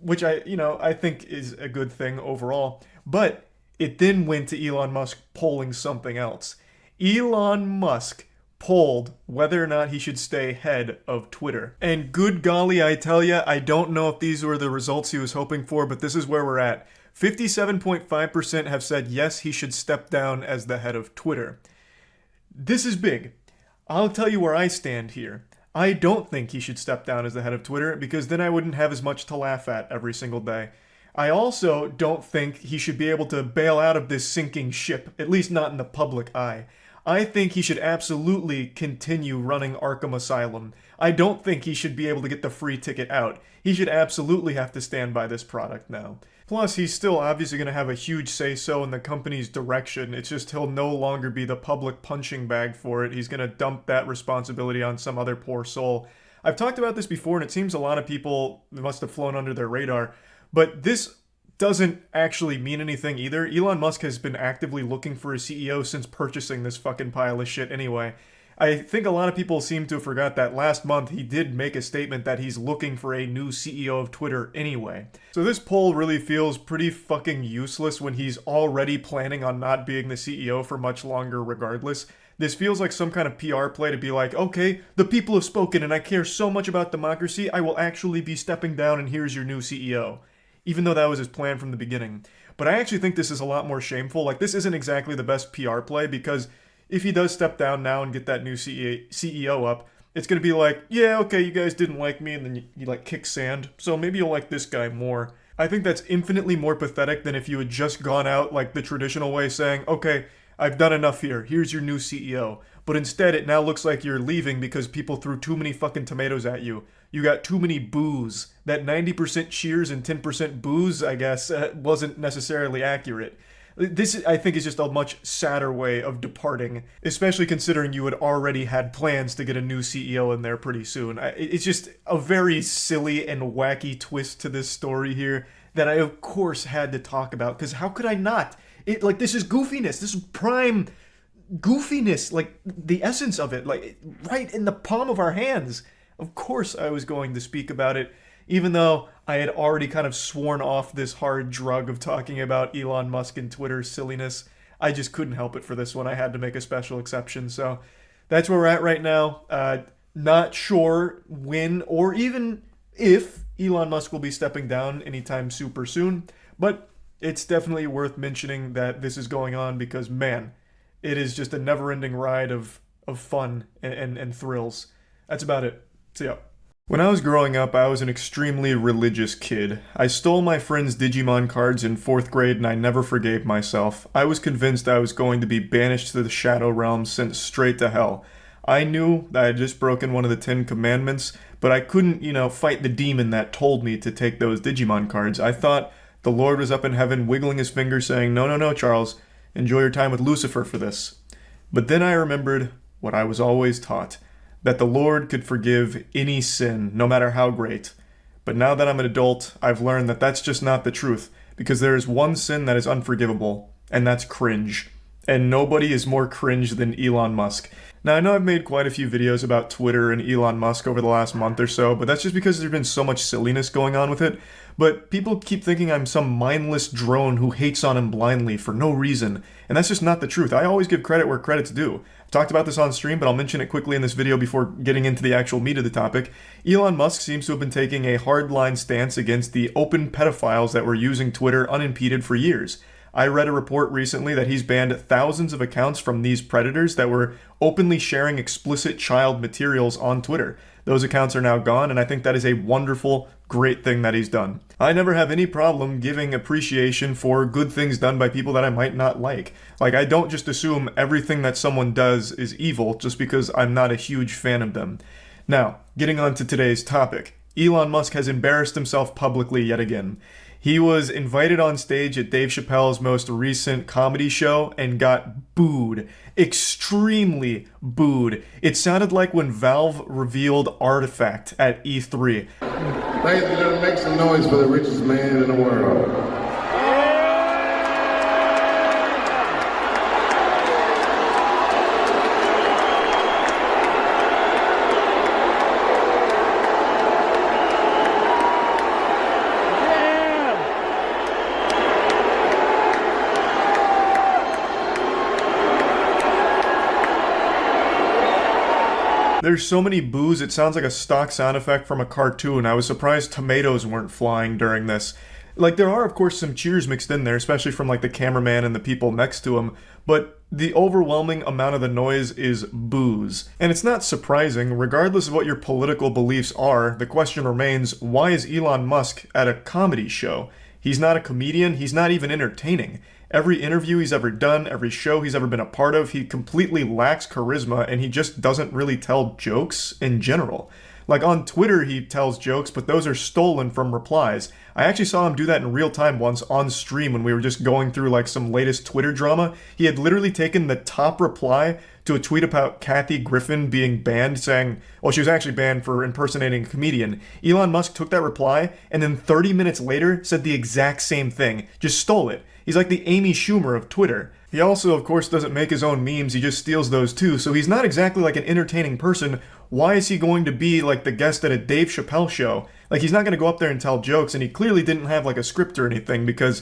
which I think is a good thing overall. But it then went to Elon Musk polling something else. Elon Musk polled whether or not he should stay head of Twitter. And good golly, I tell ya, I don't know if these were the results he was hoping for, but this is where we're at. 57.5% have said yes, he should step down as the head of Twitter. This is big. I'll tell you where I stand here. I don't think he should step down as the head of Twitter because then I wouldn't have as much to laugh at every single day. I also don't think he should be able to bail out of this sinking ship, at least not in the public eye. I think he should absolutely continue running Arkham Asylum. I don't think he should be able to get the free ticket out. He should absolutely have to stand by this product now. Plus, he's still obviously going to have a huge say-so in the company's direction. It's just he'll no longer be the public punching bag for it. He's going to dump that responsibility on some other poor soul. I've talked about this before, and it seems a lot of people must have flown under their radar. But this doesn't actually mean anything either. Elon Musk has been actively looking for a CEO since purchasing this fucking pile of shit anyway. I think a lot of people seem to have forgot that last month he did make a statement that he's looking for a new CEO of Twitter anyway. So this poll really feels pretty fucking useless when he's already planning on not being the CEO for much longer regardless. This feels like some kind of PR play to be like, okay, the people have spoken and I care so much about democracy, I will actually be stepping down and here's your new CEO. Even though that was his plan from the beginning. But I actually think this is a lot more shameful. Like, this isn't exactly the best PR play because if he does step down now and get that new CEO up, it's going to be like, yeah, okay, you guys didn't like me, and then you like kick sand, so maybe you'll like this guy more. I think that's infinitely more pathetic than if you had just gone out like the traditional way saying, okay, I've done enough here, here's your new CEO. But instead, it now looks like you're leaving because people threw too many fucking tomatoes at you. You got too many boos. That 90% cheers and 10% boos, I guess, wasn't necessarily accurate. This, I think, is just a much sadder way of departing, especially considering you had already had plans to get a new CEO in there pretty soon. It's just a very silly and wacky twist to this story here that I, of course, had to talk about, because how could I not? This is goofiness. This is prime goofiness, like, the essence of it, like, right in the palm of our hands. Of course I was going to speak about it, even though I had already kind of sworn off this hard drug of talking about Elon Musk and Twitter's silliness. I just couldn't help it for this one. I had to make a special exception. So that's where we're at right now. Not sure when or even if Elon Musk will be stepping down anytime super soon, but it's definitely worth mentioning that this is going on because, man, it is just a never-ending ride of fun and thrills. That's about it. See ya. When I was growing up, I was an extremely religious kid. I stole my friend's Digimon cards in 4th grade and I never forgave myself. I was convinced I was going to be banished to the Shadow Realm, sent straight to hell. I knew that I had just broken one of the 10 commandments, but I couldn't, fight the demon that told me to take those Digimon cards. I thought the Lord was up in heaven wiggling his finger saying, no, Charles, enjoy your time with Lucifer for this. But then I remembered what I was always taught, that the Lord could forgive any sin, no matter how great. But now that I'm an adult, I've learned that that's just not the truth, because there is one sin that is unforgivable, and that's cringe. And nobody is more cringe than Elon Musk. Now, I know I've made quite a few videos about Twitter and Elon Musk over the last month or so, but that's just because there's been so much silliness going on with it. But people keep thinking I'm some mindless drone who hates on him blindly for no reason, and that's just not the truth. I always give credit where credit's due. I've talked about this on stream, but I'll mention it quickly in this video before getting into the actual meat of the topic. Elon Musk seems to have been taking a hardline stance against the open pedophiles that were using Twitter unimpeded for years. I read a report recently that he's banned thousands of accounts from these predators that were openly sharing explicit child materials on Twitter. Those accounts are now gone, and I think that is a wonderful, great thing that he's done. I never have any problem giving appreciation for good things done by people that I might not like. Like, I don't just assume everything that someone does is evil just because I'm not a huge fan of them. Now, getting on to today's topic. Elon Musk has embarrassed himself publicly yet again. He was invited on stage at Dave Chappelle's most recent comedy show and got booed. Extremely booed. It sounded like when Valve revealed Artifact at E3. Ladies and gentlemen, make some noise for the richest man in the world. There's so many boos, it sounds like a stock sound effect from a cartoon. I was surprised tomatoes weren't flying during this. Like, there are, of course, some cheers mixed in there, especially from, like, the cameraman and the people next to him, but the overwhelming amount of the noise is boos. And it's not surprising, regardless of what your political beliefs are, the question remains, why is Elon Musk at a comedy show? He's not a comedian, he's not even entertaining. Every interview he's ever done, every show he's ever been a part of, he completely lacks charisma and he just doesn't really tell jokes in general. Like on Twitter he tells jokes, but those are stolen from replies. I actually saw him do that in real time once on stream when we were just going through like some latest Twitter drama. He had literally taken the top reply to a tweet about Kathy Griffin being banned, saying, well, she was actually banned for impersonating a comedian. Elon Musk took that reply and then 30 minutes later said the exact same thing. Just stole it. He's like the Amy Schumer of Twitter. He also, of course, doesn't make his own memes, he just steals those too, so he's not exactly like an entertaining person. Why is he going to be like the guest at a Dave Chappelle show? Like, he's not going to go up there and tell jokes, and he clearly didn't have like a script or anything, because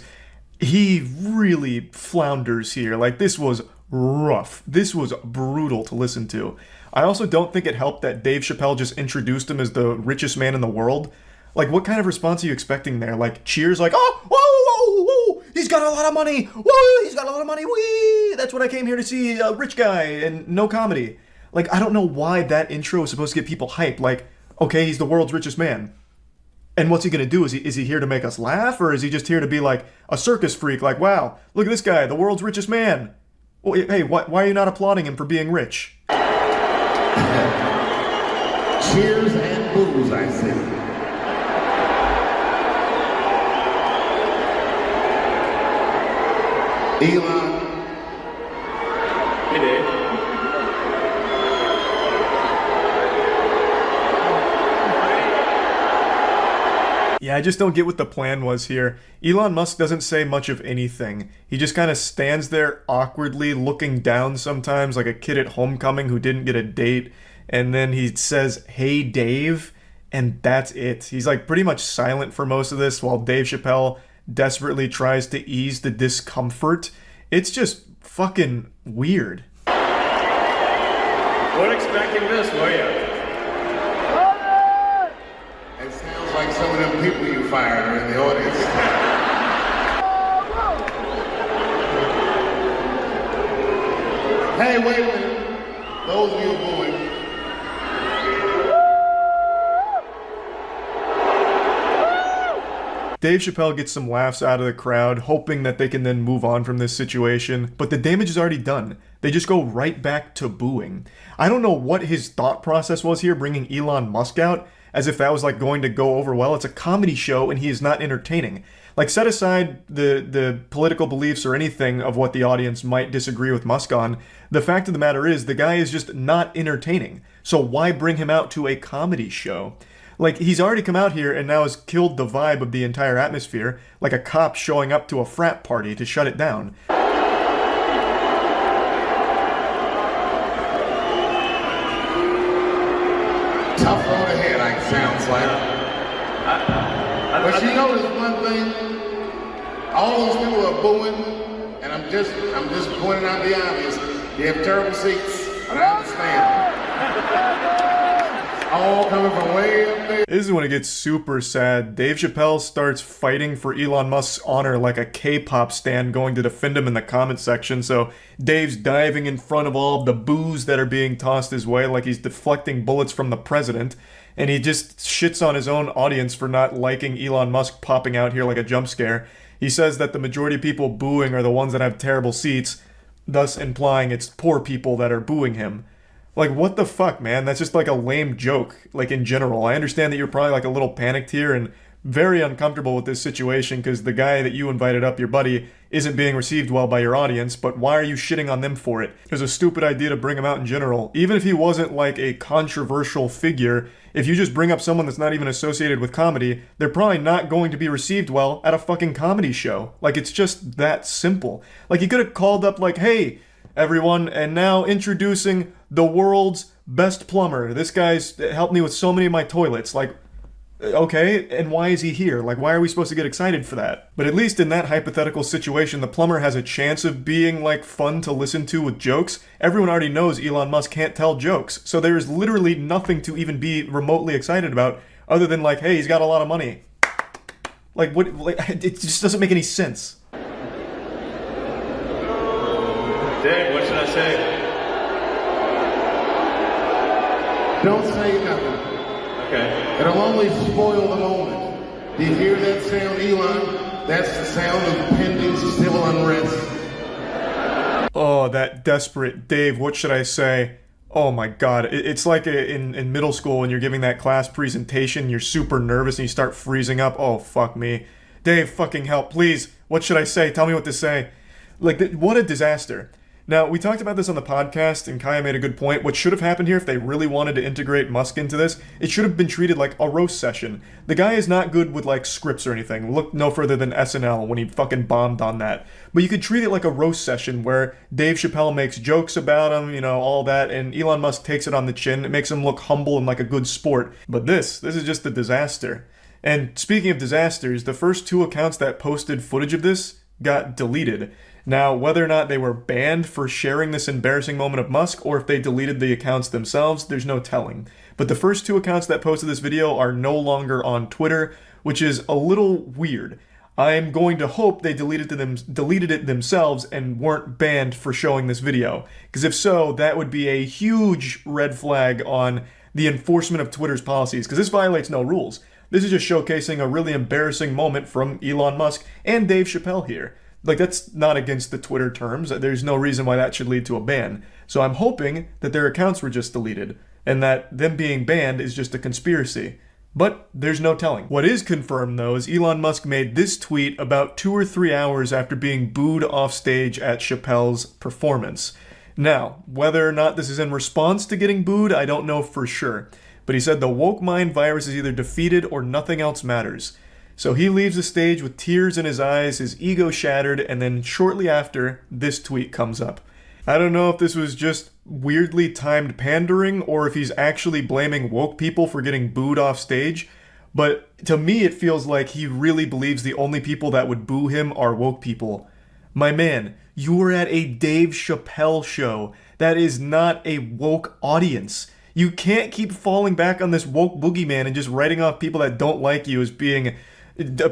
he really flounders here. Like, this was rough. This was brutal to listen to. I also don't think it helped that Dave Chappelle just introduced him as the richest man in the world. Like, what kind of response are you expecting there? Like, cheers like, oh, whoa, whoa, whoa, he's got a lot of money, whoa, he's got a lot of money, wee, that's what I came here to see, a rich guy, and no comedy. Like, I don't know why that intro is supposed to get people hyped. Like, okay, he's the world's richest man. And what's he gonna do? Is he here to make us laugh? Or is he just here to be like a circus freak? Like, wow, look at this guy, the world's richest man. Well, hey, why are you not applauding him for being rich? Cheers and booze, I see. Elon. Hey, Dave. Yeah, I just don't get what the plan was here. Elon Musk doesn't say much of anything. He just kind of stands there awkwardly looking down sometimes like a kid at homecoming who didn't get a date. And then he says, hey, Dave, and that's it. He's like pretty much silent for most of this while Dave Chappelle desperately tries to ease the discomfort. It's just fucking weird. Weren't expecting this, were you? It sounds like some of them people you fired are in the audience. Hey, wait a minute. Those of you booing. Dave Chappelle gets some laughs out of the crowd, hoping that they can then move on from this situation, but the damage is already done. They just go right back to booing. I don't know what his thought process was here, bringing Elon Musk out, as if that was like going to go over well. It's a comedy show and he is not entertaining. Like, set aside the political beliefs or anything of what the audience might disagree with Musk on, the fact of the matter is the guy is just not entertaining. So why bring him out to a comedy show? Like, he's already come out here and now has killed the vibe of the entire atmosphere, like a cop showing up to a frat party to shut it down. tough road ahead, it sounds like. But you notice one thing, all those people are booing, and I'm just pointing out the obvious. They have terrible seats, and I understand. All coming from way up there. This is when it gets super sad. Dave Chappelle starts fighting for Elon Musk's honor like a K-pop stan going to defend him in the comment section. So Dave's diving in front of all of the boos that are being tossed his way like he's deflecting bullets from the president. And he just shits on his own audience for not liking Elon Musk popping out here like a jump scare. He says that the majority of people booing are the ones that have terrible seats, thus implying it's poor people that are booing him. Like, what the fuck, man? That's just like a lame joke, like in general. I understand that you're probably like a little panicked here and very uncomfortable with this situation because the guy that you invited up, your buddy, isn't being received well by your audience, but why are you shitting on them for it? It was a stupid idea to bring him out in general. Even if he wasn't like a controversial figure, if you just bring up someone that's not even associated with comedy, they're probably not going to be received well at a fucking comedy show. Like, it's just that simple. Like, he could have called up like, hey, everyone, and now introducing the world's best plumber. This guy's helped me with so many of my toilets. Like, okay, and why is he here? Like, why are we supposed to get excited for that? But at least in that hypothetical situation, the plumber has a chance of being, like, fun to listen to with jokes. Everyone already knows Elon Musk can't tell jokes, so there's literally nothing to even be remotely excited about other than, like, hey, he's got a lot of money. Like, what? Like, it just doesn't make any sense. Dave, what should I say? Don't say nothing. Okay. It'll only spoil the moment. Do you hear that sound, Elon? That's the sound of pending civil unrest. Oh, that desperate Dave, what should I say? Oh my god, it's like in middle school when you're giving that class presentation, you're super nervous and you start freezing up. Oh, fuck me. Dave, fucking help, please. What should I say? Tell me what to say. Like, what a disaster. Now, we talked about this on the podcast, and Kaya made a good point. What should have happened here, if they really wanted to integrate Musk into this, it should have been treated like a roast session. The guy is not good with, like, scripts or anything. Look no further than SNL when he fucking bombed on that. But you could treat it like a roast session where Dave Chappelle makes jokes about him, you know, all that, and Elon Musk takes it on the chin. It makes him look humble and like a good sport. But this is just a disaster. And speaking of disasters, the first 2 accounts that posted footage of this got deleted. Now, whether or not they were banned for sharing this embarrassing moment of Musk, or if they deleted the accounts themselves, there's no telling. But the first 2 accounts that posted this video are no longer on Twitter, which is a little weird. I'm going to hope they deleted it themselves and weren't banned for showing this video. Because if so, that would be a huge red flag on the enforcement of Twitter's policies, because this violates no rules. This is just showcasing a really embarrassing moment from Elon Musk and Dave Chappelle here. Like, that's not against the Twitter terms. There's no reason why that should lead to a ban. So I'm hoping that their accounts were just deleted, and that them being banned is just a conspiracy. But there's no telling. What is confirmed, though, is Elon Musk made this tweet about 2 or 3 hours after being booed off stage at Chappelle's performance. Now, whether or not this is in response to getting booed, I don't know for sure. But he said the woke mind virus is either defeated or nothing else matters. So he leaves the stage with tears in his eyes, his ego shattered, and then shortly after, this tweet comes up. I don't know if this was just weirdly timed pandering or if he's actually blaming woke people for getting booed off stage, but to me it feels like he really believes the only people that would boo him are woke people. My man, you were at a Dave Chappelle show. That is not a woke audience. You can't keep falling back on this woke boogeyman and just writing off people that don't like you as being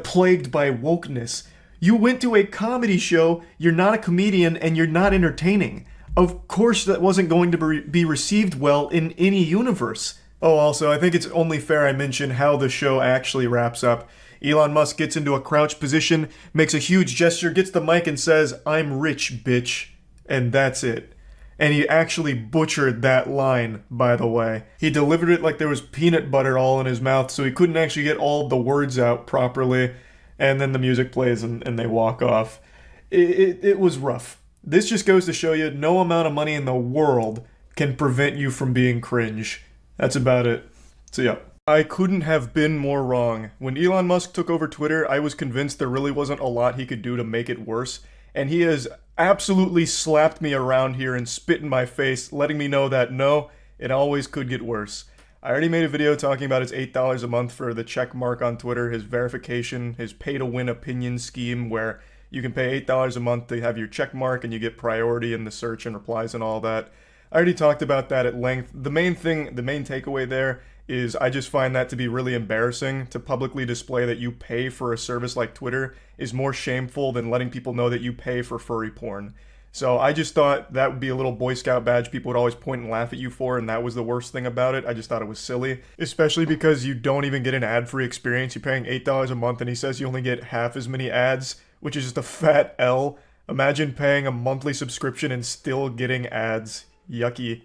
plagued by wokeness. You went to a comedy show, you're not a comedian, and you're not entertaining. Of course that wasn't going to be received well in any universe. Oh, also, I think it's only fair I mention how the show actually wraps up. Elon Musk gets into a crouch position, makes a huge gesture, gets the mic and says, "I'm rich, bitch." And that's it. And he actually butchered that line, by the way. He delivered it like there was peanut butter all in his mouth, so he couldn't actually get all the words out properly. And then the music plays and they walk off. It was rough. This just goes to show you no amount of money in the world can prevent you from being cringe. That's about it. So yeah. I couldn't have been more wrong. When Elon Musk took over Twitter, I was convinced there really wasn't a lot he could do to make it worse. And he has absolutely slapped me around here and spit in my face, letting me know that no, it always could get worse. I already made a video talking about his $8 a month for the check mark on Twitter, his verification, his pay-to-win opinion scheme where you can pay $8 a month to have your check mark and you get priority in the search and replies and all that. I already talked about that at length. The main takeaway there is I just find that to be really embarrassing. To publicly display that you pay for a service like Twitter is more shameful than letting people know that you pay for furry porn. So I just thought that would be a little Boy Scout badge people would always point and laugh at you for, and that was the worst thing about it. I just thought it was silly, especially because you don't even get an ad-free experience. You're paying $8 a month and he says you only get half as many ads, which is just a fat L. Imagine paying a monthly subscription and still getting ads. Yucky.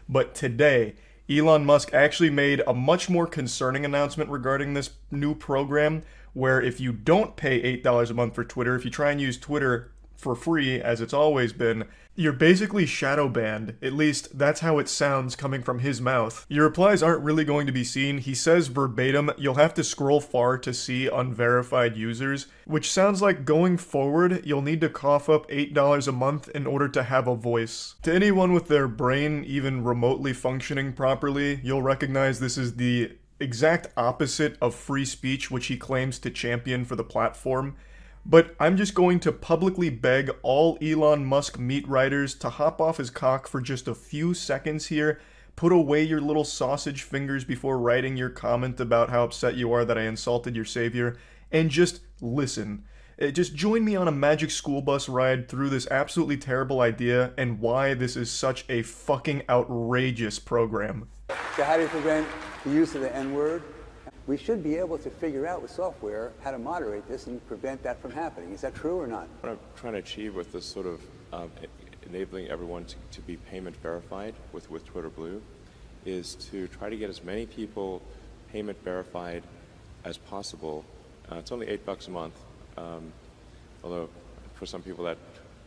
But today, Elon Musk actually made a much more concerning announcement regarding this new program, where if you don't pay $8 a month for Twitter, if you try and use Twitter for free, as it's always been, you're basically shadow banned. At least, that's how it sounds coming from his mouth. Your replies aren't really going to be seen. He says verbatim, you'll have to scroll far to see unverified users, which sounds like going forward, you'll need to cough up $8 a month in order to have a voice. To anyone with their brain even remotely functioning properly, you'll recognize this is the exact opposite of free speech, which he claims to champion for the platform. But I'm just going to publicly beg all Elon Musk meat riders to hop off his cock for just a few seconds here, put away your little sausage fingers before writing your comment about how upset you are that I insulted your savior, and just listen. Just join me on a magic school bus ride through this absolutely terrible idea and why this is such a fucking outrageous program. So how do you prevent the use of the N-word? We should be able to figure out with software how to moderate this and prevent that from happening. Is that true or not? What I'm trying to achieve with this sort of enabling everyone to be payment verified with Twitter Blue is to try to get as many people payment verified as possible. It's only $8 a month, although for some people that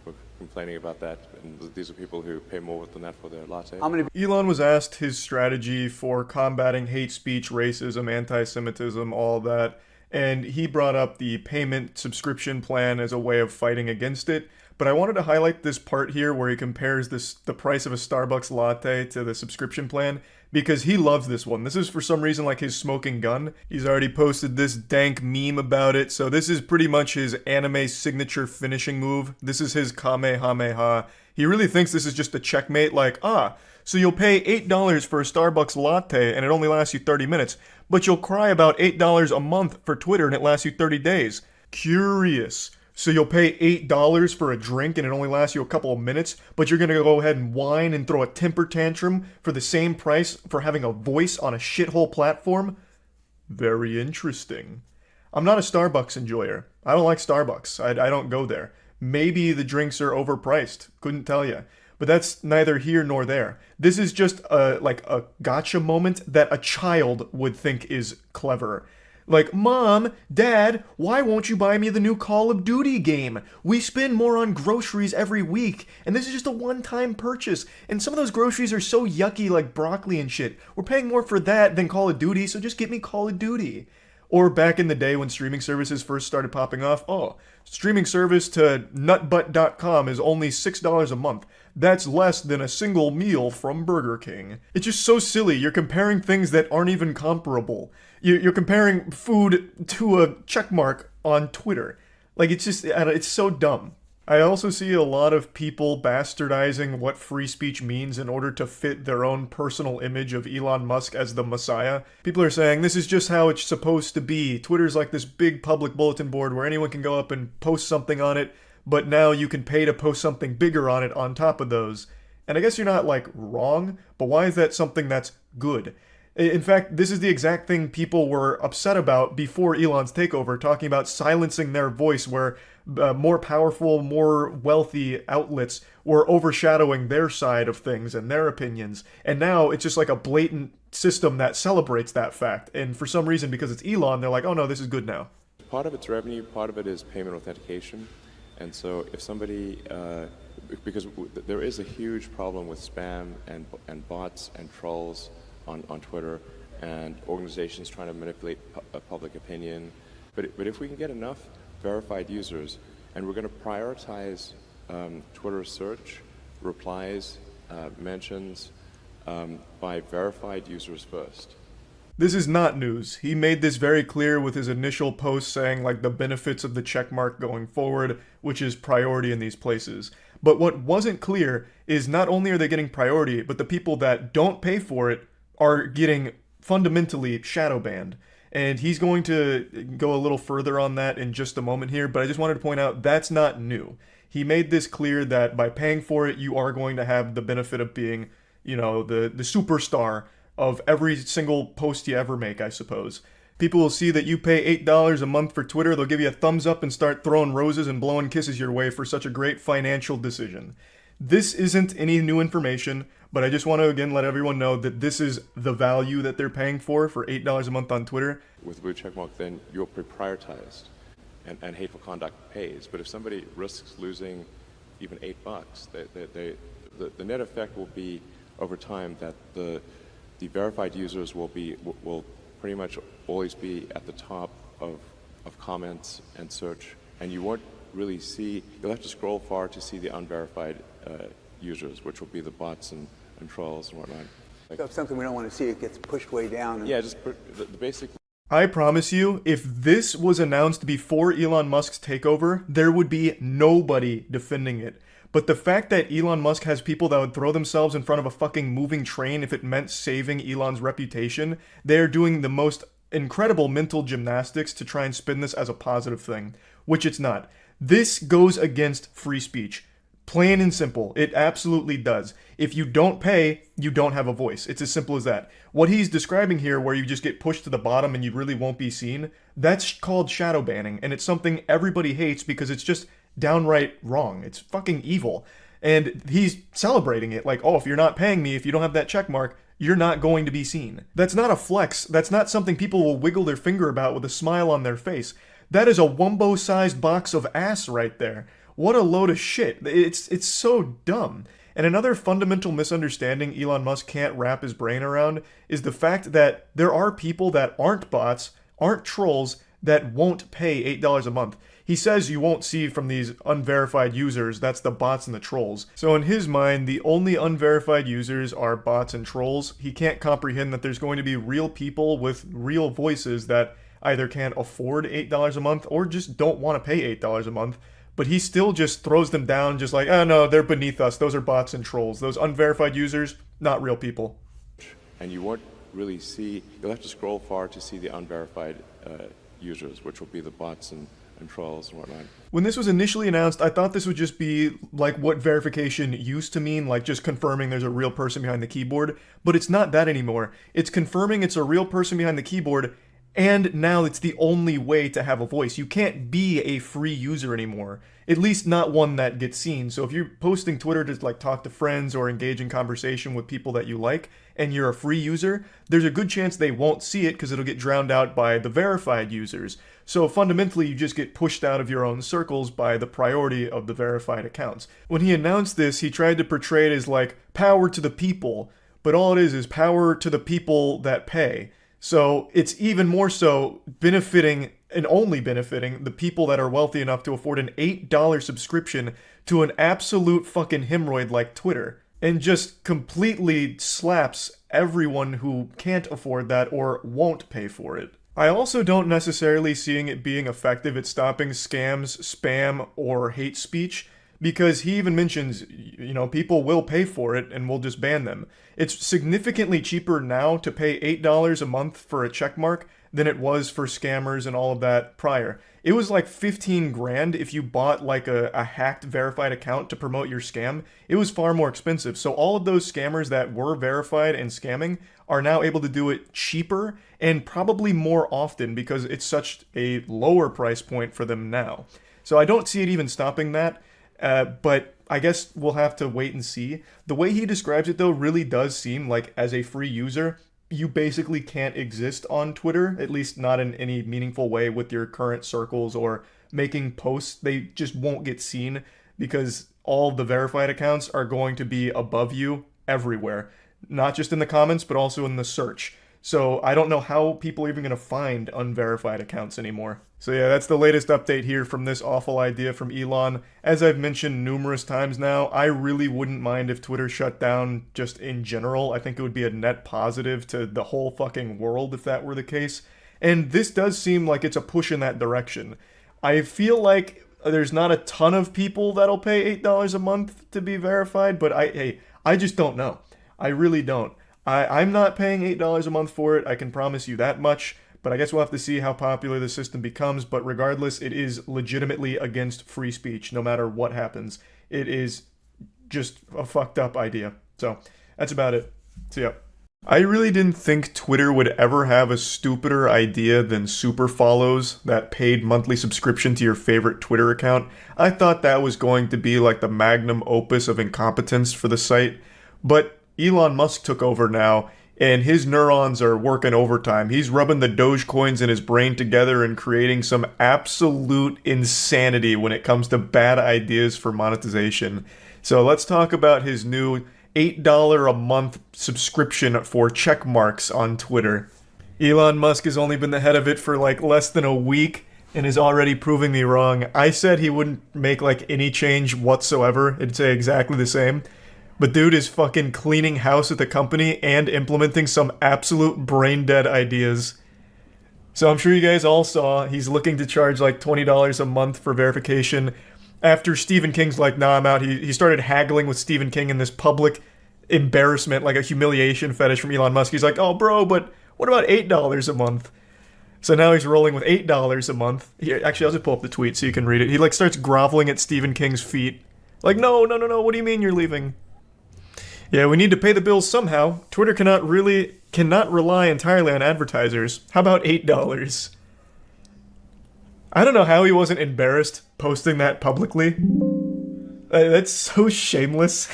were complaining about that, and these are people who pay more than that for their latte. Elon was asked his strategy for combating hate speech, racism, anti-Semitism, all that, and he brought up the payment subscription plan as a way of fighting against it. But I wanted to highlight this part here where he compares the price of a Starbucks latte to the subscription plan, because he loves this one. This is for some reason like his smoking gun. He's already posted this dank meme about it, so this is pretty much his anime signature finishing move. This is his Kamehameha. He really thinks this is just a checkmate, like, so you'll pay $8 for a Starbucks latte and it only lasts you 30 minutes, but you'll cry about $8 a month for Twitter and it lasts you 30 days. Curious. So you'll pay $8 for a drink and it only lasts you a couple of minutes, but you're gonna go ahead and whine and throw a temper tantrum for the same price for having a voice on a shithole platform? Very interesting. I'm not a Starbucks enjoyer. I don't like Starbucks. I don't go there. Maybe the drinks are overpriced. Couldn't tell you. But that's neither here nor there. This is just like a gotcha moment that a child would think is clever. Like, Mom, Dad, why won't you buy me the new Call of Duty game? We spend more on groceries every week, and this is just a one-time purchase. And some of those groceries are so yucky, like broccoli and shit. We're paying more for that than Call of Duty, so just get me Call of Duty. Or back in the day when streaming services first started popping off, streaming service to nutbutt.com is only $6 a month. That's less than a single meal from Burger King. It's just so silly. You're comparing things that aren't even comparable. You're comparing food to a checkmark on Twitter. Like, it's so dumb. I also see a lot of people bastardizing what free speech means in order to fit their own personal image of Elon Musk as the Messiah. People are saying this is just how it's supposed to be. Twitter's like this big public bulletin board where anyone can go up and post something on it, but now you can pay to post something bigger on it on top of those. And I guess you're not, like, wrong, but why is that something that's good? In fact, this is the exact thing people were upset about before Elon's takeover, talking about silencing their voice, where more powerful, more wealthy outlets were overshadowing their side of things and their opinions. And now it's just like a blatant system that celebrates that fact. And for some reason, because it's Elon, they're like, oh no, this is good now. Part of it's revenue, part of it is payment authentication. And so if somebody, because there is a huge problem with spam and bots and trolls on Twitter, and organizations trying to manipulate public opinion. But if we can get enough verified users, and we're going to prioritize Twitter search, replies, mentions, by verified users first. This is not news. He made this very clear with his initial post saying like the benefits of the checkmark going forward, which is priority in these places. But what wasn't clear is not only are they getting priority, but the people that don't pay for it are getting fundamentally shadow banned. And he's going to go a little further on that in just a moment here, but I just wanted to point out that's not new. He made this clear that by paying for it, you are going to have the benefit of being, you know, the superstar of every single post you ever make, I suppose. People will see that you pay $8 a month for Twitter, they'll give you a thumbs up and start throwing roses and blowing kisses your way for such a great financial decision. This isn't any new information, but I just want to again let everyone know that this is the value that they're paying for $8 a month on Twitter. With blue checkmark, then you're prioritized, and hateful conduct pays. But if somebody risks losing even $8, the net effect will be over time that the verified users will pretty much always be at the top of comments and search, and you won't really see. You'll have to scroll far to see the unverified users, which will be the bots and trolls and whatnot. So if something we don't want to see, it gets pushed way down. Yeah, just the basic. I promise you, if this was announced before Elon Musk's takeover, there would be nobody defending it. But the fact that Elon Musk has people that would throw themselves in front of a fucking moving train if it meant saving Elon's reputation, they're doing the most incredible mental gymnastics to try and spin this as a positive thing, which it's not. This goes against free speech. Plain and simple. It absolutely does. If you don't pay, you don't have a voice. It's as simple as that. What he's describing here, where you just get pushed to the bottom and you really won't be seen, that's called shadow banning, and it's something everybody hates because it's just downright wrong. It's fucking evil. And he's celebrating it like, oh, if you're not paying me, if you don't have that check mark, you're not going to be seen. That's not a flex. That's not something people will wiggle their finger about with a smile on their face. That is a Wumbo-sized box of ass right there. What a load of shit. It's so dumb. And another fundamental misunderstanding Elon Musk can't wrap his brain around is the fact that there are people that aren't bots, aren't trolls, that won't pay $8 a month. He says you won't see from these unverified users, that's the bots and the trolls. So in his mind, the only unverified users are bots and trolls. He can't comprehend that there's going to be real people with real voices that either can't afford $8 a month or just don't want to pay $8 a month. But he still just throws them down just like, oh no, they're beneath us. Those are bots and trolls. Those unverified users, not real people. And you won't really see, you'll have to scroll far to see the unverified users, which will be the bots and trolls and whatnot. When this was initially announced, I thought this would just be like what verification used to mean, like just confirming there's a real person behind the keyboard. But it's not that anymore. It's confirming it's a real person behind the keyboard, and now it's the only way to have a voice. You can't be a free user anymore. At least not one that gets seen. So if you're posting Twitter to like talk to friends or engage in conversation with people that you like, and you're a free user, there's a good chance they won't see it because it'll get drowned out by the verified users. So fundamentally, you just get pushed out of your own circles by the priority of the verified accounts. When he announced this, he tried to portray it as like power to the people, but all it is power to the people that pay. So it's even more so benefiting and only benefiting the people that are wealthy enough to afford an $8 subscription to an absolute fucking hemorrhoid like Twitter, and just completely slaps everyone who can't afford that or won't pay for it. I also don't necessarily seeing it being effective at stopping scams, spam, or hate speech, because he even mentions, you know, people will pay for it and we'll just ban them. It's significantly cheaper now to pay $8 a month for a checkmark than it was for scammers and all of that prior. It was like 15 grand if you bought like a hacked verified account to promote your scam. It was far more expensive. So all of those scammers that were verified and scamming are now able to do it cheaper and probably more often because it's such a lower price point for them now. So I don't see it even stopping that. But I guess we'll have to wait and see. The way he describes it, though, really does seem like as a free user, you basically can't exist on Twitter, at least not in any meaningful way with your current circles or making posts. They just won't get seen because all the verified accounts are going to be above you everywhere, not just in the comments, but also in the search. So I don't know how people are even going to find unverified accounts anymore. So yeah, that's the latest update here from this awful idea from Elon. As I've mentioned numerous times now, I really wouldn't mind if Twitter shut down just in general. I think it would be a net positive to the whole fucking world if that were the case. And this does seem like it's a push in that direction. I feel like there's not a ton of people that'll pay $8 a month to be verified, but I just don't know. I really don't. I'm not paying $8 a month for it, I can promise you that much. But I guess we'll have to see how popular the system becomes. But regardless, it is legitimately against free speech, no matter what happens. It is just a fucked up idea. So that's about it. See ya. I really didn't think Twitter would ever have a stupider idea than super follows, that paid monthly subscription to your favorite Twitter account. I thought that was going to be like the magnum opus of incompetence for the site. But Elon Musk took over now, and his neurons are working overtime. He's rubbing the Dogecoins in his brain together and creating some absolute insanity when it comes to bad ideas for monetization. So let's talk about his new $8 a month subscription for check marks on Twitter. Elon Musk has only been the head of it for like less than a week and is already proving me wrong. I said he wouldn't make like any change whatsoever. It'd say exactly the same. But dude is fucking cleaning house at the company and implementing some absolute brain-dead ideas. So I'm sure you guys all saw, he's looking to charge like $20 a month for verification. After Stephen King's like, nah, I'm out, he started haggling with Stephen King in this public embarrassment, like a humiliation fetish from Elon Musk. He's like, oh bro, but what about $8 a month? So now he's rolling with $8 a month. Here, actually, I'll just pull up the tweet so you can read it. He like starts groveling at Stephen King's feet. Like, no, what do you mean you're leaving? Yeah, we need to pay the bills somehow. Twitter cannot rely entirely on advertisers. How about $8? I don't know how he wasn't embarrassed posting that publicly. That's so shameless.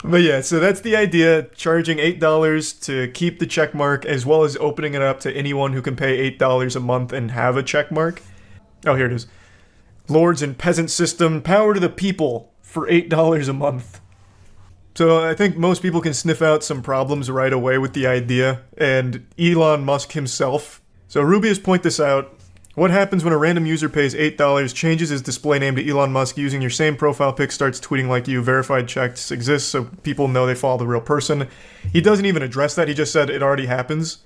But yeah, so that's the idea, charging $8 to keep the check mark, as well as opening it up to anyone who can pay $8 a month and have a check mark. Oh, here it is. Lords and peasant system, power to the people for $8 a month. So I think most people can sniff out some problems right away with the idea, and Elon Musk himself. So Rubius point this out. What happens when a random user pays $8, changes his display name to Elon Musk using your same profile pic, starts tweeting like you, verified checks exist so people know they follow the real person. He doesn't even address that, he just said it already happens,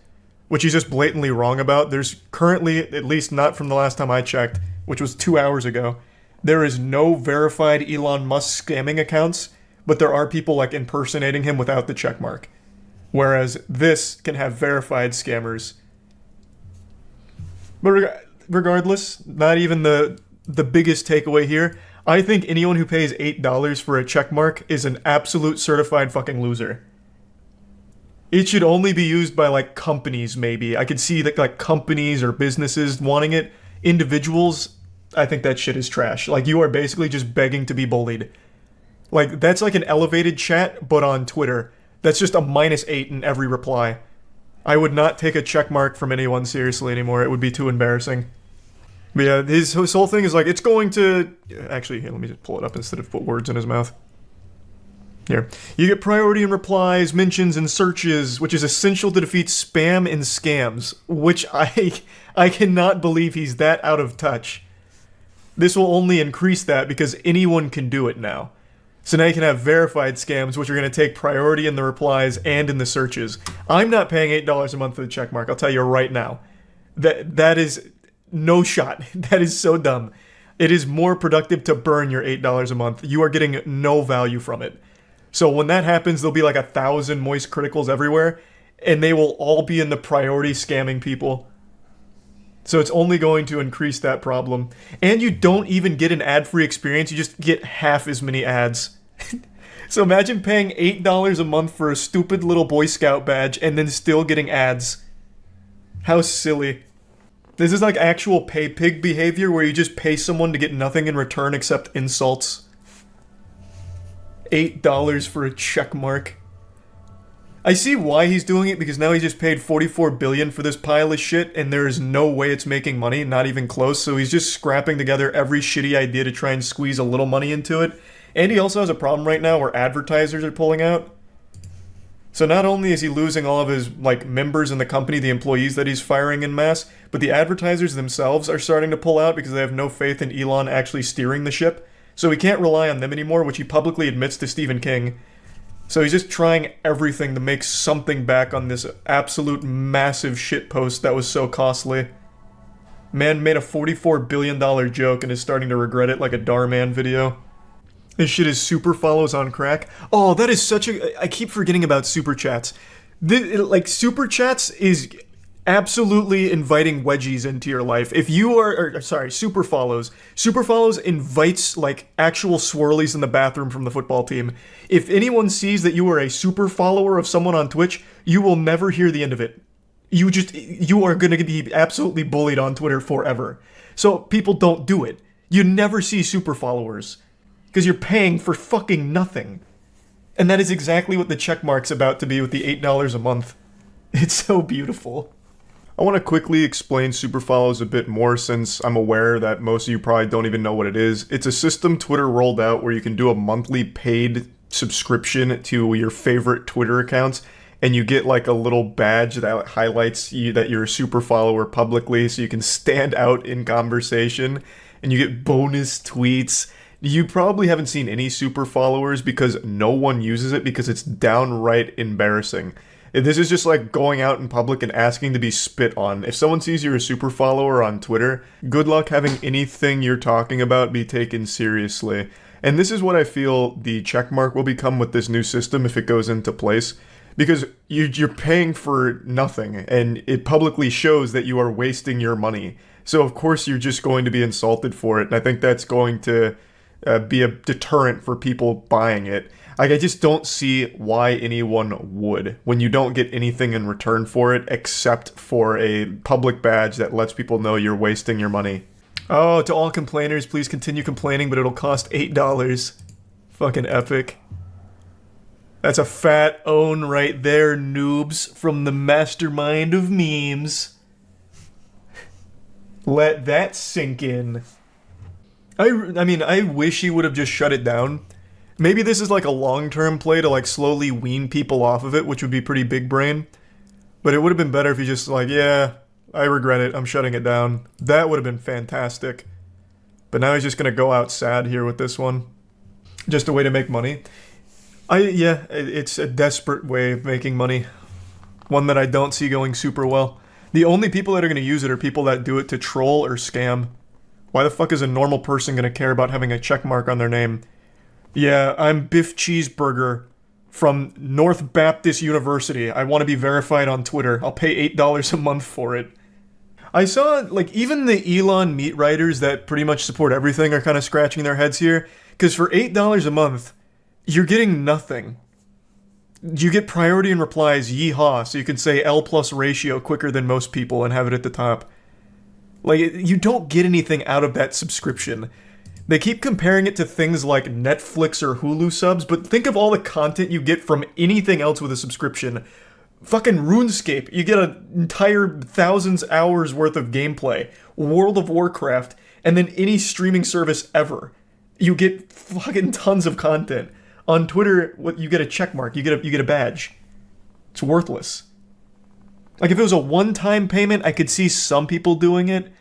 which he's just blatantly wrong about. There's currently, at least not from the last time I checked, which was 2 hours ago, there is no verified Elon Musk scamming accounts, but there are people like impersonating him without the check mark. Whereas this can have verified scammers. But regardless, not even the biggest takeaway here. I think anyone who pays $8 for a check mark is an absolute certified fucking loser. It should only be used by like companies maybe. I could see that like companies or businesses wanting it. Individuals, I think that shit is trash. Like you are basically just begging to be bullied. Like, that's like an elevated chat, but on Twitter. That's just a -8 in every reply. I would not take a check mark from anyone seriously anymore. It would be too embarrassing. But yeah, his whole thing is like, it's going to... Actually, here, let me just pull it up instead of put words in his mouth. Here. You get priority in replies, mentions, and searches, which is essential to defeat spam and scams. Which I cannot believe he's that out of touch. This will only increase that because anyone can do it now. So now you can have verified scams, which are going to take priority in the replies and in the searches. I'm not paying $8 a month for the checkmark, I'll tell you right now. That is no shot. That is so dumb. It is more productive to burn your $8 a month. You are getting no value from it. So when that happens, there'll be like 1,000 moist criticals everywhere, and they will all be in the priority scamming people. So it's only going to increase that problem. And you don't even get an ad-free experience, you just get half as many ads. So imagine paying $8 a month for a stupid little Boy Scout badge and then still getting ads. How silly. This is like actual pay pig behavior where you just pay someone to get nothing in return except insults. $8 for a check mark. I see why he's doing it, because now he just paid $44 billion for this pile of shit, and there is no way it's making money, not even close, so he's just scrapping together every shitty idea to try and squeeze a little money into it. And he also has a problem right now where advertisers are pulling out. So not only is he losing all of his like members in the company, the employees that he's firing en masse, but the advertisers themselves are starting to pull out because they have no faith in Elon actually steering the ship. So he can't rely on them anymore, which he publicly admits to Stephen King. So he's just trying everything to make something back on this absolute massive shitpost that was so costly. Man made a $44 billion joke and is starting to regret it like a Darman video. This shit is super follows on crack. Oh, that is such a... I keep forgetting about super chats. Like, super chats is absolutely inviting wedgies into your life. If you are... sorry, super follows. Super follows invites, like, actual swirlies in the bathroom from the football team. If anyone sees that you are a super follower of someone on Twitch, you will never hear the end of it. You are gonna be absolutely bullied on Twitter forever. So people don't do it. You never see super followers. Because you're paying for fucking nothing. And that is exactly what the checkmark's about to be with the $8 a month. It's so beautiful. I want to quickly explain super follows a bit more since I'm aware that most of you probably don't even know what it is. It's a system Twitter rolled out where you can do a monthly paid subscription to your favorite Twitter accounts, and you get like a little badge that highlights you that you're a super follower publicly so you can stand out in conversation, and you get bonus tweets. You probably haven't seen any super followers because no one uses it because it's downright embarrassing. This is just like going out in public and asking to be spit on. If someone sees you're a super follower on Twitter, good luck having anything you're talking about be taken seriously. And this is what I feel the checkmark will become with this new system if it goes into place. Because you're paying for nothing, and it publicly shows that you are wasting your money. So of course you're just going to be insulted for it, and I think that's going to be a deterrent for people buying it. Like, I just don't see why anyone would when you don't get anything in return for it except for a public badge that lets people know you're wasting your money. Oh, to all complainers, please continue complaining, but it'll cost $8. Fucking epic. That's a fat own right there, noobs, from the mastermind of memes. Let that sink in. I mean, I wish he would have just shut it down. Maybe this is like a long-term play to like slowly wean people off of it, which would be pretty big brain. But it would have been better if he just like, yeah, I regret it, I'm shutting it down. That would have been fantastic. But now he's just gonna go out sad here with this one. Just a way to make money. Yeah, it's a desperate way of making money. One that I don't see going super well. The only people that are gonna use it are people that do it to troll or scam. Why the fuck is a normal person gonna care about having a check mark on their name? Yeah, I'm Biff Cheeseburger from North Baptist University. I want to be verified on Twitter. I'll pay $8 a month for it. I saw, like, even the Elon meat writers that pretty much support everything are kind of scratching their heads here. Because for $8 a month, you're getting nothing. You get priority in replies, yeehaw, so you can say L plus ratio quicker than most people and have it at the top. Like, you don't get anything out of that subscription. They keep comparing it to things like Netflix or Hulu subs, but think of all the content you get from anything else with a subscription. Fucking RuneScape, you get an entire thousands hours worth of gameplay. World of Warcraft, and then any streaming service ever. You get fucking tons of content. On Twitter, you get a checkmark, you get a badge. It's worthless. Like, if it was a one-time payment, I could see some people doing it,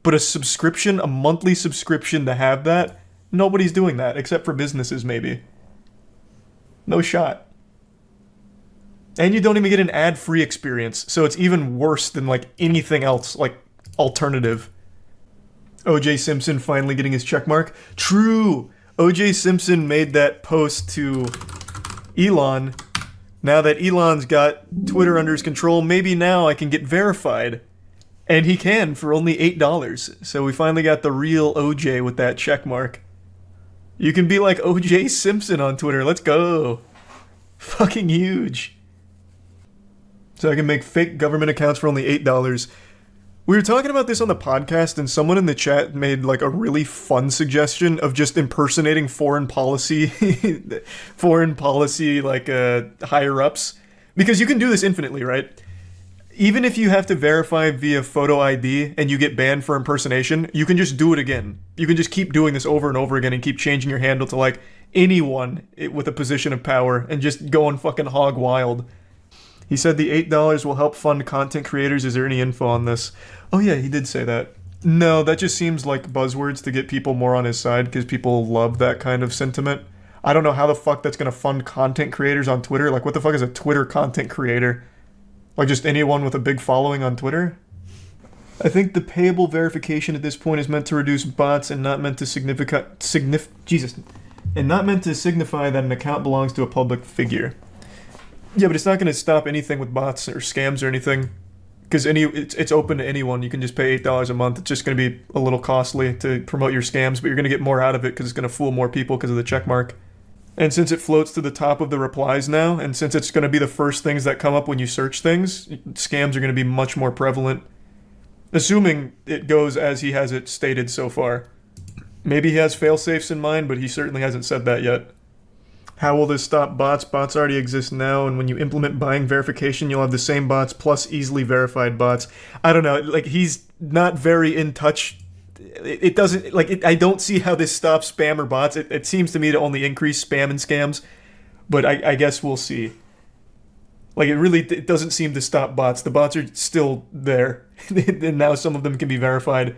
but a subscription, a monthly subscription to have that, nobody's doing that, except for businesses, maybe. No shot. And you don't even get an ad-free experience, so it's even worse than, like, anything else, like, alternative. O.J. Simpson finally getting his checkmark. True! O.J. Simpson made that post to Elon. Now that Elon's got Twitter under his control, maybe now I can get verified. And he can for only $8. So we finally got the real OJ with that checkmark. You can be like O.J. Simpson on Twitter. Let's go. Fucking huge. So I can make fake government accounts for only $8. We were talking about this on the podcast, and someone in the chat made like a really fun suggestion of just impersonating foreign policy like higher ups, because you can do this infinitely, right? Even if you have to verify via photo ID and you get banned for impersonation, you can just do it again. You can just keep doing this over and over again and keep changing your handle to like anyone with a position of power and just going fucking hog wild. He said the $8 will help fund content creators. Is there any info on this? Oh yeah, he did say that. No, that just seems like buzzwords to get people more on his side because people love that kind of sentiment. I don't know how the fuck that's going to fund content creators on Twitter. Like, what the fuck is a Twitter content creator? Like, just anyone with a big following on Twitter? I think the payable verification at this point is meant to reduce bots and not meant to signify that an account belongs to a public figure. Yeah, but it's not going to stop anything with bots or scams or anything. Because it's open to anyone. You can just pay $8 a month. It's just going to be a little costly to promote your scams, but you're going to get more out of it because it's going to fool more people because of the check mark. And since it floats to the top of the replies now, and since it's going to be the first things that come up when you search things, scams are going to be much more prevalent. Assuming it goes as he has it stated so far. Maybe he has fail-safes in mind, but he certainly hasn't said that yet. How will this stop bots? Bots already exist now, and when you implement buying verification, you'll have the same bots plus easily verified bots. I don't know, like, he's not very in touch. It doesn't, like, I don't see how this stops spam or bots. It seems to me to only increase spam and scams, but I guess we'll see. Like, it doesn't seem to stop bots. The bots are still there, and now some of them can be verified.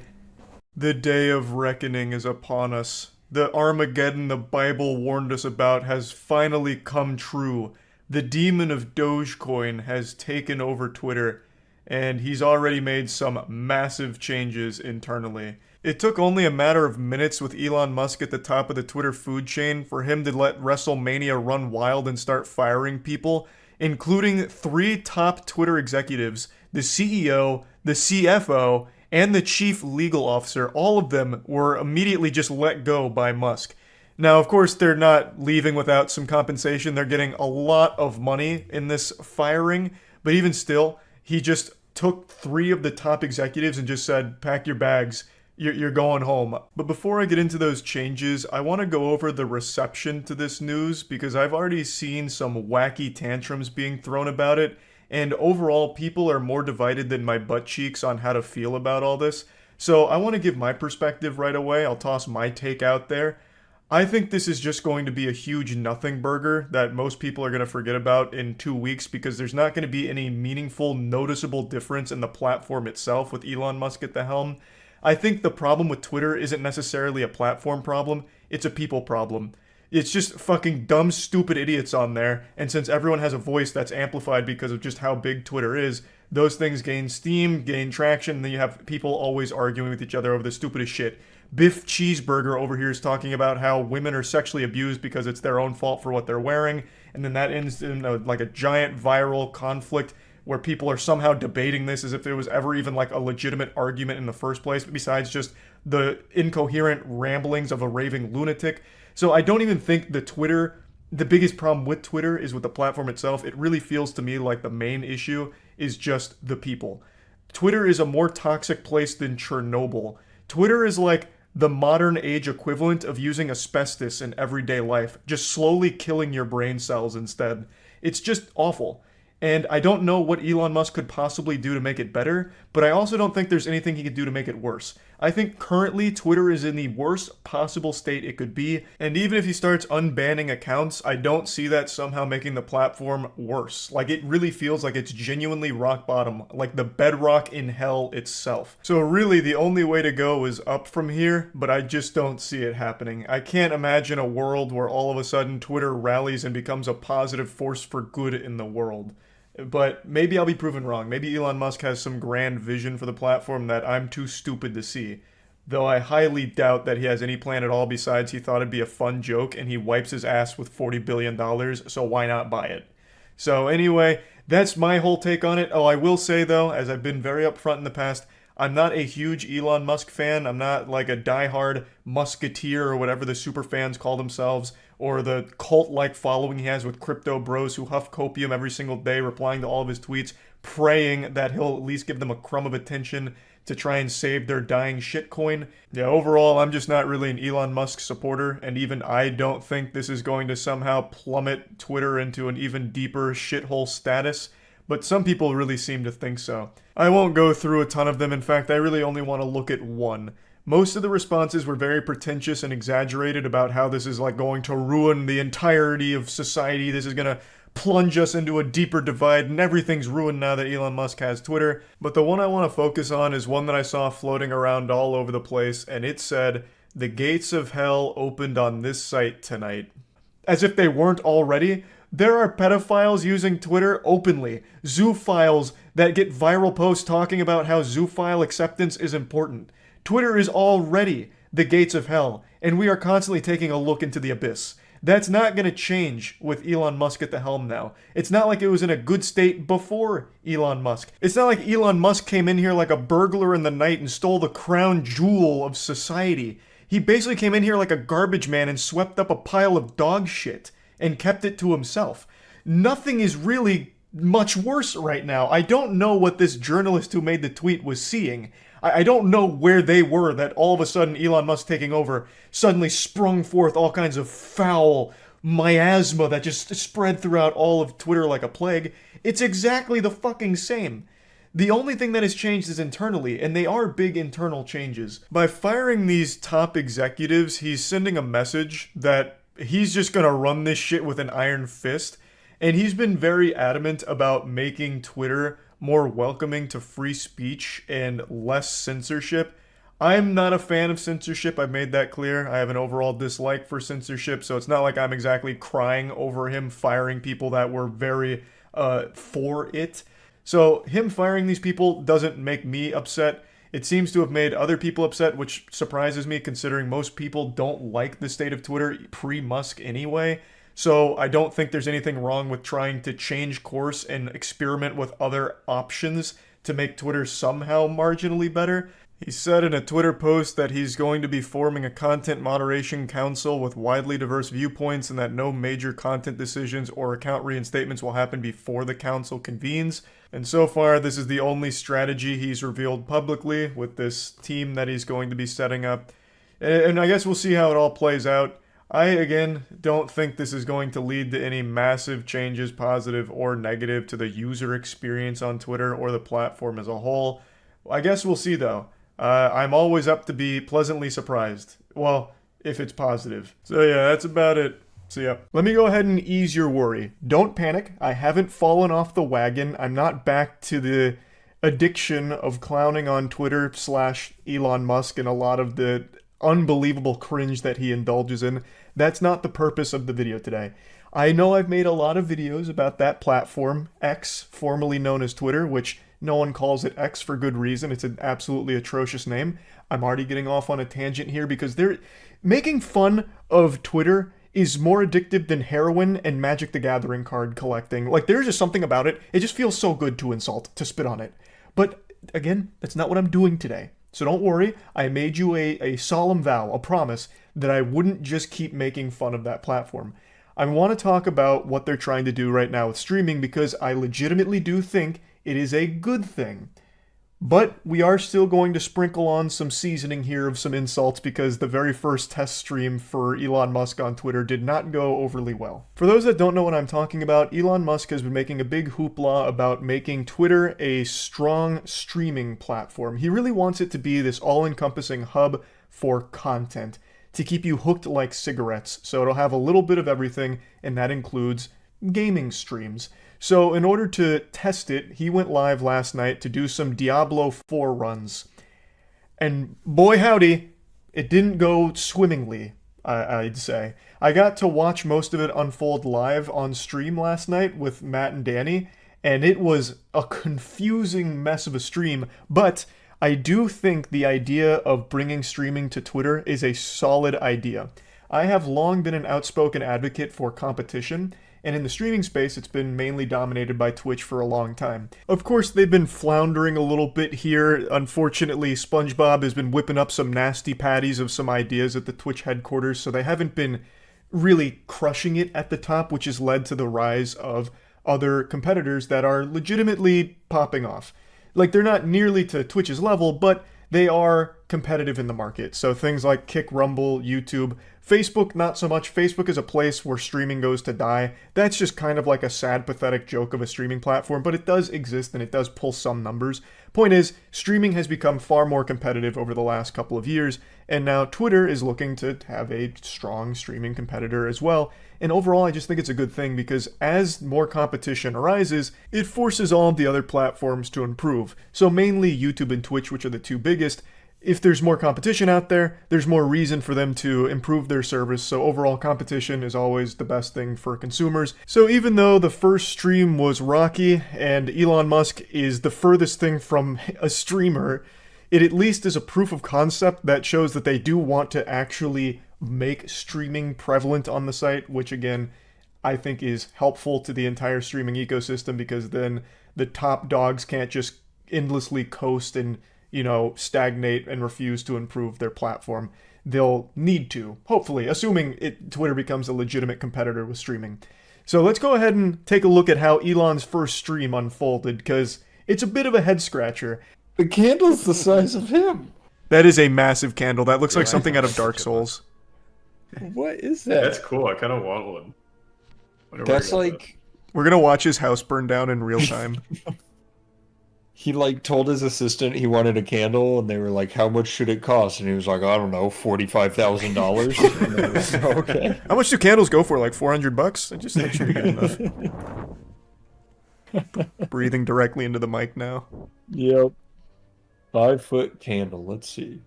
The day of reckoning is upon us. The Armageddon the Bible warned us about has finally come true. The demon of Dogecoin has taken over Twitter, and he's already made some massive changes internally. It took only a matter of minutes with Elon Musk at the top of the Twitter food chain for him to let WrestleMania run wild and start firing people, including 3 top Twitter executives, the CEO, the CFO, and the chief legal officer. All of them were immediately just let go by Musk. Now, of course, they're not leaving without some compensation. They're getting a lot of money in this firing, but even still, he just took 3 of the top executives and just said, pack your bags. You're going home. But before I get into those changes, I want to go over the reception to this news because I've already seen some wacky tantrums being thrown about it, and overall people are more divided than my butt cheeks on how to feel about all this. So I want to give my perspective right away. I'll toss my take out there. I think this is just going to be a huge nothing burger that most people are going to forget about in 2 weeks because there's not going to be any meaningful, noticeable difference in the platform itself with Elon Musk at the helm. I think the problem with Twitter isn't necessarily a platform problem, it's a people problem. It's just fucking dumb, stupid idiots on there, and since everyone has a voice that's amplified because of just how big Twitter is, those things gain steam, gain traction, and then you have people always arguing with each other over the stupidest shit. Biff Cheeseburger over here is talking about how women are sexually abused because it's their own fault for what they're wearing, and then that ends in like a giant viral conflict where people are somehow debating this as if there was ever even like a legitimate argument in the first place, besides just the incoherent ramblings of a raving lunatic. So I don't even think the biggest problem with Twitter is with the platform itself. It really feels to me like the main issue is just the people. Twitter is a more toxic place than Chernobyl. Twitter is like the modern age equivalent of using asbestos in everyday life, just slowly killing your brain cells instead. It's just awful. And I don't know what Elon Musk could possibly do to make it better, but I also don't think there's anything he could do to make it worse. I think currently Twitter is in the worst possible state it could be, and even if he starts unbanning accounts, I don't see that somehow making the platform worse. Like, it really feels like it's genuinely rock bottom, like the bedrock in hell itself. So really, the only way to go is up from here, but I just don't see it happening. I can't imagine a world where all of a sudden Twitter rallies and becomes a positive force for good in the world. But maybe I'll be proven wrong. Maybe Elon Musk has some grand vision for the platform that I'm too stupid to see. Though I highly doubt that he has any plan at all besides he thought it'd be a fun joke and he wipes his ass with $40 billion, so why not buy it? So anyway, that's my whole take on it. Oh, I will say though, as I've been very upfront in the past, I'm not a huge Elon Musk fan. I'm not like a diehard Musketeer or whatever the super fans call themselves, or the cult-like following he has with crypto bros who huff copium every single day, replying to all of his tweets, praying that he'll at least give them a crumb of attention to try and save their dying shitcoin. Yeah, overall, I'm just not really an Elon Musk supporter, and even I don't think this is going to somehow plummet Twitter into an even deeper shithole status. But some people really seem to think so. I won't go through a ton of them. In fact, I really only want to look at one. Most of the responses were very pretentious and exaggerated about how this is like going to ruin the entirety of society. This is going to plunge us into a deeper divide, and everything's ruined now that Elon Musk has Twitter. But the one I want to focus on is one that I saw floating around all over the place, and it said, "The gates of hell opened on this site tonight." As if they weren't already. There are pedophiles using Twitter openly. Zoophiles that get viral posts talking about how zoophile acceptance is important. Twitter is already the gates of hell, and we are constantly taking a look into the abyss. That's not going to change with Elon Musk at the helm now. It's not like it was in a good state before Elon Musk. It's not like Elon Musk came in here like a burglar in the night and stole the crown jewel of society. He basically came in here like a garbage man and swept up a pile of dog shit and kept it to himself. Nothing is really much worse right now. I don't know what this journalist who made the tweet was seeing. I don't know where they were that all of a sudden Elon Musk taking over suddenly sprung forth all kinds of foul miasma that just spread throughout all of Twitter like a plague. It's exactly the fucking same. The only thing that has changed is internally, and they are big internal changes. By firing these top executives, he's sending a message that he's just gonna run this shit with an iron fist, and he's been very adamant about making Twitter more welcoming to free speech and less censorship. I'm not a fan of censorship, I've made that clear. I have an overall dislike for censorship, so it's not like I'm exactly crying over him firing people that were very for it. So him firing these people doesn't make me upset. It seems to have made other people upset, which surprises me considering most people don't like the state of Twitter pre-Musk anyway. So I don't think there's anything wrong with trying to change course and experiment with other options to make Twitter somehow marginally better. He said in a Twitter post that he's going to be forming a content moderation council with widely diverse viewpoints and that no major content decisions or account reinstatements will happen before the council convenes. And so far, this is the only strategy he's revealed publicly with this team that he's going to be setting up. And I guess we'll see how it all plays out. I, again, don't think this is going to lead to any massive changes, positive or negative, to the user experience on Twitter or the platform as a whole. I guess we'll see, though. I'm always up to be pleasantly surprised. Well, if it's positive. So yeah, that's about it. See ya. Let me go ahead and ease your worry. Don't panic. I haven't fallen off the wagon. I'm not back to the addiction of clowning on Twitter / Elon Musk and a lot of the unbelievable cringe that he indulges in. That's not the purpose of the video today. I know I've made a lot of videos about that platform, X, formerly known as Twitter, which no one calls it X for good reason. It's an absolutely atrocious name. I'm already getting off on a tangent here because they're making fun of Twitter is more addictive than heroin and Magic the Gathering card collecting. Like, there's just something about it. It just feels so good to insult, to spit on it. But again, that's not what I'm doing today. So don't worry, I made you a solemn vow, a promise, that I wouldn't just keep making fun of that platform. I want to talk about what they're trying to do right now with streaming because I legitimately do think it is a good thing. But we are still going to sprinkle on some seasoning here of some insults because the very first test stream for Elon Musk on Twitter did not go overly well. For those that don't know what I'm talking about, Elon Musk has been making a big hoopla about making Twitter a strong streaming platform. He really wants it to be this all-encompassing hub for content to keep you hooked like cigarettes. So it'll have a little bit of everything, and that includes gaming streams. So in order to test it, he went live last night to do some Diablo 4 runs. And boy howdy, it didn't go swimmingly, I'd say. I got to watch most of it unfold live on stream last night with Matt and Danny, and it was a confusing mess of a stream, but I do think the idea of bringing streaming to Twitter is a solid idea. I have long been an outspoken advocate for competition, and in the streaming space, it's been mainly dominated by Twitch for a long time. Of course, they've been floundering a little bit here. Unfortunately, SpongeBob has been whipping up some nasty patties of some ideas at the Twitch headquarters, so they haven't been really crushing it at the top, which has led to the rise of other competitors that are legitimately popping off. Like, they're not nearly to Twitch's level, but they are competitive in the market. So things like Kick, Rumble, YouTube. Facebook, not so much. Facebook is a place where streaming goes to die. That's just kind of like a sad, pathetic joke of a streaming platform, but it does exist and it does pull some numbers. Point is, streaming has become far more competitive over the last couple of years, and now Twitter is looking to have a strong streaming competitor as well. And overall, I just think it's a good thing because as more competition arises, it forces all of the other platforms to improve. So mainly YouTube and Twitch, which are the two biggest. If there's more competition out there, there's more reason for them to improve their service, so overall competition is always the best thing for consumers. So even though the first stream was rocky, and Elon Musk is the furthest thing from a streamer, it at least is a proof of concept that shows that they do want to actually make streaming prevalent on the site, which again, I think is helpful to the entire streaming ecosystem, because then the top dogs can't just endlessly coast and stagnate and refuse to improve their platform. They'll need to, hopefully, assuming Twitter becomes a legitimate competitor with streaming. So let's go ahead and take a look at how Elon's first stream unfolded, because it's a bit of a head scratcher. The candle's the size of him. That is a massive candle. That looks like something out of Dark Souls. What is that? That's cool. I kind of want one. That's like... We're gonna watch his house burn down in real time. He told his assistant he wanted a candle, and they were like, "How much should it cost?" And he was like, "I don't know, $45,000." Okay. How much do candles go for? Like $400? I just think should be good enough. Breathing directly into the mic now. Yep. 5-foot candle. Let's see.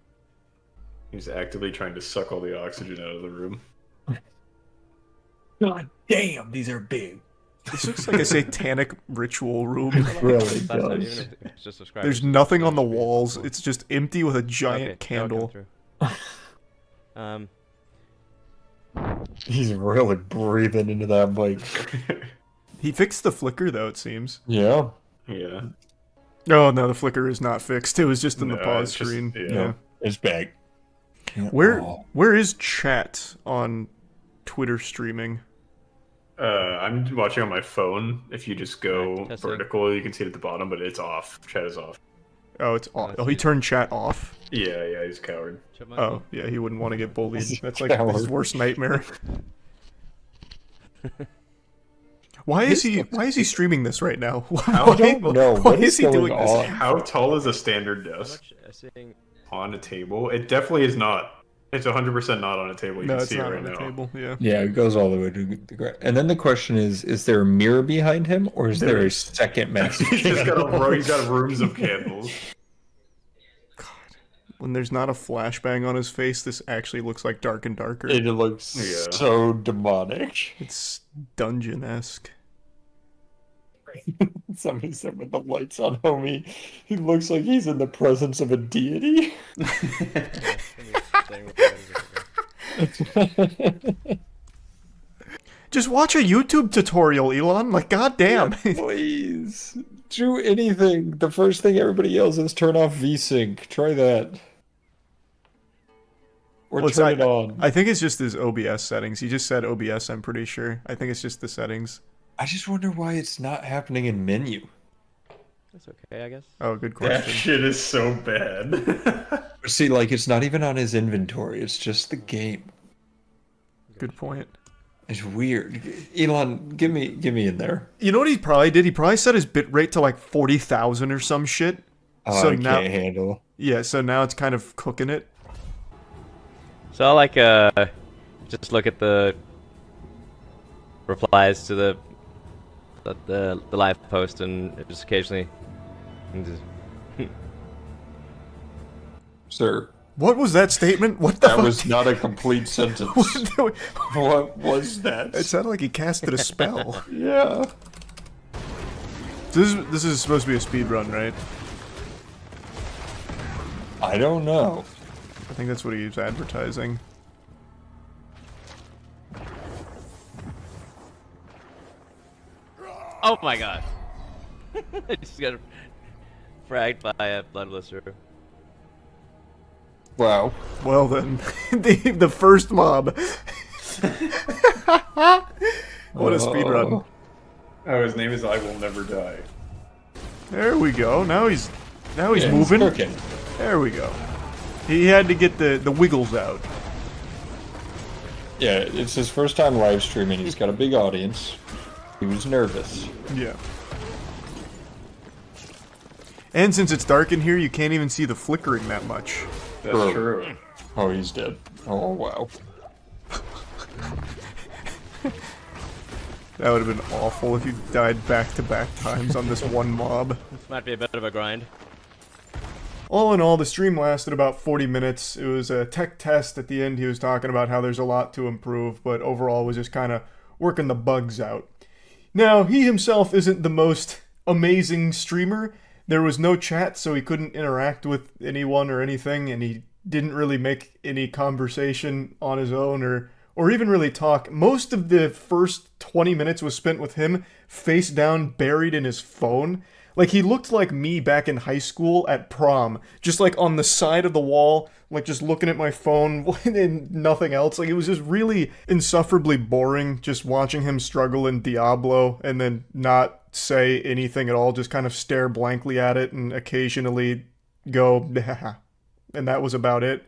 He's actively trying to suck all the oxygen out of the room. God damn, these are big. This looks like a satanic ritual room. It really does. There's nothing on the walls. It's just empty with a giant candle. He's really breathing into that mic. He fixed the flicker, though, it seems. Yeah. Yeah. Oh, no, the flicker is not fixed. It was just in the pause screen. Yeah. It's back. Where is chat on Twitter streaming? I'm watching on my phone. If you just go vertical, you can see it at the bottom, but it's off. Chat is off. Oh, it's off. Oh, he turned chat off? Yeah, he's a coward. Oh, yeah, he wouldn't want to get bullied. That's like his worst nightmare. Why is he streaming this right now? I don't know. Why is he doing this? How tall is a standard desk? On a table? It definitely is not. It's 100% not on a table. You can see it right now. Table, yeah. Yeah, it goes all the way to the ground. And then the question is there a mirror behind him, or is there a second massive He's got rooms of candles. God. When there's not a flashbang on his face, this actually looks like dark and darker. It looks so demonic. It's dungeon-esque. Somebody said with the lights on, homie, he looks like he's in the presence of a deity. Just watch a YouTube tutorial, Elon. Like, goddamn. Yeah, please. Do anything. The first thing everybody yells is turn off VSync. Try that. Or turn it on. I think it's just his OBS settings. He just said OBS, I'm pretty sure. I think it's just the settings. I just wonder why it's not happening in menu. That's okay, I guess. Oh, good question. That shit is so bad. See, it's not even on his inventory. It's just the game. Good point. It's weird. Elon, give me in there. You know what he probably did? He probably set his bitrate to like 40,000 or some shit. Oh, so I now, can't handle. Yeah, so now it's kind of cooking it. So I just look at the replies to the live post and just occasionally Sir. What was that statement? What the That fuck? was not a complete sentence. What was that? It sounded like he casted a spell. Yeah. This is supposed to be a speed run, right? I don't know. I think that's what he's advertising. Oh my god. I just got fragged by a blood blister. Wow. Well then, the first mob. What a speed run. Oh, his name is I Will Never Die. There we go. Now he's moving. There we go. He had to get the wiggles out. Yeah, it's his first time live streaming. He's got a big audience. He was nervous. Yeah. And since it's dark in here, you can't even see the flickering that much. That's true. Oh, he's dead. Oh, wow. That would have been awful if you died back-to-back times on this one mob. This might be a bit of a grind. All in all, the stream lasted about 40 minutes. It was a tech test. At the end, he was talking about how there's a lot to improve, but overall was just kind of working the bugs out. Now, he himself isn't the most amazing streamer. There was no chat, so he couldn't interact with anyone or anything, and he didn't really make any conversation on his own or even really talk. Most of the first 20 minutes was spent with him face down, buried in his phone. Like, he looked like me back in high school at prom, just like on the side of the wall, like just looking at my phone and nothing else. Like, it was just really insufferably boring just watching him struggle in Diablo and then not say anything at all, just kind of stare blankly at it and occasionally go, and that was about it.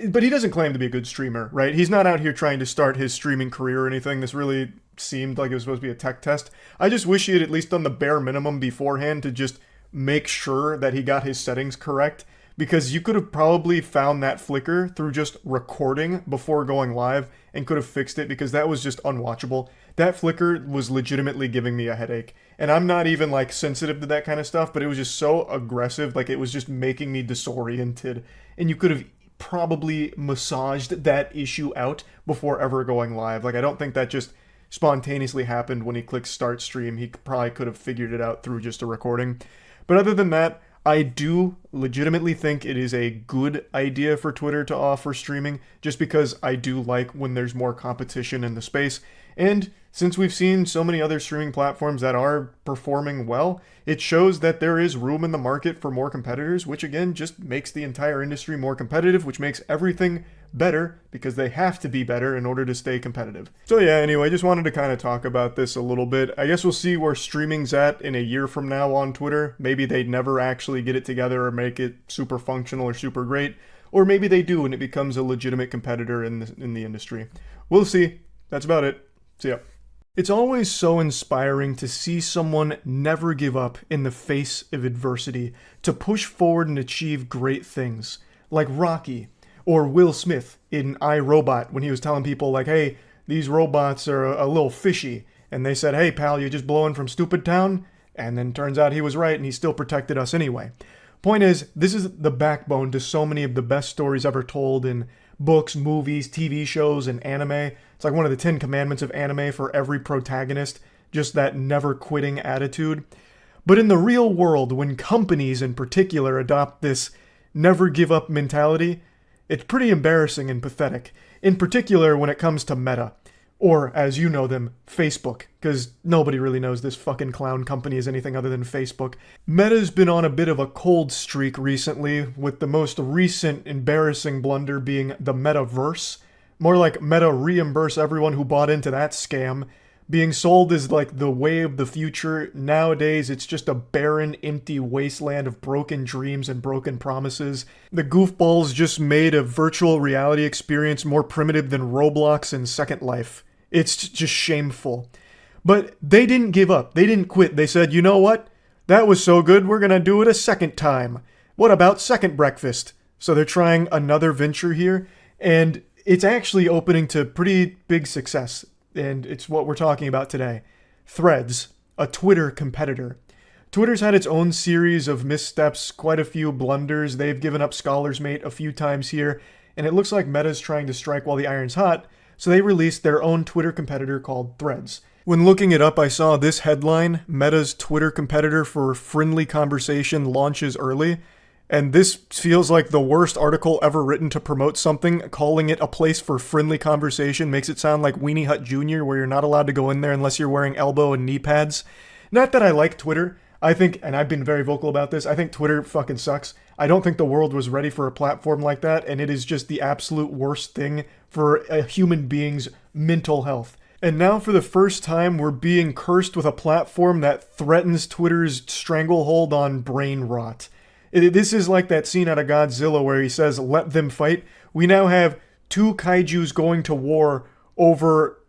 But he doesn't claim to be a good streamer, right? He's not out here trying to start his streaming career or anything. This really seemed like it was supposed to be a tech test. I just wish he had at least done the bare minimum beforehand to just make sure that he got his settings correct, because you could have probably found that flicker through just recording before going live and could have fixed it, because that was just unwatchable. That flicker was legitimately giving me a headache. And I'm not even like sensitive to that kind of stuff, but it was just so aggressive, like it was just making me disoriented. And you could have probably massaged that issue out before ever going live. Like, I don't think that just spontaneously happened when he clicked start stream. He probably could have figured it out through just a recording. But other than that, I do legitimately think it is a good idea for Twitter to offer streaming, just because I do like when there's more competition in the space. And since we've seen so many other streaming platforms that are performing well, it shows that there is room in the market for more competitors, which again just makes the entire industry more competitive, which makes everything better, because they have to be better in order to stay competitive. So yeah, anyway, just wanted to kind of talk about this a little bit. I guess we'll see where streaming's at in a year from now on Twitter. Maybe they never actually get it together or make it super functional or super great, or maybe they do and it becomes a legitimate competitor in the industry. We'll see. That's about it. See ya. It's always so inspiring to see someone never give up in the face of adversity, to push forward and achieve great things, like Rocky, or Will Smith in I, Robot, when he was telling people like, hey, these robots are a little fishy, and they said, hey pal, you just blowing from stupid town? And then turns out he was right and he still protected us anyway. Point is, this is the backbone to so many of the best stories ever told in books, movies, TV shows, and anime. It's like one of the 10 commandments of anime for every protagonist, just that never quitting attitude. But in the real world, when companies in particular adopt this never give up mentality, it's pretty embarrassing and pathetic. In particular when it comes to Meta, or as you know them, Facebook, because nobody really knows this fucking clown company as anything other than Facebook. Meta's been on a bit of a cold streak recently, with the most recent embarrassing blunder being the Metaverse. More like Meta reimburse everyone who bought into that scam. Being sold as like the way of the future. Nowadays, it's just a barren, empty wasteland of broken dreams and broken promises. The goofballs just made a virtual reality experience more primitive than Roblox and Second Life. It's just shameful. But they didn't give up. They didn't quit. They said, you know what? That was so good, we're gonna do it a second time. What about second breakfast? So they're trying another venture here, and it's actually opening to pretty big success. And it's what we're talking about today. Threads, a Twitter competitor. Twitter's had its own series of missteps, quite a few blunders. They've given up Scholar's Mate a few times here, and it looks like Meta's trying to strike while the iron's hot, so they released their own Twitter competitor called Threads. When looking it up, I saw this headline: Meta's Twitter competitor for friendly conversation launches early. And this feels like the worst article ever written to promote something. Calling it a place for friendly conversation makes it sound like Weenie Hut Jr., where you're not allowed to go in there unless you're wearing elbow and knee pads. Not that I like Twitter. I think, and I've been very vocal about this, I think Twitter fucking sucks. I don't think the world was ready for a platform like that, and it is just the absolute worst thing for a human being's mental health. And now for the first time, we're being cursed with a platform that threatens Twitter's stranglehold on brain rot. This is like that scene out of Godzilla where he says, "Let them fight." We now have two kaijus going to war over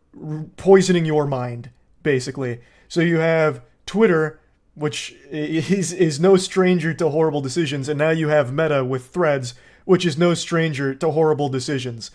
poisoning your mind, basically. So you have Twitter, which is no stranger to horrible decisions, and now you have Meta with Threads, which is no stranger to horrible decisions.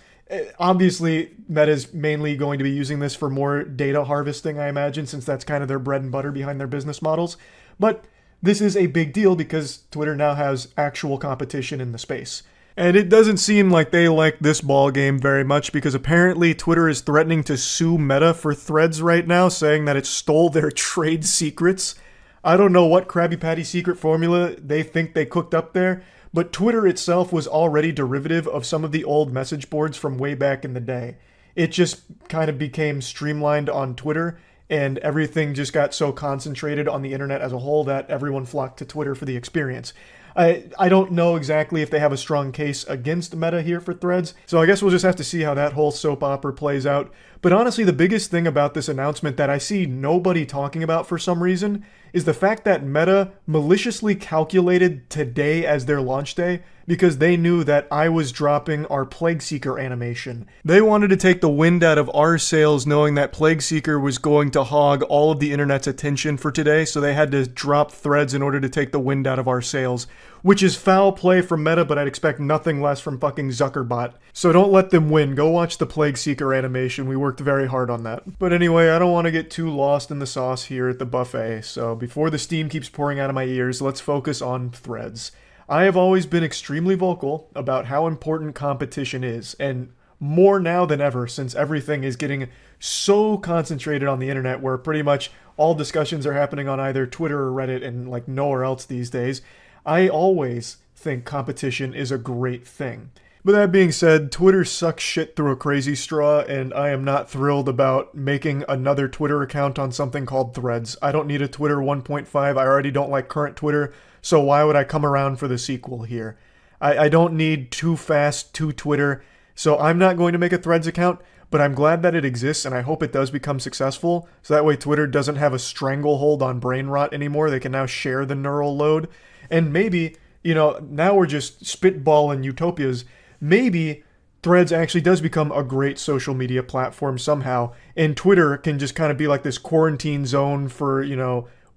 Obviously, Meta's mainly going to be using this for more data harvesting, I imagine, since that's kind of their bread and butter behind their business models. But this is a big deal because Twitter now has actual competition in the space. And it doesn't seem like they like this ball game very much because apparently Twitter is threatening to sue Meta for Threads right now, saying that it stole their trade secrets. I don't know what Krabby Patty secret formula they think they cooked up there, but Twitter itself was already derivative of some of the old message boards from way back in the day. It just kind of became streamlined on Twitter, and everything just got so concentrated on the internet as a whole that everyone flocked to Twitter for the experience. I don't know exactly if they have a strong case against Meta here for Threads, so I guess we'll just have to see how that whole soap opera plays out. But honestly, the biggest thing about this announcement that I see nobody talking about for some reason is the fact that Meta maliciously calculated today as their launch day because they knew that I was dropping our Plague Seeker animation. They wanted to take the wind out of our sails knowing that Plague Seeker was going to hog all of the internet's attention for today, so they had to drop Threads in order to take the wind out of our sails, which is foul play from Meta, but I'd expect nothing less from fucking Zuckerbot. So don't let them win. Go watch the Plague Seeker animation. We worked very hard on that. But anyway, I don't want to get too lost in the sauce here at the buffet, so before the steam keeps pouring out of my ears, let's focus on Threads. I have always been extremely vocal about how important competition is, and more now than ever since everything is getting so concentrated on the internet where pretty much all discussions are happening on either Twitter or Reddit and like nowhere else these days. I always think competition is a great thing. But that being said, Twitter sucks shit through a crazy straw, and I am not thrilled about making another Twitter account on something called Threads. I don't need a Twitter 1.5. I already don't like current Twitter, so why would I come around for the sequel here? I don't need too fast to Twitter, so I'm not going to make a Threads account, but I'm glad that it exists, and I hope it does become successful, so that way Twitter doesn't have a stranglehold on brain rot anymore. They can now share the neural load, and maybe, now we're just spitballing utopias. Maybe Threads actually does become a great social media platform somehow, and Twitter can just kind of be like this quarantine zone for,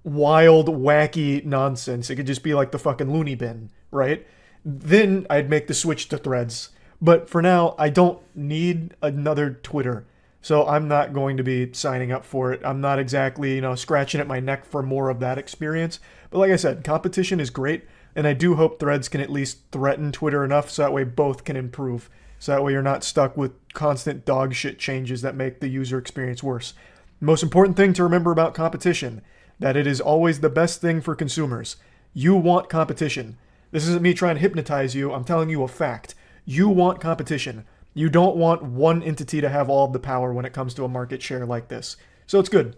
wild, wacky nonsense. It could just be like the fucking loony bin, right? Then I'd make the switch to Threads. But for now, I don't need another Twitter, so I'm not going to be signing up for it. I'm not exactly, scratching at my neck for more of that experience. But like I said, competition is great, and I do hope Threads can at least threaten Twitter enough so that way both can improve. So that way you're not stuck with constant dog shit changes that make the user experience worse. The most important thing to remember about competition, that it is always the best thing for consumers. You want competition. This isn't me trying to hypnotize you. I'm telling you a fact. You want competition. You don't want one entity to have all of the power when it comes to a market share like this. So it's good.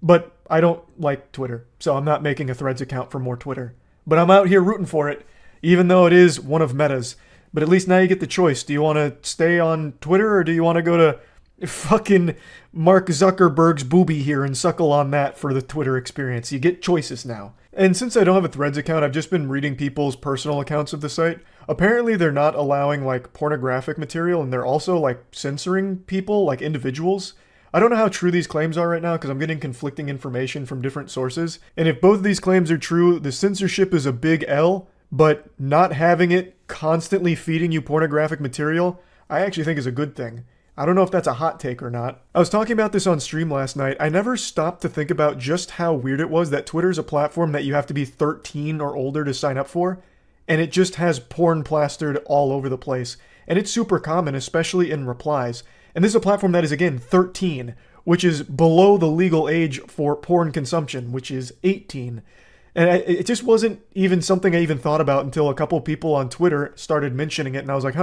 But I don't like Twitter, so I'm not making a Threads account for more Twitter. But I'm out here rooting for it, even though it is one of Meta's. But at least now you get the choice. Do you want to stay on Twitter, or do you want to go to fucking Mark Zuckerberg's booby here and suckle on that for the Twitter experience? You get choices now. And since I don't have a Threads account, I've just been reading people's personal accounts of the site. Apparently they're not allowing pornographic material, and they're also censoring people, individuals. I don't know how true these claims are right now because I'm getting conflicting information from different sources. And if both of these claims are true, the censorship is a big L, but not having it constantly feeding you pornographic material, I actually think is a good thing. I don't know if that's a hot take or not. I was talking about this on stream last night. I never stopped to think about just how weird it was that Twitter's a platform that you have to be 13 or older to sign up for, and it just has porn plastered all over the place. And it's super common, especially in replies. And this is a platform that is, again, 13, which is below the legal age for porn consumption, which is 18. And it just wasn't even something I even thought about until a couple people on Twitter started mentioning it, and I was like,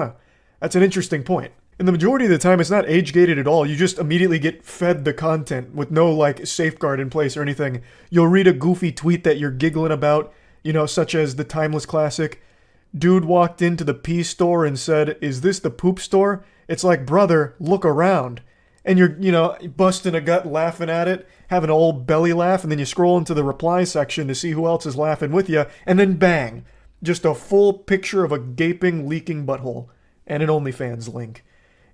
that's an interesting point. And the majority of the time, it's not age-gated at all. You just immediately get fed the content with no, safeguard in place or anything. You'll read a goofy tweet that you're giggling about, such as the timeless classic, dude walked into the pee store and said, "Is this the poop store?" It's like, brother, look around. And you're, busting a gut laughing at it, having an old belly laugh, and then you scroll into the reply section to see who else is laughing with you, and then bang, just a full picture of a gaping, leaking butthole and an OnlyFans link.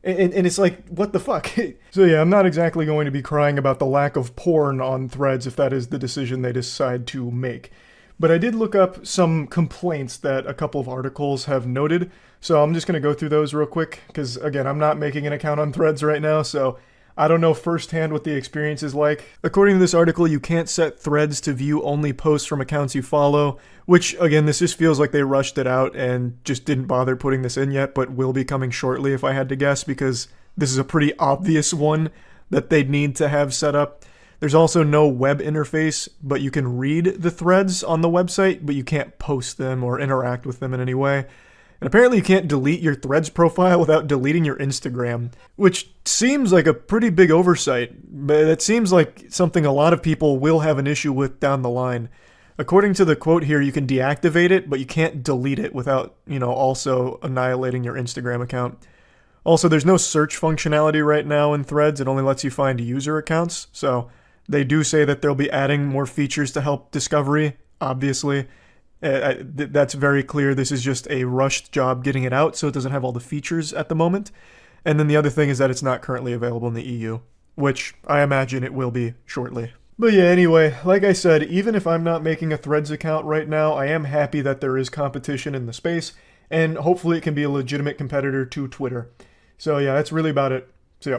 And it's like, what the fuck? So yeah, I'm not exactly going to be crying about the lack of porn on Threads if that is the decision they decide to make. But I did look up some complaints that a couple of articles have noted, so I'm just going to go through those real quick, because again, I'm not making an account on Threads right now, so I don't know firsthand what the experience is like. According to this article, you can't set Threads to view only posts from accounts you follow, which, again, this just feels like they rushed it out and just didn't bother putting this in yet, but will be coming shortly if I had to guess, because this is a pretty obvious one that they'd need to have set up. There's also no web interface, but you can read the threads on the website, but you can't post them or interact with them in any way. And apparently you can't delete your Threads profile without deleting your Instagram, which seems like a pretty big oversight, but it seems like something a lot of people will have an issue with down the line. According to the quote here, you can deactivate it, but you can't delete it without, also annihilating your Instagram account. Also, there's no search functionality right now in Threads. It only lets you find user accounts, so they do say that they'll be adding more features to help discovery, obviously. That's very clear. This is just a rushed job getting it out, so it doesn't have all the features at the moment. And then the other thing is that it's not currently available in the EU, which I imagine it will be shortly. But yeah, anyway, like I said, even if I'm not making a Threads account right now, I am happy that there is competition in the space, and hopefully it can be a legitimate competitor to Twitter. So yeah, that's really about it. So yeah.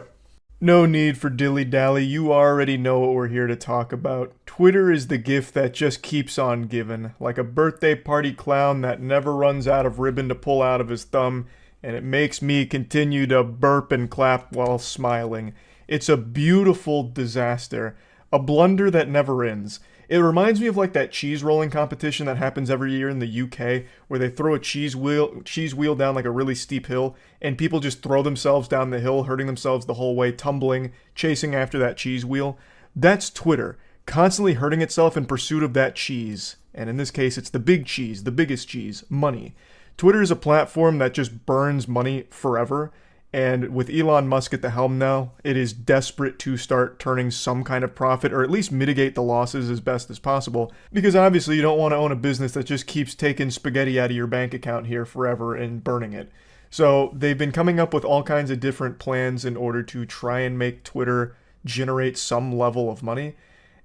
No need for dilly-dally, you already know what we're here to talk about. Twitter is the gift that just keeps on giving, like a birthday party clown that never runs out of ribbon to pull out of his thumb, and it makes me continue to burp and clap while smiling. It's a beautiful disaster, a blunder that never ends. It reminds me of like that cheese rolling competition that happens every year in the UK, where they throw a cheese wheel down like a really steep hill, and people just throw themselves down the hill, hurting themselves the whole way, tumbling, chasing after that cheese wheel. That's Twitter, constantly hurting itself in pursuit of that cheese. And in this case, it's the big cheese, the biggest cheese, money. Twitter is a platform that just burns money forever. And with Elon Musk at the helm now, it is desperate to start turning some kind of profit, or at least mitigate the losses as best as possible. Because obviously you don't want to own a business that just keeps taking spaghetti out of your bank account here forever and burning it. So they've been coming up with all kinds of different plans in order to try and make Twitter generate some level of money.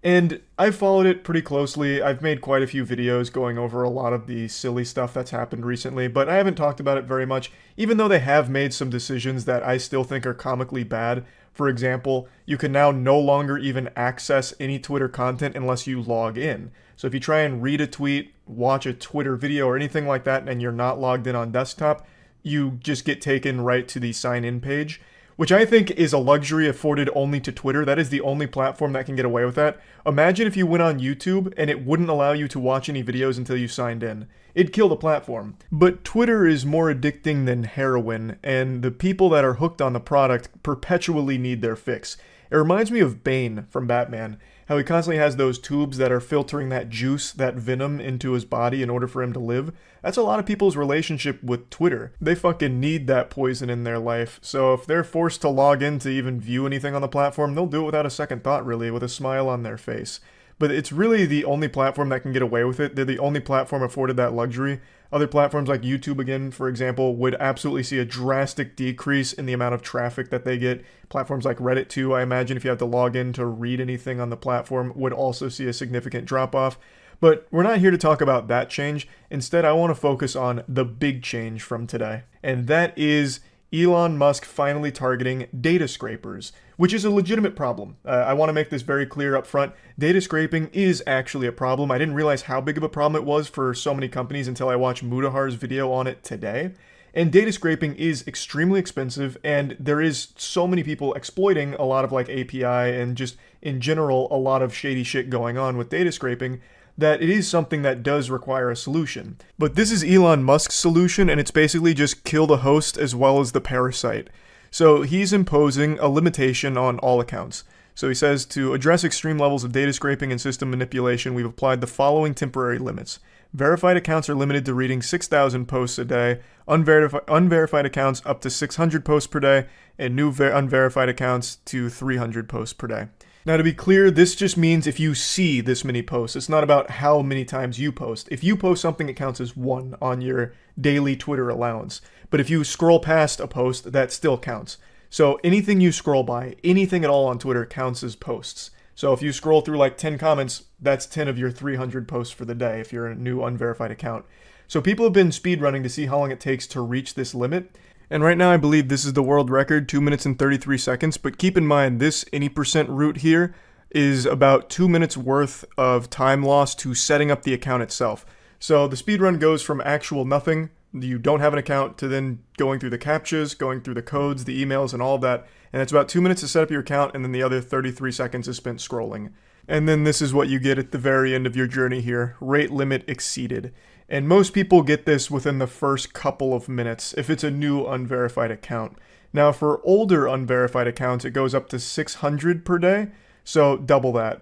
And I've followed it pretty closely. I've made quite a few videos going over a lot of the silly stuff that's happened recently, but I haven't talked about it very much, even though they have made some decisions that I still think are comically bad. For example, you can now no longer even access any Twitter content unless you log in. So if you try and read a tweet, watch a Twitter video, or anything like that, and you're not logged in on desktop, you just get taken right to the sign-in page, which I think is a luxury afforded only to Twitter. That is the only platform that can get away with that. Imagine if you went on YouTube and it wouldn't allow you to watch any videos until you signed in. It'd kill the platform. But Twitter is more addicting than heroin, and the people that are hooked on the product perpetually need their fix. It reminds me of Bane from Batman, how he constantly has those tubes that are filtering that juice, that venom, into his body in order for him to live. That's a lot of people's relationship with Twitter. They fucking need that poison in their life, so if they're forced to log in to even view anything on the platform, they'll do it without a second thought, really, with a smile on their face. But it's really the only platform that can get away with it. They're the only platform afforded that luxury. Other platforms like YouTube, again, for example, would absolutely see a drastic decrease in the amount of traffic that they get. Platforms like Reddit, too, I imagine if you have to log in to read anything on the platform, would also see a significant drop-off. But we're not here to talk about that change. Instead, I want to focus on the big change from today. And that is Elon Musk finally targeting data scrapers, which is a legitimate problem. I want to make this very clear up front. Data scraping is actually a problem. I didn't realize how big of a problem it was for so many companies until I watched Mudahar's video on it today. And data scraping is extremely expensive, and there is so many people exploiting a lot of like API and just in general a lot of shady shit going on with data scraping, that it is something that does require a solution. But this is Elon Musk's solution, and it's basically just kill the host as well as the parasite. So he's imposing a limitation on all accounts. So he says, to address extreme levels of data scraping and system manipulation, we've applied the following temporary limits. Verified accounts are limited to reading 6,000 posts a day, unverified accounts up to 600 posts per day, and new unverified accounts to 300 posts per day. Now, to be clear, this just means if you see this many posts. It's not about how many times you post. If you post something, it counts as 1 on your daily Twitter allowance. But if you scroll past a post, that still counts. So anything you scroll by, anything at all on Twitter counts as posts. So if you scroll through like 10 comments, that's 10 of your 300 posts for the day if you're a new unverified account. So people have been speedrunning to see how long it takes to reach this limit. And right now I believe this is the world record, 2 minutes and 33 seconds. But keep in mind, this any percent route here is about 2 minutes worth of time loss to setting up the account itself. So the speedrun goes from actual nothing, you don't have an account, to then going through the captchas, going through the codes, the emails, and all of that. And it's about 2 minutes to set up your account, and then the other 33 seconds is spent scrolling. And then this is what you get at the very end of your journey here. Rate limit exceeded. And most people get this within the first couple of minutes if it's a new unverified account. Now for older unverified accounts, it goes up to 600 per day, so double that.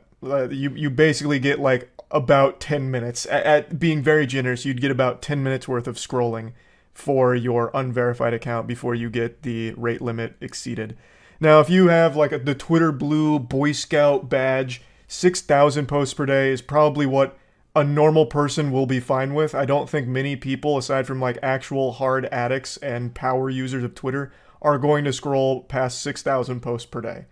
You basically get like about 10 minutes. At being very generous, you'd get about 10 minutes worth of scrolling for your unverified account before you get the rate limit exceeded. Now if you have like the Twitter Blue Boy Scout badge, 6,000 posts per day is probably what a normal person will be fine with. I don't think many people, aside from like actual hard addicts and power users of Twitter, are going to scroll past 6,000 posts per day.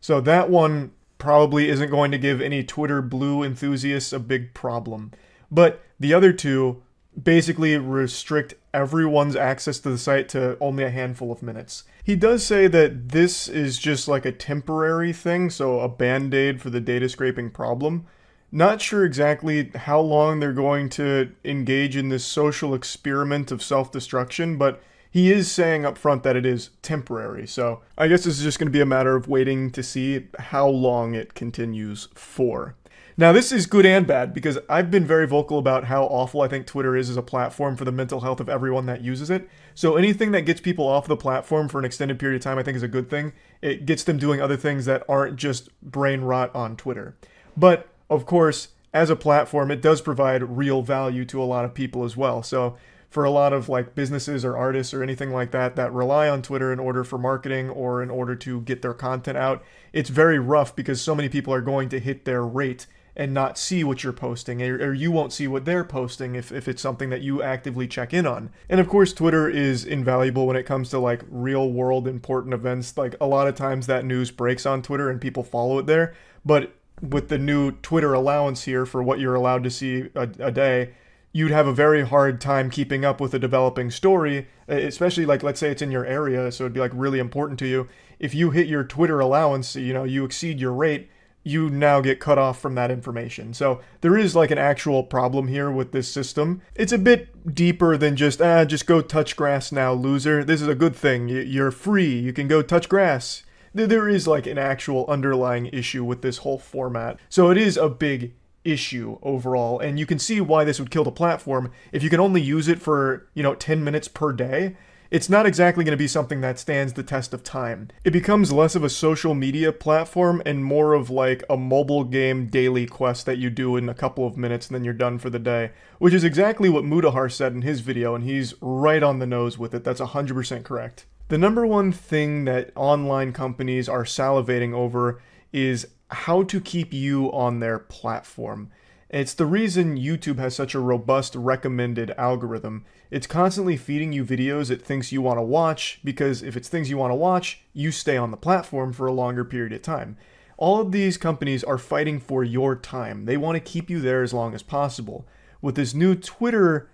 So that one probably isn't going to give any Twitter Blue enthusiasts a big problem. But the other two basically restrict everyone's access to the site to only a handful of minutes. He does say that this is just like a temporary thing, so a band-aid for the data scraping problem. Not sure exactly how long they're going to engage in this social experiment of self-destruction, but he is saying up front that it is temporary. So I guess this is just going to be a matter of waiting to see how long it continues for. Now this is good and bad because I've been very vocal about how awful I think Twitter is as a platform for the mental health of everyone that uses it. So anything that gets people off the platform for an extended period of time I think is a good thing. It gets them doing other things that aren't just brain rot on Twitter. But of course, as a platform, it does provide real value to a lot of people as well. So for a lot of like businesses or artists or anything like that that rely on Twitter in order for marketing or in order to get their content out, it's very rough because so many people are going to hit their rate and not see what you're posting, or you won't see what they're posting if it's something that you actively check in on. And of course, Twitter is invaluable when it comes to like real world important events. Like a lot of times that news breaks on Twitter and people follow it there, but with the new Twitter allowance here for what you're allowed to see a day, you'd have a very hard time keeping up with a developing story, especially like, let's say it's in your area, so it'd be like really important to you. If you hit your Twitter allowance, you exceed your rate, you now get cut off from that information. So there is like an actual problem here with this system. It's a bit deeper than just go touch grass now, loser. This is a good thing. You're free. You can go touch grass. There is like an actual underlying issue with this whole format. So it is a big issue overall, and you can see why this would kill the platform. If you can only use it for 10 minutes per day, it's not exactly going to be something that stands the test of time. It becomes less of a social media platform and more of like a mobile game daily quest that you do in a couple of minutes and then you're done for the day, which is exactly what Mudahar said in his video, and he's right on the nose with it. That's 100% correct. The number one thing that online companies are salivating over is how to keep you on their platform. It's the reason YouTube has such a robust recommended algorithm. It's constantly feeding you videos it thinks you want to watch, because if it's things you want to watch, you stay on the platform for a longer period of time. All of these companies are fighting for your time. They want to keep you there as long as possible. With this new Twitter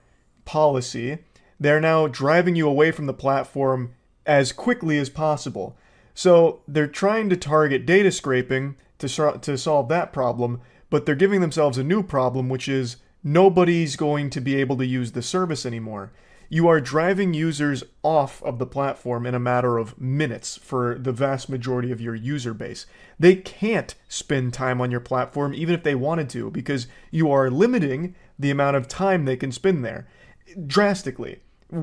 policy, they're now driving you away from the platform as quickly as possible. So they're trying to target data scraping to solve that problem, but they're giving themselves a new problem, which is nobody's going to be able to use the service anymore. You are driving users off of the platform in a matter of minutes for the vast majority of your user base. They can't spend time on your platform even if they wanted to, because you are limiting the amount of time they can spend there drastically.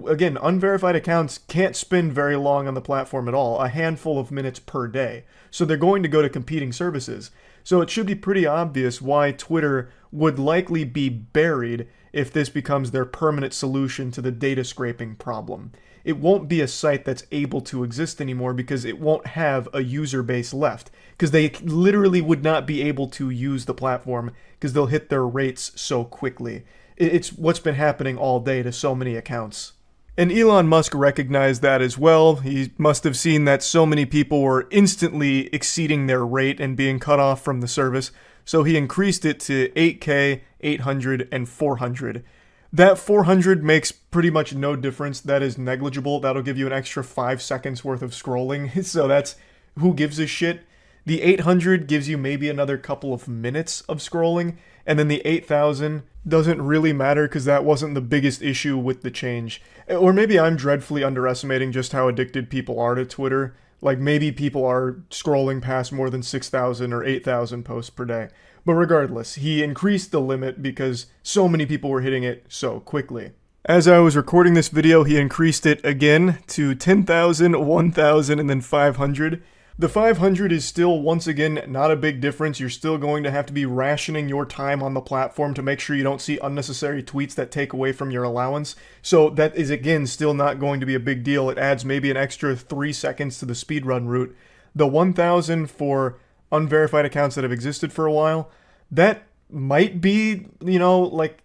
Again, unverified accounts can't spend very long on the platform at all, a handful of minutes per day. So they're going to go to competing services. So it should be pretty obvious why Twitter would likely be buried if this becomes their permanent solution to the data scraping problem. It won't be a site that's able to exist anymore because it won't have a user base left. because they literally would not be able to use the platform because they'll hit their rates so quickly. It's what's been happening all day to so many accounts. And Elon Musk recognized that as well. He must have seen that so many people were instantly exceeding their rate and being cut off from the service, so he increased it to 8K, 800, and 400. That 400 makes pretty much no difference. That is negligible. That'll give you an extra 5 seconds worth of scrolling, so that's who gives a shit. The 800 gives you maybe another couple of minutes of scrolling, and then the 8,000 doesn't really matter because that wasn't the biggest issue with the change. Or maybe I'm dreadfully underestimating just how addicted people are to Twitter. Like maybe people are scrolling past more than 6,000 or 8,000 posts per day. But regardless, he increased the limit because so many people were hitting it so quickly. As I was recording this video, he increased it again to 10,000, 1,000, and then 500. The 500 is still, once again, not a big difference. You're still going to have to be rationing your time on the platform to make sure you don't see unnecessary tweets that take away from your allowance. So that is, again, still not going to be a big deal. It adds maybe an extra 3 seconds to the speedrun route. The 1,000 for unverified accounts that have existed for a while, that might be, like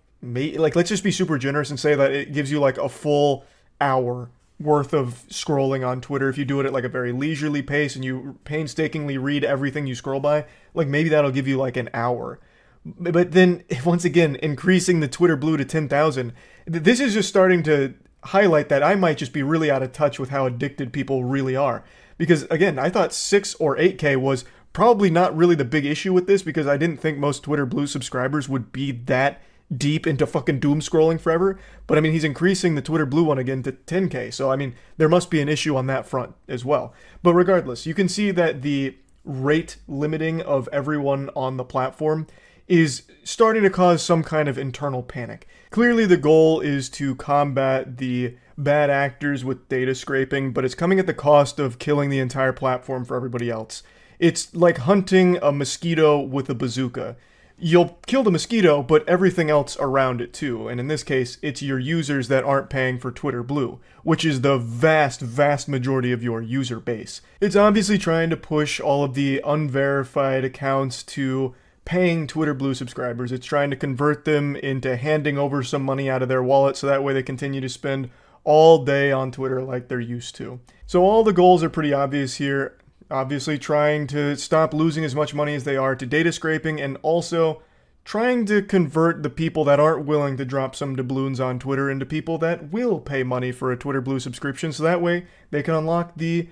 let's just be super generous and say that it gives you like a full hour worth of scrolling on Twitter if you do it at like a very leisurely pace and you painstakingly read everything you scroll by. Like maybe that'll give you like an hour. But then once again, increasing the Twitter Blue to 10,000, this is just starting to highlight that I might just be really out of touch with how addicted people really are. Because again, I thought 6 or 8K was probably not really the big issue with this because I didn't think most Twitter Blue subscribers would be that deep into fucking doom scrolling forever. But I mean, he's increasing the Twitter Blue one again to 10K. So I mean, there must be an issue on that front as well. But regardless, you can see that the rate limiting of everyone on the platform is starting to cause some kind of internal panic. Clearly the goal is to combat the bad actors with data scraping, but it's coming at the cost of killing the entire platform for everybody else. It's like hunting a mosquito with a bazooka. You'll kill the mosquito, but everything else around it too. And in this case, it's your users that aren't paying for Twitter Blue, which is the vast, vast majority of your user base. It's obviously trying to push all of the unverified accounts to paying Twitter Blue subscribers. It's trying to convert them into handing over some money out of their wallet so that way they continue to spend all day on Twitter like they're used to. So all the goals are pretty obvious here. Obviously trying to stop losing as much money as they are to data scraping, and also trying to convert the people that aren't willing to drop some doubloons on Twitter into people that will pay money for a Twitter Blue subscription, so that way they can unlock the,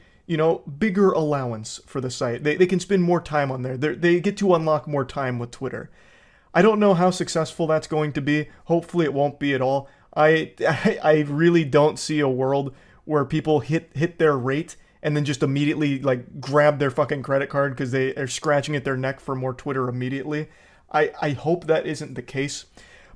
bigger allowance for the site. They can spend more time on there. They get to unlock more time with Twitter. I don't know how successful that's going to be. Hopefully it won't be at all. I really don't see a world where people hit their rate and then just immediately like grab their fucking credit card because they are scratching at their neck for more Twitter immediately. I hope that isn't the case.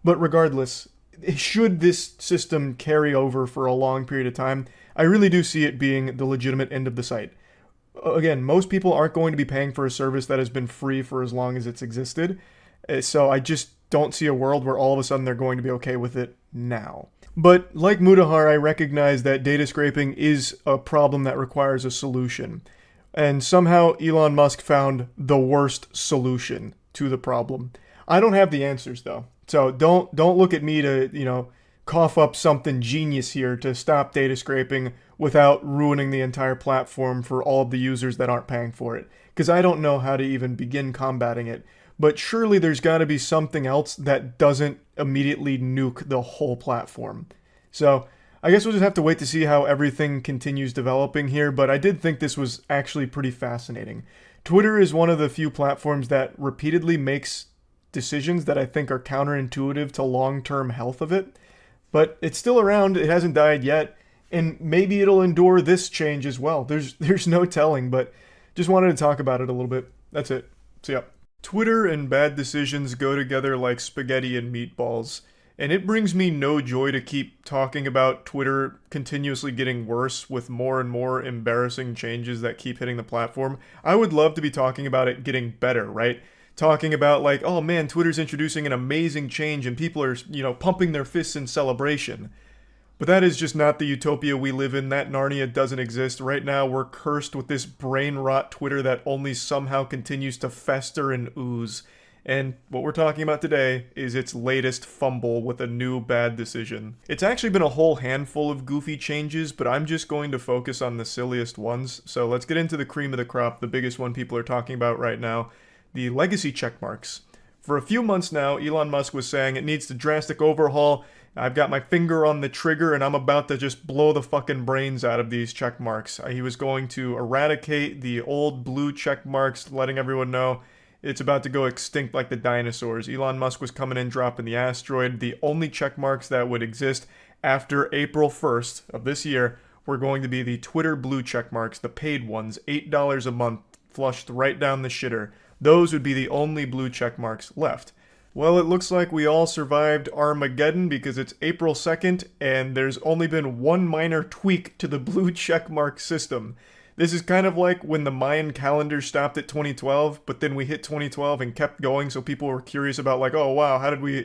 But regardless, should this system carry over for a long period of time, I really do see it being the legitimate end of the site. Again, most people aren't going to be paying for a service that has been free for as long as it's existed. So I just don't see a world where all of a sudden they're going to be okay with it now. But like Mudahar, I recognize that data scraping is a problem that requires a solution. And somehow Elon Musk found the worst solution to the problem. I don't have the answers though. So don't look at me to, cough up something genius here to stop data scraping without ruining the entire platform for all of the users that aren't paying for it. Because I don't know how to even begin combating it. But surely there's got to be something else that doesn't immediately nuke the whole platform. So I guess we'll just have to wait to see how everything continues developing here, but I did think this was actually pretty fascinating. Twitter is one of the few platforms that repeatedly makes decisions that I think are counterintuitive to long-term health of it. But it's still around, it hasn't died yet, and maybe it'll endure this change as well. There's no telling, but just wanted to talk about it a little bit. That's it. See ya. Twitter and bad decisions go together like spaghetti and meatballs, and it brings me no joy to keep talking about Twitter continuously getting worse with more and more embarrassing changes that keep hitting the platform. I would love to be talking about it getting better, right? Talking about like, oh man, Twitter's introducing an amazing change and people are, pumping their fists in celebration. But that is just not the utopia we live in. That Narnia doesn't exist. Right now, we're cursed with this brain rot Twitter that only somehow continues to fester and ooze. And what we're talking about today is its latest fumble with a new bad decision. It's actually been a whole handful of goofy changes, but I'm just going to focus on the silliest ones. So let's get into the cream of the crop, the biggest one people are talking about right now, the legacy checkmarks. For a few months now, Elon Musk was saying it needs a drastic overhaul. I've got my finger on the trigger and I'm about to just blow the fucking brains out of these check marks. He was going to eradicate the old blue check marks, letting everyone know it's about to go extinct like the dinosaurs. Elon Musk was coming in, dropping the asteroid. The only check marks that would exist after April 1st of this year were going to be the Twitter blue check marks, the paid ones, $8 a month, flushed right down the shitter. Those would be the only blue check marks left. Well, it looks like we all survived Armageddon because it's April 2nd and there's only been one minor tweak to the blue checkmark system. This is kind of like when the Mayan calendar stopped at 2012, but then we hit 2012 and kept going, so people were curious about like, oh wow, how did we,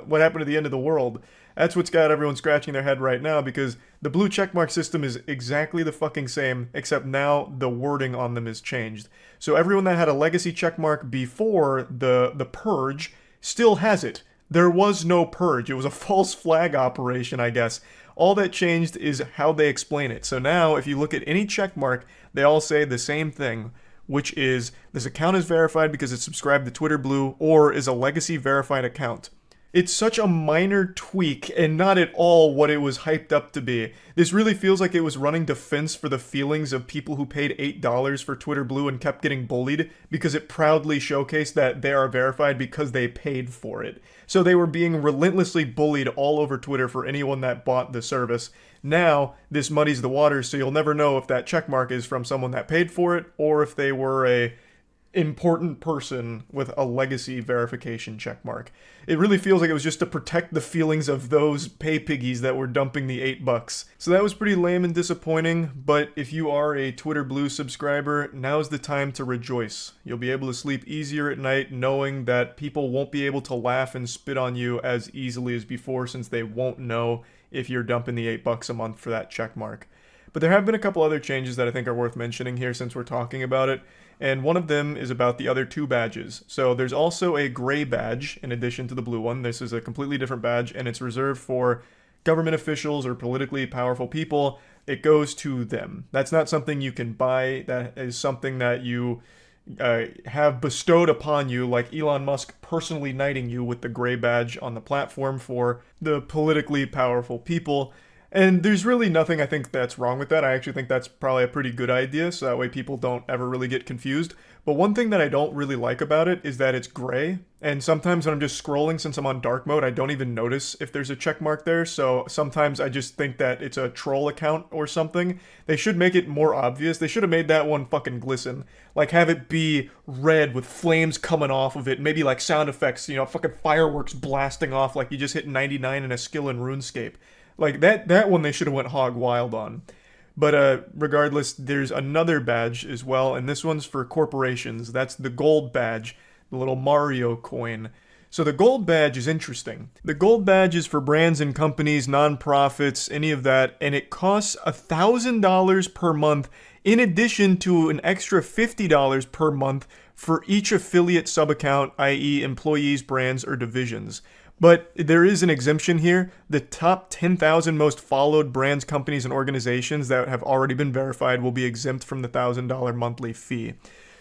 what happened to the end of the world? That's what's got everyone scratching their head right now, because the blue checkmark system is exactly the fucking same, except now the wording on them is changed. So everyone that had a legacy checkmark before the purge still has it. There was no purge. It was a false flag operation, I guess. All that changed is how they explain it. So now, if you look at any checkmark, they all say the same thing, which is this account is verified because it's subscribed to Twitter Blue or is a legacy verified account. It's such a minor tweak and not at all what it was hyped up to be. This really feels like it was running defense for the feelings of people who paid $8 for Twitter Blue and kept getting bullied because it proudly showcased that they are verified because they paid for it. So they were being relentlessly bullied all over Twitter for anyone that bought the service. Now, this muddies the waters, so you'll never know if that checkmark is from someone that paid for it or if they were a important person with a legacy verification checkmark. It really feels like it was just to protect the feelings of those pay piggies that were dumping the $8. So that was pretty lame and disappointing, but if you are a Twitter Blue subscriber, now's the time to rejoice. You'll be able to sleep easier at night knowing that people won't be able to laugh and spit on you as easily as before, since they won't know if you're dumping the $8 a month for that checkmark. But there have been a couple other changes that I think are worth mentioning here since we're talking about it. And one of them is about the other two badges. So there's also a gray badge in addition to the blue one. This is a completely different badge, and it's reserved for government officials or politically powerful people. It goes to them. That's not something you can buy. That is something that you have bestowed upon you, like Elon Musk personally knighting you with the gray badge on the platform for the politically powerful people. And there's really nothing I think that's wrong with that. I actually think that's probably a pretty good idea, so that way people don't ever really get confused. But one thing that I don't really like about it is that it's gray. And sometimes when I'm just scrolling, since I'm on dark mode, I don't even notice if there's a check mark there. So sometimes I just think that it's a troll account or something. They should make it more obvious. They should have made that one fucking glisten. Like have it be red with flames coming off of it. Maybe like sound effects, fucking fireworks blasting off like you just hit 99 in a skill in RuneScape. Like that one they should have went hog wild on. But regardless, there's another badge as well, and this one's for corporations. That's the gold badge, the little Mario coin. So the gold badge is interesting. The gold badge is for brands and companies, non-profits, any of that, and it costs $1,000 per month in addition to an extra $50 per month for each affiliate sub-account, i.e. employees, brands, or divisions. But there is an exemption here. The top 10,000 most followed brands, companies, and organizations that have already been verified will be exempt from the $1,000 monthly fee.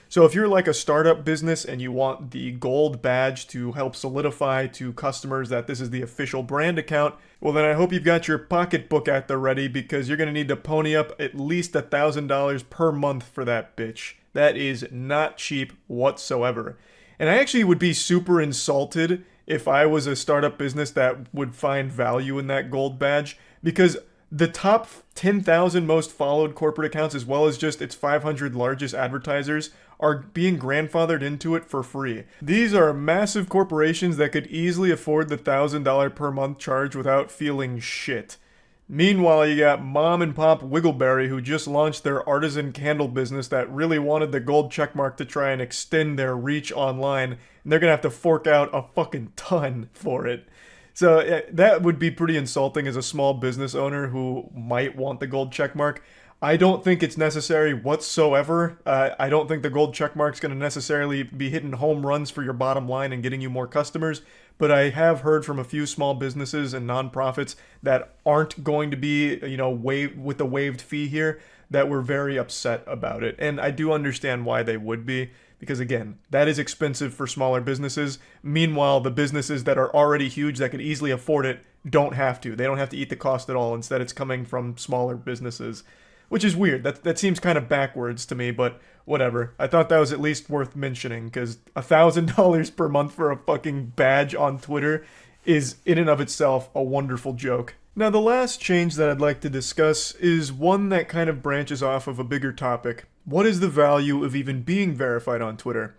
So if you're like a startup business and you want the gold badge to help solidify to customers that this is the official brand account, well then I hope you've got your pocketbook at the ready, because you're going to need to pony up at least $1,000 per month for that bitch. That is not cheap whatsoever. And I actually would be super insulted if I was a startup business that would find value in that gold badge, because the top 10,000 most followed corporate accounts, as well as just its 500 largest advertisers, are being grandfathered into it for free. These are massive corporations that could easily afford the $1,000 per month charge without feeling shit. Meanwhile, you got mom and pop Wiggleberry, who just launched their artisan candle business that really wanted the gold checkmark to try and extend their reach online, and they're gonna have to fork out a fucking ton for it. So that would be pretty insulting as a small business owner who might want the gold check mark. I don't think it's necessary whatsoever. I don't think the gold check mark's going to necessarily be hitting home runs for your bottom line and getting you more customers. But I have heard from a few small businesses and nonprofits that aren't going to be, with the waived fee here, that were very upset about it. And I do understand why they would be, because again, that is expensive for smaller businesses. Meanwhile, the businesses that are already huge that could easily afford it don't have to. They don't have to eat the cost at all. Instead, it's coming from smaller businesses, which is weird. That seems kind of backwards to me, but whatever. I thought that was at least worth mentioning, because $1,000 per month for a fucking badge on Twitter is in and of itself a wonderful joke. Now, the last change that I'd like to discuss is one that kind of branches off of a bigger topic. What is the value of even being verified on Twitter?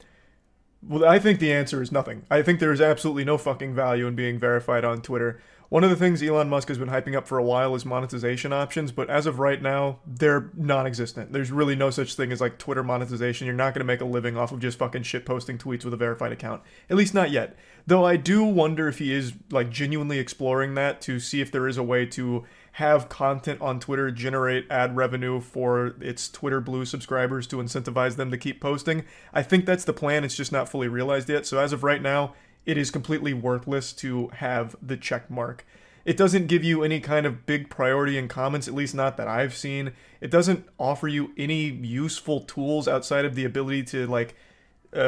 Well, I think the answer is nothing. I think there is absolutely no fucking value in being verified on Twitter. One of the things Elon Musk has been hyping up for a while is monetization options, but as of right now, they're non-existent. There's really no such thing as like Twitter monetization. You're not going to make a living off of just fucking shitposting tweets with a verified account. At least not yet. Though I do wonder if he is like genuinely exploring that to see if there is a way to have content on Twitter generate ad revenue for its Twitter Blue subscribers to incentivize them to keep posting. I think that's the plan. It's just not fully realized yet. So as of right now, it is completely worthless to have the check mark. It doesn't give you any kind of big priority in comments, at least not that I've seen. It doesn't offer you any useful tools outside of the ability to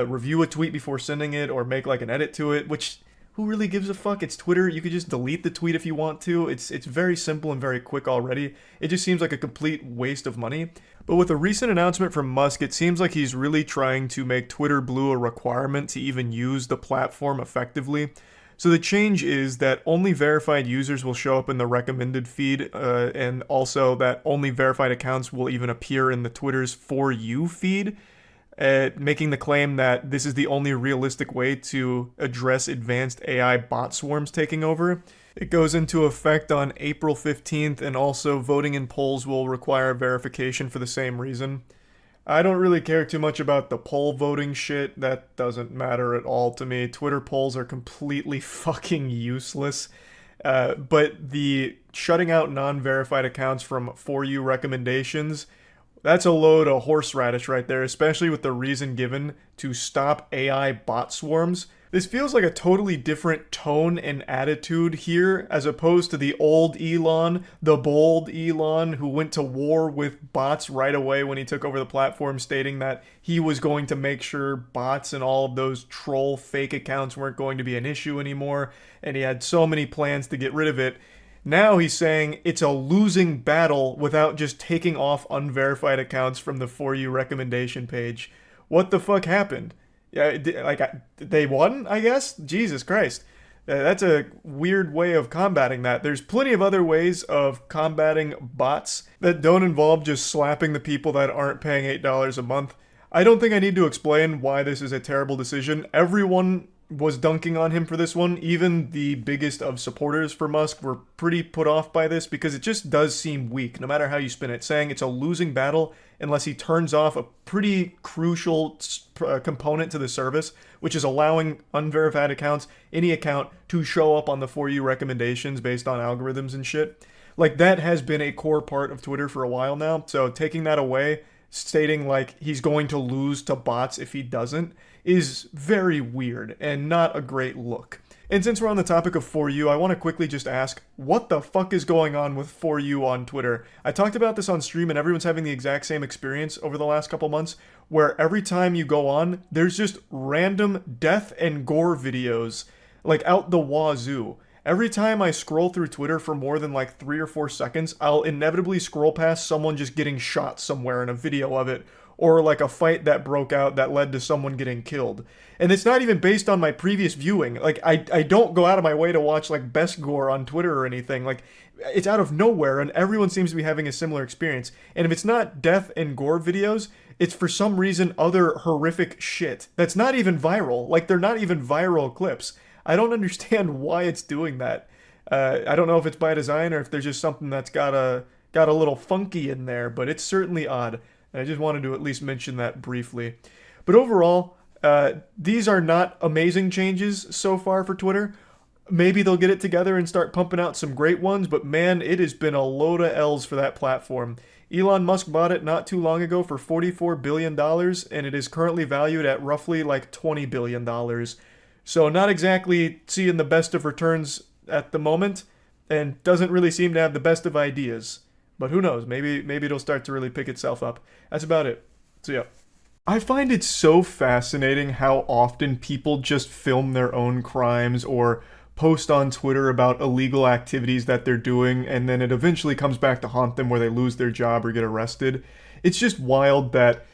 review a tweet before sending it or make like an edit to it, which who really gives a fuck? It's Twitter. You could just delete the tweet if you want to. It's very simple and very quick already. It just seems like a complete waste of money. But with a recent announcement from Musk, it seems like he's really trying to make Twitter Blue a requirement to even use the platform effectively. So the change is that only verified users will show up in the recommended feed, and also that only verified accounts will even appear in the Twitter's For You feed, making the claim that this is the only realistic way to address advanced AI bot swarms taking over. It goes into effect on April 15th, and also voting in polls will require verification for the same reason. I don't really care too much about the poll voting shit. That doesn't matter at all to me. Twitter polls are completely fucking useless. But the shutting out non-verified accounts from For You recommendations, that's a load of horseradish right there, especially with the reason given to stop AI bot swarms. This feels like a totally different tone and attitude here, as opposed to the old Elon, the bold Elon, who went to war with bots right away when he took over the platform, stating that he was going to make sure bots and all of those troll fake accounts weren't going to be an issue anymore, and he had so many plans to get rid of it. Now he's saying it's a losing battle without just taking off unverified accounts from the For You recommendation page. What the fuck happened? Yeah, they won, I guess? Jesus Christ. That's a weird way of combating that. There's plenty of other ways of combating bots that don't involve just slapping the people that aren't paying $8 a month. I don't think I need to explain why this is a terrible decision. Everyone was dunking on him for this one. Even the biggest of supporters for Musk were pretty put off by this because it just does seem weak, no matter how you spin it, saying it's a losing battle unless he turns off a pretty crucial component to the service, which is allowing unverified accounts, any account, to show up on the For You recommendations based on algorithms and shit. Like, that has been a core part of Twitter for a while now, so taking that away, stating like he's going to lose to bots if he doesn't, is very weird and not a great look. And since we're on the topic of For You, I want to quickly just ask, what the fuck is going on with For You on Twitter? I talked about this on stream and everyone's having the exact same experience over the last couple months, where every time you go on, there's just random death and gore videos, like out the wazoo. Every time I scroll through Twitter for more than like 3 or 4 seconds, I'll inevitably scroll past someone just getting shot somewhere in a video of it, or like a fight that broke out that led to someone getting killed. And it's not even based on my previous viewing. Like, I don't go out of my way to watch like best gore on Twitter or anything. Like, it's out of nowhere, and everyone seems to be having a similar experience. And if it's not death and gore videos, it's for some reason other horrific shit that's not even viral. Like, they're not even viral clips. I don't understand why it's doing that. I don't know if it's by design or if there's just something that's got a little funky in there, but it's certainly odd. I just wanted to at least mention that briefly. But overall, these are not amazing changes so far for Twitter. Maybe they'll get it together and start pumping out some great ones, but man, it has been a load of L's for that platform. Elon Musk bought it not too long ago for $44 billion, and it is currently valued at roughly like $20 billion. So not exactly seeing the best of returns at the moment, and doesn't really seem to have the best of ideas. But who knows, maybe it'll start to really pick itself up. That's about it. So yeah. I find it so fascinating how often people just film their own crimes or post on Twitter about illegal activities that they're doing, and then it eventually comes back to haunt them where they lose their job or get arrested. It's just wild that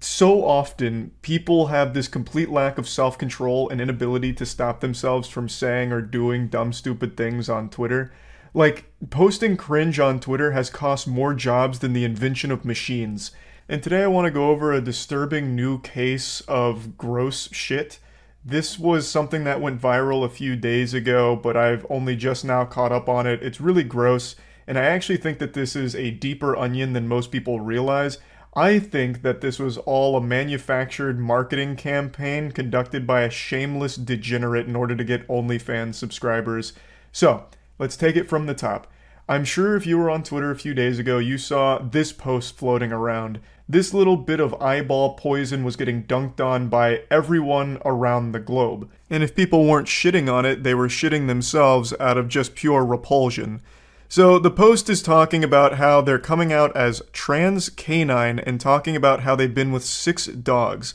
so often people have this complete lack of self-control and inability to stop themselves from saying or doing dumb, stupid things on Twitter. Like, posting cringe on Twitter has cost more jobs than the invention of machines. And today I want to go over a disturbing new case of gross shit. This was something that went viral a few days ago, but I've only just now caught up on it. It's really gross, and I actually think that this is a deeper onion than most people realize. I think that this was all a manufactured marketing campaign conducted by a shameless degenerate in order to get OnlyFans subscribers. So, let's take it from the top. I'm sure if you were on Twitter a few days ago, you saw this post floating around. This little bit of eyeball poison was getting dunked on by everyone around the globe. And if people weren't shitting on it, they were shitting themselves out of just pure repulsion. So the post is talking about how they're coming out as trans canine and talking about how they've been with 6 dogs.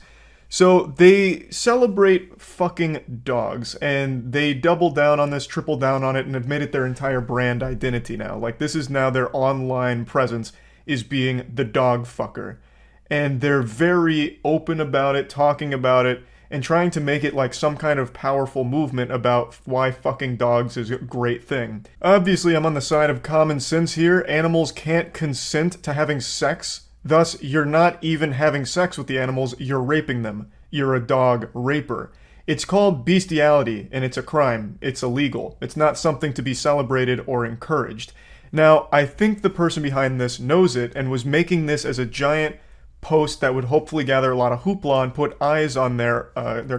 So they celebrate fucking dogs, and they double down on this, triple down on it, and have made it their entire brand identity now. Like, this is now their online presence, is being the dog fucker. And they're very open about it, talking about it, and trying to make it like some kind of powerful movement about why fucking dogs is a great thing. Obviously, I'm on the side of common sense here. Animals can't consent to having sex. Thus, you're not even having sex with the animals, you're raping them. You're a dog raper. It's called bestiality, and it's a crime. It's illegal. It's not something to be celebrated or encouraged. Now, I think the person behind this knows it and was making this as a giant post that would hopefully gather a lot of hoopla and put eyes on their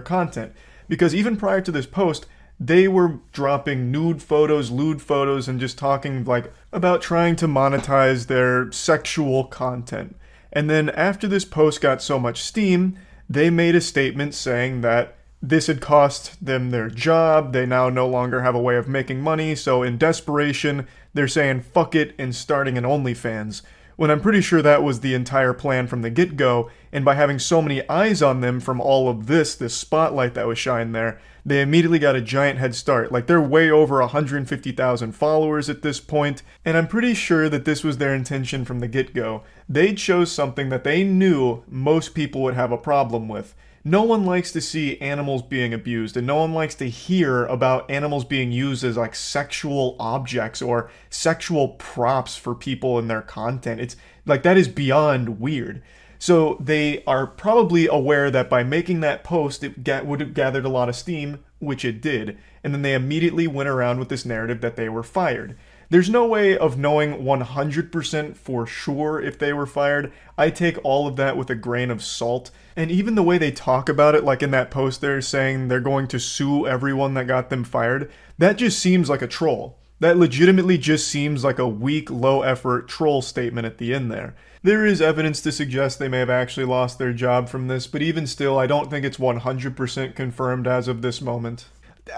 content. Because even prior to this post, they were dropping nude photos, lewd photos, and just talking like about trying to monetize their sexual content. And then after this post got so much steam, they made a statement saying that this had cost them their job, they now no longer have a way of making money, so in desperation, they're saying fuck it and starting an OnlyFans. When I'm pretty sure that was the entire plan from the get-go, and by having so many eyes on them from all of this spotlight that was shined there, they immediately got a giant head start. Like, they're way over 150,000 followers at this point, and I'm pretty sure that this was their intention from the get-go. They chose something that they knew most people would have a problem with. No one likes to see animals being abused, and no one likes to hear about animals being used as like sexual objects or sexual props for people in their content. It's like, that is beyond weird. So they are probably aware that by making that post, it would have gathered a lot of steam, which it did, and then they immediately went around with this narrative that they were fired. There's no way of knowing 100% for sure if they were fired. I take all of that with a grain of salt. And even the way they talk about it, like in that post they're saying they're going to sue everyone that got them fired, that just seems like a troll. That legitimately just seems like a weak, low-effort troll statement at the end there. There is evidence to suggest they may have actually lost their job from this, but even still, I don't think it's 100% confirmed as of this moment.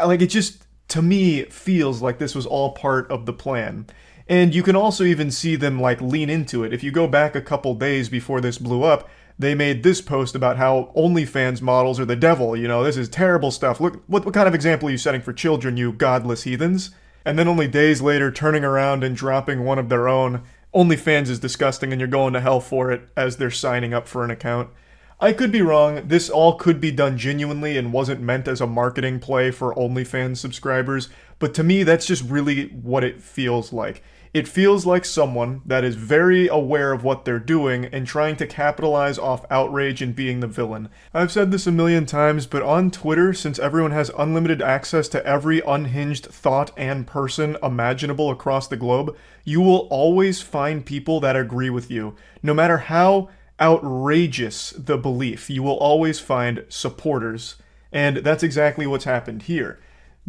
Like, it just, to me, feels like this was all part of the plan. And you can also even see them, like, lean into it. If you go back a couple days before this blew up, they made this post about how OnlyFans models are the devil. You know, this is terrible stuff. Look, what kind of example are you setting for children, you godless heathens? And then only days later, turning around and dropping one of their own. OnlyFans is disgusting and you're going to hell for it, as they're signing up for an account. I could be wrong. This all could be done genuinely and wasn't meant as a marketing play for OnlyFans subscribers, but to me, that's just really what it feels like. It feels like someone that is very aware of what they're doing and trying to capitalize off outrage and being the villain. I've said this a million times, but on Twitter, since everyone has unlimited access to every unhinged thought and person imaginable across the globe, you will always find people that agree with you. No matter how outrageous the belief, you will always find supporters. And that's exactly what's happened here.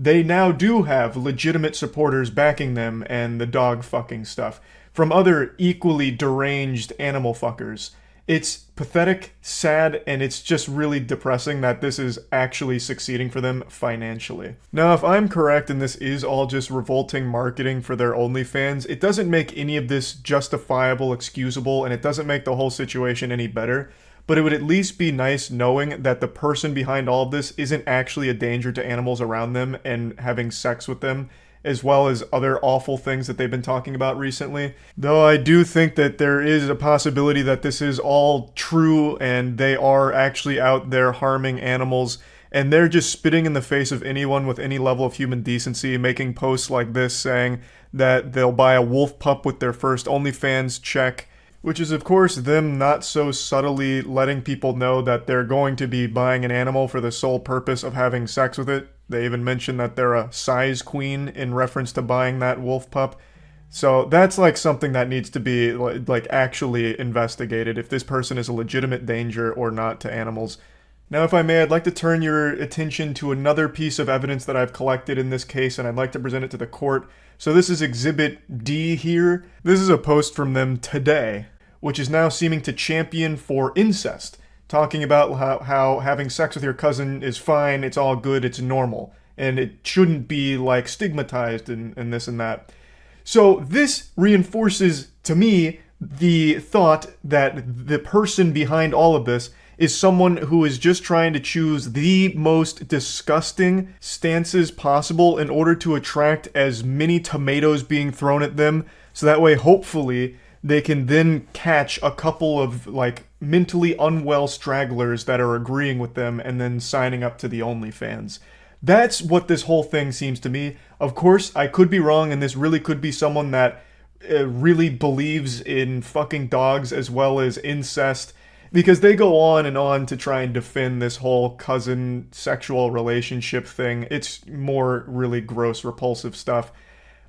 they now do have legitimate supporters backing them and the dog fucking stuff from other equally deranged animal fuckers. It's pathetic, sad, and it's just really depressing that this is actually succeeding for them financially. Now, if I'm correct and this is all just revolting marketing for their OnlyFans, it doesn't make any of this justifiable, excusable, and it doesn't make the whole situation any better. But it would at least be nice knowing that the person behind all of this isn't actually a danger to animals around them and having sex with them, as well as other awful things that they've been talking about recently. Though I do think that there is a possibility that this is all true and they are actually out there harming animals, and they're just spitting in the face of anyone with any level of human decency, making posts like this saying that they'll buy a wolf pup with their first OnlyFans check, which is of course them not so subtly letting people know that they're going to be buying an animal for the sole purpose of having sex with it. They even mention that they're a size queen in reference to buying that wolf pup. So that's like something that needs to be like actually investigated, if this person is a legitimate danger or not to animals. Now, if I may, I'd like to turn your attention to another piece of evidence that I've collected in this case, and I'd like to present it to the court. So this is Exhibit D here. This is a post from them today, which is now seeming to champion for incest, talking about how having sex with your cousin is fine, it's all good, it's normal, and it shouldn't be like stigmatized and this and that. So this reinforces to me the thought that the person behind all of this is someone who is just trying to choose the most disgusting stances possible in order to attract as many tomatoes being thrown at them, so that way hopefully they can then catch a couple of like mentally unwell stragglers that are agreeing with them and then signing up to the OnlyFans. That's what this whole thing seems to me. Of course, I could be wrong, and this really could be someone that really believes in fucking dogs as well as incest, because they go on and on to try and defend this whole cousin sexual relationship thing. It's more really gross, repulsive stuff.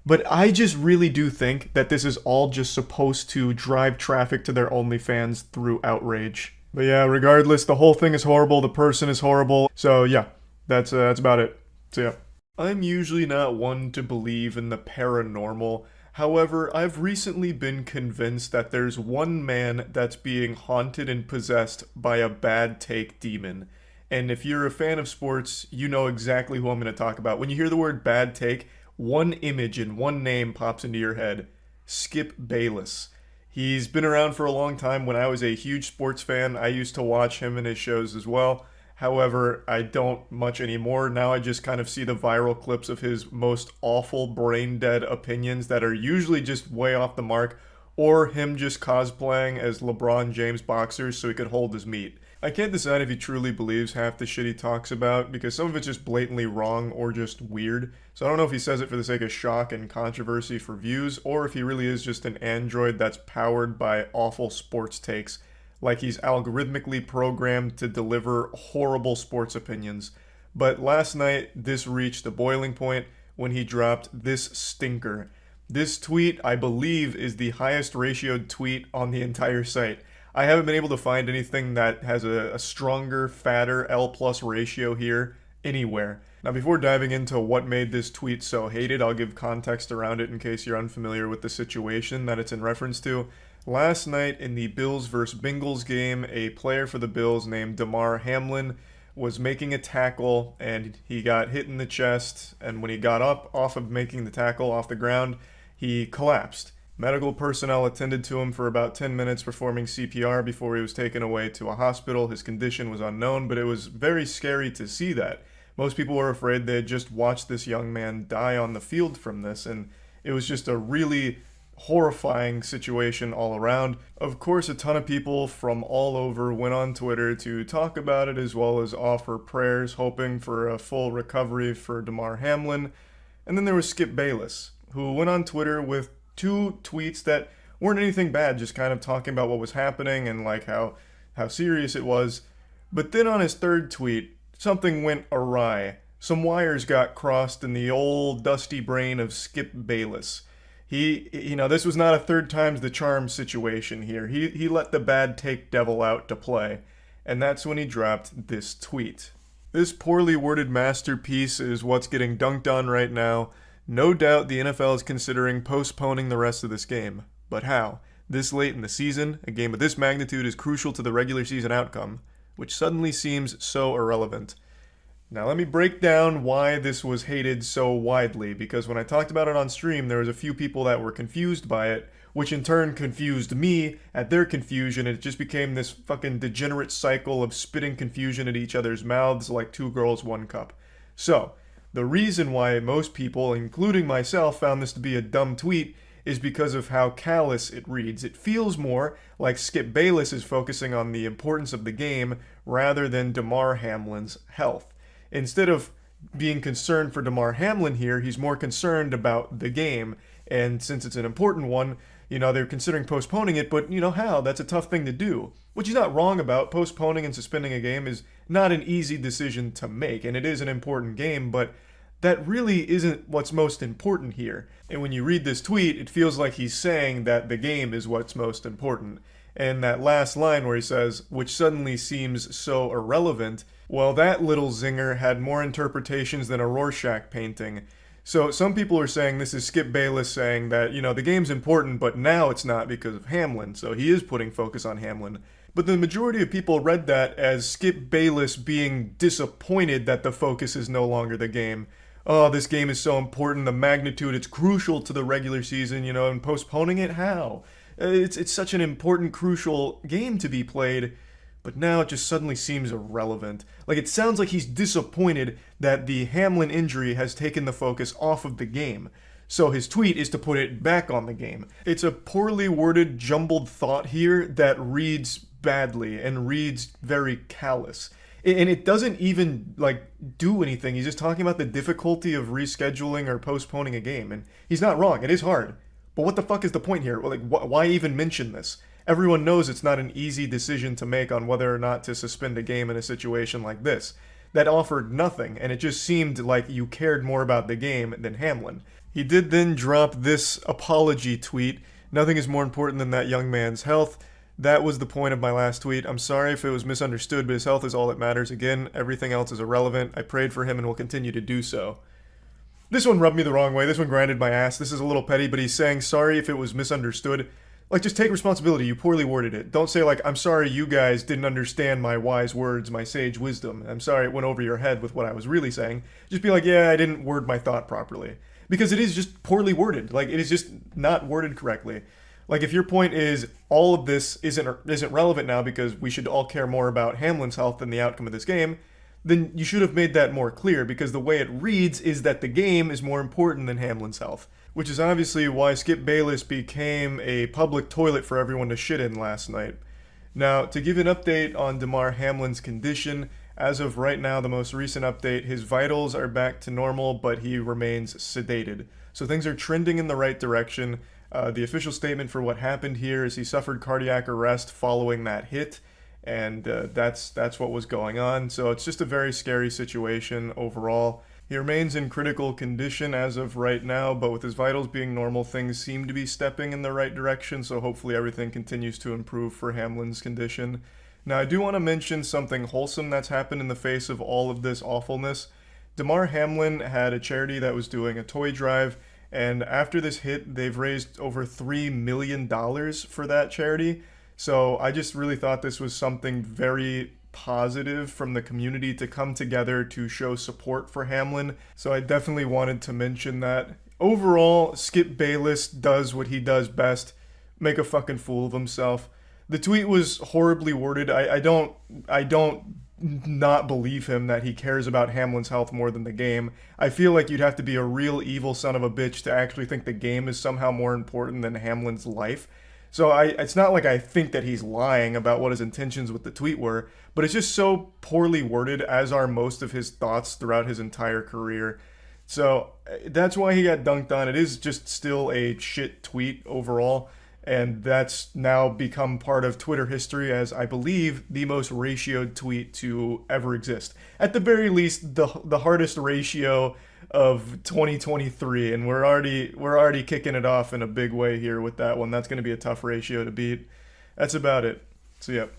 But I just really do think that this is all just supposed to drive traffic to their OnlyFans through outrage. But yeah, regardless, the whole thing is horrible, the person is horrible. So yeah, that's about it. So yeah. I'm usually not one to believe in the paranormal. However, I've recently been convinced that there's one man that's being haunted and possessed by a bad take demon. And if you're a fan of sports, you know exactly who I'm going to talk about. When you hear the word bad take, one image and one name pops into your head: Skip Bayless. He's been around for a long time. When I was a huge sports fan, I used to watch him and his shows as well. However, I don't much anymore. Now I just kind of see the viral clips of his most awful brain-dead opinions that are usually just way off the mark, or him just cosplaying as LeBron James boxers so he could hold his meat. I can't decide if he truly believes half the shit he talks about, because some of it's just blatantly wrong or just weird. So I don't know if he says it for the sake of shock and controversy for views, or if he really is just an android that's powered by awful sports takes, like he's algorithmically programmed to deliver horrible sports opinions. But last night, this reached a boiling point when he dropped this stinker. This tweet, I believe, is the highest ratioed tweet on the entire site. I haven't been able to find anything that has a stronger, fatter L+ ratio here anywhere. Now, before diving into what made this tweet so hated, I'll give context around it in case you're unfamiliar with the situation that it's in reference to. Last night in the Bills vs. Bengals game, a player for the Bills named Damar Hamlin was making a tackle and he got hit in the chest, and when he got up off of making the tackle off the ground, he collapsed. Medical personnel attended to him for about 10 minutes performing CPR before he was taken away to a hospital. His condition was unknown, but it was very scary to see that. Most people were afraid they had just watched this young man die on the field from this, and it was just a really horrifying situation all around. Of course, a ton of people from all over went on Twitter to talk about it as well as offer prayers, hoping for a full recovery for Damar Hamlin. And then there was Skip Bayless, who went on Twitter with 2 tweets that weren't anything bad, just kind of talking about what was happening and like how serious it was. But then on his 3rd tweet, something went awry. Some wires got crossed in the old dusty brain of Skip Bayless. This was not a 3rd time's the charm situation here. He let the bad take devil out to play. And that's when he dropped this tweet. This poorly worded masterpiece is what's getting dunked on right now. No doubt the NFL is considering postponing the rest of this game. But how? This late in the season, a game of this magnitude is crucial to the regular season outcome, which suddenly seems so irrelevant. Now let me break down why this was hated so widely, because when I talked about it on stream, there was a few people that were confused by it, which in turn confused me at their confusion, and it just became this fucking degenerate cycle of spitting confusion at each other's mouths like two girls, one cup. So, the reason why most people, including myself, found this to be a dumb tweet is because of how callous it reads. It feels more like Skip Bayless is focusing on the importance of the game rather than Damar Hamlin's health. Instead of being concerned for Damar Hamlin here, he's more concerned about the game. And since it's an important one, they're considering postponing it, but how? That's a tough thing to do. Which he's not wrong about. Postponing and suspending a game is not an easy decision to make, and it is an important game, but that really isn't what's most important here. And when you read this tweet, it feels like he's saying that the game is what's most important. And that last line where he says, which suddenly seems so irrelevant, well, that little zinger had more interpretations than a Rorschach painting. So some people are saying this is Skip Bayless saying that, the game's important, but now it's not because of Hamlin, so he is putting focus on Hamlin. But the majority of people read that as Skip Bayless being disappointed that the focus is no longer the game. Oh, this game is so important, the magnitude, it's crucial to the regular season, and postponing it, how? It's such an important, crucial game to be played, but now it just suddenly seems irrelevant. Like, it sounds like he's disappointed that the Hamlin injury has taken the focus off of the game. So his tweet is to put it back on the game. It's a poorly worded, jumbled thought here that reads badly and reads very callous. And it doesn't even, do anything. He's just talking about the difficulty of rescheduling or postponing a game. And he's not wrong. It is hard. But what the fuck is the point here? Why even mention this? Everyone knows it's not an easy decision to make on whether or not to suspend a game in a situation like this. That offered nothing, and it just seemed like you cared more about the game than Hamlin. He did then drop this apology tweet. Nothing is more important than that young man's health. That was the point of my last tweet. I'm sorry if it was misunderstood, but his health is all that matters. Again, everything else is irrelevant. I prayed for him and will continue to do so. This one rubbed me the wrong way. This one grinded my ass. This is a little petty, but he's saying sorry if it was misunderstood. Just take responsibility. You poorly worded it. Don't say, I'm sorry you guys didn't understand my wise words, my sage wisdom. I'm sorry it went over your head with what I was really saying. Just be like, yeah, I didn't word my thought properly. Because it is just poorly worded. It is just not worded correctly. If your point is all of this isn't relevant now because we should all care more about Hamlin's health than the outcome of this game, then you should have made that more clear, because the way it reads is that the game is more important than Hamlin's health. Which is obviously why Skip Bayless became a public toilet for everyone to shit in last night. Now, to give an update on Damar Hamlin's condition, as of right now, the most recent update, his vitals are back to normal, but he remains sedated. So things are trending in the right direction. The official statement for what happened here is he suffered cardiac arrest following that hit, and that's what was going on. So it's just a very scary situation overall. He remains in critical condition as of right now, but with his vitals being normal, things seem to be stepping in the right direction, so hopefully everything continues to improve for Hamlin's condition. Now, I do want to mention something wholesome that's happened in the face of all of this awfulness. Damar Hamlin had a charity that was doing a toy drive, and after this hit, they've raised over $3 million for that charity. So I just really thought this was something very positive from the community to come together to show support for Hamlin. So I definitely wanted to mention that. Overall, Skip Bayless does what he does best, make a fucking fool of himself. The tweet was horribly worded. I don't not believe him that he cares about Hamlin's health more than the game. I feel like you'd have to be a real evil son of a bitch to actually think the game is somehow more important than Hamlin's life. So it's not like I think that he's lying about what his intentions with the tweet were, but it's just so poorly worded, as are most of his thoughts throughout his entire career. So that's why he got dunked on. It is just still a shit tweet overall, and that's now become part of Twitter history as, I believe, the most ratioed tweet to ever exist. At the very least, the hardest ratio of 2023, and we're already kicking it off in a big way here with that one. That's going to be a tough ratio to beat. That's about it. So, yep.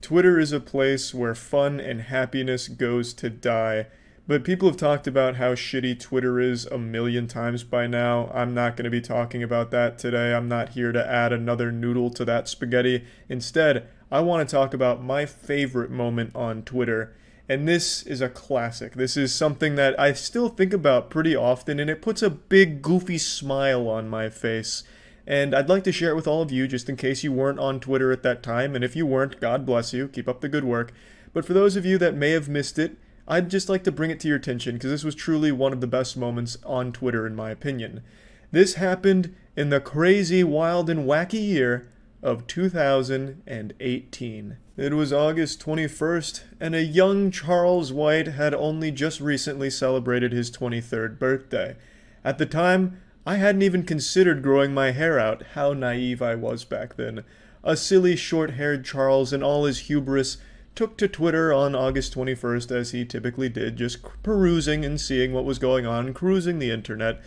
Twitter is a place where fun and happiness goes to die. But people have talked about how shitty Twitter is a million times by now. I'm not going to be talking about that today. I'm not here to add another noodle to that spaghetti. Instead, I want to talk about my favorite moment on Twitter. And this is a classic. This is something that I still think about pretty often, and it puts a big goofy smile on my face. And I'd like to share it with all of you just in case you weren't on Twitter at that time. And if you weren't, God bless you. Keep up the good work. But for those of you that may have missed it, I'd just like to bring it to your attention because this was truly one of the best moments on Twitter in my opinion. This happened in the crazy, wild, and wacky year of 2018. It was August 21st, and a young Charles White had only just recently celebrated his 23rd birthday. At the time, I hadn't even considered growing my hair out. How naive I was back then. A silly short-haired Charles in all his hubris took to Twitter on August 21st as he typically did, just perusing and seeing what was going on, cruising the internet,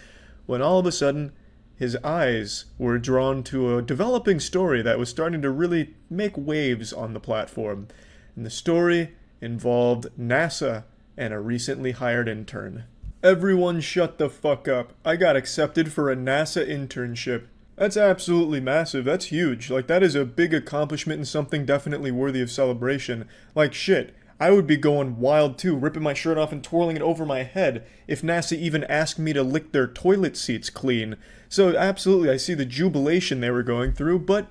when all of a sudden his eyes were drawn to a developing story that was starting to really make waves on the platform. And the story involved NASA and a recently hired intern. Everyone shut the fuck up. I got accepted for a NASA internship. That's absolutely massive. That's huge. Like, that is a big accomplishment and something definitely worthy of celebration. Like, shit, I would be going wild too, ripping my shirt off and twirling it over my head if NASA even asked me to lick their toilet seats clean. So absolutely, I see the jubilation they were going through, but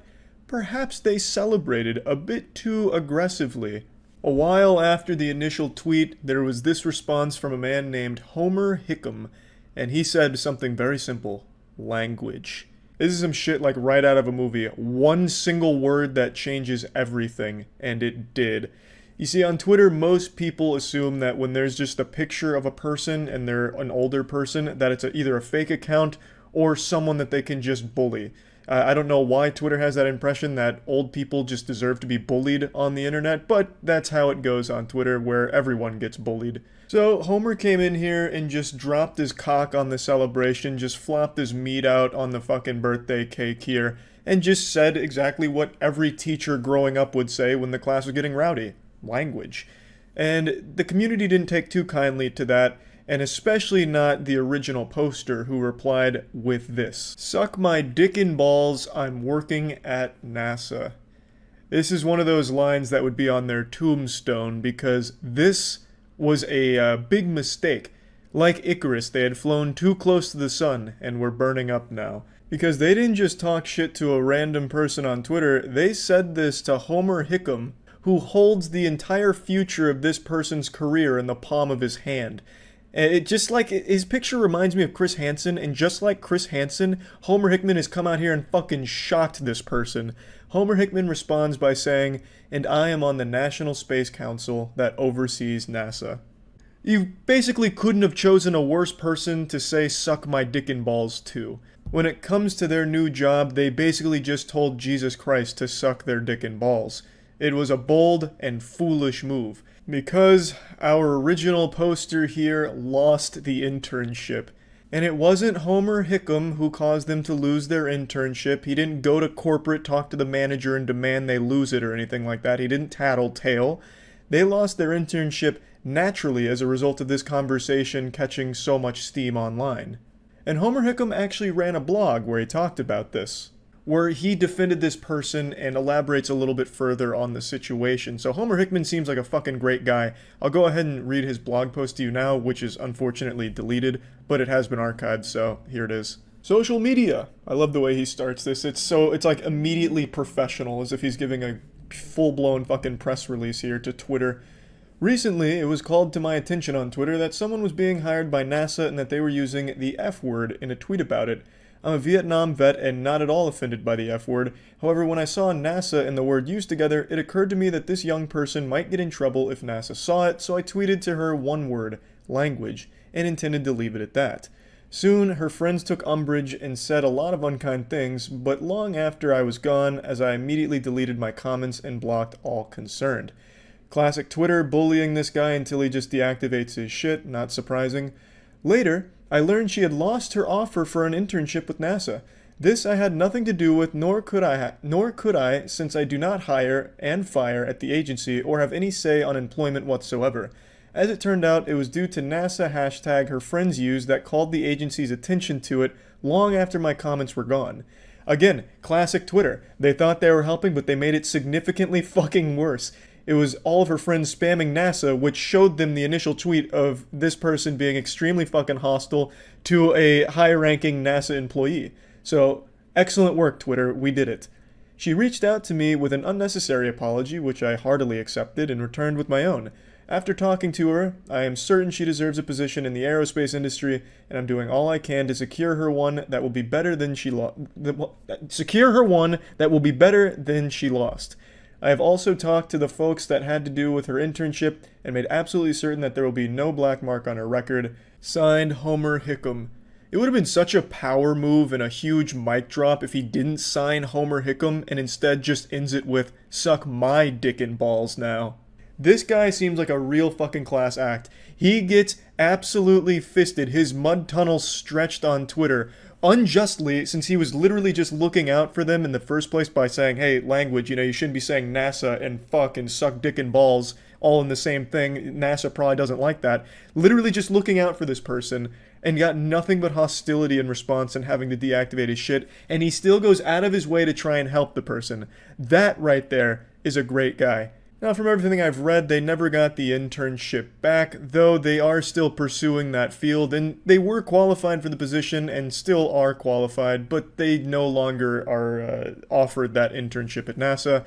perhaps they celebrated a bit too aggressively. A while after the initial tweet, there was this response from a man named Homer Hickam, and he said something very simple: language. This is some shit like right out of a movie. One single word that changes everything, and it did. You see, on Twitter, most people assume that when there's just a picture of a person and they're an older person, that it's either a fake account or someone that they can just bully. I don't know why Twitter has that impression that old people just deserve to be bullied on the internet, but that's how it goes on Twitter, where everyone gets bullied. So Homer came in here and just dropped his cock on the celebration, just flopped his meat out on the fucking birthday cake here, and just said exactly what every teacher growing up would say when the class was getting rowdy: language. And the community didn't take too kindly to that, and especially not the original poster, who replied with this: "Suck my dick and balls, I'm working at NASA." This is one of those lines that would be on their tombstone, because this was a big mistake. Like Icarus, they had flown too close to the sun and were burning up now. Because they didn't just talk shit to a random person on Twitter, they said this to Homer Hickam, who holds the entire future of this person's career in the palm of his hand. It just like, his picture reminds me of Chris Hansen, and just like Chris Hansen, Homer Hickman has come out here and fucking shocked this person. Homer Hickman responds by saying, "And I am on the National Space Council that oversees NASA." You basically couldn't have chosen a worse person to say "suck my dick and balls" to. When it comes to their new job, they basically just told Jesus Christ to suck their dick and balls. It was a bold and foolish move, because our original poster here lost the internship. And it wasn't Homer Hickam who caused them to lose their internship. He didn't go to corporate, talk to the manager, and demand they lose it or anything like that. He didn't tattletale. They lost their internship naturally as a result of this conversation catching so much steam online. And Homer Hickam actually ran a blog where he talked about this, where he defended this person and elaborates a little bit further on the situation. So Homer Hickman seems like a fucking great guy. I'll go ahead and read his blog post to you now, which is unfortunately deleted, but it has been archived, so here it is. Social media. I love the way he starts this. It's like immediately professional, as if he's giving a full-blown fucking press release here to Twitter. Recently, it was called to my attention on Twitter that someone was being hired by NASA and that they were using the F word in a tweet about it. I'm a Vietnam vet and not at all offended by the F word. However, when I saw NASA and the word used together, it occurred to me that this young person might get in trouble if NASA saw it, so I tweeted to her one word: language, and intended to leave it at that. Soon, her friends took umbrage and said a lot of unkind things, but long after I was gone, as I immediately deleted my comments and blocked all concerned. Classic Twitter, bullying this guy until he just deactivates his shit, not surprising. Later, I learned she had lost her offer for an internship with NASA. This I had nothing to do with, nor could I, since I do not hire and fire at the agency or have any say on employment whatsoever. As it turned out, it was due to NASA hashtag her friends used that called the agency's attention to it long after my comments were gone. Again, classic Twitter. They thought they were helping, but they made it significantly fucking worse. It was all of her friends spamming NASA, which showed them the initial tweet of this person being extremely fucking hostile to a high-ranking NASA employee. So, excellent work, Twitter. We did it. She reached out to me with an unnecessary apology, which I heartily accepted and returned with my own. After talking to her, I am certain she deserves a position in the aerospace industry, and I'm doing all I can to secure her one that will be better than she lost. I have also talked to the folks that had to do with her internship and made absolutely certain that there will be no black mark on her record. Signed, Homer Hickam. It would have been such a power move and a huge mic drop if he didn't sign Homer Hickam and instead just ends it with, "Suck my dick and balls now." This guy seems like a real fucking class act. He gets absolutely fisted, his mud tunnel stretched on Twitter, unjustly, since he was literally just looking out for them in the first place by saying, hey, language, you shouldn't be saying NASA and fuck and suck dick and balls all in the same thing. NASA probably doesn't like that. Literally just looking out for this person and got nothing but hostility in response and having to deactivate his shit, and he still goes out of his way to try and help the person. That right there is a great guy. Now, from everything I've read, they never got the internship back, though they are still pursuing that field, and they were qualified for the position and still are qualified, but they no longer are offered that internship at NASA,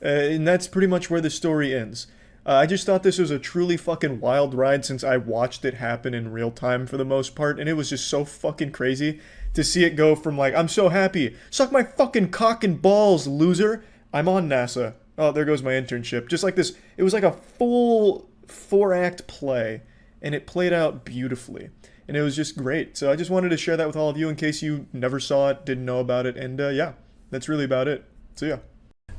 and that's pretty much where the story ends. I just thought this was a truly fucking wild ride since I watched it happen in real time for the most part, and it was just so fucking crazy to see it go from like, I'm so happy, suck my fucking cock and balls, loser, I'm on NASA. Oh, there goes my internship. Just like this, it was like a full 4-act play, and it played out beautifully. And it was just great. So I just wanted to share that with all of you in case you never saw it, didn't know about it, and yeah, that's really about it. So yeah.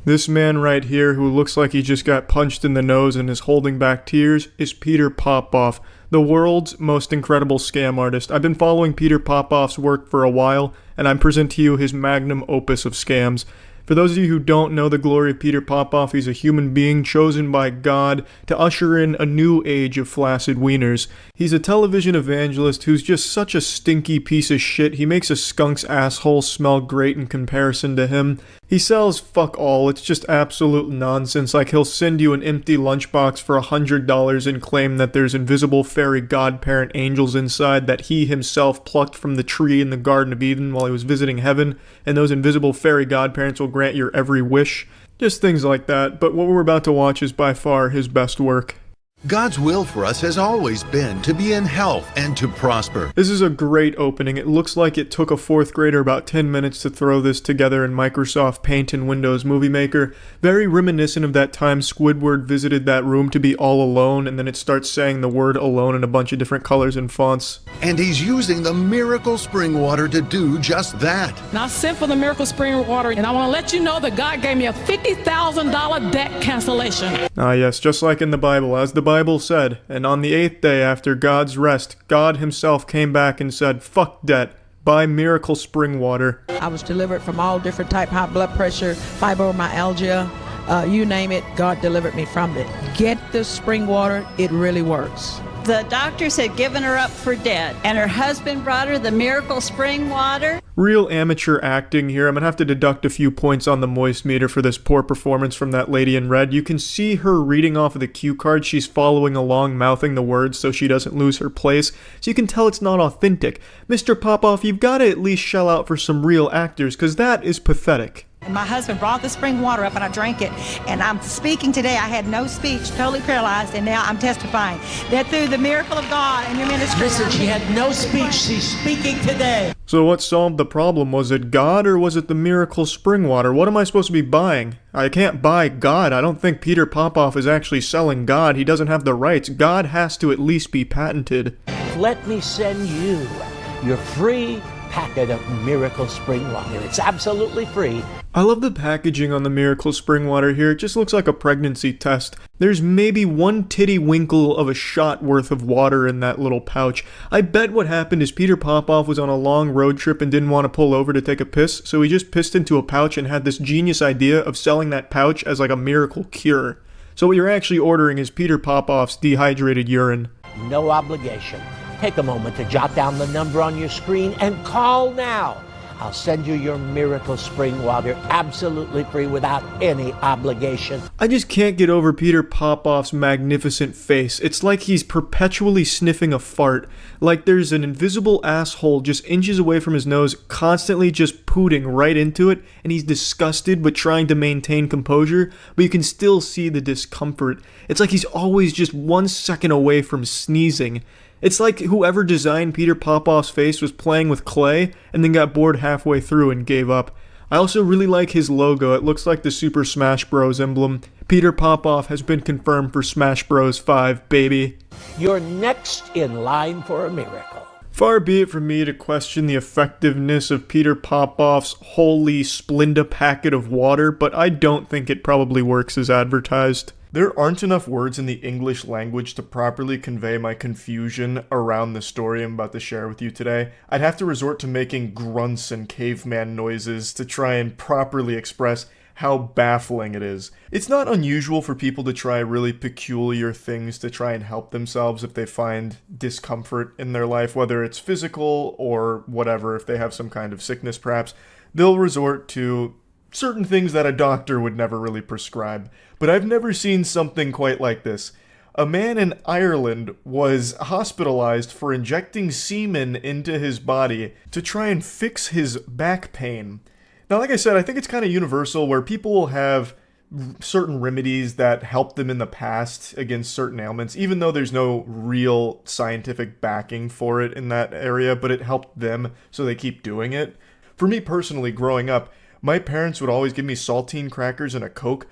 This man right here, who looks like he just got punched in the nose and is holding back tears, is Peter Popoff, the world's most incredible scam artist. I've been following Peter Popoff's work for a while, and I present to you his magnum opus of scams. For those of you who don't know the glory of Peter Popoff, he's a human being chosen by God to usher in a new age of flaccid wieners. He's a television evangelist who's just such a stinky piece of shit. He makes a skunk's asshole smell great in comparison to him. He sells fuck all. It's just absolute nonsense. Like, he'll send you an empty lunchbox for $100 and claim that there's invisible fairy godparent angels inside that he himself plucked from the tree in the Garden of Eden while he was visiting heaven, and those invisible fairy godparents will grant your every wish. Just things like that, but what we're about to watch is by far his best work. God's will for us has always been to be in health and to prosper. This is a great opening. It looks like it took a 4th grader about 10 minutes to throw this together in Microsoft Paint and Windows Movie Maker. Very reminiscent of that time Squidward visited that room to be all alone, and then it starts saying the word alone in a bunch of different colors and fonts. And he's using the miracle spring water to do just that. Now I sent for the miracle spring water, and I want to let you know that God gave me a $50,000 debt cancellation. Ah yes, just like in the Bible, as the Bible said, and on the 8th day after God's rest, God himself came back and said, fuck debt, buy miracle spring water. I was delivered from all different type, high blood pressure, fibromyalgia, you name it, God delivered me from it. Get the spring water, it really works. The doctors had given her up for dead, and her husband brought her the miracle spring water. Real amateur acting here. I'm gonna have to deduct a few points on the moist meter for this poor performance from that lady in red. You can see her reading off of the cue card. She's following along, mouthing the words so she doesn't lose her place. So you can tell it's not authentic. Mr. Popoff, you've got to at least shell out for some real actors, because that is pathetic. And my husband brought the spring water up and I drank it. And I'm speaking today. I had no speech, totally paralyzed, and now I'm testifying that through the miracle of God and your ministry. Listen, she had no speech. She's speaking today. So what solved the problem? Was it God or was it the miracle spring water? What am I supposed to be buying? I can't buy God. I don't think Peter Popoff is actually selling God. He doesn't have the rights. God has to at least be patented. Let me send you your free packet of miracle spring water. It's absolutely free. I love the packaging on the Miracle Spring Water here. It just looks like a pregnancy test. There's maybe one titty winkle of a shot worth of water in that little pouch. I bet what happened is Peter Popoff was on a long road trip and didn't want to pull over to take a piss, so he just pissed into a pouch and had this genius idea of selling that pouch as like a miracle cure. So what you're actually ordering is Peter Popoff's dehydrated urine. No obligation. Take a moment to jot down the number on your screen and call now. I'll send you your Miracle Spring Water absolutely free without any obligation. I just can't get over Peter Popoff's magnificent face. It's like he's perpetually sniffing a fart. Like there's an invisible asshole just inches away from his nose, constantly just pooting right into it, and he's disgusted but trying to maintain composure, but you can still see the discomfort. It's like he's always just 1 second away from sneezing. It's like whoever designed Peter Popoff's face was playing with clay and then got bored halfway through and gave up. I also really like his logo. It looks like the Super Smash Bros. Emblem. Peter Popoff has been confirmed for Smash Bros. 5, baby. You're next in line for a miracle. Far be it from me to question the effectiveness of Peter Popoff's holy Splenda packet of water, but I don't think it probably works as advertised. There aren't enough words in the English language to properly convey my confusion around the story I'm about to share with you today. I'd have to resort to making grunts and caveman noises to try and properly express how baffling it is. It's not unusual for people to try really peculiar things to try and help themselves if they find discomfort in their life, whether it's physical or whatever, if they have some kind of sickness perhaps. They'll resort to certain things that a doctor would never really prescribe. But I've never seen something quite like this. A man in Ireland was hospitalized for injecting semen into his body to try and fix his back pain. Now, like I said, I think it's kind of universal where people will have certain remedies that help them in the past against certain ailments, even though there's no real scientific backing for it in that area, but it helped them, so they keep doing it. For me personally, growing up, my parents would always give me saltine crackers and a Coke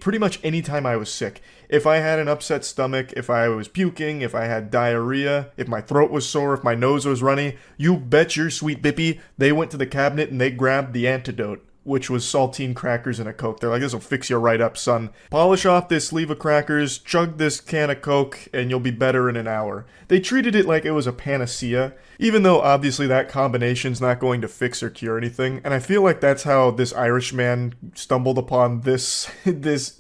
pretty much any time I was sick. If I had an upset stomach, if I was puking, if I had diarrhea, if my throat was sore, if my nose was runny, you bet your sweet bippy they went to the cabinet and they grabbed the antidote, which was saltine crackers and a Coke. They're like, this'll fix you right up, son. Polish off this sleeve of crackers, chug this can of Coke, and you'll be better in an hour. They treated it like it was a panacea, even though obviously that combination's not going to fix or cure anything. And I feel like that's how this Irishman stumbled upon this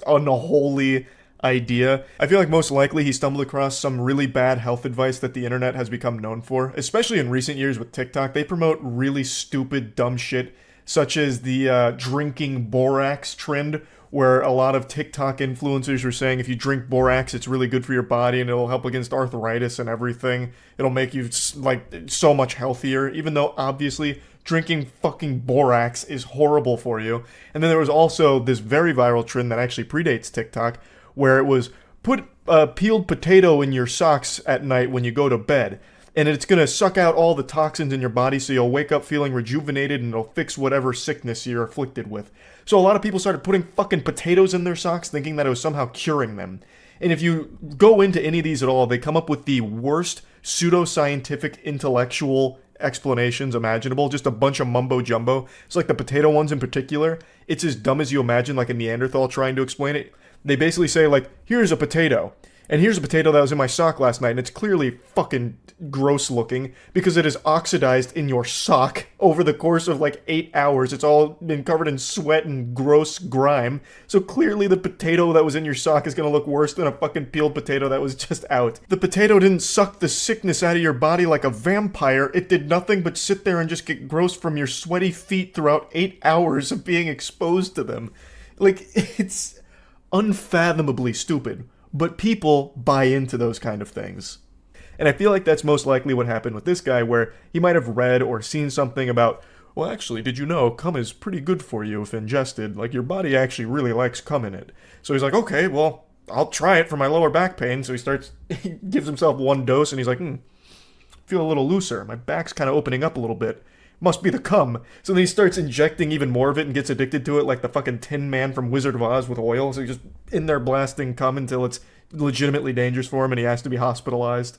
unholy idea. I feel like most likely he stumbled across some really bad health advice that the internet has become known for, especially in recent years with TikTok. They promote really stupid, dumb shit, such as the drinking borax trend, where a lot of TikTok influencers are saying if you drink borax, it's really good for your body and it'll help against arthritis and everything. It'll make you, like, so much healthier, even though obviously drinking fucking borax is horrible for you. And then there was also this very viral trend that actually predates TikTok, where it was put a peeled potato in your socks at night when you go to bed. And it's going to suck out all the toxins in your body so you'll wake up feeling rejuvenated and it'll fix whatever sickness you're afflicted with. So a lot of people started putting fucking potatoes in their socks thinking that it was somehow curing them. And if you go into any of these at all, they come up with the worst pseudoscientific intellectual explanations imaginable, just a bunch of mumbo jumbo. It's like the potato ones in particular. It's as dumb as you imagine, like a Neanderthal trying to explain it. They basically say, like, here's a potato. And here's a potato that was in my sock last night, and it's clearly fucking gross looking because it is oxidized in your sock over the course of like 8 hours. It's all been covered in sweat and gross grime. So clearly the potato that was in your sock is gonna look worse than a fucking peeled potato that was just out. The potato didn't suck the sickness out of your body like a vampire. It did nothing but sit there and just get gross from your sweaty feet throughout 8 hours of being exposed to them. Like, it's unfathomably stupid. But people buy into those kind of things. And I feel like that's most likely what happened with this guy, where he might have read or seen something about, well, actually, did you know cum is pretty good for you if ingested? Like, your body actually really likes cum in it. So he's like, okay, well, I'll try it for my lower back pain. So he gives himself one dose, and he's like, feel a little looser. My back's kind of opening up a little bit. Must be the cum. So then he starts injecting even more of it and gets addicted to it like the fucking Tin Man from Wizard of Oz with oil. So he's just in there blasting cum until it's legitimately dangerous for him and he has to be hospitalized.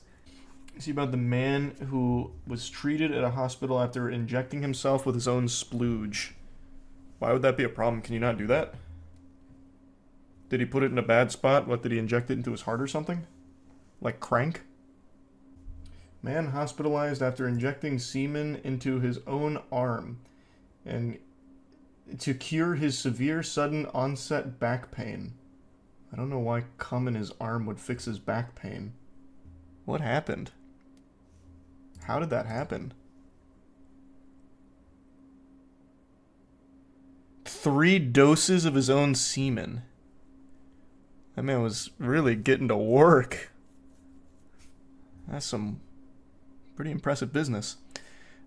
See about the man who was treated at a hospital after injecting himself with his own splooge. Why would that be a problem? Can you not do that? Did he put it in a bad spot? What, did he inject it into his heart or something? Like crank? Man hospitalized after injecting semen into his own arm and to cure his severe sudden onset back pain. I don't know why cum in his arm would fix his back pain. What happened? How did that happen? 3 doses of his own semen. That man was really getting to work. That's some pretty impressive business.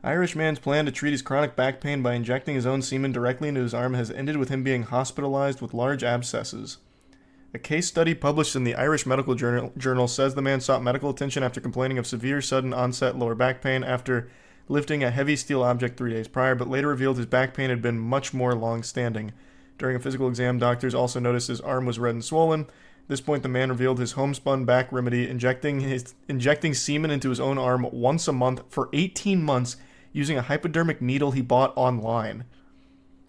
Irish man's plan to treat his chronic back pain by injecting his own semen directly into his arm has ended with him being hospitalized with large abscesses. A case study published in the Irish Medical Journal says the man sought medical attention after complaining of severe sudden onset lower back pain after lifting a heavy steel object 3 days prior, but later revealed his back pain had been much more long-standing. During a physical exam, doctors also noticed his arm was red and swollen. At this point, the man revealed his homespun back remedy, injecting semen into his own arm once a month for 18 months using a hypodermic needle he bought online.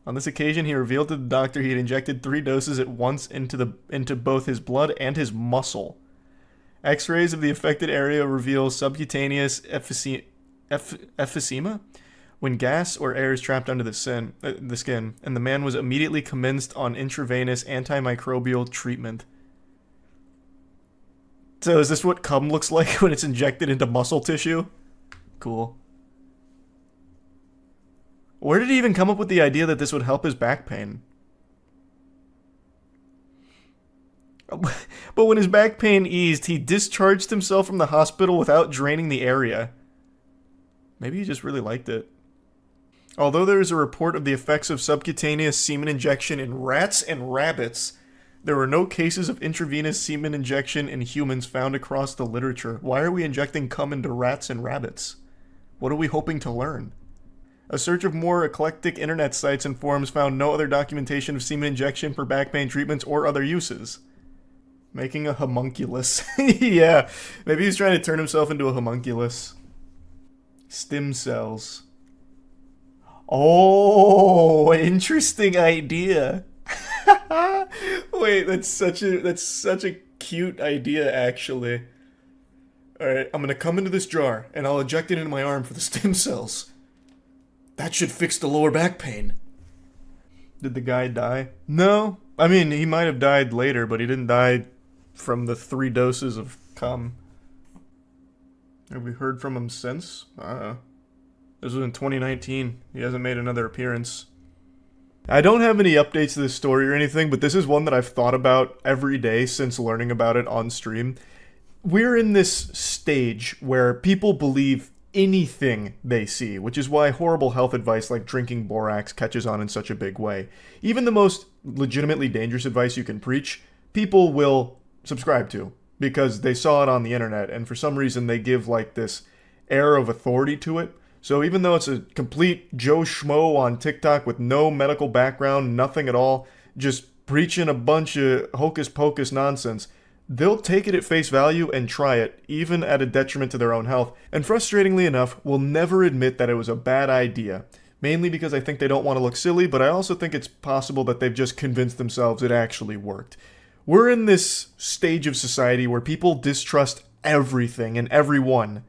On this occasion, he revealed to the doctor he had injected 3 doses at once into both his blood and his muscle. X-rays of the affected area reveal subcutaneous emphysema when gas or air is trapped under the skin, and the man was immediately commenced on intravenous antimicrobial treatment. So is this what cum looks like when it's injected into muscle tissue? Cool. Where did he even come up with the idea that this would help his back pain? But when his back pain eased, he discharged himself from the hospital without draining the area. Maybe he just really liked it. Although there is a report of the effects of subcutaneous semen injection in rats and rabbits, there were no cases of intravenous semen injection in humans found across the literature. Why are we injecting cum into rats and rabbits? What are we hoping to learn? A search of more eclectic internet sites and forums found no other documentation of semen injection for back pain treatments or other uses. Making a homunculus. Yeah, maybe he's trying to turn himself into a homunculus. Stem cells. Oh, interesting idea. Wait, that's such a cute idea, actually. Alright, I'm gonna come into this jar, and I'll inject it into my arm for the stem cells. That should fix the lower back pain. Did the guy die? No. I mean, he might have died later, but he didn't die from the 3 doses of cum. Have we heard from him since? I don't know. This was in 2019. He hasn't made another appearance. I don't have any updates to this story or anything, but this is one that I've thought about every day since learning about it on stream. We're in this stage where people believe anything they see, which is why horrible health advice like drinking borax catches on in such a big way. Even the most legitimately dangerous advice you can preach, people will subscribe to because they saw it on the internet, and for some reason they give like this air of authority to it. So even though it's a complete Joe Schmo on TikTok with no medical background, nothing at all, just preaching a bunch of hocus pocus nonsense, they'll take it at face value and try it, even at a detriment to their own health, and frustratingly enough, will never admit that it was a bad idea. Mainly because I think they don't want to look silly, but I also think it's possible that they've just convinced themselves it actually worked. We're in this stage of society where people distrust everything and everyone,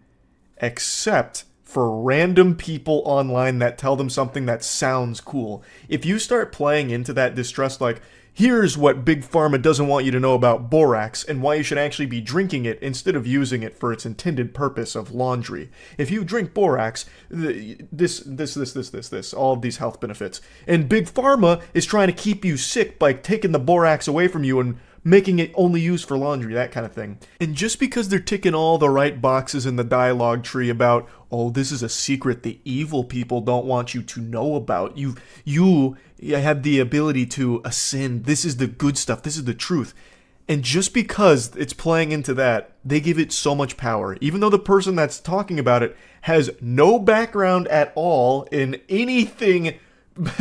except for random people online that tell them something that sounds cool. If you start playing into that distrust, like, here's what Big Pharma doesn't want you to know about borax and why you should actually be drinking it instead of using it for its intended purpose of laundry. If you drink borax, this, all of these health benefits. And Big Pharma is trying to keep you sick by taking the borax away from you and making it only used for laundry, that kind of thing. And just because they're ticking all the right boxes in the dialogue tree about, oh, this is a secret the evil people don't want you to know about. You have the ability to ascend. This is the good stuff. This is the truth. And just because it's playing into that, they give it so much power. Even though the person that's talking about it has no background at all in anything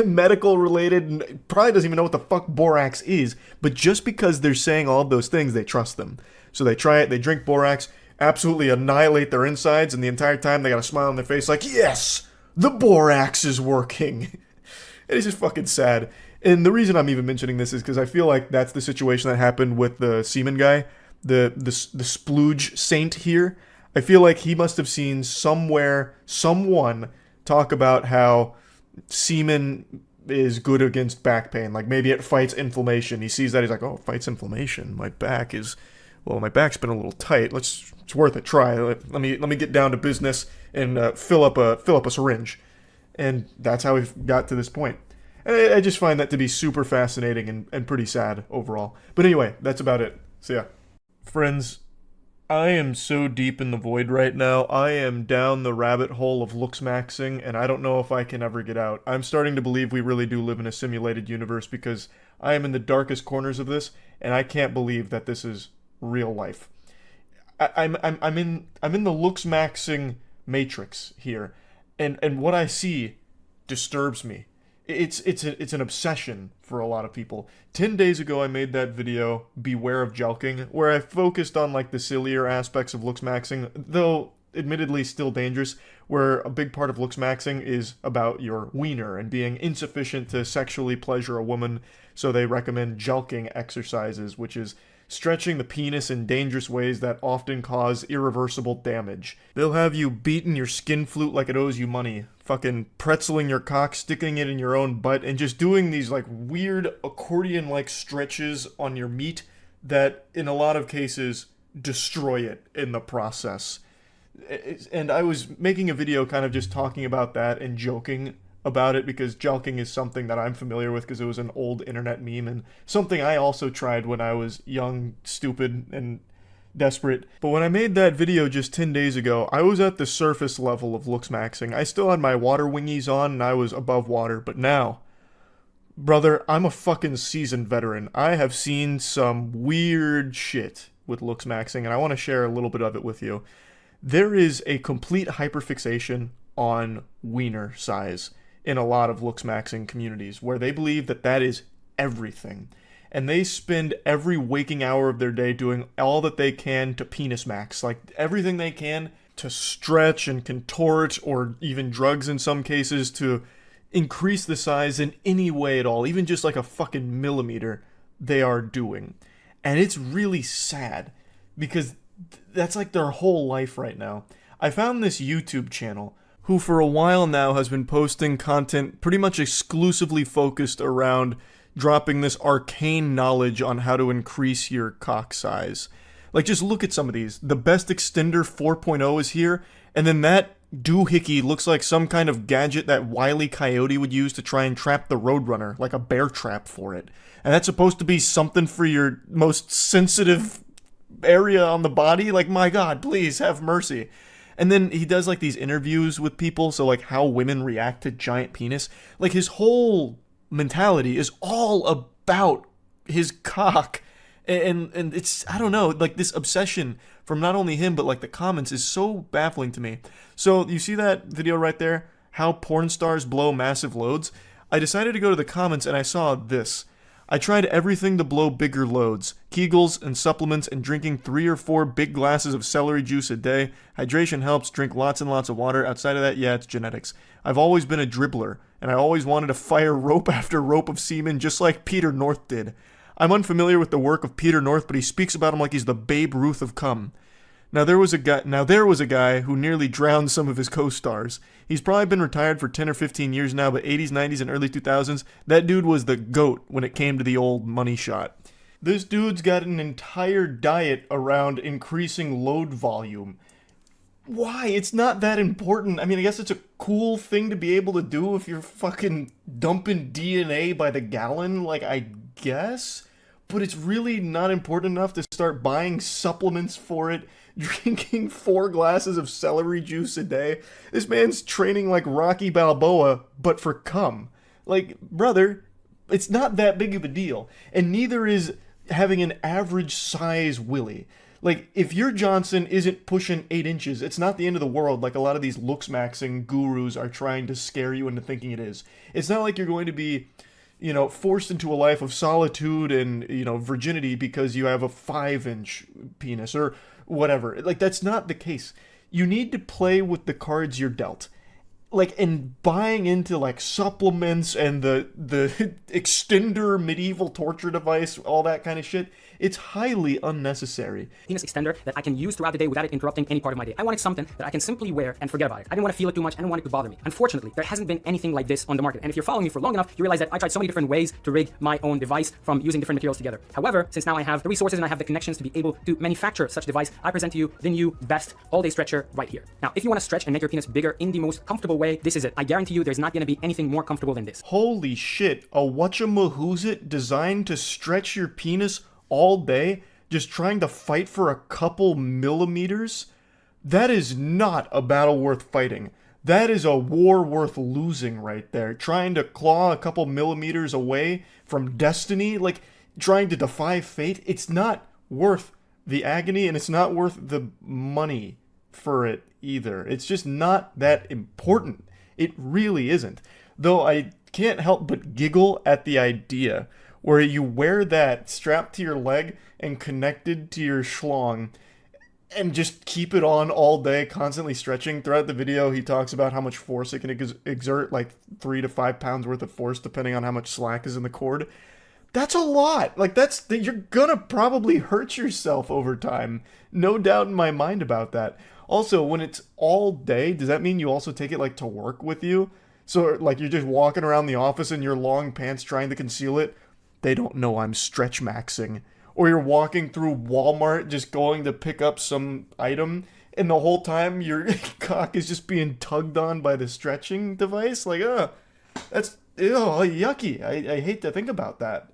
medical related, and probably doesn't even know what the fuck borax is, but just because they're saying all of those things, they trust them. So they try it, they drink borax, absolutely annihilate their insides, and the entire time they got a smile on their face like, yes, the borax is working. It's just fucking sad. And the reason I'm even mentioning this is because I feel like that's the situation that happened with the semen guy, the splooge saint here. I feel like he must have seen someone talk about how semen is good against back pain. Like maybe it fights inflammation. He sees that, he's like, oh, it fights inflammation. My back's been a little tight. It's worth a try. Let me get down to business and fill up a syringe. And that's how we've got to this point. I just find that to be super fascinating and pretty sad overall. But anyway, that's about it. So yeah. Friends, I am so deep in the void right now. I am down the rabbit hole of looks maxing, and I don't know if I can ever get out. I'm starting to believe we really do live in a simulated universe because I am in the darkest corners of this, and I can't believe that this is real life. I'm in the looks maxing matrix here, and what I see disturbs me. It's an obsession for a lot of people. 10 days ago, I made that video, Beware of Jelking, where I focused on like the sillier aspects of looks maxing, though admittedly still dangerous, where a big part of looks maxing is about your wiener and being insufficient to sexually pleasure a woman, so they recommend jelking exercises, which is stretching the penis in dangerous ways that often cause irreversible damage. They'll have you beating your skin flute like it owes you money, fucking pretzeling your cock, sticking it in your own butt, and just doing these like weird accordion-like stretches on your meat that in a lot of cases destroy it in the process. And I was making a video kind of just talking about that and joking about it because jelking is something that I'm familiar with because it was an old internet meme and something I also tried when I was young, stupid, and desperate. But when I made that video just 10 days ago, I was at the surface level of looks maxing. I still had my water wingies on and I was above water, but now, brother, I'm a fucking seasoned veteran. I have seen some weird shit with looks maxing and I want to share a little bit of it with you. There is a complete hyperfixation on wiener size in a lot of looks maxing communities where they believe that that is everything. And they spend every waking hour of their day doing all that they can to penis max, like everything they can to stretch and contort, or even drugs in some cases to increase the size in any way at all, even just like a fucking millimeter, they are doing. And it's really sad because that's like their whole life right now. I found this YouTube channel who for a while now has been posting content pretty much exclusively focused around dropping this arcane knowledge on how to increase your cock size. Like, just look at some of these. The Best Extender 4.0 is here, and then that doohickey looks like some kind of gadget that Wile E. Coyote would use to try and trap the Roadrunner, like a bear trap for it. And that's supposed to be something for your most sensitive area on the body? Like, my God, please have mercy. And then he does like these interviews with people, so like how women react to giant penis. Like his whole mentality is all about his cock. And it's, I don't know, like this obsession from not only him, but like the comments is so baffling to me. So you see that video right there? How porn stars blow massive loads? I decided to go to the comments and I saw this. I tried everything to blow bigger loads. Kegels and supplements and drinking 3 or 4 big glasses of celery juice a day. Hydration helps. Drink lots and lots of water. Outside of that, yeah, it's genetics. I've always been a dribbler, and I always wanted to fire rope after rope of semen just like Peter North did. I'm unfamiliar with the work of Peter North, but he speaks about him like he's the Babe Ruth of cum. Now there was a guy who nearly drowned some of his co-stars. He's probably been retired for 10 or 15 years now, but 80s, 90s, and early 2000s, that dude was the GOAT when it came to the old money shot. This dude's got an entire diet around increasing load volume. Why? It's not that important. I mean, I guess it's a cool thing to be able to do if you're fucking dumping DNA by the gallon, like, I guess? But it's really not important enough to start buying supplements for it, drinking 4 glasses of celery juice a day. This man's training like Rocky Balboa, but for cum. Like, brother, it's not that big of a deal. And neither is having an average size willy. Like, if your Johnson isn't pushing 8 inches, it's not the end of the world like a lot of these looks maxing gurus are trying to scare you into thinking it is. It's not like you're going to be, you know, forced into a life of solitude and, you know, virginity because you have a 5-inch penis or whatever. Like, that's not the case. You need to play with the cards you're dealt. like, and buying into like supplements and the extender medieval torture device, all that kind of shit. It's highly unnecessary. Penis extender that I can use throughout the day without it interrupting any part of my day. I wanted something that I can simply wear and forget about it. I didn't want to feel it too much. I didn't want it to bother me. Unfortunately, there hasn't been anything like this on the market. And if you're following me for long enough, you realize that I tried so many different ways to rig my own device from using different materials together. However, since now I have the resources and I have the connections to be able to manufacture such device, I present to you the new best all-day stretcher right here. Now, if you want to stretch and make your penis bigger in the most comfortable way, this is it. I guarantee you there's not going to be anything more comfortable than this. Holy shit, a whatchamahoosit designed to stretch your penis all day? Just trying to fight for a couple millimeters? That is not a battle worth fighting. That is a war worth losing right there. Trying to claw a couple millimeters away from destiny, like trying to defy fate. It's not worth the agony, and it's not worth the money for it either. It's just not that important. It really isn't. Though I can't help but giggle at the idea where you wear that strapped to your leg and connected to your schlong and just keep it on all day, constantly stretching. Throughout the video, he talks about how much force it can exert, like 3 to 5 pounds worth of force, depending on how much slack is in the cord. That's a lot. Like, you're gonna probably hurt yourself over time. No doubt in my mind about that. Also, when it's all day, does that mean you also take it, like, to work with you? So, like, you're just walking around the office in your long pants trying to conceal it? They don't know I'm stretch maxing. Or you're walking through Walmart just going to pick up some item, and the whole time your cock is just being tugged on by the stretching device? Like, that's yucky. I hate to think about that.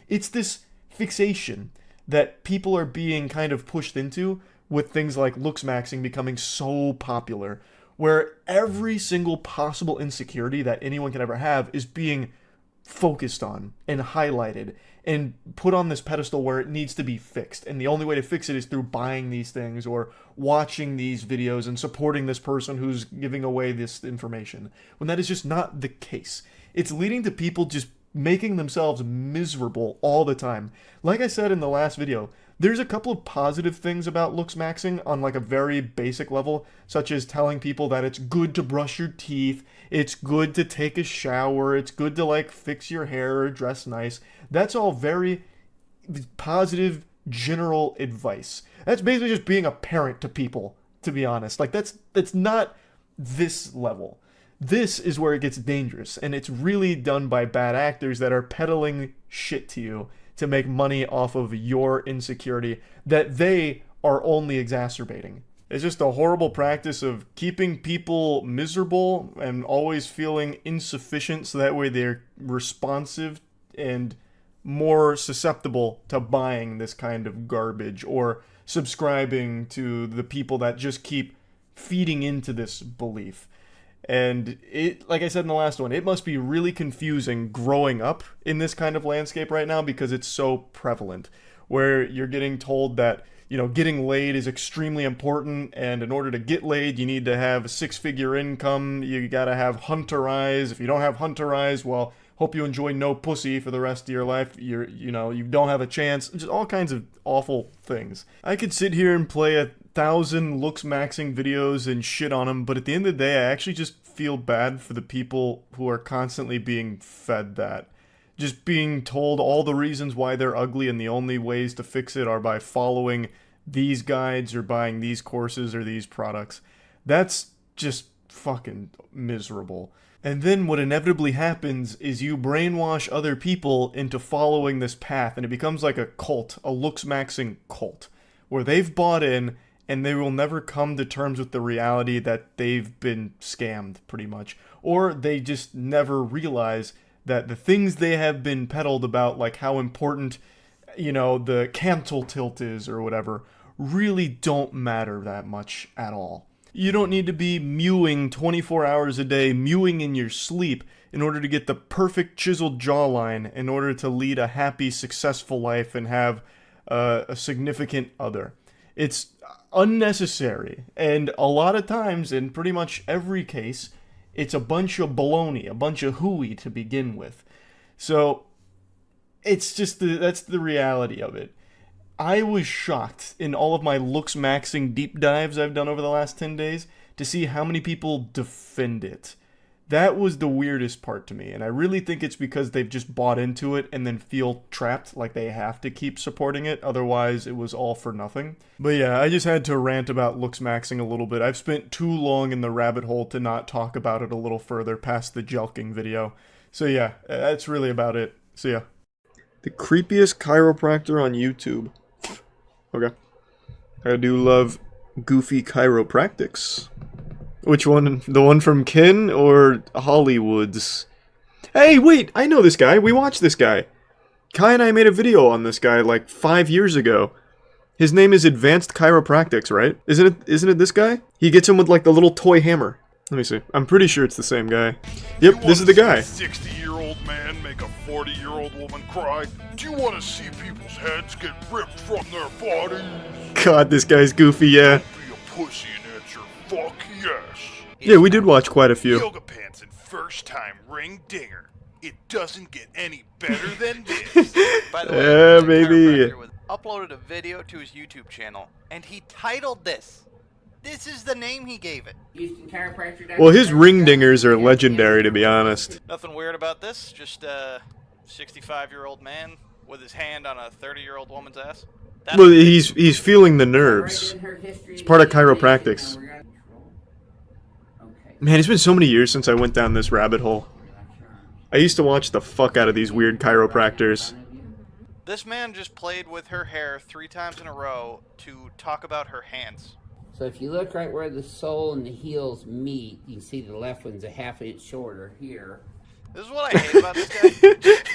It's this fixation that people are being kind of pushed into with things like looks maxing becoming so popular, where every single possible insecurity that anyone can ever have is being focused on and highlighted and put on this pedestal where it needs to be fixed. And the only way to fix it is through buying these things or watching these videos and supporting this person who's giving away this information, when that is just not the case. It's leading to people just making themselves miserable all the time. Like I said in the last video, there's a couple of positive things about looks maxing on like a very basic level, such as telling people that it's good to brush your teeth, it's good to take a shower, it's good to like fix your hair or dress nice. That's all very positive general advice. That's basically just being a parent to people, to be honest. Like that's not this level. This is where it gets dangerous, and it's really done by bad actors that are peddling shit to you to make money off of your insecurity that they are only exacerbating. It's just a horrible practice of keeping people miserable and always feeling insufficient, so that way they're responsive and more susceptible to buying this kind of garbage or subscribing to the people that just keep feeding into this belief. And it, like I said in the last one, it must be really confusing growing up in this kind of landscape right now because it's so prevalent, where you're getting told that, you know, getting laid is extremely important, and in order to get laid, you need to have a 6-figure income, you gotta have hunter eyes. If you don't have hunter eyes, well, hope you enjoy no pussy for the rest of your life. You don't have a chance. Just all kinds of awful things. I could sit here and play 1,000 looks maxing videos and shit on them, but at the end of the day, I actually just feel bad for the people who are constantly being fed that. Just being told all the reasons why they're ugly and the only ways to fix it are by following these guides or buying these courses or these products. That's just fucking miserable. And then what inevitably happens is you brainwash other people into following this path, and it becomes like a cult, a looks maxing cult, where they've bought in and they will never come to terms with the reality that they've been scammed, pretty much. Or they just never realize that the things they have been peddled about, like how important, the cantle tilt is or whatever, really don't matter that much at all. You don't need to be mewing 24 hours a day, mewing in your sleep, in order to get the perfect chiseled jawline, in order to lead a happy, successful life and have a significant other. It's unnecessary, and a lot of times, in pretty much every case, it's a bunch of baloney, a bunch of hooey to begin with. So, it's just that's the reality of it. I was shocked in all of my looks maxing deep dives I've done over the last 10 days to see how many people defend it. That was the weirdest part to me, and I really think it's because they've just bought into it and then feel trapped, like they have to keep supporting it, otherwise it was all for nothing. But yeah, I just had to rant about looks maxing a little bit. I've spent too long in the rabbit hole to not talk about it a little further past the jelking video. So yeah, that's really about it. See ya. The creepiest chiropractor on YouTube. Okay. I do love goofy chiropractics. Which one? The one from Ken or Hollywood's? Hey, wait! I know this guy. We watched this guy. Kai and I made a video on this guy like 5 years ago. His name is Advanced Chiropractics, right? Isn't it this guy? He gets him with like the little toy hammer. Let me see. I'm pretty sure it's the same guy. Yep, this is the guy. A 60-year-old man make a 40-year-old woman cry? Do you want to see people's heads get ripped from their bodies? God, this guy's goofy, yeah. Be a pussy and answer, fuck yes. Yeah, we did watch quite a few. Yoga pants and first time ring dinger. It doesn't get any better than this. By the way, Yeah, baby. uploaded a video to his YouTube channel, and he titled this. This is the name he gave it. Well, his ring dingers are legendary, to be honest. Nothing weird about this. Just a 65-year-old man with his hand on a 30-year-old woman's ass. Well, he's feeling the nerves. It's part of chiropractics. Man, it's been so many years since I went down this rabbit hole. I used to watch the fuck out of these weird chiropractors. This man just played with her hair 3 times in a row to talk about her hands. So if you look right where the sole and the heels meet, you can see the left one's a ½ inch shorter here. This is what I hate about this guy.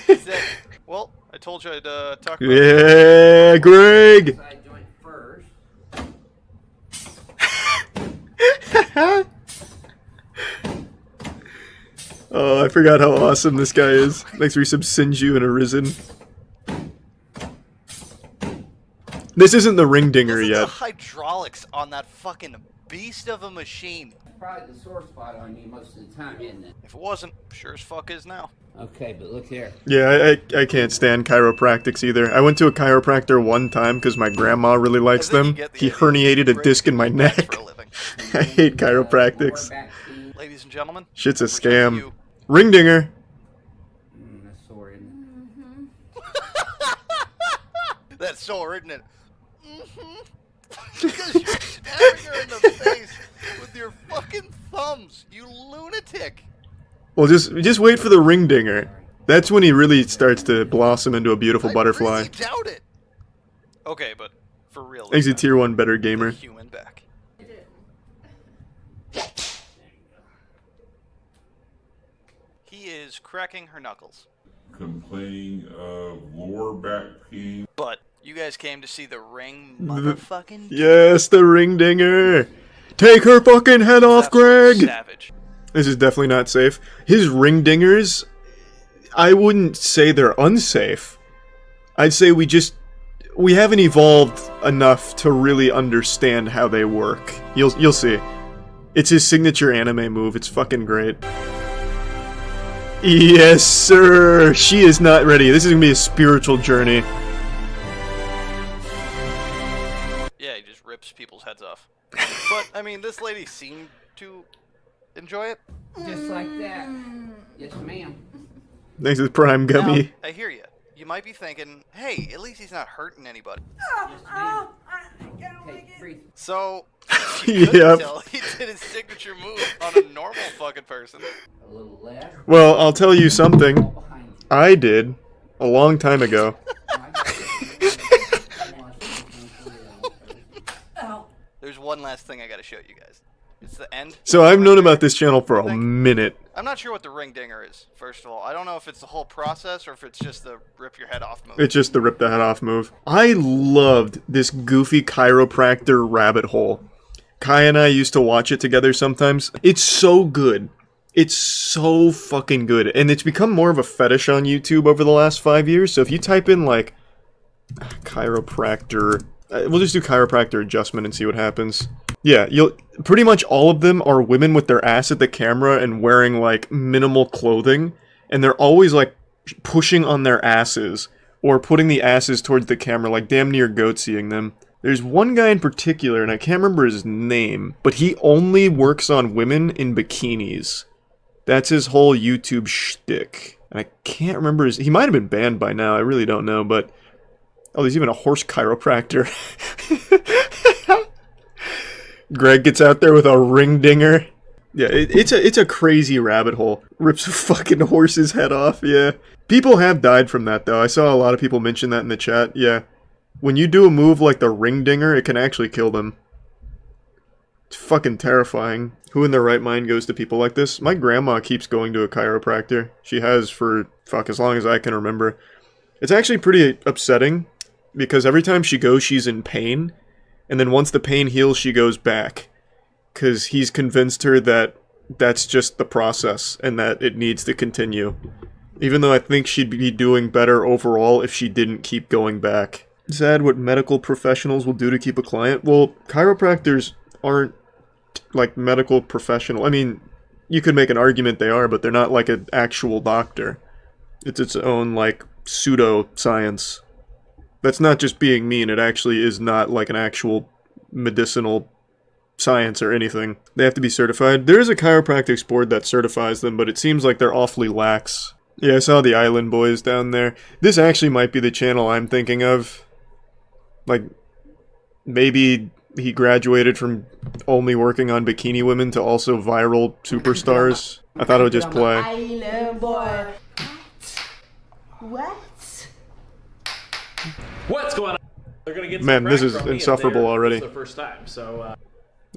Is that, well, I told you I'd talk about Yeah, Greg! Side joint first. Oh, I forgot how awesome this guy is. Makes me some Sinju and Arisen. This isn't the ring dinger Listen to yet. the hydraulics on that fucking beast of a machine. Probably the sore spot on you most of the time, isn't it? If it wasn't, sure as fuck is now. Okay, but look here. Yeah, I can't stand chiropractics either. I went to a chiropractor one time because my grandma really likes them. He herniated a disc in my neck. I hate chiropractics. Ladies and gentlemen, Shit's a scam. Ring dinger. That's sore, isn't that's sore, isn't it? Because you're stabbing her in the face with your fucking thumbs, you lunatic. Well, just wait for the ring dinger. That's when he really starts to blossom into a beautiful butterfly. I doubt it. Okay, but for real. He's a tier 1 better gamer. Human back. He is cracking her knuckles. Complaining of lower back pain. But you guys came to see the ring motherfucking Yes, the ring dinger. Take her fucking head off, Greg. savage. This is definitely not safe. His ring dingers, I wouldn't say they're unsafe. I'd say we haven't evolved enough to really understand how they work. You'll see. It's his signature anime move. It's fucking great. Yes, sir. She is not ready. This is gonna be a spiritual journey. Yeah, he just rips people's heads off. But, I mean, this lady seemed to enjoy it. Just like that. Yes, ma'am. Thanks to the Prime Gummy. Now, I hear you. You might be thinking, hey, at least he's not hurting anybody. So, you couldn't Yep. tell he did his signature move on a normal fucking person. A little left. Well, I'll tell you something. I did a long time ago. There's one last thing I gotta show you guys. It's the end. So I've known about this channel for a minute. I'm not sure what the ring dinger is, first of all. I don't know if it's the whole process or if it's just the rip your head off move. It's just the rip the head off move. I loved this goofy chiropractor rabbit hole. Kai and I used to watch it together sometimes. It's so good. It's so fucking good. And it's become more of a fetish on YouTube over the last 5 years. So if you type in like chiropractor, we'll just do chiropractor adjustment and see what happens. Yeah, you'll pretty much all of them are women with their ass at the camera and wearing like minimal clothing, and they're always like pushing on their asses or putting the asses towards the camera, like damn near goatseeing them. There's one guy in particular, and I can't remember his name, but he only works on women in bikinis. That's his whole YouTube shtick. And I can't remember his... He might have been banned by now, I really don't know, but... Oh, there's even a horse chiropractor. Greg gets out there with a ring dinger. Yeah, it's a crazy rabbit hole. Rips a fucking horse's head off, yeah. People have died from that, though. I saw a lot of people mention that in the chat, yeah. When you do a move like the ring dinger, it can actually kill them. It's fucking terrifying. Who in their right mind goes to people like this? My grandma keeps going to a chiropractor. She has for, fuck, as long as I can remember. It's actually pretty upsetting, because every time she goes, she's in pain. And then once the pain heals, she goes back. Because he's convinced her that that's just the process, and that it needs to continue. Even though I think she'd be doing better overall if she didn't keep going back. Sad what medical professionals will do to keep a client. Well, chiropractors aren't like medical professional. I mean, you could make an argument they are, but they're not like an actual doctor. It's its own like pseudo-science. That's not just being mean, it actually is not like an actual medicinal science or anything. They have to be certified. There is a chiropractic board that certifies them, but it seems like they're awfully lax. Yeah, I saw the Island Boys down there. This actually might be the channel I'm thinking of. Like, maybe he graduated from only working on bikini women to also viral superstars. I thought it would just play. Island boy. What? What's going on? They're gonna get Man, this is insufferable already. The first time, so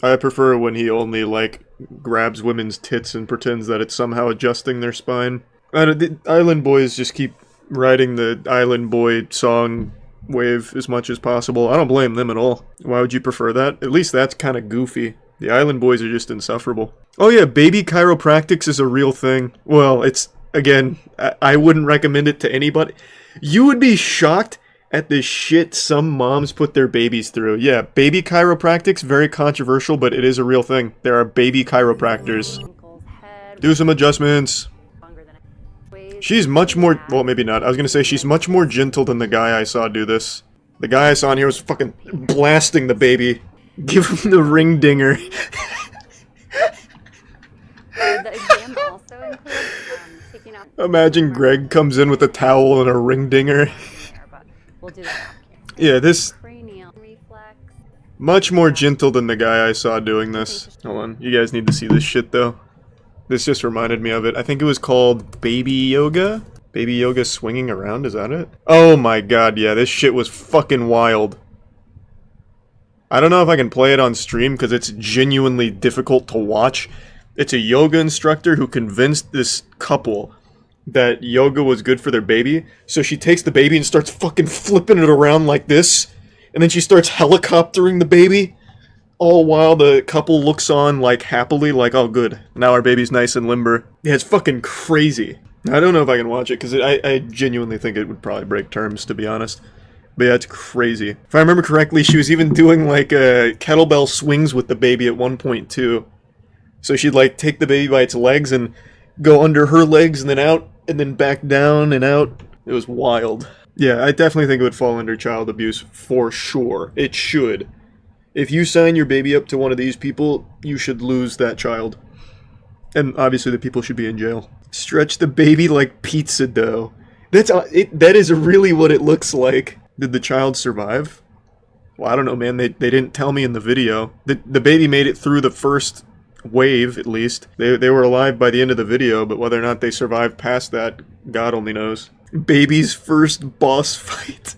I prefer when he only, like, grabs women's tits and pretends that it's somehow adjusting their spine. The Island Boys just keep riding the Island Boy song wave as much as possible. I don't blame them at all. Why would you prefer that? At least that's kind of goofy. The Island Boys are just insufferable. Oh yeah, baby chiropractics is a real thing. Well, it's, again, I wouldn't recommend it to anybody. You would be shocked at the shit some moms put their babies through. Yeah, baby chiropractics, very controversial, but it is a real thing. There are baby chiropractors. Do some adjustments. She's much more, well, maybe not. I was gonna say she's much more gentle than the guy I saw do this. The guy I saw in here was fucking blasting the baby. Give him the ring dinger. Imagine Greg comes in with a towel and a ring dinger. Yeah, this... Much more gentle than the guy I saw doing this. Hold on, you guys need to see this shit though. This just reminded me of it. I think it was called Baby Yoga? Baby Yoga swinging around, is that it? Oh my god, yeah, this shit was fucking wild. I don't know if I can play it on stream because it's genuinely difficult to watch. It's a yoga instructor who convinced this couple that yoga was good for their baby. So she takes the baby and starts fucking flipping it around like this. And then she starts helicoptering the baby. All while the couple looks on, like, happily, like, oh good, now our baby's nice and limber. Yeah, it's fucking crazy. I don't know if I can watch it, because I genuinely think it would probably break terms, to be honest. But yeah, it's crazy. If I remember correctly, she was even doing, like, kettlebell swings with the baby at one point, too. So she'd, like, take the baby by its legs and go under her legs and then out, and then back down and out. It was wild. Yeah, I definitely think it would fall under child abuse, for sure. It should. If you sign your baby up to one of these people, you should lose that child. And obviously the people should be in jail. Stretch the baby like pizza dough. That is really what it looks like. Did the child survive? Well, I don't know, man. They didn't tell me in the video. The baby made it through the first wave, at least. They were alive by the end of the video, but whether or not they survived past that, God only knows. Baby's first boss fight.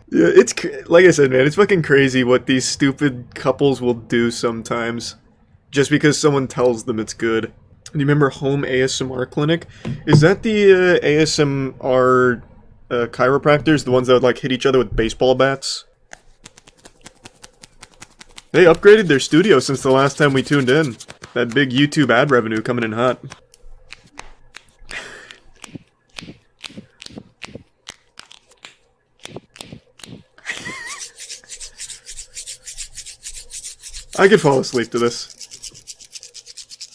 Yeah, it's, like I said, man, it's fucking crazy what these stupid couples will do sometimes. Just because someone tells them it's good. Do you remember Home ASMR Clinic? Is that the ASMR chiropractors? The ones that would, like, hit each other with baseball bats? They upgraded their studio since the last time we tuned in. That big YouTube ad revenue coming in hot. I could fall asleep to this.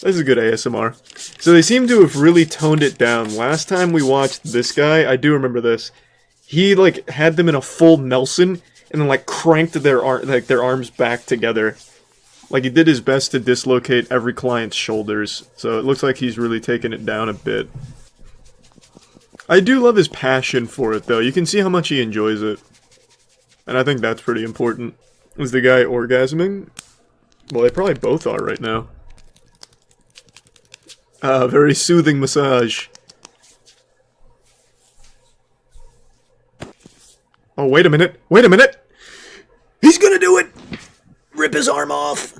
This is good ASMR. So they seem to have really toned it down. Last time we watched this guy, I do remember this. He, like, had them in a full Nelson, and then, like, cranked their arms back together. Like, he did his best to dislocate every client's shoulders, so it looks like he's really taken it down a bit. I do love his passion for it, though. You can see how much he enjoys it. And I think that's pretty important. Is the guy orgasming? Well, they probably both are right now. Very soothing massage. Oh, wait a minute. Wait a minute! He's gonna do it! Rip his arm off!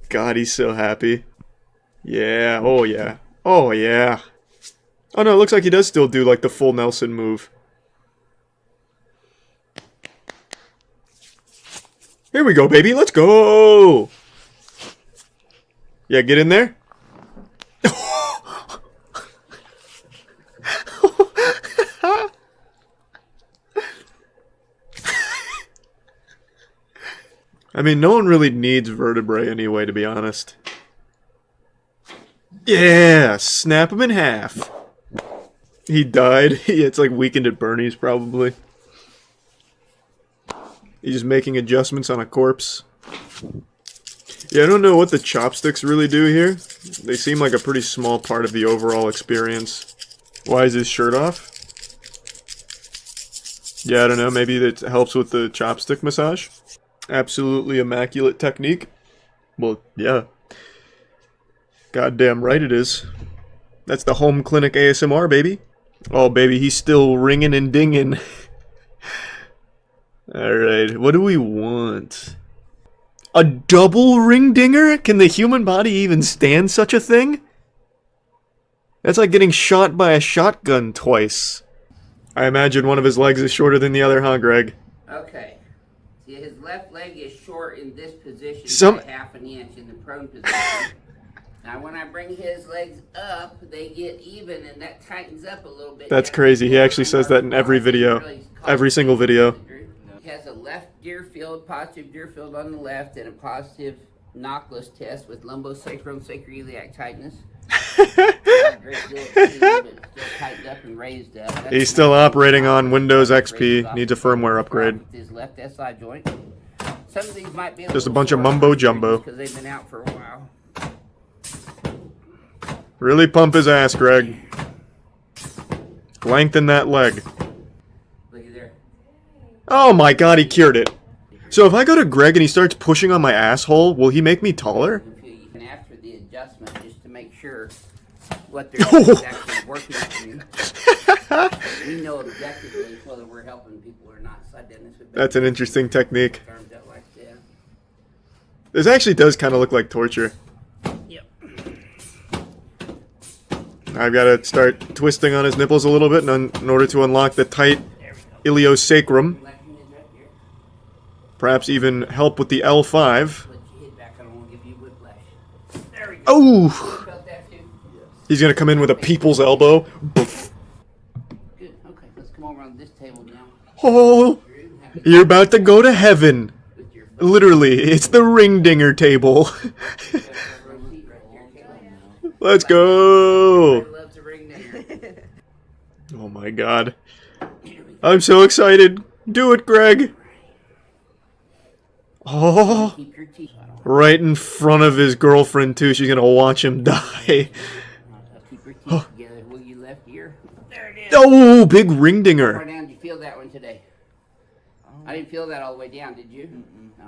God, he's so happy. Yeah, oh yeah. Oh yeah. Oh no, it looks like he does still do like the full Nelson move. Here we go, baby, let's go! Yeah, get in there. I mean, no one really needs vertebrae anyway, to be honest. Yeah, snap him in half. He died. It's like Weekend at Bernie's, probably. He's just making adjustments on a corpse. Yeah, I don't know what the chopsticks really do here. They seem like a pretty small part of the overall experience. Why is his shirt off? Yeah, I don't know. Maybe that helps with the chopstick massage. Absolutely immaculate technique. Well, yeah. Goddamn right it is. That's the home clinic ASMR, baby. Oh, baby, he's still ringing and dinging. Alright, what do we want? A double ring dinger? Can the human body even stand such a thing? That's like getting shot by a shotgun twice. I imagine one of his legs is shorter than the other, huh, Greg? Okay. See, his left leg is short in this position by ½ an inch in the prone position. Now, when I bring his legs up, they get even, and that tightens up a little bit. That's crazy. He actually says that in every video. Every single video. He has a left deer field, positive deer field on the left, and a positive knockless test with lumbosacral sacroiliac tightness. He's still operating on Windows XP. Needs a firmware upgrade. His left SI joint. Some of these might be just a bunch of mumbo jumbo. Because they've been out for a while. Really pump his ass, Greg. Lengthen that leg. Looky there. Oh my god, he cured it. So if I go to Greg and he starts pushing on my asshole, will he make me taller? And after the adjustment, just to make sure what they're doing is actually working for you. We know objectively whether we're helping people or not. So I did this with That's an interesting technique. arms out like that. This actually does kind of look like torture. Yep. I've got to start twisting on his nipples a little bit in order to unlock the tight iliosacrum. Perhaps even help with the L5. Oh! He's gonna come in with a people's elbow. Boof. Good. Okay, let's come over on this table now. Oh! You're about to go to heaven. Literally, it's the ring dinger table. Let's go! Oh my god. I'm so excited. Do it, Greg. Oh, right in front of his girlfriend too. She's gonna watch him die. Oh, oh big ring dinger. How far down did you feel that one today? I didn't feel that all the way down, did you?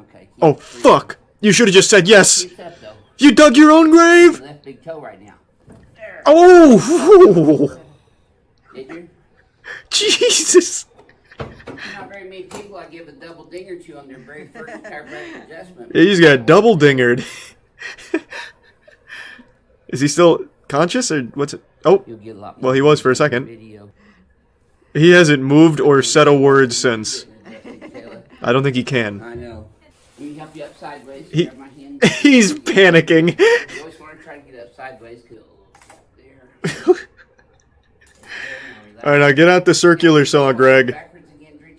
Okay. Oh fuck! You should have just said yes. Up, you dug your own grave. Left big toe right now. Oh! Did you? Jesus! Not very many people I give a double dinger to on their very first chiropractic adjustment. Yeah, he's got double dingered. Is he still conscious or what's it? Oh, well, he was for a second. He hasn't moved or said a word since. I don't think he can. I know. Let me help you up sideways. He's panicking. You always want to try to get up sideways. There. All right, now get out the circular saw, Greg.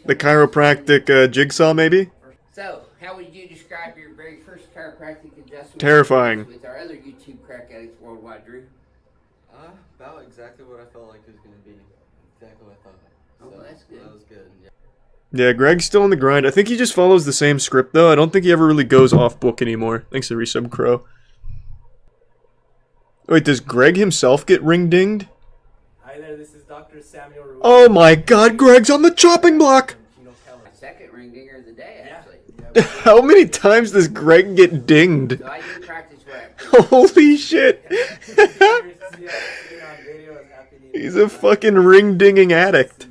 The chiropractic jigsaw, maybe? So, how would you describe your very first chiropractic adjustment? Terrifying. With our other YouTube crack addicts worldwide, Drew? About exactly what I felt like it was going to be. Exactly what I thought. Oh, So, that's good. That was good. Yeah. Yeah, Greg's still on the grind. I think he just follows the same script, though. I don't think he ever really goes off book anymore. Thanks to Resub Crow. Wait, does Greg himself get ring-dinged? Hi there, this is Dr. Samuel Ruiz. Oh my god, Greg's on the chopping block! Second ring dinger of the day, actually. How many times does Greg get dinged? So I do practice rap. Holy shit! He's a fucking ring-dinging addict.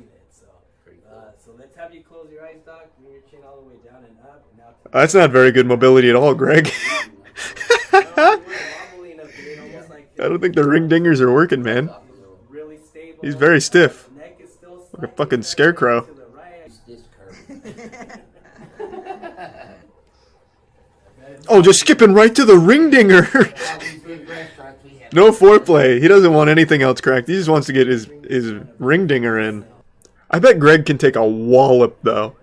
So let's have you close your eyes, Doc. Bring your chin all the way down and up. And now That's not very good mobility at all, Greg. I don't think the ring dingers are working, man. He's very stiff. Like a fucking scarecrow. Oh, just skipping right to the ring dinger. No foreplay. He doesn't want anything else cracked. He just wants to get his ring dinger in. I bet Greg can take a wallop, though.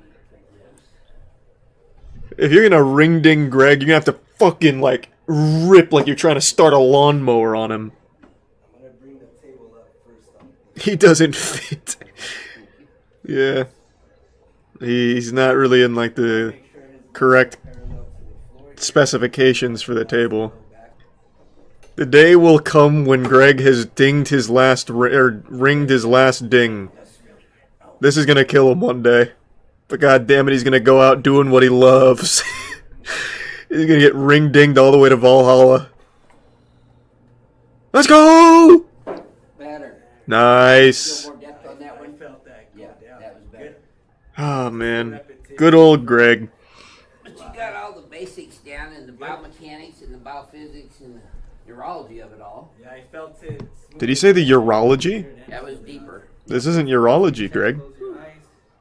If you're gonna ring ding Greg, you're gonna have to fucking, like, rip like you're trying to start a lawnmower on him. He doesn't fit. Yeah. He's not really in, like, the correct specifications for the table. The day will come when Greg has dinged his last, or ringed his last ding. This is gonna kill him one day. But god damn it, he's gonna go out doing what he loves. He's gonna get ring dinged all the way to Valhalla. Let's go! Better. Nice. Oh man. Good old Greg. But you got all the basics down in the biomechanics and the biophysics and the neurology of it all. Yeah, I felt it. Did he say the urology? That was deeper. This isn't urology, Greg.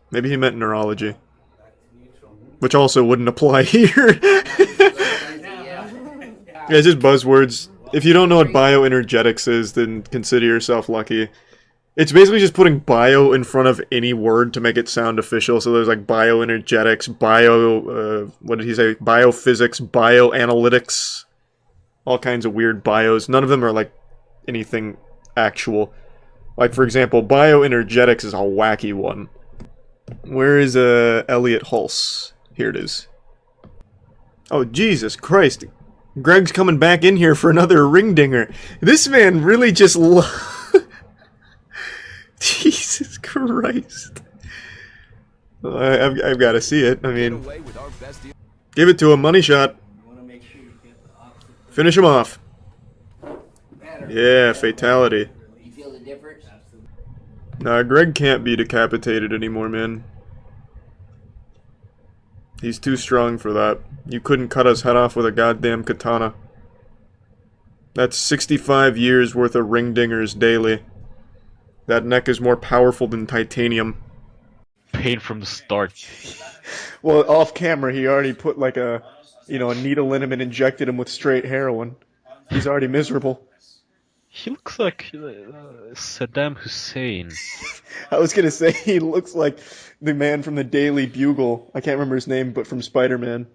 Maybe he meant neurology. Which also wouldn't apply here. Yeah, it's just buzzwords. If you don't know what bioenergetics is, then consider yourself lucky. It's basically just putting bio in front of any word to make it sound official. So there's like bioenergetics, what did he say? Biophysics, bioanalytics. All kinds of weird bios. None of them are like anything actual. Like, for example, bioenergetics is a wacky one. Where is Elliot Hulse? Here it is. Oh, Jesus Christ. Greg's coming back in here for another ring dinger. This man really just Jesus Christ. I've got to see it. I mean, give it to him. Money shot. Finish him off. Yeah, fatality. You feel the difference? Nah, Greg can't be decapitated anymore, man. He's too strong for that. You couldn't cut his head off with a goddamn katana. That's 65 years worth of ring dingers daily. That neck is more powerful than titanium. Pain from the start. Well, off camera, he already put like a needle in him and injected him with straight heroin. He's already miserable. He looks like Saddam Hussein. I was gonna say he looks like the man from the Daily Bugle. I can't remember his name, but from Spider-Man.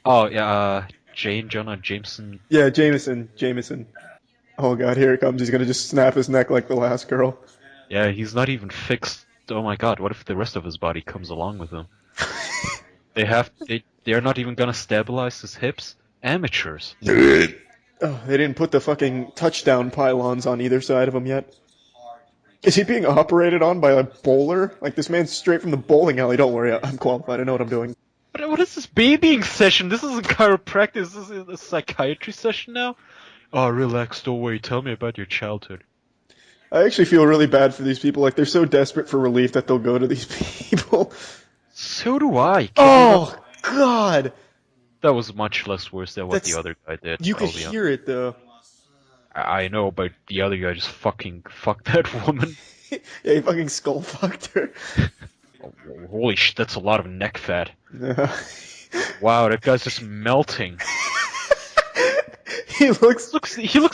Oh yeah, Jonah Jameson. Yeah, Jameson. Oh god, here it comes. He's gonna just snap his neck like the last girl. Yeah, he's not even fixed. Oh my god, what if the rest of his body comes along with him? They're not even gonna stabilize his hips? Amateurs. Oh, they didn't put the fucking touchdown pylons on either side of him yet. Is he being operated on by a bowler? Like, this man's straight from the bowling alley. Don't worry, I'm qualified. I know what I'm doing. What is this babying session? This isn't chiropractic. This is a psychiatry session now? Oh, relax, don't worry. Tell me about your childhood. I actually feel really bad for these people. Like, they're so desperate for relief that they'll go to these people. So do I. Oh, God! That was much less worse than what the other guy did. You could hear it, though. I know, but the other guy just fucking fucked that woman. Yeah, he fucking skull fucked her. Holy shit, that's a lot of neck fat. Yeah. Wow, that guy's just melting. He looks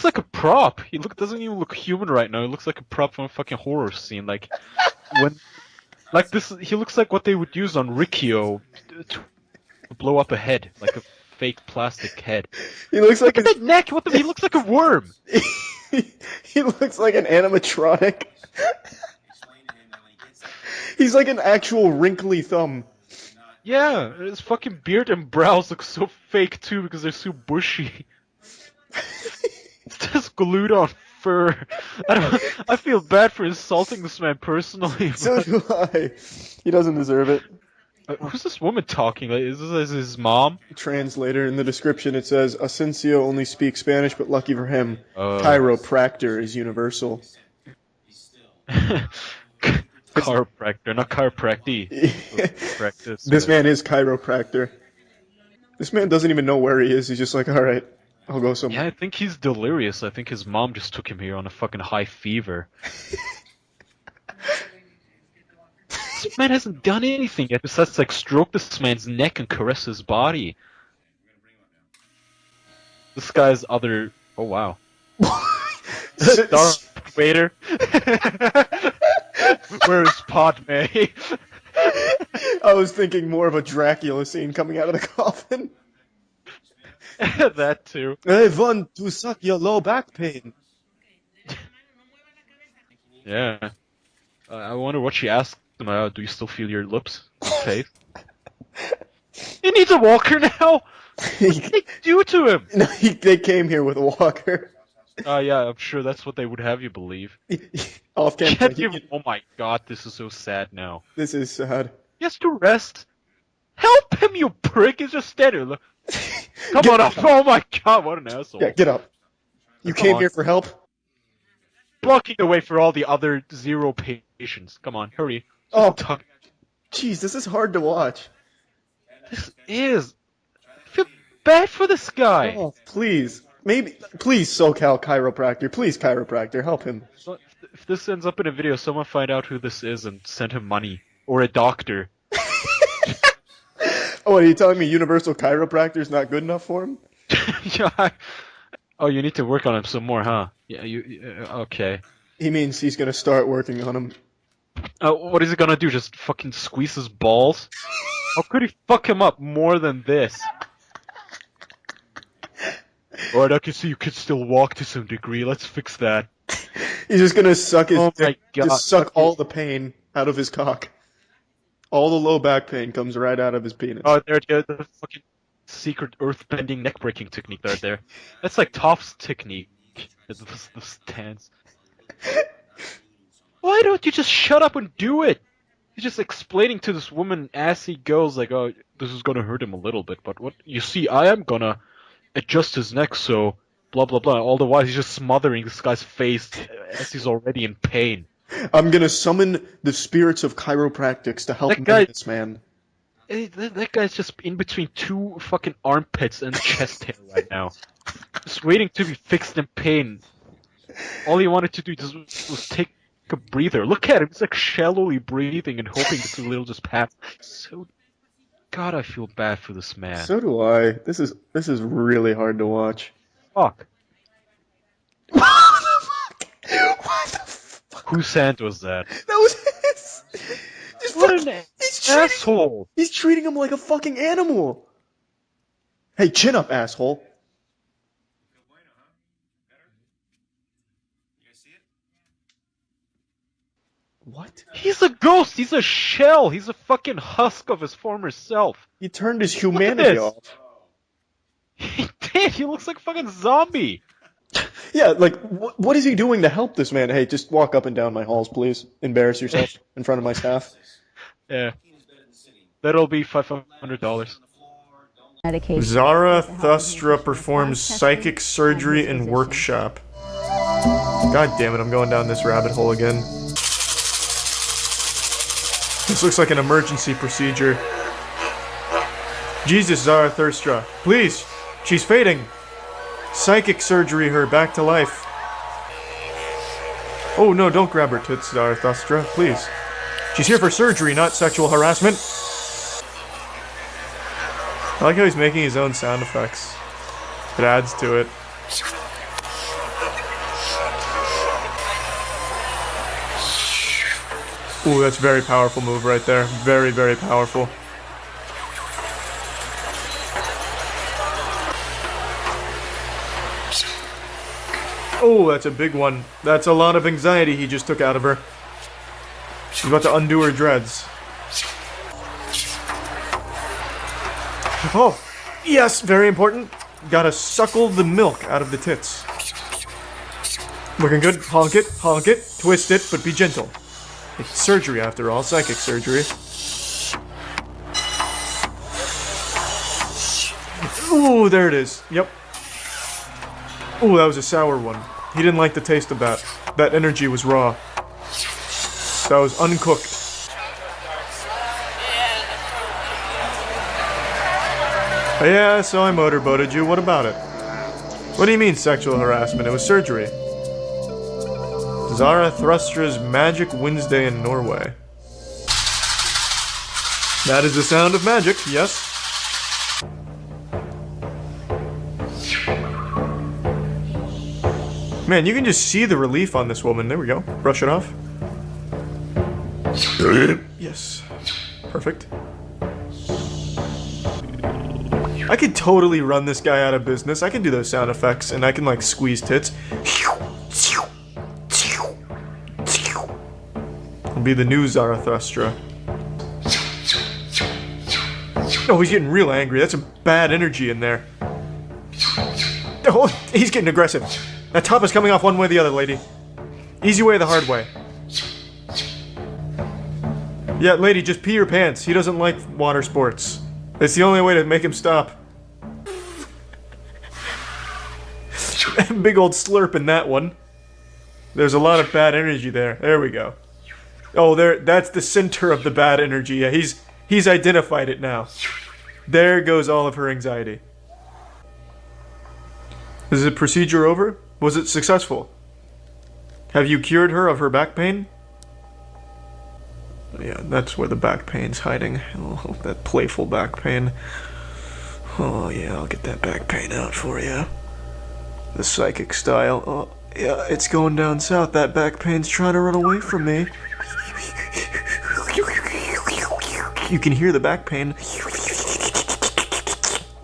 like a prop. Doesn't even look human right now. He looks like a prop from a fucking horror scene. Like this. He looks like what they would use on Rikio to blow up a head, like a fake plastic head. He looks like that neck. He looks like a worm. He looks like an animatronic. He's like an actual wrinkly thumb. Yeah, his fucking beard and brows look so fake too because they're so bushy. It's just glued on fur. I feel bad for insulting this man personally. So do I. He doesn't deserve it. Who's this woman talking? Like, is this his mom? Translator, in the description it says, Asensio only speaks Spanish, but lucky for him, chiropractor is universal. Chiropractor, not chiropractic. Practice. This man is chiropractor. This man doesn't even know where he is. He's just like, alright, I'll go somewhere. Yeah, I think he's delirious. I think his mom just took him here on a fucking high fever. This man hasn't done anything yet besides like stroke this man's neck and caress his body. This guy's other... Oh wow. Darth Vader. Where's Padme? I was thinking more of a Dracula scene coming out of the coffin. That too. I want to suck your low back pain. Yeah. I wonder what she asked him. Do you still feel your lips? Okay. He needs a walker now! What did they do to him? No, they came here with a walker. Yeah, I'm sure that's what they would have you believe. Off camera. Oh my god, this is so sad now. This is sad. He has to rest. Help him, you prick! He's just standing there. Come on up! Oh my god, what an asshole. Yeah, get up. You came here for help? Blocking the way for all the other 0 patients. Come on, hurry. Oh, jeez, this is hard to watch. This is... I feel bad for this guy. Oh, please. Please, SoCal chiropractor. Please, chiropractor, help him. So if this ends up in a video, someone find out who this is and send him money. Or a doctor. Oh, are you telling me universal chiropractor is not good enough for him? Yeah. Oh, you need to work on him some more, huh? Yeah, okay. He means he's gonna start working on him. What is he gonna do? Just fucking squeeze his balls? How could he fuck him up more than this? Alright, I can see you can still walk to some degree. Let's fix that. He's just gonna suck his dick, God. just suck all the pain out of his cock. All the low back pain comes right out of his penis. Oh, there's the fucking secret earth-bending neck-breaking technique right there. That's like Toph's technique. The stance. Why don't you just shut up and do it? He's just explaining to this woman as he goes, like, oh, this is gonna hurt him a little bit, but what? You see, I am gonna adjust his neck, so blah blah blah. All the while, he's just smothering this guy's face as he's already in pain. I'm gonna summon the spirits of chiropractics to help this man. That guy's just in between 2 fucking armpits and chest hair right now. Just waiting to be fixed in pain. All he wanted to do was take a breather. Look at him, he's like shallowly breathing and hoping this little just pass. So, God, I feel bad for this man. So do I. This is really hard to watch. Fuck. What the fuck? Whose hand was that? That was his! What an asshole! He's treating him like a fucking animal! Hey, chin up, asshole! What? He's a ghost! He's a shell! He's a fucking husk of his former self! He turned his humanity off. He did! He looks like a fucking zombie! Yeah, like, what is he doing to help this man? Hey, just walk up and down my halls, please. Embarrass yourself in front of my staff. Yeah. That'll be $500. Zarathustra performs psychic surgery in workshop. God damn it, I'm going down this rabbit hole again. This looks like an emergency procedure. Jesus, Zarathustra, please! She's fading! Psychic surgery her back to life. Oh no, don't grab her tits, Zarathustra, please. She's here for surgery, not sexual harassment. I like how he's making his own sound effects. It adds to it. Ooh, that's a very powerful move right there. Very, very powerful. Oh, that's a big one. That's a lot of anxiety he just took out of her. She's about to undo her dreads. Oh, yes, very important. Gotta suckle the milk out of the tits. Looking good. Honk it, twist it, but be gentle. It's surgery after all, psychic surgery. Ooh, there it is. Yep. Ooh, that was a sour one. He didn't like the taste of that. That energy was raw. That was uncooked. Yeah, so I motorboated you. What about it? What do you mean sexual harassment? It was surgery. Zarathustra's Magic Wednesday in Norway. That is the sound of magic, yes. Man, you can just see the relief on this woman. There we go. Brush it off. Yes. Perfect. I could totally run this guy out of business. I can do those sound effects, and I can, like, squeeze tits. It'll be the new Zarathustra. Oh, he's getting real angry. That's some bad energy in there. Oh, he's getting aggressive. That top is coming off one way or the other, lady. Easy way, the hard way. Yeah, lady, just pee your pants. He doesn't like water sports. It's the only way to make him stop. Big old slurp in that one. There's a lot of bad energy there. There we go. Oh, that's the center of the bad energy. Yeah, he's identified it now. There goes all of her anxiety. Is the procedure over? Was it successful? Have you cured her of her back pain? Yeah, that's where the back pain's hiding. Oh, that playful back pain. Oh yeah, I'll get that back pain out for you. The psychic style. Oh yeah, it's going down south. That back pain's trying to run away from me. You can hear the back pain.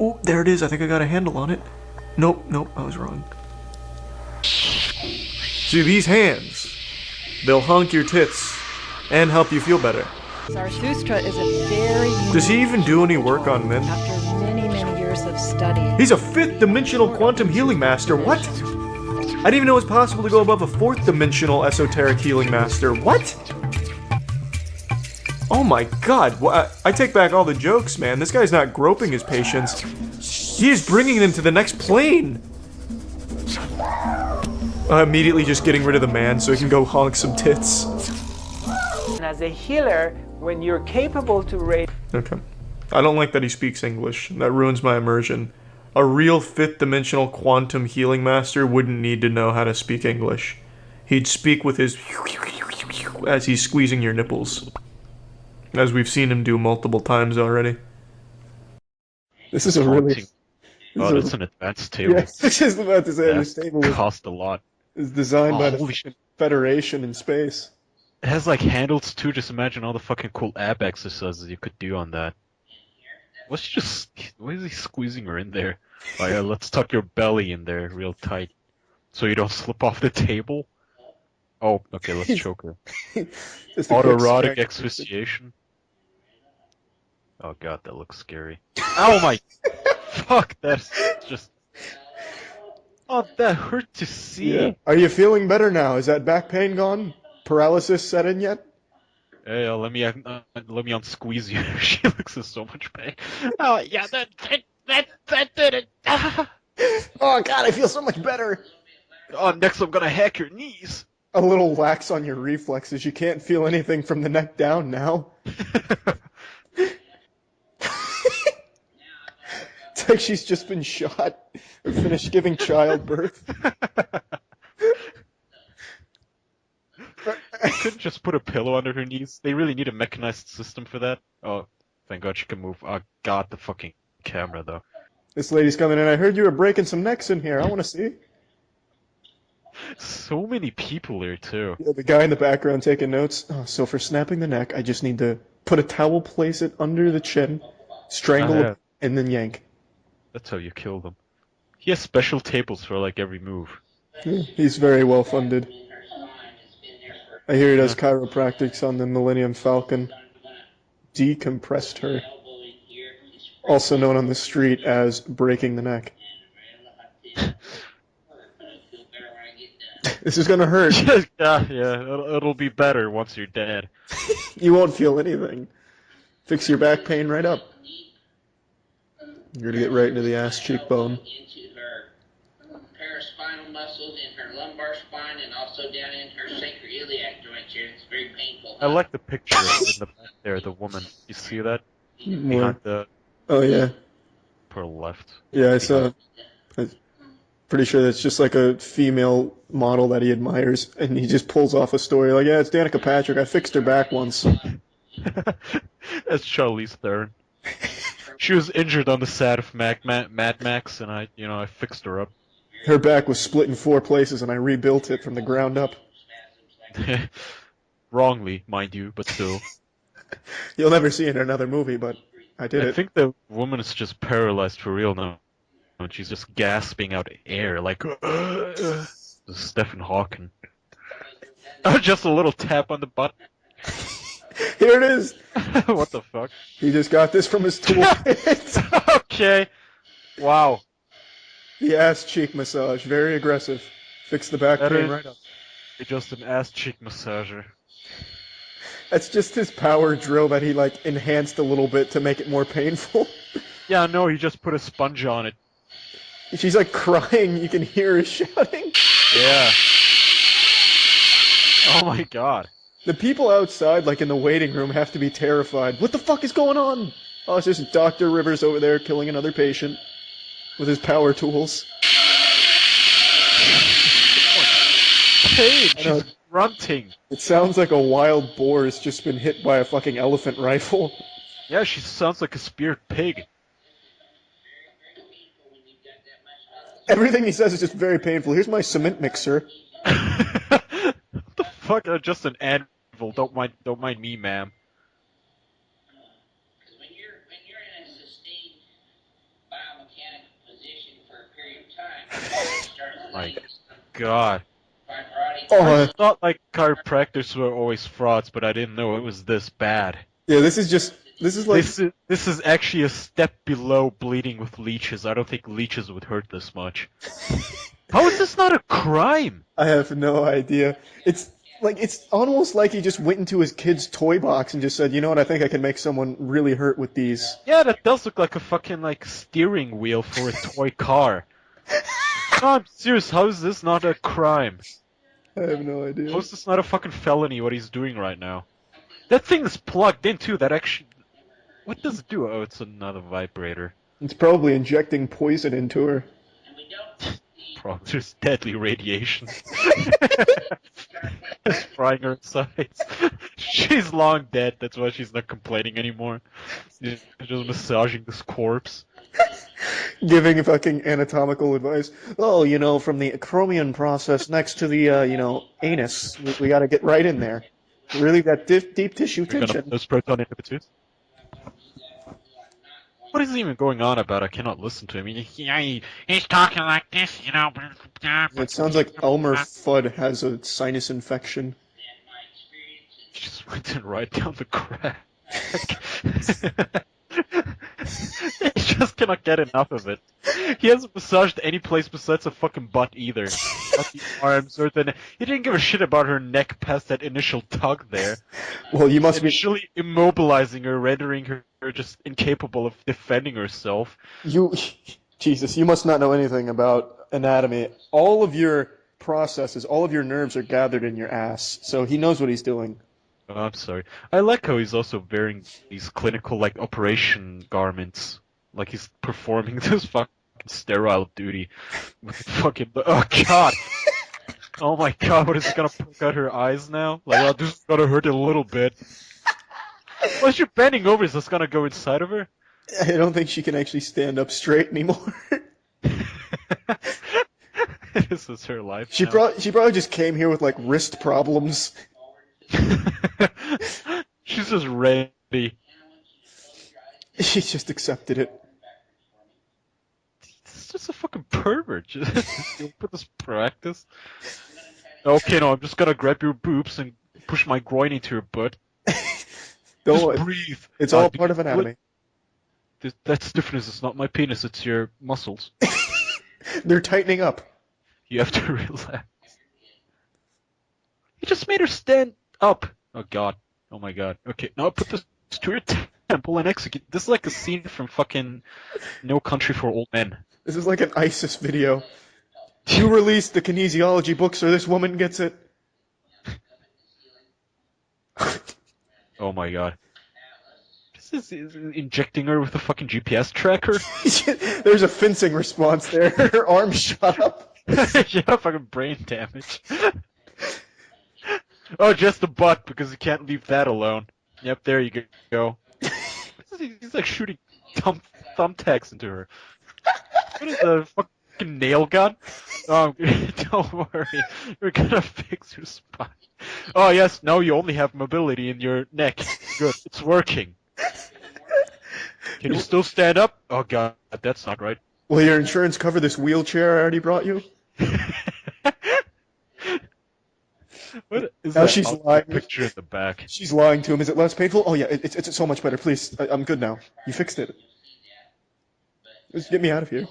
Oh, there it is. I think I got a handle on it. Nope, I was wrong. See, these hands, they'll honk your tits and help you feel better. Zarathustra is a very unique. Does he even do any work on men? After many years of study. He's a 5th dimensional quantum healing master. What? I didn't even know it was possible to go above a 4th dimensional esoteric healing master. What? Oh my god. I take back all the jokes, man. This guy's not groping his patients. He is bringing them to the next plane. Immediately just getting rid of the man so he can go honk some tits. And as a healer, when you're capable to raise... Okay. I don't like that he speaks English. That ruins my immersion. A real 5th dimensional quantum healing master wouldn't need to know how to speak English. He'd speak with his... as he's squeezing your nipples. As we've seen him do multiple times already. This is a really... Oh, that's an advanced table. Yes, I was just about to say, this table cost a lot. Is designed by the Federation in space. It has like handles too. Just imagine all the fucking cool ab exercises you could do on that. Why is he squeezing her in there? Oh yeah, let's tuck your belly in there real tight, so you don't slip off the table. Oh, okay, let's choke her. Autoerotic asphyxiation. Oh god, that looks scary. Oh my... Fuck, that's just... Oh, that hurt to see. Yeah. Are you feeling better now? Is that back pain gone? Paralysis set in yet? Hey, let me unsqueeze you. She looks in so much pain. Oh yeah, that did it. Oh god, I feel so much better. Oh, next I'm gonna hack your knees. A little lax on your reflexes. You can't feel anything from the neck down now. It's like she's just been shot or finished giving childbirth. They couldn't just put a pillow under her knees. They really need a mechanized system for that. Oh, thank god she can move. Oh god, the fucking camera though. This lady's coming in. I heard you were breaking some necks in here. I want to see. So many people here too. Yeah, the guy in the background taking notes. Oh, so for snapping the neck, I just need to put a towel, place it under the chin, strangle it, and then yank. That's how you kill them. He has special tables for like every move. He's very well funded. I hear he does chiropractics on the Millennium Falcon. Decompressed her. Also known on the street as breaking the neck. This is gonna hurt. It'll be better once you're dead. You won't feel anything. Fix your back pain right up. You're gonna get right into the ass cheekbone. Paraspinal muscles in her lumbar spine and also down in her sacroiliac joint here. It's very painful. I like the picture in the back there, the woman. You see that? Behind the Oh yeah. upper left. Yeah, I saw. I'm pretty sure that's just like a female model that he admires, and he just pulls off a story like, "Yeah, it's Danica Patrick. I fixed her back once." That's Charlize Theron. She was injured on the set of Mad Max, and I fixed her up. Her back was split in 4 places, and I rebuilt it from the ground up. Wrongly, mind you, but still. You'll never see it in another movie, but I did it. I think the woman is just paralyzed for real now. And she's just gasping out air, like Stephen Hawking. Just a little tap on the butt. Here it is! What the fuck? He just got this from his toolkit. Okay. Wow. The ass cheek massage, very aggressive. Fix the back pain right up. Just an ass cheek massager. That's just his power drill that he enhanced a little bit to make it more painful. Yeah, no, he just put a sponge on it. She's crying, you can hear her shouting. Yeah. Oh my god. The people outside, in the waiting room, have to be terrified. What the fuck is going on? Oh, it's just Dr. Rivers over there killing another patient with his power tools. Pain, she's grunting. It sounds like a wild boar has just been hit by a fucking elephant rifle. Yeah, she sounds like a speared pig. Everything he says is just very painful. Here's my cement mixer. What the fuck? Just an anvil. Don't mind me, ma'am. When you're in a sustained biomechanical position for a period of time, My god. Oh, I thought chiropractors were always frauds, but I didn't know it was this bad. Yeah, this is actually a step below bleeding with leeches. I don't think leeches would hurt this much. How is this not a crime? I have no idea. It's almost like he just went into his kid's toy box and just said, you know what, I think I can make someone really hurt with these. Yeah, that does look like a fucking steering wheel for a toy car. No, I'm serious, how is this not a crime? I have no idea. How is this not a fucking felony, what he's doing right now? That thing is plugged in too, that actually... What does it do? Oh, it's another vibrator. It's probably injecting poison into her. Probably there's deadly radiation. It's frying her insides. She's long dead, that's why she's not complaining anymore. She's just massaging this corpse. Giving fucking anatomical advice. Oh, from the acromion process next to the, anus, we gotta get right in there. Really got deep tissue tension. Those proton inhibitors. What is he even going on about? I cannot listen to him. He's talking like this, It sounds like Elmer Fudd has a sinus infection. He just went in right down the crack. He just cannot get enough of it. He hasn't massaged any place besides the fucking butt either. Not the arms or the neck. He didn't give a shit about her neck past that initial tug there. Well, you must be initially immobilizing her, rendering her just incapable of defending herself. Jesus, you must not know anything about anatomy. All of your processes, all of your nerves are gathered in your ass, so he knows what he's doing. Oh, I'm sorry. I like how he's also wearing these clinical, operation garments. Like he's performing this fucking sterile duty. With fucking... Oh, God! Oh my God, what is it gonna poke out her eyes now? This is gonna hurt a little bit. Well, you're bending over, is this gonna go inside of her? I don't think she can actually stand up straight anymore. This is her life She probably just came here with, wrist problems. She's just ready. She just accepted it. It's just a fucking pervert. You'll put this practice. Okay, no, I'm just gonna grab your boobs and push my groin into your butt. Just breathe. It's all part of anatomy. That's the difference. It's not my penis, it's your muscles. They're tightening up. You have to relax. He just made her stand up. Oh god. Oh my god. Okay, now put this to your temple and execute. This is like a scene from fucking No Country for Old Men. This is like an ISIS video. You released the kinesiology books or this woman gets it. Oh my god. This is injecting her with a fucking GPS tracker. There's a fencing response there. Her arm shot up. Yeah, fucking brain damage. Oh, just the butt, because you can't leave that alone. Yep, there you go. He's like shooting thumbtacks into her. What is a fucking nail gun? Oh, don't worry. We're gonna fix your spine. Oh, yes, no, you only have mobility in your neck. Good, it's working. Can you still stand up? Oh god, that's not right. Will your insurance cover this wheelchair I already brought you? What is now that she's lying. Picture in the back. She's lying to him. Is it less painful? Oh yeah, it's so much better. Please, I'm good now. You fixed it. Just get me out of here.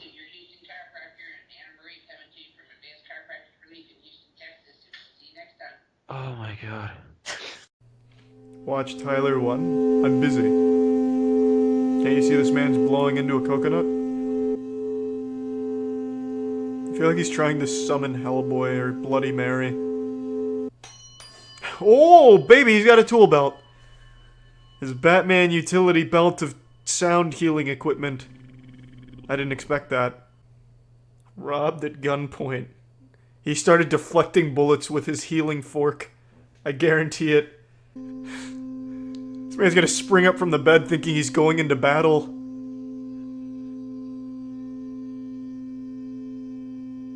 Oh my god. Watch Tyler 1. I'm busy. Can't you see this man's blowing into a coconut? I feel like he's trying to summon Hellboy or Bloody Mary. Oh, baby, he's got a tool belt. His Batman utility belt of sound healing equipment. I didn't expect that. Robbed at gunpoint. He started deflecting bullets with his healing fork. I guarantee it. This man's gonna spring up from the bed thinking he's going into battle.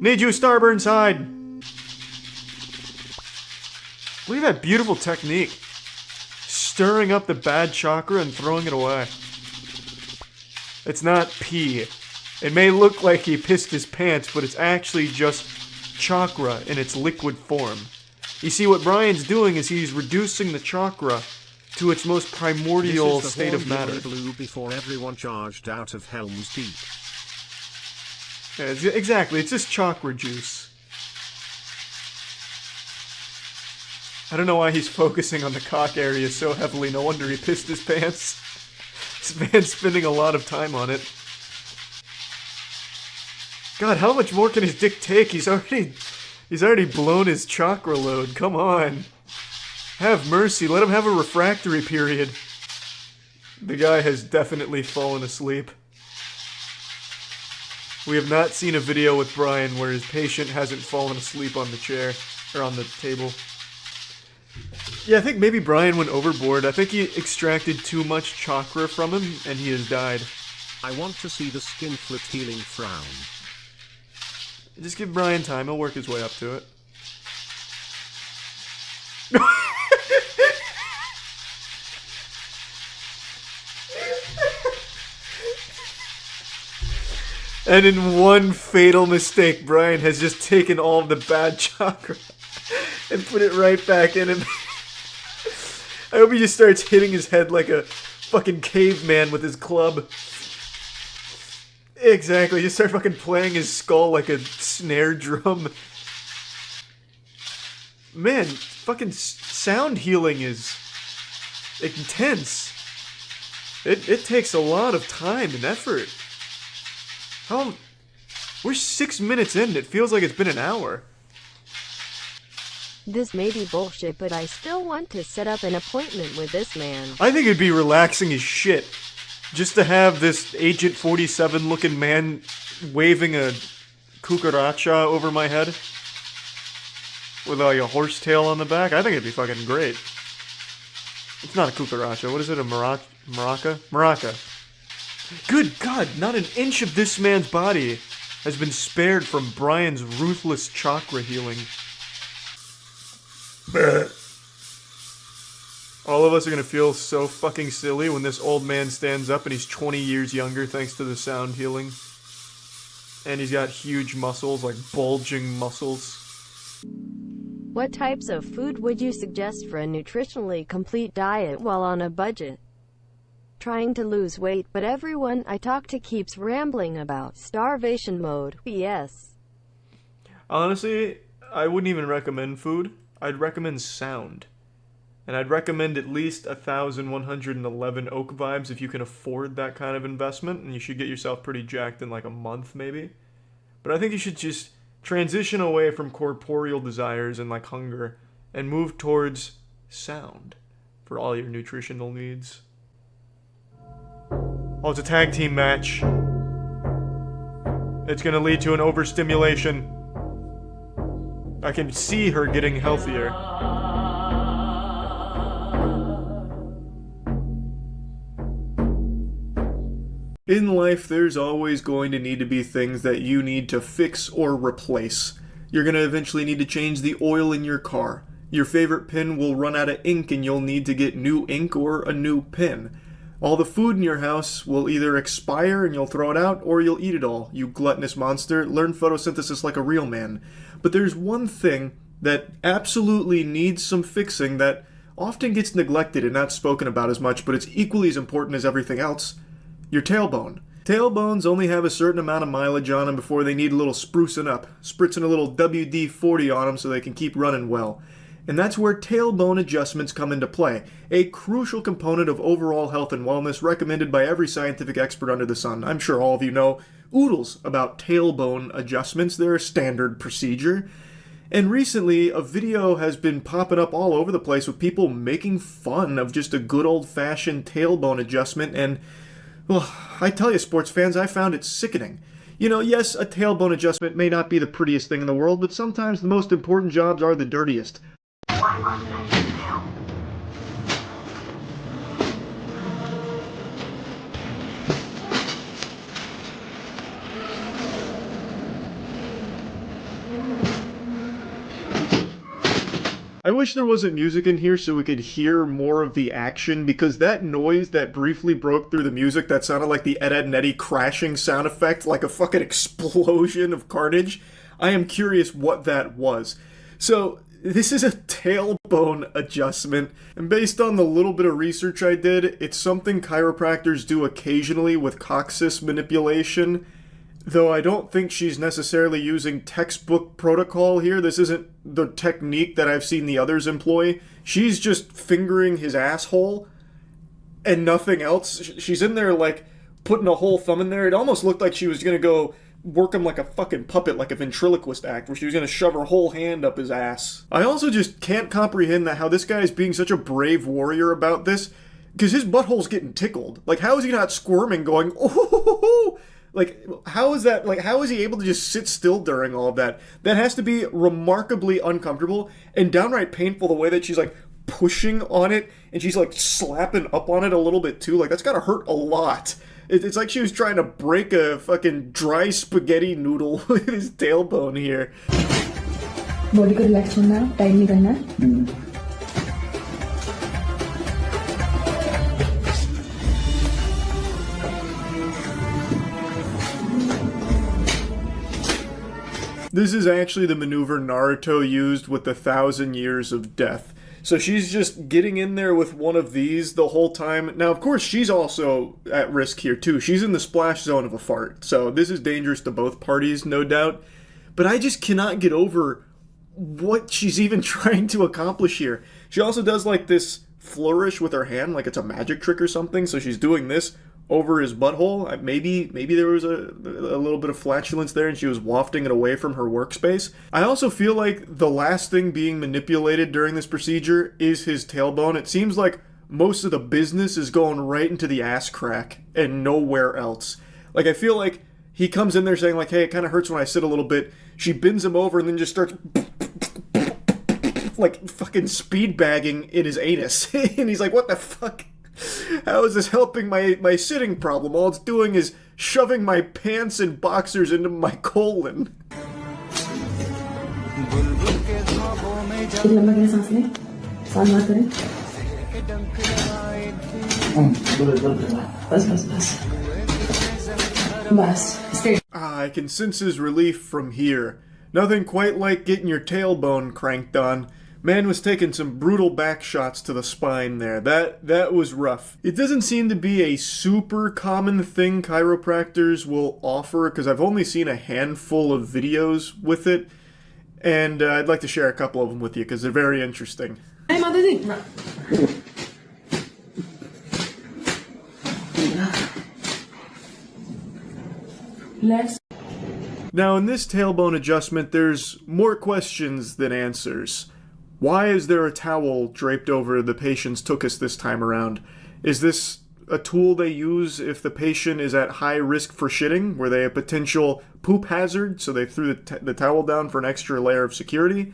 Need you, Starburnside! Look at that beautiful technique. Stirring up the bad chakra and throwing it away. It's not pee. It may look like he pissed his pants, but it's actually just chakra in its liquid form. You see, what Brian's doing is he's reducing the chakra to its most primordial state of matter. Blue before everyone charged out of Helm's Deep. Yeah, exactly, it's just chakra juice. I don't know why he's focusing on the cock area so heavily. No wonder he pissed his pants. This man's spending a lot of time on it. God, how much more can his dick take? He's already blown his chakra load. Come on. Have mercy. Let him have a refractory period. The guy has definitely fallen asleep. We have not seen a video with Brian where his patient hasn't fallen asleep on the chair, or on the table. Yeah, I think maybe Brian went overboard. I think he extracted too much chakra from him, and he has died. I want to see the skin flip healing frown. Just give Brian time, he'll work his way up to it. And in one fatal mistake, Brian has just taken all of the bad chakra and put it right back in him. I hope he just starts hitting his head like a fucking caveman with his club. Exactly, just start fucking playing his skull like a snare drum. Man, fucking sound healing is intense. It takes a lot of time and effort. We're 6 minutes in, it feels like it's been an hour. This may be bullshit, but I still want to set up an appointment with this man. I think it'd be relaxing as shit. Just to have this Agent 47 looking man waving a cucaracha over my head. With like a horsetail on the back. I think it'd be fucking great. It's not a cucaracha. What is it? A maraca? Maraca. Good God, not an inch of this man's body has been spared from Brian's ruthless chakra healing. All of us are gonna feel so fucking silly when this old man stands up and he's 20 years younger thanks to the sound healing. and he's got huge muscles, like bulging muscles. What types of food would you suggest for a nutritionally complete diet while on a budget? Trying to lose weight, but everyone I talk to keeps rambling about starvation mode. Yes. Honestly, I wouldn't even recommend food. I'd recommend sound. And I'd recommend at least 1,111 Oak Vibes if you can afford that kind of investment, and you should get yourself pretty jacked in like a month maybe. But I think you should just transition away from corporeal desires and like hunger and move towards sound for all your nutritional needs. Oh, it's a tag team match. It's gonna lead to an overstimulation. I can see her getting healthier. In life, there's always going to need to be things that you need to fix or replace. You're going to eventually need to change the oil in your car. Your favorite pen will run out of ink and you'll need to get new ink or a new pen. All the food in your house will either expire and you'll throw it out, or you'll eat it all. You gluttonous monster, learn photosynthesis like a real man. But there's one thing that absolutely needs some fixing that often gets neglected and not spoken about as much, but it's equally as important as everything else. Your tailbone. Tailbones only have a certain amount of mileage on them before they need a little sprucing up, spritzing a little WD-40 on them so they can keep running well. And that's where tailbone adjustments come into play, a crucial component of overall health and wellness recommended by every scientific expert under the sun. I'm sure all of you know oodles about tailbone adjustments. They're a standard procedure. And recently, a video has been popping up all over the place with people making fun of just a good old-fashioned tailbone adjustment, and well, I tell you, sports fans, I found it sickening. You know, yes, a tailbone adjustment may not be the prettiest thing in the world, but sometimes the most important jobs are the dirtiest. I wish there wasn't music in here so we could hear more of the action, because that noise that briefly broke through the music that sounded like the Ed, Edd n Eddy crashing sound effect, like a fucking explosion of carnage, I am curious what that was. So, this is a tailbone adjustment, and based on the little bit of research I did, it's something chiropractors do occasionally with coccyx manipulation. Though I don't think she's necessarily using textbook protocol here. This isn't the technique that I've seen the others employ. She's just fingering his asshole and nothing else. She's in there like putting a whole thumb in there. It almost looked like she was going to go work him like a fucking puppet, like a ventriloquist act, where she was going to shove her whole hand up his ass. I also just can't comprehend how this guy is being such a brave warrior about this, because his butthole's getting tickled. Like, how is he not squirming going, oh, like, how is that, like, how is he able to just sit still during all of that? That has to be remarkably uncomfortable and downright painful, the way that she's, like, pushing on it, and she's, like, slapping up on it a little bit, too. Like, that's gotta hurt a lot. It's like she was trying to break a fucking dry spaghetti noodle with his tailbone here. Body ko relax muna, time ka na. This is actually the maneuver Naruto used with the 1,000 Years of Death. So she's just getting in there with one of these the whole time. Now, of course, she's also at risk here, too. She's in the splash zone of a fart. So this is dangerous to both parties, no doubt. But I just cannot get over what she's even trying to accomplish here. She also does, like, this flourish with her hand, like it's a magic trick or something. So she's doing this over his butthole. Maybe there was a little bit of flatulence there and she was wafting it away from her workspace. I also feel like the last thing being manipulated during this procedure is his tailbone. It seems like most of the business is going right into the ass crack and nowhere else. Like, I feel like he comes in there saying like, hey, it kind of hurts when I sit a little bit. She bends him over and then just starts like fucking speed bagging in his anus. And he's like, what the fuck? How is this helping my sitting problem? All it's doing is shoving my pants and boxers into my colon. बस Ah, I can sense his relief from here. Nothing quite like getting your tailbone cranked on. Man was taking some brutal back shots to the spine there. That was rough. It doesn't seem to be a super common thing chiropractors will offer, because I've only seen a handful of videos with it, and I'd like to share a couple of them with you because they're very interesting. Now, in this tailbone adjustment, there's more questions than answers. Why is there a towel draped over the patient's tuchus this time around? Is this a tool they use if the patient is at high risk for shitting? Were they a potential poop hazard, so they threw the towel down for an extra layer of security?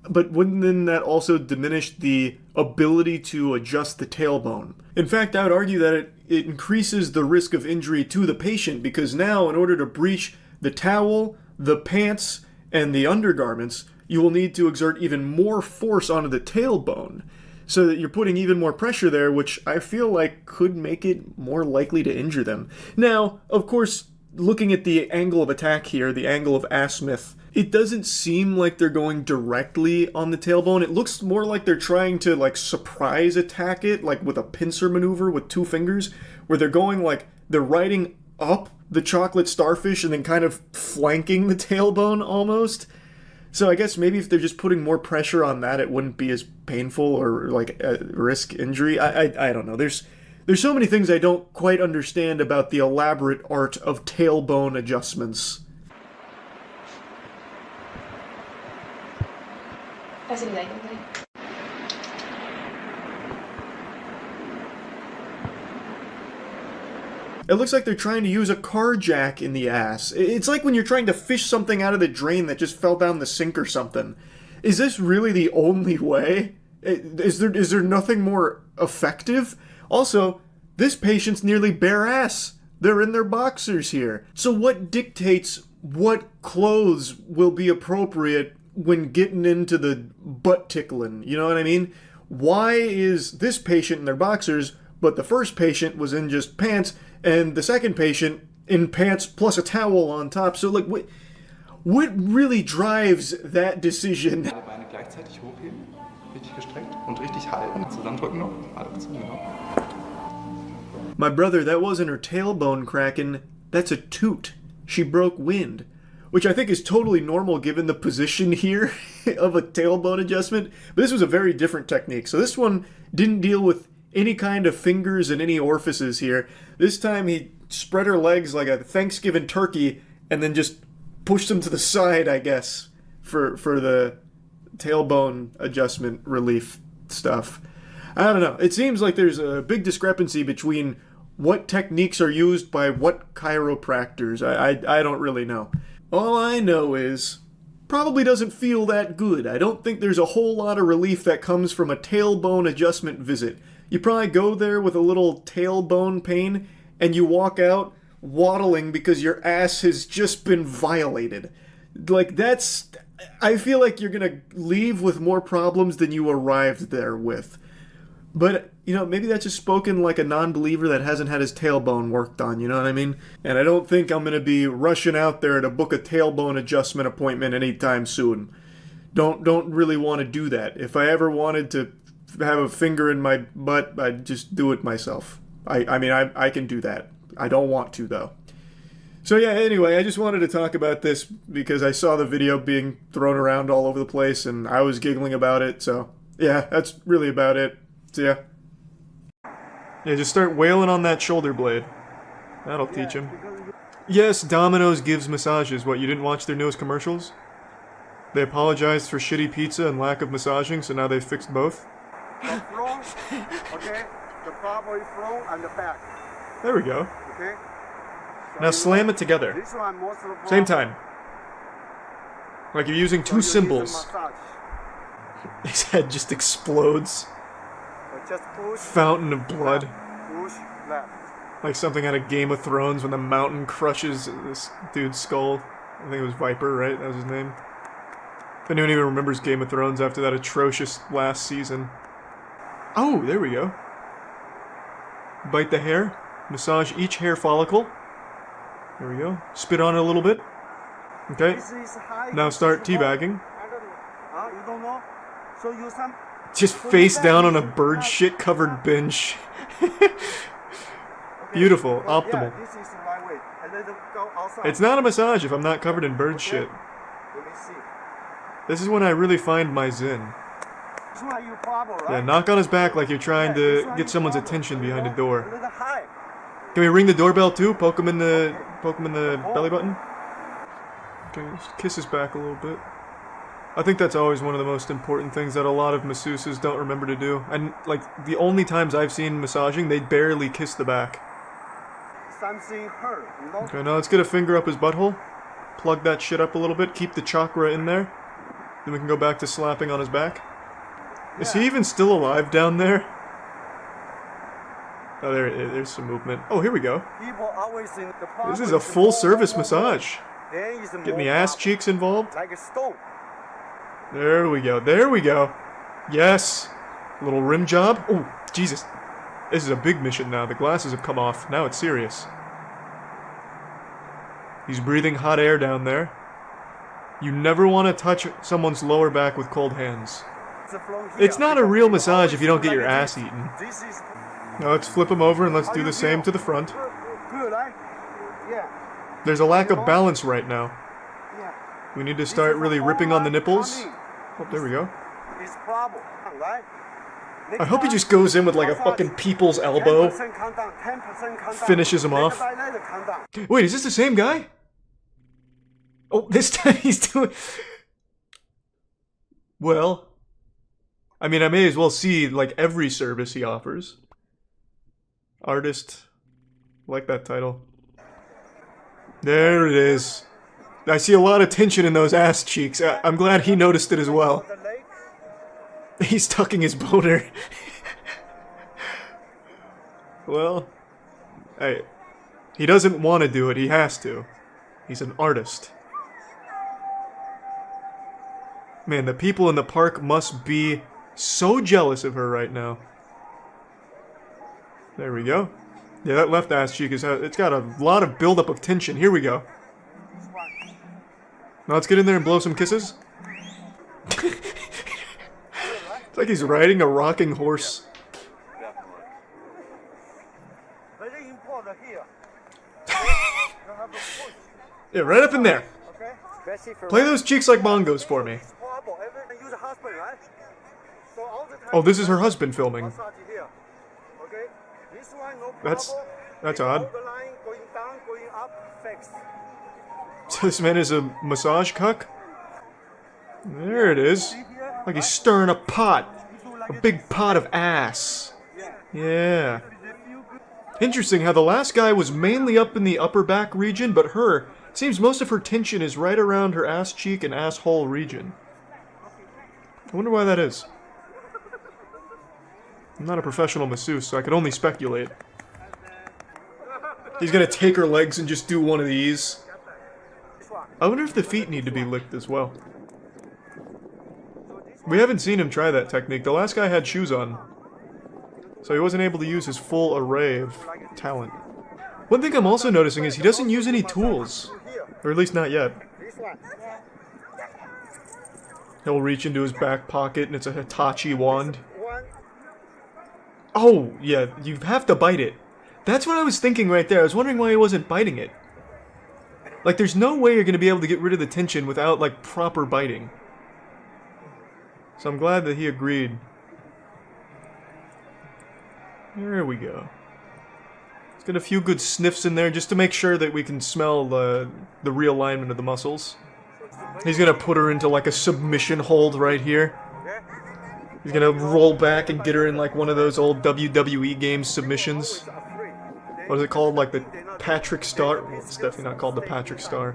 But wouldn't then that also diminish the ability to adjust the tailbone? In fact, I would argue that it increases the risk of injury to the patient, because now, in order to breach the towel, the pants, and the undergarments, you will need to exert even more force onto the tailbone, so that you're putting even more pressure there, which I feel like could make it more likely to injure them. Now, of course, looking at the angle of attack here, the angle of azimuth, it doesn't seem like they're going directly on the tailbone. It looks more like they're trying to, like, surprise attack it, like with a pincer maneuver with two fingers, where they're going, like, they're riding up the chocolate starfish and then kind of flanking the tailbone almost. So I guess maybe if they're just putting more pressure on that, it wouldn't be as painful or, like, risk injury. I don't know. There's so many things I don't quite understand about the elaborate art of tailbone adjustments. It looks like they're trying to use a car jack in the ass. It's like when you're trying to fish something out of the drain that just fell down the sink or something. Is this really the only way? Is there nothing more effective? Also, this patient's nearly bare ass. They're in their boxers here. So what dictates what clothes will be appropriate when getting into the butt tickling? You know what I mean? Why is this patient in their boxers, but the first patient was in just pants, and the second patient in pants plus a towel on top? So, like, what really drives that decision? Beine gleichzeitig hochheben, richtig gestreckt und richtig halten. Zusammendrücken noch, alle zusammen, genau. My brother, that wasn't her tailbone cracking, that's a toot. She broke wind. Which I think is totally normal given the position here of a tailbone adjustment. But this was a very different technique. So this one didn't deal with any kind of fingers and any orifices here. This time he spread her legs like a Thanksgiving turkey and then just pushed them to the side, I guess, for the tailbone adjustment relief stuff. I don't know. It seems like there's a big discrepancy between what techniques are used by what chiropractors. I don't really know. All I know is, probably doesn't feel that good. I don't think there's a whole lot of relief that comes from a tailbone adjustment visit. You probably go there with a little tailbone pain, and you walk out waddling because your ass has just been violated. Like, I feel like you're gonna leave with more problems than you arrived there with. But, you know, maybe that's just spoken like a non-believer that hasn't had his tailbone worked on, you know what I mean? And I don't think I'm going to be rushing out there to book a tailbone adjustment appointment anytime soon. Don't really want to do that. If I ever wanted to have a finger in my butt, I'd just do it myself. I mean, I can do that. I don't want to, though. So yeah, anyway, I just wanted to talk about this because I saw the video being thrown around all over the place and I was giggling about it, so yeah, that's really about it. So yeah, just start wailing on that shoulder blade. That'll teach him. Yes, Domino's gives massages. What, you didn't watch their newest commercials? They apologized for shitty pizza and lack of massaging, so now they've fixed both? The front, okay? The probably front and the back. There we go. Okay? So Now slam it together. This one, most of the Same time. Like you're using two cymbals. His head just explodes. Just push, fountain of blood. push, left. Like something out of Game of Thrones when the mountain crushes this dude's skull. I think it was Viper, right? That was his name. If anyone even remembers Game of Thrones after that atrocious last season. Oh, there we go. Bite the hair. Massage each hair follicle. There we go. Spit on it a little bit. Okay. Now start teabagging. You don't know? So use some. Just face down on a bird shit covered bench. Beautiful. Optimal. Yeah, this is the right way. And then go outside. It's not a massage if I'm not covered in bird shit. Let me see. This is when I really find my zen. This one you problem, right? Yeah, knock on his back like you're trying to get someone's attention behind a door. A little high. Can we ring the doorbell too? Poke him in the belly button. Okay, just kiss his back a little bit. I think that's always one of the most important things that a lot of masseuses don't remember to do. And like the only times I've seen massaging, they barely kiss the back. Something hurt, you know? Okay, now let's get a finger up his butthole. Plug that shit up a little bit. Keep the chakra in there. Then we can go back to slapping on his back. Is he even still alive down there? Oh, there's some movement. Oh, here we go. People always think the problem This is a full-service massage. Then is Getting the ass cheeks involved. like a stone. There we go. There we go. Yes. Little rim job. Oh, Jesus. This is a big mission now. The glasses have come off. Now it's serious. He's breathing hot air down there. You never want to touch someone's lower back with cold hands. It's not a real massage if you don't get your ass eaten. Now let's flip him over and let's do the same to the front. Good, right? Yeah. There's a lack of balance right now. Yeah. We need to start really ripping on the nipples. Oh, there we go. It's problem, right? I hope he just goes in with like a fucking people's elbow. 10% count down, 10% count down. Finishes him off. Later, count down. Wait, is this the same guy? Oh, this time he's doing... Well... I mean, I may as well see, like, every service he offers. Artist. Like that title. There it is. I see a lot of tension in those ass cheeks. I'm glad he noticed it as well. He's tucking his boner. Well, hey, he doesn't want to do it, he has to. He's an artist. Man, the people in the park must be so jealous of her right now. There we go. Yeah, that left ass cheek it's got a lot of buildup of tension. Here we go. Now let's get in there and blow some kisses. It's like he's riding a rocking horse. Very important here. Yeah, right up in there. Okay? Play those cheeks like bongos for me. Use a husband, right? So all the time Oh, this is her husband filming. massage here. Okay? This one, no That's problem. odd. Hold the line, going down, going up, fixed. So this man is a massage cuck? There it is. Like he's stirring a pot. A big pot of ass. Yeah. Interesting how the last guy was mainly up in the upper back region, but her, it seems most of her tension is right around her ass cheek and asshole region. I wonder why that is. I'm not a professional masseuse, so I can only speculate. He's gonna take her legs and just do one of these. I wonder if the feet need to be licked as well. We haven't seen him try that technique. The last guy had shoes on, so he wasn't able to use his full array of talent. One thing I'm also noticing is he doesn't use any tools. Or at least not yet. He'll reach into his back pocket and it's a Hitachi wand. Oh, yeah, you have to bite it. That's what I was thinking right there. I was wondering why he wasn't biting it. Like, there's no way you're going to be able to get rid of the tension without, like, proper biting. So I'm glad that he agreed. There we go. Let's get a few good sniffs in there just to make sure that we can smell the realignment of the muscles. He's gonna put her into like a submission hold right here. He's gonna roll back and get her in like one of those old WWE game submissions. What is it called? Like the Patrick Star? Well, it's definitely not called the Patrick Star.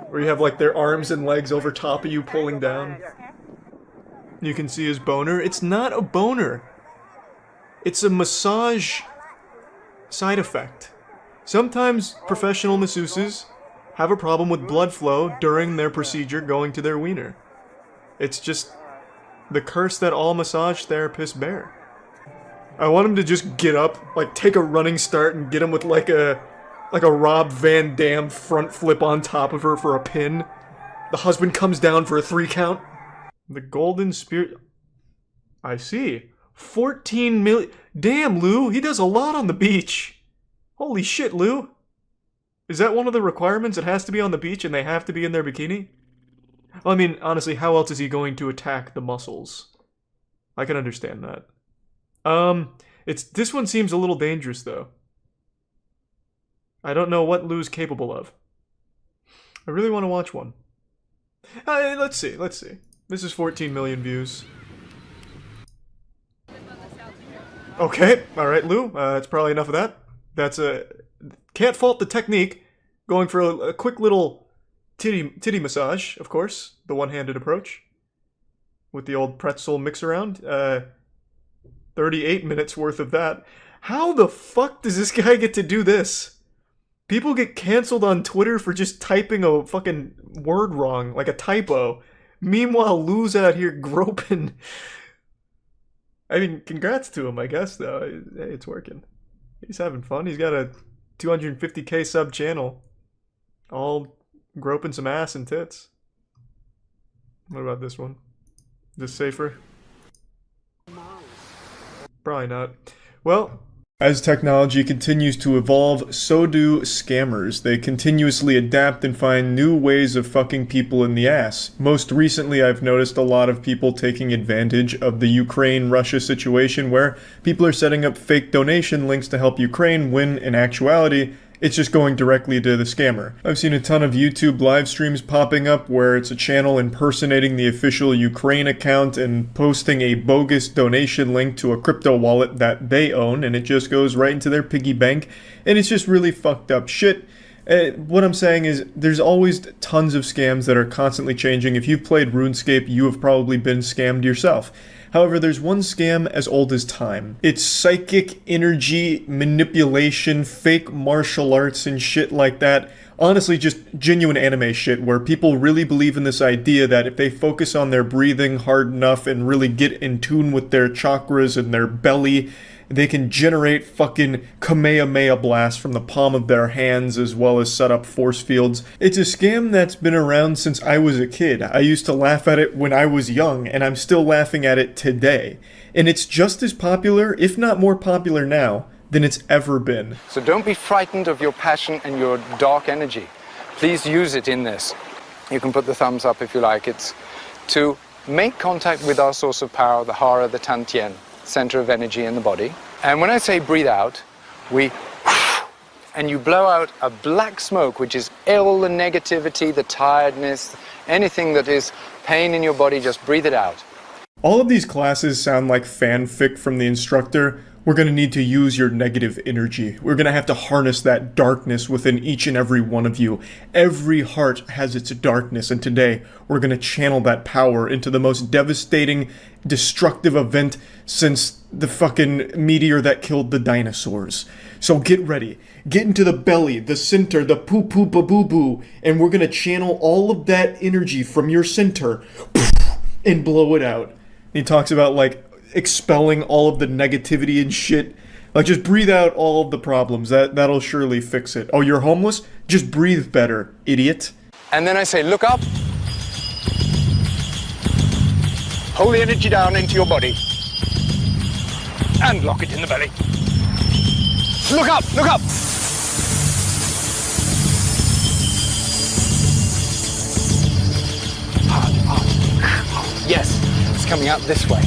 Where you have like their arms and legs over top of you pulling down. You can see his boner. It's not a boner. It's a massage side effect. Sometimes professional masseuses have a problem with blood flow during their procedure going to their wiener. It's just the curse that all massage therapists bear. I want him to just get up, like take a running start and get him with like a Like a Rob Van Dam front flip on top of her for a pin. The husband comes down for a 3 count. The Golden Spirit... I see. 14 million... Damn, Lou, he does a lot on the beach. Holy shit, Lou. Is that one of the requirements? It has to be on the beach and they have to be in their bikini? Well, I mean, honestly, how else is he going to attack the muscles? I can understand that. This one seems a little dangerous, though. I don't know what Lou's capable of. I really want to watch one. Let's see. This is 14 million views. Okay, alright, Lou. That's probably enough of that. That's can't fault the technique. Going for a quick little titty massage, of course. The one-handed approach. With the old pretzel mix-around. 38 minutes worth of that. How the fuck does this guy get to do this? People get canceled on Twitter for just typing a fucking word wrong, like a typo. Meanwhile, Lou's out here groping. I mean, congrats to him, I guess, though. Hey, it's working. He's having fun. He's got a 250k sub channel. All groping some ass and tits. What about this one? Is this safer? Probably not. Well, as technology continues to evolve, so do scammers. They continuously adapt and find new ways of fucking people in the ass. Most recently, I've noticed a lot of people taking advantage of the Ukraine-Russia situation where people are setting up fake donation links to help Ukraine when, in actuality, it's just going directly to the scammer. I've seen a ton of YouTube live streams popping up where it's a channel impersonating the official Ukraine account and posting a bogus donation link to a crypto wallet that they own, and it just goes right into their piggy bank, and it's just really fucked up shit. What I'm saying is, there's always tons of scams that are constantly changing. If you've played RuneScape, you have probably been scammed yourself. However, there's one scam as old as time. It's psychic energy manipulation, fake martial arts and shit like that. Honestly, just genuine anime shit where people really believe in this idea that if they focus on their breathing hard enough and really get in tune with their chakras and their belly, they can generate fucking Kamehameha blasts from the palm of their hands as well as set up force fields. It's a scam that's been around since I was a kid. I used to laugh at it when I was young, and I'm still laughing at it today. And it's just as popular, if not more popular now, than it's ever been. So don't be frightened of your passion and your dark energy. Please use it in this. You can put the thumbs up if you like. It's to make contact with our source of power, the Hara, the Tantien, center of energy in the body. And when I say breathe out, and you blow out a black smoke, which is all the negativity, the tiredness, anything that is pain in your body, just breathe it out. All of these classes sound like fanfic from the instructor. We're going to need to use your negative energy. We're going to have to harness that darkness within each and every one of you. Every heart has its darkness, and today we're going to channel that power into the most devastating, destructive event since the fucking meteor that killed the dinosaurs. So get ready. Get into the belly, the center, the poo-poo-ba-boo-boo, and we're going to channel all of that energy from your center and blow it out. He talks about, like, expelling all of the negativity and shit. Like, just breathe out all of the problems. That'll surely fix it. Oh, you're homeless? Just breathe better, idiot. And then I say, look up. Hold the energy down into your body. And lock it in the belly. Look up, look up. Yes, it's coming out this way.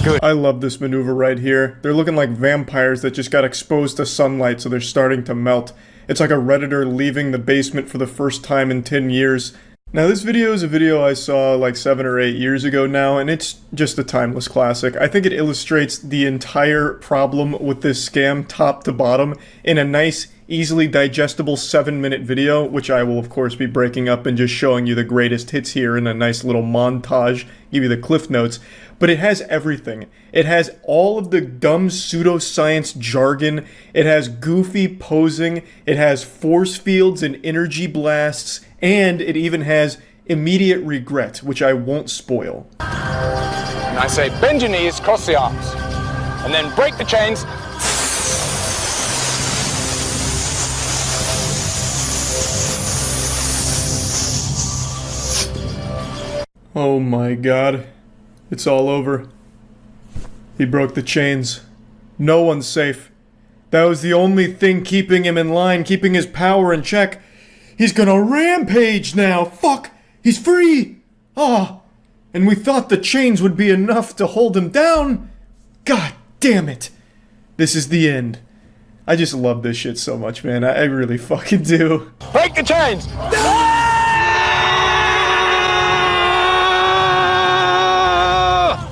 Good. I love this maneuver right here. They're looking like vampires that just got exposed to sunlight, so they're starting to melt. It's like a Redditor leaving the basement for the first time in 10 years. Now, this video is a video I saw like 7 or 8 years ago now, and it's just a timeless classic. I think it illustrates the entire problem with this scam top to bottom in a nice, easily digestible 7-minute video, which I will of course be breaking up and just showing you the greatest hits here in a nice little montage, give you the cliff notes. But it has everything. It has all of the dumb pseudoscience jargon, it has goofy posing, it has force fields and energy blasts, and it even has immediate regret, which I won't spoil. And I say, bend your knees, cross the arms, and then break the chains. Oh my god. It's all over. He broke the chains. No one's safe. That was the only thing keeping him in line, keeping his power in check. He's gonna rampage now! Fuck! He's free! Ah! And we thought the chains would be enough to hold him down? God damn it! This is the end. I just love this shit so much, man. I really fucking do. Break the chains!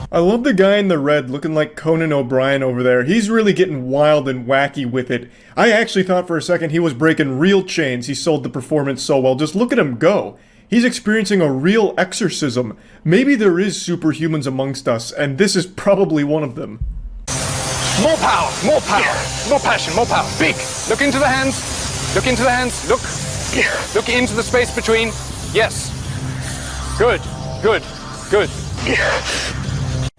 I love the guy in the red looking like Conan O'Brien over there. He's really getting wild and wacky with it. I actually thought for a second he was breaking real chains. He sold the performance so well. Just look at him go. He's experiencing a real exorcism. Maybe there is superhumans amongst us, and this is probably one of them. More power, more passion, more power. Big. Look into the hands. Look into the hands. Look into the space between. Yes. Good.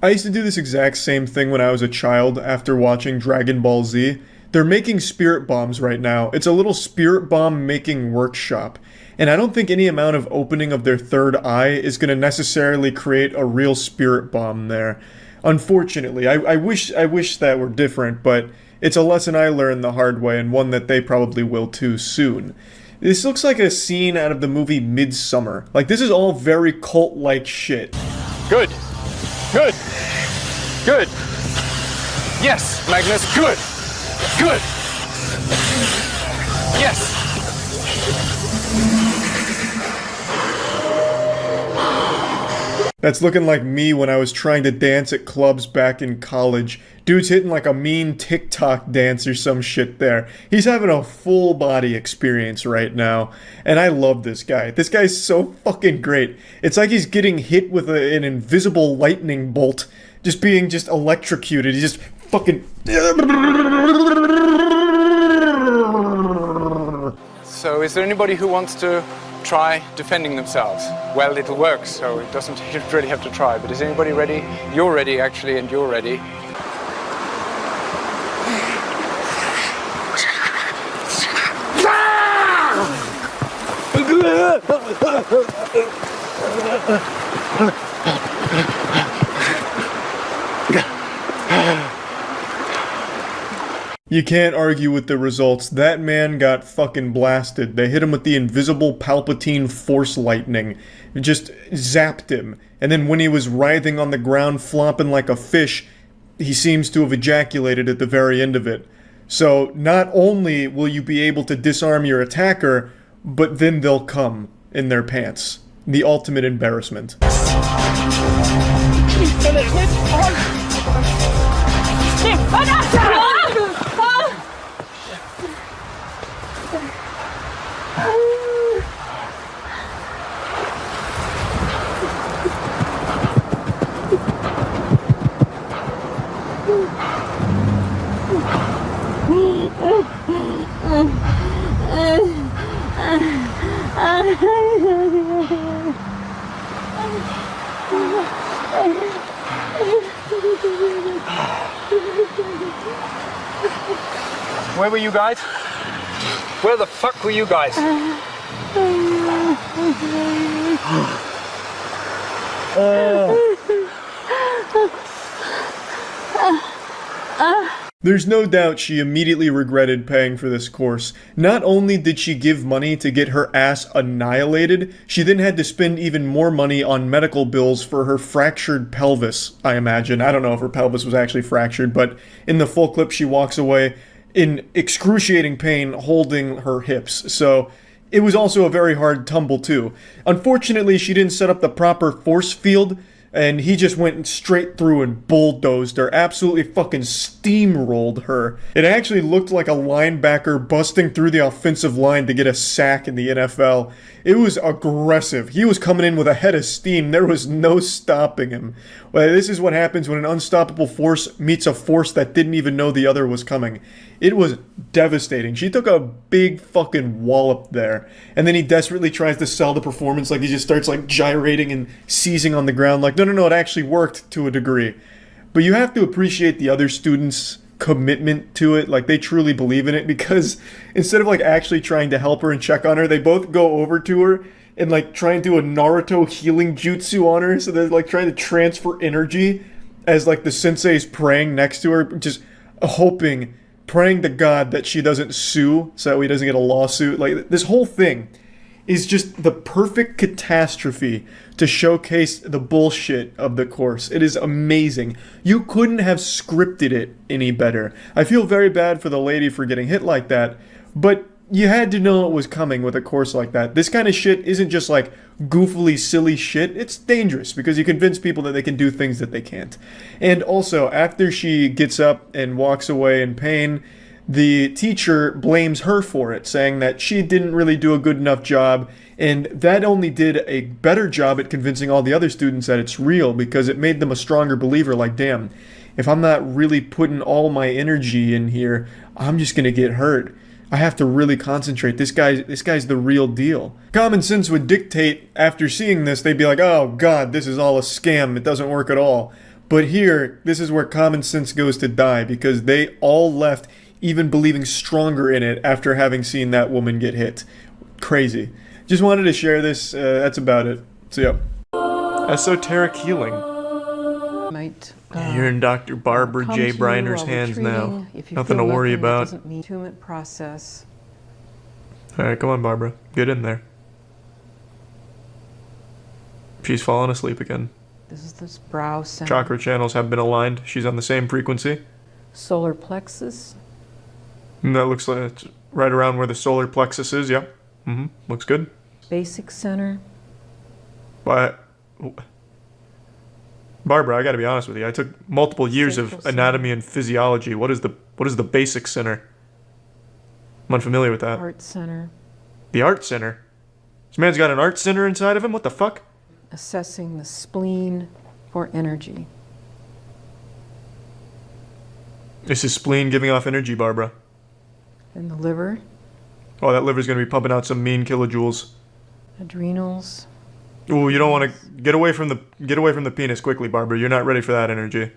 I used to do this exact same thing when I was a child after watching Dragon Ball Z. They're making spirit bombs right now. It's a little spirit bomb making workshop. And I don't think any amount of opening of their third eye is going to necessarily create a real spirit bomb there. Unfortunately, I wish that were different, but it's a lesson I learned the hard way and one that they probably will too soon. This looks like a scene out of the movie Midsummer. Like, this is all very cult-like shit. Good. Yes, Magnus, good. Yes. That's looking like me when I was trying to dance at clubs back in college. Dude's hitting like a mean TikTok dance or some shit there. He's having a full body experience right now. And I love this guy. This guy's so fucking great. It's like he's getting hit with an invisible lightning bolt. Just being electrocuted. He's just fucking... So is there anybody who wants to try defending themselves? Well, it'll work, so it doesn't you don't really have to try. But is anybody ready? You're ready, actually, and you're ready. You can't argue with the results. That man got fucking blasted. They hit him with the invisible Palpatine force lightning. It just zapped him. And then when he was writhing on the ground, flopping like a fish, he seems to have ejaculated at the very end of it. So not only will you be able to disarm your attacker, but then they'll come in their pants. The ultimate embarrassment. Where were you guys? Where the fuck were you guys? There's no doubt she immediately regretted paying for this course. Not only did she give money to get her ass annihilated, she then had to spend even more money on medical bills for her fractured pelvis, I imagine. I don't know if her pelvis was actually fractured, but in the full clip she walks away in excruciating pain holding her hips. So it was also a very hard tumble too. Unfortunately, she didn't set up the proper force field, and he just went straight through and bulldozed her, absolutely fucking steamrolled her. It actually looked like a linebacker busting through the offensive line to get a sack in the NFL. It was aggressive. He was coming in with a head of steam. There was no stopping him. Well, this is what happens when an unstoppable force meets a force that didn't even know the other was coming. It was devastating. She took a big fucking wallop there. And then he desperately tries to sell the performance, like he just starts like gyrating and seizing on the ground like, no, it actually worked to a degree. But you have to appreciate the other students' commitment to it. Like, they truly believe in it, because instead of like actually trying to help her and check on her, they both go over to her and like trying to do a Naruto healing jutsu on her. So they're like trying to transfer energy as like the sensei's praying next to her, just hoping, praying to God that she doesn't sue so that he doesn't get a lawsuit. Like this whole thing is just the perfect catastrophe to showcase the bullshit of the course. It is amazing. You couldn't have scripted it any better. I feel very bad for the lady for getting hit like that, but you had to know it was coming with a course like that. This kind of shit isn't just like goofily silly shit. It's dangerous because you convince people that they can do things that they can't. And also, after she gets up and walks away in pain, the teacher blames her for it, saying that she didn't really do a good enough job, and that only did a better job at convincing all the other students that it's real, because it made them a stronger believer, like, damn, if I'm not really putting all my energy in here, I'm just gonna get hurt. I have to really concentrate. This guy's the real deal. Common sense would dictate, after seeing this, they'd be like, oh god, this is all a scam, it doesn't work at all. But here, this is where common sense goes to die, because they all left even believing stronger in it after having seen that woman get hit. Crazy. Just wanted to share this. That's about it. So yeah. Esoteric healing. Might, You're in Dr. Barbara come J. to you Briner's while hands retreating. now. If you Nothing to feel worry nothing, that about. doesn't mean attunement process. Alright, come on, Barbara. Get in there. She's fallen asleep again. This is this brow center. Chakra channels have been aligned. She's on the same frequency. Solar plexus. And that looks like it's right around where the solar plexus is, yep. Looks good. Basic center. But Barbara, I gotta be honest with you. I took multiple years of anatomy and physiology. What is the basic center? I'm unfamiliar with that. Art center. The art center? This man's got an art center inside of him? What the fuck? Assessing the spleen for energy. Is his spleen giving off energy, Barbara? And the liver. Oh, that liver's gonna be pumping out some mean kilojoules. Adrenals. Ooh, you don't want to get away from the penis quickly, Barbara. You're not ready for that energy.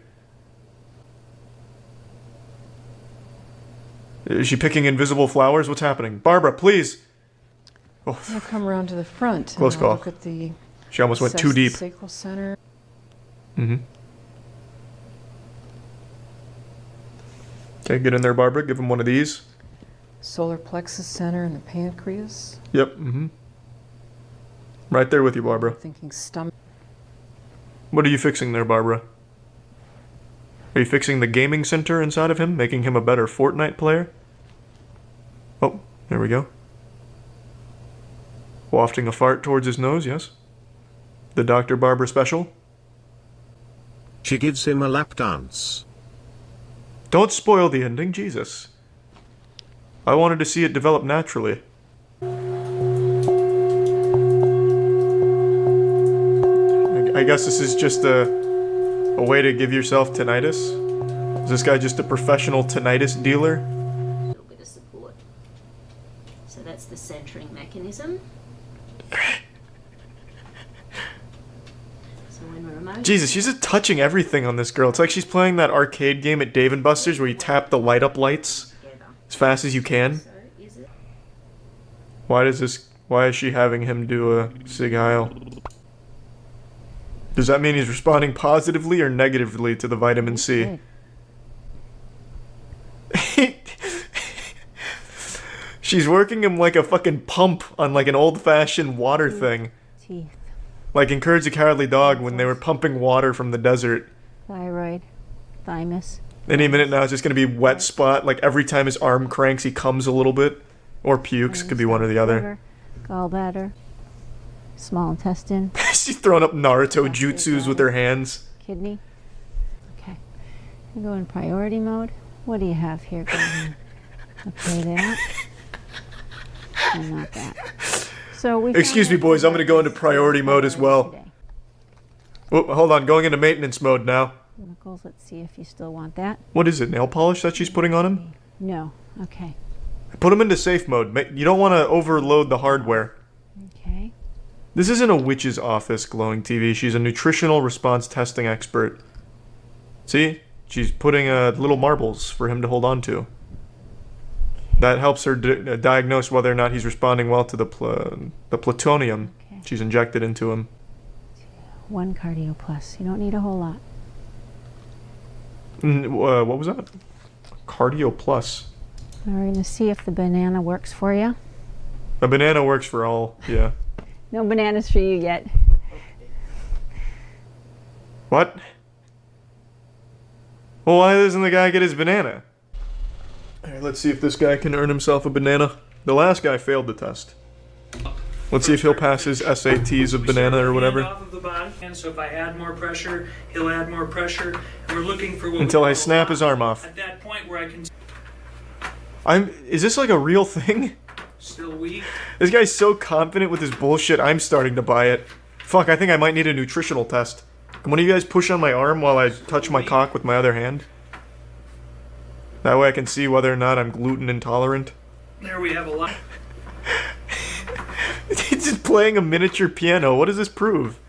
Is she picking invisible flowers? What's happening? Barbara, please. Oh. I'll come around to the front. Close and I'll call. Look at the. She almost went too deep. Sacral center. Okay, get in there, Barbara. Give him one of these. Solar plexus center and the pancreas. Yep. Right there with you, Barbara. Thinking stomach. What are you fixing there, Barbara? Are you fixing the gaming center inside of him, making him a better Fortnite player? Oh, there we go. Wafting a fart towards his nose, yes. The Dr. Barbara special. She gives him a lap dance. Don't spoil the ending, Jesus. I wanted to see it develop naturally. I guess this is just a way to give yourself tinnitus. Is this guy just a professional tinnitus dealer? A little bit of support. So that's the centering mechanism. So when we're remote. Jesus, she's just touching everything on this girl. It's like she's playing that arcade game at Dave & Buster's where you tap the light up lights as fast as you can. Why is she having him do a Sig Heil? Does that mean he's responding positively or negatively to the vitamin C? She's working him like a fucking pump on like an old-fashioned water thing. Teeth. Like in Courage the Cowardly Dog when they were pumping water from the desert. Thyroid. Thymus. Any minute now it's just gonna be wet spot. Like every time his arm cranks he comes a little bit. Or pukes, could be one or the other. Liver, gallbladder. Small intestine. She's throwing up Naruto jutsus with her hands. Kidney. Okay. You go in priority mode. What do you have here? Go ahead. Okay, that. And not that. So we. Excuse me, boys. I'm gonna go into priority mode as well. Oh, hold on. Going into maintenance mode now. Chemicals. Let's see if you still want that. What is it? Nail polish that she's putting on him? No. Okay. Put him into safe mode. You don't want to overload the hardware. Okay. This isn't a witch's office, Glowing TV. She's a nutritional response testing expert. See? She's putting little marbles for him to hold on to. That helps her diagnose whether or not he's responding well to the plutonium. Okay. She's injected into him. 1 cardio plus. You don't need a whole lot. What was that? Cardio plus. Now we're going to see if the banana works for you. A banana works for all, yeah. No bananas for you yet. What? Well, why doesn't the guy get his banana? Alright, let's see if this guy can earn himself a banana. The last guy failed the test. Let's see if he'll pass his SATs of banana or whatever. Off of the body. And so if I add more pressure, he'll add more pressure. And we're looking for what Until I snap his arm off. at that point where I can Is this like a real thing? still weak. This guy's so confident with his bullshit, I'm starting to buy it. Fuck, I think I might need a nutritional test. Can one of you guys push on my arm while I touch my cock with my other hand? That way I can see whether or not I'm gluten intolerant. There we have a lot. He's just playing a miniature piano. What does this prove?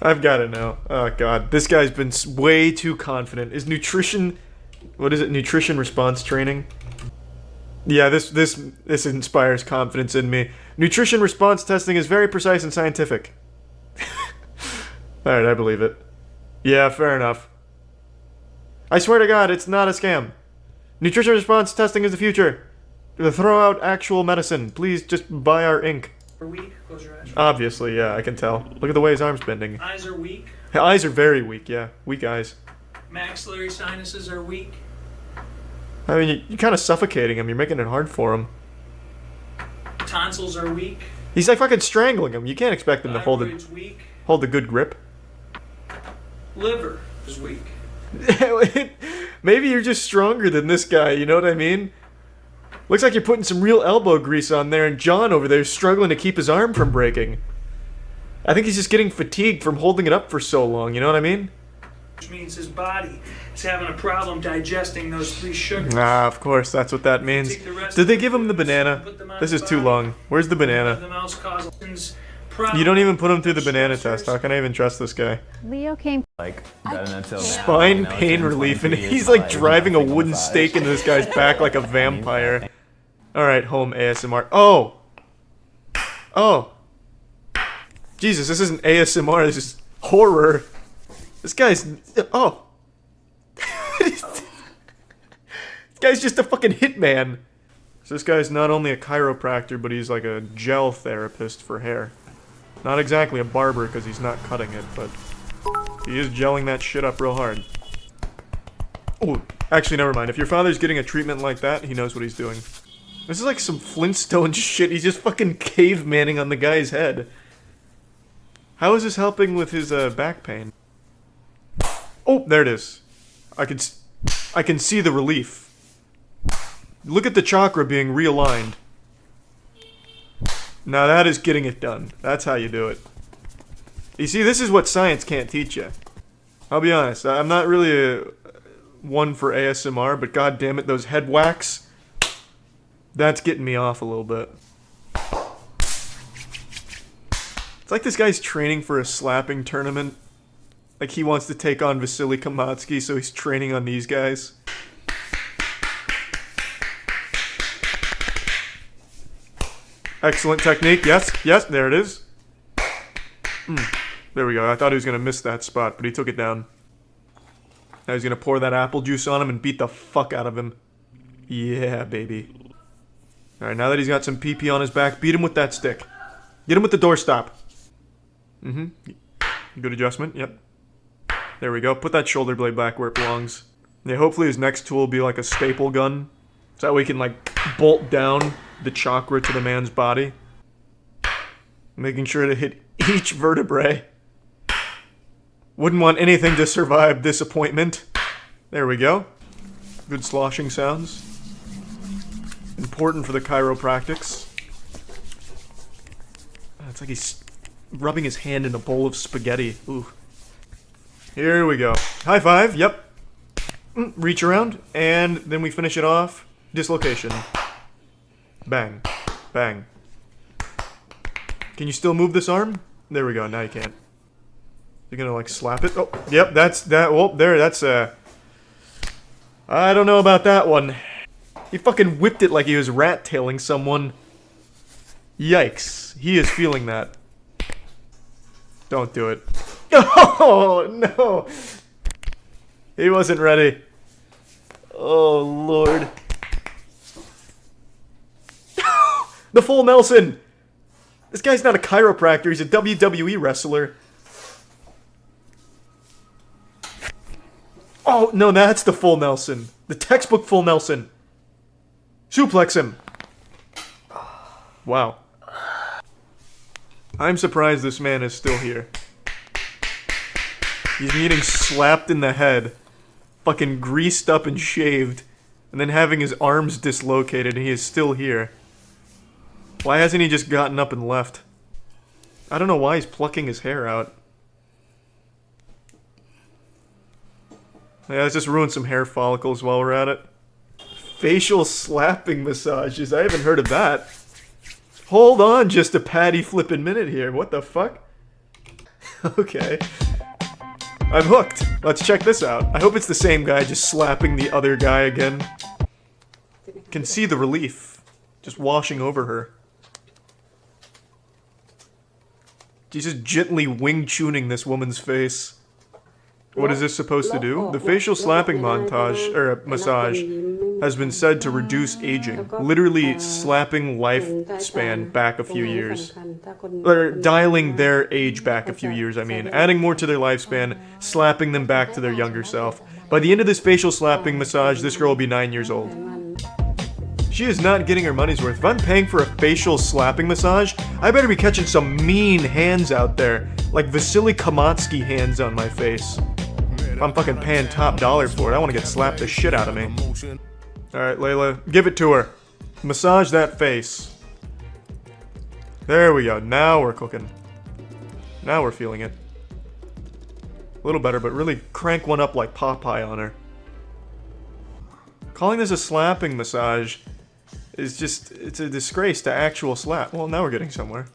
I've got it now. Oh god, this guy's been way too confident. Is nutrition... What is it? Nutrition response training? Yeah, this inspires confidence in me. Nutrition response testing is very precise and scientific. Alright, I believe it. Yeah, fair enough. I swear to God, it's not a scam. Nutrition response testing is the future. Throw out actual medicine. Please just buy our ink. Are weak. Close your eyes. Obviously, yeah, I can tell. Look at the way his arm's bending. Eyes are weak. Eyes are very weak, yeah. Weak eyes. Maxillary sinuses are weak. I mean, you're kind of suffocating him. You're making it hard for him. Tonsils are weak. He's like fucking strangling him. You can't expect him to hold Thyroid's weak. a good grip. Liver is weak. Maybe you're just stronger than this guy, you know what I mean? Looks like you're putting some real elbow grease on there, and John over there is struggling to keep his arm from breaking. I think he's just getting fatigued from holding it up for so long, you know what I mean? Which means his body is having a problem digesting those 3 sugars. Ah, of course, that's what that means. Did they give him the banana? This is too long. Where's the banana? The mouse causes You don't even put him through the banana test. How can I even trust this guy? Leo came. Spine pain relief, and he's like driving a wooden stake into this guy's back like a vampire. Alright, home ASMR. Oh! Oh! Jesus, this isn't ASMR, this is horror. This guy's... Oh! This guy's just a fucking hitman. So this guy's not only a chiropractor, but he's like a gel therapist for hair. Not exactly a barber, because he's not cutting it, but... he is gelling that shit up real hard. Oh, actually, never mind. If your father's getting a treatment like that, he knows what he's doing. This is like some Flintstone shit. He's just fucking cavemaning on the guy's head. How is this helping with his back pain? Oh, there it is. I can see the relief. Look at the chakra being realigned. Now that is getting it done. That's how you do it. You see, this is what science can't teach you. I'll be honest, I'm not really one for ASMR, but god damn it, those head whacks, that's getting me off a little bit. It's like this guy's training for a slapping tournament. Like he wants to take on Vasily Kamatsky, so he's training on these guys. Excellent technique. Yes, yes, there it is. There we go. I thought he was going to miss that spot, but he took it down. Now he's going to pour that apple juice on him and beat the fuck out of him. Yeah, baby. Alright, now that he's got some PP on his back, beat him with that stick. Get him with the doorstop. Good adjustment, yep. There we go. Put that shoulder blade back where it belongs. Yeah, hopefully his next tool will be like a staple gun. So that way he can, like, bolt down the chakra to the man's body. Making sure to hit each vertebrae. Wouldn't want anything to survive disappointment. There we go. Good sloshing sounds. Important for the chiropractics. It's like he's rubbing his hand in a bowl of spaghetti. Ooh. Here we go. High five, yep. Reach around, and then we finish it off. Dislocation. Bang. Bang. Can you still move this arm? There we go, now you can't. You're gonna like slap it? Oh, yep, that's that. Well, there, that's I don't know about that one. He fucking whipped it like he was rat-tailing someone. Yikes. He is feeling that. Don't do it. Oh, no. He wasn't ready. Oh, Lord. The full Nelson. This guy's not a chiropractor. He's a WWE wrestler. Oh, no, that's the full Nelson. The textbook full Nelson. Suplex him. Wow. I'm surprised this man is still here. He's getting slapped in the head, fucking greased up and shaved, and then having his arms dislocated, and he is still here. Why hasn't he just gotten up and left? I don't know why he's plucking his hair out. Yeah, let's just ruin some hair follicles while we're at it. Facial slapping massages. I haven't heard of that. Hold on just a patty flippin' minute here. What the fuck? Okay. I'm hooked. Let's check this out. I hope it's the same guy just slapping the other guy again. Can see the relief. Just washing over her. He's just gently wing-tuning this woman's face. What is this supposed to do? The facial slapping montage, or massage, has been said to reduce aging. Literally slapping lifespan back a few years. Or dialing their age back a few years, I mean. Adding more to their lifespan, slapping them back to their younger self. By the end of this facial slapping massage, this girl will be 9 years old. She is not getting her money's worth. If I'm paying for a facial slapping massage, I better be catching some mean hands out there. Like Vasily Kamatsky hands on my face. If I'm fucking paying top dollar for it, I want to get slapped the shit out of me. Alright, Layla, give it to her. Massage that face. There we go. Now we're cooking. Now we're feeling it. A little better, but really crank one up like Popeye on her. Calling this a slapping massage is just, it's a disgrace to actual slap. Well, now we're getting somewhere.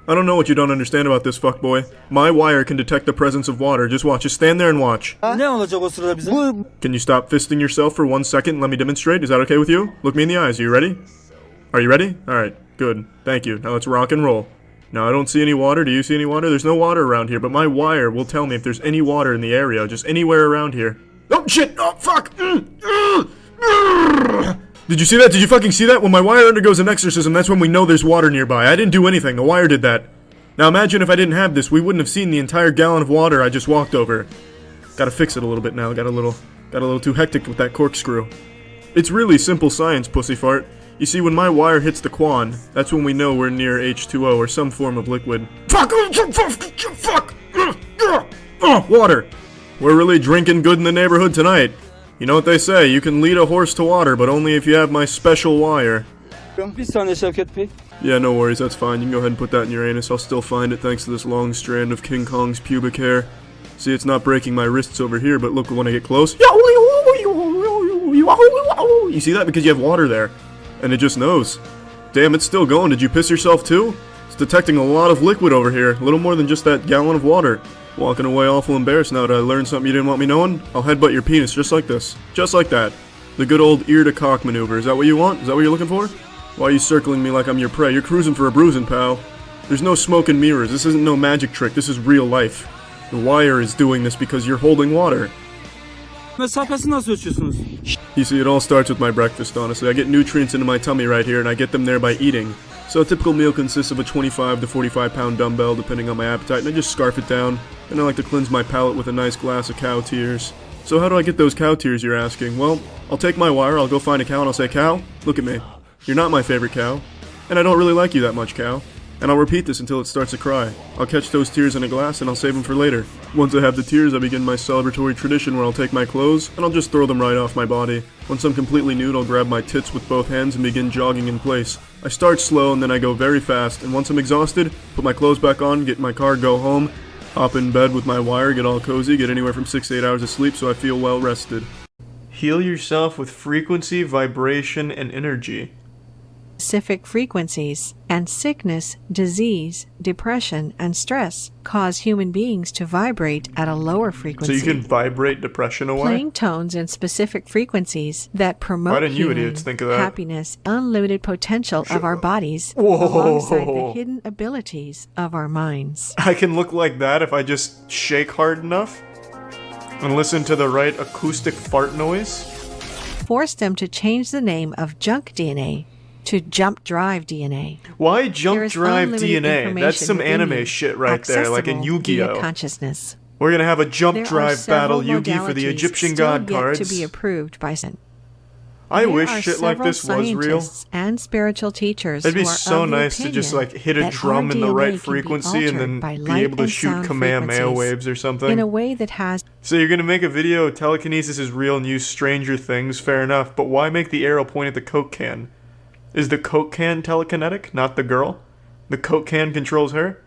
I don't know what you don't understand about this, fuckboy. My wire can detect the presence of water. Just watch. Just stand there and watch. Can you stop fisting yourself for 1 second and let me demonstrate? Is that okay with you? Look me in the eyes. Are you ready? Are you ready? Alright, good. Thank you. Now let's rock and roll. Now, I don't see any water. Do you see any water? There's no water around here, but my wire will tell me if there's any water in the area, just anywhere around here. Oh, shit! Oh, fuck! Did you see that? Did you fucking see that? When my wire undergoes an exorcism, that's when we know there's water nearby. I didn't do anything. The wire did that. Now imagine if I didn't have this, we wouldn't have seen the entire gallon of water I just walked over. Gotta fix it a little bit now. Got a little too hectic with that corkscrew. It's really simple science, pussy fart. You see, when my wire hits the quan, that's when we know we're near H2O or some form of liquid. Fuck! Fuck! Water! We're really drinking good in the neighborhood tonight. You know what they say, you can lead a horse to water, but only if you have my special wire. Yeah, no worries, that's fine. You can go ahead and put that in your anus. I'll still find it thanks to this long strand of King Kong's pubic hair. See, it's not breaking my wrists over here, but look when I get close. You see that? Because you have water there. And it just knows. Damn, it's still going. Did you piss yourself too? It's detecting a lot of liquid over here. A little more than just that gallon of water. Walking away awful embarrassed now. Did I learn something you didn't want me knowing? I'll headbutt your penis just like this. Just like that. The good old ear to cock maneuver. Is that what you want? Is that what you're looking for? Why are you circling me like I'm your prey? You're cruising for a bruising, pal. There's no smoke and mirrors. This isn't no magic trick. This is real life. The wire is doing this because you're holding water. You see, it all starts with my breakfast, honestly. I get nutrients into my tummy right here, and I get them there by eating. So a typical meal consists of a 25 to 45 pound dumbbell, depending on my appetite, and I just scarf it down. And I like to cleanse my palate with a nice glass of cow tears. So how do I get those cow tears, you're asking? Well, I'll take my wire, I'll go find a cow, and I'll say, "Cow, look at me. You're not my favorite cow. And I don't really like you that much, cow." And I'll repeat this until it starts to cry. I'll catch those tears in a glass and I'll save them for later. Once I have the tears, I begin my celebratory tradition where I'll take my clothes and I'll just throw them right off my body. Once I'm completely nude, I'll grab my tits with both hands and begin jogging in place. I start slow and then I go very fast, and once I'm exhausted, put my clothes back on, get in my car, go home, hop in bed with my wire, get all cozy, get anywhere from 6 to 8 hours of sleep so I feel well rested. Heal yourself with frequency, vibration, and energy. Specific frequencies, and sickness, disease, depression, and stress cause human beings to vibrate at a lower frequency. So you can vibrate depression away? Playing tones in specific frequencies that promote Why didn't you healing, idiots think of that? happiness, unlimited potential of our bodies, Whoa. alongside the hidden abilities of our minds. I can look like that if I just shake hard enough and listen to the right acoustic fart noise? Force them to change the name of junk DNA to jump drive DNA. Why jump There is drive unlimited DNA? information That's some within anime you, shit right there, like in accessible via Yu-Gi-Oh! consciousness. We're gonna have a jump There are drive battle several Yugi for the modalities Egyptian still god yet cards. to be approved by Sen. I There wish are shit like several this was real. scientists and spiritual teachers It'd be who are so of the nice to just opinion like hit a that drum our in the DNA right can be frequency and then altered by be light able to and shoot sound Kamehameha frequencies waves or something. in a way that has So you're gonna make a video, telekinesis is real and use Stranger Things, fair enough, but why make the arrow point at the Coke can? Is the Coke can telekinetic, not the girl? The Coke can controls her?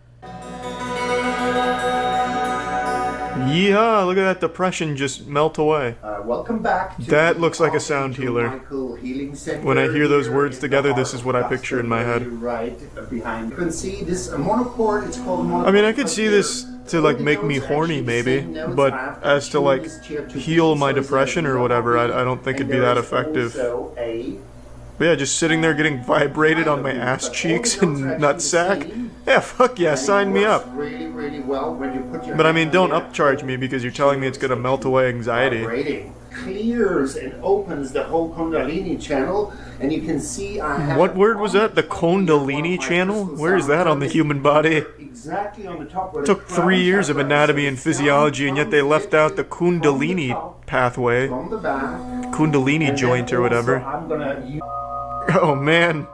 Yeehaw, look at that depression just melt away. Welcome back to That looks like a sound healer. Michael Healing Center. When I hear those Here words in together, the this is what I heart of picture in my Boston, head. right behind. You can see this monopore. It's called monopore. I mean, I could see this to like make me horny maybe, but as to like heal my depression or whatever, I don't think it'd be that effective. But yeah, just sitting there getting vibrated on my ass cheeks and nutsack. Yeah, fuck yeah, sign me up. Really, really well when you put your But I mean, hand don't on it. upcharge me because you're telling me it's gonna melt away anxiety. Vibrating. Clears and opens the whole Kundalini channel, and you can see I have What word was that? The Kundalini channel? Where is that on the human body? exactly on the top where It took 3 years of anatomy and physiology, and yet they left out the Kundalini pathway. from the back. Kundalini And joint then or also whatever. I'm gonna use Oh man.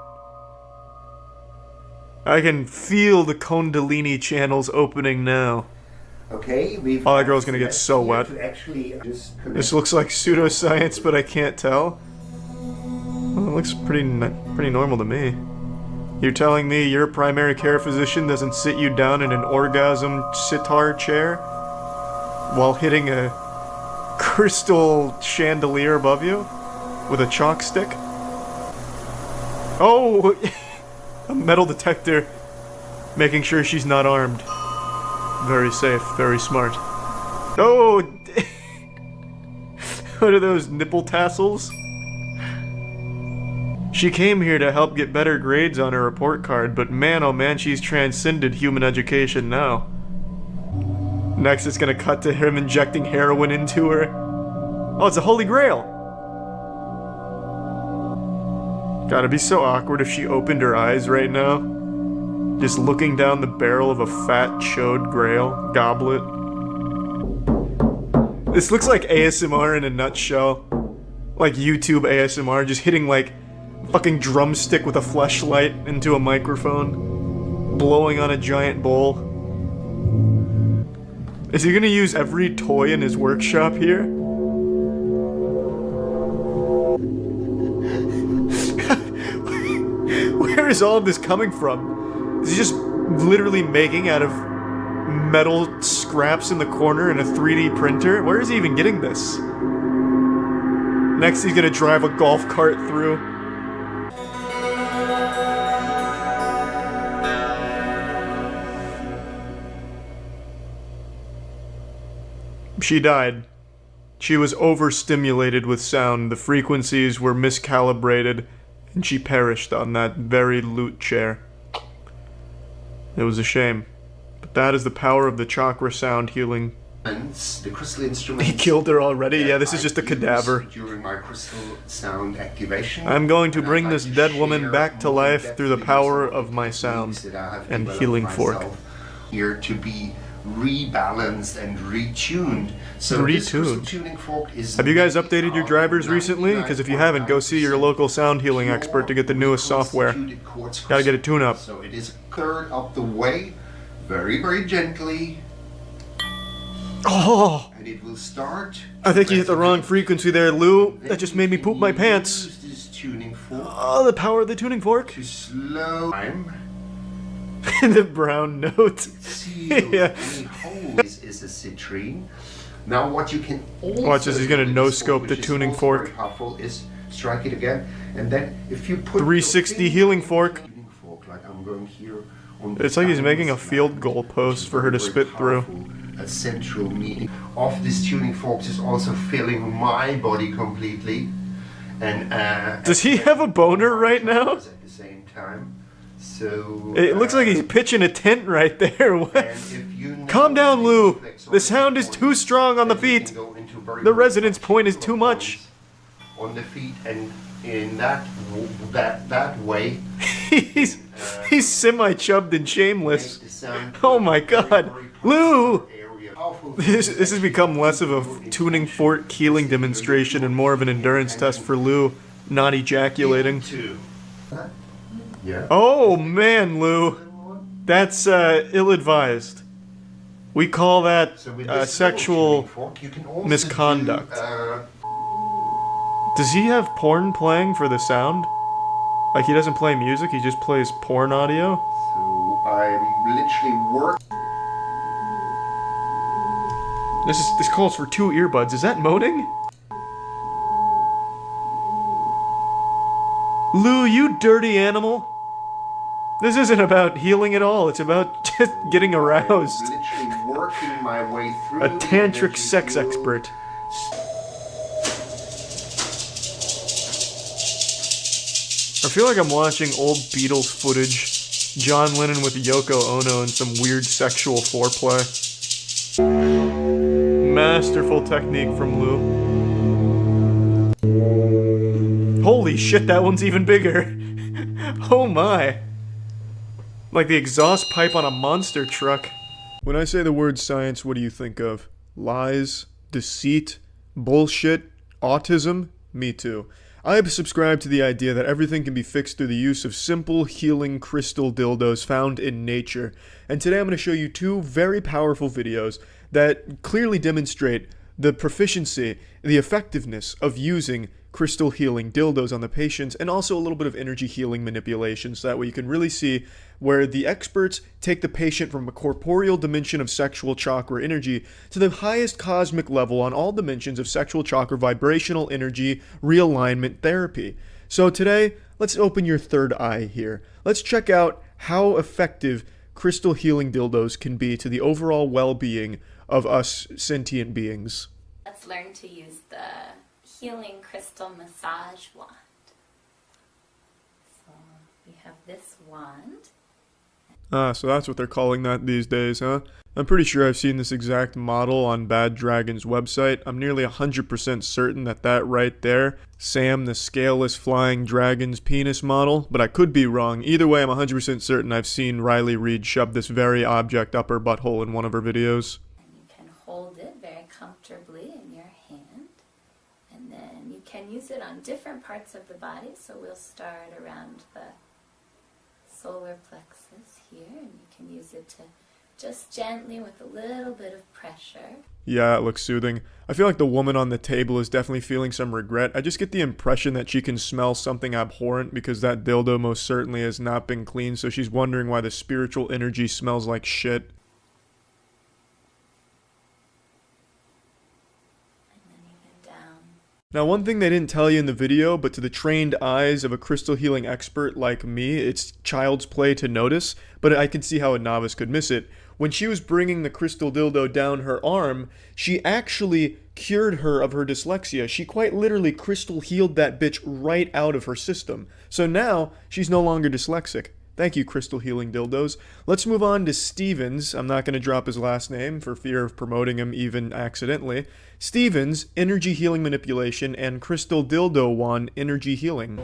I can feel the Kundalini channels opening now. Okay, we've Oh, that girl's gonna get so wet. to actually just This looks like pseudoscience, but I can't tell. Well, it looks pretty normal to me. You're telling me your primary care physician doesn't sit you down in an orgasm sitar chair while hitting a crystal chandelier above you with a chalk stick? Oh, a metal detector, making sure she's not armed. Very safe, very smart. Oh, what are those nipple tassels? She came here to help get better grades on her report card, but man oh man, she's transcended human education now. Next it's gonna cut to him injecting heroin into her. Oh, it's a holy grail! Gotta be so awkward if she opened her eyes right now. Just looking down the barrel of a fat chode grail goblet. This looks like ASMR in a nutshell. Like YouTube ASMR, just hitting like fucking drumstick with a fleshlight into a microphone. Blowing on a giant bowl. Is he gonna use every toy in his workshop here? Where is all of this coming from? Is he just literally making out of metal scraps in the corner in a 3D printer? Where is he even getting this? Next he's gonna drive a golf cart through. She died. She was overstimulated with sound, the frequencies were miscalibrated, and she perished on that very loot chair. It was a shame. But that is the power of the chakra sound healing. the crystal instruments. He killed her already? Yeah, this is just a cadaver. During my crystal sound activation. I'm going to bring this dead woman back to life through the power of my sound and healing fork. Here to be rebalanced and retuned. So this crystal tuning fork is. Have you guys updated your drivers recently? Because if you haven't, go see your local sound healing expert to get the newest software. Gotta get a tune-up. So it is a third of the way, very, very gently. Oh! And it will start. I think you hit the wrong frequency there, Lou. That just made me poop my pants. tuning fork. Oh, the power of the tuning fork. To slow time. The brown note. Yeah. Is a citrine. Now what you can also watch this, he's gonna do with no this scope fork, the which is tuning also fork. very powerful, is strike it again, and then if you put 360 healing fork. like I'm going here on It's like he's making a field goal post for her to spit through. a central meaning of this tuning fork is also filling my body completely, and does he have a boner right now? at the same time. So It looks like he's pitching a tent right there. Calm down, Lou. The sound is too strong on the feet. The resonance point is too much. On the feet, and in that way, he's semi-chubbed and shameless. Oh my god, Lou! This has become less of a tuning fork healing demonstration and more of an endurance test for Lou not ejaculating. Yeah. Oh man, Lou, that's ill-advised. We call that sexual misconduct. Does he have porn playing for the sound? Like he doesn't play music, he just plays porn audio? So I'm literally working. This calls for 2 earbuds. Is that moaning? Lou, you dirty animal. This isn't about healing at all. It's about just getting aroused. Literally working my way through A tantric sex expert. I feel like I'm watching old Beatles footage. John Lennon with Yoko Ono and some weird sexual foreplay. Masterful technique from Lou. Holy shit, that one's even bigger. Oh my. Like the exhaust pipe on a monster truck. When I say the word science, what do you think of? Lies? Deceit? Bullshit? Autism? Me too. I subscribe to the idea that everything can be fixed through the use of simple, healing crystal dildos found in nature. And today I'm going to show you 2 very powerful videos that clearly demonstrate the proficiency, the effectiveness of using crystal healing dildos on the patients, and also a little bit of energy healing manipulation, so that way you can really see where the experts take the patient from a corporeal dimension of sexual chakra energy to the highest cosmic level on all dimensions of sexual chakra vibrational energy realignment therapy. So today, let's open your third eye here. Let's check out how effective crystal healing dildos can be to the overall well-being of us sentient beings. Let's learn to use the healing crystal massage wand. So we have this wand. Ah, so that's what they're calling that these days, huh? I'm pretty sure I've seen this exact model on Bad Dragon's website. I'm nearly 100% certain that right there, Sam the Scaleless Flying Dragon's penis model, but I could be wrong. Either way, I'm 100% certain I've seen Riley Reid shove this very object up her butthole in one of her videos. You can hold it very comfortably in your hand, and then you can use it on different parts of the body. So we'll start around the solar plexus here, and you can use it to just gently with a little bit of pressure. Yeah, it looks soothing. I feel like the woman on the table is definitely feeling some regret. I just get the impression that she can smell something abhorrent because that dildo most certainly has not been cleaned, so she's wondering why the spiritual energy smells like shit. Now, one thing they didn't tell you in the video, but to the trained eyes of a crystal healing expert like me, it's child's play to notice, but I can see how a novice could miss it. When she was bringing the crystal dildo down her arm, she actually cured her of her dyslexia. She quite literally crystal healed that bitch right out of her system. So now, she's no longer dyslexic. Thank you, crystal healing dildos. Let's move on to Stevens. I'm not going to drop his last name for fear of promoting him even accidentally. Stevens, energy healing manipulation, and crystal dildo wand, energy healing.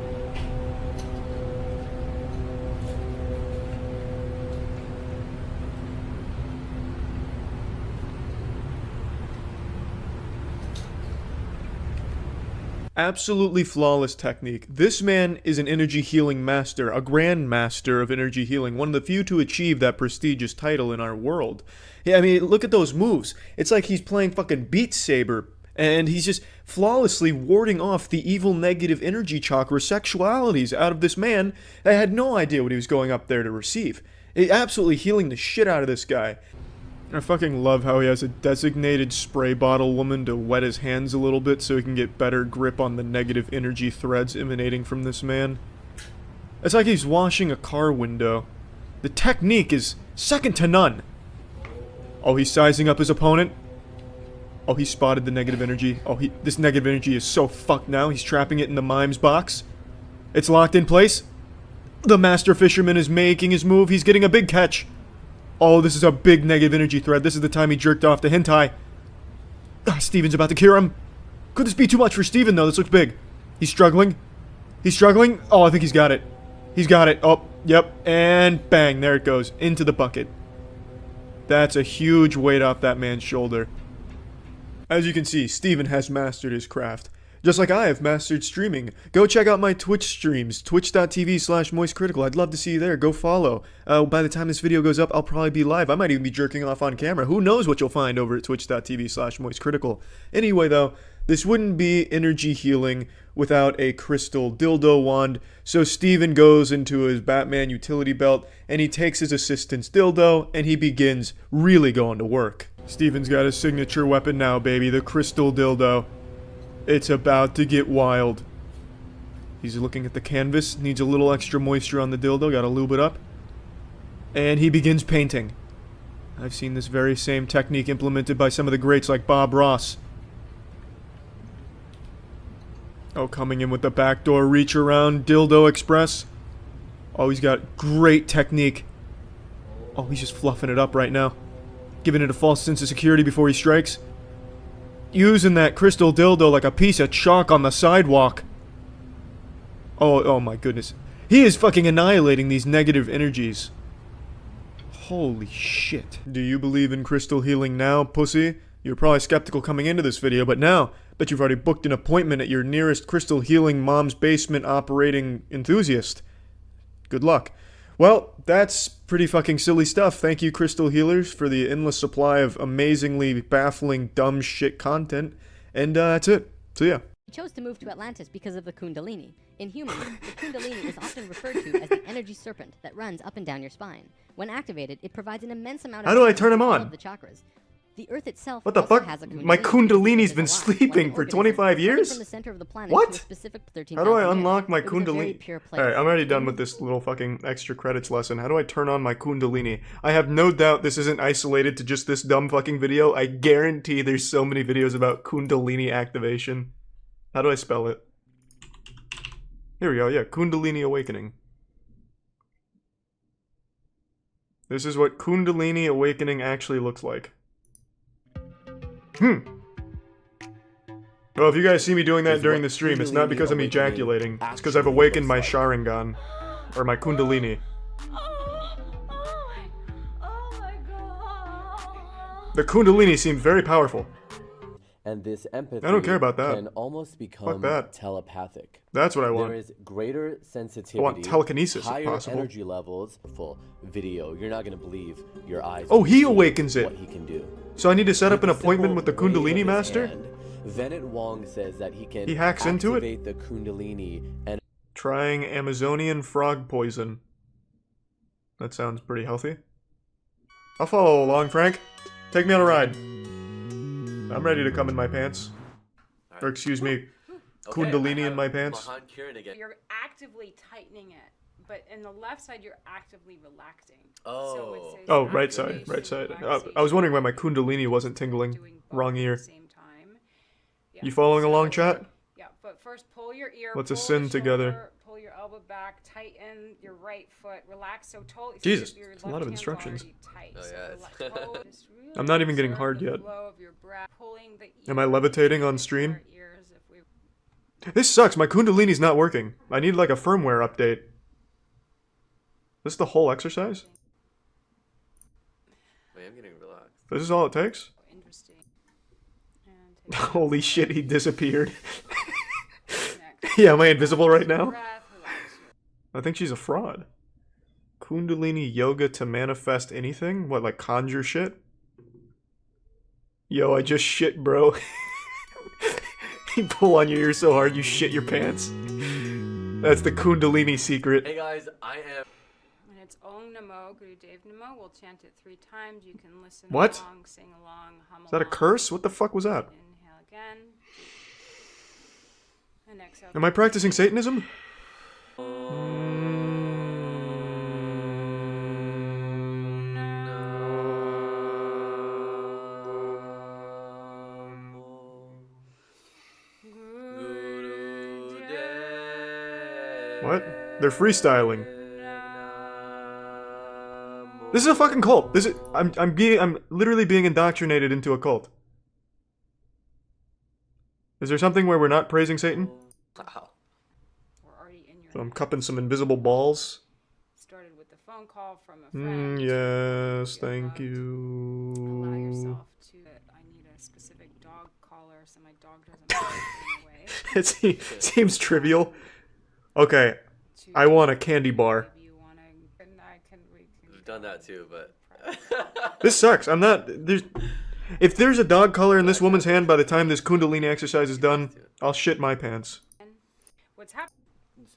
Absolutely flawless technique. This man is an energy healing master, a grand master of energy healing, one of the few to achieve that prestigious title in our world. Yeah, I mean, look at those moves. It's like he's playing fucking Beat Saber And he's just flawlessly warding off the evil negative energy chakra sexualities out of this man that had no idea what he was going up there to receive. Absolutely healing the shit out of this guy. I fucking love how he has a designated spray bottle woman to wet his hands a little bit so he can get better grip on the negative energy threads emanating from this man. It's like he's washing a car window. The technique is second to none. Oh, he's sizing up his opponent. Oh, he spotted the negative energy. Oh, this negative energy is so fucked now. He's trapping it in the mime's box. It's locked in place. The master fisherman is making his move. He's getting a big catch. Oh, this is a big negative energy thread. This is the time he jerked off the hentai. Steven's about to cure him. Could this be too much for Steven, though? This looks big. He's struggling. He's struggling. Oh, I think he's got it. He's got it. Oh, yep. And bang, there it goes. Into the bucket. That's a huge weight off that man's shoulder. As you can see, Steven has mastered his craft. Just like I have mastered streaming. Go check out my Twitch streams, twitch.tv/moistcritical. I'd love to see you there. Go follow. By the time this video goes up, I'll probably be live. I might even be jerking off on camera. Who knows what you'll find over at twitch.tv/moistcritical. Anyway, though, this wouldn't be energy healing without a crystal dildo wand. So Steven goes into his Batman utility belt, and he takes his assistant's dildo, and he begins really going to work. Steven's got his signature weapon now, baby, the crystal dildo. It's about to get wild. He's looking at the canvas, needs a little extra moisture on the dildo, gotta lube it up. And he begins painting. I've seen this very same technique implemented by some of the greats like Bob Ross. Oh, coming in with the backdoor reach around dildo express. Oh, he's got great technique. Oh, he's just fluffing it up right now. Giving it a false sense of security before he strikes. Using that crystal dildo like a piece of chalk on the sidewalk. Oh my goodness. He is fucking annihilating these negative energies. Holy shit. Do you believe in crystal healing now, pussy? You were probably skeptical coming into this video, but now, bet you've already booked an appointment at your nearest crystal healing mom's basement operating enthusiast. Good luck. Well, that's pretty fucking silly stuff. Thank you, Crystal Healers, for the endless supply of amazingly baffling, dumb shit content. And that's it. See ya. He chose to move to Atlantis because of the Kundalini. In humans, the Kundalini is often referred to as the energy serpent that runs up and down your spine. When activated, it provides an immense amount of How do I turn him all on? of the chakras. The Earth itself What the also fuck? has a Kundalini. My Kundalini's been sleeping for 25 years? From the center of the planet What? to a specific How do I 13,000 unlock my years. It was a very Kundalini? pure place. Alright, I'm already done with this little fucking extra credits lesson. How do I turn on my Kundalini? I have no doubt this isn't isolated to just this dumb fucking video. I guarantee there's so many videos about Kundalini activation. How do I spell it? Here we go, yeah, Kundalini Awakening. This is what Kundalini Awakening actually looks like. Well, if you guys see me doing that during the stream, it's not because I'm ejaculating. It's because I've awakened my Sharingan. Or my Kundalini. The Kundalini seemed very powerful. And this empathy I don't care about that. can almost Fuck become that. telepathic. That's what I want. There is greater sensitivity. I want telekinesis, if higher possible. energy levels. Full video. You're not going to believe your eyes. Oh, when he you see awakens it. What he can do. So I need to set up an With the appointment with the simple wave Kundalini of his master? hand, Venet Wong says that he can He hacks into it? activate the Kundalini and Trying Amazonian frog poison. That sounds pretty healthy. I'll follow along, Frank. Take me on a ride. I'm ready to come in my pants. Or excuse me, Kundalini in my pants. You're actively tightening it, but in the left side, you're actively relaxing. Oh. So it says Oh, right side, right side. I was wondering why my Kundalini wasn't tingling. Wrong ear. You following along, chat? Yeah, but first pull your ear. Let's pull ascend the together. shoulder, Pull your elbow back, tighten your right foot, relax. So totally. Jesus, your it's a lot of left hand's instructions. already tight. Oh, So yeah, relax. it's- Toe, just really I'm not even getting observe hard the yet. flow of your breath, pulling the Am I ear levitating on stream? our ears if we- This sucks, my Kundalini's not working. I need like a firmware update. This is the whole exercise? Wait, I'm getting relaxed. This is all it takes? Holy shit, he disappeared. Yeah, am I invisible right now? I think she's a fraud. Kundalini yoga to manifest anything? What, like conjure shit? Yo, I just shit, bro. You pull on your ear so hard you shit your pants. That's the Kundalini secret. Hey guys, I am. And it's Om Namo Guru Dev Namo. We'll chant it 3 times. You can listen What? along, sing along, hum Is that a along. curse? What the fuck was that? Inhale again. And exhale. Am I practicing Satanism? What? They're freestyling. This is a fucking cult. This is I'm literally being indoctrinated into a cult. Is there something where we're not praising Satan? Wow. We're already in your So I'm cupping some invisible balls. started with the phone call from a friend. Yes, thank you. Allow yourself to. I need a specific dog collar so my dog doesn't bark in the way. It seems trivial. Okay, I want a candy bar. We've done that too, but This sucks. I'm not. If there's a dog collar in this woman's hand by the time this Kundalini exercise is done, I'll shit my pants. What's happening?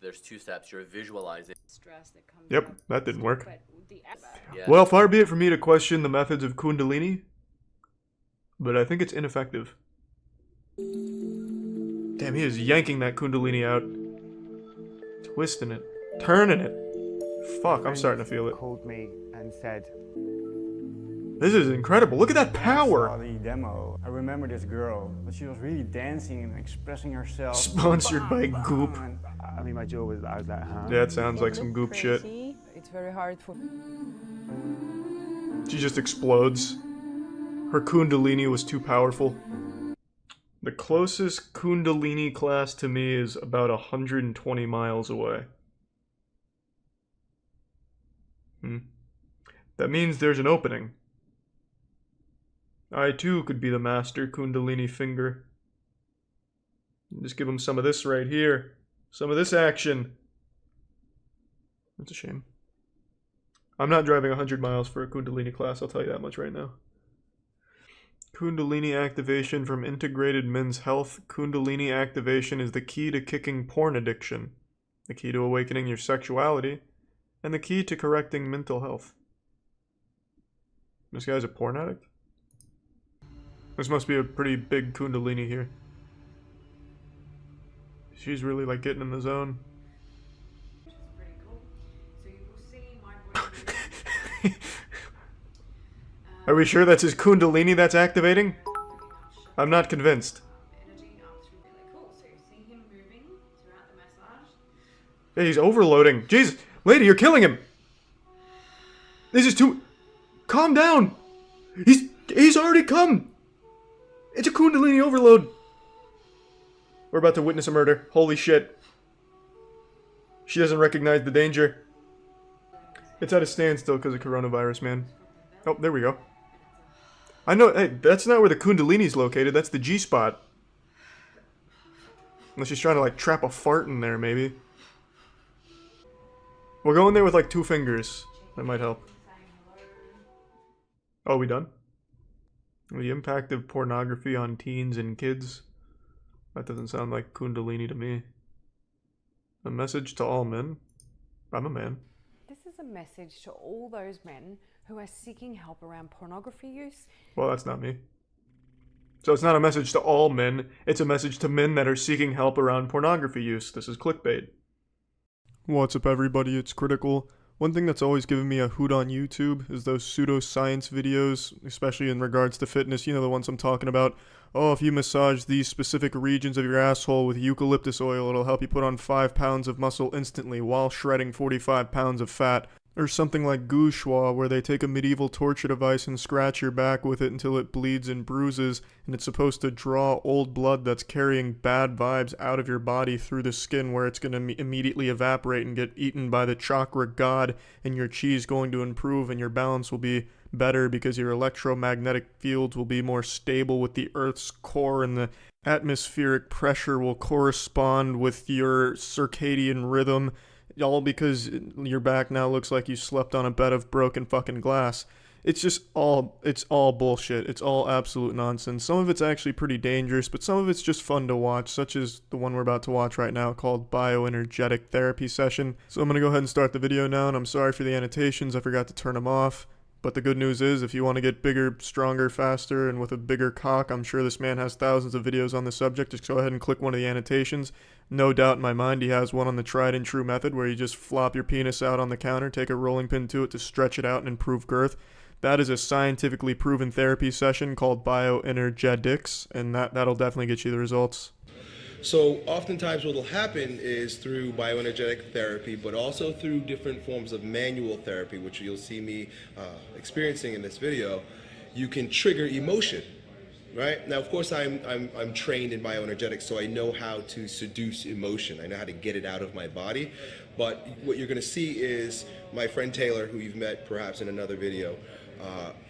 there's 2 steps. You're visualizing. Stress that comes Yep, up, that didn't work. but the Yeah. Well, far be it from me to question the methods of Kundalini, but I think it's ineffective. Damn, he is yanking that Kundalini out. Twisting it. Turning it. Fuck, I'm starting to feel it. Called me and said, This is incredible. Look at that power. I saw the demo. I remember this girl, but she was really dancing and expressing herself. Sponsored by Goop. And, I mean, my jaw was, I was like, huh? Yeah, it sounds like some Goop shit. It's very hard for. She just explodes. Her Kundalini was too powerful. The closest Kundalini class to me is about 120 miles away. That means there's an opening. I too could be the master Kundalini finger. Just give him some of this right here. Some of this action. That's a shame. I'm not driving 100 miles for a Kundalini class, I'll tell you that much right now. Kundalini activation from Integrated Men's Health. Kundalini activation is the key to kicking porn addiction, the key to awakening your sexuality, and the key to correcting mental health. This guy's a porn addict? This must be a pretty big Kundalini here. She's really like getting in the zone. Are we sure that's his Kundalini that's activating? I'm not convinced. Yeah, he's overloading. Jesus! Lady, you're killing him! This is too... Calm down! He's already come! It's a Kundalini overload! We're about to witness a murder. Holy shit. She doesn't recognize the danger. It's at a standstill because of coronavirus, man. Oh, there we go. I know, hey, that's not where the Kundalini's located, that's the G-spot. Unless she's trying to, like, trap a fart in there, maybe. We'll go in there with, like, 2 fingers. That might help. Oh, we done? The impact of pornography on teens and kids. That doesn't sound like Kundalini to me. A message to all men. I'm a man. This is a message to all those men who are seeking help around pornography use. Well, that's not me. So it's not a message to all men, it's a message to men that are seeking help around pornography use. This is clickbait. What's up, everybody? It's Critical. One thing that's always given me a hoot on YouTube is those pseudoscience videos, especially in regards to fitness. You know, the ones I'm talking about. Oh, if you massage these specific regions of your asshole with eucalyptus oil, it'll help you put on 5 pounds of muscle instantly while shredding 45 pounds of fat. Or something like gouchois, where they take a medieval torture device and scratch your back with it until it bleeds and bruises, and it's supposed to draw old blood that's carrying bad vibes out of your body through the skin, where it's going to immediately evaporate and get eaten by the chakra god, and your chi's going to improve and your balance will be better because your electromagnetic fields will be more stable with the Earth's core, and the atmospheric pressure will correspond with your circadian rhythm. All because your back now looks like you slept on a bed of broken fucking glass. it's all bullshit. It's all absolute nonsense. Some of it's actually pretty dangerous, but some of it's just fun to watch, such as the one we're about to watch right now called Bioenergetic Therapy Session. So I'm going to go ahead and start the video now, and I'm sorry for the annotations. I forgot to turn them off. But the good news is, if you want to get bigger, stronger, faster, and with a bigger cock, I'm sure this man has thousands of videos on the subject. Just go ahead and click one of the annotations. No doubt in my mind he has one on the tried and true method where you just flop your penis out on the counter, take a rolling pin to it to stretch it out and improve girth. That is a scientifically proven therapy session called bioenergetics, and that'll definitely get you the results. So oftentimes what will happen is through bioenergetic therapy, but also through different forms of manual therapy, which you'll see me experiencing in this video, you can trigger emotion, right? Now, of course, I'm trained in bioenergetics, so I know how to seduce emotion. I know how to get it out of my body. But what you're going to see is my friend Taylor, who you've met perhaps in another video,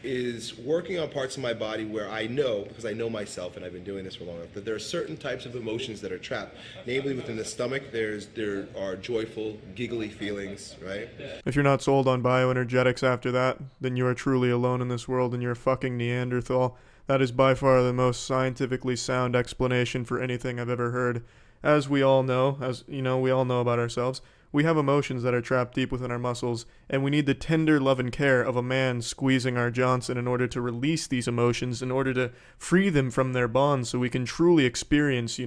is working on parts of my body where I know, because I know myself and I've been doing this for long enough, that there are certain types of emotions that are trapped. Namely, within the stomach, there are joyful, giggly feelings, right? If you're not sold on bioenergetics after that, then you are truly alone in this world and you're a fucking Neanderthal. That is by far the most scientifically sound explanation for anything I've ever heard. As we all know, we all know about ourselves, we have emotions that are trapped deep within our muscles, and we need the tender love and care of a man squeezing our Johnson in order to release these emotions, in order to free them from their bonds so we can truly experience,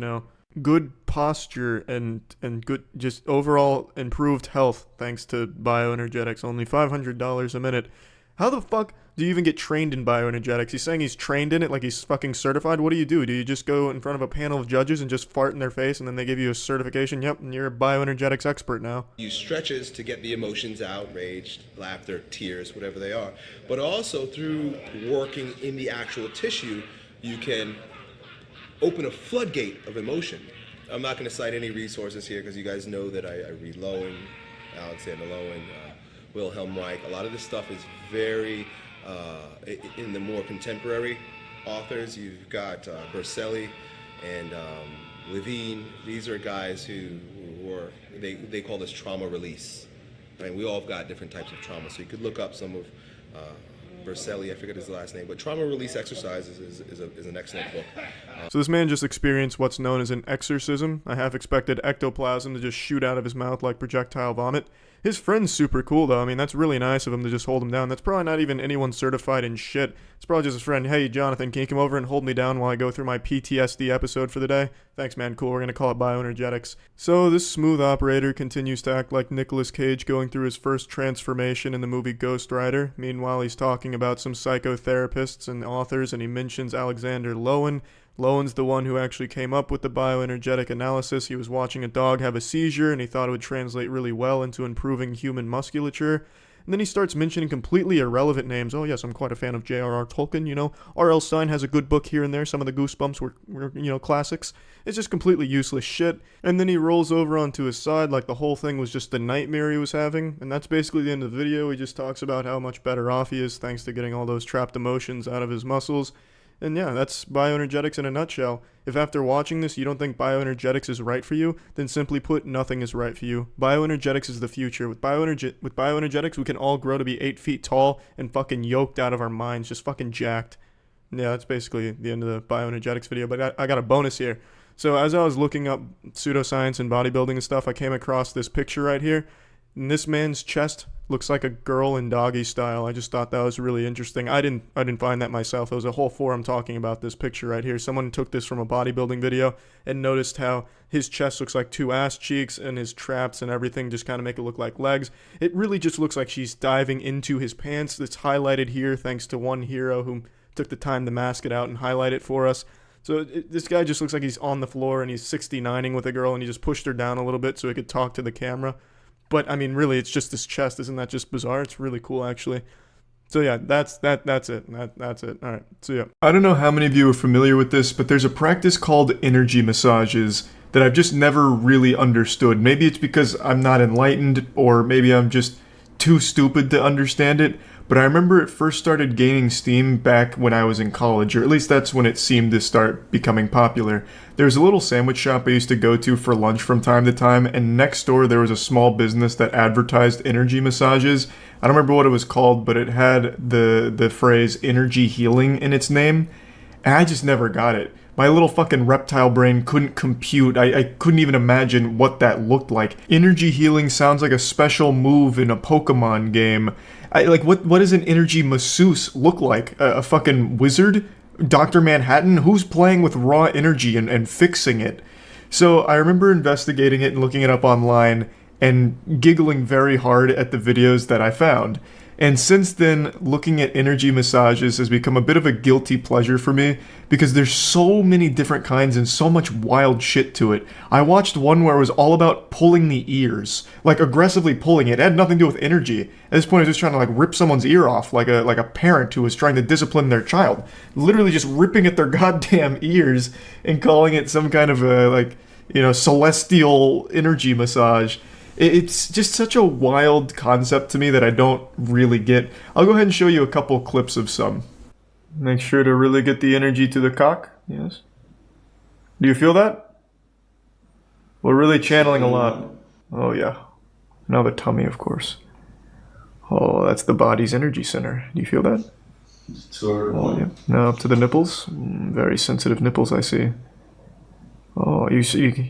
good posture and good, just overall improved health thanks to bioenergetics. Only $500 a minute. How the fuck do you even get trained in bioenergetics? He's saying he's trained in it like he's fucking certified. What do? Do you just go in front of a panel of judges and just fart in their face and then they give you a certification? Yep, and you're a bioenergetics expert now. Use stretches to get the emotions out, rage, laughter, tears, whatever they are. But also through working in the actual tissue, you can open a floodgate of emotion. I'm not going to cite any resources here because you guys know that I read Lowen, Alexander Lowen, Wilhelm Reich. A lot of this stuff is very, in the more contemporary authors, you've got Berselli and Levine. These are guys who they call this trauma release. Right? We all have got different types of trauma, so you could look up some of Berselli, I forget his last name, but Trauma Release Exercises is an excellent book. So this man just experienced what's known as an exorcism. I half expected ectoplasm to just shoot out of his mouth like projectile vomit. His friend's super cool though. I mean, that's really nice of him to just hold him down. That's probably not even anyone certified in shit. It's probably just his friend. Hey, Jonathan, can you come over and hold me down while I go through my PTSD episode for the day? Thanks, man. Cool. We're going to call it bioenergetics. So this smooth operator continues to act like Nicolas Cage going through his first transformation in the movie Ghost Rider. Meanwhile, he's talking about some psychotherapists and authors, and he mentions Alexander Lowen. Lowen's the one who actually came up with the bioenergetic analysis. He was watching a dog have a seizure and he thought it would translate really well into improving human musculature. And then he starts mentioning completely irrelevant names. Oh yes, I'm quite a fan of J.R.R. Tolkien, R.L. Stein has a good book here and there. Some of the Goosebumps were classics. It's just completely useless shit. And then he rolls over onto his side like the whole thing was just a nightmare he was having. And that's basically the end of the video. He just talks about how much better off he is thanks to getting all those trapped emotions out of his muscles. And yeah, that's bioenergetics in a nutshell. If after watching this you don't think bioenergetics is right for you, then simply put, nothing is right for you. Bioenergetics is the future. With bioenergetics, we can all grow to be 8 feet tall and fucking yoked out of our minds, just fucking jacked. Yeah, that's basically the end of the bioenergetics video, but I got a bonus here. So as I was looking up pseudoscience and bodybuilding and stuff, I came across this picture right here. And this man's chest looks like a girl in doggy style. I just thought that was really interesting. I didn't find that myself. There was a whole forum talking about this picture right here. Someone took this from a bodybuilding video and noticed how his chest looks like 2 ass cheeks and his traps and everything just kind of make it look like legs. It really just looks like she's diving into his pants. It's highlighted here thanks to one hero who took the time to mask it out and highlight it for us. So this guy just looks like he's on the floor and he's 69ing with a girl and he just pushed her down a little bit so he could talk to the camera. But, I mean, really, it's just his chest. Isn't that just bizarre? It's really cool, actually. So, yeah, that's it. That's it. All right, so, yeah. I don't know how many of you are familiar with this, but there's a practice called energy massages that I've just never really understood. Maybe it's because I'm not enlightened, or maybe I'm just too stupid to understand it. but I remember it first started gaining steam back when I was in college, or at least that's when it seemed to start becoming popular. There was a little sandwich shop I used to go to for lunch from time to time, and next door there was a small business that advertised energy massages. I don't remember what it was called, but it had the phrase energy healing in its name, and I just never got it. My little fucking reptile brain couldn't compute. I couldn't even imagine what that looked like. Energy healing sounds like a special move in a Pokemon game. What does an energy masseuse look like? A fucking wizard? Dr. Manhattan? Who's playing with raw energy and fixing it? So I remember investigating it and looking it up online and giggling very hard at the videos that I found. And since then, looking at energy massages has become a bit of a guilty pleasure for me because there's so many different kinds and so much wild shit to it. I watched one where it was all about pulling the ears, like aggressively pulling it. It had nothing to do with energy. At this point, I was just trying to like rip someone's ear off, like a parent who was trying to discipline their child. Literally just ripping at their goddamn ears and calling it some kind of a celestial energy massage. It's just such a wild concept to me that I don't really get. I'll go ahead and show you a couple clips of some. Make sure to really get the energy to the cock. Yes. Do you feel that? We're really channeling a lot. Oh yeah. Now the tummy, of course. Oh, that's the body's energy center. Do you feel that? Oh yeah. Now up to the nipples. Very sensitive nipples, I see. Oh, you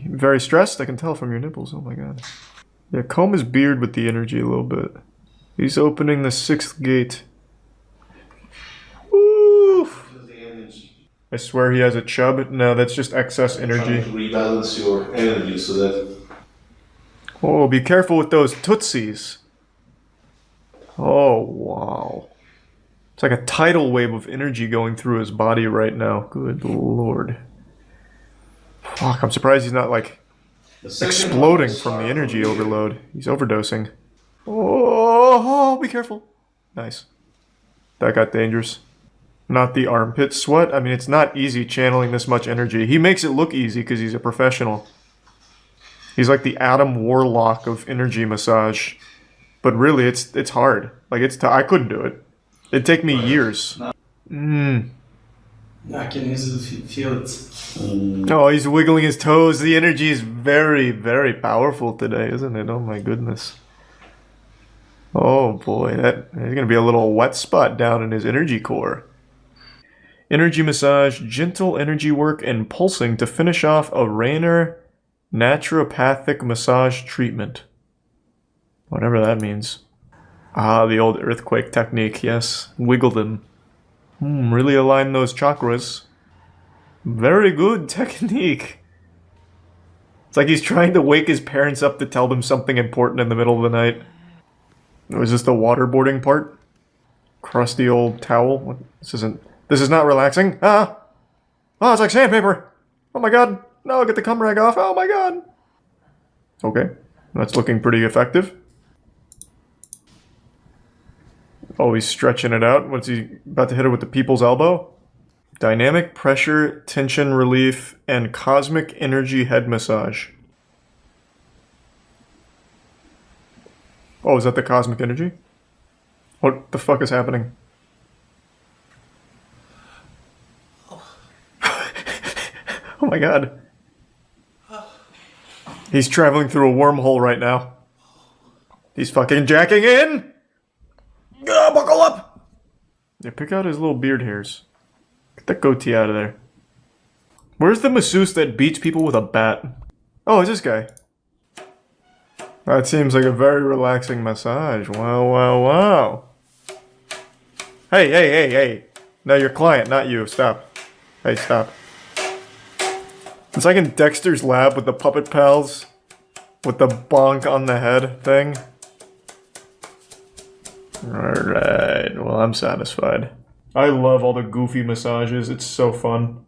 very stressed? I can tell from your nipples. Oh my god. Yeah, comb his beard with the energy a little bit. He's opening the 6th gate. Oof! I swear he has a chub. No, that's just excess energy. Rebalance your energy so that... Oh, be careful with those tootsies. Oh, wow. It's like a tidal wave of energy going through his body right now. Good lord. Fuck, I'm surprised he's not like... exploding from the energy overload. He's overdosing. Oh, be careful. Nice. That got dangerous. Not the armpit sweat. I mean, it's not easy channeling this much energy. He makes it look easy because he's a professional. He's like the Adam Warlock of energy massage. But really, it's hard. Like, I couldn't do it. It'd take me years. I can easily feel it. Oh, he's wiggling his toes. The energy is very, very powerful today, isn't it? Oh my goodness. Oh boy, there's gonna be a little wet spot down in his energy core. Energy massage, gentle energy work, and pulsing to finish off a Rayner naturopathic massage treatment. Whatever that means. Ah, the old earthquake technique, yes. Wiggle them. Really align those chakras. Very good technique. It's like he's trying to wake his parents up to tell them something important in the middle of the night. Was this the waterboarding part? Crusty old towel? This is not relaxing. Ah! Oh, it's like sandpaper! Oh my god! No, get the cum rag off! Oh my god! Okay, that's looking pretty effective. Oh, he's stretching it out. What's he about to hit her with the people's elbow? Dynamic pressure, tension relief, and cosmic energy head massage. Oh, is that the cosmic energy? What the fuck is happening? Oh my god. He's traveling through a wormhole right now. He's fucking jacking in! Buckle up! Yeah, pick out his little beard hairs. Get that goatee out of there. Where's the masseuse that beats people with a bat? Oh, it's this guy. That seems like a very relaxing massage. Wow, wow, wow. Hey, hey, hey, hey. No, your client, not you. Stop. Hey, stop. It's like in Dexter's Lab with the puppet pals. With the bonk on the head thing. Alright, well, I'm satisfied. I love all the goofy massages, it's so fun.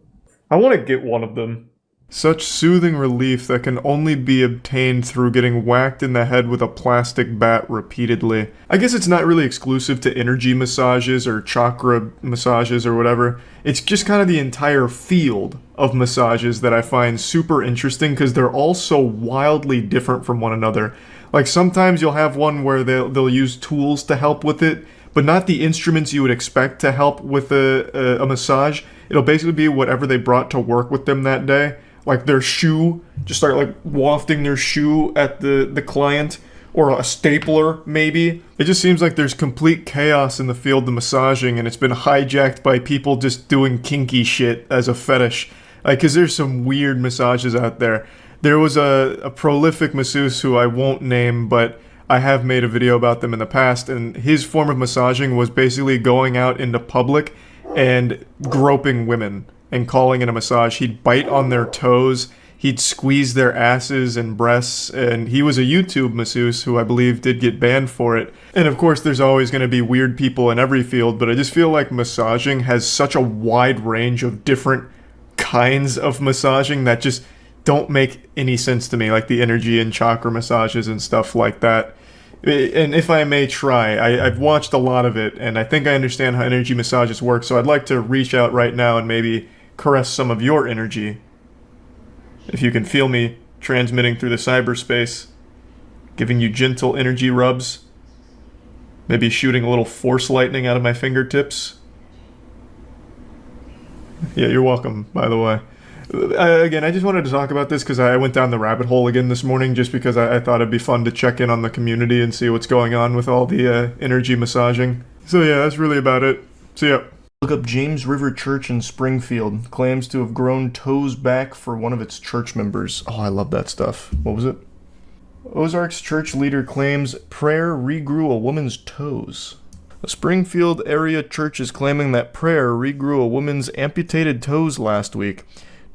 I want to get one of them. Such soothing relief that can only be obtained through getting whacked in the head with a plastic bat repeatedly. I guess it's not really exclusive to energy massages or chakra massages or whatever. It's just kind of the entire field of massages that I find super interesting because they're all so wildly different from one another. Like sometimes you'll have one where they'll use tools to help with it, but not the instruments you would expect to help with a massage. It'll basically be whatever they brought to work with them that day. Like their shoe, just start like wafting their shoe at the client, or a stapler maybe. It just seems like there's complete chaos in the field of massaging, and it's been hijacked by people just doing kinky shit as a fetish. Like, cause there's some weird massages out there. There was a prolific masseuse who I won't name, but I have made a video about them in the past, and his form of massaging was basically going out into public and groping women and calling it a massage. He'd bite on their toes, he'd squeeze their asses and breasts, and he was a YouTube masseuse who I believe did get banned for it. And of course there's always going to be weird people in every field, but I just feel like massaging has such a wide range of different kinds of massaging that just don't make any sense to me, like the energy and chakra massages and stuff like that. And if I may try, I've watched a lot of it, and I think I understand how energy massages work, so I'd like to reach out right now and maybe caress some of your energy. If you can feel me transmitting through the cyberspace, giving you gentle energy rubs, maybe shooting a little force lightning out of my fingertips. Yeah, you're welcome, by the way. Again, I just wanted to talk about this because I went down the rabbit hole again this morning, just because I thought it'd be fun to check in on the community and see what's going on with all the energy massaging. So yeah, that's really about it. See ya. Look up James River Church in Springfield. Claims to have grown toes back for one of its church members. Oh, I love that stuff. What was it? Ozarks church leader claims prayer regrew a woman's toes. A Springfield area church is claiming that prayer regrew a woman's amputated toes last week.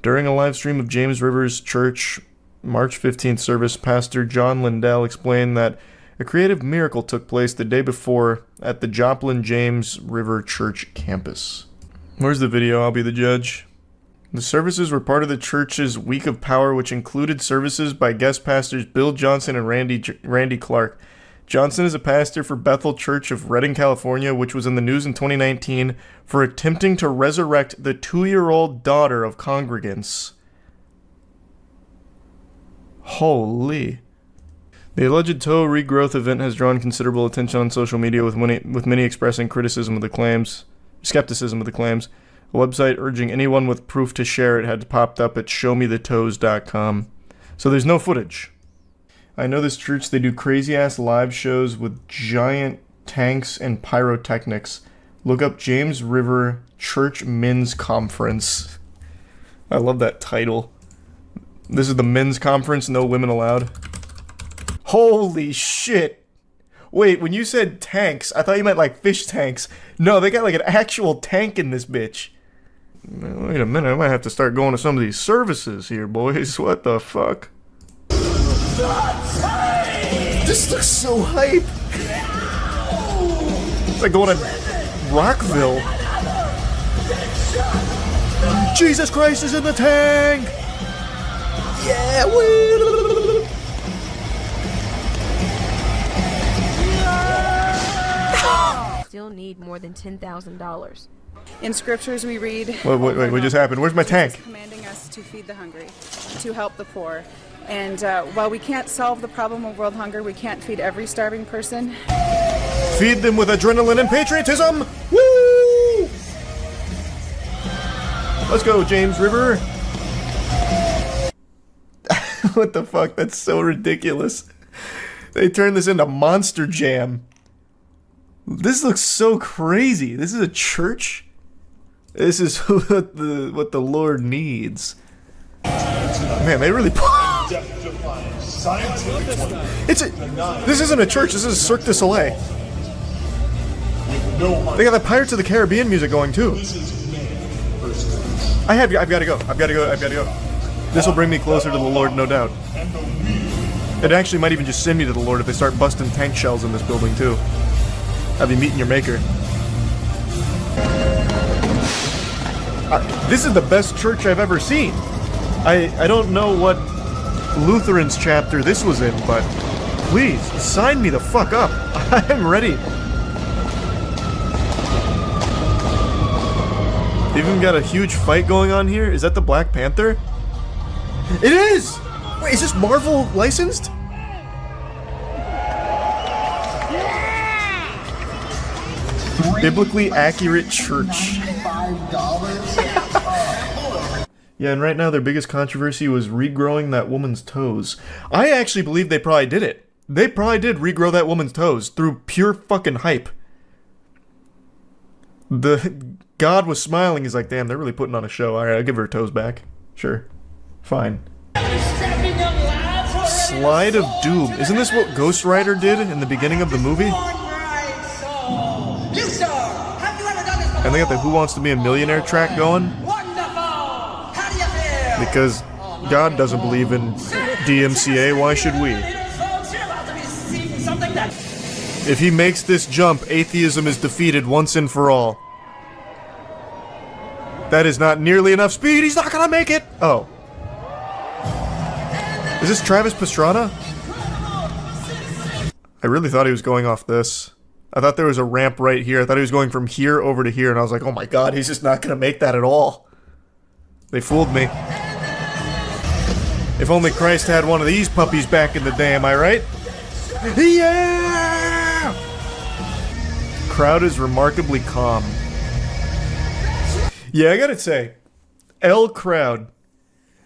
During a live stream of James River's church March 15th service, Pastor John Lindell explained that a creative miracle took place the day before at the Joplin James River Church campus. Where's the video? I'll be the judge. The services were part of the church's Week of Power, which included services by guest pastors Bill Johnson and Randy Clark. Johnson is a pastor for Bethel Church of Redding, California, which was in the news in 2019 for attempting to resurrect the 2-year-old daughter of congregants. Holy. The alleged toe regrowth event has drawn considerable attention on social media, with many expressing skepticism of the claims. A website urging anyone with proof to share it had popped up at showmethetoes.com. So there's no footage. I know this church, they do crazy-ass live shows with giant tanks and pyrotechnics. Look up James River Church Men's Conference. I love that title. This is the men's conference, no women allowed. Holy shit! Wait, when you said tanks, I thought you meant like fish tanks. No, they got like an actual tank in this bitch. Wait a minute, I might have to start going to some of these services here, boys. What the fuck? This looks so hype! It's like going to Rockville. Jesus Christ is in the tank! Yeah! Woo! Still need more than $10,000. In scriptures we read, Wait, what just happened? Where's my tank? Commanding us to feed the hungry, to help the poor. And while we can't solve the problem of world hunger, we can't feed every starving person. Feed them with adrenaline and patriotism! Woo! Let's go, James River! What the fuck? That's so ridiculous. They turned this into Monster Jam. This looks so crazy. This is a church? This is what the Lord needs. Man, they really This isn't a church, this is Cirque du Soleil. They got the Pirates of the Caribbean music going too. I've gotta go. This will bring me closer to the Lord, no doubt. It actually might even just send me to the Lord if they start busting tank shells in this building too. I'll be meeting your maker. This is the best church I've ever seen. I don't know what Lutherans chapter this was in, but please, sign me the fuck up. I'm ready. Even got a huge fight going on here? Is that the Black Panther? It is! Wait, is this Marvel licensed? Biblically accurate church. Yeah, and right now their biggest controversy was regrowing that woman's toes. I actually believe they probably did it. They probably did regrow that woman's toes through pure fucking hype. God was smiling. He's like, damn, they're really putting on a show. Alright, I'll give her toes back. Sure. Fine. Slide of Doom. Isn't this what Ghost Rider did in the beginning of the movie? And they got the Who Wants to Be a Millionaire track going? Because God doesn't believe in DMCA, why should we? If he makes this jump, atheism is defeated once and for all. That is not nearly enough speed, he's not gonna make it! Oh. Is this Travis Pastrana? I really thought he was going off this. I thought there was a ramp right here. I thought he was going from here over to here, and I was like, oh my god, he's just not gonna make that at all. They fooled me. If only Christ had one of these puppies back in the day, am I right? Yeah! Crowd is remarkably calm. Yeah, I gotta say, Crowd.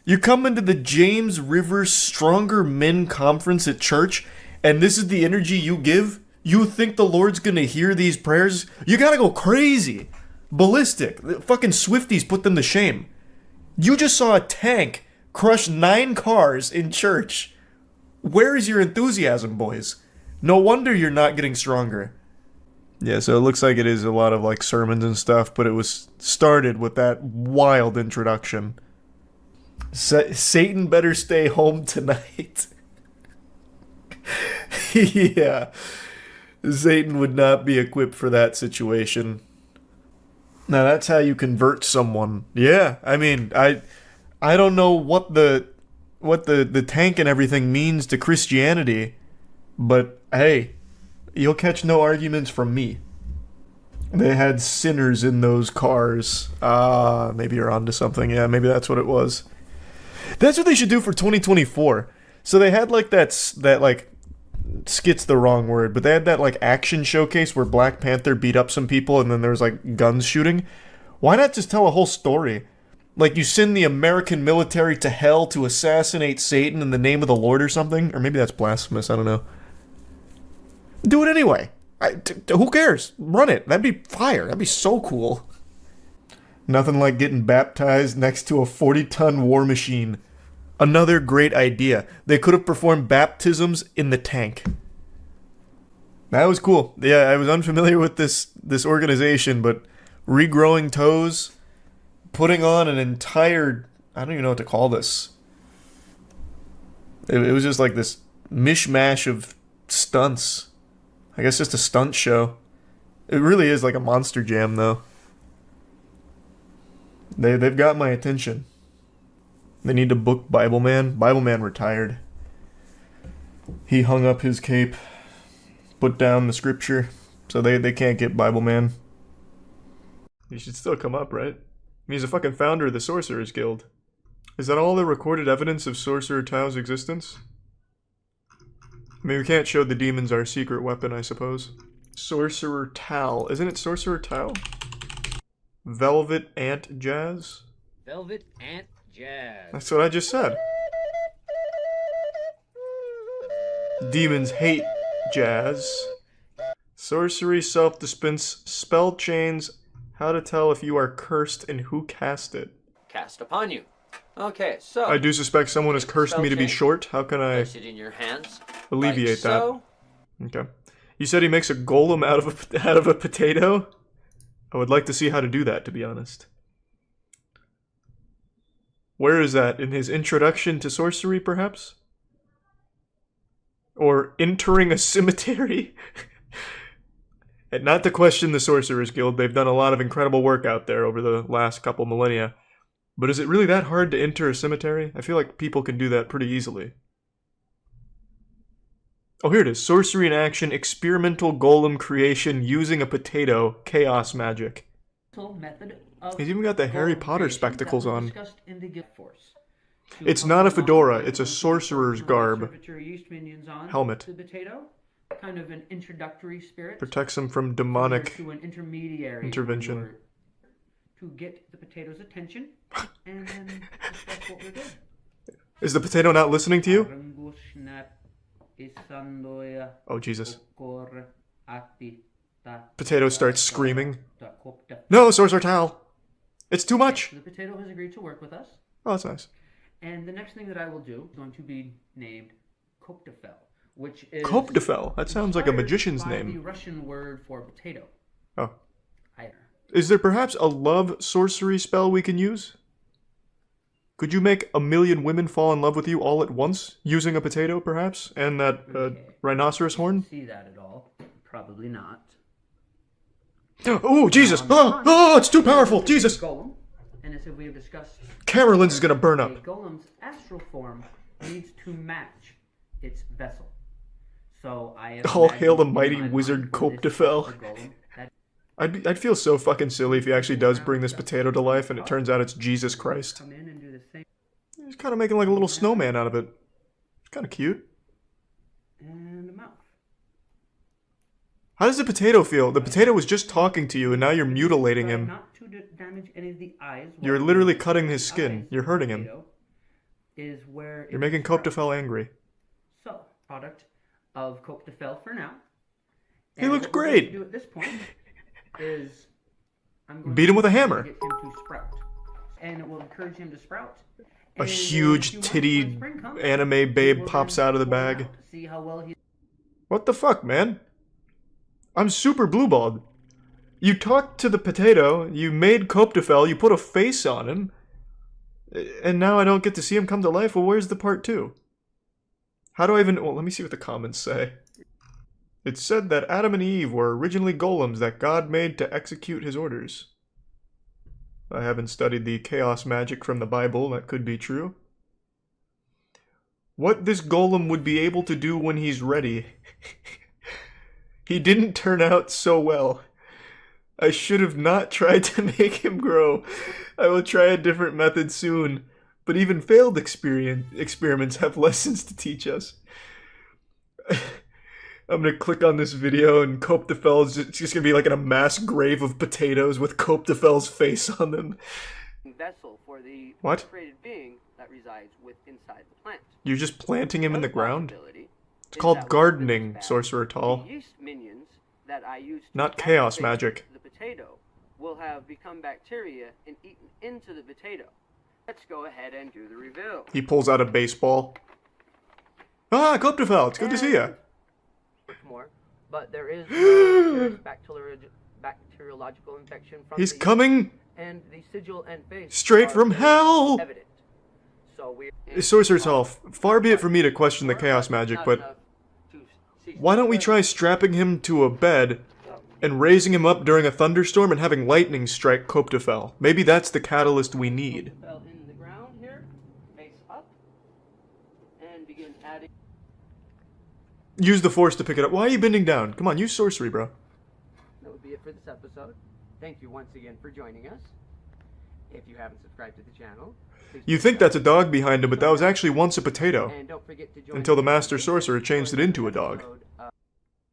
You come into the James Rivers Stronger Men Conference at church, and this is the energy you give? You think the Lord's gonna hear these prayers? You gotta go crazy. Ballistic. The fucking Swifties put them to shame. You just saw a tank crush 9 cars in church. Where is your enthusiasm, boys? No wonder you're not getting stronger. Yeah, so it looks like it is a lot of like sermons and stuff, but it was started with that wild introduction. Satan better stay home tonight. Yeah. Satan would not be equipped for that situation. Now that's how you convert someone. Yeah, I mean, I don't know what the tank and everything means to Christianity, but hey, you'll catch no arguments from me. They had sinners in those cars. Maybe you're onto something. Yeah, maybe that's what it was. That's what they should do for 2024. So they had like that like, skit's the wrong word, but they had that like action showcase where Black Panther beat up some people and then there was like guns shooting. Why not just tell a whole story? Like you send the American military to hell to assassinate Satan in the name of the Lord or something? Or maybe that's blasphemous, I don't know. Do it anyway. Who cares? Run it. That'd be fire. That'd be so cool. Nothing like getting baptized next to a 40-ton war machine. Another great idea. They could have performed baptisms in the tank. That was cool. Yeah, I was unfamiliar with this organization, but regrowing toes, putting on an entire, I don't even know what to call this. It was just like this mishmash of stunts. I guess just a stunt show. It really is like a monster jam, though. They've got my attention. They need to book Bible Man. Bible Man retired. He hung up his cape, put down the scripture, so they can't get Bible Man. He should still come up, right? He's a fucking founder of the Sorcerer's Guild. Is that all the recorded evidence of Sorcerer Tao's existence? I mean, we can't show the demons our secret weapon, I suppose. Sorcerer Tao. Isn't it Sorcerer Tao? Velvet Ant Jazz? Velvet Ant Jazz. That's what I just said. Demons hate jazz. Sorcery, self-dispense, spell chains, how to tell if you are cursed and who cast it. Cast upon you. Okay, so I do suspect someone has cursed me to be short. How can I place it in your hands, alleviate like so. that? Okay. You said he makes a golem out of a potato? I would like to see how to do that, to be honest. Where is that? In his introduction to sorcery, perhaps? Or entering a cemetery? And not to question the Sorcerer's Guild, they've done a lot of incredible work out there over the last couple millennia. But is it really that hard to enter a cemetery? I feel like people can do that pretty easily. Oh, here it is. Sorcery in action, experimental golem creation using a potato, chaos magic. He's even got the Harry Potter spectacles on. It's not a fedora, it's a sorcerer's garb. Helmet. kind of an introductory spirit. Protects him from demonic to an intermediary intervention. word to get the potato's attention, and then that's what we're doing. Is the potato not listening to you? Oh, Jesus. Potato starts screaming. No, Sorcerer Tal! It's too much! The potato has agreed to work with us. Oh, that's nice. And the next thing that I will do is going to be named Koptefel, which is... Koptefel? That sounds like a magician's inspired by name. the Russian word for potato. Oh. Is there perhaps a love sorcery spell we can use? Could you make 1,000,000 women fall in love with you all at once, using a potato, perhaps? And that rhinoceros horn? See that at all? Probably not. Oh, Jesus! Oh, it's too powerful! Jesus! Golem, and as we have discussed, Carolyn's is gonna burn up. a golem's astral form needs to match its vessel. So I have All hail the imagined in mighty my wizard mind for this Koptefel. golem that I'd feel so fucking silly if he actually does bring this potato to life and it turns out it's Jesus Christ. come in and do the thing. He's kind of making like a little snowman out of it. It's kind of cute. And a mouth. How does the potato feel? The potato was just talking to you and now you're mutilating him. Not to damage any of the eyes. You're literally cutting his skin. You're hurting him. Is where You're making Koptefel angry. So, product of Koptefel for now. He And looks what we're going to great. do at this point is I'm going Beat him with a hammer. to get him to sprout, and it will encourage him to sprout. A And huge in a few months, titty when spring comes, anime babe we'll pops then out of the pull him bag. out to see how well he. What the fuck, man? I'm super blueballed. You talked to the potato, you made Koptefel, you put a face on him, and now I don't get to see him come to life? Well, where's the part 2? How do I even... Well, let me see what the comments say. It said that Adam and Eve were originally golems that God made to execute his orders. I haven't studied the chaos magic from the Bible, that could be true. What this golem would be able to do when he's ready. He didn't turn out so well. I should have not tried to make him grow. I will try a different method soon. But even failed experiments have lessons to teach us. I'm gonna click on this video and Koptefel's just gonna be like in a mass grave of potatoes with Koptefel's face on them. Vessel for the What? created being that resides inside the plant. You're just planting him in the ground? Possibility It's is called that gardening, within this Sorcerer bag, Tall. the yeast minions that I used to Not chaos activate magic. The potato will have become bacteria and eaten into the potato. Let's go ahead and do the reveal. He pulls out a baseball. Ah, Koptefel, it's good to see ya. More, but there is no bacteriological infection from He's the coming yeast, and the sigil and face straight are from very hell! evident. So we're Sorcerer Tall, far be it from me to question the chaos magic, but why don't we try strapping him to a bed and raising him up during a thunderstorm and having lightning strike Koptefel? Maybe that's the catalyst we need. in the ground here, face up, and begin adding. Use the force to pick it up. Why are you bending down? Come on, use sorcery, bro. That would be it for this episode. Thank you once again for joining us. If you haven't subscribed to the channel, You think that's a dog behind him, but that was actually once a potato. and don't forget to join Until the Master Sorcerer changed it into a dog.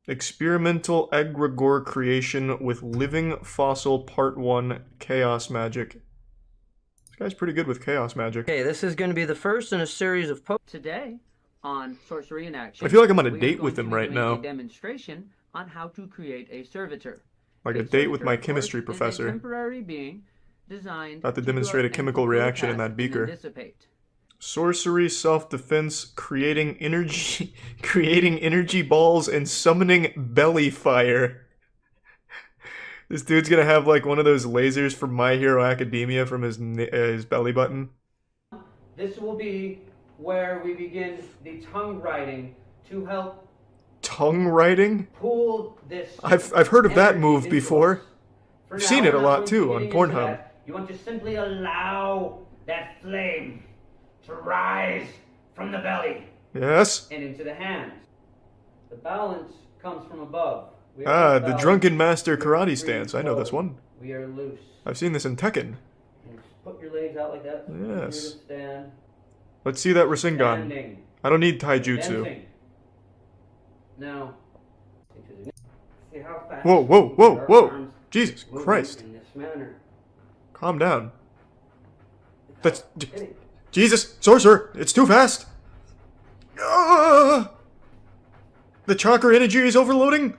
Experimental egregore creation with living fossil part 1 chaos magic. This guy's pretty good with chaos magic. Okay, this is going to be the first in a series of today on sorcery in action. I feel like I'm on a we are date going with to him be right doing now. A demonstration on how to create a servitor. Like a A date with servitor, my of course, chemistry is a professor. temporary being designed About to go demonstrate a and chemical fulfill a reaction in task that and then beaker. dissipate. Sorcery, self-defense, creating energy, creating energy balls, and summoning belly fire. This dude's gonna have like one of those lasers from My Hero Academia from his belly button. This will be where we begin the tongue writing to help Tongue writing? pull this. I've heard of that energy move into before. us. For I've now, seen it a we're not lot going to too be on getting into Pornhub. that. You want to simply allow that flame to rise from the belly Yes? and into the hands. The balance comes from above. We are Ah, not the balanced. Drunken Master We are karate free stance. I know this flowing. one. We are loose. I've seen this in Tekken. And just put your legs out like that. Yes. Here to stand. Let's see that Rasengan. Standing. I don't need taijutsu. Dancing. Now, Whoa, whoa, whoa, whoa! Jesus Christ! In this manner. Calm down. That's... Jesus! Sorcerer! It's too fast! Ah! The chakra energy is overloading?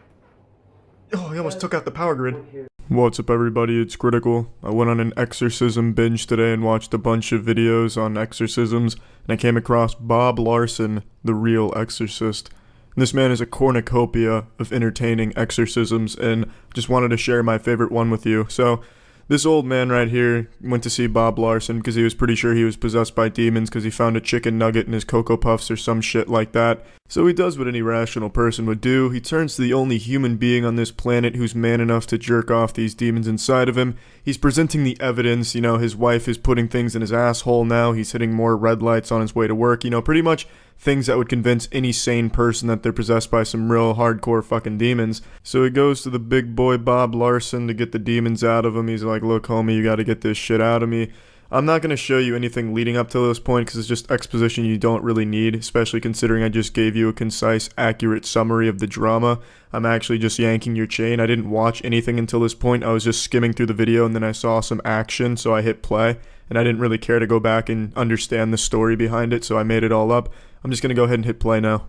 Oh, he almost took out the power grid. What's up, everybody? It's Critical. I went on an exorcism binge today and watched a bunch of videos on exorcisms, and I came across Bob Larson, the real exorcist. And this man is a cornucopia of entertaining exorcisms, and just wanted to share my favorite one with you. So, this old man right here went to see Bob Larson because he was pretty sure he was possessed by demons because he found a chicken nugget in his Cocoa Puffs or some shit like that. So he does what any rational person would do. He turns to the only human being on this planet who's man enough to jerk off these demons inside of him. He's presenting the evidence, his wife is putting things in his asshole now. He's hitting more red lights on his way to work. Pretty much things that would convince any sane person that they're possessed by some real hardcore fucking demons. So he goes to the big boy Bob Larson to get the demons out of him. He's like, look, homie, you gotta get this shit out of me. I'm not going to show you anything leading up to this point because it's just exposition you don't really need, especially considering I just gave you a concise, accurate summary of the drama. I'm actually just yanking your chain. I didn't watch anything until this point. I was just skimming through the video and then I saw some action, so I hit play. And I didn't really care to go back and understand the story behind it, so I made it all up. I'm just going to go ahead and hit play now.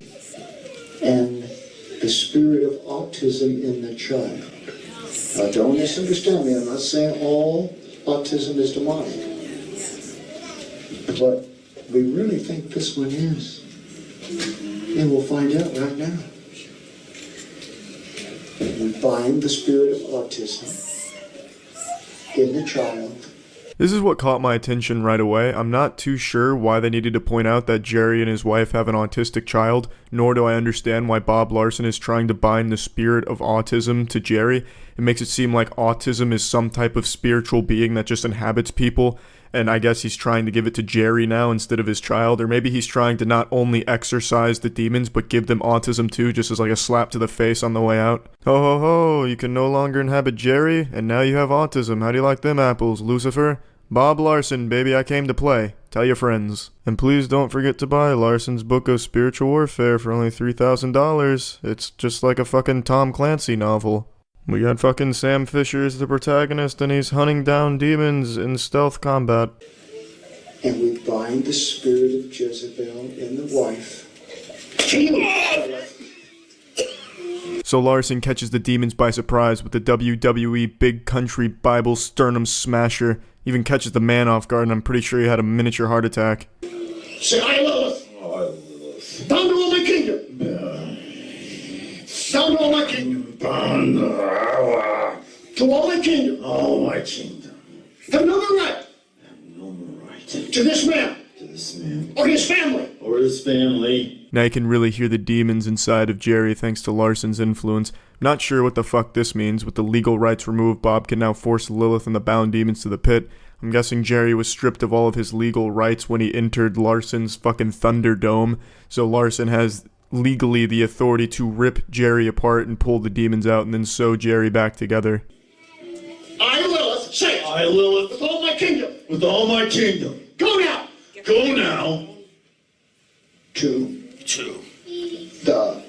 And the spirit of autism in the child. Now, don't misunderstand me. I'm not saying all autism is demonic. But we really think this one is. And we'll find out right now. We bind the spirit of autism in the child. This is what caught my attention right away. I'm not too sure why they needed to point out that Jerry and his wife have an autistic child, nor do I understand why Bob Larson is trying to bind the spirit of autism to Jerry. It makes it seem like autism is some type of spiritual being that just inhabits people, and I guess he's trying to give it to Jerry now instead of his child, or maybe he's trying to not only exorcise the demons, but give them autism too, just as like a slap to the face on the way out. Ho ho ho, you can no longer inhabit Jerry, and now you have autism. How do you like them apples, Lucifer? Bob Larson, baby, I came to play. Tell your friends. And please don't forget to buy Larson's book of spiritual warfare for only $3,000. It's just like a fucking Tom Clancy novel. We got fucking Sam Fisher as the protagonist, and he's hunting down demons in stealth combat. And we bind the spirit of Jezebel in the wife. So Larson catches the demons by surprise with the WWE Big Country Bible Sternum Smasher. Even catches the man off guard, and I'm pretty sure he had a miniature heart attack. Say, I Lilith. Down to all my kingdom. Down to all my kingdom. Down to all my kingdom. All my kingdom. Have no more right. Have no more right. To this man. To this man. Or his family. Or his family. Now you can really hear the demons inside of Jerry thanks to Larson's influence. Not sure what the fuck this means. With the legal rights removed, Bob can now force Lilith and the bound demons to the pit. I'm guessing Jerry was stripped of all of his legal rights when he entered Larson's fucking Thunderdome. So Larson has legally the authority to rip Jerry apart and pull the demons out and then sew Jerry back together. I Lilith, say it. I Lilith. With all my kingdom. With all my kingdom. Go now. Go now. To the.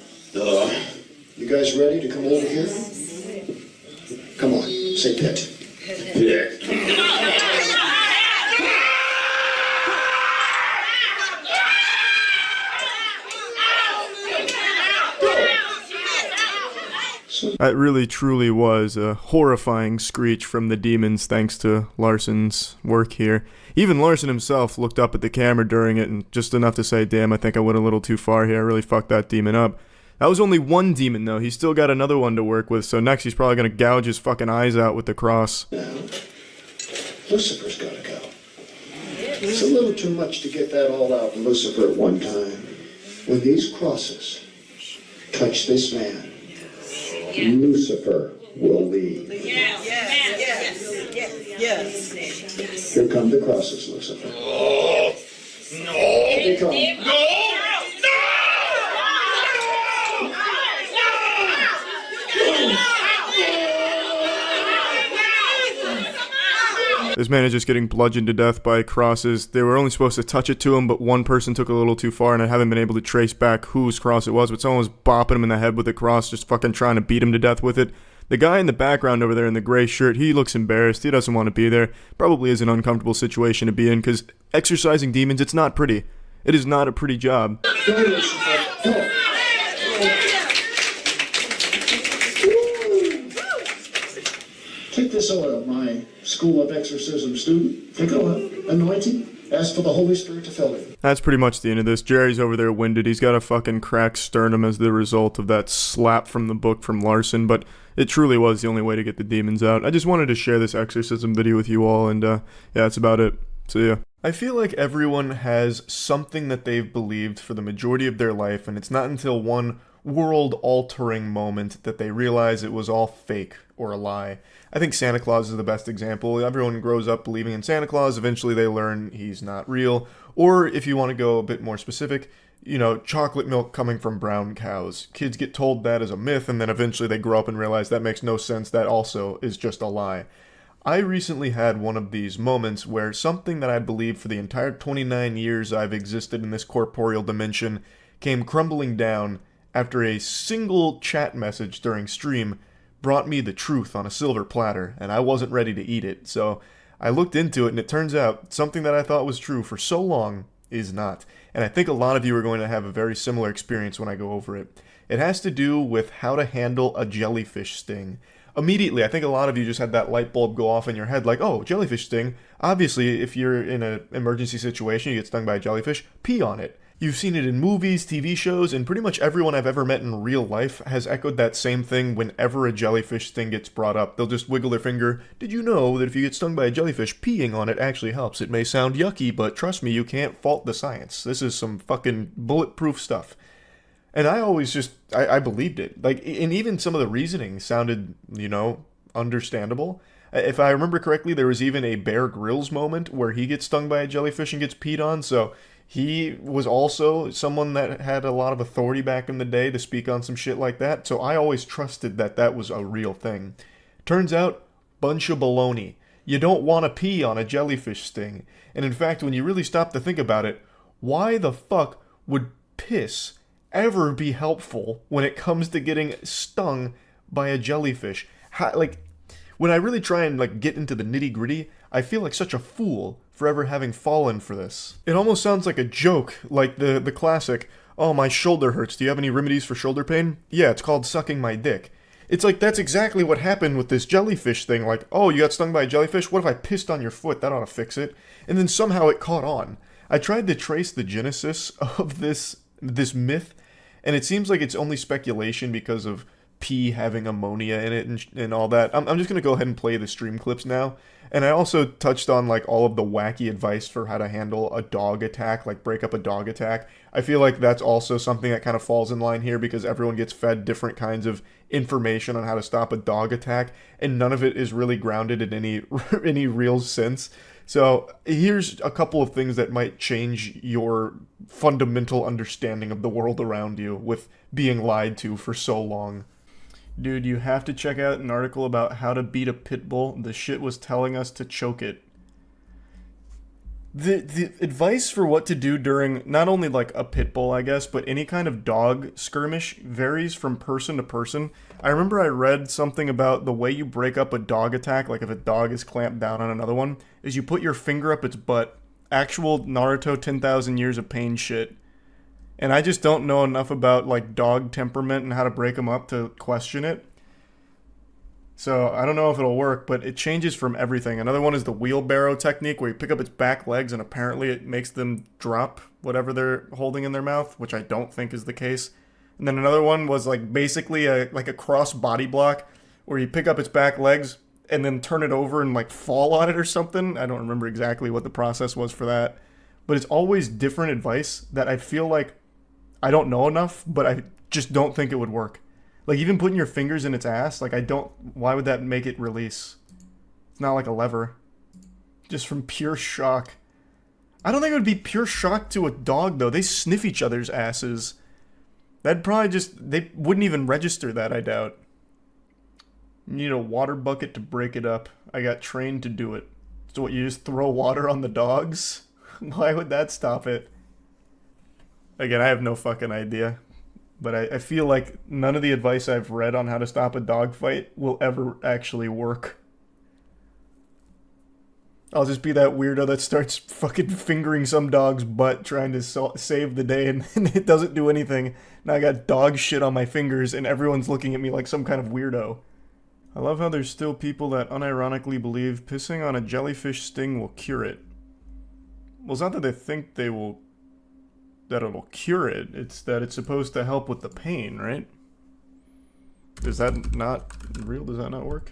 You guys ready to come over here? Come on, say pit. Pit. That really truly was a horrifying screech from the demons thanks to Larson's work here. Even Larson himself looked up at the camera during it and just enough to say, damn, I think I went a little too far here. I really fucked that demon up. That was only one demon though. He's still got another one to work with, so next he's probably going to gouge his fucking eyes out with the cross. Now, Lucifer's got to go. It's a little too much to get that all out in Lucifer at one time. When these crosses touch this man, Lucifer will leave. Yes. Here come the crosses, Lucifer. No! Here they come. No! This man is just getting bludgeoned to death by crosses. They were only supposed to touch it to him, but one person took it a little too far, and I haven't been able to trace back whose cross it was, but someone was bopping him in the head with the cross, just fucking trying to beat him to death with it. The guy in the background over there in the gray shirt, he looks embarrassed. He doesn't want to be there. Probably is an uncomfortable situation to be in, because exorcising demons, it's not pretty. It is not a pretty job. Take this oil, my School of Exorcism student. Take oil, anointing, ask for the Holy Spirit to fill it. That's pretty much the end of this. Jerry's over there winded. He's got a fucking cracked sternum as the result of that slap from the book from Larson, but it truly was the only way to get the demons out. I just wanted to share this exorcism video with you all, and yeah, that's about it. See ya. I feel like everyone has something that they've believed for the majority of their life, and it's not until one world-altering moment that they realize it was all fake or a lie. I think Santa Claus is the best example. Everyone grows up believing in Santa Claus. Eventually they learn he's not real. Or if you want to go a bit more specific, you know, chocolate milk coming from brown cows. Kids get told that as a myth, and then eventually they grow up and realize that makes no sense. That also is just a lie. I recently had one of these moments where something that I believed for the entire 29 years I've existed in this corporeal dimension came crumbling down after a single chat message during stream brought me the truth on a silver platter, and I wasn't ready to eat it. So I looked into it, and it turns out something that I thought was true for so long is not. And I think a lot of you are going to have a very similar experience when I go over it. It has to do with how to handle a jellyfish sting. Immediately, I think a lot of you just had that light bulb go off in your head like, oh, jellyfish sting. Obviously, if you're in an emergency situation, you get stung by a jellyfish, pee on it. You've seen it in movies, TV shows, and pretty much everyone I've ever met in real life has echoed that same thing whenever a jellyfish sting gets brought up. They'll just wiggle their finger. Did you know that if you get stung by a jellyfish, peeing on it actually helps? It may sound yucky, but trust me, you can't fault the science. This is some fucking bulletproof stuff. And I always just, I believed it. Like, and even some of the reasoning sounded, you know, understandable. If I remember correctly, there was even a Bear Grylls moment where he gets stung by a jellyfish and gets peed on, so he was also someone that had a lot of authority back in the day to speak on some shit like that, so I always trusted that that was a real thing. Turns out, bunch of baloney. You don't want to pee on a jellyfish sting. And in fact, when you really stop to think about it, why the fuck would piss ever be helpful when it comes to getting stung by a jellyfish? When I really try and get into the nitty-gritty, I feel like such a fool for ever having fallen for this. It almost sounds like a joke, like the classic, oh, my shoulder hurts, do you have any remedies for shoulder pain? Yeah, it's called sucking my dick. It's like, that's exactly what happened with this jellyfish thing, like, oh, you got stung by a jellyfish? What if I pissed on your foot? That ought to fix it. And then somehow it caught on. I tried to trace the genesis of this myth, and it seems like it's only speculation because of pee having ammonia in it and all that. I'm just going to go ahead and play the stream clips now. And I also touched on all of the wacky advice for how to handle a dog attack, like break up a dog attack. I feel like that's also something that kind of falls in line here because everyone gets fed different kinds of information on how to stop a dog attack, and none of it is really grounded in any real sense. So here's a couple of things that might change your fundamental understanding of the world around you with being lied to for so long. Dude, you have to check out an article about how to beat a pit bull. The shit was telling us to choke it. The advice for what to do during not only a pit bull, I guess, but any kind of dog skirmish varies from person to person. I remember I read something about the way you break up a dog attack, like if a dog is clamped down on another one, is you put your finger up its butt. Actual Naruto 10,000 years of pain shit. And I just don't know enough about dog temperament and how to break them up to question it. So I don't know if it'll work, but it changes from everything. Another one is the wheelbarrow technique, where you pick up its back legs and apparently it makes them drop whatever they're holding in their mouth, which I don't think is the case. And then another one was basically a cross body block, where you pick up its back legs and then turn it over and fall on it or something. I don't remember exactly what the process was for that. But it's always different advice that I feel like I don't know enough, but I just don't think it would work. Even putting your fingers in its ass, why would that make it release? It's not like a lever. Just from pure shock. I don't think it would be pure shock to a dog, though. They sniff each other's asses. That'd probably they wouldn't even register that, I doubt. You need a water bucket to break it up. I got trained to do it. So what, you just throw water on the dogs? Why would that stop it? Again, I have no fucking idea. But I feel like none of the advice I've read on how to stop a dog fight will ever actually work. I'll just be that weirdo that starts fucking fingering some dog's butt trying to save the day, and it doesn't do anything. Now I got dog shit on my fingers, and everyone's looking at me like some kind of weirdo. I love how there's still people that unironically believe pissing on a jellyfish sting will cure it. Well, it's not that they think that it'll cure it, it's that it's supposed to help with the pain, right? Is that not real? Does that not work?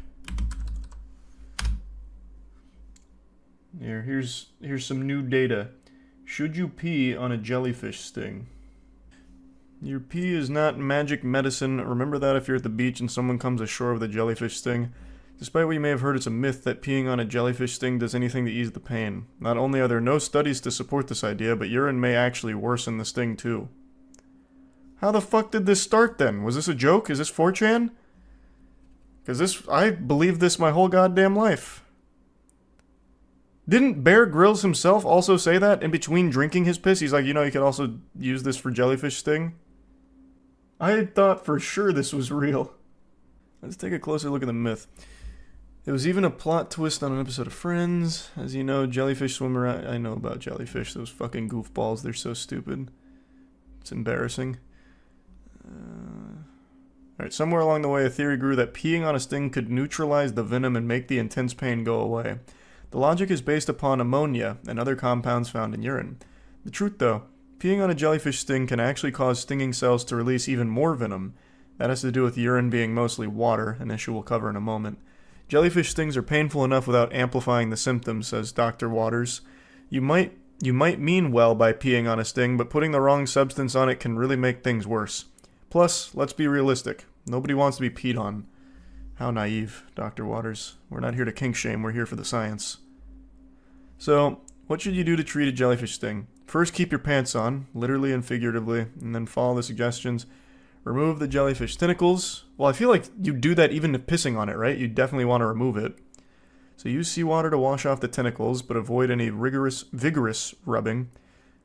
Here's some new data. Should you pee on a jellyfish sting? Your pee is not magic medicine. Remember that if you're at the beach and someone comes ashore with a jellyfish sting. Despite what you may have heard, it's a myth that peeing on a jellyfish sting does anything to ease the pain. Not only are there no studies to support this idea, but urine may actually worsen the sting too. How the fuck did this start then? Was this a joke? Is this 4chan? Because I believed this my whole goddamn life. Didn't Bear Grylls himself also say that in between drinking his piss? He's like, you know, you can also use this for jellyfish sting. I thought for sure this was real. Let's take a closer look at the myth. There was even a plot twist on an episode of Friends. As you know, jellyfish swim around. I know about jellyfish. Those fucking goofballs. They're so stupid. It's embarrassing. Alright, somewhere along the way, a theory grew that peeing on a sting could neutralize the venom and make the intense pain go away. The logic is based upon ammonia and other compounds found in urine. The truth, though, peeing on a jellyfish sting can actually cause stinging cells to release even more venom. That has to do with urine being mostly water, an issue we'll cover in a moment. Jellyfish stings are painful enough without amplifying the symptoms, says Dr. Waters. You might mean well by peeing on a sting, but putting the wrong substance on it can really make things worse. Plus, let's be realistic. Nobody wants to be peed on. How naive, Dr. Waters. We're not here to kink shame, we're here for the science. So, what should you do to treat a jellyfish sting? First, keep your pants on, literally and figuratively, and then follow the suggestions. Remove the jellyfish tentacles. Well, I feel like you do that even if pissing on it, right? You definitely want to remove it. So use seawater to wash off the tentacles, but avoid any vigorous rubbing.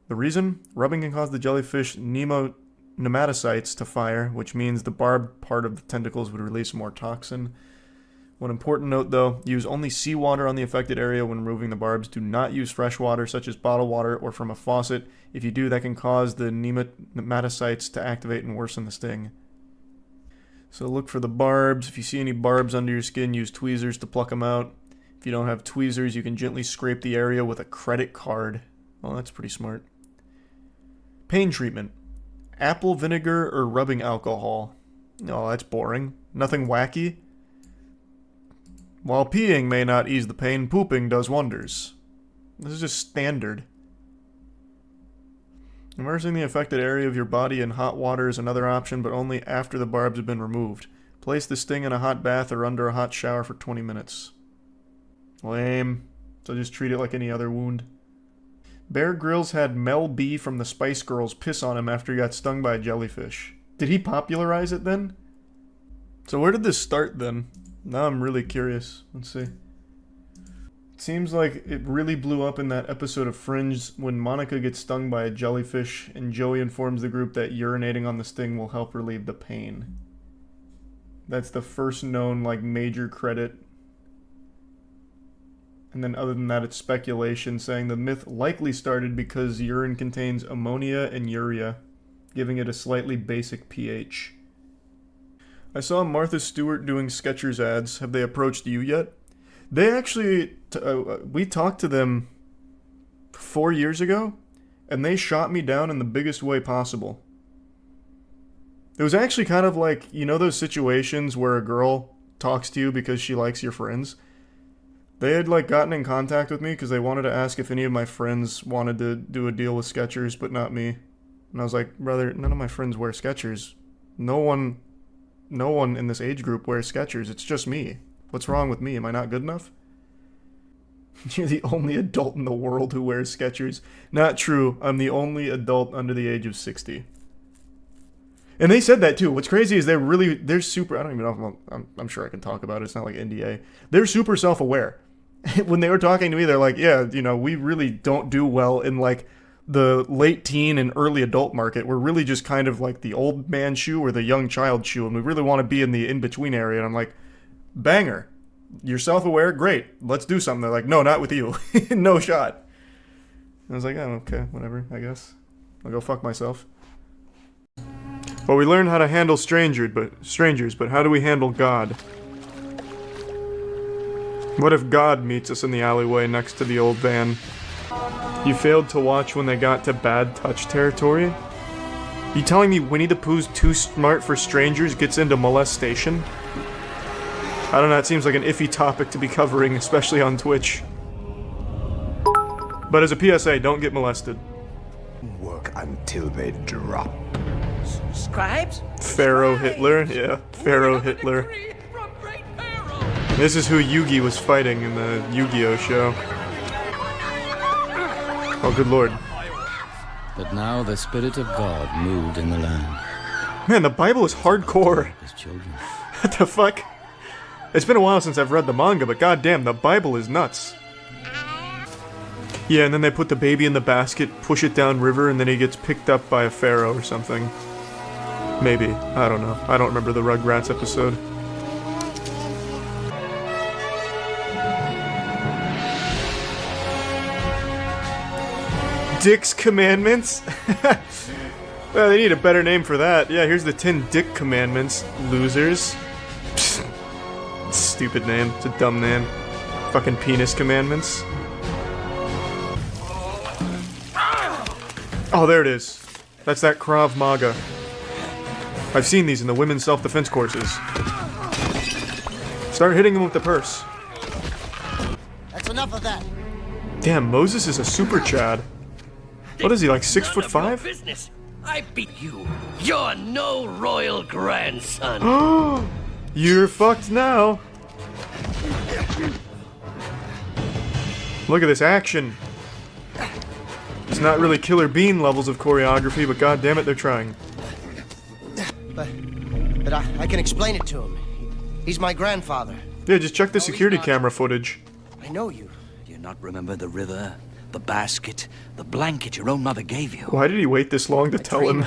The reason? Rubbing can cause the jellyfish nematocytes to fire, which means the barbed part of the tentacles would release more toxin. One important note, though, use only seawater on the affected area when removing the barbs. Do not use fresh water, such as bottled water or from a faucet. If you do, that can cause the nematocytes to activate and worsen the sting. So look for the barbs. If you see any barbs under your skin, use tweezers to pluck them out. If you don't have tweezers, you can gently scrape the area with a credit card. Oh, that's pretty smart. Pain treatment. Apple vinegar or rubbing alcohol. Oh, that's boring. Nothing wacky. While peeing may not ease the pain, pooping does wonders. This is just standard. Immersing the affected area of your body in hot water is another option, but only after the barbs have been removed. Place the sting in a hot bath or under a hot shower for 20 minutes. Lame. So just treat it like any other wound. Bear Grylls had Mel B from the Spice Girls piss on him after he got stung by a jellyfish. Did he popularize it then? So where did this start then? Now I'm really curious. Let's see. It seems like it really blew up in that episode of Fringe when Monica gets stung by a jellyfish and Joey informs the group that urinating on the sting will help relieve the pain. That's the first known, like, major credit. And then other than that, it's speculation saying the myth likely started because urine contains ammonia and urea, giving it a slightly basic pH. I saw Martha Stewart doing Skechers ads. Have they approached you yet? They actually, we talked to them 4 years ago, and they shot me down in the biggest way possible. It was actually kind of like, you know those situations where a girl talks to you because she likes your friends? They had like gotten in contact with me because they wanted to ask if any of my friends wanted to do a deal with Skechers, but not me. And I was like, brother, none of my friends wear Skechers. No one in this age group wears Skechers. It's just me. What's wrong with me? Am I not good enough? You're the only adult in the world who wears Skechers. Not true. I'm the only adult under the age of 60. And they said that too. What's crazy is they're super, I don't even know if I'm sure I can talk about it. It's not like NDA. They're super self-aware. When they were talking to me, they're like, yeah, you know, we really don't do well in like the late teen and early adult market. We're really just kind of like the old man shoe or the young child shoe, and we really want to be in the in-between area. And I'm like, banger. You're self-aware? Great. Let's do something. They're like, no, not with you. No shot. I was like, oh, okay, whatever, I guess. I'll go fuck myself. Well, we learned how to handle strangers, but how do we handle God? What if God meets us in the alleyway next to the old van? You failed to watch when they got to bad touch territory? You telling me Winnie the Pooh's Too Smart for Strangers gets into molestation? I don't know, it seems like an iffy topic to be covering, especially on Twitch. But as a PSA, don't get molested. Work until they drop. Scribes? Pharaoh Hitler? Yeah, Pharaoh Hitler. This is who Yugi was fighting in the Yu-Gi-Oh show. Oh, good lord. But now the Spirit of God moved in the land. Man, the Bible is hardcore. His children. What the fuck? It's been a while since I've read the manga, but goddamn, the Bible is nuts. Yeah, and then they put the baby in the basket, push it down river, and then he gets picked up by a pharaoh or something. Maybe. I don't know. I don't remember the Rugrats episode. Dick's Commandments? Well, they need a better name for that. Yeah, here's the 10 Dick Commandments, losers. Stupid name. It's a dumb name. Fucking Penis Commandments. Oh, there it is. That's that Krav Maga. I've seen these in the women's self-defense courses. Start hitting him with the purse. That's enough of that. Damn, Moses is a super Chad. What is he, like 6'5"? Business. I beat you. You're no royal grandson. You're fucked now. Look at this action. It's not really Killer Bean levels of choreography, but goddammit, they're trying. But I can explain it to him. He's my grandfather. Yeah, just check the security camera footage. I know you. Do you not remember the river, the basket, the blanket your own mother gave you? Why did he wait this long to tell him?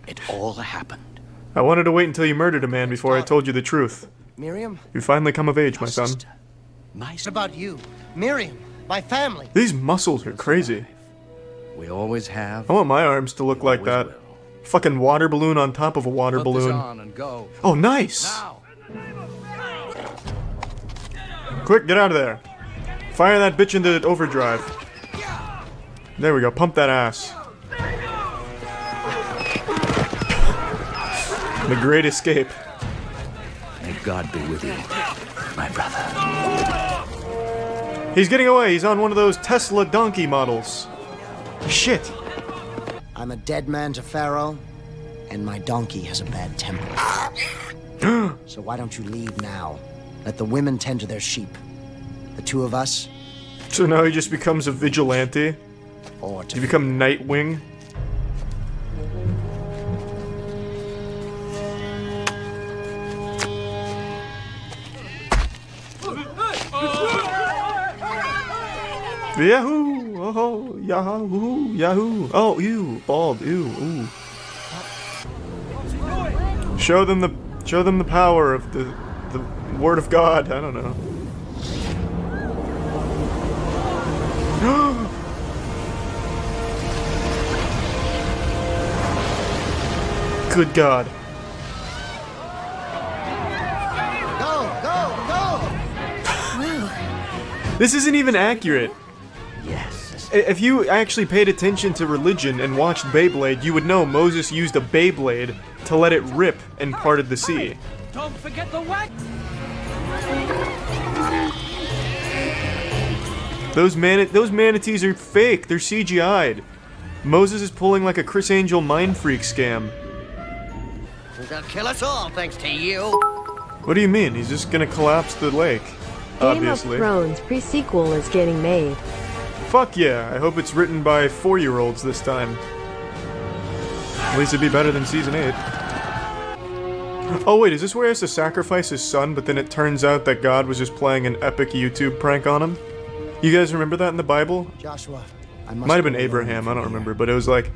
It all happened. I wanted to wait until you murdered a man before I told you the truth. Miriam? You finally come of age, my son. Nice. What about you? Miriam, my family. These muscles are crazy. We always have. I want my arms to look like that. Fucking water balloon on top of a water balloon. On and go. Oh, nice! Now. Quick, get out of there. Fire that bitch into overdrive. There we go, pump that ass. The Great Escape. May God be with you, my brother. He's getting away, he's on one of those Tesla donkey models. Shit. I'm a dead man to Pharaoh, and my donkey has a bad temper. So why don't you leave now? Let the women tend to their sheep. The two of us. So now he just becomes a vigilante? You become Nightwing? Yahoo! Oh, Yahoo! Yahoo! Oh, ew! Bald! Ew! Ooh! Show them the power of the word of God. I don't know. Good God! Go! This isn't even accurate. Yes. If you actually paid attention to religion and watched Beyblade, you would know Moses used a Beyblade to let it rip and parted the sea. Don't forget the wax. Those manatees are fake. They're CGI'd. Moses is pulling like a Chris Angel mind freak scam. They'll kill us all thanks to you. What do you mean? He's just gonna collapse the lake. Obviously. Game of Thrones pre-sequel is getting made. Fuck yeah, I hope it's written by 4-year-olds this time. At least it'd be better than Season 8. Oh wait, is this where he has to sacrifice his son, but then it turns out that God was just playing an epic YouTube prank on him? You guys remember that in the Bible? Joshua, Might have been Abraham, I don't remember, but it was like,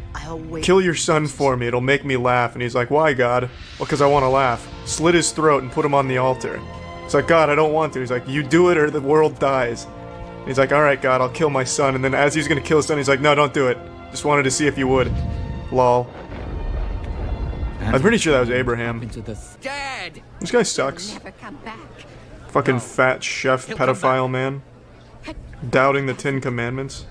kill your son for me, it'll make me laugh. And he's like, why, God? Well, because I want to laugh. Slit his throat and put him on the altar. It's like, God, I don't want to. He's like, you do it or the world dies. And he's like, alright, God, I'll kill my son. And then as he's gonna kill his son, he's like, no, don't do it. Just wanted to see if you would. Lol. I'm pretty sure that was Abraham. Dad! This guy sucks. Fucking fat chef pedophile man. Doubting the 10 Commandments.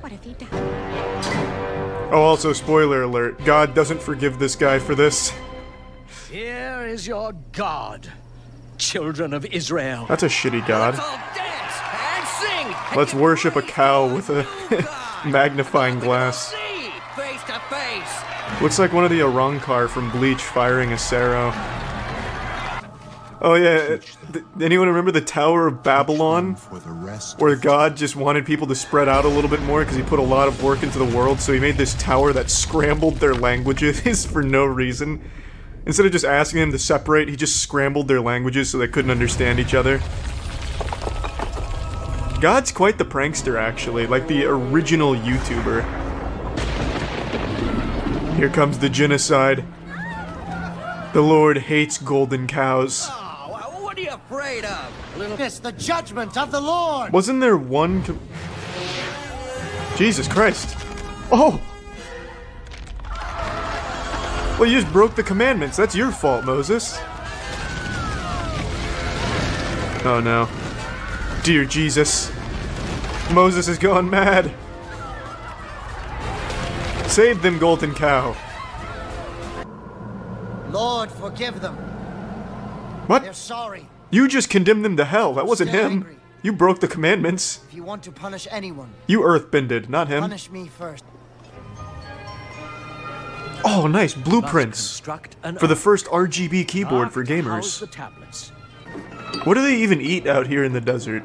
Oh, also, spoiler alert. God doesn't forgive this guy for this. Here is your God, children of Israel. That's a shitty God. Dance and sing. Let's worship a cow with a magnifying glass. Face to face. Looks like one of the Arankar from Bleach firing a Sero. Oh yeah, anyone remember the Tower of Babylon? Where God just wanted people to spread out a little bit more because he put a lot of work into the world, so he made this tower that scrambled their languages for no reason. Instead of just asking them to separate, he just scrambled their languages so they couldn't understand each other. God's quite the prankster, actually, like the original YouTuber. Here comes the genocide. The Lord hates golden cows. What are you afraid of? It's the judgment of the Lord! Wasn't there one Jesus Christ. Oh! Well, you just broke the commandments. That's your fault, Moses. Oh no. Dear Jesus. Moses has gone mad. Save them, golden cow. Lord, forgive them. What? They're sorry. You just condemned them to hell. That wasn't Still him. angry. You broke the commandments. If you want to punish anyone, You earthbended, not him. punish me first. Oh, nice. Blueprints. For the first RGB keyboard for gamers. What do they even eat out here in the desert?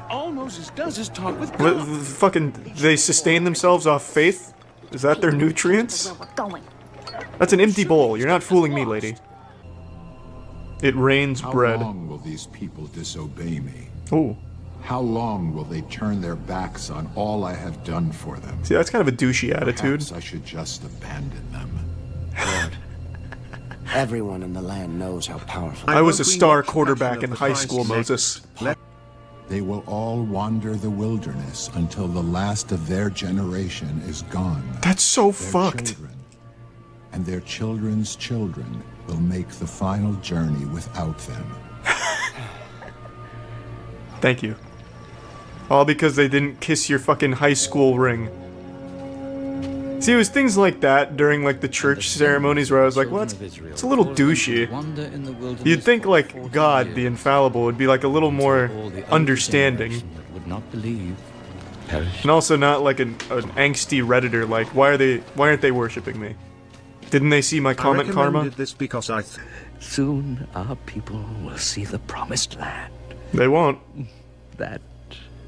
All Moses does is talk with What, God. fucking, they sustain themselves off faith? Is that their nutrients? That's an empty bowl. You're not fooling me, lady. It rains bread. How long will these people disobey me? Oh. How long will they turn their backs on all I have done for them? See, that's kind of a douchey attitude. Perhaps I should just abandon them. Lord, everyone in the land knows how powerful. I was a star quarterback in high school, Moses. They will all wander the wilderness until the last of their generation is gone. That's so Their fucked. children and their children's children will make the final journey without them. Thank you. All because they didn't kiss your fucking high school ring. See, it was things like that during, like, the church ceremonies where I was like, well, it's a little douchey. You'd think, like, God, the infallible, would be, like, a little more understanding. And also not, like, an angsty Redditor, like, why aren't they worshipping me? Didn't they see my comment karma? This because soon our people will see the promised land. They won't. That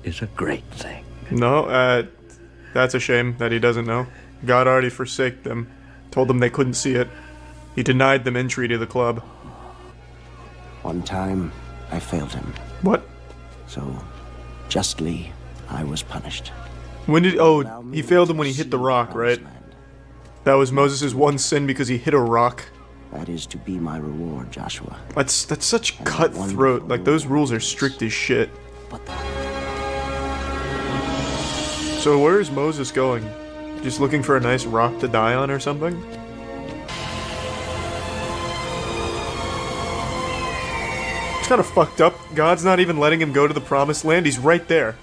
is a great thing. No, that's a shame that he doesn't know. God already forsake them. Told them they couldn't see it. He denied them entry to the club. One time, I failed him. What? So, justly, I was punished. When did... Oh, he failed him when he hit the rock, right? That was Moses' one sin because he hit a rock. That is to be my reward, Joshua. That's such cutthroat. Like, those rules are strict as shit. So where's Moses going? Just looking for a nice rock to die on or something? It's kind of fucked up. God's not even letting him go to the promised land. He's right there.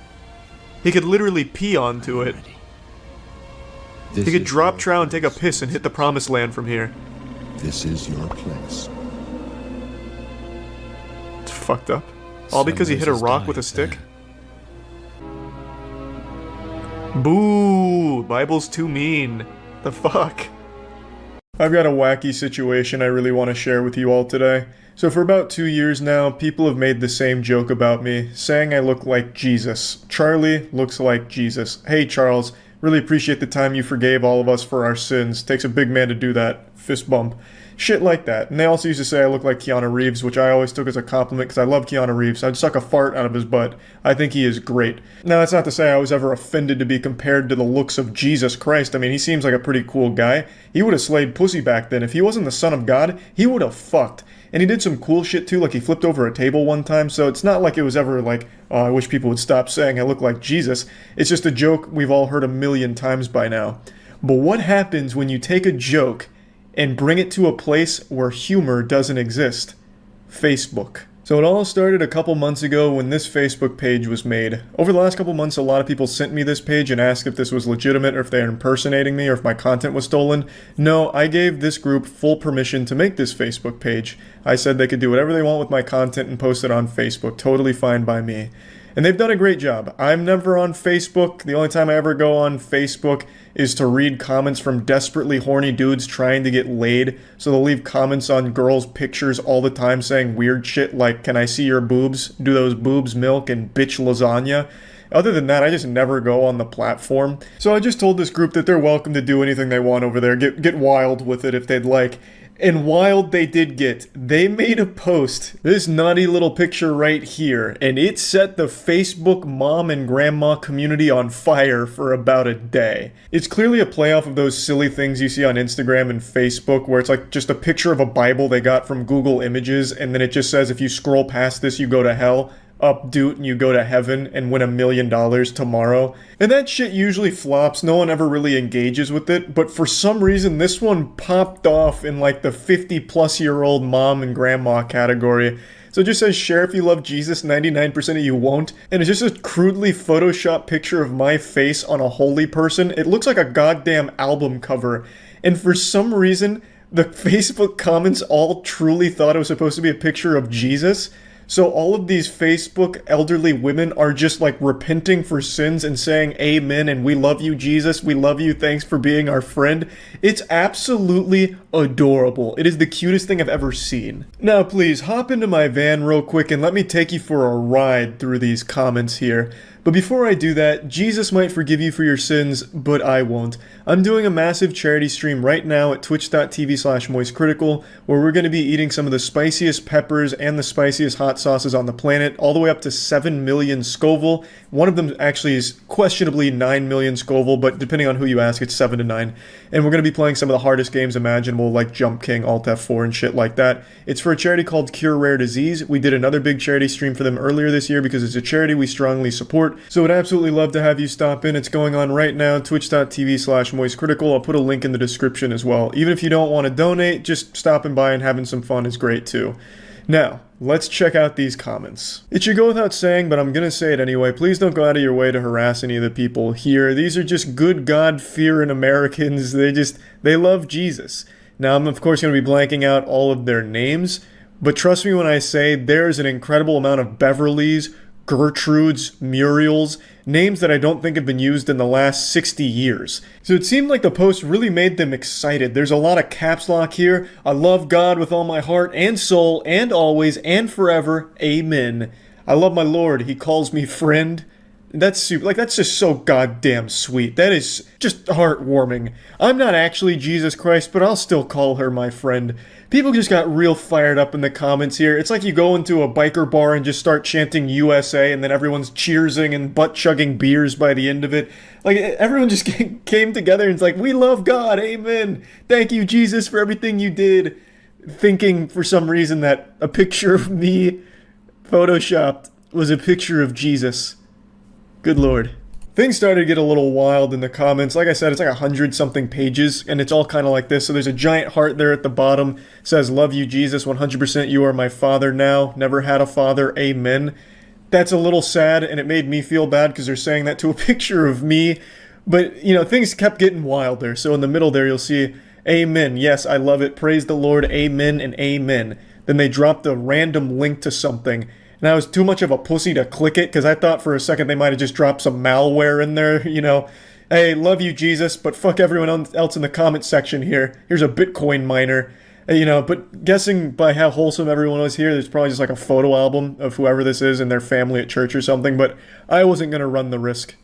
He could literally pee onto it. He could drop trow and take a piss and hit the promised land from here. This is your place. It's fucked up. All because he hit a rock with a stick? Boo! Bible's too mean. The fuck? I've got a wacky situation I really want to share with you all today. So for about 2 years now, people have made the same joke about me, saying I look like Jesus. Charlie looks like Jesus. Hey Charles, really appreciate the time you forgave all of us for our sins. Takes a big man to do that. Fist bump. Shit like that. And they also used to say I look like Keanu Reeves, which I always took as a compliment because I love Keanu Reeves. I'd suck a fart out of his butt. I think he is great. Now, that's not to say I was ever offended to be compared to the looks of Jesus Christ. I mean, he seems like a pretty cool guy. He would have slayed pussy back then. If he wasn't the son of God, he would have fucked. And he did some cool shit too, like he flipped over a table one time, so it's not like it was ever like, oh, I wish people would stop saying I look like Jesus. It's just a joke we've all heard a million times by now. But what happens when you take a joke and bring it to a place where humor doesn't exist? Facebook. So it all started a couple months ago when this Facebook page was made. Over the last couple months, a lot of people sent me this page and asked if this was legitimate or if they're impersonating me or if my content was stolen. No, I gave this group full permission to make this Facebook page. I said they could do whatever they want with my content and post it on Facebook. Totally fine by me. And they've done a great job. I'm never on Facebook. The only time I ever go on Facebook is to read comments from desperately horny dudes trying to get laid. So they'll leave comments on girls' pictures all the time saying weird shit like, can I see your boobs? Do those boobs milk? And bitch lasagna? Other than that, I just never go on the platform. So I just told this group that they're welcome to do anything they want over there. Get wild with it if they'd like. And wild they did get. They made a post, this naughty little picture right here, and it set the Facebook mom and grandma community on fire for about a day. It's clearly a playoff of those silly things you see on Instagram and Facebook where it's like just a picture of a Bible they got from Google Images, and then it just says if you scroll past this you go to hell. Updoot and you go to heaven and win $1 million tomorrow. And that shit usually flops. No one ever really engages with it. But for some reason, this one popped off in like the 50-plus-year-old mom and grandma category. So it just says, share if you love Jesus, 99% of you won't. And it's just a crudely photoshopped picture of my face on a holy person. It looks like a goddamn album cover. And for some reason, the Facebook comments all truly thought it was supposed to be a picture of Jesus. So all of these Facebook elderly women are just like repenting for sins and saying amen and we love you, Jesus, we love you, thanks for being our friend. It's absolutely adorable. It is the cutest thing I've ever seen. Now please hop into my van real quick and let me take you for a ride through these comments here. But before I do that, Jesus might forgive you for your sins, but I won't. I'm doing a massive charity stream right now at twitch.tv/moistcritical, where we're going to be eating some of the spiciest peppers and the spiciest hot sauces on the planet, all the way up to 7 million Scoville. One of them actually is questionably 9 million Scoville, but depending on who you ask, it's 7 to 9. And we're going to be playing some of the hardest games imaginable, like Jump King, Alt F4, and shit like that. It's for a charity called Cure Rare Disease. We did another big charity stream for them earlier this year because it's a charity we strongly support. So I'd absolutely love to have you stop in. It's going on right now, twitch.tv/moistcritical. I'll put a link in the description as well. Even if you don't want to donate, just stopping by and having some fun is great too. Now, let's check out these comments. It should go without saying, but I'm gonna say it anyway. Please don't go out of your way to harass any of the people here. These are just good God-fearing Americans. They love Jesus. Now, I'm of course gonna be blanking out all of their names, but trust me when I say there's an incredible amount of Beverlys, Gertrudes, Muriels, names that I don't think have been used in the last 60 years. So it seemed like the post really made them excited. There's a lot of caps lock here. I love God with all my heart and soul and always and forever. Amen. I love my Lord. He calls me friend. That's super, that's just so goddamn sweet. That is just heartwarming. I'm not actually Jesus Christ, but I'll still call her my friend. People just got real fired up in the comments here. It's like you go into a biker bar and just start chanting USA and then everyone's cheersing and butt-chugging beers by the end of it. Like, everyone just came together and it's like, we love God, amen. Thank you, Jesus, for everything you did. Thinking for some reason that a picture of me photoshopped was a picture of Jesus. Good Lord. Things started to get a little wild in the comments. Like I said, it's like 100-something pages, and it's all kind of like this. So there's a giant heart there at the bottom. It says, love you, Jesus, 100% you are my father now. Never had a father, amen. That's a little sad, and it made me feel bad because they're saying that to a picture of me. But, you know, things kept getting wilder. So in the middle there, you'll see, amen. Yes, I love it. Praise the Lord, amen, and amen. Then they dropped a random link to something. And I was too much of a pussy to click it because I thought for a second they might have just dropped some malware in there, you know. Hey, love you, Jesus, but fuck everyone else in the comment section here. Here's a Bitcoin miner. You know, but guessing by how wholesome everyone was here, there's probably just like a photo album of whoever this is and their family at church or something, but I wasn't going to run the risk.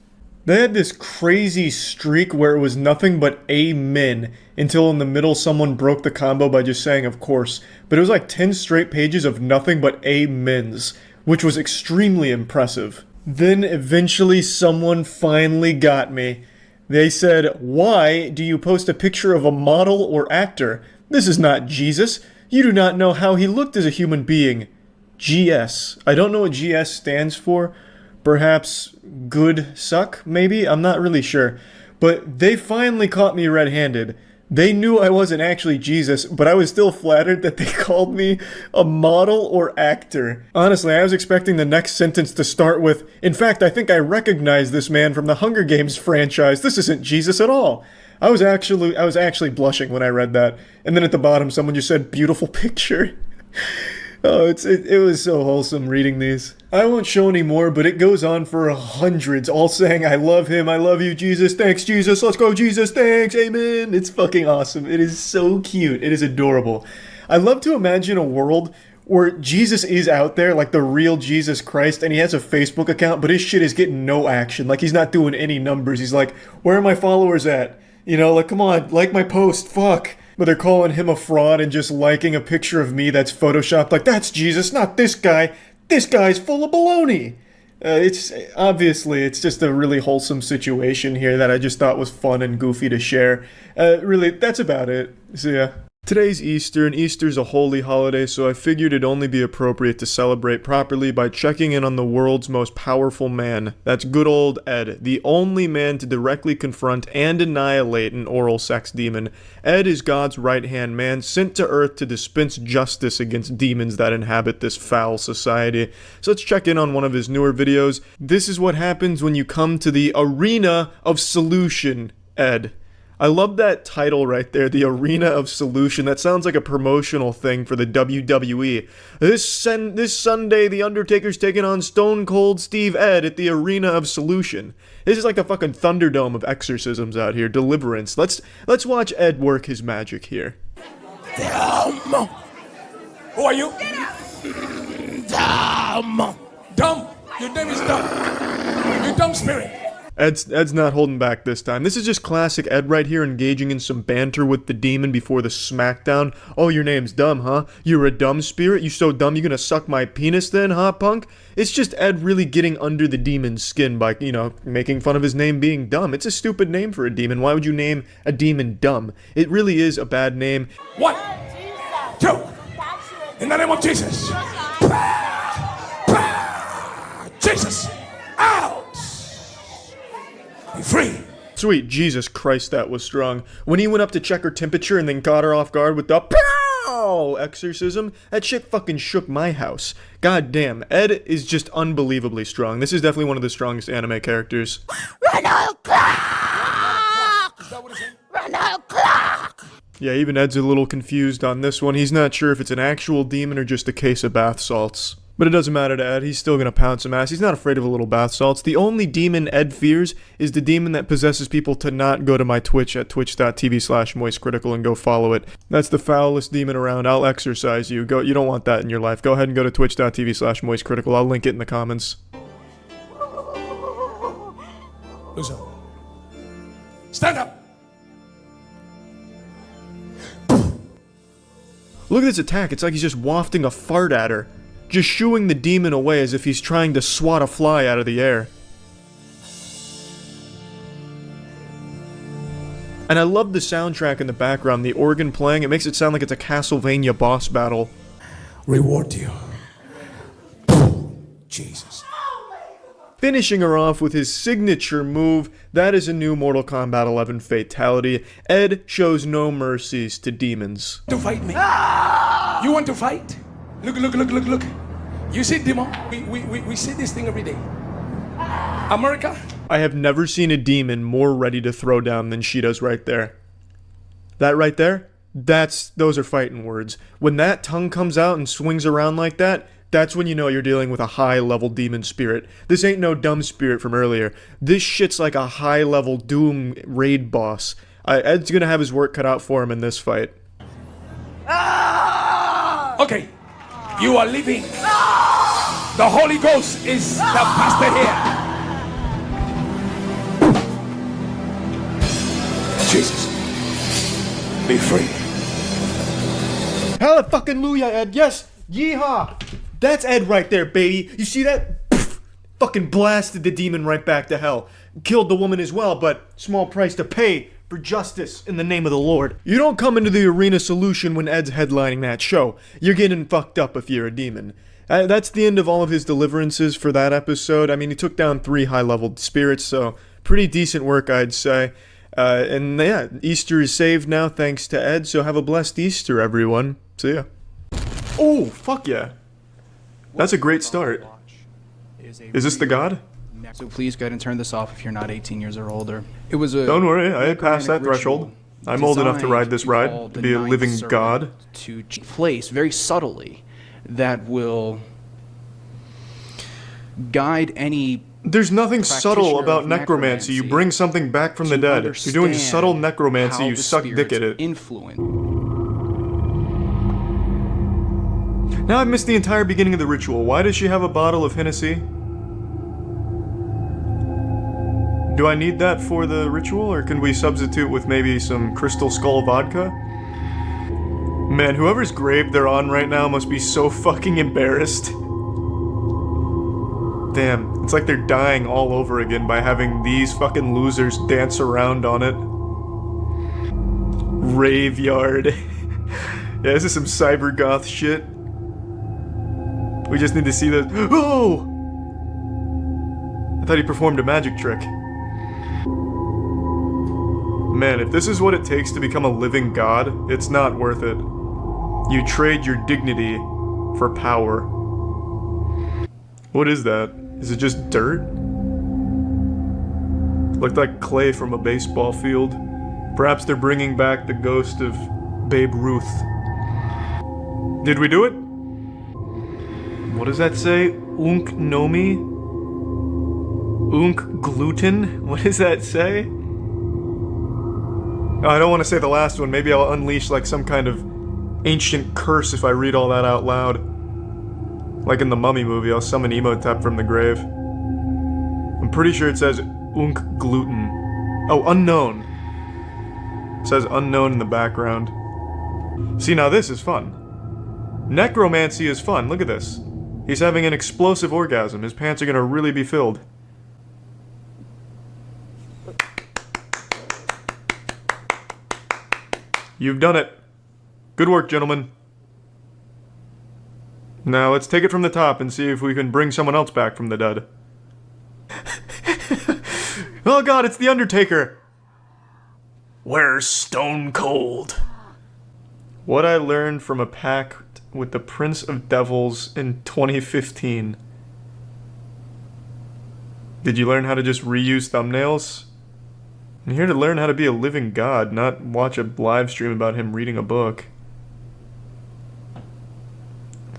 They had this crazy streak where it was nothing but amen until in the middle someone broke the combo by just saying of course. But it was like 10 straight pages of nothing but amens, which was extremely impressive. Then eventually someone finally got me. They said, "Why do you post a picture of a model or actor? This is not Jesus. You do not know how he looked as a human being." GS. I don't know what GS stands for. Perhaps good suck, maybe? I'm not really sure. But they finally caught me red-handed. They knew I wasn't actually Jesus, but I was still flattered that they called me a model or actor. Honestly, I was expecting the next sentence to start with, "In fact, I think I recognize this man from the Hunger Games franchise. This isn't Jesus at all." I was actually blushing when I read that. And then at the bottom, someone just said, "Beautiful picture." Oh, it was so wholesome reading these. I won't show any more, but it goes on for hundreds, all saying, "I love him, I love you, Jesus, thanks, Jesus, let's go, Jesus, thanks, amen." It's fucking awesome. It is so cute. It is adorable. I love to imagine a world where Jesus is out there, like the real Jesus Christ, and he has a Facebook account, but his shit is getting no action. Like, he's not doing any numbers. He's like, "Where are my followers at? You know, like, come on, like my post, fuck." But they're calling him a fraud and just liking a picture of me that's photoshopped. Like, that's Jesus, not this guy. This guy's full of baloney. It's just a really wholesome situation here that I just thought was fun and goofy to share. Really, that's about it. So yeah. Today's Easter, and Easter's a holy holiday, so I figured it'd only be appropriate to celebrate properly by checking in on the world's most powerful man. That's good old Ed, the only man to directly confront and annihilate an oral sex demon. Ed is God's right-hand man, sent to Earth to dispense justice against demons that inhabit this foul society. So let's check in on one of his newer videos. This is what happens when you come to the arena of solution, Ed. I love that title right there, the Arena of Solution. That sounds like a promotional thing for the WWE. This Sunday, The Undertaker's taking on Stone Cold Steve Ed at the Arena of Solution. This is like the fucking Thunderdome of exorcisms out here, deliverance. Let's watch Ed work his magic here. Dumb! Who are you? Dumb! Dumb! Your name is Dumb! You dumb spirit! Ed's not holding back this time. This is just classic Ed right here, engaging in some banter with the demon before the smackdown. "Oh, your name's Dumb, huh? You're a dumb spirit? You so dumb you gonna suck my penis then, huh, punk?" It's just Ed really getting under the demon's skin by, making fun of his name being dumb. It's a stupid name for a demon. Why would you name a demon Dumb? It really is a bad name. 1, 2, in the name of Jesus. Jesus, out! Be free. Sweet Jesus Christ, that was strong. When he went up to check her temperature and then caught her off guard with the POW exorcism, that shit fucking shook my house. God damn, Ed is just unbelievably strong. This is definitely one of the strongest anime characters. Ronald Clark! Ronald Clark! Yeah, even Ed's a little confused on this one. He's not sure if it's an actual demon or just a case of bath salts. But it doesn't matter to Ed, he's still gonna pound some ass. He's not afraid of a little bath salts. The only demon Ed fears is the demon that possesses people to not go to my Twitch at twitch.tv/moistcritical and go follow it. That's the foulest demon around. I'll exorcise you. You don't want that in your life. Go ahead and go to twitch.tv/moistcritical. I'll link it in the comments. Listen. Stand up! Look at this attack. It's like he's just wafting a fart at her. Just shooing the demon away as if he's trying to swat a fly out of the air. And I love the soundtrack in the background, the organ playing. It makes it sound like it's a Castlevania boss battle. Reward you. Jesus. Finishing her off with his signature move, that is a new Mortal Kombat 11 fatality. Ed shows no mercies to demons. To fight me? You want to fight? Look. You see, demon? We see this thing every day. America? I have never seen a demon more ready to throw down than she does right there. That right there? Those are fighting words. When that tongue comes out and swings around like that, that's when you know you're dealing with a high-level demon spirit. This ain't no dumb spirit from earlier. This shit's like a high-level Doom raid boss. Ed's gonna have his work cut out for him in this fight. Okay, you are leaving. The Holy Ghost is the pastor here. Jesus. Be free. Hallelujah, Ed. Yes. Yeehaw. That's Ed right there, baby. You see that? Pfft. Fucking blasted the demon right back to hell. Killed the woman as well, but small price to pay for justice in the name of the Lord. You don't come into the Arena Solution when Ed's headlining that show. You're getting fucked up if you're a demon. That's the end of all of his deliverances for that episode. I mean, he took down 3 high-leveled spirits, so pretty decent work, I'd say. And yeah, Easter is saved now thanks to Ed, so have a blessed Easter, everyone. See ya. Oh, fuck yeah. That's a great start. Is this the god? So please go ahead and turn this off if you're not 18 years or older. It was a... Don't worry, I passed that threshold. I'm old enough to ride this ride, to be a living god. To place very subtly that will guide any... There's nothing subtle about necromancy. You bring something back from the dead. You're doing subtle necromancy, you suck dick at it. Now I've missed the entire beginning of the ritual. Why does she have a bottle of Hennessy? Do I need that for the ritual, or can we substitute with maybe some Crystal Skull vodka? Man, whoever's grave they're on right now must be so fucking embarrassed. Damn, it's like they're dying all over again by having these fucking losers dance around on it. Raveyard. Yeah, this is some cyber goth shit. We just need to see the— Oh! I thought he performed a magic trick. Man, if this is what it takes to become a living god, it's not worth it. You trade your dignity for power. What is that? Is it just dirt? Looked like clay from a baseball field. Perhaps they're bringing back the ghost of Babe Ruth. Did we do it? What does that say? Unk nomi? Unk gluten? What does that say? Oh, I don't want to say the last one. Maybe I'll unleash like some kind of ancient curse if I read all that out loud. Like in the Mummy movie, I'll summon Emotep from the grave. I'm pretty sure it says Unk gluten. Oh, unknown. It says unknown in the background. See, now this is fun. Necromancy is fun. Look at this. He's having an explosive orgasm. His pants are gonna really be filled. You've done it. Good work, gentlemen. Now, let's take it from the top and see if we can bring someone else back from the dead. Oh god, it's the Undertaker! Where's Stone Cold? What I learned from a pact with the Prince of Devils in 2015. Did you learn how to just reuse thumbnails? I'm here to learn how to be a living god, not watch a live stream about him reading a book.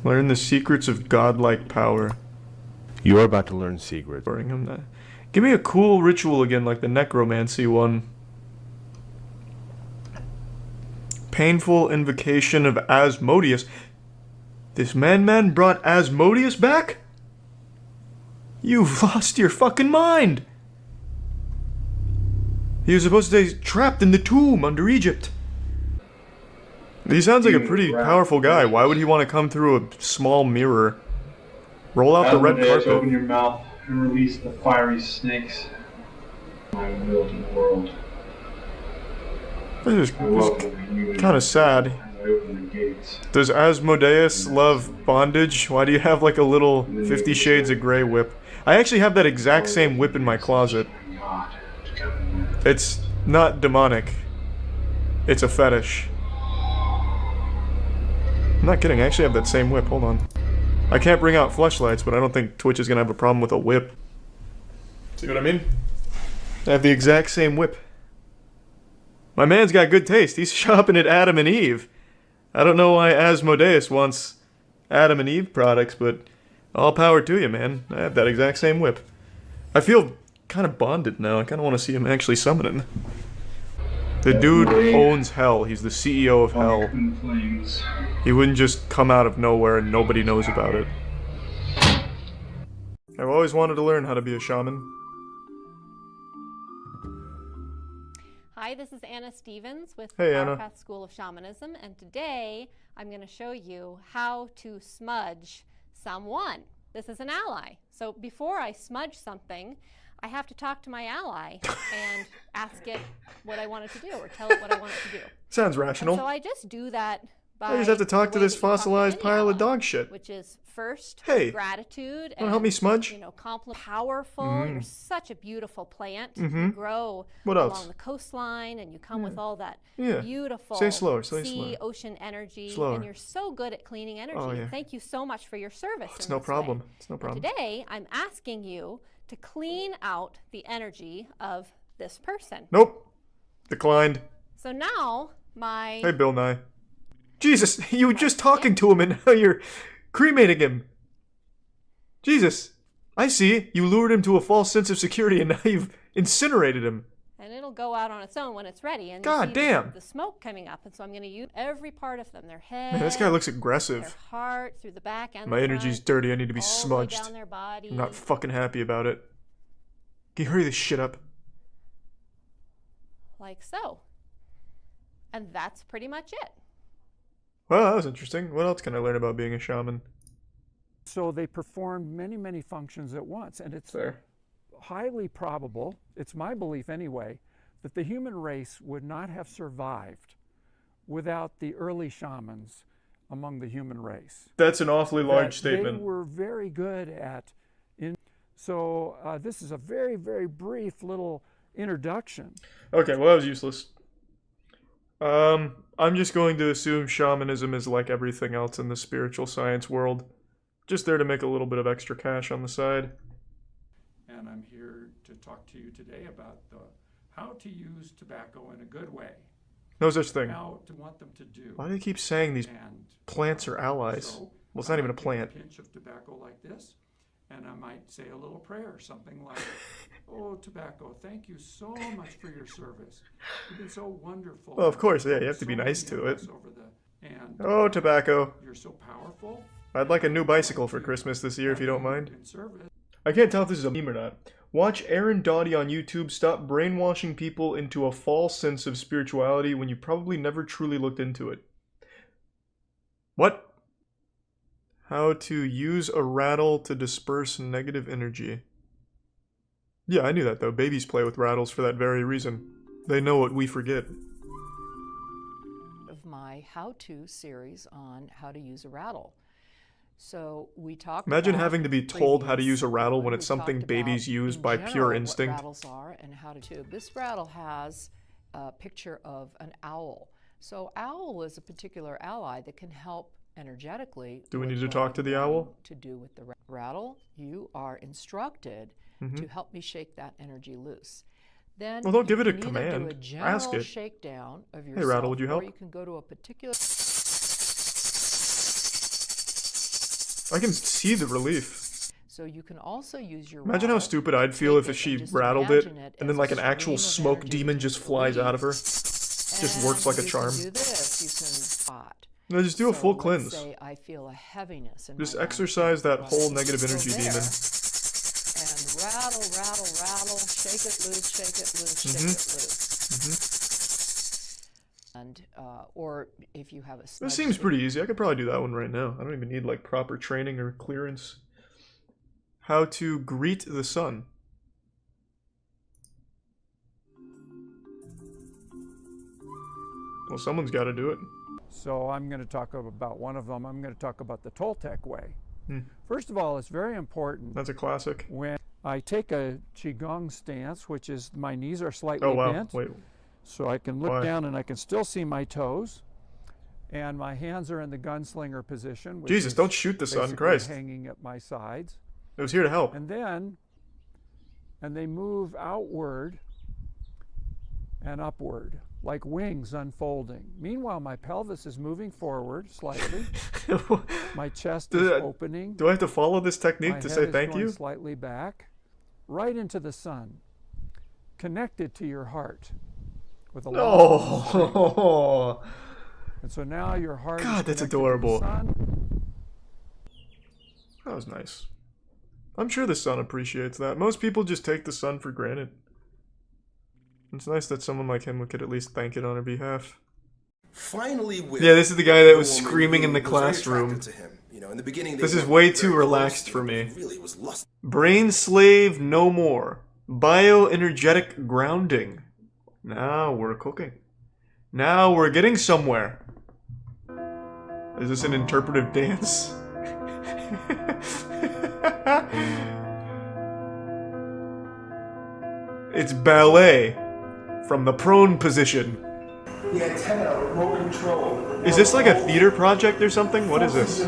Learn the secrets of godlike power. You're about to learn secrets. Give me a cool ritual again, like the necromancy one. Painful invocation of Asmodeus. This man brought Asmodeus back? You've lost your fucking mind! He was supposed to stay trapped in the tomb under Egypt. He sounds like a pretty powerful guy. Why would he want to come through a small mirror? Roll out the red carpet. Open your mouth and release the fiery snakes. My will to the world. This is kind of sad. Does Asmodeus love bondage? Why do you have like a little 50 Shades of Grey whip? I actually have that exact same whip in my closet. It's not demonic. It's a fetish. I'm not kidding, I actually have that same whip. Hold on. I can't bring out fleshlights, but I don't think Twitch is gonna have a problem with a whip. See what I mean? I have the exact same whip. My man's got good taste. He's shopping at Adam and Eve. I don't know why Asmodeus wants Adam and Eve products, but all power to you, man. I have that exact same whip. I feel kind of bonded now. I kind of want to see him actually summoning. The dude owns hell. He's the CEO of hell. He wouldn't just come out of nowhere and nobody knows about it. I've always wanted to learn how to be a shaman. Hi, this is Anna Stevens with Hey, the Anna. Powerpath School of Shamanism, and today I'm going to show you how to smudge someone. This is an ally. So before I smudge something, I have to talk to my ally and ask it what I want it to do, or tell it what I want it to do. Sounds rational. And so I just do that by I just have to talk the to way this that you talk to fossilized any pile of ally, dog shit. which is first Hey, gratitude. wanna help me smudge? You know, powerful. Mm. You're such a beautiful plant. Mhm. You grow What along else? the coastline, and you come with all that Yeah. beautiful Say slower, say sea, slower. ocean energy. Slower. And you're so good at cleaning energy. Oh, yeah. Thank you so much for your service. It's in no this problem. way. It's no And problem. today, I'm asking you to clean out the energy of this person. Nope. Declined. So now, my Hey, Bill Nye. Jesus, you were just talking to him and now you're cremating him. Jesus. I see. You lured him to a false sense of security and now you've incinerated him. and it'll go out on its own when it's ready. And you God see damn. the smoke coming up, and so I'm going to use every part of them: their head, Man, this guy looks their aggressive. heart, through the back and My the energy's front, dirty. I need to be all the way smudged. down their body. I'm not fucking happy about it. Can you hurry this shit up? Like so. And that's pretty much it. Well, that was interesting. What else can I learn about being a shaman? So they performed many, many functions at once, and it's highly probable, it's my belief anyway, that the human race would not have survived without the early shamans among the human race. That's an awfully large That statement. They were very good at. So this is a very, very brief little introduction. Okay, well, that was useless. I'm just going to assume shamanism is like everything else in the spiritual science world. Just there to make a little bit of extra cash on the side. And I'm here to talk to you today about how to use tobacco in a good way. No such thing. How to want them to do. Why do they keep saying these plants are allies? So, Well, it's not even a I might plant. take a pinch of tobacco like this, and I might say a little prayer, something like, "Oh, tobacco, thank you so much for your service. You've been so wonderful." Well, of course, yeah, you have to be So nice many to of it. us over the- and, Oh, tobacco. You're so powerful. I'd like a new bicycle for Christmas this year if you don't mind. In service. I can't tell if this is a meme or not. Watch Aaron Doughty on YouTube stop brainwashing people into a false sense of spirituality when you probably never truly looked into it. What? How to use a rattle to disperse negative energy. Yeah, I knew that though. Babies play with rattles for that very reason. They know what we forget. Of my how-to series on how to use a rattle. So we talked Imagine about having to be told how to previous use a rattle when we it's something talked babies about, use in by general, pure what instinct. rattles are and how to. This rattle has a picture of an owl. So owl is a particular ally that can help energetically. Do we with need to what talk to I'm the wanting owl? To do with the rattle, you are instructed Mhm. to help me shake that energy loose. Then Well, don't give you it a can either command. Do a general Ask it. shakedown of Hey, yourself, rattle, would you help? Or you can go to a particular. I can see the relief. So you can also use your Imagine how rattle stupid I'd feel if she rattled it, and then like an actual smoke demon just flies out of her. Just works like a charm. You can do this. You can spot. No, just do a full let's cleanse. say I feel a heaviness in Just my exercise that lungs. whole negative Go energy there, demon. And rattle, rattle, rattle, shake it loose, shake it loose, shake it loose. And or if you have a This smudge seems stick, pretty easy. I could probably do that one right now. I don't even need like proper training or clearance. How to greet the sun. Well, someone's got to do it. So I'm going to talk about one of them. I'm going to talk about the Toltec way. Hmm. First of all, it's very important. That's a classic. When I take a Qigong stance, which is my knees are slightly Oh, wow. bent, Wait. so I can look Why? down and I can still see my toes, and my hands are in the gunslinger position. Which Jesus, is don't shoot the sun, basically Christ. hanging at my sides. It was here to help. And they move outward and upward, like wings unfolding. Meanwhile, my pelvis is moving forward slightly. My chest is opening. Do I have to follow this technique My to head say is thank going you? Slightly back, right into the sun, connected to your heart with a long string. Oh. And so now your heart is God, that's connected to the adorable. sun. That was nice. I'm sure the sun appreciates that. Most people just take the sun for granted. It's nice that someone like him could at least thank it on her behalf. Finally, with yeah, this is the guy that was woman screaming in the who was very classroom. attracted to him. You know, in the beginning, they This is weren't way very too close relaxed to for him, but me. he really was lust. Brain slave no more. Bioenergetic grounding. Now we're cooking. Now we're getting somewhere. Is this an interpretive dance? It's ballet from the prone position. The antenna, remote control. Is this like a theater project or something? What is this?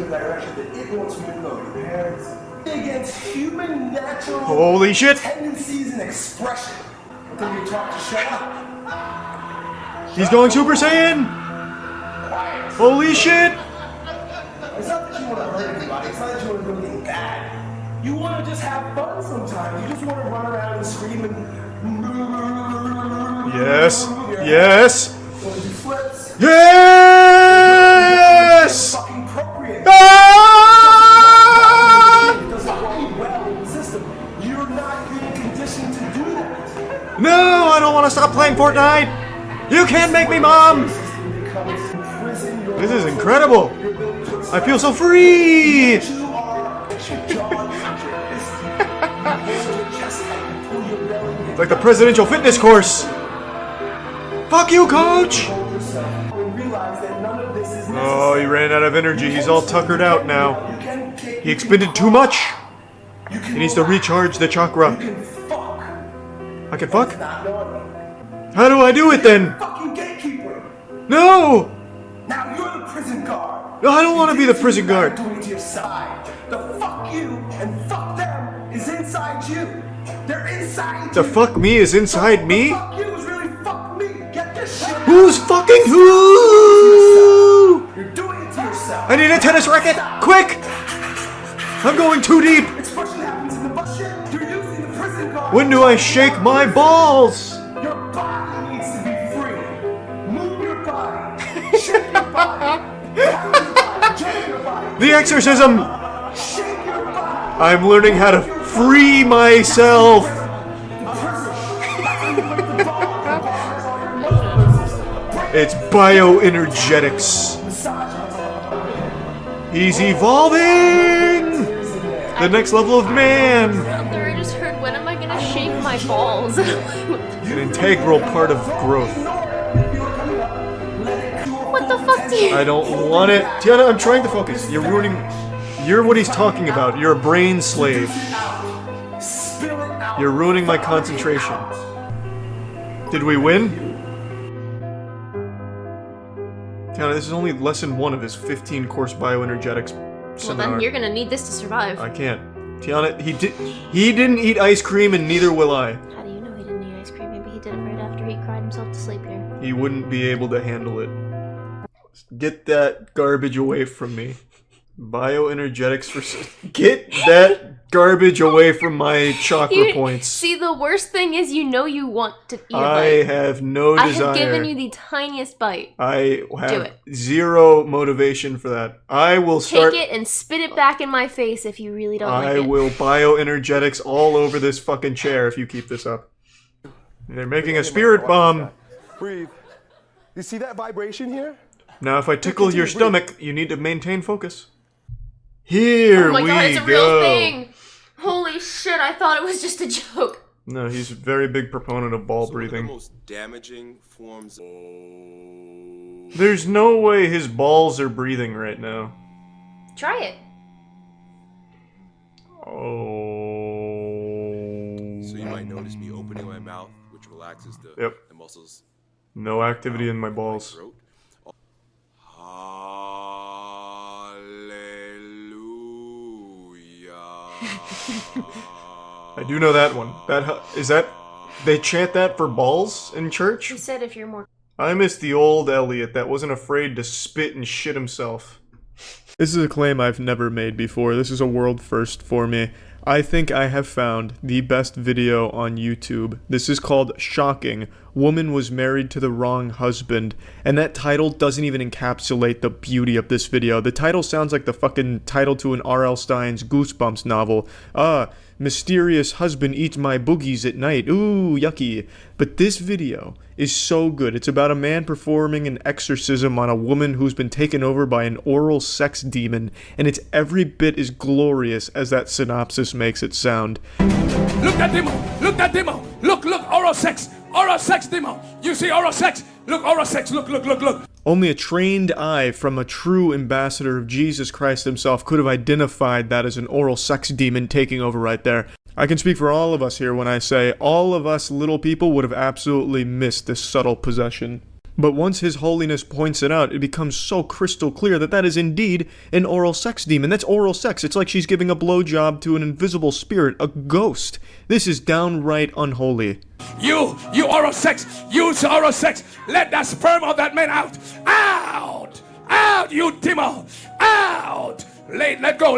Against human natural Holy shit! tendencies and expression. Then you talk to shut up. He's going Super Saiyan! Holy shit! It's not that you want to hurt anybody. It's not that you want to do anything bad. You want to just have fun sometimes. You just want to run around and scream and... Yes! Yes! Want to do flips? Yes! Fucking appropriate. Ah! It doesn't work well in the system. You're not being conditioned to do that. No! I don't want to stop playing Fortnite! You can't make me, Mom! This is incredible! I feel so free! It's like the presidential fitness course! Fuck you, coach! Oh, he ran out of energy. He's all tuckered out now. He expended too much. He needs to recharge the chakra. I can fuck? How do I do it then? No! Now you're the prison guard. No, I don't want to be the prison guard. Doing to your side. The fuck you and fuck them is inside you. They're inside The you. fuck me is inside me? Fuck you is really fuck me. Get this shit. Who's fucking who? You're doing it to yourself. I need a tennis racket! Quick! I'm going too deep! Expression happens in the butt shit. You're using the prison guard. When do I shake my balls? Your body needs to be free. Move your body. Shake your body. Pound your body. Jump your body. The exorcism! Shake your body. I'm learning how to free myself! It's bioenergetics. He's evolving! The next level of man! There, I just heard, when am I gonna shake my balls? An integral part of growth. What the fuck do you... I don't want it. Tiana, I'm trying to focus. You're ruining... You're what he's talking about. You're a brain slave. You're ruining my concentration. Did we win? Tiana, this is only lesson 1 of his 15-course bioenergetics Well, seminar. then you're gonna need this to survive. I can't. Tiana, he didn't eat ice cream and neither will I. How do you know he didn't eat ice cream? Maybe he did it right after he cried himself to sleep here. He wouldn't be able to handle it. Get that garbage away from me. Bioenergetics for... Get that garbage away from my chakra points. See, the worst thing is you know you want to eat a I bite. have no desire. I have given you the tiniest bite. I Do have it. zero motivation for that. I will start... Take it and spit it back in my face if you really don't like I it. will bioenergetics all over this fucking chair if you keep this up. They're making a spirit bomb. Breathe. You see that vibration here? Now if I tickle your stomach, you need to maintain focus. Here Oh my we god, it's a go. real thing! Holy shit, I thought it was just a joke. No, he's a very big proponent of ball breathing. Most damaging forms. There's no way his balls are breathing right now. Try it. Oh. So you might notice me opening my mouth, which relaxes the muscles. No activity in my balls. I do know that one. Is that they chant that for balls in church? He said if you're more... I miss the old Elliot that wasn't afraid to spit and shit himself. This is a claim I've never made before. This is a world first for me. I think I have found the best video on YouTube. This is called Shocking. Woman Was Married to the Wrong Husband. And that title doesn't even encapsulate the beauty of this video. The title sounds like the fucking title to an R.L. Stine's Goosebumps novel. Mysterious husband eats my boogies at night. Ooh, yucky. But this video is so good. It's about a man performing an exorcism on a woman who's been taken over by an oral sex demon, and it's every bit as glorious as that synopsis makes it sound. Look that demo! Look that demo! Look, oral sex! Oral sex demo! You see oral sex? Look, oral sex! Look! Only a trained eye from a true ambassador of Jesus Christ himself could have identified that as an oral sex demon taking over right there. I can speak for all of us here when I say all of us little people would have absolutely missed this subtle possession. But once His Holiness points it out, it becomes so crystal clear that that is indeed an oral sex demon. That's oral sex. It's like she's giving a blowjob to an invisible spirit, a ghost. This is downright unholy. You oral sex! Use oral sex! Let that sperm of that man out! Out! Out, you demon! Out! Let go!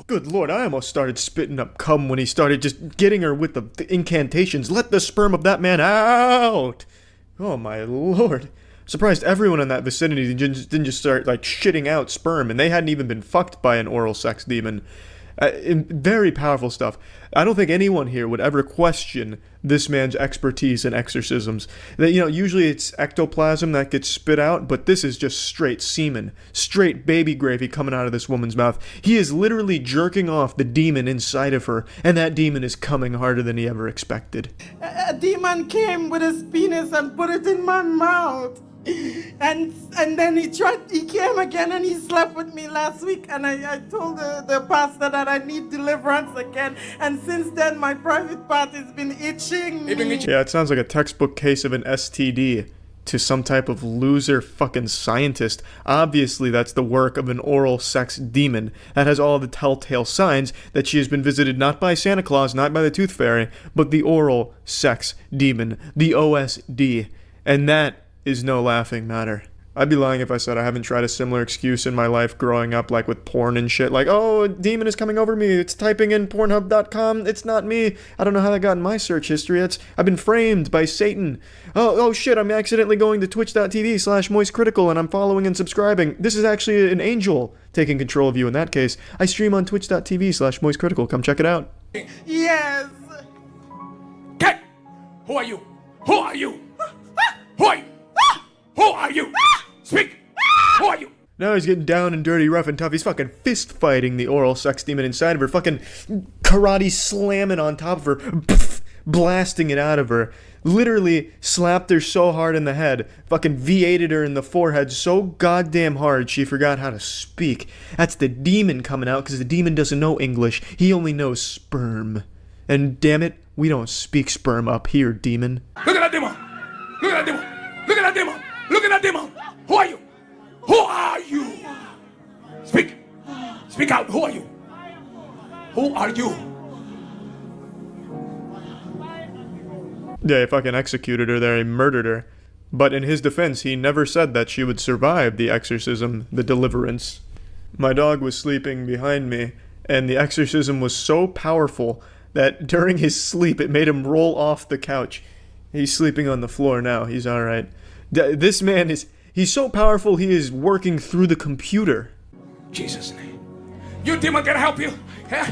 Good lord, I almost started spitting up cum when he started just getting her with the incantations. Let the sperm of that man out! Oh my lord. Surprised everyone in that vicinity didn't just start like shitting out sperm, and they hadn't even been fucked by an oral sex demon. Very powerful stuff. I don't think anyone here would ever question this man's expertise in exorcisms. That, you know, usually it's ectoplasm that gets spit out, but this is just straight semen, straight baby gravy coming out of this woman's mouth. He is literally jerking off the demon inside of her, and that demon is coming harder than he ever expected. A demon came with his penis and put it in my mouth. And then he came again and he slept with me last week, and I told the pastor that I need deliverance again, and since then my private part has been itching. Yeah, it sounds like a textbook case of an STD to some type of loser fucking scientist. Obviously that's the work of an oral sex demon that has all the telltale signs that she has been visited not by Santa Claus, not by the Tooth Fairy, but the oral sex demon, the OSD, and that is no laughing matter. I'd be lying if I said I haven't tried a similar excuse in my life growing up, like with porn and shit, like, oh, a demon is coming over me, it's typing in pornhub.com, it's not me, I don't know how that got in my search history, I've been framed by Satan. Oh shit, I'm accidentally going to twitch.tv/moistcritical and I'm following and subscribing. This is actually an angel taking control of you in that case. I stream on twitch.tv/moistcritical, come check it out. Yes. Okay. Who are you? Who are you? Who are you? Who are you? Speak! Who are you? Now he's getting down and dirty, rough and tough. He's fucking fist fighting the oral sex demon inside of her, fucking karate slamming on top of her, blasting it out of her. Literally slapped her so hard in the head, fucking V8'd her in the forehead so goddamn hard she forgot how to speak. That's the demon coming out, because the demon doesn't know English. He only knows sperm. And damn it, we don't speak sperm up here, demon. Look at that demon! Look at that demon! Look at that demon! Look at that demon! Who are you? Who are you? Speak! Speak out! Who are you? Who are you? Yeah, he fucking executed her there, he murdered her. But in his defense, he never said that she would survive the exorcism, the deliverance. My dog was sleeping behind me, and the exorcism was so powerful that during his sleep it made him roll off the couch. He's sleeping on the floor now, he's alright. This man he's so powerful he is working through the computer. Jesus' name. You demon can help you? Yeah?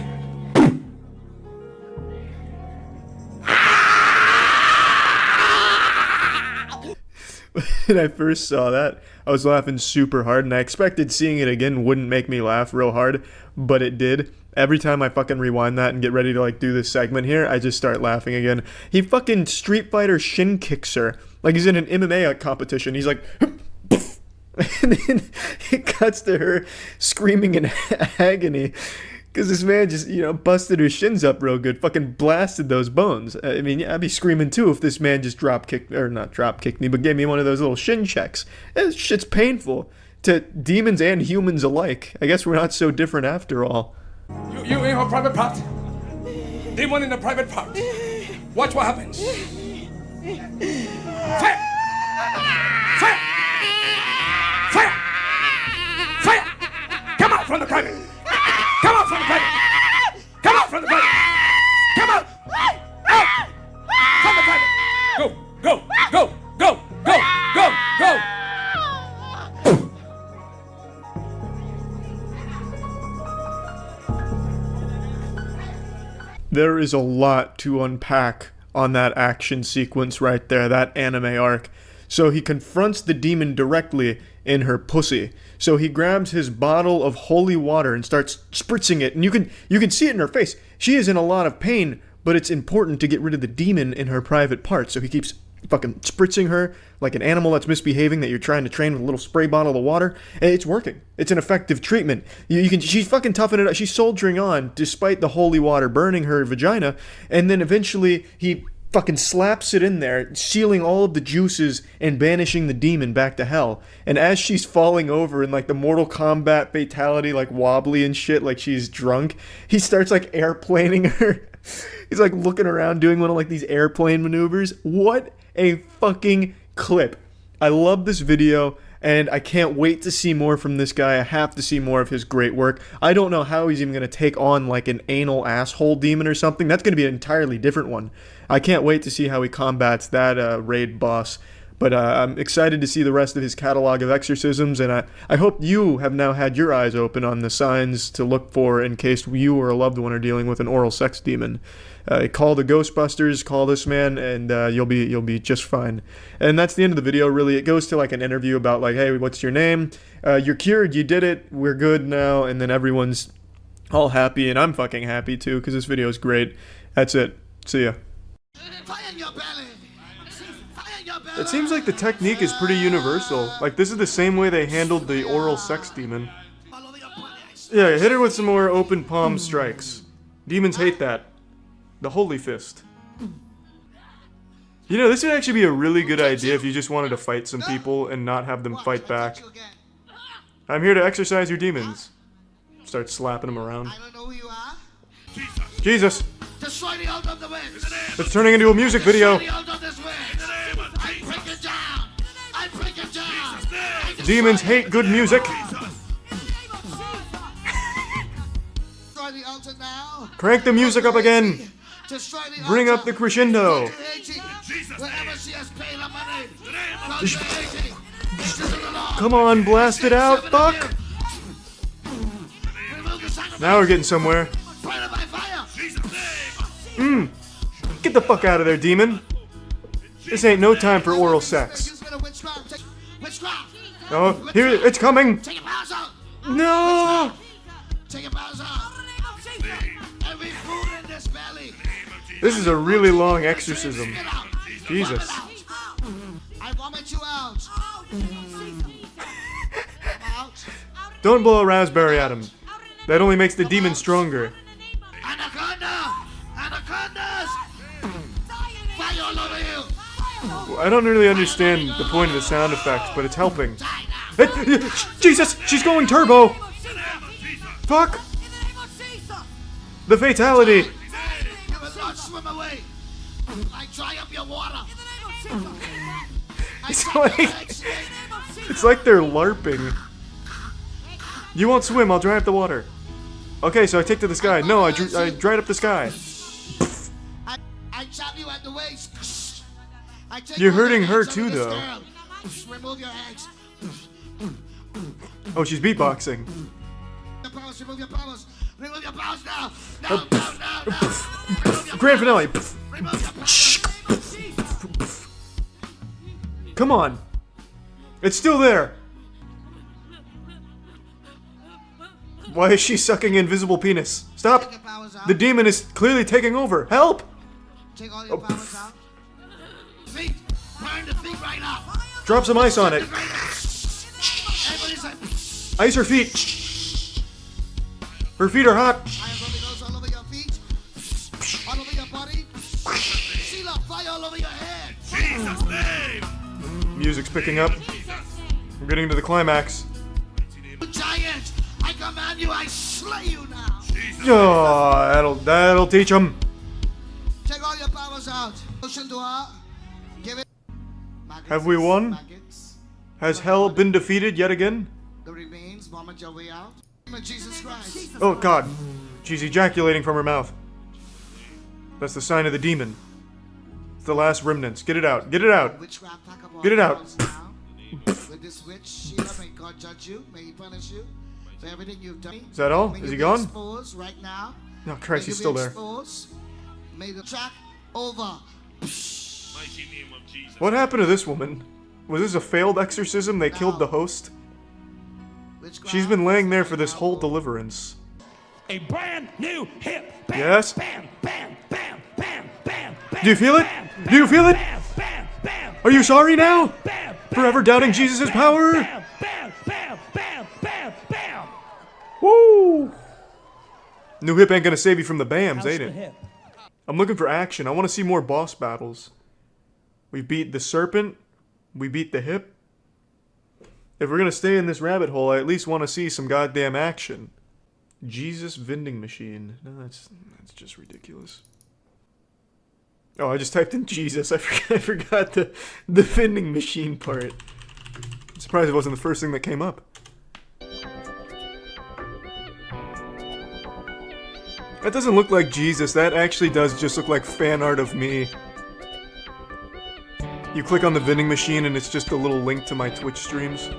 When I first saw that, I was laughing super hard, and I expected seeing it again wouldn't make me laugh real hard, but it did. Every time I fucking rewind that and get ready to like do this segment here, I just start laughing again. He fucking Street Fighter shin kicks her like he's in an MMA competition. He's like, and then it cuts to her screaming in agony because this man just, you know, busted her shins up real good, fucking blasted those bones. I mean, yeah, I'd be screaming too if this man just not drop kicked me, but gave me one of those little shin checks. This shit's painful to demons and humans alike. I guess we're not so different after all. You in her private part. Demon in the private part. Watch what happens. Fire! Fire! Fire! Fire! Come out from the private! Come out from the private! Come out from the private! Come out! Out! From the private! There is a lot to unpack on that action sequence right there, that anime arc. So he confronts the demon directly in her pussy. So he grabs his bottle of holy water and starts spritzing it, and you can see it in her face. She is in a lot of pain, but it's important to get rid of the demon in her private parts. So he keeps fucking spritzing her like an animal that's misbehaving that you're trying to train with a little spray bottle of water, and it's working. It's an effective treatment. She's fucking toughing it up. She's soldiering on despite the holy water burning her vagina, and then eventually he fucking slaps it in there, sealing all of the juices and banishing the demon back to hell. And as she's falling over in like the Mortal Kombat fatality, like wobbly and shit, like she's drunk, he starts like airplaning her. He's like looking around doing one of like these airplane maneuvers. What a fucking clip. I love this video, and I can't wait to see more from this guy. I have to see more of his great work. I don't know how he's even going to take on like an anal asshole demon or something. That's going to be an entirely different one. I can't wait to see how he combats that raid boss. But I'm excited to see the rest of his catalog of exorcisms, and I hope you have now had your eyes open on the signs to look for in case you or a loved one are dealing with an oral sex demon. Call the Ghostbusters, call this man, and you'll be just fine. And that's the end of the video, really. It goes to like an interview about like, hey, what's your name? You're cured, you did it, we're good now, and then everyone's all happy, and I'm fucking happy too, because this video is great. That's it. See ya. It seems like the technique is pretty universal. Like, this is the same way they handled the oral sex demon. Yeah, hit her with some more open palm strikes. Demons hate that. The holy fist. You know, this would actually be a really good idea if you just wanted to fight some people and not have them fight back. I'm here to exorcise your demons. Start slapping them around. Jesus! It's turning into a music video. Demons hate good music. Crank the music up again. Bring up the crescendo. Come on, blast it out, fuck. Now we're getting somewhere. Get the fuck out of there, demon. This ain't no time for oral sex. Oh, here, it's coming. No! This is a really long exorcism. Jesus. Don't blow a raspberry at him. That only makes the demon stronger. I don't really understand the point of the sound effects, but it's helping. Jesus! She's going turbo! Fuck! The fatality! It's like they're LARPing. You won't swim, I'll dry up the water. Okay, so I take to the sky. No, I dried up the sky. You're hurting her too, though. Oh, she's beatboxing. Grand finale. Come on. It's still there. Why is she sucking invisible penis? Stop! The demon is clearly taking over. Help! Drop some ice on it. Ice her feet. Her feet are hot. Music's picking up. We're getting to the climax. Giant, I command you, I slay you now. Oh, that'll teach him. Take all your powers out. Motion to her. Give it. Have we won? Has hell been defeated yet again? The remains, vomit your way out. Jesus Christ. Oh God, she's ejaculating from her mouth. That's the sign of the demon. It's the last remnants. Get it out. Get it out. Get it out. With this witch, Sheila, may God judge you. May He punish you for everything you've done. Is that all? Is he gone? Right now. No, Christ, he's still there. May the track over. What happened to this woman? Was this a failed exorcism? They killed the host? She's been laying there for this whole deliverance. A brand new hit. Bam, Yes? Bam, bam, bam, bam, bam, bam. Do you feel it? Do you feel it? Are you sorry now? Forever doubting Jesus' power? Bam, bam, bam, bam, bam. Woo! New hip ain't gonna save you from the bams, How's ain't the it? hip? I'm looking for action. I want to see more boss battles. We beat the serpent. We beat the hip. If we're gonna stay in this rabbit hole, I at least want to see some goddamn action. Jesus vending machine. No, that's just ridiculous. Oh, I just typed in Jesus. I forgot the vending machine part. I'm surprised it wasn't the first thing that came up. That doesn't look like Jesus. That actually does just look like fan art of me. You click on the vending machine and it's just a little link to my Twitch streams.